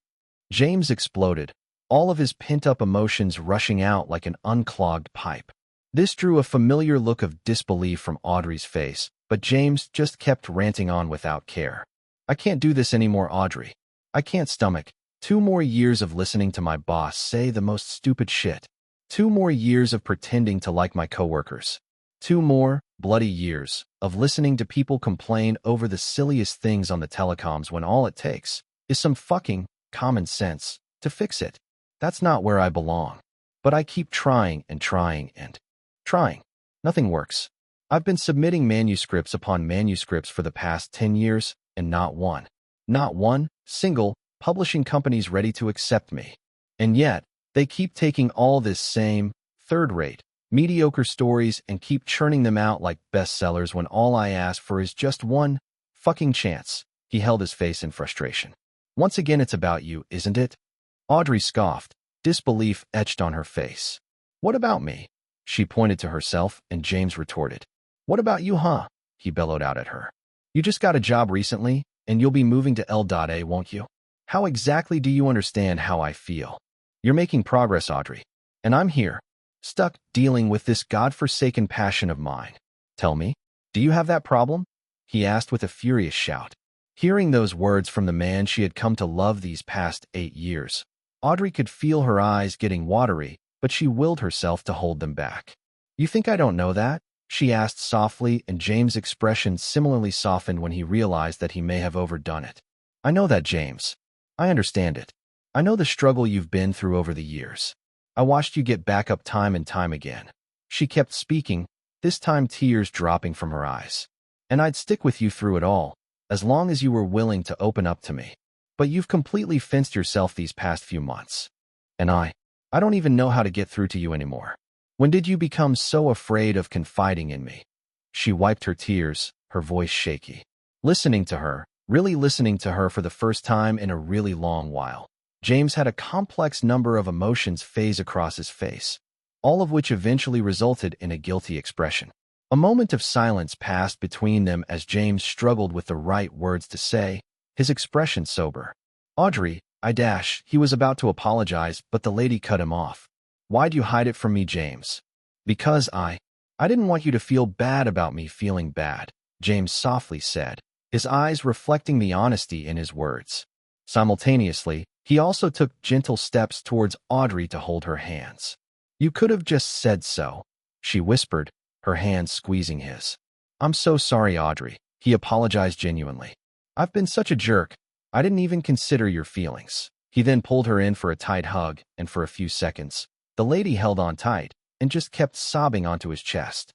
James exploded, all of his pent-up emotions rushing out like an unclogged pipe. This drew a familiar look of disbelief from Audrey's face, but James just kept ranting on without care. I can't do this anymore, Audrey. I can't stomach 2 more years of listening to my boss say the most stupid shit. 2 more years of pretending to like my coworkers. 2 more bloody years of listening to people complain over the silliest things on the telecoms when all it takes is some fucking common sense to fix it. That's not where I belong. But I keep trying and trying and trying. Nothing works. I've been submitting manuscripts upon manuscripts for the past 10 years, and not one single publishing company's ready to accept me. And yet, they keep taking all this same, third-rate, mediocre stories and keep churning them out like bestsellers when all I ask for is just one fucking chance. He held his face in frustration. Once again, it's about you, isn't it? Audrey scoffed, disbelief etched on her face. What about me? She pointed to herself, and James retorted. What about you, huh? He bellowed out at her. You just got a job recently, and you'll be moving to L.A., won't you? How exactly do you understand how I feel? You're making progress, Audrey. And I'm here, stuck dealing with this godforsaken passion of mine. Tell me, do you have that problem? He asked with a furious shout. Hearing those words from the man she had come to love these past 8 years, Audrey could feel her eyes getting watery, but she willed herself to hold them back. You think I don't know that? She asked softly, and James' expression similarly softened when he realized that he may have overdone it. I know that, James. I understand it. I know the struggle you've been through over the years. I watched you get back up time and time again. She kept speaking, this time tears dropping from her eyes. And I'd stick with you through it all, as long as you were willing to open up to me. But you've completely fenced yourself these past few months. And I don't even know how to get through to you anymore. When did you become so afraid of confiding in me? She wiped her tears, her voice shaky. Listening to her, really listening to her for the first time in a really long while, James had a complex number of emotions phase across his face, all of which eventually resulted in a guilty expression. A moment of silence passed between them as James struggled with the right words to say, his expression sober. Audrey, he was about to apologize, but the lady cut him off. Why'd you hide it from me, James? Because I didn't want you to feel bad about me feeling bad, James softly said, his eyes reflecting the honesty in his words. Simultaneously, he also took gentle steps towards Audrey to hold her hands. You could have just said so, she whispered, her hands squeezing his. I'm so sorry, Audrey, he apologized genuinely. I've been such a jerk. I didn't even consider your feelings. He then pulled her in for a tight hug, and for a few seconds, the lady held on tight and just kept sobbing onto his chest.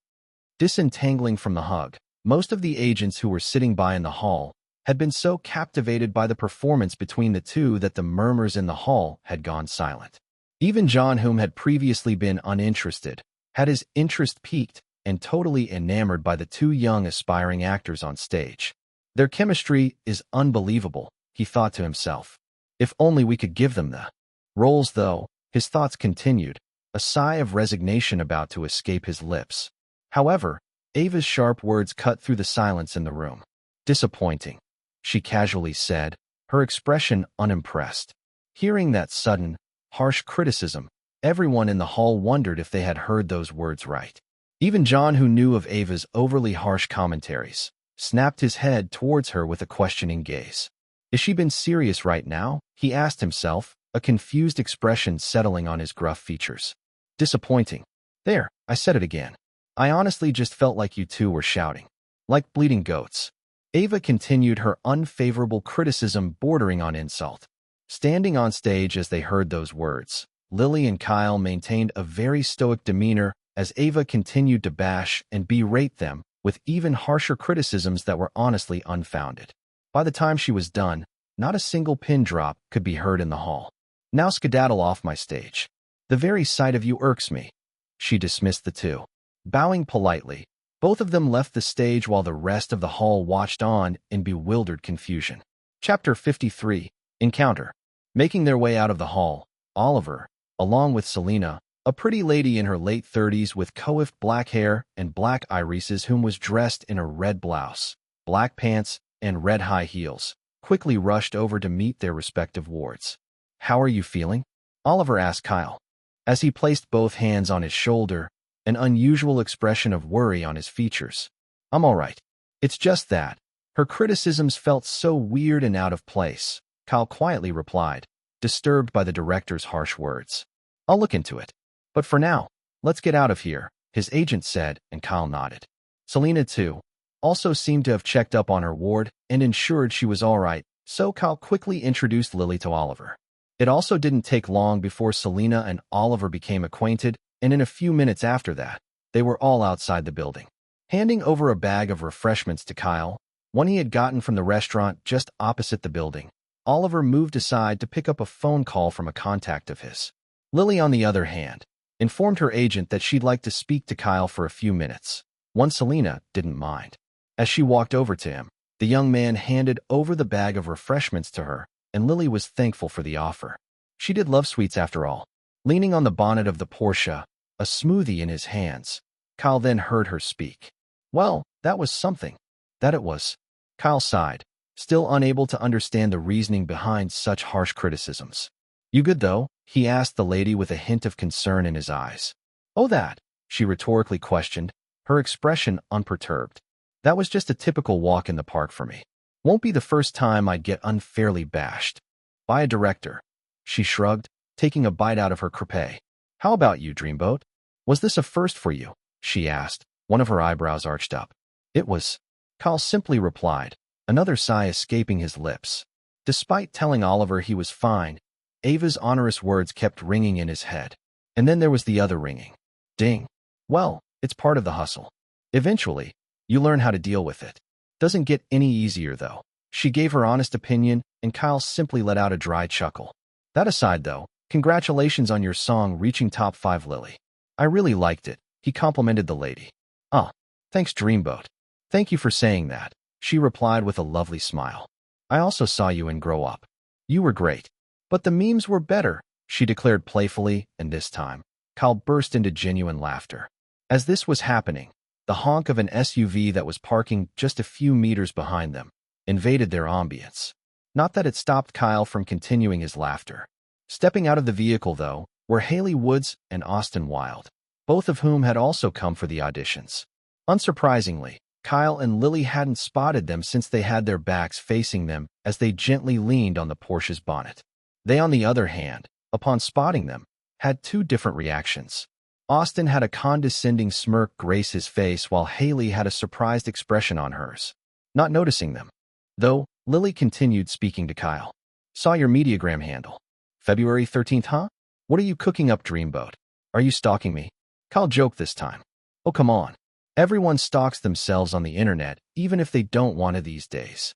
Disentangling from the hug, most of the agents who were sitting by in the hall had been so captivated by the performance between the two that the murmurs in the hall had gone silent. Even John, whom had previously been uninterested, had his interest piqued and totally enamored by the 2 young aspiring actors on stage. Their chemistry is unbelievable, he thought to himself. If only we could give them the roles, though, his thoughts continued, a sigh of resignation about to escape his lips. However, Ava's sharp words cut through the silence in the room. Disappointing, she casually said, her expression unimpressed. Hearing that sudden, harsh criticism, everyone in the hall wondered if they had heard those words right. Even John, who knew of Ava's overly harsh commentaries, snapped his head towards her with a questioning gaze. Is she being serious right now? He asked himself, a confused expression settling on his gruff features. Disappointing. There, I said it again. I honestly just felt like you two were shouting. Like bleeding goats. Ava continued her unfavorable criticism bordering on insult. Standing on stage as they heard those words, Lily and Kyle maintained a very stoic demeanor as Ava continued to bash and berate them with even harsher criticisms that were honestly unfounded. By the time she was done, not a single pin drop could be heard in the hall. Now skedaddle off my stage. The very sight of you irks me. She dismissed the two. Bowing politely, both of them left the stage while the rest of the hall watched on in bewildered confusion. Chapter 53. Encounter. Making their way out of the hall, Oliver, along with Selena, a pretty lady in her late 30s with coiffed black hair and black irises whom was dressed in a red blouse, black pants, and red high heels, quickly rushed over to meet their respective wards. How are you feeling? Oliver asked Kyle. As he placed both hands on his shoulder, an unusual expression of worry on his features. I'm all right. It's just that. Her criticisms felt so weird and out of place, Kyle quietly replied, disturbed by the director's harsh words. I'll look into it. But for now, let's get out of here, his agent said, and Kyle nodded. Selena, too, also seemed to have checked up on her ward and ensured she was all right, so Kyle quickly introduced Lily to Oliver. It also didn't take long before Selena and Oliver became acquainted, and in a few minutes after that, they were all outside the building. Handing over a bag of refreshments to Kyle, one he had gotten from the restaurant just opposite the building, Oliver moved aside to pick up a phone call from a contact of his. Lily, on the other hand, informed her agent that she'd like to speak to Kyle for a few minutes. One Selena didn't mind. As she walked over to him, the young man handed over the bag of refreshments to her, and Lily was thankful for the offer. She did love sweets after all. Leaning on the bonnet of the Porsche, a smoothie in his hands, Kyle then heard her speak. Well, that was something. That it was. Kyle sighed, still unable to understand the reasoning behind such harsh criticisms. You good, though? He asked the lady with a hint of concern in his eyes. Oh, that? She rhetorically questioned, her expression unperturbed. That was just a typical walk in the park for me. Won't be the first time I'd get unfairly bashed. By a director. She shrugged, taking a bite out of her crepe. How about you, Dreamboat? Was this a first for you? She asked, one of her eyebrows arched up. It was. Kyle simply replied, another sigh escaping his lips. Despite telling Oliver he was fine, Ava's onerous words kept ringing in his head. And then there was the other ringing. Ding. Well, it's part of the hustle. Eventually, you learn how to deal with it. Doesn't get any easier, though. She gave her honest opinion, and Kyle simply let out a dry chuckle. That aside, though, congratulations on your song reaching top 5, Lily. I really liked it, he complimented the lady. Ah, thanks, Dreamboat. Thank you for saying that, she replied with a lovely smile. I also saw you in Grow Up. You were great. But the memes were better, she declared playfully, and this time, Kyle burst into genuine laughter. As this was happening, the honk of an SUV that was parking just a few meters behind them invaded their ambience. Not that it stopped Kyle from continuing his laughter. Stepping out of the vehicle, though, were Haley Woods and Austin Wilde, both of whom had also come for the auditions. Unsurprisingly, Kyle and Lily hadn't spotted them since they had their backs facing them as they gently leaned on the Porsche's bonnet. They, on the other hand, upon spotting them, had two different reactions. Austin had a condescending smirk grace his face while Haley had a surprised expression on hers, not noticing them. Though, Lily continued speaking to Kyle. Saw your Mediagram handle. February 13th, huh? What are you cooking up, Dreamboat? Are you stalking me? Kyle joked this time. Oh, come on. Everyone stalks themselves on the internet, even if they don't want to these days.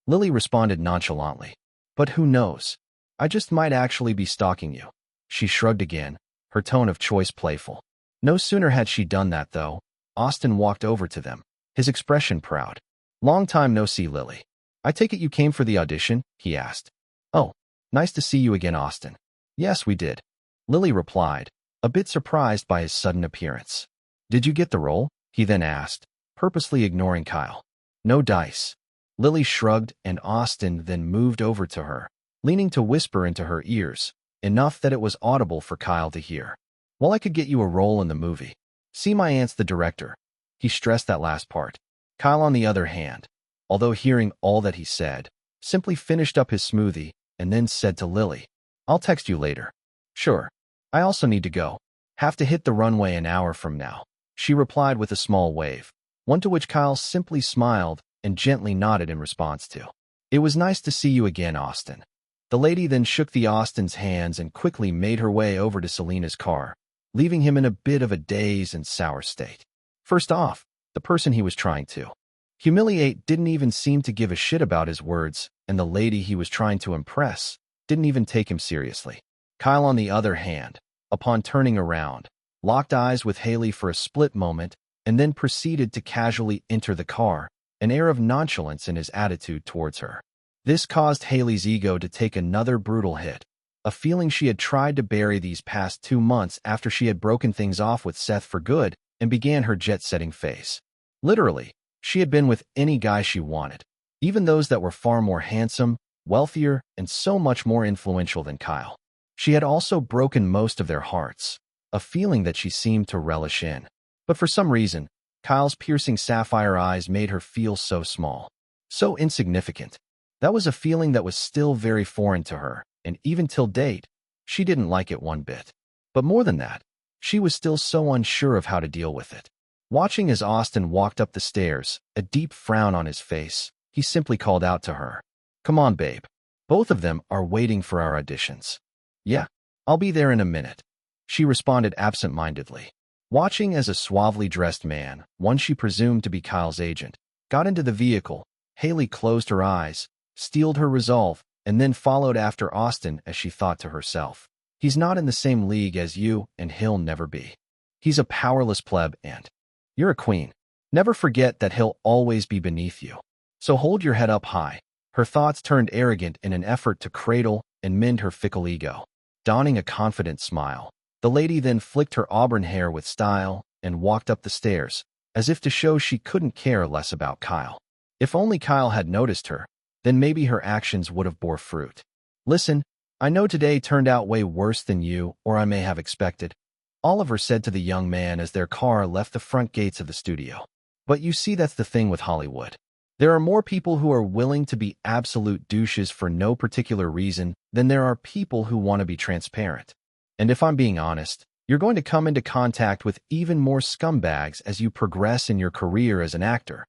Lily responded nonchalantly. But who knows? I just might actually be stalking you. She shrugged again, her tone of choice playful. No sooner had she done that, though, Austin walked over to them, his expression proud. Long time no see, Lily. I take it you came for the audition? He asked. Oh, nice to see you again, Austin. Yes, we did. Lily replied, a bit surprised by his sudden appearance. Did you get the role? He then asked, purposely ignoring Kyle. No dice. Lily shrugged, and Austin then moved over to her, leaning to whisper into her ears, enough that it was audible for Kyle to hear. Well, I could get you a role in the movie. See, my aunt's the director. He stressed that last part. Kyle, on the other hand, although hearing all that he said, simply finished up his smoothie and then said to Lily, I'll text you later. Sure. I also need to go. Have to hit the runway an hour from now, she replied with a small wave, one to which Kyle simply smiled and gently nodded in response to. It was nice to see you again, Austin. The lady then shook the Austin's hands and quickly made her way over to Selena's car, leaving him in a bit of a dazed and sour state. First off, the person he was trying to humiliate didn't even seem to give a shit about his words, and the lady he was trying to impress didn't even take him seriously. Kyle, on the other hand, upon turning around, locked eyes with Haley for a split moment and then proceeded to casually enter the car, an air of nonchalance in his attitude towards her. This caused Haley's ego to take another brutal hit, a feeling she had tried to bury these past 2 months after she had broken things off with Seth for good and began her jet-setting phase. Literally, she had been with any guy she wanted, even those that were far more handsome, wealthier, and so much more influential than Kyle. She had also broken most of their hearts, a feeling that she seemed to relish in. But for some reason, Kyle's piercing sapphire eyes made her feel so small, so insignificant. That was a feeling that was still very foreign to her, and even till date, she didn't like it one bit. But more than that, she was still so unsure of how to deal with it. Watching as Austin walked up the stairs, a deep frown on his face, he simply called out to her, "Come on, babe. Both of them are waiting for our auditions." "Yeah, I'll be there in a minute," she responded absent-mindedly. Watching as a suavely dressed man, one she presumed to be Kyle's agent, got into the vehicle, Haley closed her eyes, steeled her resolve, and then followed after Austin as she thought to herself, "He's not in the same league as you, and he'll never be. He's a powerless pleb, and you're a queen. Never forget that he'll always be beneath you. So hold your head up high." Her thoughts turned arrogant in an effort to cradle and mend her fickle ego. Donning a confident smile, the lady then flicked her auburn hair with style and walked up the stairs, as if to show she couldn't care less about Kyle. If only Kyle had noticed her, then maybe her actions would have bore fruit. "Listen, I know today turned out way worse than you or I may have expected," Oliver said to the young man as their car left the front gates of the studio. "But you see, that's the thing with Hollywood. There are more people who are willing to be absolute douches for no particular reason than there are people who want to be transparent. And if I'm being honest, you're going to come into contact with even more scumbags as you progress in your career as an actor,"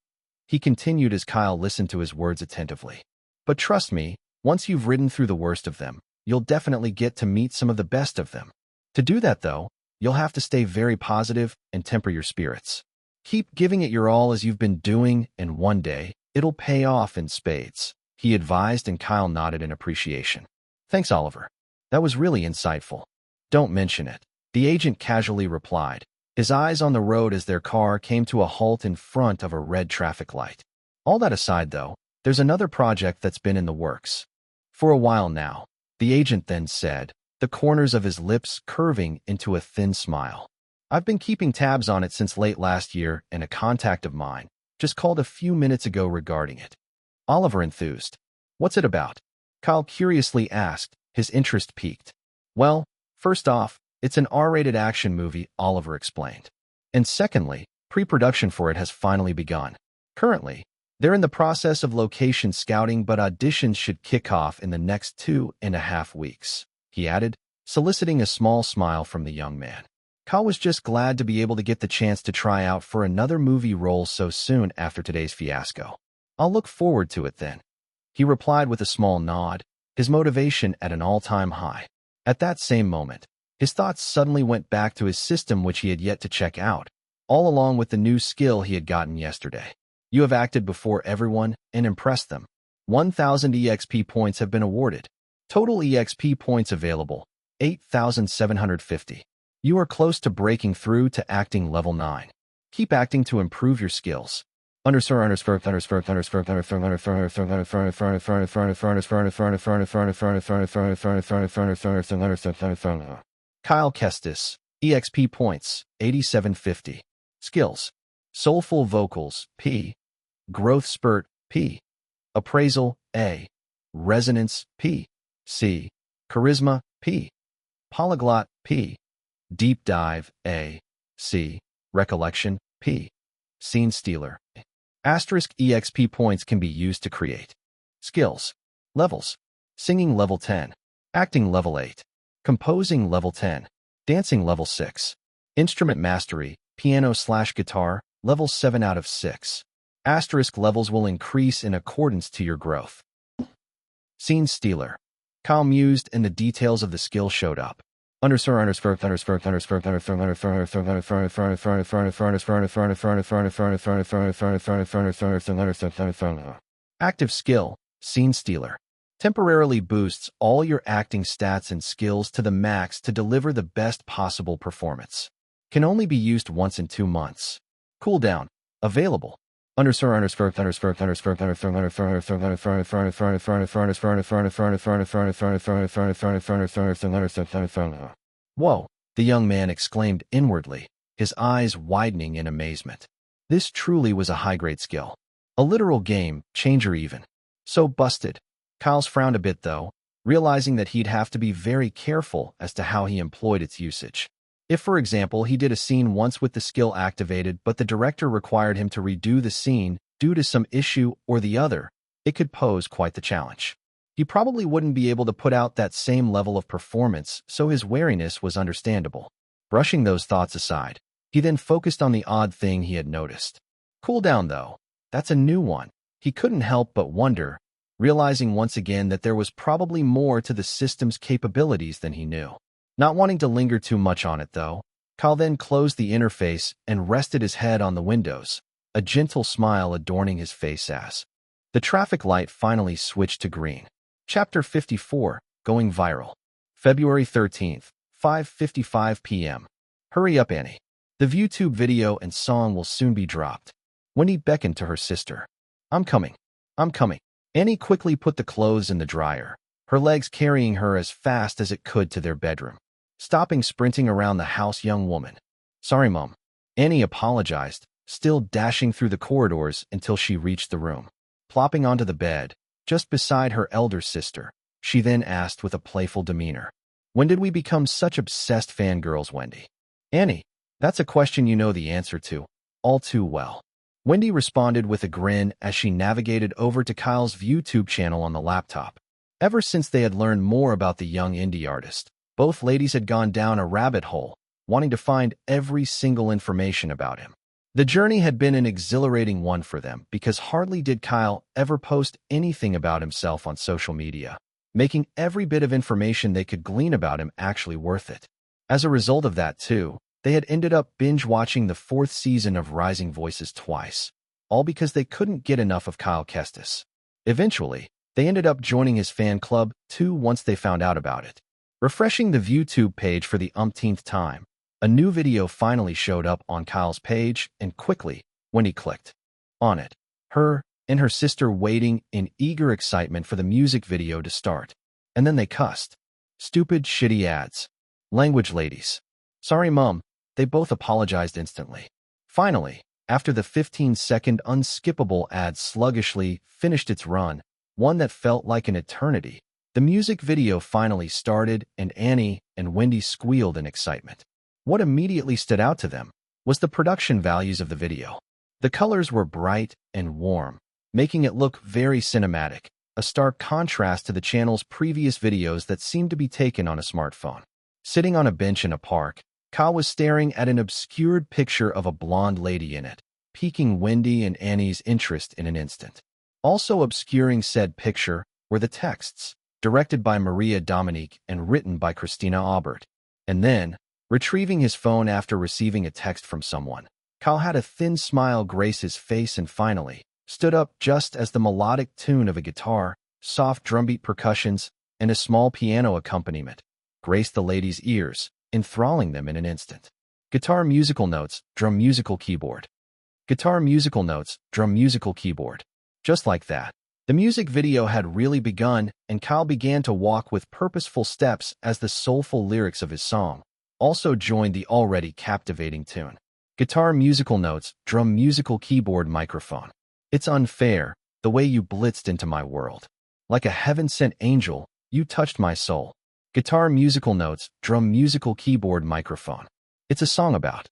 he continued as Kyle listened to his words attentively. "But trust me, once you've ridden through the worst of them, you'll definitely get to meet some of the best of them. To do that, though, you'll have to stay very positive and temper your spirits. Keep giving it your all as you've been doing, and one day, it'll pay off in spades," he advised, and Kyle nodded in appreciation. "Thanks, Oliver. That was really insightful." "Don't mention it," the agent casually replied, his eyes on the road as their car came to a halt in front of a red traffic light. "All that aside, though, there's another project that's been in the works for a while now," the agent then said, the corners of his lips curving into a thin smile. "I've been keeping tabs on it since late last year, and a contact of mine just called a few minutes ago regarding it." Oliver enthused. "What's it about?" Kyle curiously asked, his interest piqued. "Well, first off, it's an R-rated action movie," Oliver explained. "And secondly, pre-production for it has finally begun. Currently, they're in the process of location scouting, but auditions should kick off in the next 2.5 weeks, he added, soliciting a small smile from the young man. Kyle was just glad to be able to get the chance to try out for another movie role so soon after today's fiasco. "I'll look forward to it then," he replied with a small nod, his motivation at an all-time high. At that same moment, his thoughts suddenly went back to his system, which he had yet to check out, all along with the new skill he had gotten yesterday. "You have acted before everyone and impressed them. 1,000 EXP points have been awarded. Total EXP points available, 8,750. You are close to breaking through to acting level 9. Keep acting to improve your skills. Kyle Kestis, EXP points, 8750. Skills: Soulful Vocals, P. Growth Spurt, P. Appraisal, A. Resonance, P. C. Charisma, P. Polyglot, P. Deep Dive, A. C. Recollection, P. Scene Stealer. Asterisk EXP points can be used to create. Skills. Levels: Singing level 10. Acting level 8. Composing level 10. Dancing level 6. Instrument mastery, piano/guitar, level 7 out of 6. Asterisk levels will increase in accordance to your growth. Scene stealer. Kyle mused and the details of the skill showed up. Active skill, scene stealer. Temporarily boosts all your acting stats and skills to the max to deliver the best possible performance. Can only be used once in 2 months. Cooldown. Available. Whoa, the young man exclaimed inwardly, his eyes widening in amazement. This truly was a high-grade skill. A literal game changer even. So busted. Kyle's frowned a bit though, realizing that he'd have to be very careful as to how he employed its usage. If, for example, he did a scene once with the skill activated but the director required him to redo the scene due to some issue or the other, it could pose quite the challenge. He probably wouldn't be able to put out that same level of performance, so his wariness was understandable. Brushing those thoughts aside, he then focused on the odd thing he had noticed. Cooldown though, that's a new one. He couldn't help but wonder, realizing once again that there was probably more to the system's capabilities than he knew. Not wanting to linger too much on it, though, Kyle then closed the interface and rested his head on the windows, a gentle smile adorning his face as the traffic light finally switched to green. Chapter 54, Going Viral. February 13th, 5:55 p.m. Hurry up, Annie. The YouTube video and song will soon be dropped. Wendy beckoned to her sister. I'm coming. Annie quickly put the clothes in the dryer, her legs carrying her as fast as it could to their bedroom. Stopping sprinting around the house, young woman. Sorry, Mom. Annie apologized, still dashing through the corridors until she reached the room. Plopping onto the bed, just beside her elder sister, she then asked with a playful demeanor. When did we become such obsessed fangirls, Wendy? Annie, that's a question you know the answer to, all too well. Wendy responded with a grin as she navigated over to Kyle's YouTube channel on the laptop. Ever since they had learned more about the young indie artist, both ladies had gone down a rabbit hole, wanting to find every single information about him. The journey had been an exhilarating one for them because hardly did Kyle ever post anything about himself on social media, making every bit of information they could glean about him actually worth it. As a result of that, too, they had ended up binge-watching the 4th season of Rising Voices twice, all because they couldn't get enough of Kyle Kestis. Eventually, they ended up joining his fan club, too, once they found out about it. Refreshing the YouTube page for the umpteenth time, a new video finally showed up on Kyle's page, and quickly, when he clicked on it, her and her sister waiting in eager excitement for the music video to start. And then they cussed. Stupid, shitty ads. Language ladies. Sorry, Mom. They both apologized instantly. Finally, after the 15-second unskippable ad sluggishly finished its run, one that felt like an eternity, the music video finally started and Annie and Wendy squealed in excitement. What immediately stood out to them was the production values of the video. The colors were bright and warm, making it look very cinematic, a stark contrast to the channel's previous videos that seemed to be taken on a smartphone. Sitting on a bench in a park, Kyle was staring at an obscured picture of a blonde lady in it, piquing Wendy and Annie's interest in an instant. Also obscuring said picture were the texts, directed by Maria Dominique and written by Christina Aubert. And then, retrieving his phone after receiving a text from someone, Kyle had a thin smile grace his face and finally stood up just as the melodic tune of a guitar, soft drumbeat percussions, and a small piano accompaniment graced the lady's ears, enthralling them in an instant. Guitar musical notes, drum musical keyboard. Guitar musical notes, drum musical keyboard. Just like that, the music video had really begun, and Kyle began to walk with purposeful steps as the soulful lyrics of his song also joined the already captivating tune. Guitar musical notes, drum musical keyboard microphone. It's unfair, the way you blitzed into my world. Like a heaven-sent angel, you touched my soul. Guitar musical notes, drum musical keyboard microphone. It's a song about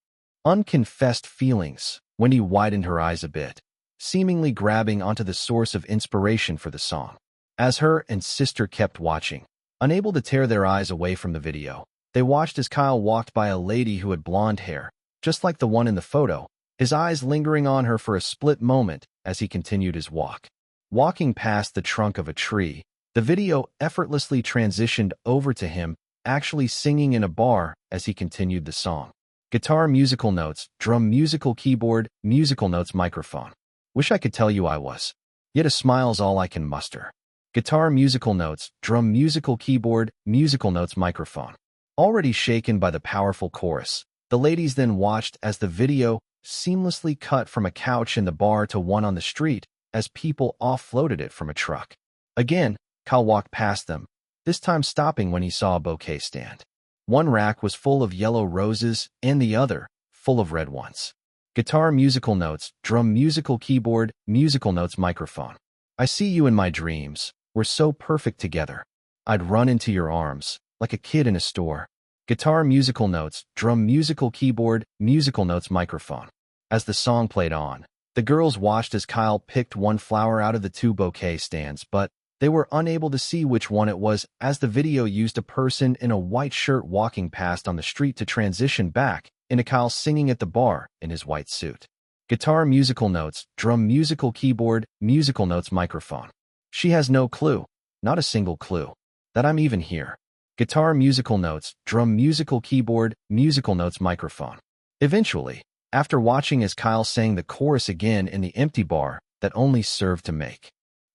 unconfessed feelings. Wendy widened her eyes a bit, seemingly grabbing onto the source of inspiration for the song. As her and sister kept watching, unable to tear their eyes away from the video, They watched as Kyle walked by a lady who had blonde hair, just like the one in the photo, his eyes lingering on her for a split moment as he continued his walk. Walking past the trunk of a tree, the video effortlessly transitioned over to him actually singing in a bar as he continued the song. Guitar musical notes, drum musical keyboard, musical notes microphone. Wish I could tell you I was. Yet a smile's all I can muster. Guitar musical notes, drum musical keyboard, musical notes microphone. Already shaken by the powerful chorus, the ladies then watched as the video seamlessly cut from a couch in the bar to one on the street as people offloaded it from a truck. Again, Kyle walked past them, this time stopping when he saw a bouquet stand. One rack was full of yellow roses and the other full of red ones. Guitar musical notes, drum musical keyboard, musical notes microphone. I see you in my dreams. We're so perfect together. I'd run into your arms, like a kid in a store. Guitar musical notes, drum musical keyboard, musical notes microphone. As the song played on, the girls watched as Kyle picked one flower out of the two bouquet stands, but they were unable to see which one it was as the video used a person in a white shirt walking past on the street to transition back into Kyle singing at the bar in his white suit. Guitar musical notes, drum musical keyboard, musical notes microphone. She has no clue, not a single clue, that I'm even here. Guitar musical notes, drum musical keyboard, musical notes microphone. Eventually, after watching as Kyle sang the chorus again in the empty bar that only served to make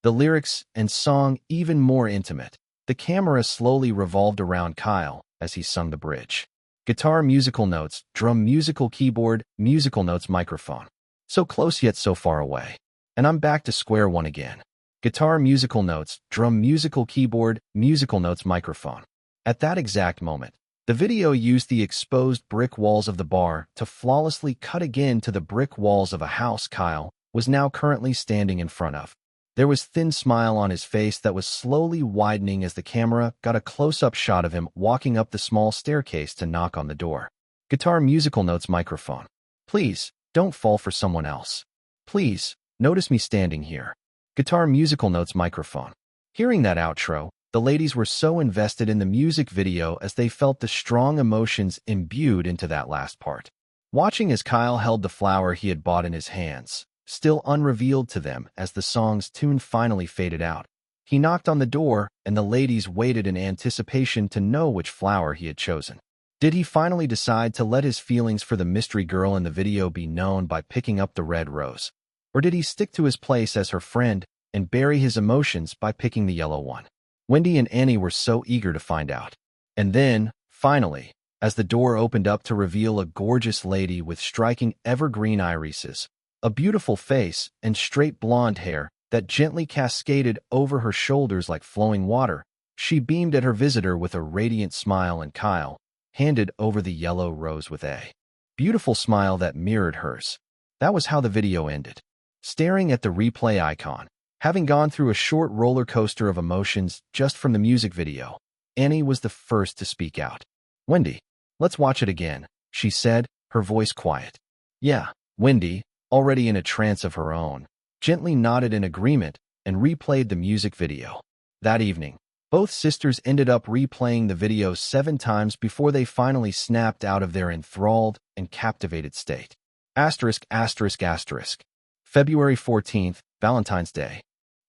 the lyrics and song even more intimate, the camera slowly revolved around Kyle as he sung the bridge. Guitar musical notes, drum musical keyboard, musical notes microphone. So close yet so far away. And I'm back to square one again. Guitar musical notes, drum musical keyboard, musical notes microphone. At that exact moment, the video used the exposed brick walls of the bar to flawlessly cut again to the brick walls of a house Kyle was now currently standing in front of. There was a thin smile on his face that was slowly widening as the camera got a close-up shot of him walking up the small staircase to knock on the door. Guitar musical notes microphone. Please, don't fall for someone else. Please, notice me standing here. Guitar musical notes microphone. Hearing that outro, the ladies were so invested in the music video as they felt the strong emotions imbued into that last part. Watching as Kyle held the flower he had bought in his hands, still unrevealed to them as the song's tune finally faded out, he knocked on the door and the ladies waited in anticipation to know which flower he had chosen. Did he finally decide to let his feelings for the mystery girl in the video be known by picking up the red rose? Or did he stick to his place as her friend and bury his emotions by picking the yellow one? Wendy and Annie were so eager to find out. And then, finally, as the door opened up to reveal a gorgeous lady with striking evergreen irises, a beautiful face, and straight blonde hair that gently cascaded over her shoulders like flowing water, she beamed at her visitor with a radiant smile and Kyle handed over the yellow rose with a beautiful smile that mirrored hers. That was how the video ended. Staring at the replay icon, having gone through a short roller coaster of emotions just from the music video, Annie was the first to speak out. Wendy, let's watch it again, she said, her voice quiet. Yeah, Wendy, already in a trance of her own, gently nodded in agreement and replayed the music video. That evening, both sisters ended up replaying the video 7 times before they finally snapped out of their enthralled and captivated state. Asterisk, asterisk, asterisk. February 14th, Valentine's Day.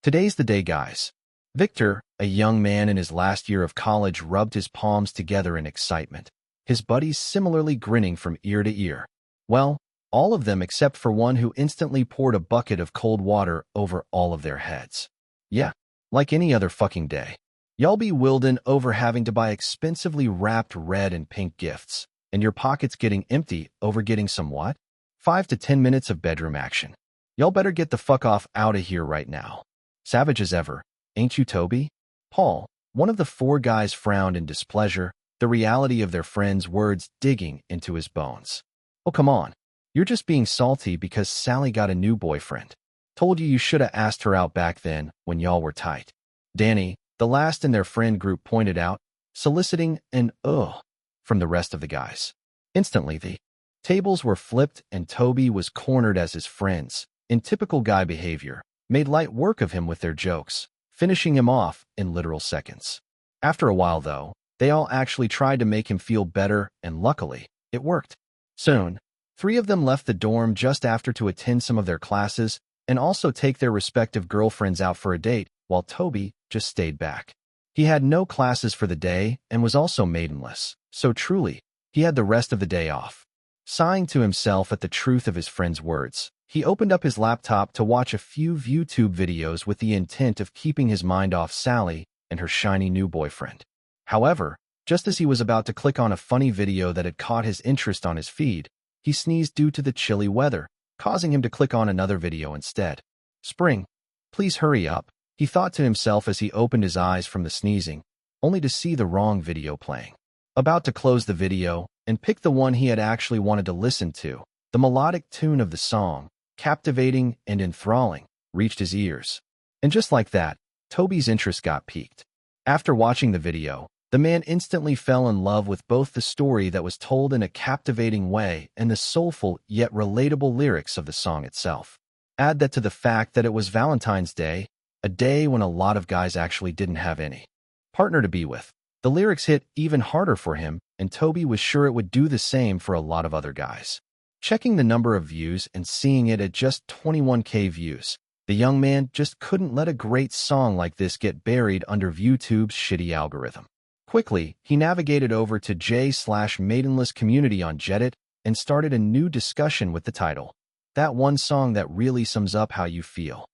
Today's the day, guys. Victor, a young man in his last year of college, rubbed his palms together in excitement, his buddies similarly grinning from ear to ear. Well, all of them except for one who instantly poured a bucket of cold water over all of their heads. Yeah, like any other fucking day. Y'all be wilden over having to buy expensively wrapped red and pink gifts, and your pockets getting empty over getting some what? 5 to 10 minutes of bedroom action. Y'all better get the fuck off out of here right now. Savage as ever, ain't you, Toby? Paul, one of the 4 guys, frowned in displeasure, the reality of their friend's words digging into his bones. Oh, come on. You're just being salty because Sally got a new boyfriend. Told you shoulda asked her out back then when y'all were tight. Danny, the last in their friend group, pointed out, soliciting an ugh from the rest of the guys. Instantly, the tables were flipped and Toby was cornered as his friends, in typical guy behavior, made light work of him with their jokes, finishing him off in literal seconds. After a while, though, They all actually tried to make him feel better, and luckily, it worked. Soon, 3 of them left the dorm just after to attend some of their classes and also take their respective girlfriends out for a date, while Toby just stayed back. He had no classes for the day and was also maidenless, so truly, he had the rest of the day off. Sighing to himself at the truth of his friend's words, he opened up his laptop to watch a few YouTube videos with the intent of keeping his mind off Sally and her shiny new boyfriend. However, just as he was about to click on a funny video that had caught his interest on his feed, he sneezed due to the chilly weather, causing him to click on another video instead. Spring, please hurry up, he thought to himself as he opened his eyes from the sneezing, only to see the wrong video playing. About to close the video and pick the one he had actually wanted to listen to, the melodic tune of the song, captivating and enthralling, reached his ears. And just like that, Toby's interest got piqued. After watching the video, the man instantly fell in love with both the story that was told in a captivating way and the soulful yet relatable lyrics of the song itself. Add that to the fact that it was Valentine's Day, a day when a lot of guys actually didn't have any partner to be with. The lyrics hit even harder for him, and Toby was sure it would do the same for a lot of other guys. Checking the number of views and seeing it at just 21K views, the young man just couldn't let a great song like this get buried under YouTube's shitty algorithm. Quickly, he navigated over to j/maidenless community on Reddit and started a new discussion with the title, "That one song that really sums up how you feel."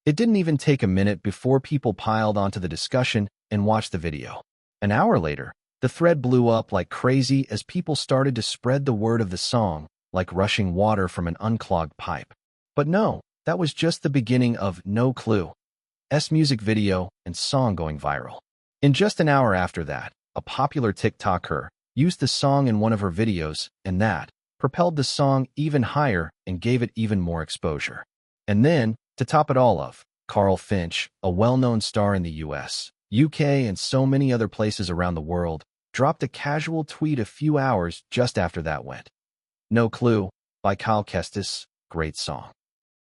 It didn't even take a minute before people piled onto the discussion and watched the video. An hour later, the thread blew up like crazy as people started to spread the word of the song, like rushing water from an unclogged pipe. But no, that was just the beginning of No Clue's music video and song going viral. In just an hour after that, a popular TikToker used the song in one of her videos, and that propelled the song even higher and gave it even more exposure. And then, to top it all off, Carl Finch, a well-known star in the US, UK, and so many other places around the world, dropped a casual tweet a few hours just after that went. No Clue, by Kyle Kestis, great song.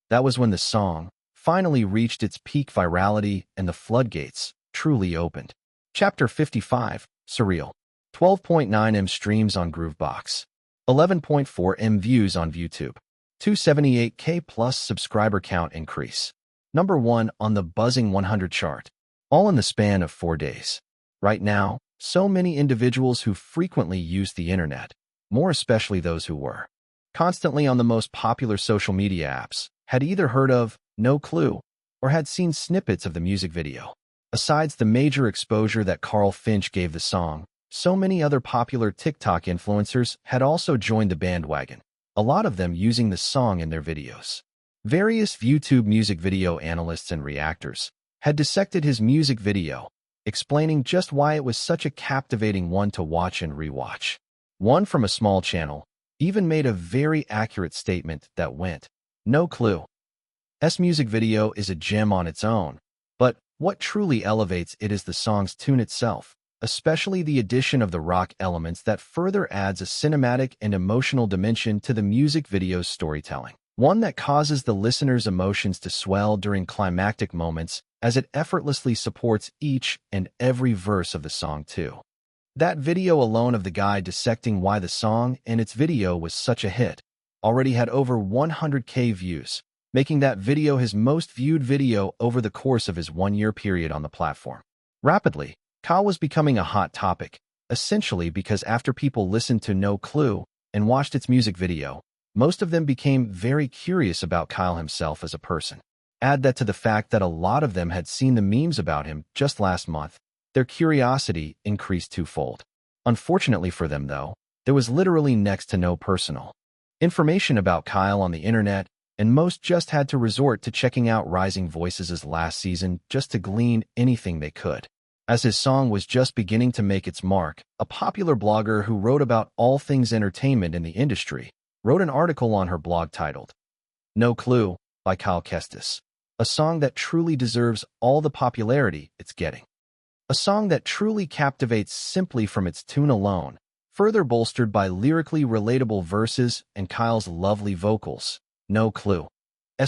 That was when the song finally reached its peak virality and the floodgates truly opened. Chapter 55, Surreal. 12.9 M streams on Groovebox. 11.4 M views on YouTube. 278K plus subscriber count increase. Number 1 on the Buzzing 100 chart. All in the span of 4 days. Right now, so many individuals who frequently use the internet, more especially those who were constantly on the most popular social media apps, had either heard of No Clue or had seen snippets of the music video. Besides the major exposure that Carl Finch gave the song, so many other popular TikTok influencers had also joined the bandwagon, a lot of them using the song in their videos. Various YouTube music video analysts and reactors had dissected his music video, explaining just why it was such a captivating one to watch and rewatch. One from a small channel even made a very accurate statement that went, "No Clue's music video is a gem on its own, but what truly elevates it is the song's tune itself, especially the addition of the rock elements that further adds a cinematic and emotional dimension to the music video's storytelling. One that causes the listener's emotions to swell during climactic moments as it effortlessly supports each and every verse of the song too." That video alone of the guy dissecting why the song and its video was such a hit already had over 100K views, making that video his most viewed video over the course of his 1-year period on the platform. Rapidly, Kyle was becoming a hot topic, essentially because after people listened to No Clue and watched its music video, most of them became very curious about Kyle himself as a person. Add that to the fact that a lot of them had seen the memes about him just last month, their curiosity increased twofold. Unfortunately for them, though, there was literally next to no personal information about Kyle on the internet, and most just had to resort to checking out Rising Voices' last season just to glean anything they could. As his song was just beginning to make its mark, a popular blogger who wrote about all things entertainment in the industry wrote an article on her blog titled, "No Clue" by Kyle Kestis, a song that truly deserves all the popularity it's getting. A song that truly captivates simply from its tune alone, further bolstered by lyrically relatable verses and Kyle's lovely vocals. No Clue's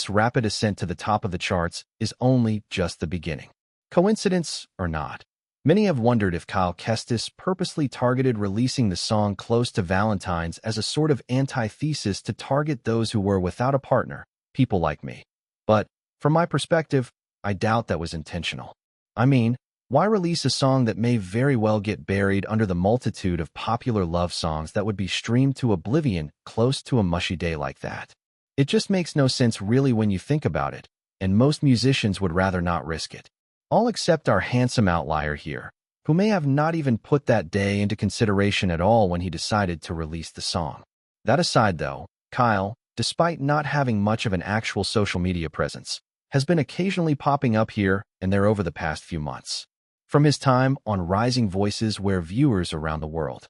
rapid ascent to the top of the charts is only just the beginning. Coincidence or not, Many have wondered if Kyle Kestis purposely targeted releasing the song close to Valentine's as a sort of antithesis to target those who were without a partner, people like me. But, from my perspective, I doubt that was intentional. I mean, why release a song that may very well get buried under the multitude of popular love songs that would be streamed to oblivion close to a mushy day like that? It just makes no sense really when you think about it, and most musicians would rather not risk it. All except our handsome outlier here, who may have not even put that day into consideration at all when he decided to release the song. That aside though, Kyle, despite not having much of an actual social media presence, has been occasionally popping up here and there over the past few months. From his time on Rising Voices, where viewers around the world,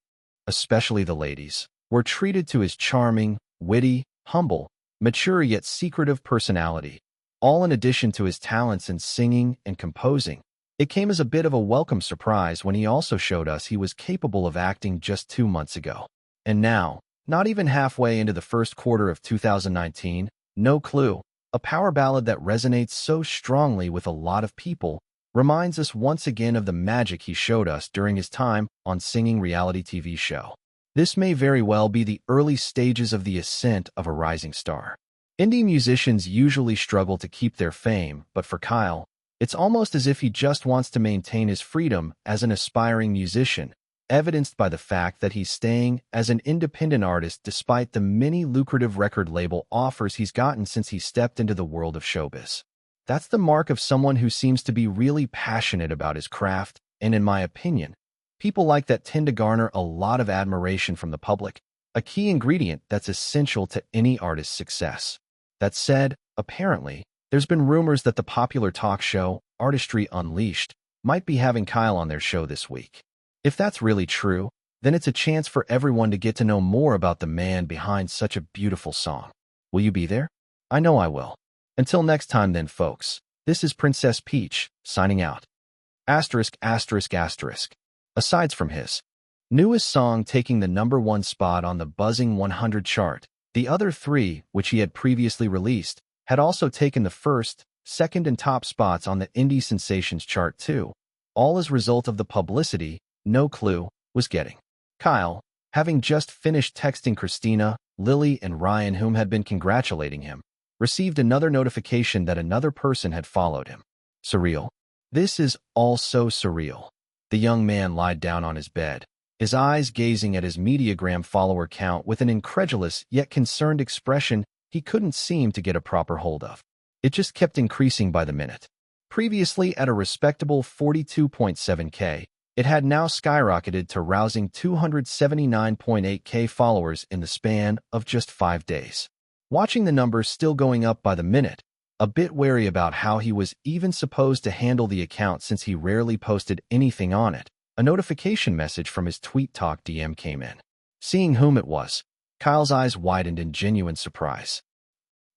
especially the ladies, were treated to his charming, witty, humble, mature yet secretive personality, all in addition to his talents in singing and composing, it came as a bit of a welcome surprise when he also showed us he was capable of acting just 2 months ago. And now, not even halfway into the first quarter of 2019, No Clue, a power ballad that resonates so strongly with a lot of people, reminds us once again of the magic he showed us during his time on Singing reality TV show. This may very well be the early stages of the ascent of a rising star. Indie musicians usually struggle to keep their fame, but for Kyle, it's almost as if he just wants to maintain his freedom as an aspiring musician, evidenced by the fact that he's staying as an independent artist despite the many lucrative record label offers he's gotten since he stepped into the world of showbiz. That's the mark of someone who seems to be really passionate about his craft, and in my opinion, people like that tend to garner a lot of admiration from the public, a key ingredient that's essential to any artist's success. That said, apparently, there's been rumors that the popular talk show, Artistry Unleashed, might be having Kyle on their show this week. If that's really true, then it's a chance for everyone to get to know more about the man behind such a beautiful song. Will you be there? I know I will. Until next time then, folks, this is Princess Peach, signing out. Asterisk. Aside from his newest song taking the #1 spot on the buzzing 100 chart, the other 3, which he had previously released, had also taken the first, second, and top spots on the Indie Sensations chart too, all as a result of the publicity No Clue was getting. Kyle, having just finished texting Christina, Lily, and Ryan, whom had been congratulating him, received another notification that another person had followed him. Surreal. This is all so surreal. The young man lied down on his bed, his eyes gazing at his Mediagram follower count with an incredulous yet concerned expression he couldn't seem to get a proper hold of. It just kept increasing by the minute. Previously at a respectable 42.7K, it had now skyrocketed to rousing 279.8K followers in the span of just 5 days. Watching the numbers still going up by the minute, a bit wary about how he was even supposed to handle the account since he rarely posted anything on it, a notification message from his Tweet Talk DM came in. Seeing whom it was, Kyle's eyes widened in genuine surprise.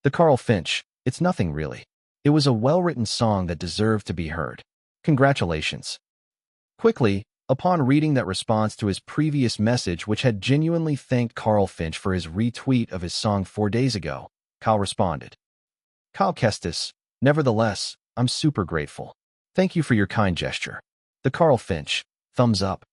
The Carl Finch, it's nothing really. It was a well-written song that deserved to be heard. Congratulations. Quickly, upon reading that response to his previous message, which had genuinely thanked Carl Finch for his retweet of his song 4 days ago, Kyle responded, Kyle Kestis, nevertheless, I'm super grateful. Thank you for your kind gesture. The Carl Finch, thumbs up.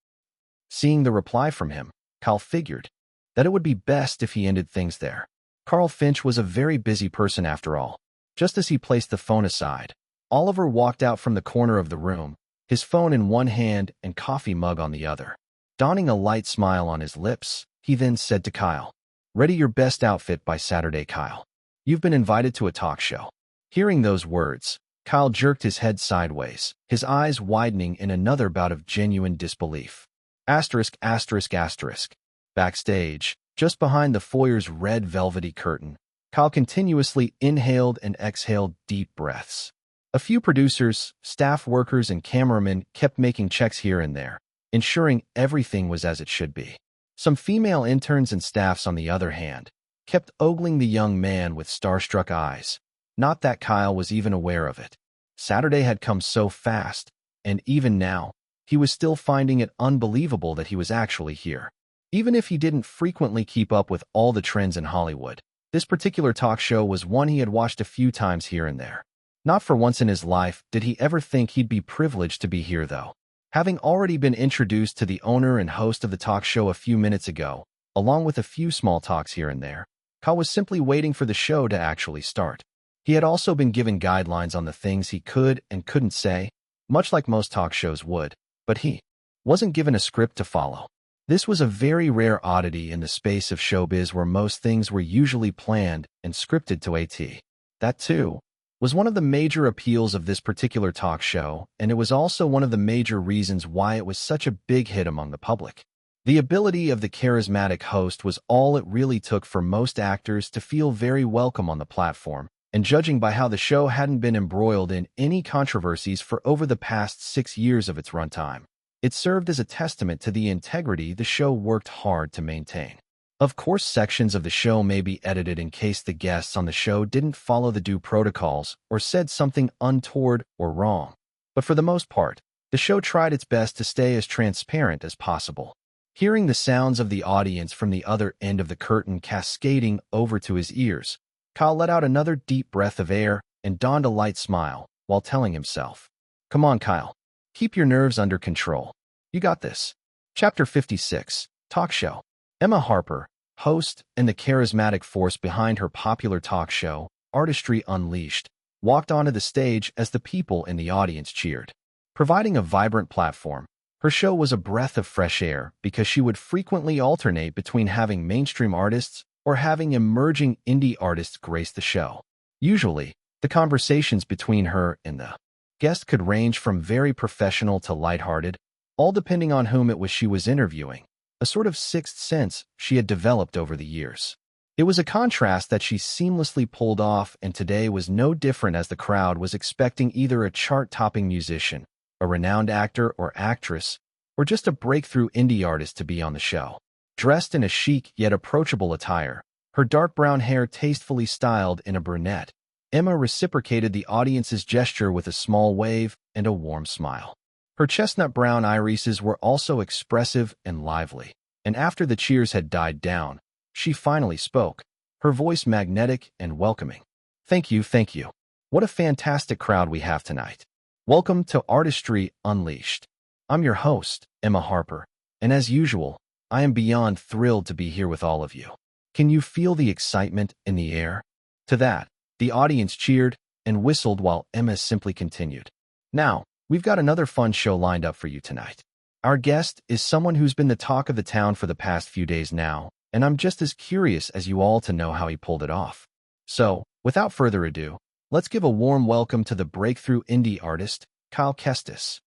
Seeing the reply from him, Kyle figured that it would be best if he ended things there. Carl Finch was a very busy person after all. Just as he placed the phone aside, Oliver walked out from the corner of the room, his phone in one hand and coffee mug on the other. Donning a light smile on his lips, he then said to Kyle, Ready your best outfit by Saturday, Kyle. You've been invited to a talk show. Hearing those words, Kyle jerked his head sideways, his eyes widening in another bout of genuine disbelief. Asterisk. Backstage, just behind the foyer's red velvety curtain, Kyle continuously inhaled and exhaled deep breaths. A few producers, staff workers, and cameramen kept making checks here and there, ensuring everything was as it should be. Some female interns and staffs, on the other hand, kept ogling the young man with starstruck eyes. Not that Kyle was even aware of it. Saturday had come so fast, and even now, he was still finding it unbelievable that he was actually here. Even if he didn't frequently keep up with all the trends in Hollywood, this particular talk show was one he had watched a few times here and there. Not for once in his life did he ever think he'd be privileged to be here, though. Having already been introduced to the owner and host of the talk show a few minutes ago, along with a few small talks here and there, Kyle was simply waiting for the show to actually start. He had also been given guidelines on the things he could and couldn't say, much like most talk shows would, but he wasn't given a script to follow. This was a very rare oddity in the space of showbiz where most things were usually planned and scripted to a T. That, too, was one of the major appeals of this particular talk show, and it was also one of the major reasons why it was such a big hit among the public. The ability of the charismatic host was all it really took for most actors to feel very welcome on the platform, and judging by how the show hadn't been embroiled in any controversies for over the past 6 years of its runtime, it served as a testament to the integrity the show worked hard to maintain. Of course, sections of the show may be edited in case the guests on the show didn't follow the due protocols or said something untoward or wrong. But for the most part, the show tried its best to stay as transparent as possible. Hearing the sounds of the audience from the other end of the curtain cascading over to his ears, Kyle let out another deep breath of air and donned a light smile while telling himself, "Come on, Kyle. Keep your nerves under control. You got this." Chapter 56, Talk Show. Emma Harper, host and the charismatic force behind her popular talk show, Artistry Unleashed, walked onto the stage as the people in the audience cheered. Providing a vibrant platform, her show was a breath of fresh air because she would frequently alternate between having mainstream artists or having emerging indie artists grace the show. Usually, the conversations between her and the guest could range from very professional to lighthearted, all depending on whom it was she was interviewing, a sort of sixth sense she had developed over the years. It was a contrast that she seamlessly pulled off, and today was no different as the crowd was expecting either a chart-topping musician, a renowned actor or actress, or just a breakthrough indie artist to be on the show. Dressed in a chic yet approachable attire, her dark brown hair tastefully styled in a brunette, Emma reciprocated the audience's gesture with a small wave and a warm smile. Her chestnut brown irises were also expressive and lively, and after the cheers had died down, she finally spoke, her voice magnetic and welcoming. Thank you. What a fantastic crowd we have tonight. Welcome to Artistry Unleashed. I'm your host, Emma Harper, and as usual, I am beyond thrilled to be here with all of you. Can you feel the excitement in the air?" To that, the audience cheered and whistled while Emma simply continued. "Now, we've got another fun show lined up for you tonight. Our guest is someone who's been the talk of the town for the past few days now, and I'm just as curious as you all to know how he pulled it off. So, without further ado, let's give a warm welcome to the breakthrough indie artist, Kyle Kestis."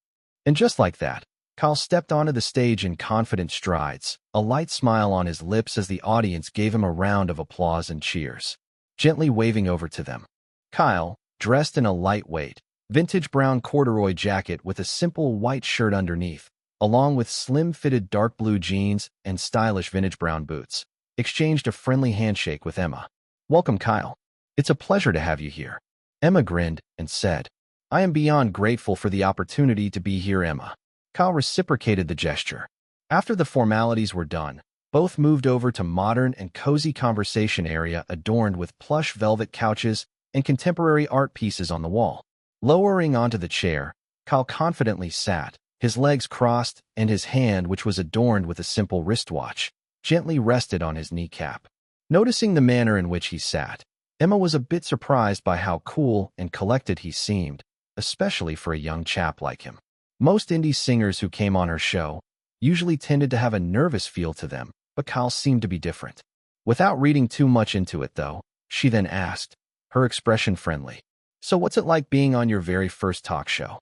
And just like that, Kyle stepped onto the stage in confident strides, a light smile on his lips as the audience gave him a round of applause and cheers. Gently waving over to them, Kyle, dressed in a lightweight, vintage brown corduroy jacket with a simple white shirt underneath, along with slim-fitted dark blue jeans and stylish vintage brown boots, exchanged a friendly handshake with Emma. "Welcome, Kyle. It's a pleasure to have you here." Emma grinned and said, "I am beyond grateful for the opportunity to be here, Emma." Kyle reciprocated the gesture. After the formalities were done, both moved over to modern and cozy conversation area adorned with plush velvet couches and contemporary art pieces on the wall. Lowering onto the chair, Kyle confidently sat, his legs crossed and his hand, which was adorned with a simple wristwatch, gently rested on his kneecap. Noticing the manner in which he sat, Emma was a bit surprised by how cool and collected he seemed, especially for a young chap like him. Most indie singers who came on her show usually tended to have a nervous feel to them, but Kyle seemed to be different. Without reading too much into it, though, she then asked, her expression friendly, "So what's it like being on your very first talk show?"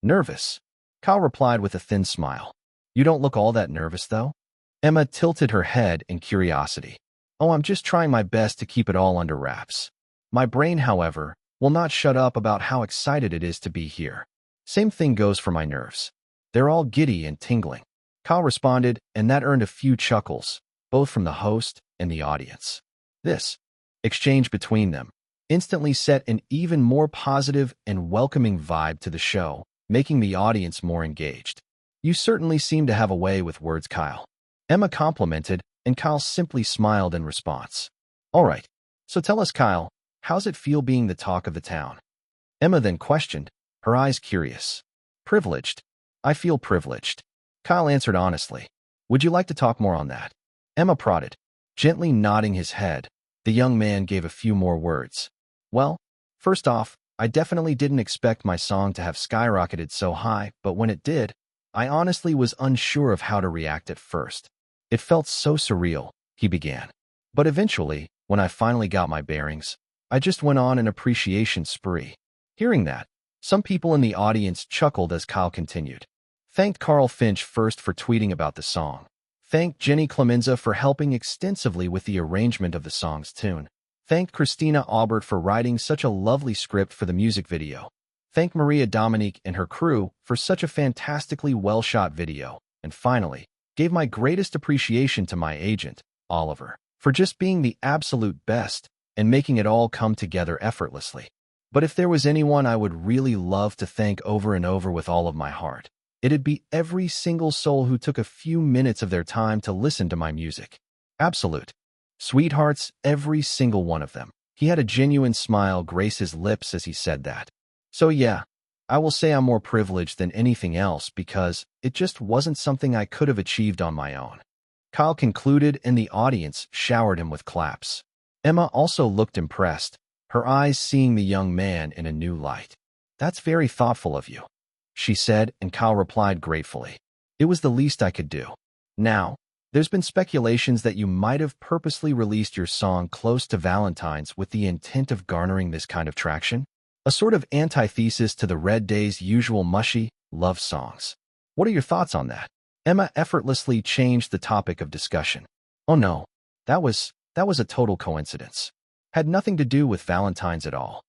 "Nervous," Kyle replied with a thin smile. "You don't look all that nervous, though?" Emma tilted her head in curiosity. "Oh, I'm just trying my best to keep it all under wraps. My brain, however, will not shut up about how excited it is to be here. Same thing goes for my nerves. They're all giddy and tingling." Kyle responded, and that earned a few chuckles, both from the host and the audience. This exchange between them instantly set an even more positive and welcoming vibe to the show, making the audience more engaged. "You certainly seem to have a way with words, Kyle." Emma complimented, and Kyle simply smiled in response. "All right, so tell us, Kyle, how's it feel being the talk of the town?" Emma then questioned, her eyes curious. "Privileged," I feel privileged. Kyle answered honestly. Would you like to talk more on that? Emma prodded, gently nodding his head. The young man gave a few more words. Well, first off, I definitely didn't expect my song to have skyrocketed so high, but when it did, I honestly was unsure of how to react at first. It felt so surreal, he began. But eventually, when I finally got my bearings, I just went on an appreciation spree. Hearing that, some people in the audience chuckled as Kyle continued. Thanked Carl Finch first for tweeting about the song. Thanked Jenny Clemenza for helping extensively with the arrangement of the song's tune. Thanked Christina Aubert for writing such a lovely script for the music video. Thanked Maria Dominique and her crew for such a fantastically well-shot video. And finally, gave my greatest appreciation to my agent, Oliver, for just being the absolute best and making it all come together effortlessly. But if there was anyone I would really love to thank over and over with all of my heart, it'd be every single soul who took a few minutes of their time to listen to my music. Absolute sweethearts, every single one of them. He had a genuine smile grace his lips as he said that. So yeah, I will say I'm more privileged than anything else because it just wasn't something I could have achieved on my own. Kyle concluded and the audience showered him with claps. Emma also looked impressed, her eyes seeing the young man in a new light. That's very thoughtful of you, she said, and Kyle replied gratefully. It was the least I could do. Now, there's been speculations that you might have purposely released your song close to Valentine's with the intent of garnering this kind of traction. A sort of antithesis to the Red Day's usual mushy love songs. What are your thoughts on that? Emma effortlessly changed the topic of discussion. Oh no, that was a total coincidence. Had nothing to do with Valentine's at all.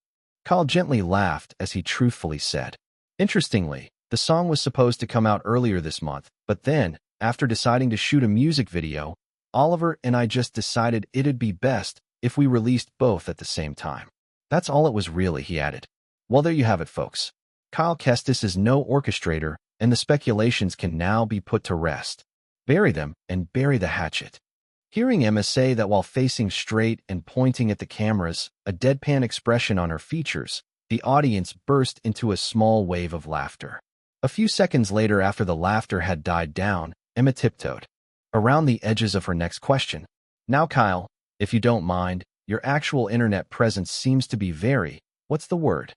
Kyle gently laughed as he truthfully said. Interestingly, the song was supposed to come out earlier this month, but then, after deciding to shoot a music video, Oliver and I just decided it'd be best if we released both at the same time. That's all it was really, he added. Well, there you have it, folks. Kyle Kestis is no orchestrator, and the speculations can now be put to rest. Bury them and bury the hatchet. Hearing Emma say that while facing straight and pointing at the cameras, a deadpan expression on her features, the audience burst into a small wave of laughter. A few seconds later, after the laughter had died down, Emma tiptoed around the edges of her next question. Now, Kyle, if you don't mind, your actual internet presence seems to be very, what's the word?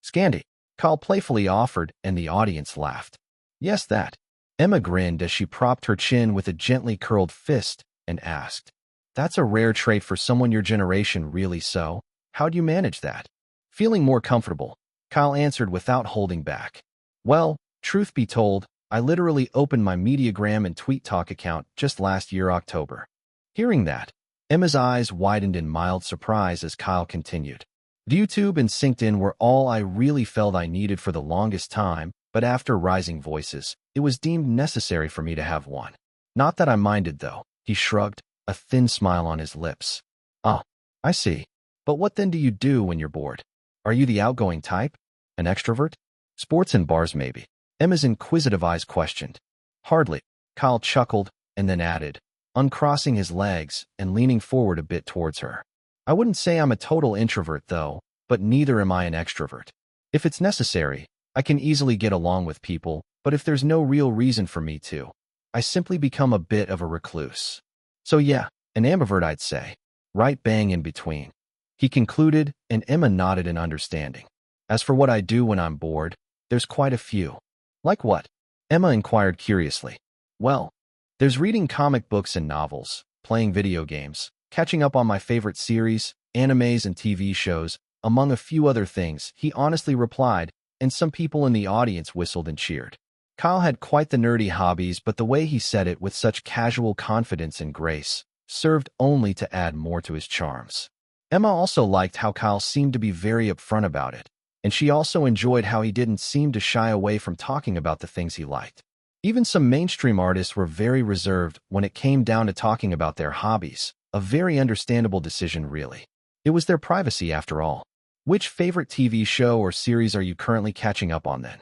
Scandy. Kyle playfully offered, and the audience laughed. Yes, that. Emma grinned as she propped her chin with a gently curled fist and asked, that's a rare trait for someone your generation, really so? How'd you manage that? Feeling more comfortable, Kyle answered without holding back. Well, truth be told, I literally opened my Mediagram and TweetTalk account just last year, October. Hearing that, Emma's eyes widened in mild surprise as Kyle continued. YouTube and LinkedIn were all I really felt I needed for the longest time, but after rising voices, it was deemed necessary for me to have one. Not that I minded, though, he shrugged, a thin smile on his lips. Ah, I see. But what then do you do when you're bored? Are you the outgoing type? An extrovert? Sports and bars, maybe? Emma's inquisitive eyes questioned. Hardly. Kyle chuckled and then added, uncrossing his legs and leaning forward a bit towards her. I wouldn't say I'm a total introvert, though, but neither am I an extrovert. If it's necessary, I can easily get along with people, but if there's no real reason for me to, I simply become a bit of a recluse. So yeah, an ambivert, I'd say. Right bang in between. He concluded, and Emma nodded in understanding. As for what I do when I'm bored, there's quite a few. Like what? Emma inquired curiously. Well, there's reading comic books and novels, playing video games, catching up on my favorite series, animes and TV shows, among a few other things, he honestly replied, and some people in the audience whistled and cheered. Kyle had quite the nerdy hobbies, but the way he said it with such casual confidence and grace served only to add more to his charms. Emma also liked how Kyle seemed to be very upfront about it, and she also enjoyed how he didn't seem to shy away from talking about the things he liked. Even some mainstream artists were very reserved when it came down to talking about their hobbies, a very understandable decision, really. It was their privacy, after all. Which favorite TV show or series are you currently catching up on, then?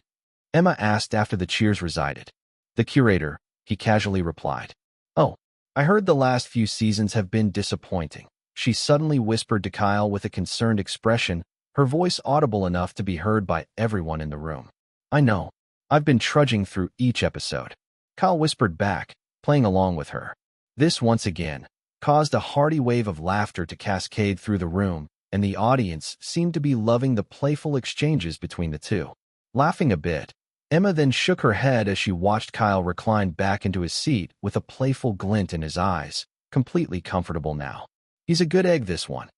Emma asked after the cheers receded. The curator, he casually replied. Oh, I heard the last few seasons have been disappointing, she suddenly whispered to Kyle with a concerned expression, her voice audible enough to be heard by everyone in the room. I know. I've been trudging through each episode, Kyle whispered back, playing along with her. This once again caused a hearty wave of laughter to cascade through the room, and the audience seemed to be loving the playful exchanges between the two. Laughing a bit, Emma then shook her head as she watched Kyle recline back into his seat with a playful glint in his eyes, completely comfortable now. He's a good egg, this one.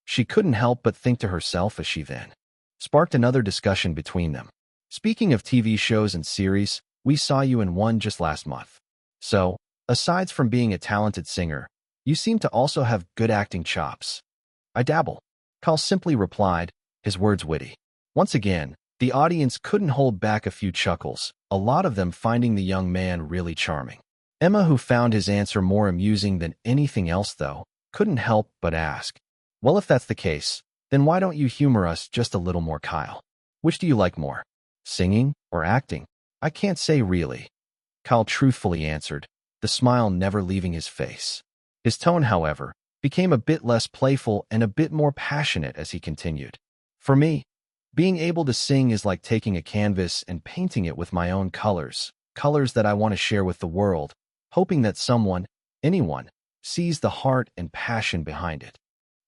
She couldn't help but think to herself as she then sparked another discussion between them. Speaking of TV shows and series, we saw you in one just last month. So, aside from being a talented singer, you seem to also have good acting chops. I dabble. Kyle simply replied, his words witty. Once again, the audience couldn't hold back a few chuckles, a lot of them finding the young man really charming. Emma, who found his answer more amusing than anything else though, couldn't help but ask, well, if that's the case, then why don't you humor us just a little more, Kyle? Which do you like more, singing or acting? I can't say really, Kyle truthfully answered, the smile never leaving his face. His tone, however, became a bit less playful and a bit more passionate as he continued. For me, being able to sing is like taking a canvas and painting it with my own colors, colors that I want to share with the world, hoping that someone, anyone, sees the heart and passion behind it.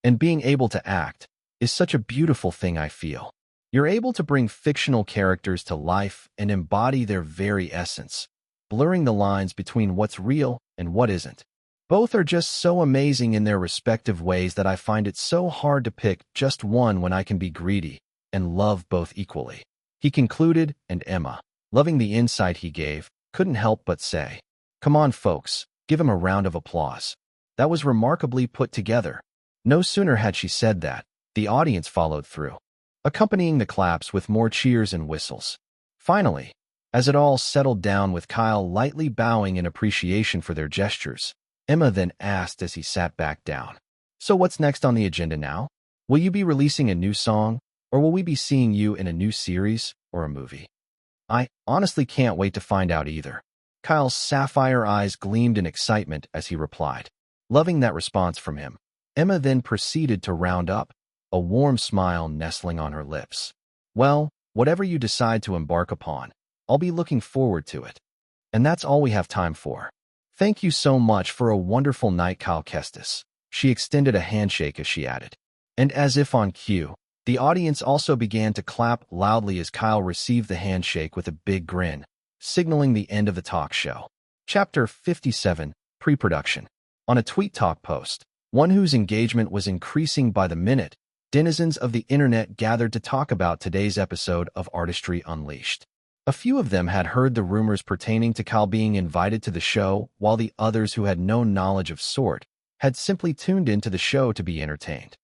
And being able to act is such a beautiful thing, I feel. You're able to bring fictional characters to life and embody their very essence, blurring the lines between what's real and what isn't. Both are just so amazing in their respective ways that I find it so hard to pick just one when I can be greedy and love both equally. He concluded, and Emma, loving the insight he gave, couldn't help but say, come on, folks, give him a round of applause. That was remarkably put together. No sooner had she said that, the audience followed through, accompanying the claps with more cheers and whistles. Finally, as it all settled down with Kyle lightly bowing in appreciation for their gestures, Emma then asked as he sat back down, so what's next on the agenda now? Will you be releasing a new song, or will we be seeing you in a new series or a movie? I honestly can't wait to find out either. Kyle's sapphire eyes gleamed in excitement as he replied. Loving that response from him, Emma then proceeded to round up, a warm smile nestling on her lips. Well, whatever you decide to embark upon, I'll be looking forward to it. And that's all we have time for. Thank you so much for a wonderful night, Kyle Kestis. She extended a handshake as she added. And as if on cue, the audience also began to clap loudly as Kyle received the handshake with a big grin, signaling the end of the talk show. Chapter 57, Pre-Production. On a Tweet Talk post, one whose engagement was increasing by the minute, denizens of the internet gathered to talk about today's episode of Artistry Unleashed. A few of them had heard the rumors pertaining to Kyle being invited to the show, while the others, who had no knowledge of sort, had simply tuned into the show to be entertained.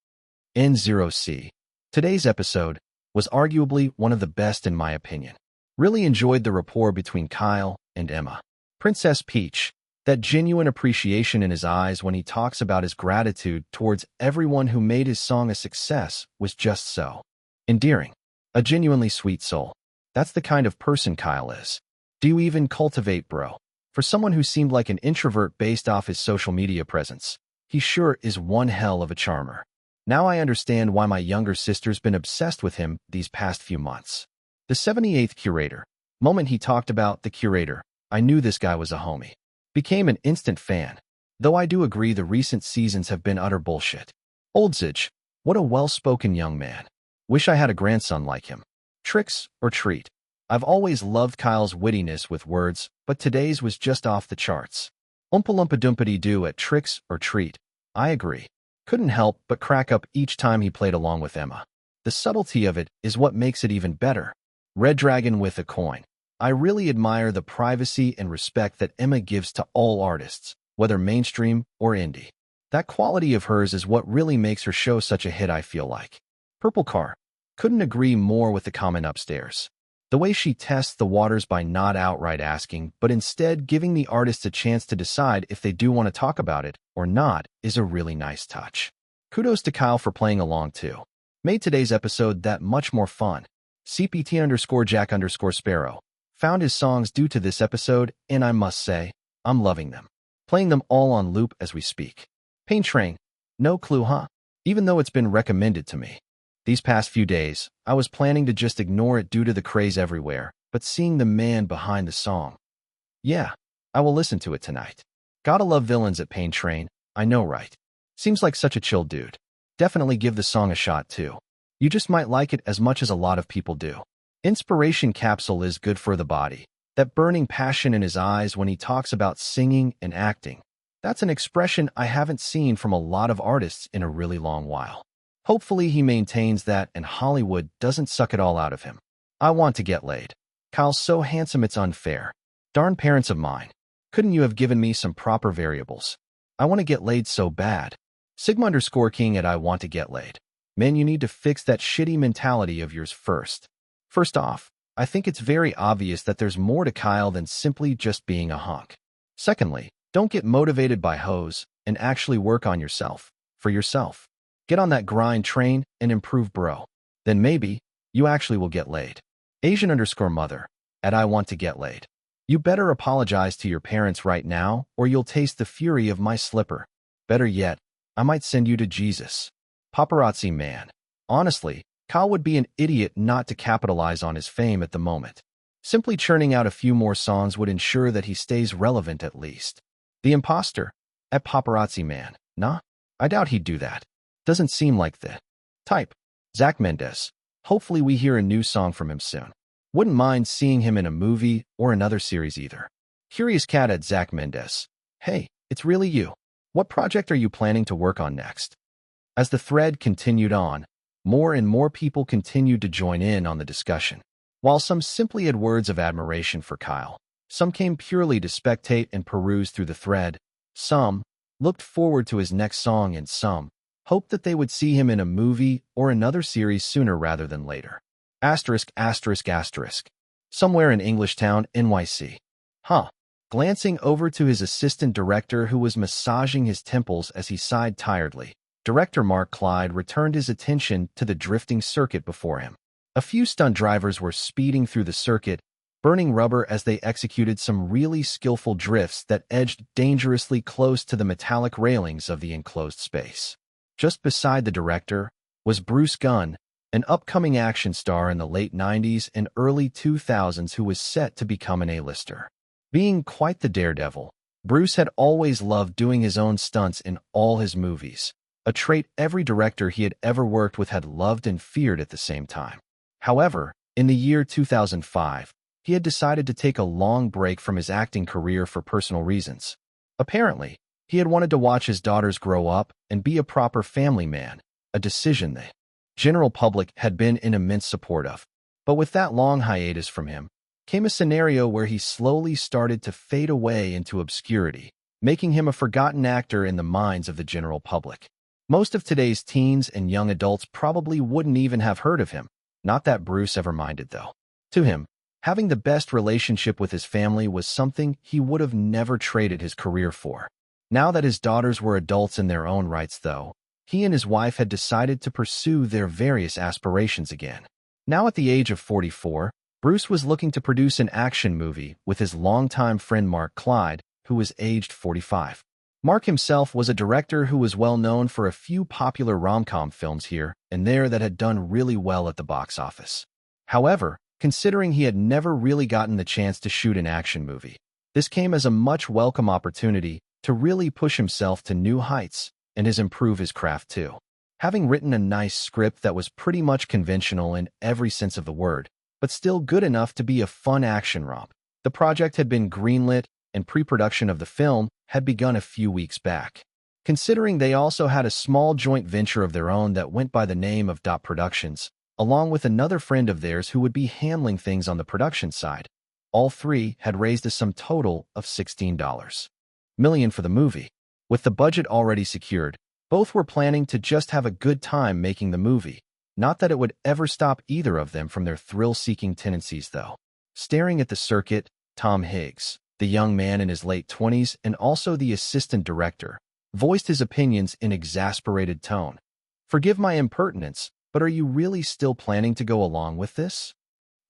N0C. Today's episode was arguably one of the best in my opinion. Really enjoyed the rapport between Kyle and Emma. Princess Peach, that genuine appreciation in his eyes when he talks about his gratitude towards everyone who made his song a success, was just so endearing. A genuinely sweet soul. That's the kind of person Kyle is. Do you even cultivate, bro? For someone who seemed like an introvert based off his social media presence, he sure is one hell of a charmer. Now I understand why my younger sister's been obsessed with him these past few months. The 78th curator. Moment he talked about the curator, I knew this guy was a homie. Became an instant fan. Though I do agree the recent seasons have been utter bullshit. Oldzich, what a well-spoken young man. Wish I had a grandson like him. Tricks or treat. I've always loved Kyle's wittiness with words, but today's was just off the charts. Oompa-loompa-doompity-doo at tricks or treat. I agree. Couldn't help but crack up each time he played along with Emma. The subtlety of it is what makes it even better. Red Dragon with a coin. I really admire the privacy and respect that Emma gives to all artists, whether mainstream or indie. That quality of hers is what really makes her show such a hit, I feel like. Purple Car. Couldn't agree more with the comment upstairs. The way she tests the waters by not outright asking, but instead giving the artists a chance to decide if they do want to talk about it or not, is a really nice touch. Kudos to Kyle for playing along too. Made today's episode that much more fun. CPT_Jack_Sparrow. Found his songs due to this episode, and I must say, I'm loving them. Playing them all on loop as we speak. Pain Train. No clue, huh? Even though it's been recommended to me. These past few days, I was planning to just ignore it due to the craze everywhere, but seeing the man behind the song. Yeah, I will listen to it tonight. Gotta love villains at Pain Train, I know, right? Seems like such a chill dude. Definitely give the song a shot too. You just might like it as much as a lot of people do. Inspiration capsule is good for the body. That burning passion in his eyes when he talks about singing and acting. That's an expression I haven't seen from a lot of artists in a really long while. Hopefully he maintains that and Hollywood doesn't suck it all out of him. I want to get laid. Kyle's so handsome it's unfair. Darn parents of mine. Couldn't you have given me some proper variables? I want to get laid so bad. Sigma_King at I want to get laid. Man, you need to fix that shitty mentality of yours first. First off, I think it's very obvious that there's more to Kyle than simply just being a hunk. Secondly, don't get motivated by hoes and actually work on yourself, for yourself. Get on that grind train and improve, bro. Then maybe you actually will get laid. Asian_mother at I want to get laid. You better apologize to your parents right now or you'll taste the fury of my slipper. Better yet, I might send you to Jesus. Paparazzi man. Honestly, Kyle would be an idiot not to capitalize on his fame at the moment. Simply churning out a few more songs would ensure that he stays relevant at least. The imposter? At paparazzi man. Nah, I doubt he'd do that. Doesn't seem like the type. Zach Mendes. Hopefully we hear a new song from him soon. Wouldn't mind seeing him in a movie or another series either. Curious cat at Zach Mendes. Hey, it's really you. What project are you planning to work on next? As the thread continued on, more and more people continued to join in on the discussion. While some simply had words of admiration for Kyle, some came purely to spectate and peruse through the thread, some looked forward to his next song and some hoped that they would see him in a movie or another series sooner rather than later. Asterisk, asterisk, asterisk. Somewhere in Englishtown, NYC. Huh. Glancing over to his assistant director who was massaging his temples as he sighed tiredly, director Mark Clyde returned his attention to the drifting circuit before him. A few stunt drivers were speeding through the circuit, burning rubber as they executed some really skillful drifts that edged dangerously close to the metallic railings of the enclosed space. Just beside the director was Bruce Gunn, an upcoming action star in the late 90s and early 2000s who was set to become an A-lister. Being quite the daredevil, Bruce had always loved doing his own stunts in all his movies, a trait every director he had ever worked with had loved and feared at the same time. However, in the year 2005, he had decided to take a long break from his acting career for personal reasons. Apparently, he had wanted to watch his daughters grow up and be a proper family man, a decision the general public had been in immense support of. But with that long hiatus from him, came a scenario where he slowly started to fade away into obscurity, making him a forgotten actor in the minds of the general public. Most of today's teens and young adults probably wouldn't even have heard of him, not that Bruce ever minded though. To him, having the best relationship with his family was something he would have never traded his career for. Now that his daughters were adults in their own rights though, he and his wife had decided to pursue their various aspirations again. Now at the age of 44, Bruce was looking to produce an action movie with his longtime friend Mark Clyde, who was aged 45. Mark himself was a director who was well known for a few popular rom-com films here and there that had done really well at the box office. However, considering he had never really gotten the chance to shoot an action movie, this came as a much welcome opportunity to really push himself to new heights and improve his craft too. Having written a nice script that was pretty much conventional in every sense of the word, but still good enough to be a fun action romp, the project had been greenlit and pre-production of the film had begun a few weeks back. Considering they also had a small joint venture of their own that went by the name of Dot Productions, along with another friend of theirs who would be handling things on the production side, all three had raised a sum total of $16 million for the movie. With the budget already secured, both were planning to just have a good time making the movie. Not that it would ever stop either of them from their thrill-seeking tendencies, though. Staring at the circuit, Tom Higgs, the young man in his late 20s and also the assistant director, voiced his opinions in exasperated tone. Forgive my impertinence, but are you really still planning to go along with this?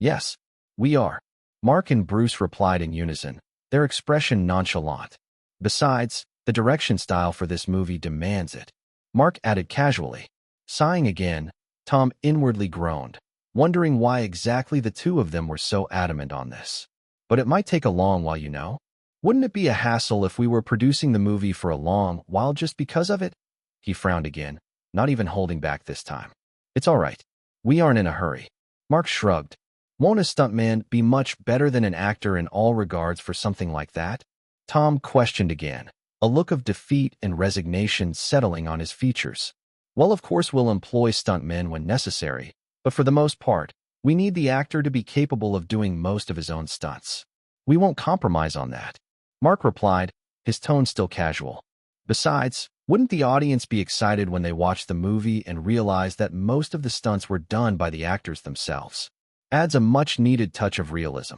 Yes, we are. Mark and Bruce replied in unison, their expression nonchalant. Besides, the direction style for this movie demands it. Mark added casually. Sighing again, Tom inwardly groaned. wondering why exactly the two of them were so adamant on this. But it might take a long while, you know? Wouldn't it be a hassle if we were producing the movie for a long while just because of it? He frowned again, not even holding back this time. It's all right. We aren't in a hurry. Mark shrugged. Won't a stuntman be much better than an actor in all regards for something like that? Tom questioned again, a look of defeat and resignation settling on his features. Well, of course we'll employ stuntmen when necessary, but for the most part, we need the actor to be capable of doing most of his own stunts. We won't compromise on that. Mark replied, his tone still casual. Besides, wouldn't the audience be excited when they watched the movie and realized that most of the stunts were done by the actors themselves? Adds a much-needed touch of realism.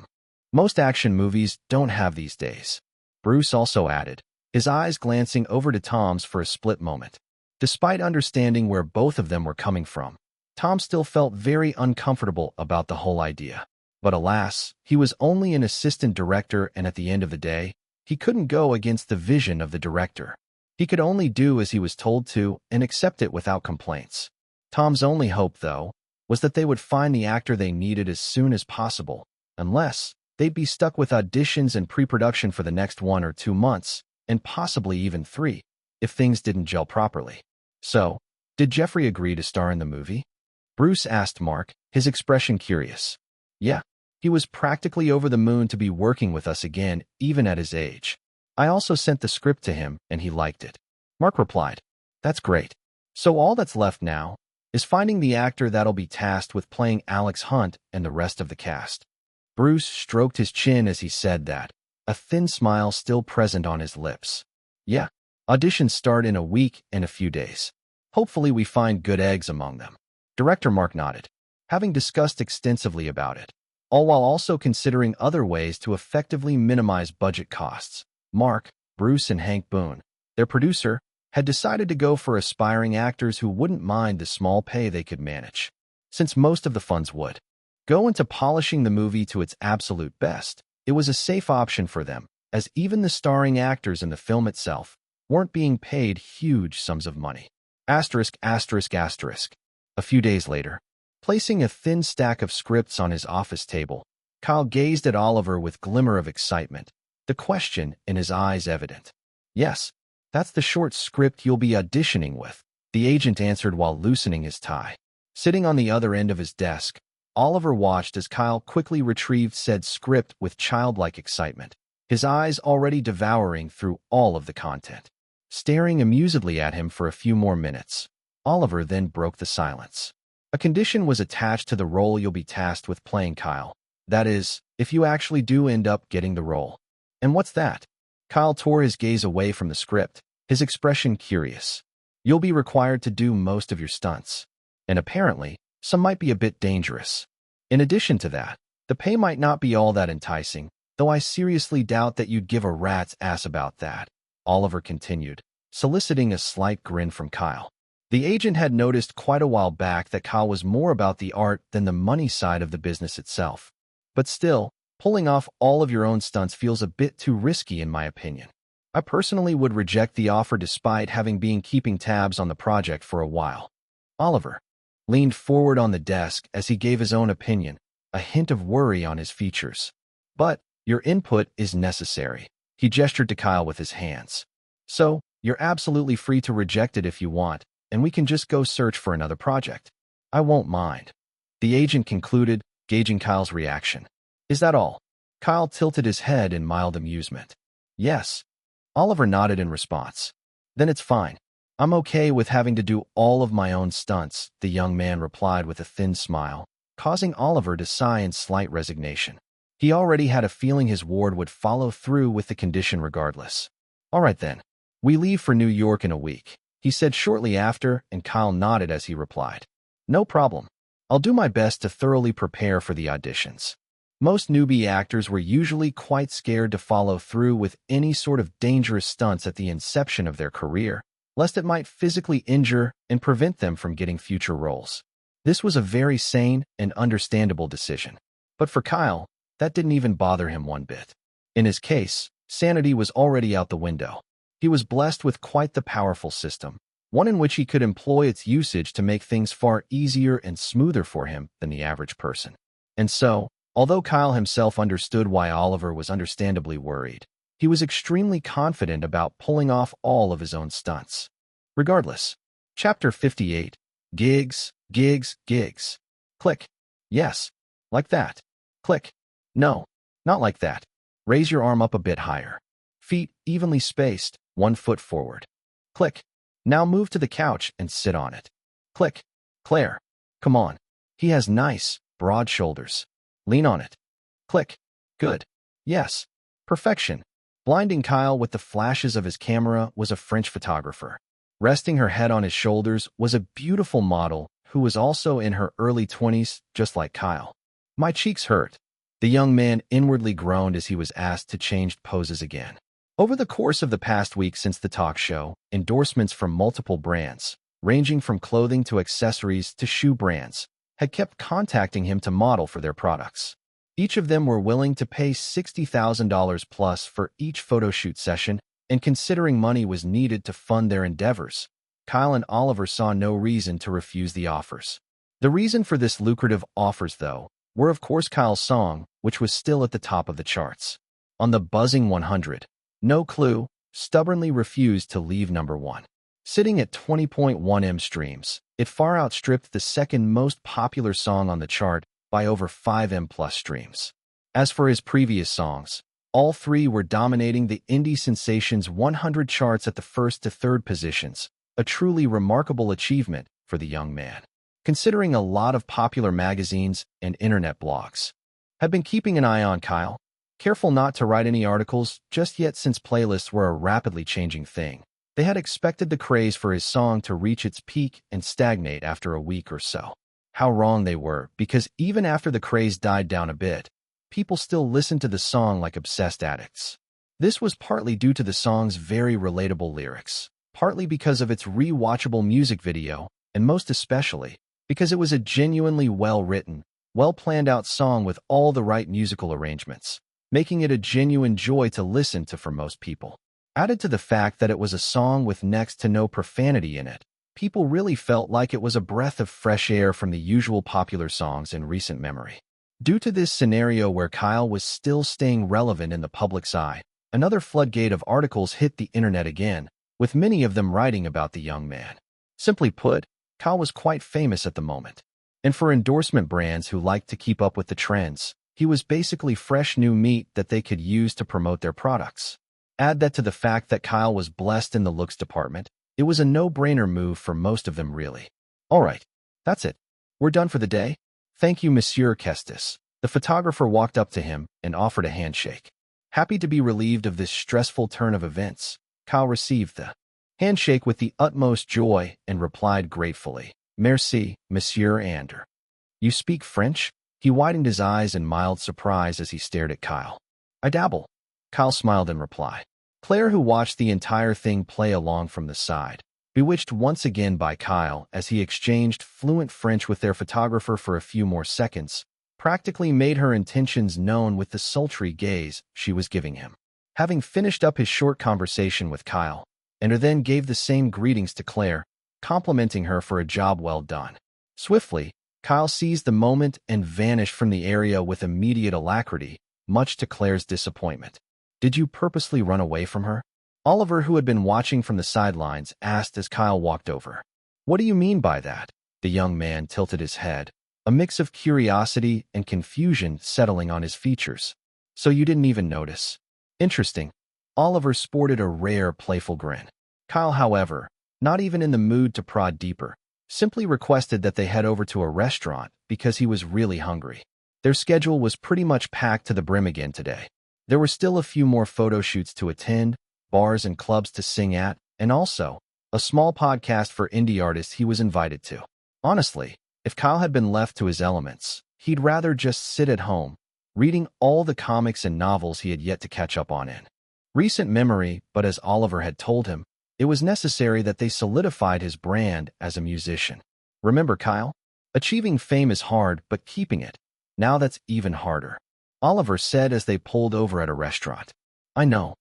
Most action movies don't have these days. Bruce also added, his eyes glancing over to Tom's for a split moment. Despite understanding where both of them were coming from, Tom still felt very uncomfortable about the whole idea. But alas, he was only an assistant director, and at the end of the day, he couldn't go against the vision of the director. He could only do as he was told to and accept it without complaints. Tom's only hope, though, was that they would find the actor they needed as soon as possible, unless they'd be stuck with auditions and pre-production for the next 1 or 2 months, and possibly even 3, if things didn't gel properly. So, did Jeffrey agree to star in the movie? Bruce asked Mark, his expression curious. Yeah. He was practically over the moon to be working with us again, even at his age. I also sent the script to him, and he liked it. Mark replied, that's great. So all that's left now is finding the actor that'll be tasked with playing Alex Hunt and the rest of the cast. Bruce stroked his chin as he said that, a thin smile still present on his lips. Yeah, auditions start in a week and a few days. Hopefully we find good eggs among them. Director Mark nodded, having discussed extensively about it, all while also considering other ways to effectively minimize budget costs. Mark, Bruce, and Hank Boone, their producer, had decided to go for aspiring actors who wouldn't mind the small pay they could manage, since most of the funds would go into polishing the movie to its absolute best. It was a safe option for them, as even the starring actors in the film itself weren't being paid huge sums of money. Asterisk, asterisk, asterisk. A few days later, placing a thin stack of scripts on his office table, Kyle gazed at Oliver with glimmer of excitement, the question in his eyes evident. Yes, that's the short script you'll be auditioning with, the agent answered while loosening his tie. Sitting on the other end of his desk, Oliver watched as Kyle quickly retrieved said script with childlike excitement, his eyes already devouring through all of the content. Staring amusedly at him for a few more minutes, Oliver then broke the silence. A condition was attached to the role you'll be tasked with playing, Kyle. That is, if you actually do end up getting the role. And what's that? Kyle tore his gaze away from the script, his expression curious. You'll be required to do most of your stunts. And apparently, some might be a bit dangerous. In addition to that, the pay might not be all that enticing, though I seriously doubt that you'd give a rat's ass about that, Oliver continued, soliciting a slight grin from Kyle. The agent had noticed quite a while back that Kyle was more about the art than the money side of the business itself. But still, pulling off all of your own stunts feels a bit too risky in my opinion. I personally would reject the offer despite having been keeping tabs on the project for a while. Oliver leaned forward on the desk as he gave his own opinion, a hint of worry on his features. But your input is necessary. He gestured to Kyle with his hands. So, you're absolutely free to reject it if you want, and we can just go search for another project. I won't mind. The agent concluded, gauging Kyle's reaction. Is that all? Kyle tilted his head in mild amusement. Yes. Oliver nodded in response. Then it's fine. I'm okay with having to do all of my own stunts, the young man replied with a thin smile, causing Oliver to sigh in slight resignation. He already had a feeling his ward would follow through with the condition regardless. All right then. We leave for New York in a week, he said shortly after, and Kyle nodded as he replied. No problem. I'll do my best to thoroughly prepare for the auditions. Most newbie actors were usually quite scared to follow through with any sort of dangerous stunts at the inception of their career, lest it might physically injure and prevent them from getting future roles. This was a very sane and understandable decision. But for Kyle, that didn't even bother him one bit. In his case, sanity was already out the window. He was blessed with quite the powerful system, one in which he could employ its usage to make things far easier and smoother for him than the average person. And so, although Kyle himself understood why Oliver was understandably worried, he was extremely confident about pulling off all of his own stunts. Regardless. Chapter 58. Gigs, gigs, gigs. Click. Yes. Like that. Click. No. Not like that. Raise your arm up a bit higher. Feet evenly spaced, 1 foot forward. Click. Now move to the couch and sit on it. Click. Claire. Come on. He has nice, broad shoulders. Lean on it. Click. Good. Yes. Perfection. Blinding Kyle with the flashes of his camera was a French photographer. Resting her head on his shoulders was a beautiful model who was also in her early 20s, just like Kyle. My cheeks hurt. The young man inwardly groaned as he was asked to change poses again. Over the course of the past week since the talk show, endorsements from multiple brands, ranging from clothing to accessories to shoe brands, had kept contacting him to model for their products. Each of them were willing to pay $60,000 plus for each photo shoot session, and considering money was needed to fund their endeavors, Kyle and Oliver saw no reason to refuse the offers. The reason for this lucrative offers, though, were of course Kyle's song, which was still at the top of the charts. On the buzzing 100, No Clue stubbornly refused to leave number 1. Sitting at 20.1 M streams, it far outstripped the second most popular song on the chart by over 5 M plus streams. As for his previous songs, all three were dominating the indie sensation's 100 charts at the first to third positions, a truly remarkable achievement for the young man. Considering a lot of popular magazines and internet blogs have been keeping an eye on Kyle, careful not to write any articles just yet since playlists were a rapidly changing thing. They had expected the craze for his song to reach its peak and stagnate after a week or so. How wrong they were, because even after the craze died down a bit, people still listened to the song like obsessed addicts. This was partly due to the song's very relatable lyrics, partly because of its rewatchable music video, and most especially because it was a genuinely well-written, well-planned-out song with all the right musical arrangements, making it a genuine joy to listen to for most people. Added to the fact that it was a song with next to no profanity in it, people really felt like it was a breath of fresh air from the usual popular songs in recent memory. Due to this scenario where Kyle was still staying relevant in the public's eye, another floodgate of articles hit the internet again, with many of them writing about the young man. Simply put, Kyle was quite famous at the moment. And for endorsement brands who liked to keep up with the trends, he was basically fresh new meat that they could use to promote their products. Add that to the fact that Kyle was blessed in the looks department, it was a no-brainer move for most of them really. Alright, that's it. We're done for the day. Thank you, Monsieur Kestis. The photographer walked up to him and offered a handshake. Happy to be relieved of this stressful turn of events, Kyle received the handshake with the utmost joy and replied gratefully, Merci, Monsieur Ander. You speak French? He widened his eyes in mild surprise as he stared at Kyle. I dabble. Kyle smiled in reply. Claire, who watched the entire thing play along from the side, bewitched once again by Kyle as he exchanged fluent French with their photographer for a few more seconds, practically made her intentions known with the sultry gaze she was giving him. Having finished up his short conversation with Kyle, Ender then gave the same greetings to Claire, complimenting her for a job well done. Swiftly, Kyle seized the moment and vanished from the area with immediate alacrity, much to Claire's disappointment. Did you purposely run away from her? Oliver, who had been watching from the sidelines, asked as Kyle walked over. What do you mean by that? The young man tilted his head, a mix of curiosity and confusion settling on his features. So you didn't even notice? Interesting. Oliver sported a rare, playful grin. Kyle, however, not even in the mood to prod deeper, simply requested that they head over to a restaurant because he was really hungry. Their schedule was pretty much packed to the brim again today. There were still a few more photo shoots to attend, bars and clubs to sing at, and also a small podcast for indie artists he was invited to. Honestly, if Kyle had been left to his elements, he'd rather just sit at home, reading all the comics and novels he had yet to catch up on in recent memory, but as Oliver had told him, it was necessary that they solidified his brand as a musician. Remember, Kyle? Achieving fame is hard, but keeping it, now that's even harder. Oliver said as they pulled over at a restaurant. I know.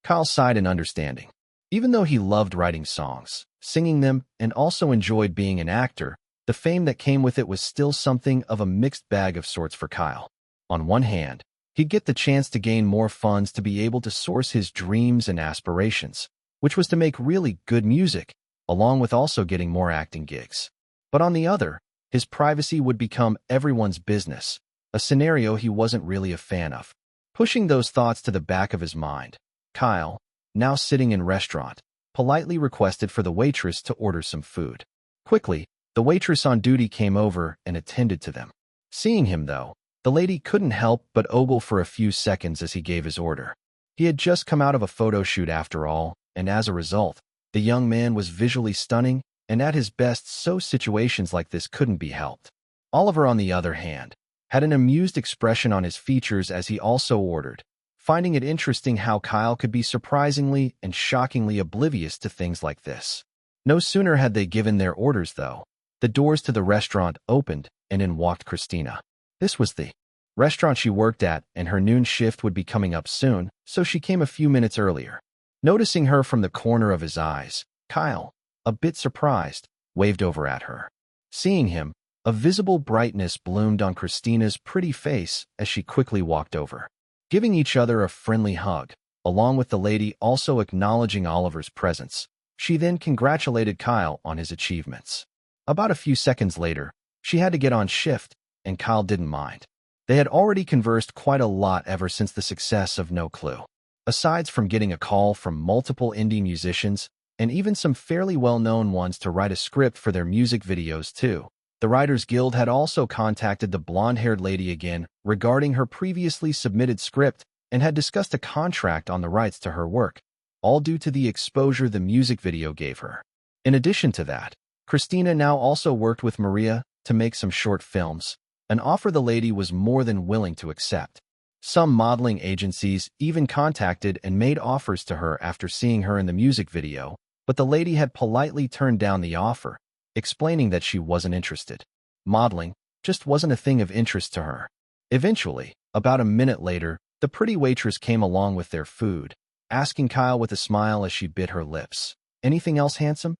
Kyle sighed in understanding. Even though he loved writing songs, singing them, and also enjoyed being an actor, the fame that came with it was still something of a mixed bag of sorts for Kyle. On one hand, he'd get the chance to gain more funds to be able to source his dreams and aspirations, which was to make really good music, along with also getting more acting gigs. But on the other, his privacy would become everyone's business, a scenario he wasn't really a fan of. Pushing those thoughts to the back of his mind, Kyle, now sitting in restaurant, politely requested for the waitress to order some food. Quickly, the waitress on duty came over and attended to them. Seeing him, though, the lady couldn't help but ogle for a few seconds as he gave his order. He had just come out of a photo shoot after all, and as a result, the young man was visually stunning and at his best, so situations like this couldn't be helped. Oliver, on the other hand, had an amused expression on his features as he also ordered, finding it interesting how Kyle could be surprisingly and shockingly oblivious to things like this. No sooner had they given their orders, though, the doors to the restaurant opened and in walked Christina. This was the restaurant she worked at, and her noon shift would be coming up soon, so she came a few minutes earlier. Noticing her from the corner of his eyes, Kyle, a bit surprised, waved over at her. Seeing him, a visible brightness bloomed on Christina's pretty face as she quickly walked over. Giving each other a friendly hug, along with the lady also acknowledging Oliver's presence, she then congratulated Kyle on his achievements. About a few seconds later, she had to get on shift, and Kyle didn't mind. They had already conversed quite a lot ever since the success of No Clue. Aside from getting a call from multiple indie musicians, and even some fairly well-known ones to write a script for their music videos too, the Writers Guild had also contacted the blonde-haired lady again regarding her previously submitted script and had discussed a contract on the rights to her work, all due to the exposure the music video gave her. In addition to that, Christina now also worked with Maria to make some short films, an offer the lady was more than willing to accept. Some modeling agencies even contacted and made offers to her after seeing her in the music video, but the lady had politely turned down the offer, explaining that she wasn't interested. Modeling just wasn't a thing of interest to her. Eventually, about a minute later, the pretty waitress came along with their food, asking Kyle with a smile as she bit her lips, "Anything else, handsome?"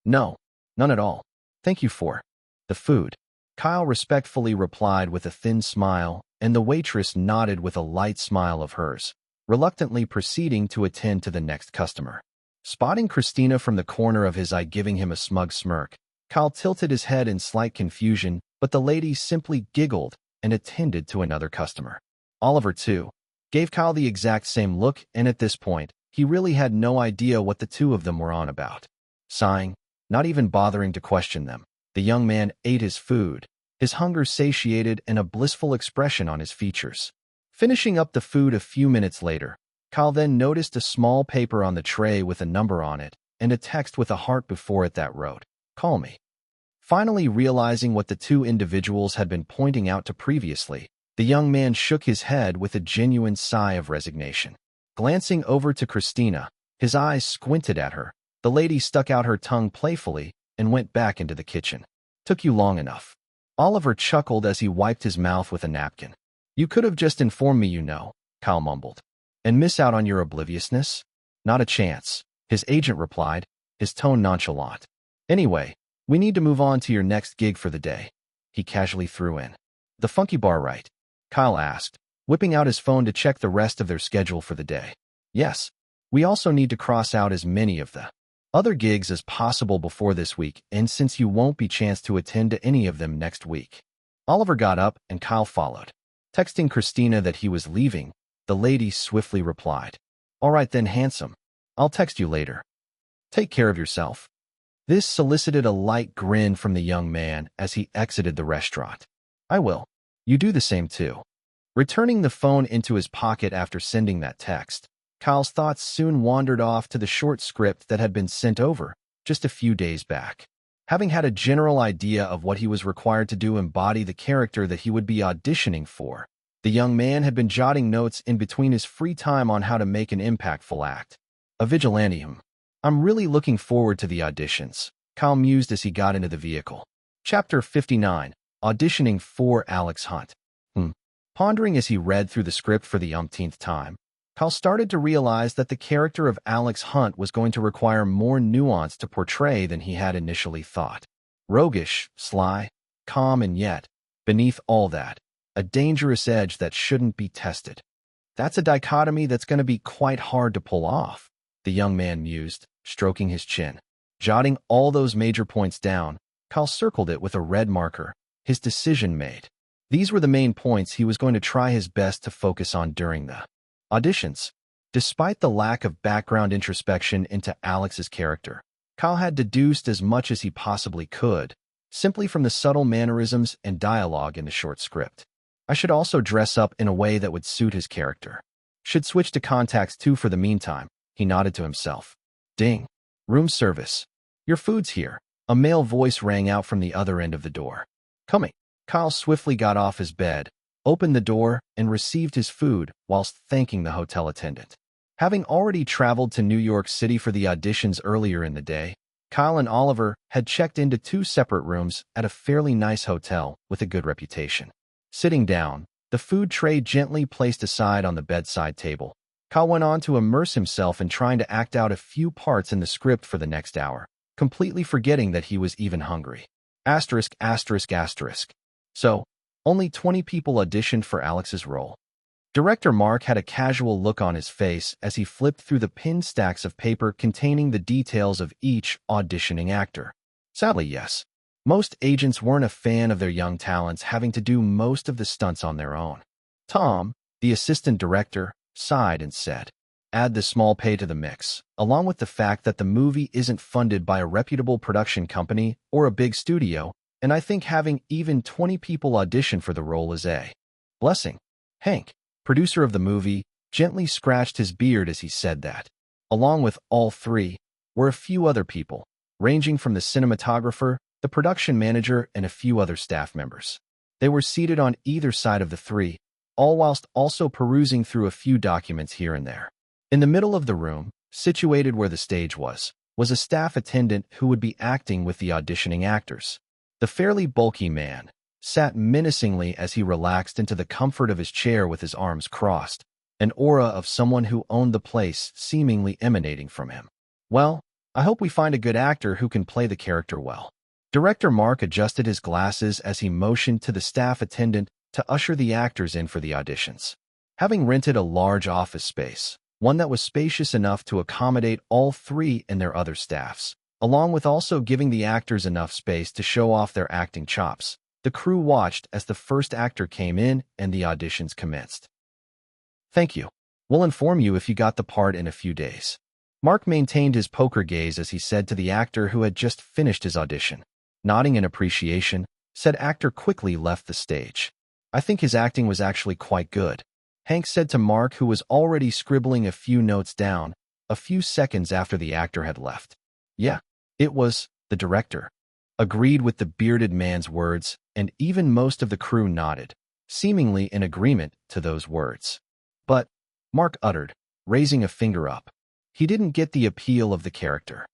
"No, none at all. Thank you for the food," Kyle respectfully replied with a thin smile, and the waitress nodded with a light smile of hers, reluctantly proceeding to attend to the next customer. Spotting Christina from the corner of his eye giving him a smug smirk, Kyle tilted his head in slight confusion, but the lady simply giggled and attended to another customer. Oliver, too, gave Kyle the exact same look, and at this point, he really had no idea what the two of them were on about. Sighing, not even bothering to question them, the young man ate his food, his hunger satiated and a blissful expression on his features. Finishing up the food a few minutes later, Kyle then noticed a small paper on the tray with a number on it and a text with a heart before it that wrote, "Call me." Finally realizing what the two individuals had been pointing out to previously, the young man shook his head with a genuine sigh of resignation. Glancing over to Christina, his eyes squinted at her. The lady stuck out her tongue playfully and went back into the kitchen. "Took you long enough." Oliver chuckled as he wiped his mouth with a napkin. "You could have just informed me, you know," Kyle mumbled. "And miss out on your obliviousness?" "Not a chance," his agent replied, his tone nonchalant. "Anyway, we need to move on to your next gig for the day," he casually threw in. "The Funky Bar, right?" Kyle asked, whipping out his phone to check the rest of their schedule for the day. "Yes. We also need to cross out as many of the other gigs as possible before this week, and since you won't be chance to attend to any of them next week." Oliver got up and Kyle followed. Texting Christina that he was leaving, the lady swiftly replied, "All right then, handsome. I'll text you later. Take care of yourself." This solicited a light grin from the young man as he exited the restaurant. "I will. You do the same too." Returning the phone into his pocket after sending that text, Kyle's thoughts soon wandered off to the short script that had been sent over just a few days back. Having had a general idea of what he was required to do embody the character that he would be auditioning for, the young man had been jotting notes in between his free time on how to make an impactful act. A vigilante. "I'm really looking forward to the auditions," Kyle mused as he got into the vehicle. Chapter 59, Auditioning for Alex Hunt. Pondering as he read through the script for the umpteenth time, Kyle started to realize that the character of Alex Hunt was going to require more nuance to portray than he had initially thought. Roguish, sly, calm, and yet, beneath all that, a dangerous edge that shouldn't be tested. That's a dichotomy that's going to be quite hard to pull off, the young man mused, stroking his chin. Jotting all those major points down, Kyle circled it with a red marker, his decision made. These were the main points he was going to try his best to focus on during the auditions. Despite the lack of background introspection into Alex's character, Kyle had deduced as much as he possibly could, simply from the subtle mannerisms and dialogue in the short script. I should also dress up in a way that would suit his character. Should switch to contacts too for the meantime, he nodded to himself. Ding. Room service. Your food's here. A male voice rang out from the other end of the door. Coming. Kyle swiftly got off his bed, opened the door, and received his food whilst thanking the hotel attendant. Having already traveled to New York City for the auditions earlier in the day, Kyle and Oliver had checked into 2 separate rooms at a fairly nice hotel with a good reputation. Sitting down, the food tray gently placed aside on the bedside table, Kyle went on to immerse himself in trying to act out a few parts in the script for the next hour, completely forgetting that he was even hungry. Asterisk, asterisk, asterisk. So, only 20 people auditioned for Alex's role. Director Mark had a casual look on his face as he flipped through the pinned stacks of paper containing the details of each auditioning actor. Sadly, yes. Most agents weren't a fan of their young talents having to do most of the stunts on their own. Tom, the assistant director, sighed and said, add the small pay to the mix, along with the fact that the movie isn't funded by a reputable production company or a big studio, and I think having even 20 people audition for the role is a blessing. Hank, producer of the movie, gently scratched his beard as he said that. Along with all 3 were a few other people, ranging from the cinematographer, the production manager, and a few other staff members. They were seated on either side of the 3, all whilst also perusing through a few documents here and there. In the middle of the room, situated where the stage was a staff attendant who would be acting with the auditioning actors. The fairly bulky man sat menacingly as he relaxed into the comfort of his chair with his arms crossed, an aura of someone who owned the place seemingly emanating from him. Well, I hope we find a good actor who can play the character well. Director Mark adjusted his glasses as he motioned to the staff attendant to usher the actors in for the auditions. Having rented a large office space, one that was spacious enough to accommodate all 3 and their other staffs, along with also giving the actors enough space to show off their acting chops, the crew watched as the first actor came in and the auditions commenced. Thank you. We'll inform you if you got the part in a few days. Mark maintained his poker gaze as he said to the actor who had just finished his audition. Nodding in appreciation, said actor quickly left the stage. I think his acting was actually quite good, Hank said to Mark, who was already scribbling a few notes down a few seconds after the actor had left. Yeah, it was, the director agreed with the bearded man's words, and even most of the crew nodded, seemingly in agreement to those words. But, Mark uttered, raising a finger up. He didn't get the appeal of the character.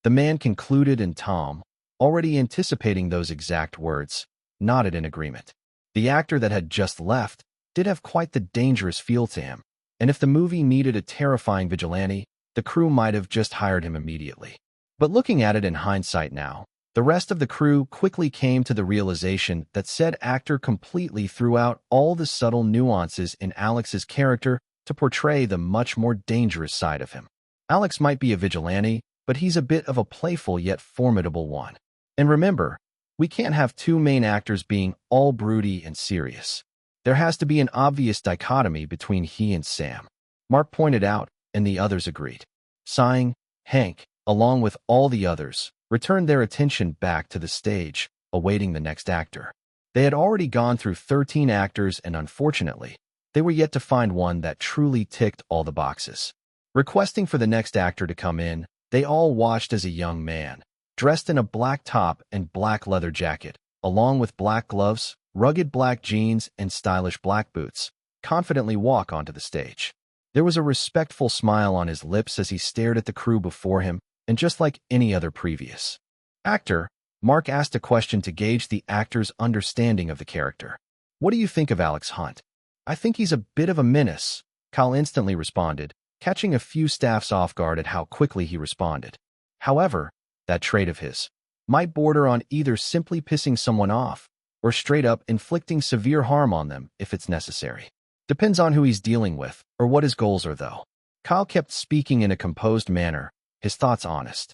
The man concluded, and Tom, already anticipating those exact words, nodded in agreement. The actor that had just left did have quite the dangerous feel to him, and if the movie needed a terrifying vigilante, the crew might have just hired him immediately. But looking at it in hindsight now, the rest of the crew quickly came to the realization that said actor completely threw out all the subtle nuances in Alex's character to portray the much more dangerous side of him. Alex might be a vigilante, but he's a bit of a playful yet formidable one. And remember, we can't have 2 main actors being all broody and serious. There has to be an obvious dichotomy between he and Sam. Mark pointed out, and the others agreed. Sighing, Hank, along with all the others, returned their attention back to the stage, awaiting the next actor. They had already gone through 13 actors, and unfortunately, they were yet to find one that truly ticked all the boxes. Requesting for the next actor to come in, they all watched as a young man, dressed in a black top and black leather jacket, along with black gloves, rugged black jeans, and stylish black boots, confidently walk onto the stage. There was a respectful smile on his lips as he stared at the crew before him, and just like any other previous actor, Mark asked a question to gauge the actor's understanding of the character. What do you think of Alex Hunt? I think he's a bit of a menace, Kyle instantly responded, catching a few staffs off guard at how quickly he responded. However, that trait of his might border on either simply pissing someone off or straight up inflicting severe harm on them if it's necessary. Depends on who he's dealing with or what his goals are, though. Kyle kept speaking in a composed manner, his thoughts honest.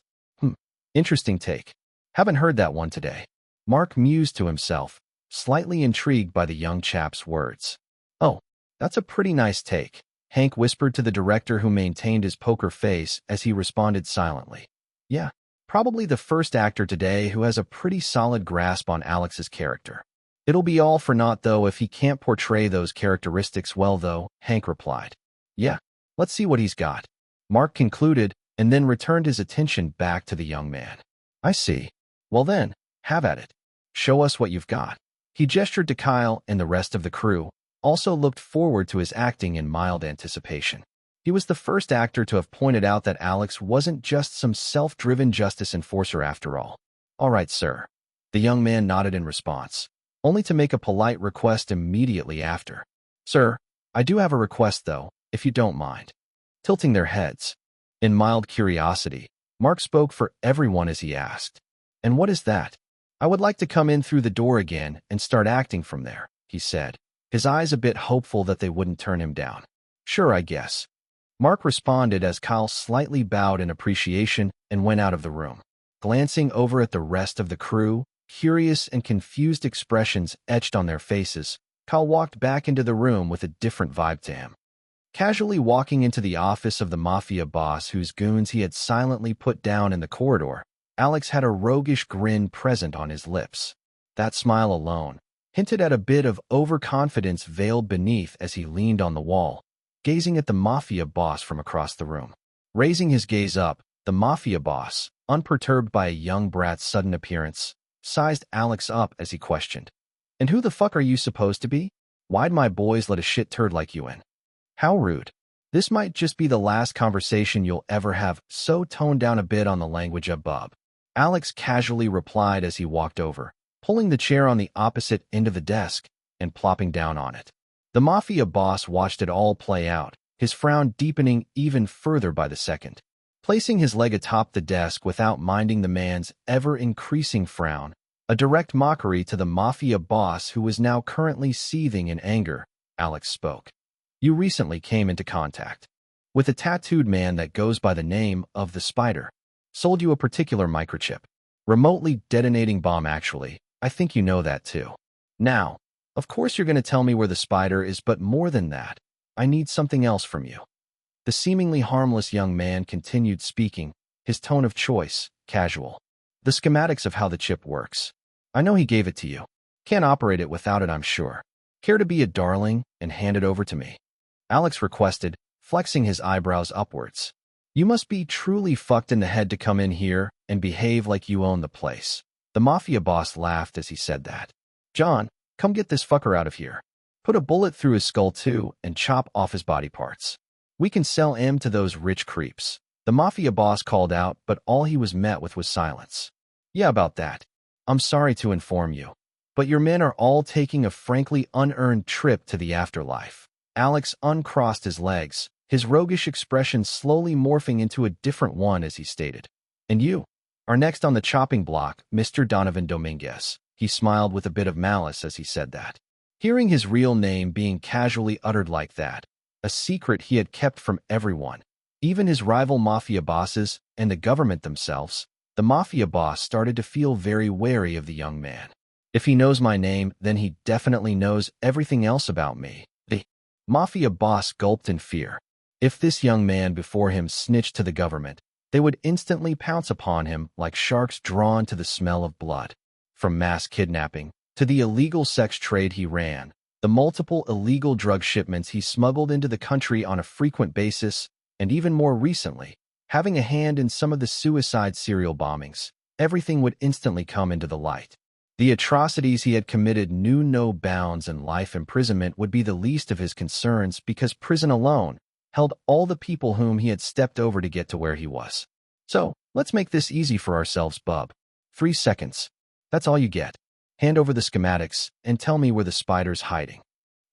Interesting take. Haven't heard that one today. Mark mused to himself, slightly intrigued by the young chap's words. Oh, that's a pretty nice take, Hank whispered to the director, who maintained his poker face as he responded silently. Yeah, probably the first actor today who has a pretty solid grasp on Alex's character. It'll be all for naught, though, if he can't portray those characteristics well, though, Hank replied. Yeah, let's see what he's got, Mark concluded, and then returned his attention back to the young man. I see. Well then, have at it. Show us what you've got. He gestured to Kyle, and the rest of the crew also looked forward to his acting in mild anticipation. He was the first actor to have pointed out that Alex wasn't just some self-driven justice enforcer after all. All right, sir. The young man nodded in response, only to make a polite request immediately after. Sir, I do have a request, though, if you don't mind. Tilting their heads in mild curiosity, Mark spoke for everyone as he asked. And what is that? I would like to come in through the door again and start acting from there, he said, his eyes a bit hopeful that they wouldn't turn him down. Sure, I guess. Mark responded as Kyle slightly bowed in appreciation and went out of the room. Glancing over at the rest of the crew, curious and confused expressions etched on their faces, Kyle walked back into the room with a different vibe to him. Casually walking into the office of the mafia boss whose goons he had silently put down in the corridor, Alex had a roguish grin present on his lips. That smile alone hinted at a bit of overconfidence veiled beneath as he leaned on the wall, gazing at the mafia boss from across the room. Raising his gaze up, the mafia boss, unperturbed by a young brat's sudden appearance, sized Alex up as he questioned. And who the fuck are you supposed to be? Why'd my boys let a shit turd like you in? How rude. This might just be the last conversation you'll ever have, so tone down a bit on the language above. Alex casually replied as he walked over, pulling the chair on the opposite end of the desk and plopping down on it. The mafia boss watched it all play out, his frown deepening even further by the second. Placing his leg atop the desk without minding the man's ever-increasing frown, a direct mockery to the mafia boss who was now currently seething in anger, Alex spoke. You recently came into contact with a tattooed man that goes by the name of the Spider. Sold you a particular microchip. Remotely detonating bomb, actually. I think you know that too. Now, of course you're going to tell me where the Spider is, but more than that, I need something else from you. The seemingly harmless young man continued speaking, his tone of choice, casual. The schematics of how the chip works. I know he gave it to you. Can't operate it without it, I'm sure. Care to be a darling and hand it over to me? Alex requested, flexing his eyebrows upwards. You must be truly fucked in the head to come in here and behave like you own the place. The mafia boss laughed as he said that. John, come get this fucker out of here. Put a bullet through his skull too and chop off his body parts. We can sell him to those rich creeps. The mafia boss called out, but all he was met with was silence. Yeah, about that. I'm sorry to inform you, but your men are all taking a frankly unearned trip to the afterlife. Alex uncrossed his legs, his roguish expression slowly morphing into a different one as he stated. And you are next on the chopping block, Mr. Donovan Dominguez. He smiled with a bit of malice as he said that. Hearing his real name being casually uttered like that, a secret he had kept from everyone, even his rival mafia bosses and the government themselves, the mafia boss started to feel very wary of the young man. If he knows my name, then he definitely knows everything else about me. The mafia boss gulped in fear. If this young man before him snitched to the government, they would instantly pounce upon him like sharks drawn to the smell of blood. From mass kidnapping to the illegal sex trade he ran, the multiple illegal drug shipments he smuggled into the country on a frequent basis, and even more recently, having a hand in some of the suicide serial bombings, everything would instantly come into the light. The atrocities he had committed knew no bounds, and life imprisonment would be the least of his concerns because prison alone held all the people whom he had stepped over to get to where he was. So, let's make this easy for ourselves, bub. 3 seconds. That's all you get. Hand over the schematics and tell me where the spider's hiding.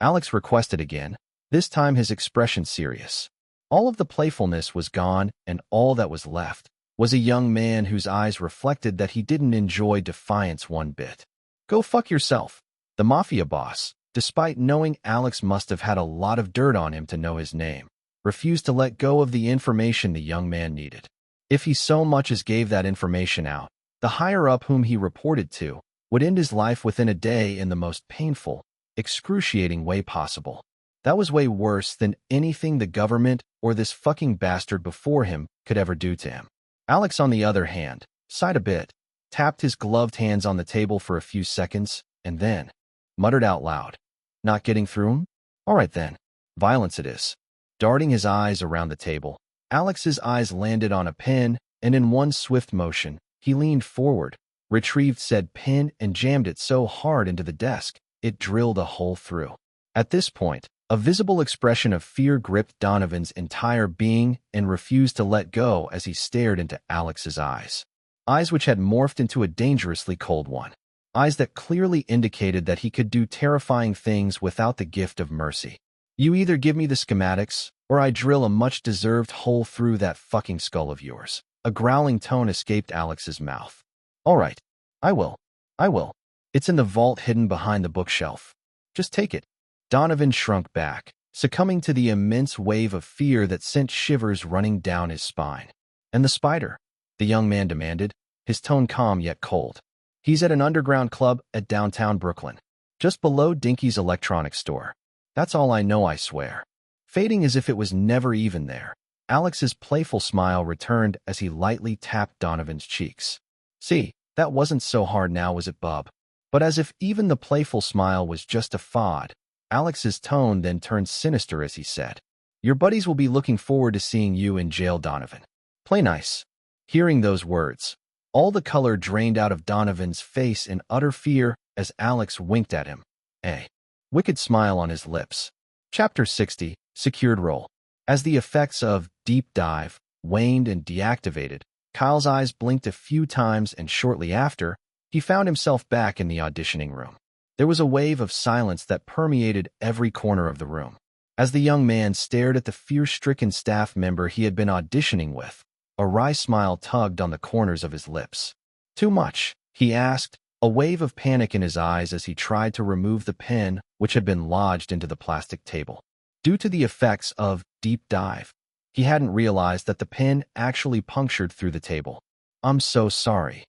Alex requested again, this time his expression serious. All of the playfulness was gone, and all that was left was a young man whose eyes reflected that he didn't enjoy defiance one bit. Go fuck yourself. The mafia boss, despite knowing Alex must have had a lot of dirt on him to know his name, refused to let go of the information the young man needed. If he so much as gave that information out, the higher-up whom he reported to would end his life within a day in the most painful, excruciating way possible. That was way worse than anything the government or this fucking bastard before him could ever do to him. Alex, on the other hand, sighed a bit, tapped his gloved hands on the table for a few seconds, and then muttered out loud, "Not getting through 'em? All right then. Violence it is." Darting his eyes around the table, Alex's eyes landed on a pen, and in one swift motion, he leaned forward, retrieved said pen, and jammed it so hard into the desk, it drilled a hole through. At this point, a visible expression of fear gripped Donovan's entire being and refused to let go as he stared into Alex's eyes. Eyes which had morphed into a dangerously cold one. Eyes that clearly indicated that he could do terrifying things without the gift of mercy. "You either give me the schematics, or I drill a much-deserved hole through that fucking skull of yours." A growling tone escaped Alex's mouth. "All right. I will. I will. It's in the vault hidden behind the bookshelf. Just take it." Donovan shrunk back, succumbing to the immense wave of fear that sent shivers running down his spine. "And the spider?" the young man demanded, his tone calm yet cold. "He's at an underground club at downtown Brooklyn, just below Dinky's electronics store. That's all I know, I swear." Fading as if it was never even there, Alex's playful smile returned as he lightly tapped Donovan's cheeks. "See, that wasn't so hard now, was it, bub?" But as if even the playful smile was just a fad, Alex's tone then turned sinister as he said, "Your buddies will be looking forward to seeing you in jail, Donovan. Play nice." Hearing those words, all the color drained out of Donovan's face in utter fear as Alex winked at him, a wicked smile on his lips. Chapter 60, Secured Role. As the effects of Deep Dive waned and deactivated, Kyle's eyes blinked a few times, and shortly after, he found himself back in the auditioning room. There was a wave of silence that permeated every corner of the room. As the young man stared at the fear-stricken staff member he had been auditioning with, a wry smile tugged on the corners of his lips. "Too much?" he asked, a wave of panic in his eyes as he tried to remove the pen which had been lodged into the plastic table. Due to the effects of Deep Dive, he hadn't realized that the pen actually punctured through the table. "I'm so sorry,"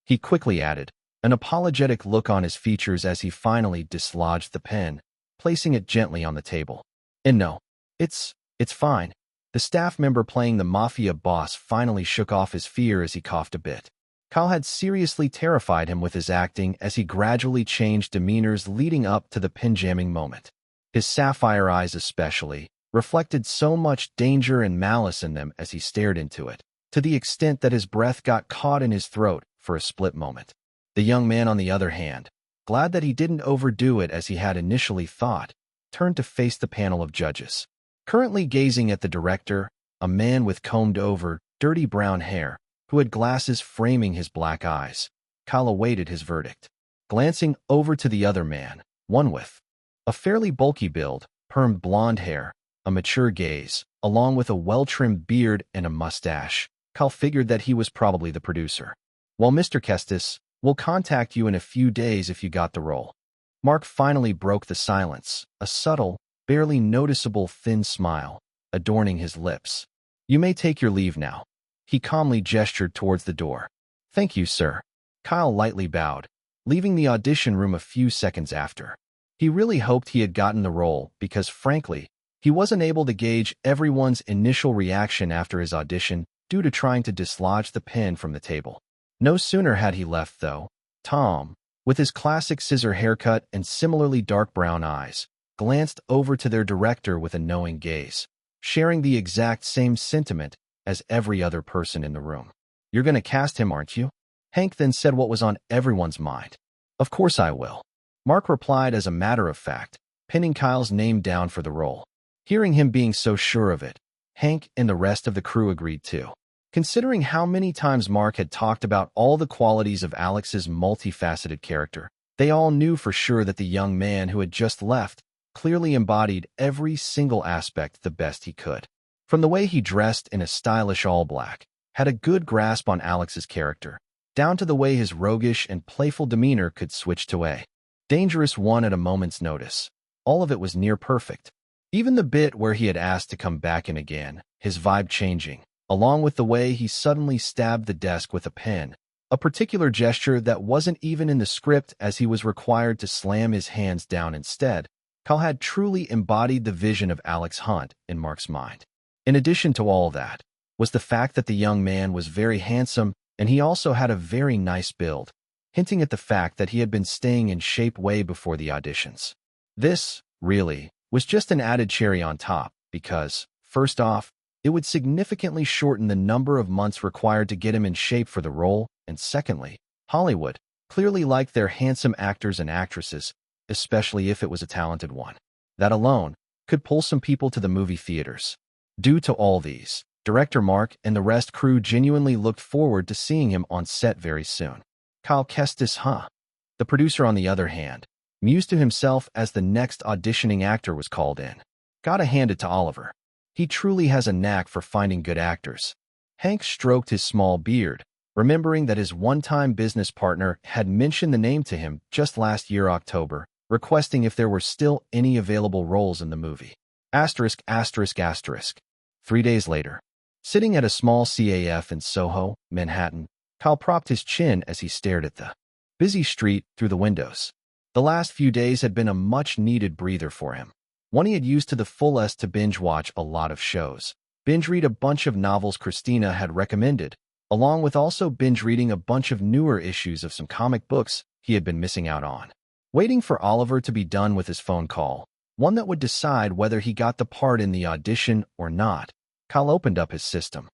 he quickly added, an apologetic look on his features as he finally dislodged the pen, placing it gently on the table. "And no, it's fine." The staff member playing the mafia boss finally shook off his fear as he coughed a bit. Kyle had seriously terrified him with his acting as he gradually changed demeanors leading up to the pen-jamming moment. His sapphire eyes especially reflected so much danger and malice in them as he stared into it, to the extent that his breath got caught in his throat for a split moment. The young man, on the other hand, glad that he didn't overdo it as he had initially thought, turned to face the panel of judges. Currently gazing at the director, a man with combed-over, dirty brown hair, who had glasses framing his black eyes, Kyle awaited his verdict. Glancing over to the other man, one with a fairly bulky build, permed blonde hair, a mature gaze, along with a well-trimmed beard and a mustache, Kyle figured that he was probably the producer. "Well, Mr. Kestis, we'll contact you in a few days if you got the role." Mark finally broke the silence, a subtle, barely noticeable thin smile adorning his lips. "You may take your leave now." He calmly gestured towards the door. "Thank you, sir." Kyle lightly bowed, leaving the audition room a few seconds after. He really hoped he had gotten the role because, frankly, he wasn't able to gauge everyone's initial reaction after his audition due to trying to dislodge the pen from the table. No sooner had he left, though, Tom, with his classic scissor haircut and similarly dark brown eyes, glanced over to their director with a knowing gaze, sharing the exact same sentiment as every other person in the room. "You're going to cast him, aren't you?" Hank then said what was on everyone's mind. "Of course I will," Mark replied as a matter of fact, pinning Kyle's name down for the role. Hearing him being so sure of it, Hank and the rest of the crew agreed too. Considering how many times Mark had talked about all the qualities of Alex's multifaceted character, they all knew for sure that the young man who had just left clearly embodied every single aspect the best he could. From the way he dressed in a stylish all-black, had a good grasp on Alex's character, down to the way his roguish and playful demeanor could switch to a dangerous one at a moment's notice. All of it was near perfect. Even the bit where he had asked to come back in again, his vibe changing, along with the way he suddenly stabbed the desk with a pen, a particular gesture that wasn't even in the script as he was required to slam his hands down instead. Cal had truly embodied the vision of Alex Hunt in Mark's mind. In addition to all that, was the fact that the young man was very handsome and he also had a very nice build, hinting at the fact that he had been staying in shape way before the auditions. This, really, was just an added cherry on top because, first off, it would significantly shorten the number of months required to get him in shape for the role, and secondly, Hollywood clearly liked their handsome actors and actresses, especially if it was a talented one. That alone could pull some people to the movie theaters. Due to all these, director Mark and the rest crew genuinely looked forward to seeing him on set very soon. Kyle Kestis, huh? The producer, on the other hand, mused to himself as the next auditioning actor was called in. Gotta hand it to Oliver. He truly has a knack for finding good actors. Hank stroked his small beard, remembering that his one-time business partner had mentioned the name to him just last year October, requesting if there were still any available roles in the movie. Asterisk, asterisk, asterisk. 3 days later, sitting at a small CAF in Soho, Manhattan, Kyle propped his chin as he stared at the busy street through the windows. The last few days had been a much-needed breather for him, one he had used to the fullest to binge-watch a lot of shows, binge-read a bunch of novels Christina had recommended, along with also binge-reading a bunch of newer issues of some comic books he had been missing out on. Waiting for Oliver to be done with his phone call, one that would decide whether he got the part in the audition or not, Kyle opened up his system.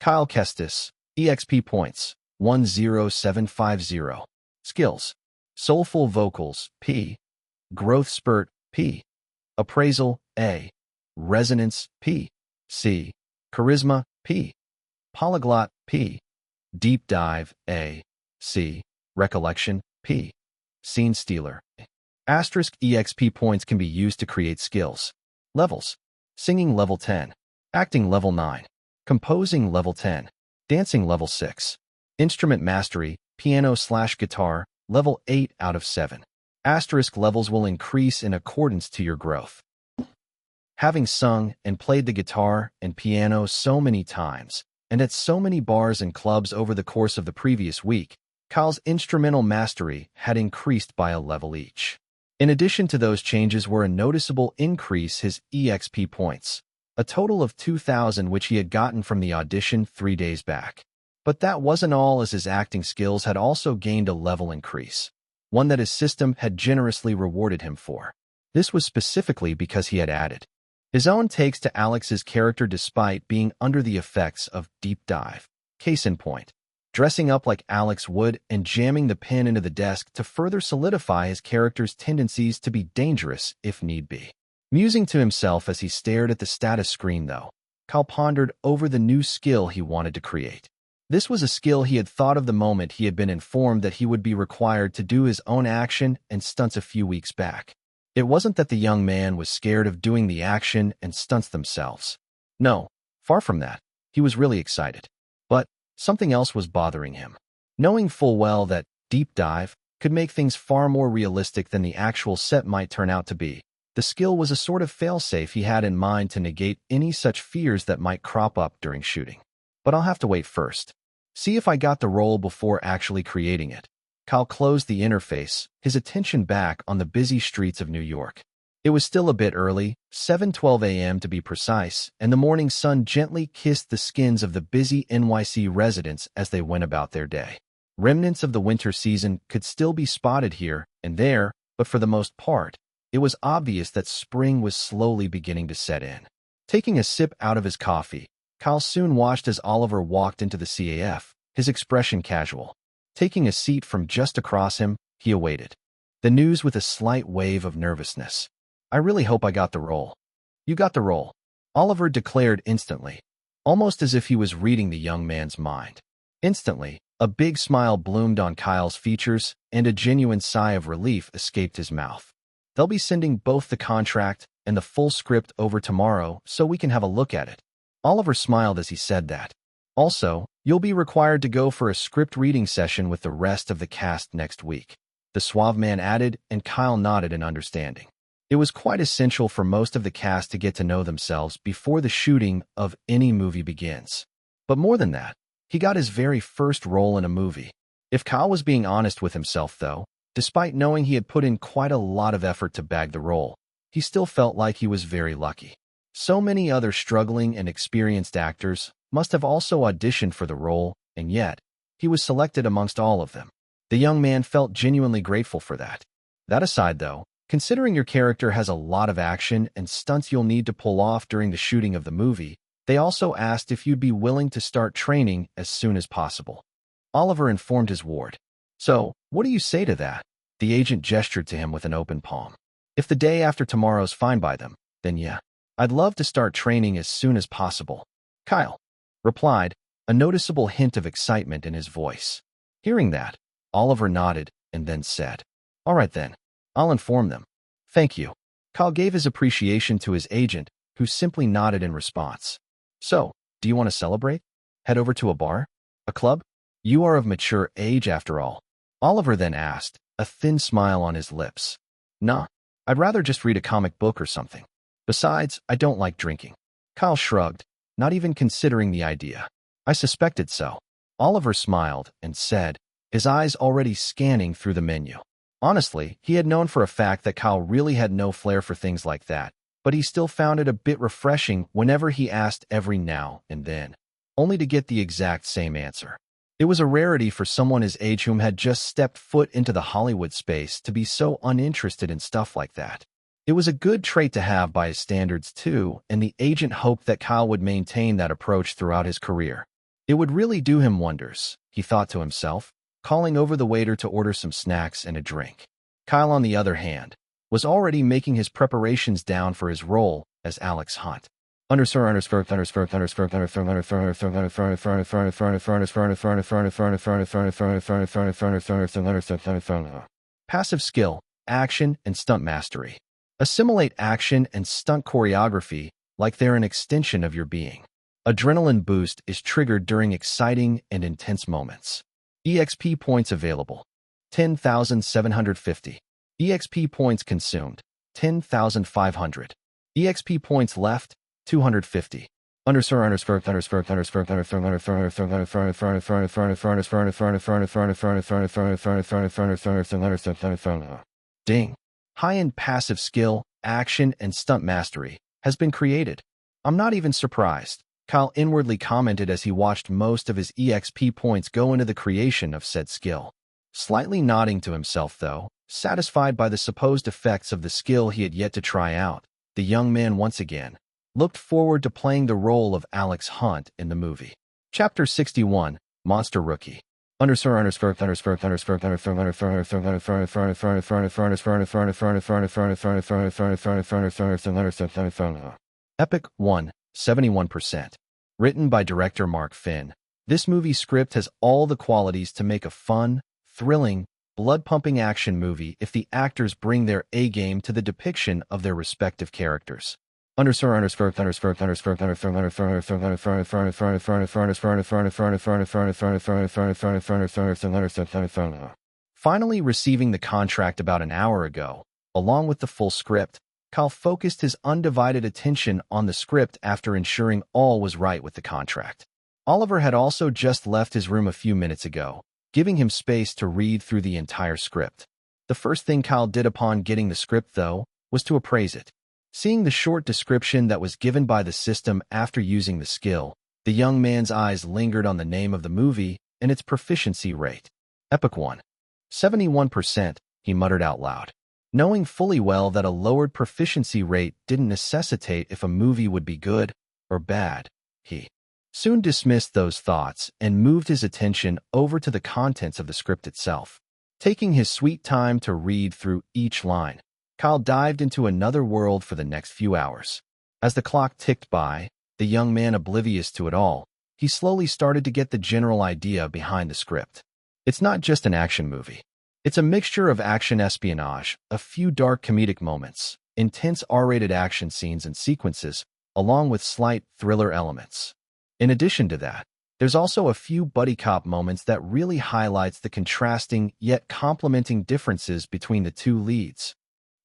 Kyle Kestis, EXP points, 10750. Skills: soulful vocals, P. Growth spurt, P. Appraisal, A. Resonance, P. C. Charisma, P. Polyglot, P. Deep dive, A. C. Recollection, P. Scene stealer. Asterisk EXP points can be used to create skills. Levels: singing level 10, acting level 9, composing level 10, dancing level 6, instrument mastery, piano/guitar, level 8 out of 7. Asterisk levels will increase in accordance to your growth. Having sung and played the guitar and piano so many times, and at so many bars and clubs over the course of the previous week, Kyle's instrumental mastery had increased by a level each. In addition to those changes were a noticeable increase his EXP points, a total of 2,000 which he had gotten from the audition 3 days back. But that wasn't all, as his acting skills had also gained a level increase, one that his system had generously rewarded him for. This was specifically because he had added his own takes to Alex's character despite being under the effects of deep dive. Case in point, dressing up like Alex would and jamming the pen into the desk to further solidify his character's tendencies to be dangerous if need be. Musing to himself as he stared at the status screen, though, Kyle pondered over the new skill he wanted to create. This was a skill he had thought of the moment he had been informed that he would be required to do his own action and stunts a few weeks back. It wasn't that the young man was scared of doing the action and stunts themselves. No, far from that. He was really excited. But something else was bothering him. Knowing full well that deep dive could make things far more realistic than the actual set might turn out to be, the skill was a sort of failsafe he had in mind to negate any such fears that might crop up during shooting. But I'll have to wait first. See if I got the role before actually creating it. Kyle closed the interface, his attention back on the busy streets of New York. It was still a bit early, 7:12 a.m. to be precise, and the morning sun gently kissed the skins of the busy NYC residents as they went about their day. Remnants of the winter season could still be spotted here and there, but for the most part, it was obvious that spring was slowly beginning to set in. Taking a sip out of his coffee, Kyle soon watched as Oliver walked into the CAF, his expression casual. Taking a seat from just across him, he awaited the news with a slight wave of nervousness. "I really hope I got the role." "You got the role," Oliver declared instantly. almost as if he was reading the young man's mind. Instantly, a big smile bloomed on Kyle's features, and a genuine sigh of relief escaped his mouth. They'll be sending both the contract and the full script over tomorrow so we can have a look at it. Oliver smiled as he said that. Also, you'll be required to go for a script reading session with the rest of the cast next week, the suave man added, and Kyle nodded in understanding. It was quite essential for most of the cast to get to know themselves before the shooting of any movie begins. But more than that, he got his very first role in a movie. If Kyle was being honest with himself, though, despite knowing he had put in quite a lot of effort to bag the role, he still felt like he was very lucky. So many other struggling and experienced actors must have also auditioned for the role, and yet, he was selected amongst all of them. The young man felt genuinely grateful for that. That aside, though, considering your character has a lot of action and stunts you'll need to pull off during the shooting of the movie, they also asked if you'd be willing to start training as soon as possible. Oliver informed his ward. So, what do you say to that? The agent gestured to him with an open palm. If the day after tomorrow's fine by them, then yeah, I'd love to start training as soon as possible, Kyle replied, a noticeable hint of excitement in his voice. Hearing that, Oliver nodded and then said, all right then, I'll inform them. Thank you. Kyle gave his appreciation to his agent, who simply nodded in response. So, do you want to celebrate? Head over to a bar? A club? You are of mature age after all. Oliver then asked, a thin smile on his lips. Nah, I'd rather just read a comic book or something. Besides, I don't like drinking. Kyle shrugged, not even considering the idea. I suspected so. Oliver smiled and said, his eyes already scanning through the menu. Honestly, he had known for a fact that Kyle really had no flair for things like that, but he still found it a bit refreshing whenever he asked every now and then, only to get the exact same answer. It was a rarity for someone his age whom had just stepped foot into the Hollywood space to be so uninterested in stuff like that. It was a good trait to have by his standards too, and the agent hoped that Kyle would maintain that approach throughout his career. It would really do him wonders, he thought to himself, calling over the waiter to order some snacks and a drink. Kyle, on the other hand, was already making his preparations down for his role as Alex Hunt. Passive skill, action, and stunt mastery. Assimilate action and stunt choreography like they're an extension of your being. Adrenaline boost is triggered during exciting and intense moments. EXP points available, 10,750. EXP points consumed, 10,500. EXP points left, 250. Ding. High-end passive skill, action, and stunt mastery has been created. I'm not even surprised, Kyle inwardly commented as he watched most of his EXP points go into the creation of said skill. Slightly nodding to himself, though, satisfied by the supposed effects of the skill he had yet to try out, the young man once again looked forward to playing the role of Alex Hunt in the movie. Chapter 61, Monster Rookie. Ding. Epic 1, 71%. Written by director Mark Finn, this movie script has all the qualities to make a fun, thrilling, blood-pumping action movie if the actors bring their A-game to the depiction of their respective characters. Finally receiving the contract about an hour ago, along with the full script, Kyle focused his undivided attention on the script after ensuring all was right with the contract. Oliver had also just left his room a few minutes ago, giving him space to read through the entire script. The first thing Kyle did upon getting the script, though, was to appraise it. Seeing the short description that was given by the system after using the skill, the young man's eyes lingered on the name of the movie and its proficiency rate. Epic 1. 71%, he muttered out loud. Knowing fully well that a lowered proficiency rate didn't necessitate if a movie would be good or bad, he soon dismissed those thoughts and moved his attention over to the contents of the script itself. Taking his sweet time to read through each line, Kyle dived into another world for the next few hours. As the clock ticked by, the young man oblivious to it all, he slowly started to get the general idea behind the script. It's not just an action movie. It's a mixture of action espionage, a few dark comedic moments, intense R-rated action scenes and sequences, along with slight thriller elements. In addition to that, there's also a few buddy cop moments that really highlights the contrasting yet complementing differences between the two leads.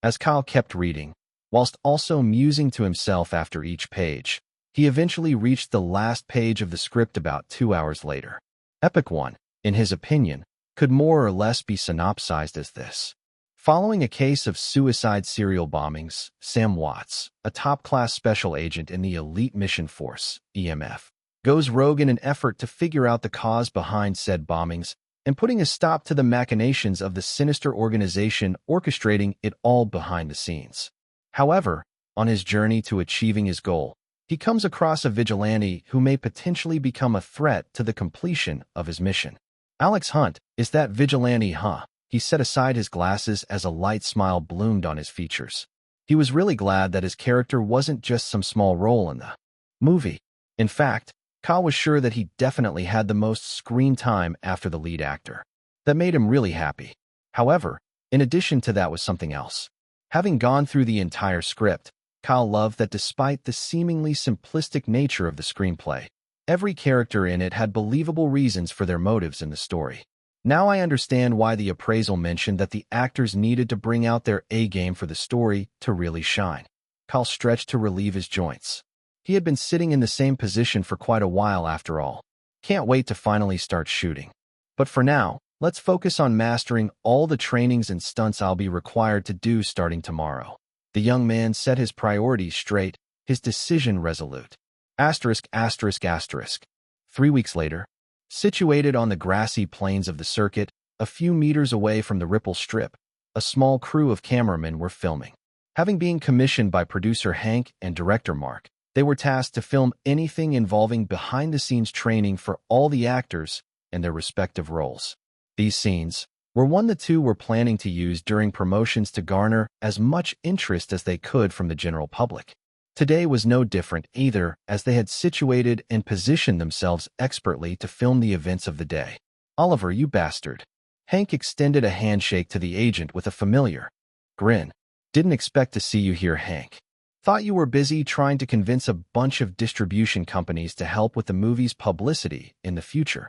As Kyle kept reading, whilst also musing to himself after each page, he eventually reached the last page of the script about 2 hours later. Epic 1, in his opinion, could more or less be synopsized as this. Following a case of suicide serial bombings, Sam Watts, a top-class special agent in the Elite Mission Force, EMF, goes rogue in an effort to figure out the cause behind said bombings and putting a stop to the machinations of the sinister organization orchestrating it all behind the scenes. However, on his journey to achieving his goal, he comes across a vigilante who may potentially become a threat to the completion of his mission. Alex Hunt is that vigilante, huh? He set aside his glasses as a light smile bloomed on his features. He was really glad that his character wasn't just some small role in the movie. In fact, Kyle was sure that he definitely had the most screen time after the lead actor. That made him really happy. However, in addition to that was something else. Having gone through the entire script, Kyle loved that despite the seemingly simplistic nature of the screenplay, every character in it had believable reasons for their motives in the story. Now I understand why the appraisal mentioned that the actors needed to bring out their A-game for the story to really shine. Kyle stretched to relieve his joints. He had been sitting in the same position for quite a while after all. Can't wait to finally start shooting. But for now, let's focus on mastering all the trainings and stunts I'll be required to do starting tomorrow. The young man set his priorities straight, his decision resolute. Asterisk, asterisk, asterisk. 3 weeks later, situated on the grassy plains of the circuit, a few meters away from the Ripple Strip, a small crew of cameramen were filming. Having been commissioned by producer Hank and director Mark, they were tasked to film anything involving behind-the-scenes training for all the actors and their respective roles. These scenes were one the two were planning to use during promotions to garner as much interest as they could from the general public. Today was no different either, as they had situated and positioned themselves expertly to film the events of the day. "Oliver, you bastard." Hank extended a handshake to the agent with a familiar grin. "Didn't expect to see you here, Hank. Thought you were busy trying to convince a bunch of distribution companies to help with the movie's publicity in the future."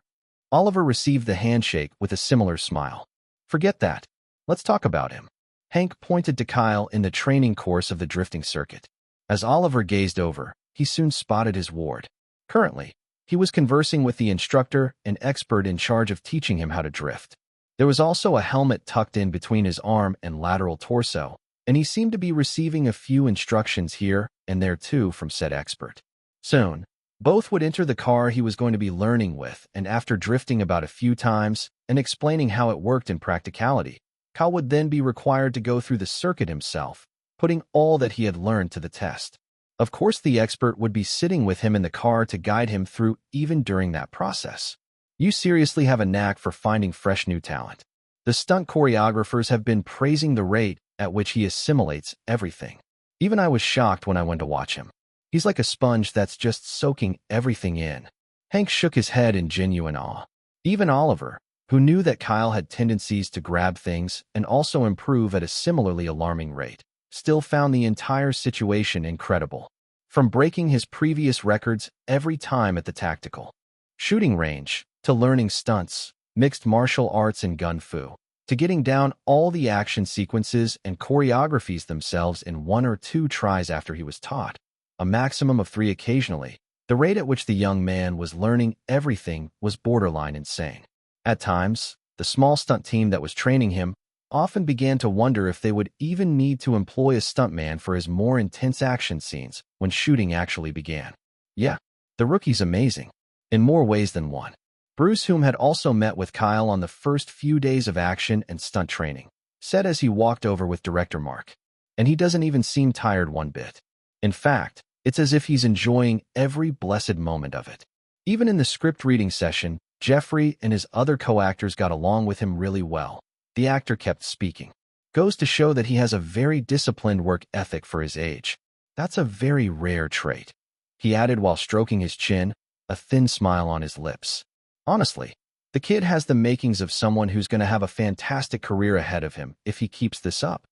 Oliver received the handshake with a similar smile. "Forget that. Let's talk about him." Hank pointed to Kyle in the training course of the drifting circuit. As Oliver gazed over, he soon spotted his ward. Currently, he was conversing with the instructor, an expert in charge of teaching him how to drift. There was also a helmet tucked in between his arm and lateral torso, and he seemed to be receiving a few instructions here and there too from said expert. Soon, both would enter the car he was going to be learning with, and after drifting about a few times and explaining how it worked in practicality, Kyle would then be required to go through the circuit himself, putting all that he had learned to the test. Of course, the expert would be sitting with him in the car to guide him through even during that process. You seriously have a knack for finding fresh new talent. The stunt choreographers have been praising the rate at which he assimilates everything. Even I was shocked when I went to watch him. He's like a sponge that's just soaking everything in. Hank shook his head in genuine awe. Even Oliver, who knew that Kyle had tendencies to grab things and also improve at a similarly alarming rate, still found the entire situation incredible. From breaking his previous records every time at the tactical shooting range, to learning stunts, mixed martial arts and gun fu, to getting down all the action sequences and choreographies themselves in 1 or 2 tries after he was taught, a maximum of 3 occasionally, the rate at which the young man was learning everything was borderline insane. At times, the small stunt team that was training him often began to wonder if they would even need to employ a stuntman for his more intense action scenes when shooting actually began. Yeah, the rookie's amazing, in more ways than one. Bruce, whom had also met with Kyle on the first few days of action and stunt training, said as he walked over with director Mark, "And he doesn't even seem tired one bit. In fact, it's as if he's enjoying every blessed moment of it." Even in the script reading session, Jeffrey and his other co-actors got along with him really well. The actor kept speaking. "Goes to show that he has a very disciplined work ethic for his age. That's a very rare trait." he added while stroking his chin, a thin smile on his lips. Honestly, the kid has the makings of someone who's going to have a fantastic career ahead of him if he keeps this up.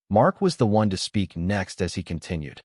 Mark was the one to speak next as he continued.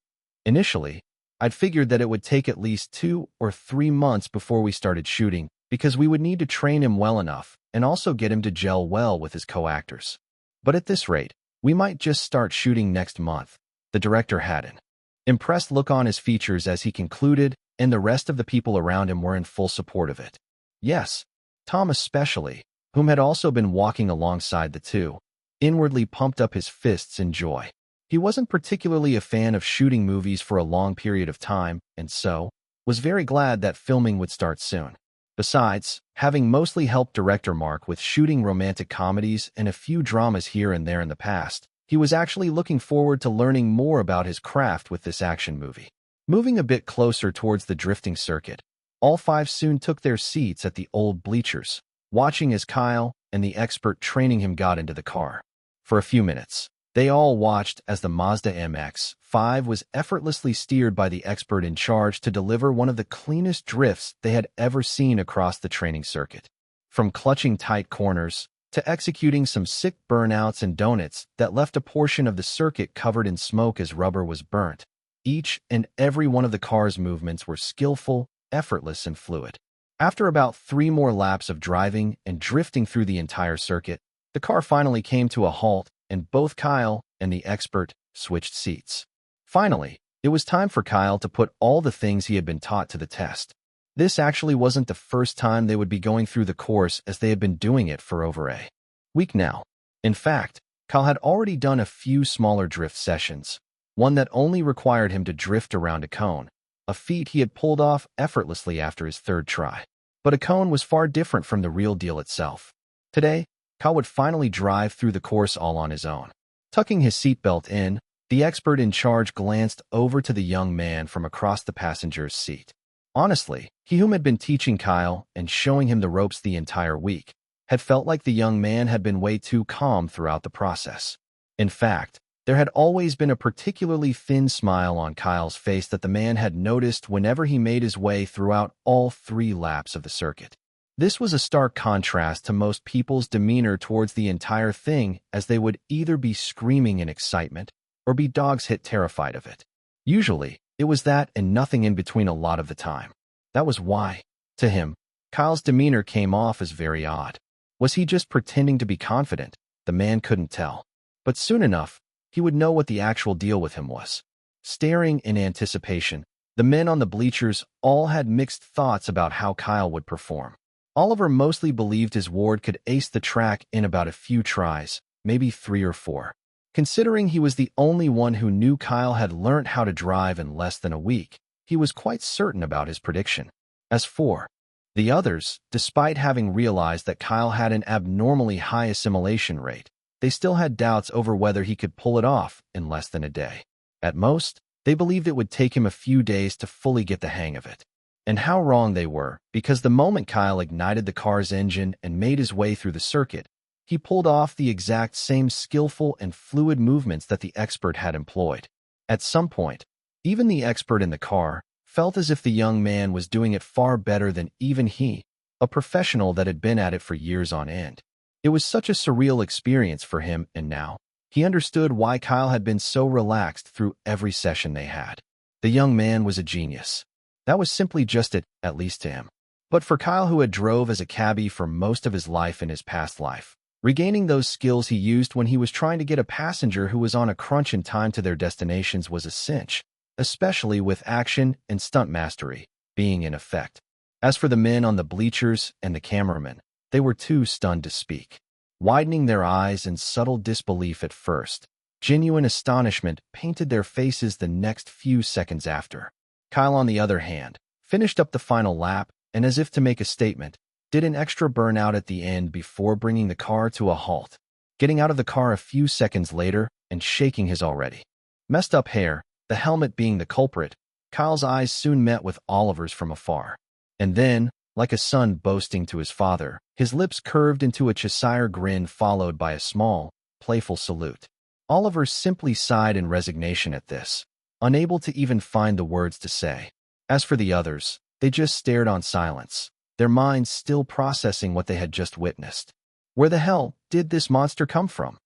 Initially, I'd figured that it would take at least 2 or 3 months before we started shooting because we would need to train him well enough and also get him to gel well with his co-actors. But at this rate, we might just start shooting next month. The director had an impressed look on his features as he concluded, and the rest of the people around him were in full support of it. Yes, Tom especially, whom had also been walking alongside the two, inwardly pumped up his fists in joy. He wasn't particularly a fan of shooting movies for a long period of time, and so was very glad that filming would start soon. Besides, having mostly helped director Mark with shooting romantic comedies and a few dramas here and there in the past, he was actually looking forward to learning more about his craft with this action movie. Moving a bit closer towards the drifting circuit, all 5 soon took their seats at the old bleachers, watching as Kyle and the expert training him got into the car. For a few minutes, they all watched as the Mazda MX-5 was effortlessly steered by the expert in charge to deliver one of the cleanest drifts they had ever seen across the training circuit. From clutching tight corners to executing some sick burnouts and donuts that left a portion of the circuit covered in smoke as rubber was burnt, each and every one of the car's movements were skillful, effortless, and fluid. After about 3 more laps of driving and drifting through the entire circuit, the car finally came to a halt, and both Kyle and the expert switched seats. Finally, it was time for Kyle to put all the things he had been taught to the test. This actually wasn't the first time they would be going through the course, as they had been doing it for over a week now. In fact, Kyle had already done a few smaller drift sessions, one that only required him to drift around a cone, a feat he had pulled off effortlessly after his 3rd try. But a cone was far different from the real deal itself. Today, Kyle would finally drive through the course all on his own. Tucking his seatbelt in, the expert in charge glanced over to the young man from across the passenger's seat. Honestly, he whom had been teaching Kyle and showing him the ropes the entire week had felt like the young man had been way too calm throughout the process. In fact, there had always been a particularly thin smile on Kyle's face that the man had noticed whenever he made his way throughout all 3 laps of the circuit. This was a stark contrast to most people's demeanor towards the entire thing, as they would either be screaming in excitement or be dog's-hit terrified of it. Usually, it was that and nothing in between a lot of the time. That was why, to him, Kyle's demeanor came off as very odd. Was he just pretending to be confident? The man couldn't tell. But soon enough, he would know what the actual deal with him was. Staring in anticipation, the men on the bleachers all had mixed thoughts about how Kyle would perform. Oliver mostly believed his ward could ace the track in about a few tries, maybe 3 or 4. Considering he was the only one who knew Kyle had learnt how to drive in less than a week, he was quite certain about his prediction. As for the others, despite having realized that Kyle had an abnormally high assimilation rate, they still had doubts over whether he could pull it off in less than a day. At most, they believed it would take him a few days to fully get the hang of it. And how wrong they were, because the moment Kyle ignited the car's engine and made his way through the circuit, he pulled off the exact same skillful and fluid movements that the expert had employed. At some point, even the expert in the car felt as if the young man was doing it far better than even he, a professional that had been at it for years on end. It was such a surreal experience for him, and now he understood why Kyle had been so relaxed through every session they had. The young man was a genius. That was simply just it, at least to him. But for Kyle, who had drove as a cabbie for most of his life in his past life, regaining those skills he used when he was trying to get a passenger who was on a crunch in time to their destinations was a cinch, especially with action and stunt mastery being in effect. As for the men on the bleachers and the cameraman, they were too stunned to speak, widening their eyes in subtle disbelief at first. Genuine astonishment painted their faces the next few seconds after. Kyle, on the other hand, finished up the final lap and, as if to make a statement, did an extra burnout at the end before bringing the car to a halt, getting out of the car a few seconds later and shaking his already messed up hair, the helmet being the culprit. Kyle's eyes soon met with Oliver's from afar. And then, like a son boasting to his father, his lips curved into a Cheshire grin followed by a small, playful salute. Oliver simply sighed in resignation at this, unable to even find the words to say. As for the others, they just stared on silence, their minds still processing what they had just witnessed. Where the hell did this monster come from?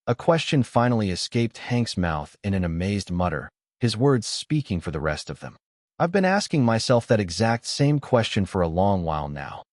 A question finally escaped Hank's mouth in an amazed mutter, his words speaking for the rest of them. I've been asking myself that exact same question for a long while now.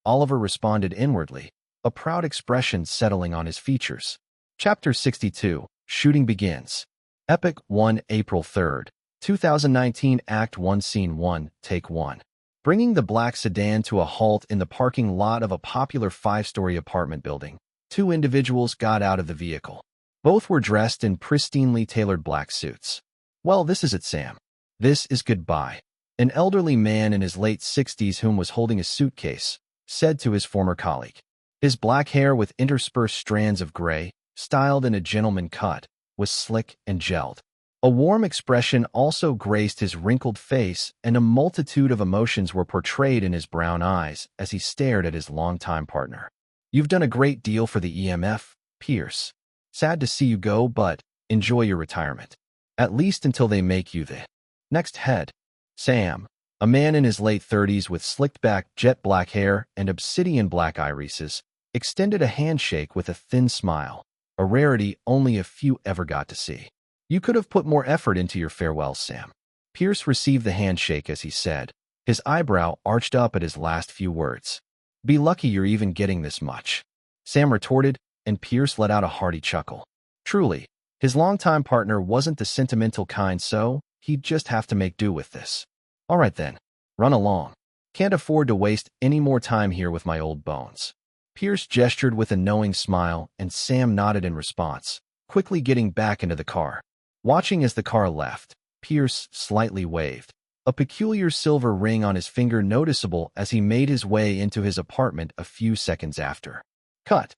Oliver responded inwardly, a proud expression settling on his features. Chapter 62, Shooting Begins. Epic 1 April 3rd, 2019 Act 1 Scene 1, Take 1. Bringing the black sedan to a halt in the parking lot of a popular 5-story apartment building, two individuals got out of the vehicle. Both were dressed in pristinely tailored black suits. Well, this is it, Sam. This is goodbye. An elderly man in his late 60s whom was holding a suitcase said to his former colleague. His black hair with interspersed strands of gray, styled in a gentleman cut, was slick and gelled. A warm expression also graced his wrinkled face, and a multitude of emotions were portrayed in his brown eyes as he stared at his longtime partner. You've done a great deal for the EMF, Pierce. Sad to see you go, but enjoy your retirement. At least until they make you the next head. Sam, a man in his late 30s with slicked-back jet black hair and obsidian-black irises, extended a handshake with a thin smile, a rarity only a few ever got to see. You could have put more effort into your farewells, Sam. Pierce received the handshake as he said, his eyebrow arched up at his last few words. Be lucky you're even getting this much. Sam retorted, and Pierce let out a hearty chuckle. Truly, his longtime partner wasn't the sentimental kind, so he'd just have to make do with this. All right then, run along. Can't afford to waste any more time here with my old bones. Pierce gestured with a knowing smile, and Sam nodded in response, quickly getting back into the car. Watching as the car left, Pierce slightly waved, a peculiar silver ring on his finger noticeable as he made his way into his apartment a few seconds after. Cut.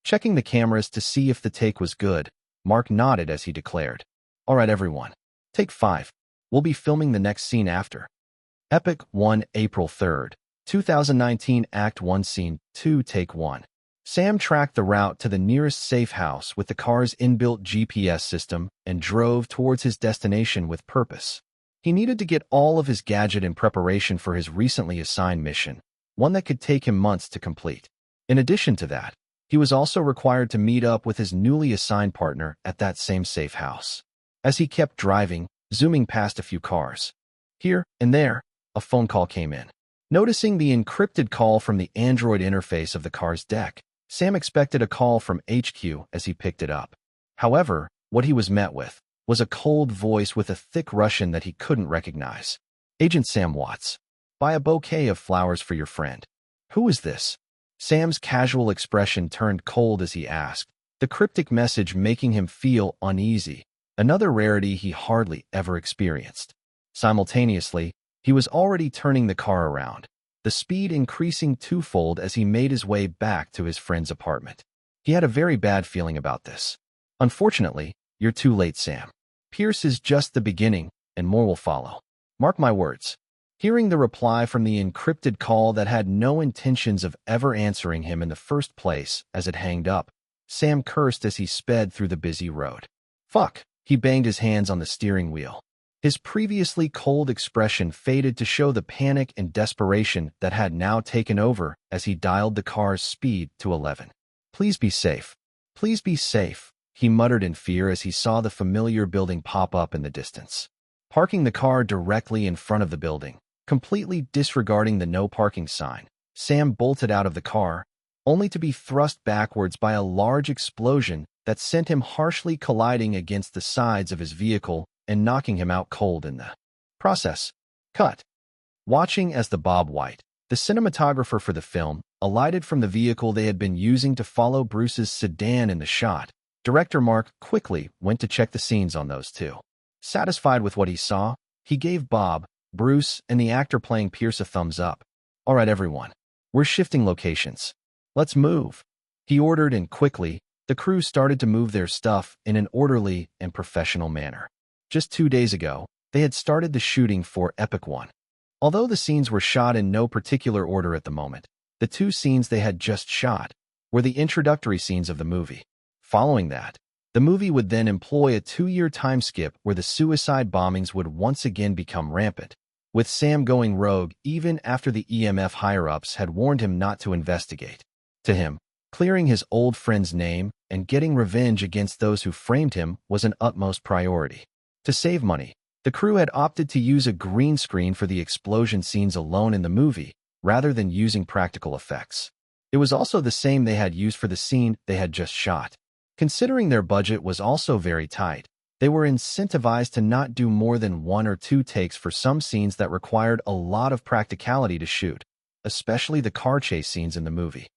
Checking the cameras to see if the take was good, Mark nodded as he declared, All right, everyone. Take 5. We'll be filming the next scene after. Epic 1 April 3rd, 2019 Act 1 Scene 2 Take 1. Sam tracked the route to the nearest safe house with the car's inbuilt GPS system and drove towards his destination with purpose. He needed to get all of his gadget in preparation for his recently assigned mission, one that could take him months to complete. In addition to that, he was also required to meet up with his newly assigned partner at that same safe house. As he kept driving, zooming past a few cars, here and there, a phone call came in. Noticing the encrypted call from the Android interface of the car's deck, Sam expected a call from HQ as he picked it up. However, what he was met with was a cold voice with a thick Russian that he couldn't recognize. Agent Sam Watts. Buy a bouquet of flowers for your friend. Who is this? Sam's casual expression turned cold as he asked, the cryptic message making him feel uneasy, another rarity he hardly ever experienced. Simultaneously, he was already turning the car around, the speed increasing twofold as he made his way back to his friend's apartment. He had a very bad feeling about this. Unfortunately, you're too late, Sam. Pierce is just the beginning, and more will follow. Mark my words. Hearing the reply from the encrypted call that had no intentions of ever answering him in the first place as it hanged up, Sam cursed as he sped through the busy road. Fuck, he banged his hands on the steering wheel. His previously cold expression faded to show the panic and desperation that had now taken over as he dialed the car's speed to 11. Please be safe. Please be safe, he muttered in fear as he saw the familiar building pop up in the distance. Parking the car directly in front of the building, completely disregarding the no parking sign, Sam bolted out of the car, only to be thrust backwards by a large explosion that sent him harshly colliding against the sides of his vehicle and knocking him out cold in the process. Cut. Watching as the Bob White, the cinematographer for the film, alighted from the vehicle they had been using to follow Bruce's sedan in the shot, director Mark quickly went to check the scenes on those two. Satisfied with what he saw, he gave Bob, Bruce, and the actor playing Pierce a thumbs up. All right, everyone. We're shifting locations. Let's move. He ordered, and quickly, the crew started to move their stuff in an orderly and professional manner. Just 2 days ago, they had started the shooting for Epic 1. Although the scenes were shot in no particular order at the moment, the 2 scenes they had just shot were the introductory scenes of the movie. Following that, the movie would then employ a 2-year time skip where the suicide bombings would once again become rampant, with Sam going rogue even after the EMF higher-ups had warned him not to investigate. To him, clearing his old friend's name and getting revenge against those who framed him was an utmost priority. To save money, the crew had opted to use a green screen for the explosion scenes alone in the movie, rather than using practical effects. It was also the same they had used for the scene they had just shot. Considering their budget was also very tight, they were incentivized to not do more than 1 or 2 takes for some scenes that required a lot of practicality to shoot, especially the car chase scenes in the movie.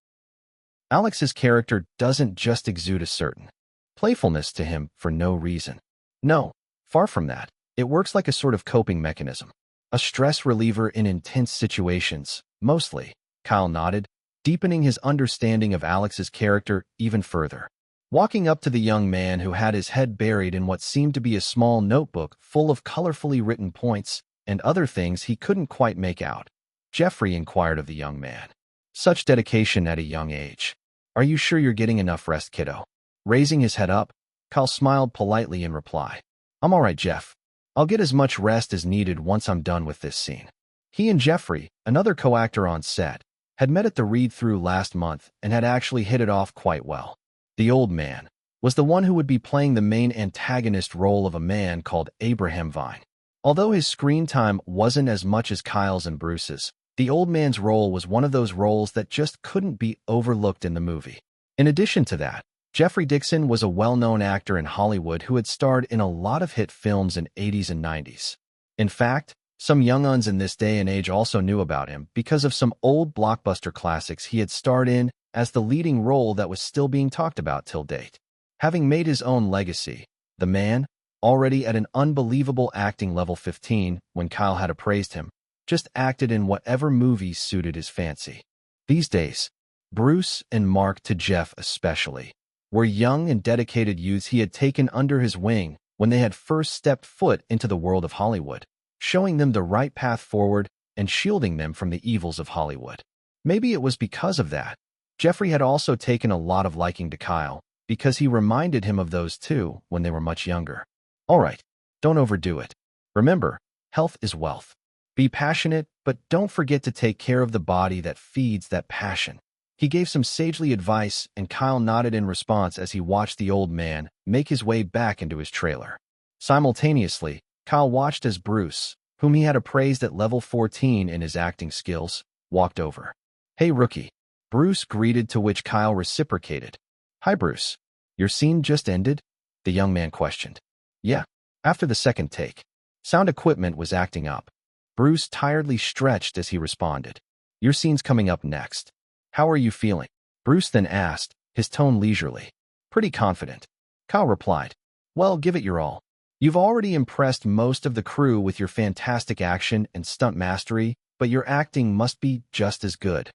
Alex's character doesn't just exude a certain playfulness to him for no reason. No, far from that. It works like a sort of coping mechanism, a stress reliever in intense situations, mostly. Kyle nodded, deepening his understanding of Alex's character even further. Walking up to the young man who had his head buried in what seemed to be a small notebook full of colorfully written points and other things he couldn't quite make out, Jeffrey inquired of the young man. Such dedication at a young age. Are you sure you're getting enough rest, kiddo? Raising his head up, Kyle smiled politely in reply. I'm all right, Jeff. I'll get as much rest as needed once I'm done with this scene. He and Jeffrey, another co-actor on set, had met at the read-through last month and had actually hit it off quite well. The old man was the one who would be playing the main antagonist role of a man called Abraham Vine. Although his screen time wasn't as much as Kyle's and Bruce's, the old man's role was one of those roles that just couldn't be overlooked in the movie. In addition to that, Jeffrey Dixon was a well-known actor in Hollywood who had starred in a lot of hit films in 80s and 90s. In fact, some young-uns in this day and age also knew about him because of some old blockbuster classics he had starred in as the leading role that was still being talked about till date. Having made his own legacy, the man, already at an unbelievable acting level 15 when Kyle had appraised him, just acted in whatever movies suited his fancy. These days, Bruce and Mark, to Jeff especially, were young and dedicated youths he had taken under his wing when they had first stepped foot into the world of Hollywood, showing them the right path forward and shielding them from the evils of Hollywood. Maybe it was because of that Jeffrey had also taken a lot of liking to Kyle, because he reminded him of those two when they were much younger. All right, don't overdo it. Remember, health is wealth. Be passionate, but don't forget to take care of the body that feeds that passion. He gave some sagely advice, and Kyle nodded in response as he watched the old man make his way back into his trailer. Simultaneously, Kyle watched as Bruce, whom he had appraised at level 14 in his acting skills, walked over. Hey, rookie. Bruce greeted, to which Kyle reciprocated. Hi, Bruce. Your scene just ended? The young man questioned. Yeah, after the second take. Sound equipment was acting up. Bruce tiredly stretched as he responded. Your scene's coming up next. How are you feeling? Bruce then asked, his tone leisurely. Pretty confident. Kyle replied. Well, give it your all. You've already impressed most of the crew with your fantastic action and stunt mastery, but your acting must be just as good.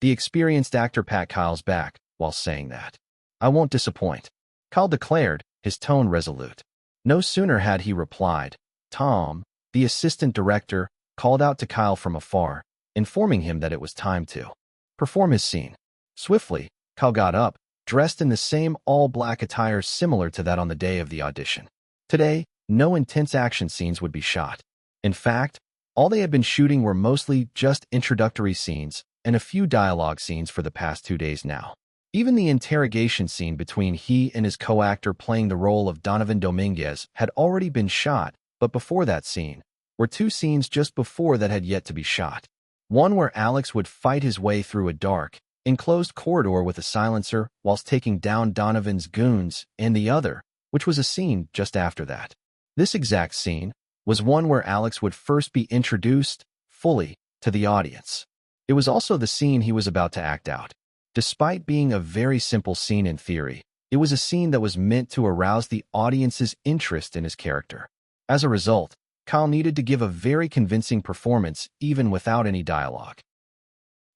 The experienced actor pat Kyle's back while saying that. I won't disappoint. Kyle declared, his tone resolute. No sooner had he replied, Tom, the assistant director, called out to Kyle from afar, informing him that it was time to perform his scene. Swiftly, Kyle got up, dressed in the same all-black attire similar to that on the day of the audition. Today, no intense action scenes would be shot. In fact, all they had been shooting were mostly just introductory scenes and a few dialogue scenes for the past 2 days now. Even the interrogation scene between he and his co-actor playing the role of Donovan Dominguez had already been shot, but before that scene were 2 scenes just before that had yet to be shot. One where Alex would fight his way through a dark, enclosed corridor with a silencer whilst taking down Donovan's goons, and the other, which was a scene just after that. This exact scene was one where Alex would first be introduced, fully, to the audience. It was also the scene he was about to act out. Despite being a very simple scene in theory, it was a scene that was meant to arouse the audience's interest in his character. As a result, Kyle needed to give a very convincing performance even without any dialogue.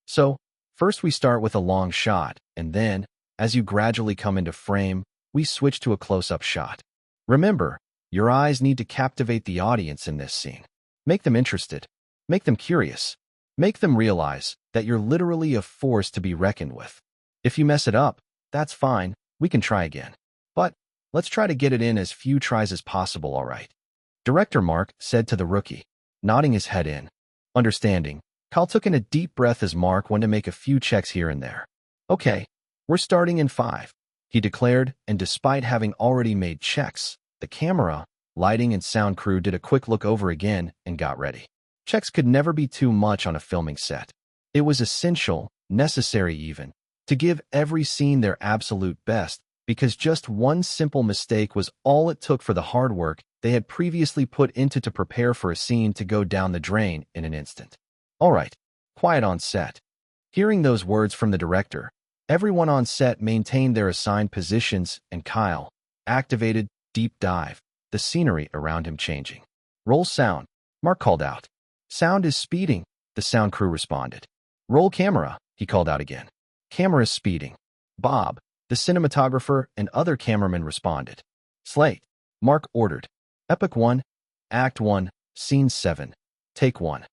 So, first we start with a long shot, and then, as you gradually come into frame, we switch to a close-up shot. Remember, your eyes need to captivate the audience in this scene. Make them interested. Make them curious. Make them realize that you're literally a force to be reckoned with. If you mess it up, that's fine, we can try again. But, let's try to get it in as few tries as possible, all right? Director Mark said to the rookie. nodding his head in. Understanding, Kyle took in a deep breath as Mark went to make a few checks here and there. Okay, we're starting in 5, he declared, and despite having already made checks, the camera, lighting, and sound crew did a quick look over again and got ready. Checks could never be too much on a filming set. It was essential, necessary even, to give every scene their absolute best, because just one simple mistake was all it took for the hard work they had previously put into to prepare for a scene to go down the drain in an instant. All right, quiet on set. Hearing those words from the director, everyone on set maintained their assigned positions and Kyle activated deep dive, the scenery around him changing. Roll sound, Mark called out. Sound is speeding, the sound crew responded. Roll camera, he called out again. Camera is speeding. Bob, the cinematographer, and other cameramen responded. Slate, Mark ordered. Epic 1, Act 1, Scene 7, Take 1.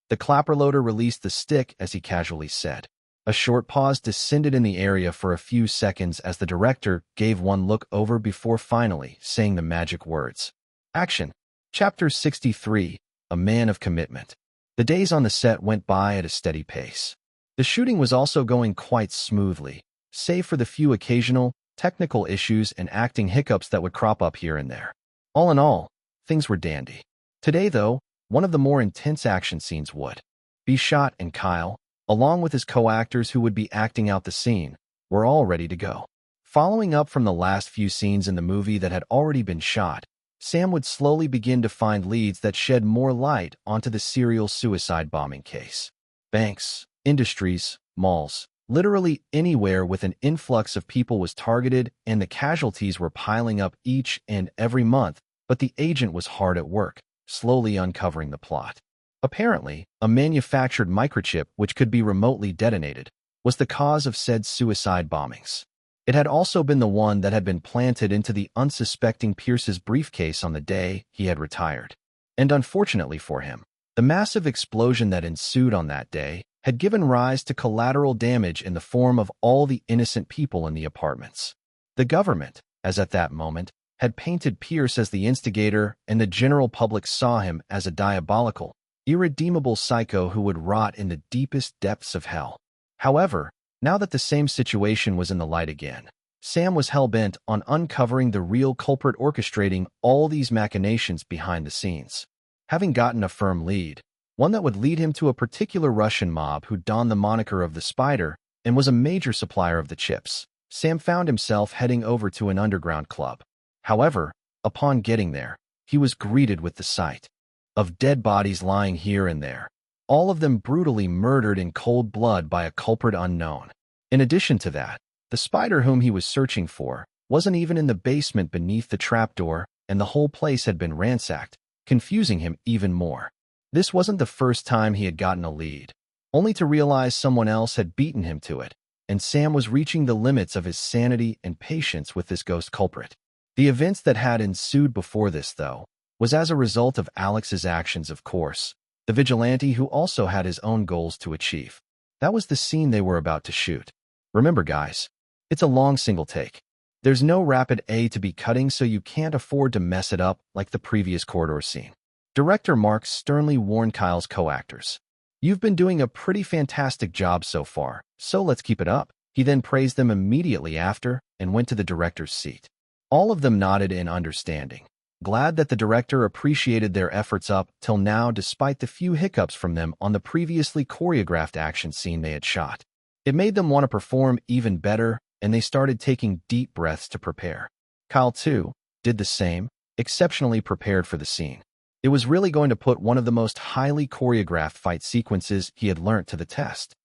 The clapper loader released the stick as he casually said. A short pause descended in the area for a few seconds as the director gave one look over before finally saying the magic words. Action. Chapter 63, A Man of Commitment. The days on the set went by at a steady pace. The shooting was also going quite smoothly, save for the few occasional, technical issues and acting hiccups that would crop up here and there. All in all, things were dandy. Today, though, one of the more intense action scenes would be shot, and Kyle, along with his co-actors who would be acting out the scene, were all ready to go. Following up from the last few scenes in the movie that had already been shot, Sam would slowly begin to find leads that shed more light onto the serial suicide bombing case. Banks, industries, malls, literally anywhere with an influx of people was targeted, and the casualties were piling up each and every month, but the agent was hard at work, slowly uncovering the plot. Apparently, a manufactured microchip which could be remotely detonated was the cause of said suicide bombings. It had also been the one that had been planted into the unsuspecting Pierce's briefcase on the day he had retired. And unfortunately for him, the massive explosion that ensued on that day had given rise to collateral damage in the form of all the innocent people in the apartments. The government, as at that moment, had painted Pierce as the instigator, and the general public saw him as a diabolical, irredeemable psycho who would rot in the deepest depths of hell. However, now that the same situation was in the light again, Sam was hell-bent on uncovering the real culprit orchestrating all these machinations behind the scenes. Having gotten a firm lead, one that would lead him to a particular Russian mob who donned the moniker of the Spider and was a major supplier of the chips, Sam found himself heading over to an underground club. However, upon getting there, he was greeted with the sight of dead bodies lying here and there, all of them brutally murdered in cold blood by a culprit unknown. In addition to that, the Spider whom he was searching for wasn't even in the basement beneath the trapdoor, and the whole place had been ransacked, confusing him even more. This wasn't the first time he had gotten a lead, only to realize someone else had beaten him to it, and Sam was reaching the limits of his sanity and patience with this ghost culprit. The events that had ensued before this, though, was as a result of Alex's actions, of course, the vigilante who also had his own goals to achieve. That was the scene they were about to shoot. Remember, guys, it's a long single take. There's no rapid A to be cutting, so you can't afford to mess it up like the previous corridor scene. Director Mark sternly warned Kyle's co-actors. You've been doing a pretty fantastic job so far, so let's keep it up. He then praised them immediately after and went to the director's seat. All of them nodded in understanding, glad that the director appreciated their efforts up till now despite the few hiccups from them on the previously choreographed action scene they had shot. It made them want to perform even better, and they started taking deep breaths to prepare. Kyle, too, did the same, exceptionally prepared for the scene. It was really going to put one of the most highly choreographed fight sequences he had learnt to the test.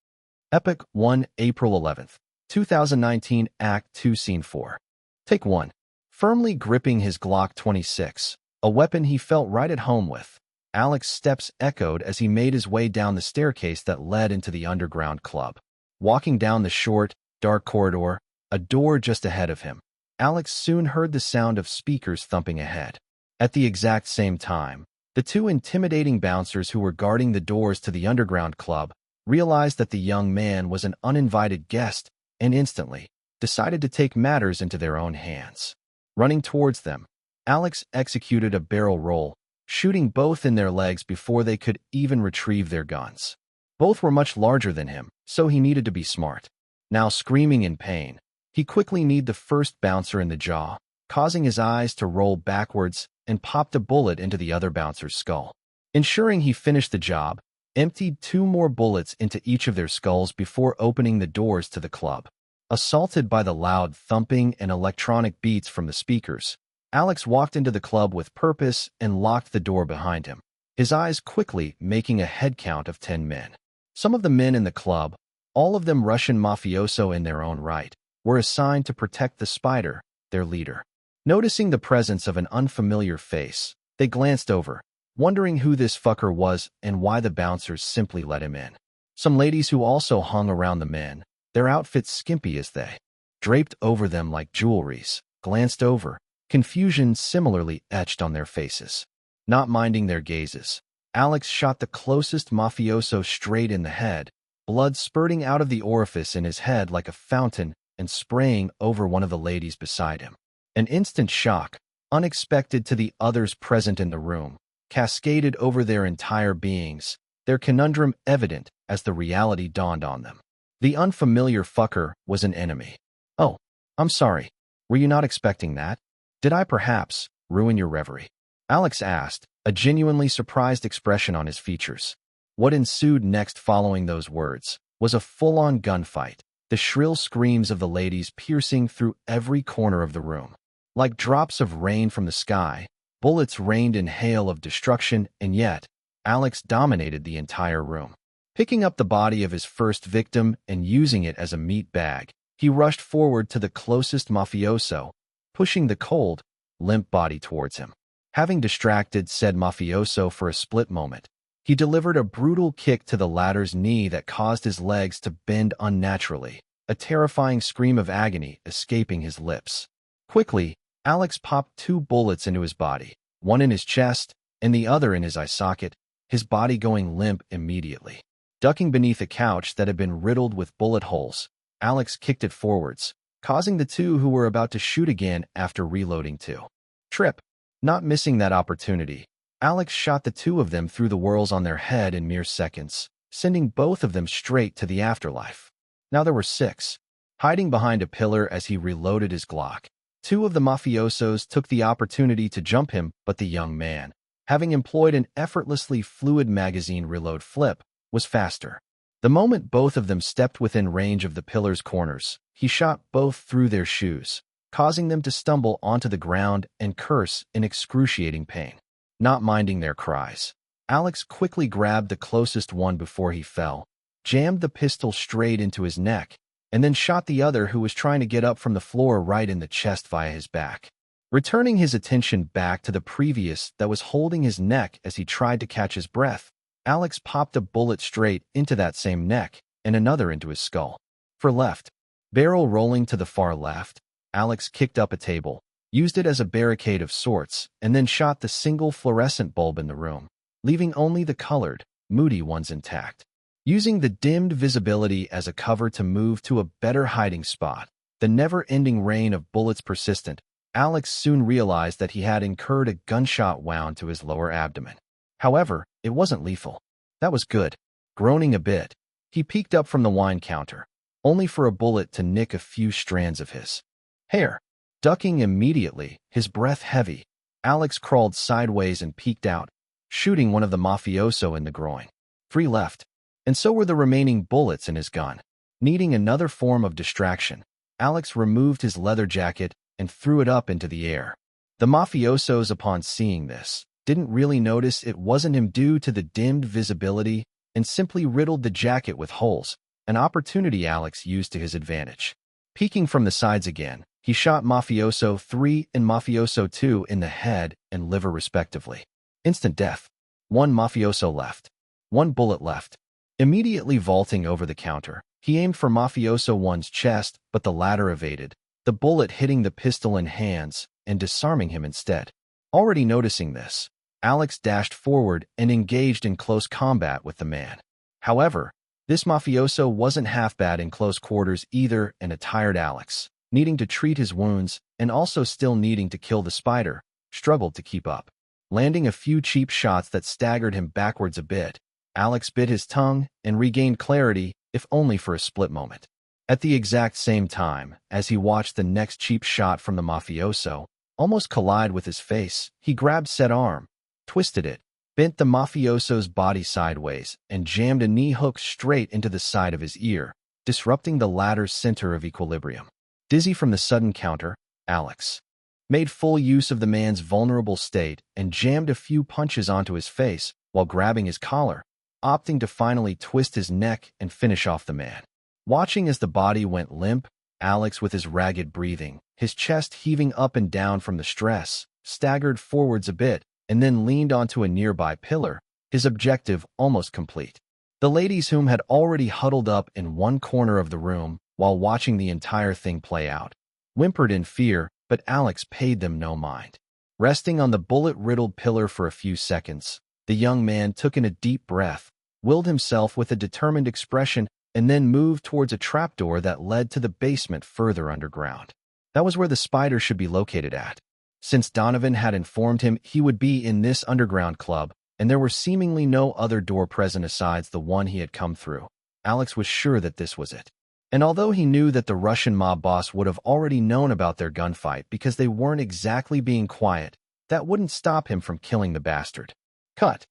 Epic 1, April 11th, 2019, Act 2, Scene 4. Take 1. Firmly gripping his Glock 26, a weapon he felt right at home with, Alex's steps echoed as he made his way down the staircase that led into the underground club. Walking down the short, dark corridor, a door just ahead of him, Alex soon heard the sound of speakers thumping ahead. At the exact same time, the two intimidating bouncers who were guarding the doors to the underground club realized that the young man was an uninvited guest and instantly decided to take matters into their own hands. Running towards them, Alex executed a barrel roll, shooting both in their legs before they could even retrieve their guns. Both were much larger than him, so he needed to be smart. Now screaming in pain, he quickly kneed the first bouncer in the jaw, causing his eyes to roll backwards and popped a bullet into the other bouncer's skull. Ensuring he finished the job, emptied 2 more bullets into each of their skulls before opening the doors to the club. Assaulted by the loud thumping and electronic beats from the speakers, Alex walked into the club with purpose and locked the door behind him, his eyes quickly making a head count of 10 men. Some of the men in the club, all of them Russian mafioso in their own right, were assigned to protect the Spider, their leader. Noticing the presence of an unfamiliar face, they glanced over, wondering who this fucker was and why the bouncers simply let him in. Some ladies who also hung around the men, their outfits skimpy as they, draped over them like jewelries, glanced over, confusion similarly etched on their faces. Not minding their gazes, Alex shot the closest mafioso straight in the head, blood spurting out of the orifice in his head like a fountain and spraying over one of the ladies beside him. An instant shock, unexpected to the others present in the room, cascaded over their entire beings, their conundrum evident as the reality dawned on them. The unfamiliar fucker was an enemy. "Oh, I'm sorry. Were you not expecting that? Did I perhaps ruin your reverie?" Alex asked, a genuinely surprised expression on his features. What ensued next following those words was a full-on gunfight, the shrill screams of the ladies piercing through every corner of the room. Like drops of rain from the sky, bullets rained in hail of destruction, and yet, Alex dominated the entire room. Picking up the body of his first victim and using it as a meat bag, he rushed forward to the closest mafioso, pushing the cold, limp body towards him. Having distracted said mafioso for a split moment, he delivered a brutal kick to the latter's knee that caused his legs to bend unnaturally, a terrifying scream of agony escaping his lips. Quickly, Alex popped 2 bullets into his body, one in his chest and the other in his eye socket, his body going limp immediately. Ducking beneath a couch that had been riddled with bullet holes, Alex kicked it forwards, causing the 2 who were about to shoot again after reloading to trip. Not missing that opportunity, Alex shot the 2 of them through the whirls on their head in mere seconds, sending both of them straight to the afterlife. Now there were 6. Hiding behind a pillar as he reloaded his Glock, 2 of the mafiosos took the opportunity to jump him, but the young man, having employed an effortlessly fluid magazine reload flip, was faster. The moment both of them stepped within range of the pillar's corners, he shot both through their shoes, causing them to stumble onto the ground and curse in excruciating pain. Not minding their cries, Alex quickly grabbed the closest one before he fell, jammed the pistol straight into his neck, and then shot the other who was trying to get up from the floor right in the chest via his back. Returning his attention back to the previous that was holding his neck as he tried to catch his breath, Alex popped a bullet straight into that same neck and another into his skull. For left, barrel rolling to the far left, Alex kicked up a table, used it as a barricade of sorts, and then shot the single fluorescent bulb in the room, leaving only the colored, moody ones intact. Using the dimmed visibility as a cover to move to a better hiding spot, the never-ending rain of bullets persistent, Alex soon realized that he had incurred a gunshot wound to his lower abdomen. However, it wasn't lethal. That was good. Groaning a bit, he peeked up from the wine counter, only for a bullet to nick a few strands of his hair. Ducking immediately, his breath heavy, Alex crawled sideways and peeked out, shooting one of the mafioso in the groin. 3 left, and so were the remaining bullets in his gun. Needing another form of distraction, Alex removed his leather jacket and threw it up into the air. The mafiosos, upon seeing this, didn't really notice it wasn't him due to the dimmed visibility and simply riddled the jacket with holes, an opportunity Alex used to his advantage. Peeking from the sides again, he shot Mafioso 3 and Mafioso 2 in the head and liver respectively. Instant death. 1 Mafioso left. 1 bullet left. Immediately vaulting over the counter, he aimed for Mafioso 1's chest, but the latter evaded, the bullet hitting the pistol in hands and disarming him instead. Already noticing this, Alex dashed forward and engaged in close combat with the man. However, this Mafioso wasn't half bad in close quarters either, and a tired Alex, needing to treat his wounds and also still needing to kill the spider, struggled to keep up. landing a few cheap shots that staggered him backwards a bit. Alex bit his tongue and regained clarity, if only for a split moment. At the exact same time, as he watched the next cheap shot from the mafioso almost collide with his face, he grabbed said arm, twisted it, bent the mafioso's body sideways, and jammed a knee hook straight into the side of his ear, disrupting the latter's center of equilibrium. Dizzy from the sudden counter, Alex made full use of the man's vulnerable state and jammed a few punches onto his face while grabbing his collar, opting to finally twist his neck and finish off the man. Watching as the body went limp, Alex, with his ragged breathing, his chest heaving up and down from the stress, staggered forwards a bit and then leaned onto a nearby pillar, his objective almost complete. The ladies, whom had already huddled up in one corner of the room while watching the entire thing play out, whimpered in fear, but Alex paid them no mind. Resting on the bullet-riddled pillar for a few seconds, the young man took in a deep breath, willed himself with a determined expression, and then moved towards a trapdoor that led to the basement further underground. That was where the spider should be located at. Since Donovan had informed him he would be in this underground club, and there were seemingly no other door present besides the one he had come through, Alex was sure that this was it. And although he knew that the Russian mob boss would have already known about their gunfight because they weren't exactly being quiet, that wouldn't stop him from killing the bastard. Cut.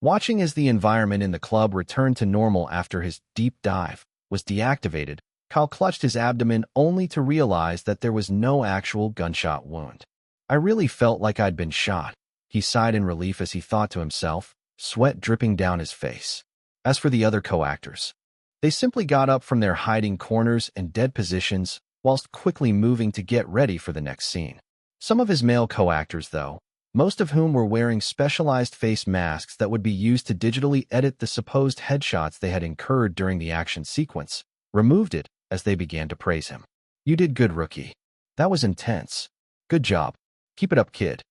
Watching as the environment in the club returned to normal after his deep dive was deactivated, Kyle clutched his abdomen only to realize that there was no actual gunshot wound. I really felt like I'd been shot, he sighed in relief as he thought to himself, sweat dripping down his face. As for the other co-actors, they simply got up from their hiding corners and dead positions whilst quickly moving to get ready for the next scene. Some of his male co-actors, though, most of whom were wearing specialized face masks that would be used to digitally edit the supposed headshots they had incurred during the action sequence, removed it as they began to praise him. "You did good, rookie. That was intense. Good job. Keep it up, kid."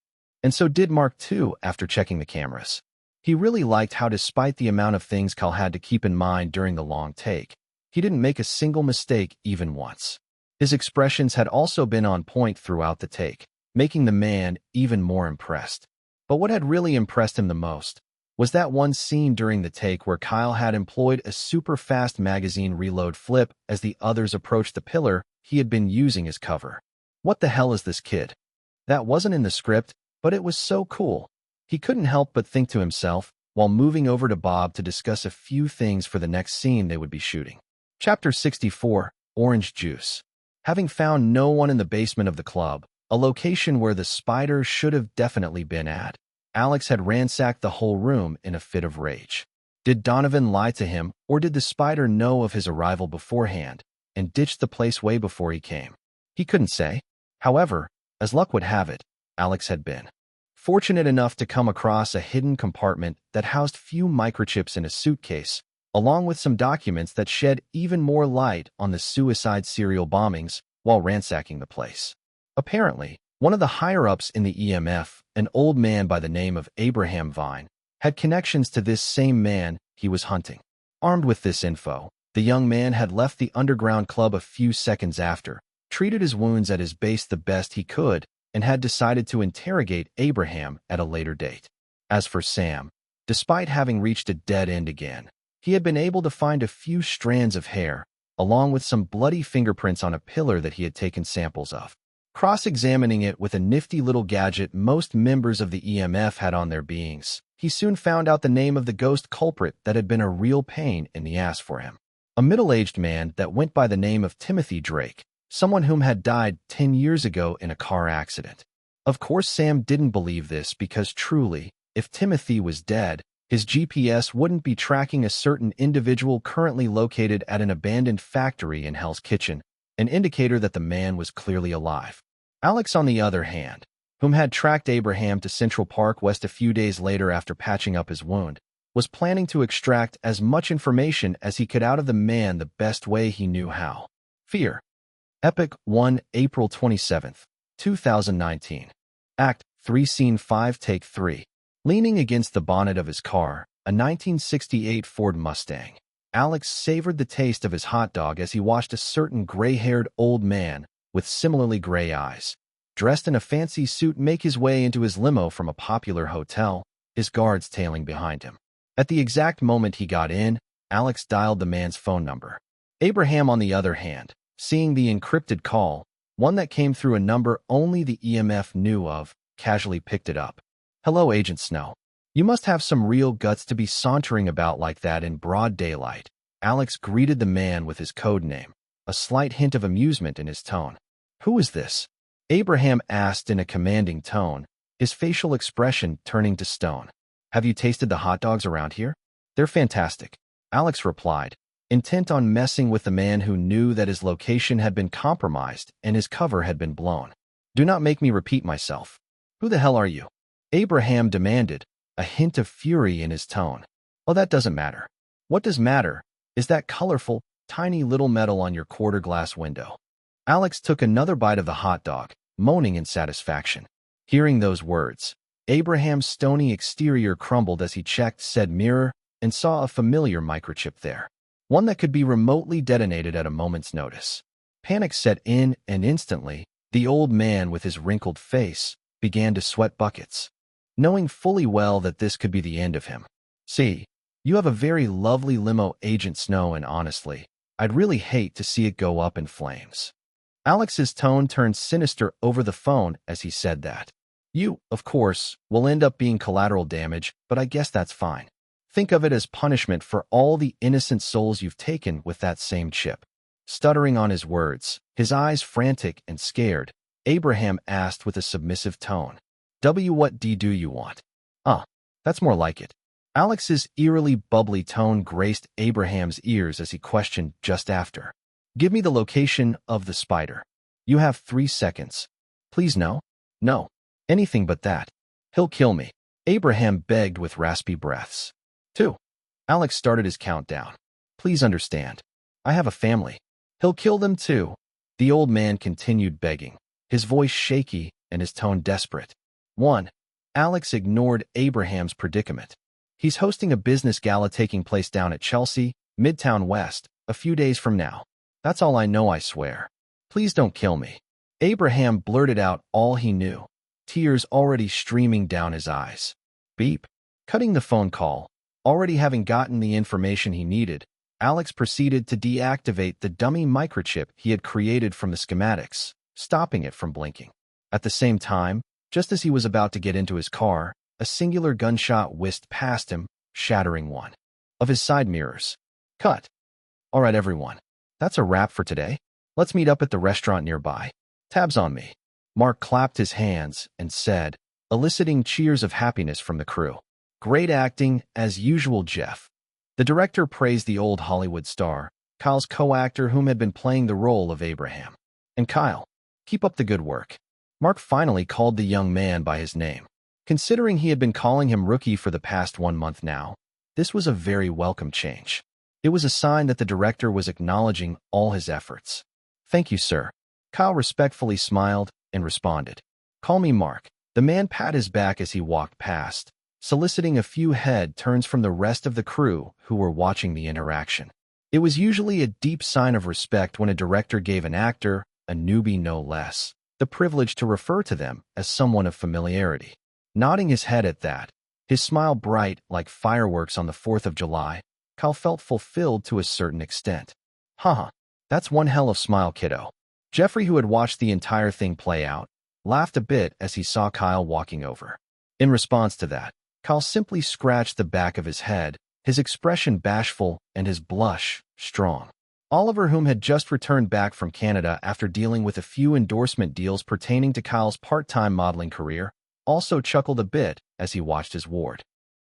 And so did Mark too after checking the cameras. He really liked how, despite the amount of things Kyle had to keep in mind during the long take, he didn't make a single mistake even once. His expressions had also been on point throughout the take, making the man even more impressed. But what had really impressed him the most was that one scene during the take where Kyle had employed a super fast magazine reload flip as the others approached the pillar he had been using as cover. What the hell is this kid? That wasn't in the script, but it was so cool. He couldn't help but think to himself while moving over to Bob to discuss a few things for the next scene they would be shooting. Chapter 64, Orange Juice. Having found no one in the basement of the club, a location where the spider should have definitely been at, Alex had ransacked the whole room in a fit of rage. Did Donovan lie to him, or did the spider know of his arrival beforehand and ditch the place way before he came? He couldn't say. However, as luck would have it, Alex had been fortunate enough to come across a hidden compartment that housed few microchips in a suitcase, along with some documents that shed even more light on the suicide serial bombings while ransacking the place. Apparently, one of the higher-ups in the EMF, an old man by the name of Abraham Vine, had connections to this same man he was hunting. Armed with this info, the young man had left the underground club a few seconds after, treated his wounds at his base the best he could, and had decided to interrogate Abraham at a later date. As for Sam, despite having reached a dead end again, he had been able to find a few strands of hair, along with some bloody fingerprints on a pillar that he had taken samples of. Cross-examining it with a nifty little gadget most members of the EMF had on their beings, he soon found out the name of the ghost culprit that had been a real pain in the ass for him. A middle-aged man that went by the name of Timothy Drake, someone whom had died 10 years ago in a car accident. Of course, Sam didn't believe this because truly, if Timothy was dead, his GPS wouldn't be tracking a certain individual currently located at an abandoned factory in Hell's Kitchen, an indicator that the man was clearly alive. Alex, on the other hand, whom had tracked Abraham to Central Park West a few days later after patching up his wound, was planning to extract as much information as he could out of the man the best way he knew how. Fear. Epic 1, April 27th, 2019. Act 3, Scene 5, Take 3. Leaning against the bonnet of his car, a 1968 Ford Mustang, Alex savored the taste of his hot dog as he watched a certain gray-haired old man with similarly gray eyes dressed in a fancy suit, make his way into his limo from a popular hotel, his guards tailing behind him. At the exact moment he got in, Alex dialed the man's phone number. Abraham, on the other hand, seeing the encrypted call, one that came through a number only the EMF knew of, casually picked it up. "Hello, Agent Snow. You must have some real guts to be sauntering about like that in broad daylight." Alex greeted the man with his code name, a slight hint of amusement in his tone. "Who is this?" Abraham asked in a commanding tone, his facial expression turning to stone. "Have you tasted the hot dogs around here? They're fantastic," Alex replied, intent on messing with the man who knew that his location had been compromised and his cover had been blown. "Do not make me repeat myself. Who the hell are you?" Abraham demanded, a hint of fury in his tone. "Oh, that doesn't matter. What does matter is that colorful, tiny little medal on your quarter-glass window." Alex took another bite of the hot dog, moaning in satisfaction. Hearing those words, Abraham's stony exterior crumbled as he checked said mirror and saw a familiar microchip there, one that could be remotely detonated at a moment's notice. Panic set in, and instantly, the old man with his wrinkled face began to sweat buckets, knowing fully well that this could be the end of him. "See, you have a very lovely limo, Agent Snow, and honestly, I'd really hate to see it go up in flames." Alex's tone turned sinister over the phone as he said that. "You, of course, will end up being collateral damage, but I guess that's fine. Think of it as punishment for all the innocent souls you've taken with that same chip." Stuttering on his words, his eyes frantic and scared, Abraham asked with a submissive tone, What do you want?" That's more like it." Alex's eerily bubbly tone graced Abraham's ears as he questioned just after. "Give me the location of the spider. You have 3 seconds. Please, no. No. Anything but that. He'll kill me," Abraham begged with raspy breaths. 2. Alex started his countdown. "Please understand. I have a family. He'll kill them too," the old man continued begging, his voice shaky and his tone desperate. 1. Alex ignored Abraham's predicament. "He's hosting a business gala taking place down at Chelsea, Midtown West, a few days from now. That's all I know, I swear. Please don't kill me." Abraham blurted out all he knew, tears already streaming down his eyes. Beep. Cutting the phone call, already having gotten the information he needed, Alex proceeded to deactivate the dummy microchip he had created from the schematics, stopping it from blinking. At the same time, just as he was about to get into his car, a singular gunshot whizzed past him, shattering one of his side mirrors. Cut. "All right, everyone. That's a wrap for today. Let's meet up at the restaurant nearby. Tabs on me." Mark clapped his hands and said, eliciting cheers of happiness from the crew. "Great acting, as usual, Jeff." The director praised the old Hollywood star, Kyle's co-actor whom had been playing the role of Abraham. "And Kyle, keep up the good work." Mark finally called the young man by his name. Considering he had been calling him Rookie for the past 1 month now, this was a very welcome change. It was a sign that the director was acknowledging all his efforts. "Thank you, sir." Kyle respectfully smiled and responded. "Call me Mark." The man pat his back as he walked past, soliciting a few head turns from the rest of the crew who were watching the interaction. It was usually a deep sign of respect when a director gave an actor, a newbie no less, the privilege to refer to them as someone of familiarity. Nodding his head at that, his smile bright like fireworks on the 4th of July, Kyle felt fulfilled to a certain extent. Haha, that's one hell of smile, kiddo." Jeffrey, who had watched the entire thing play out, laughed a bit as he saw Kyle walking over. In response to that, Kyle simply scratched the back of his head, his expression bashful and his blush strong. Oliver, whom had just returned back from Canada after dealing with a few endorsement deals pertaining to Kyle's part-time modeling career, also chuckled a bit as he watched his ward.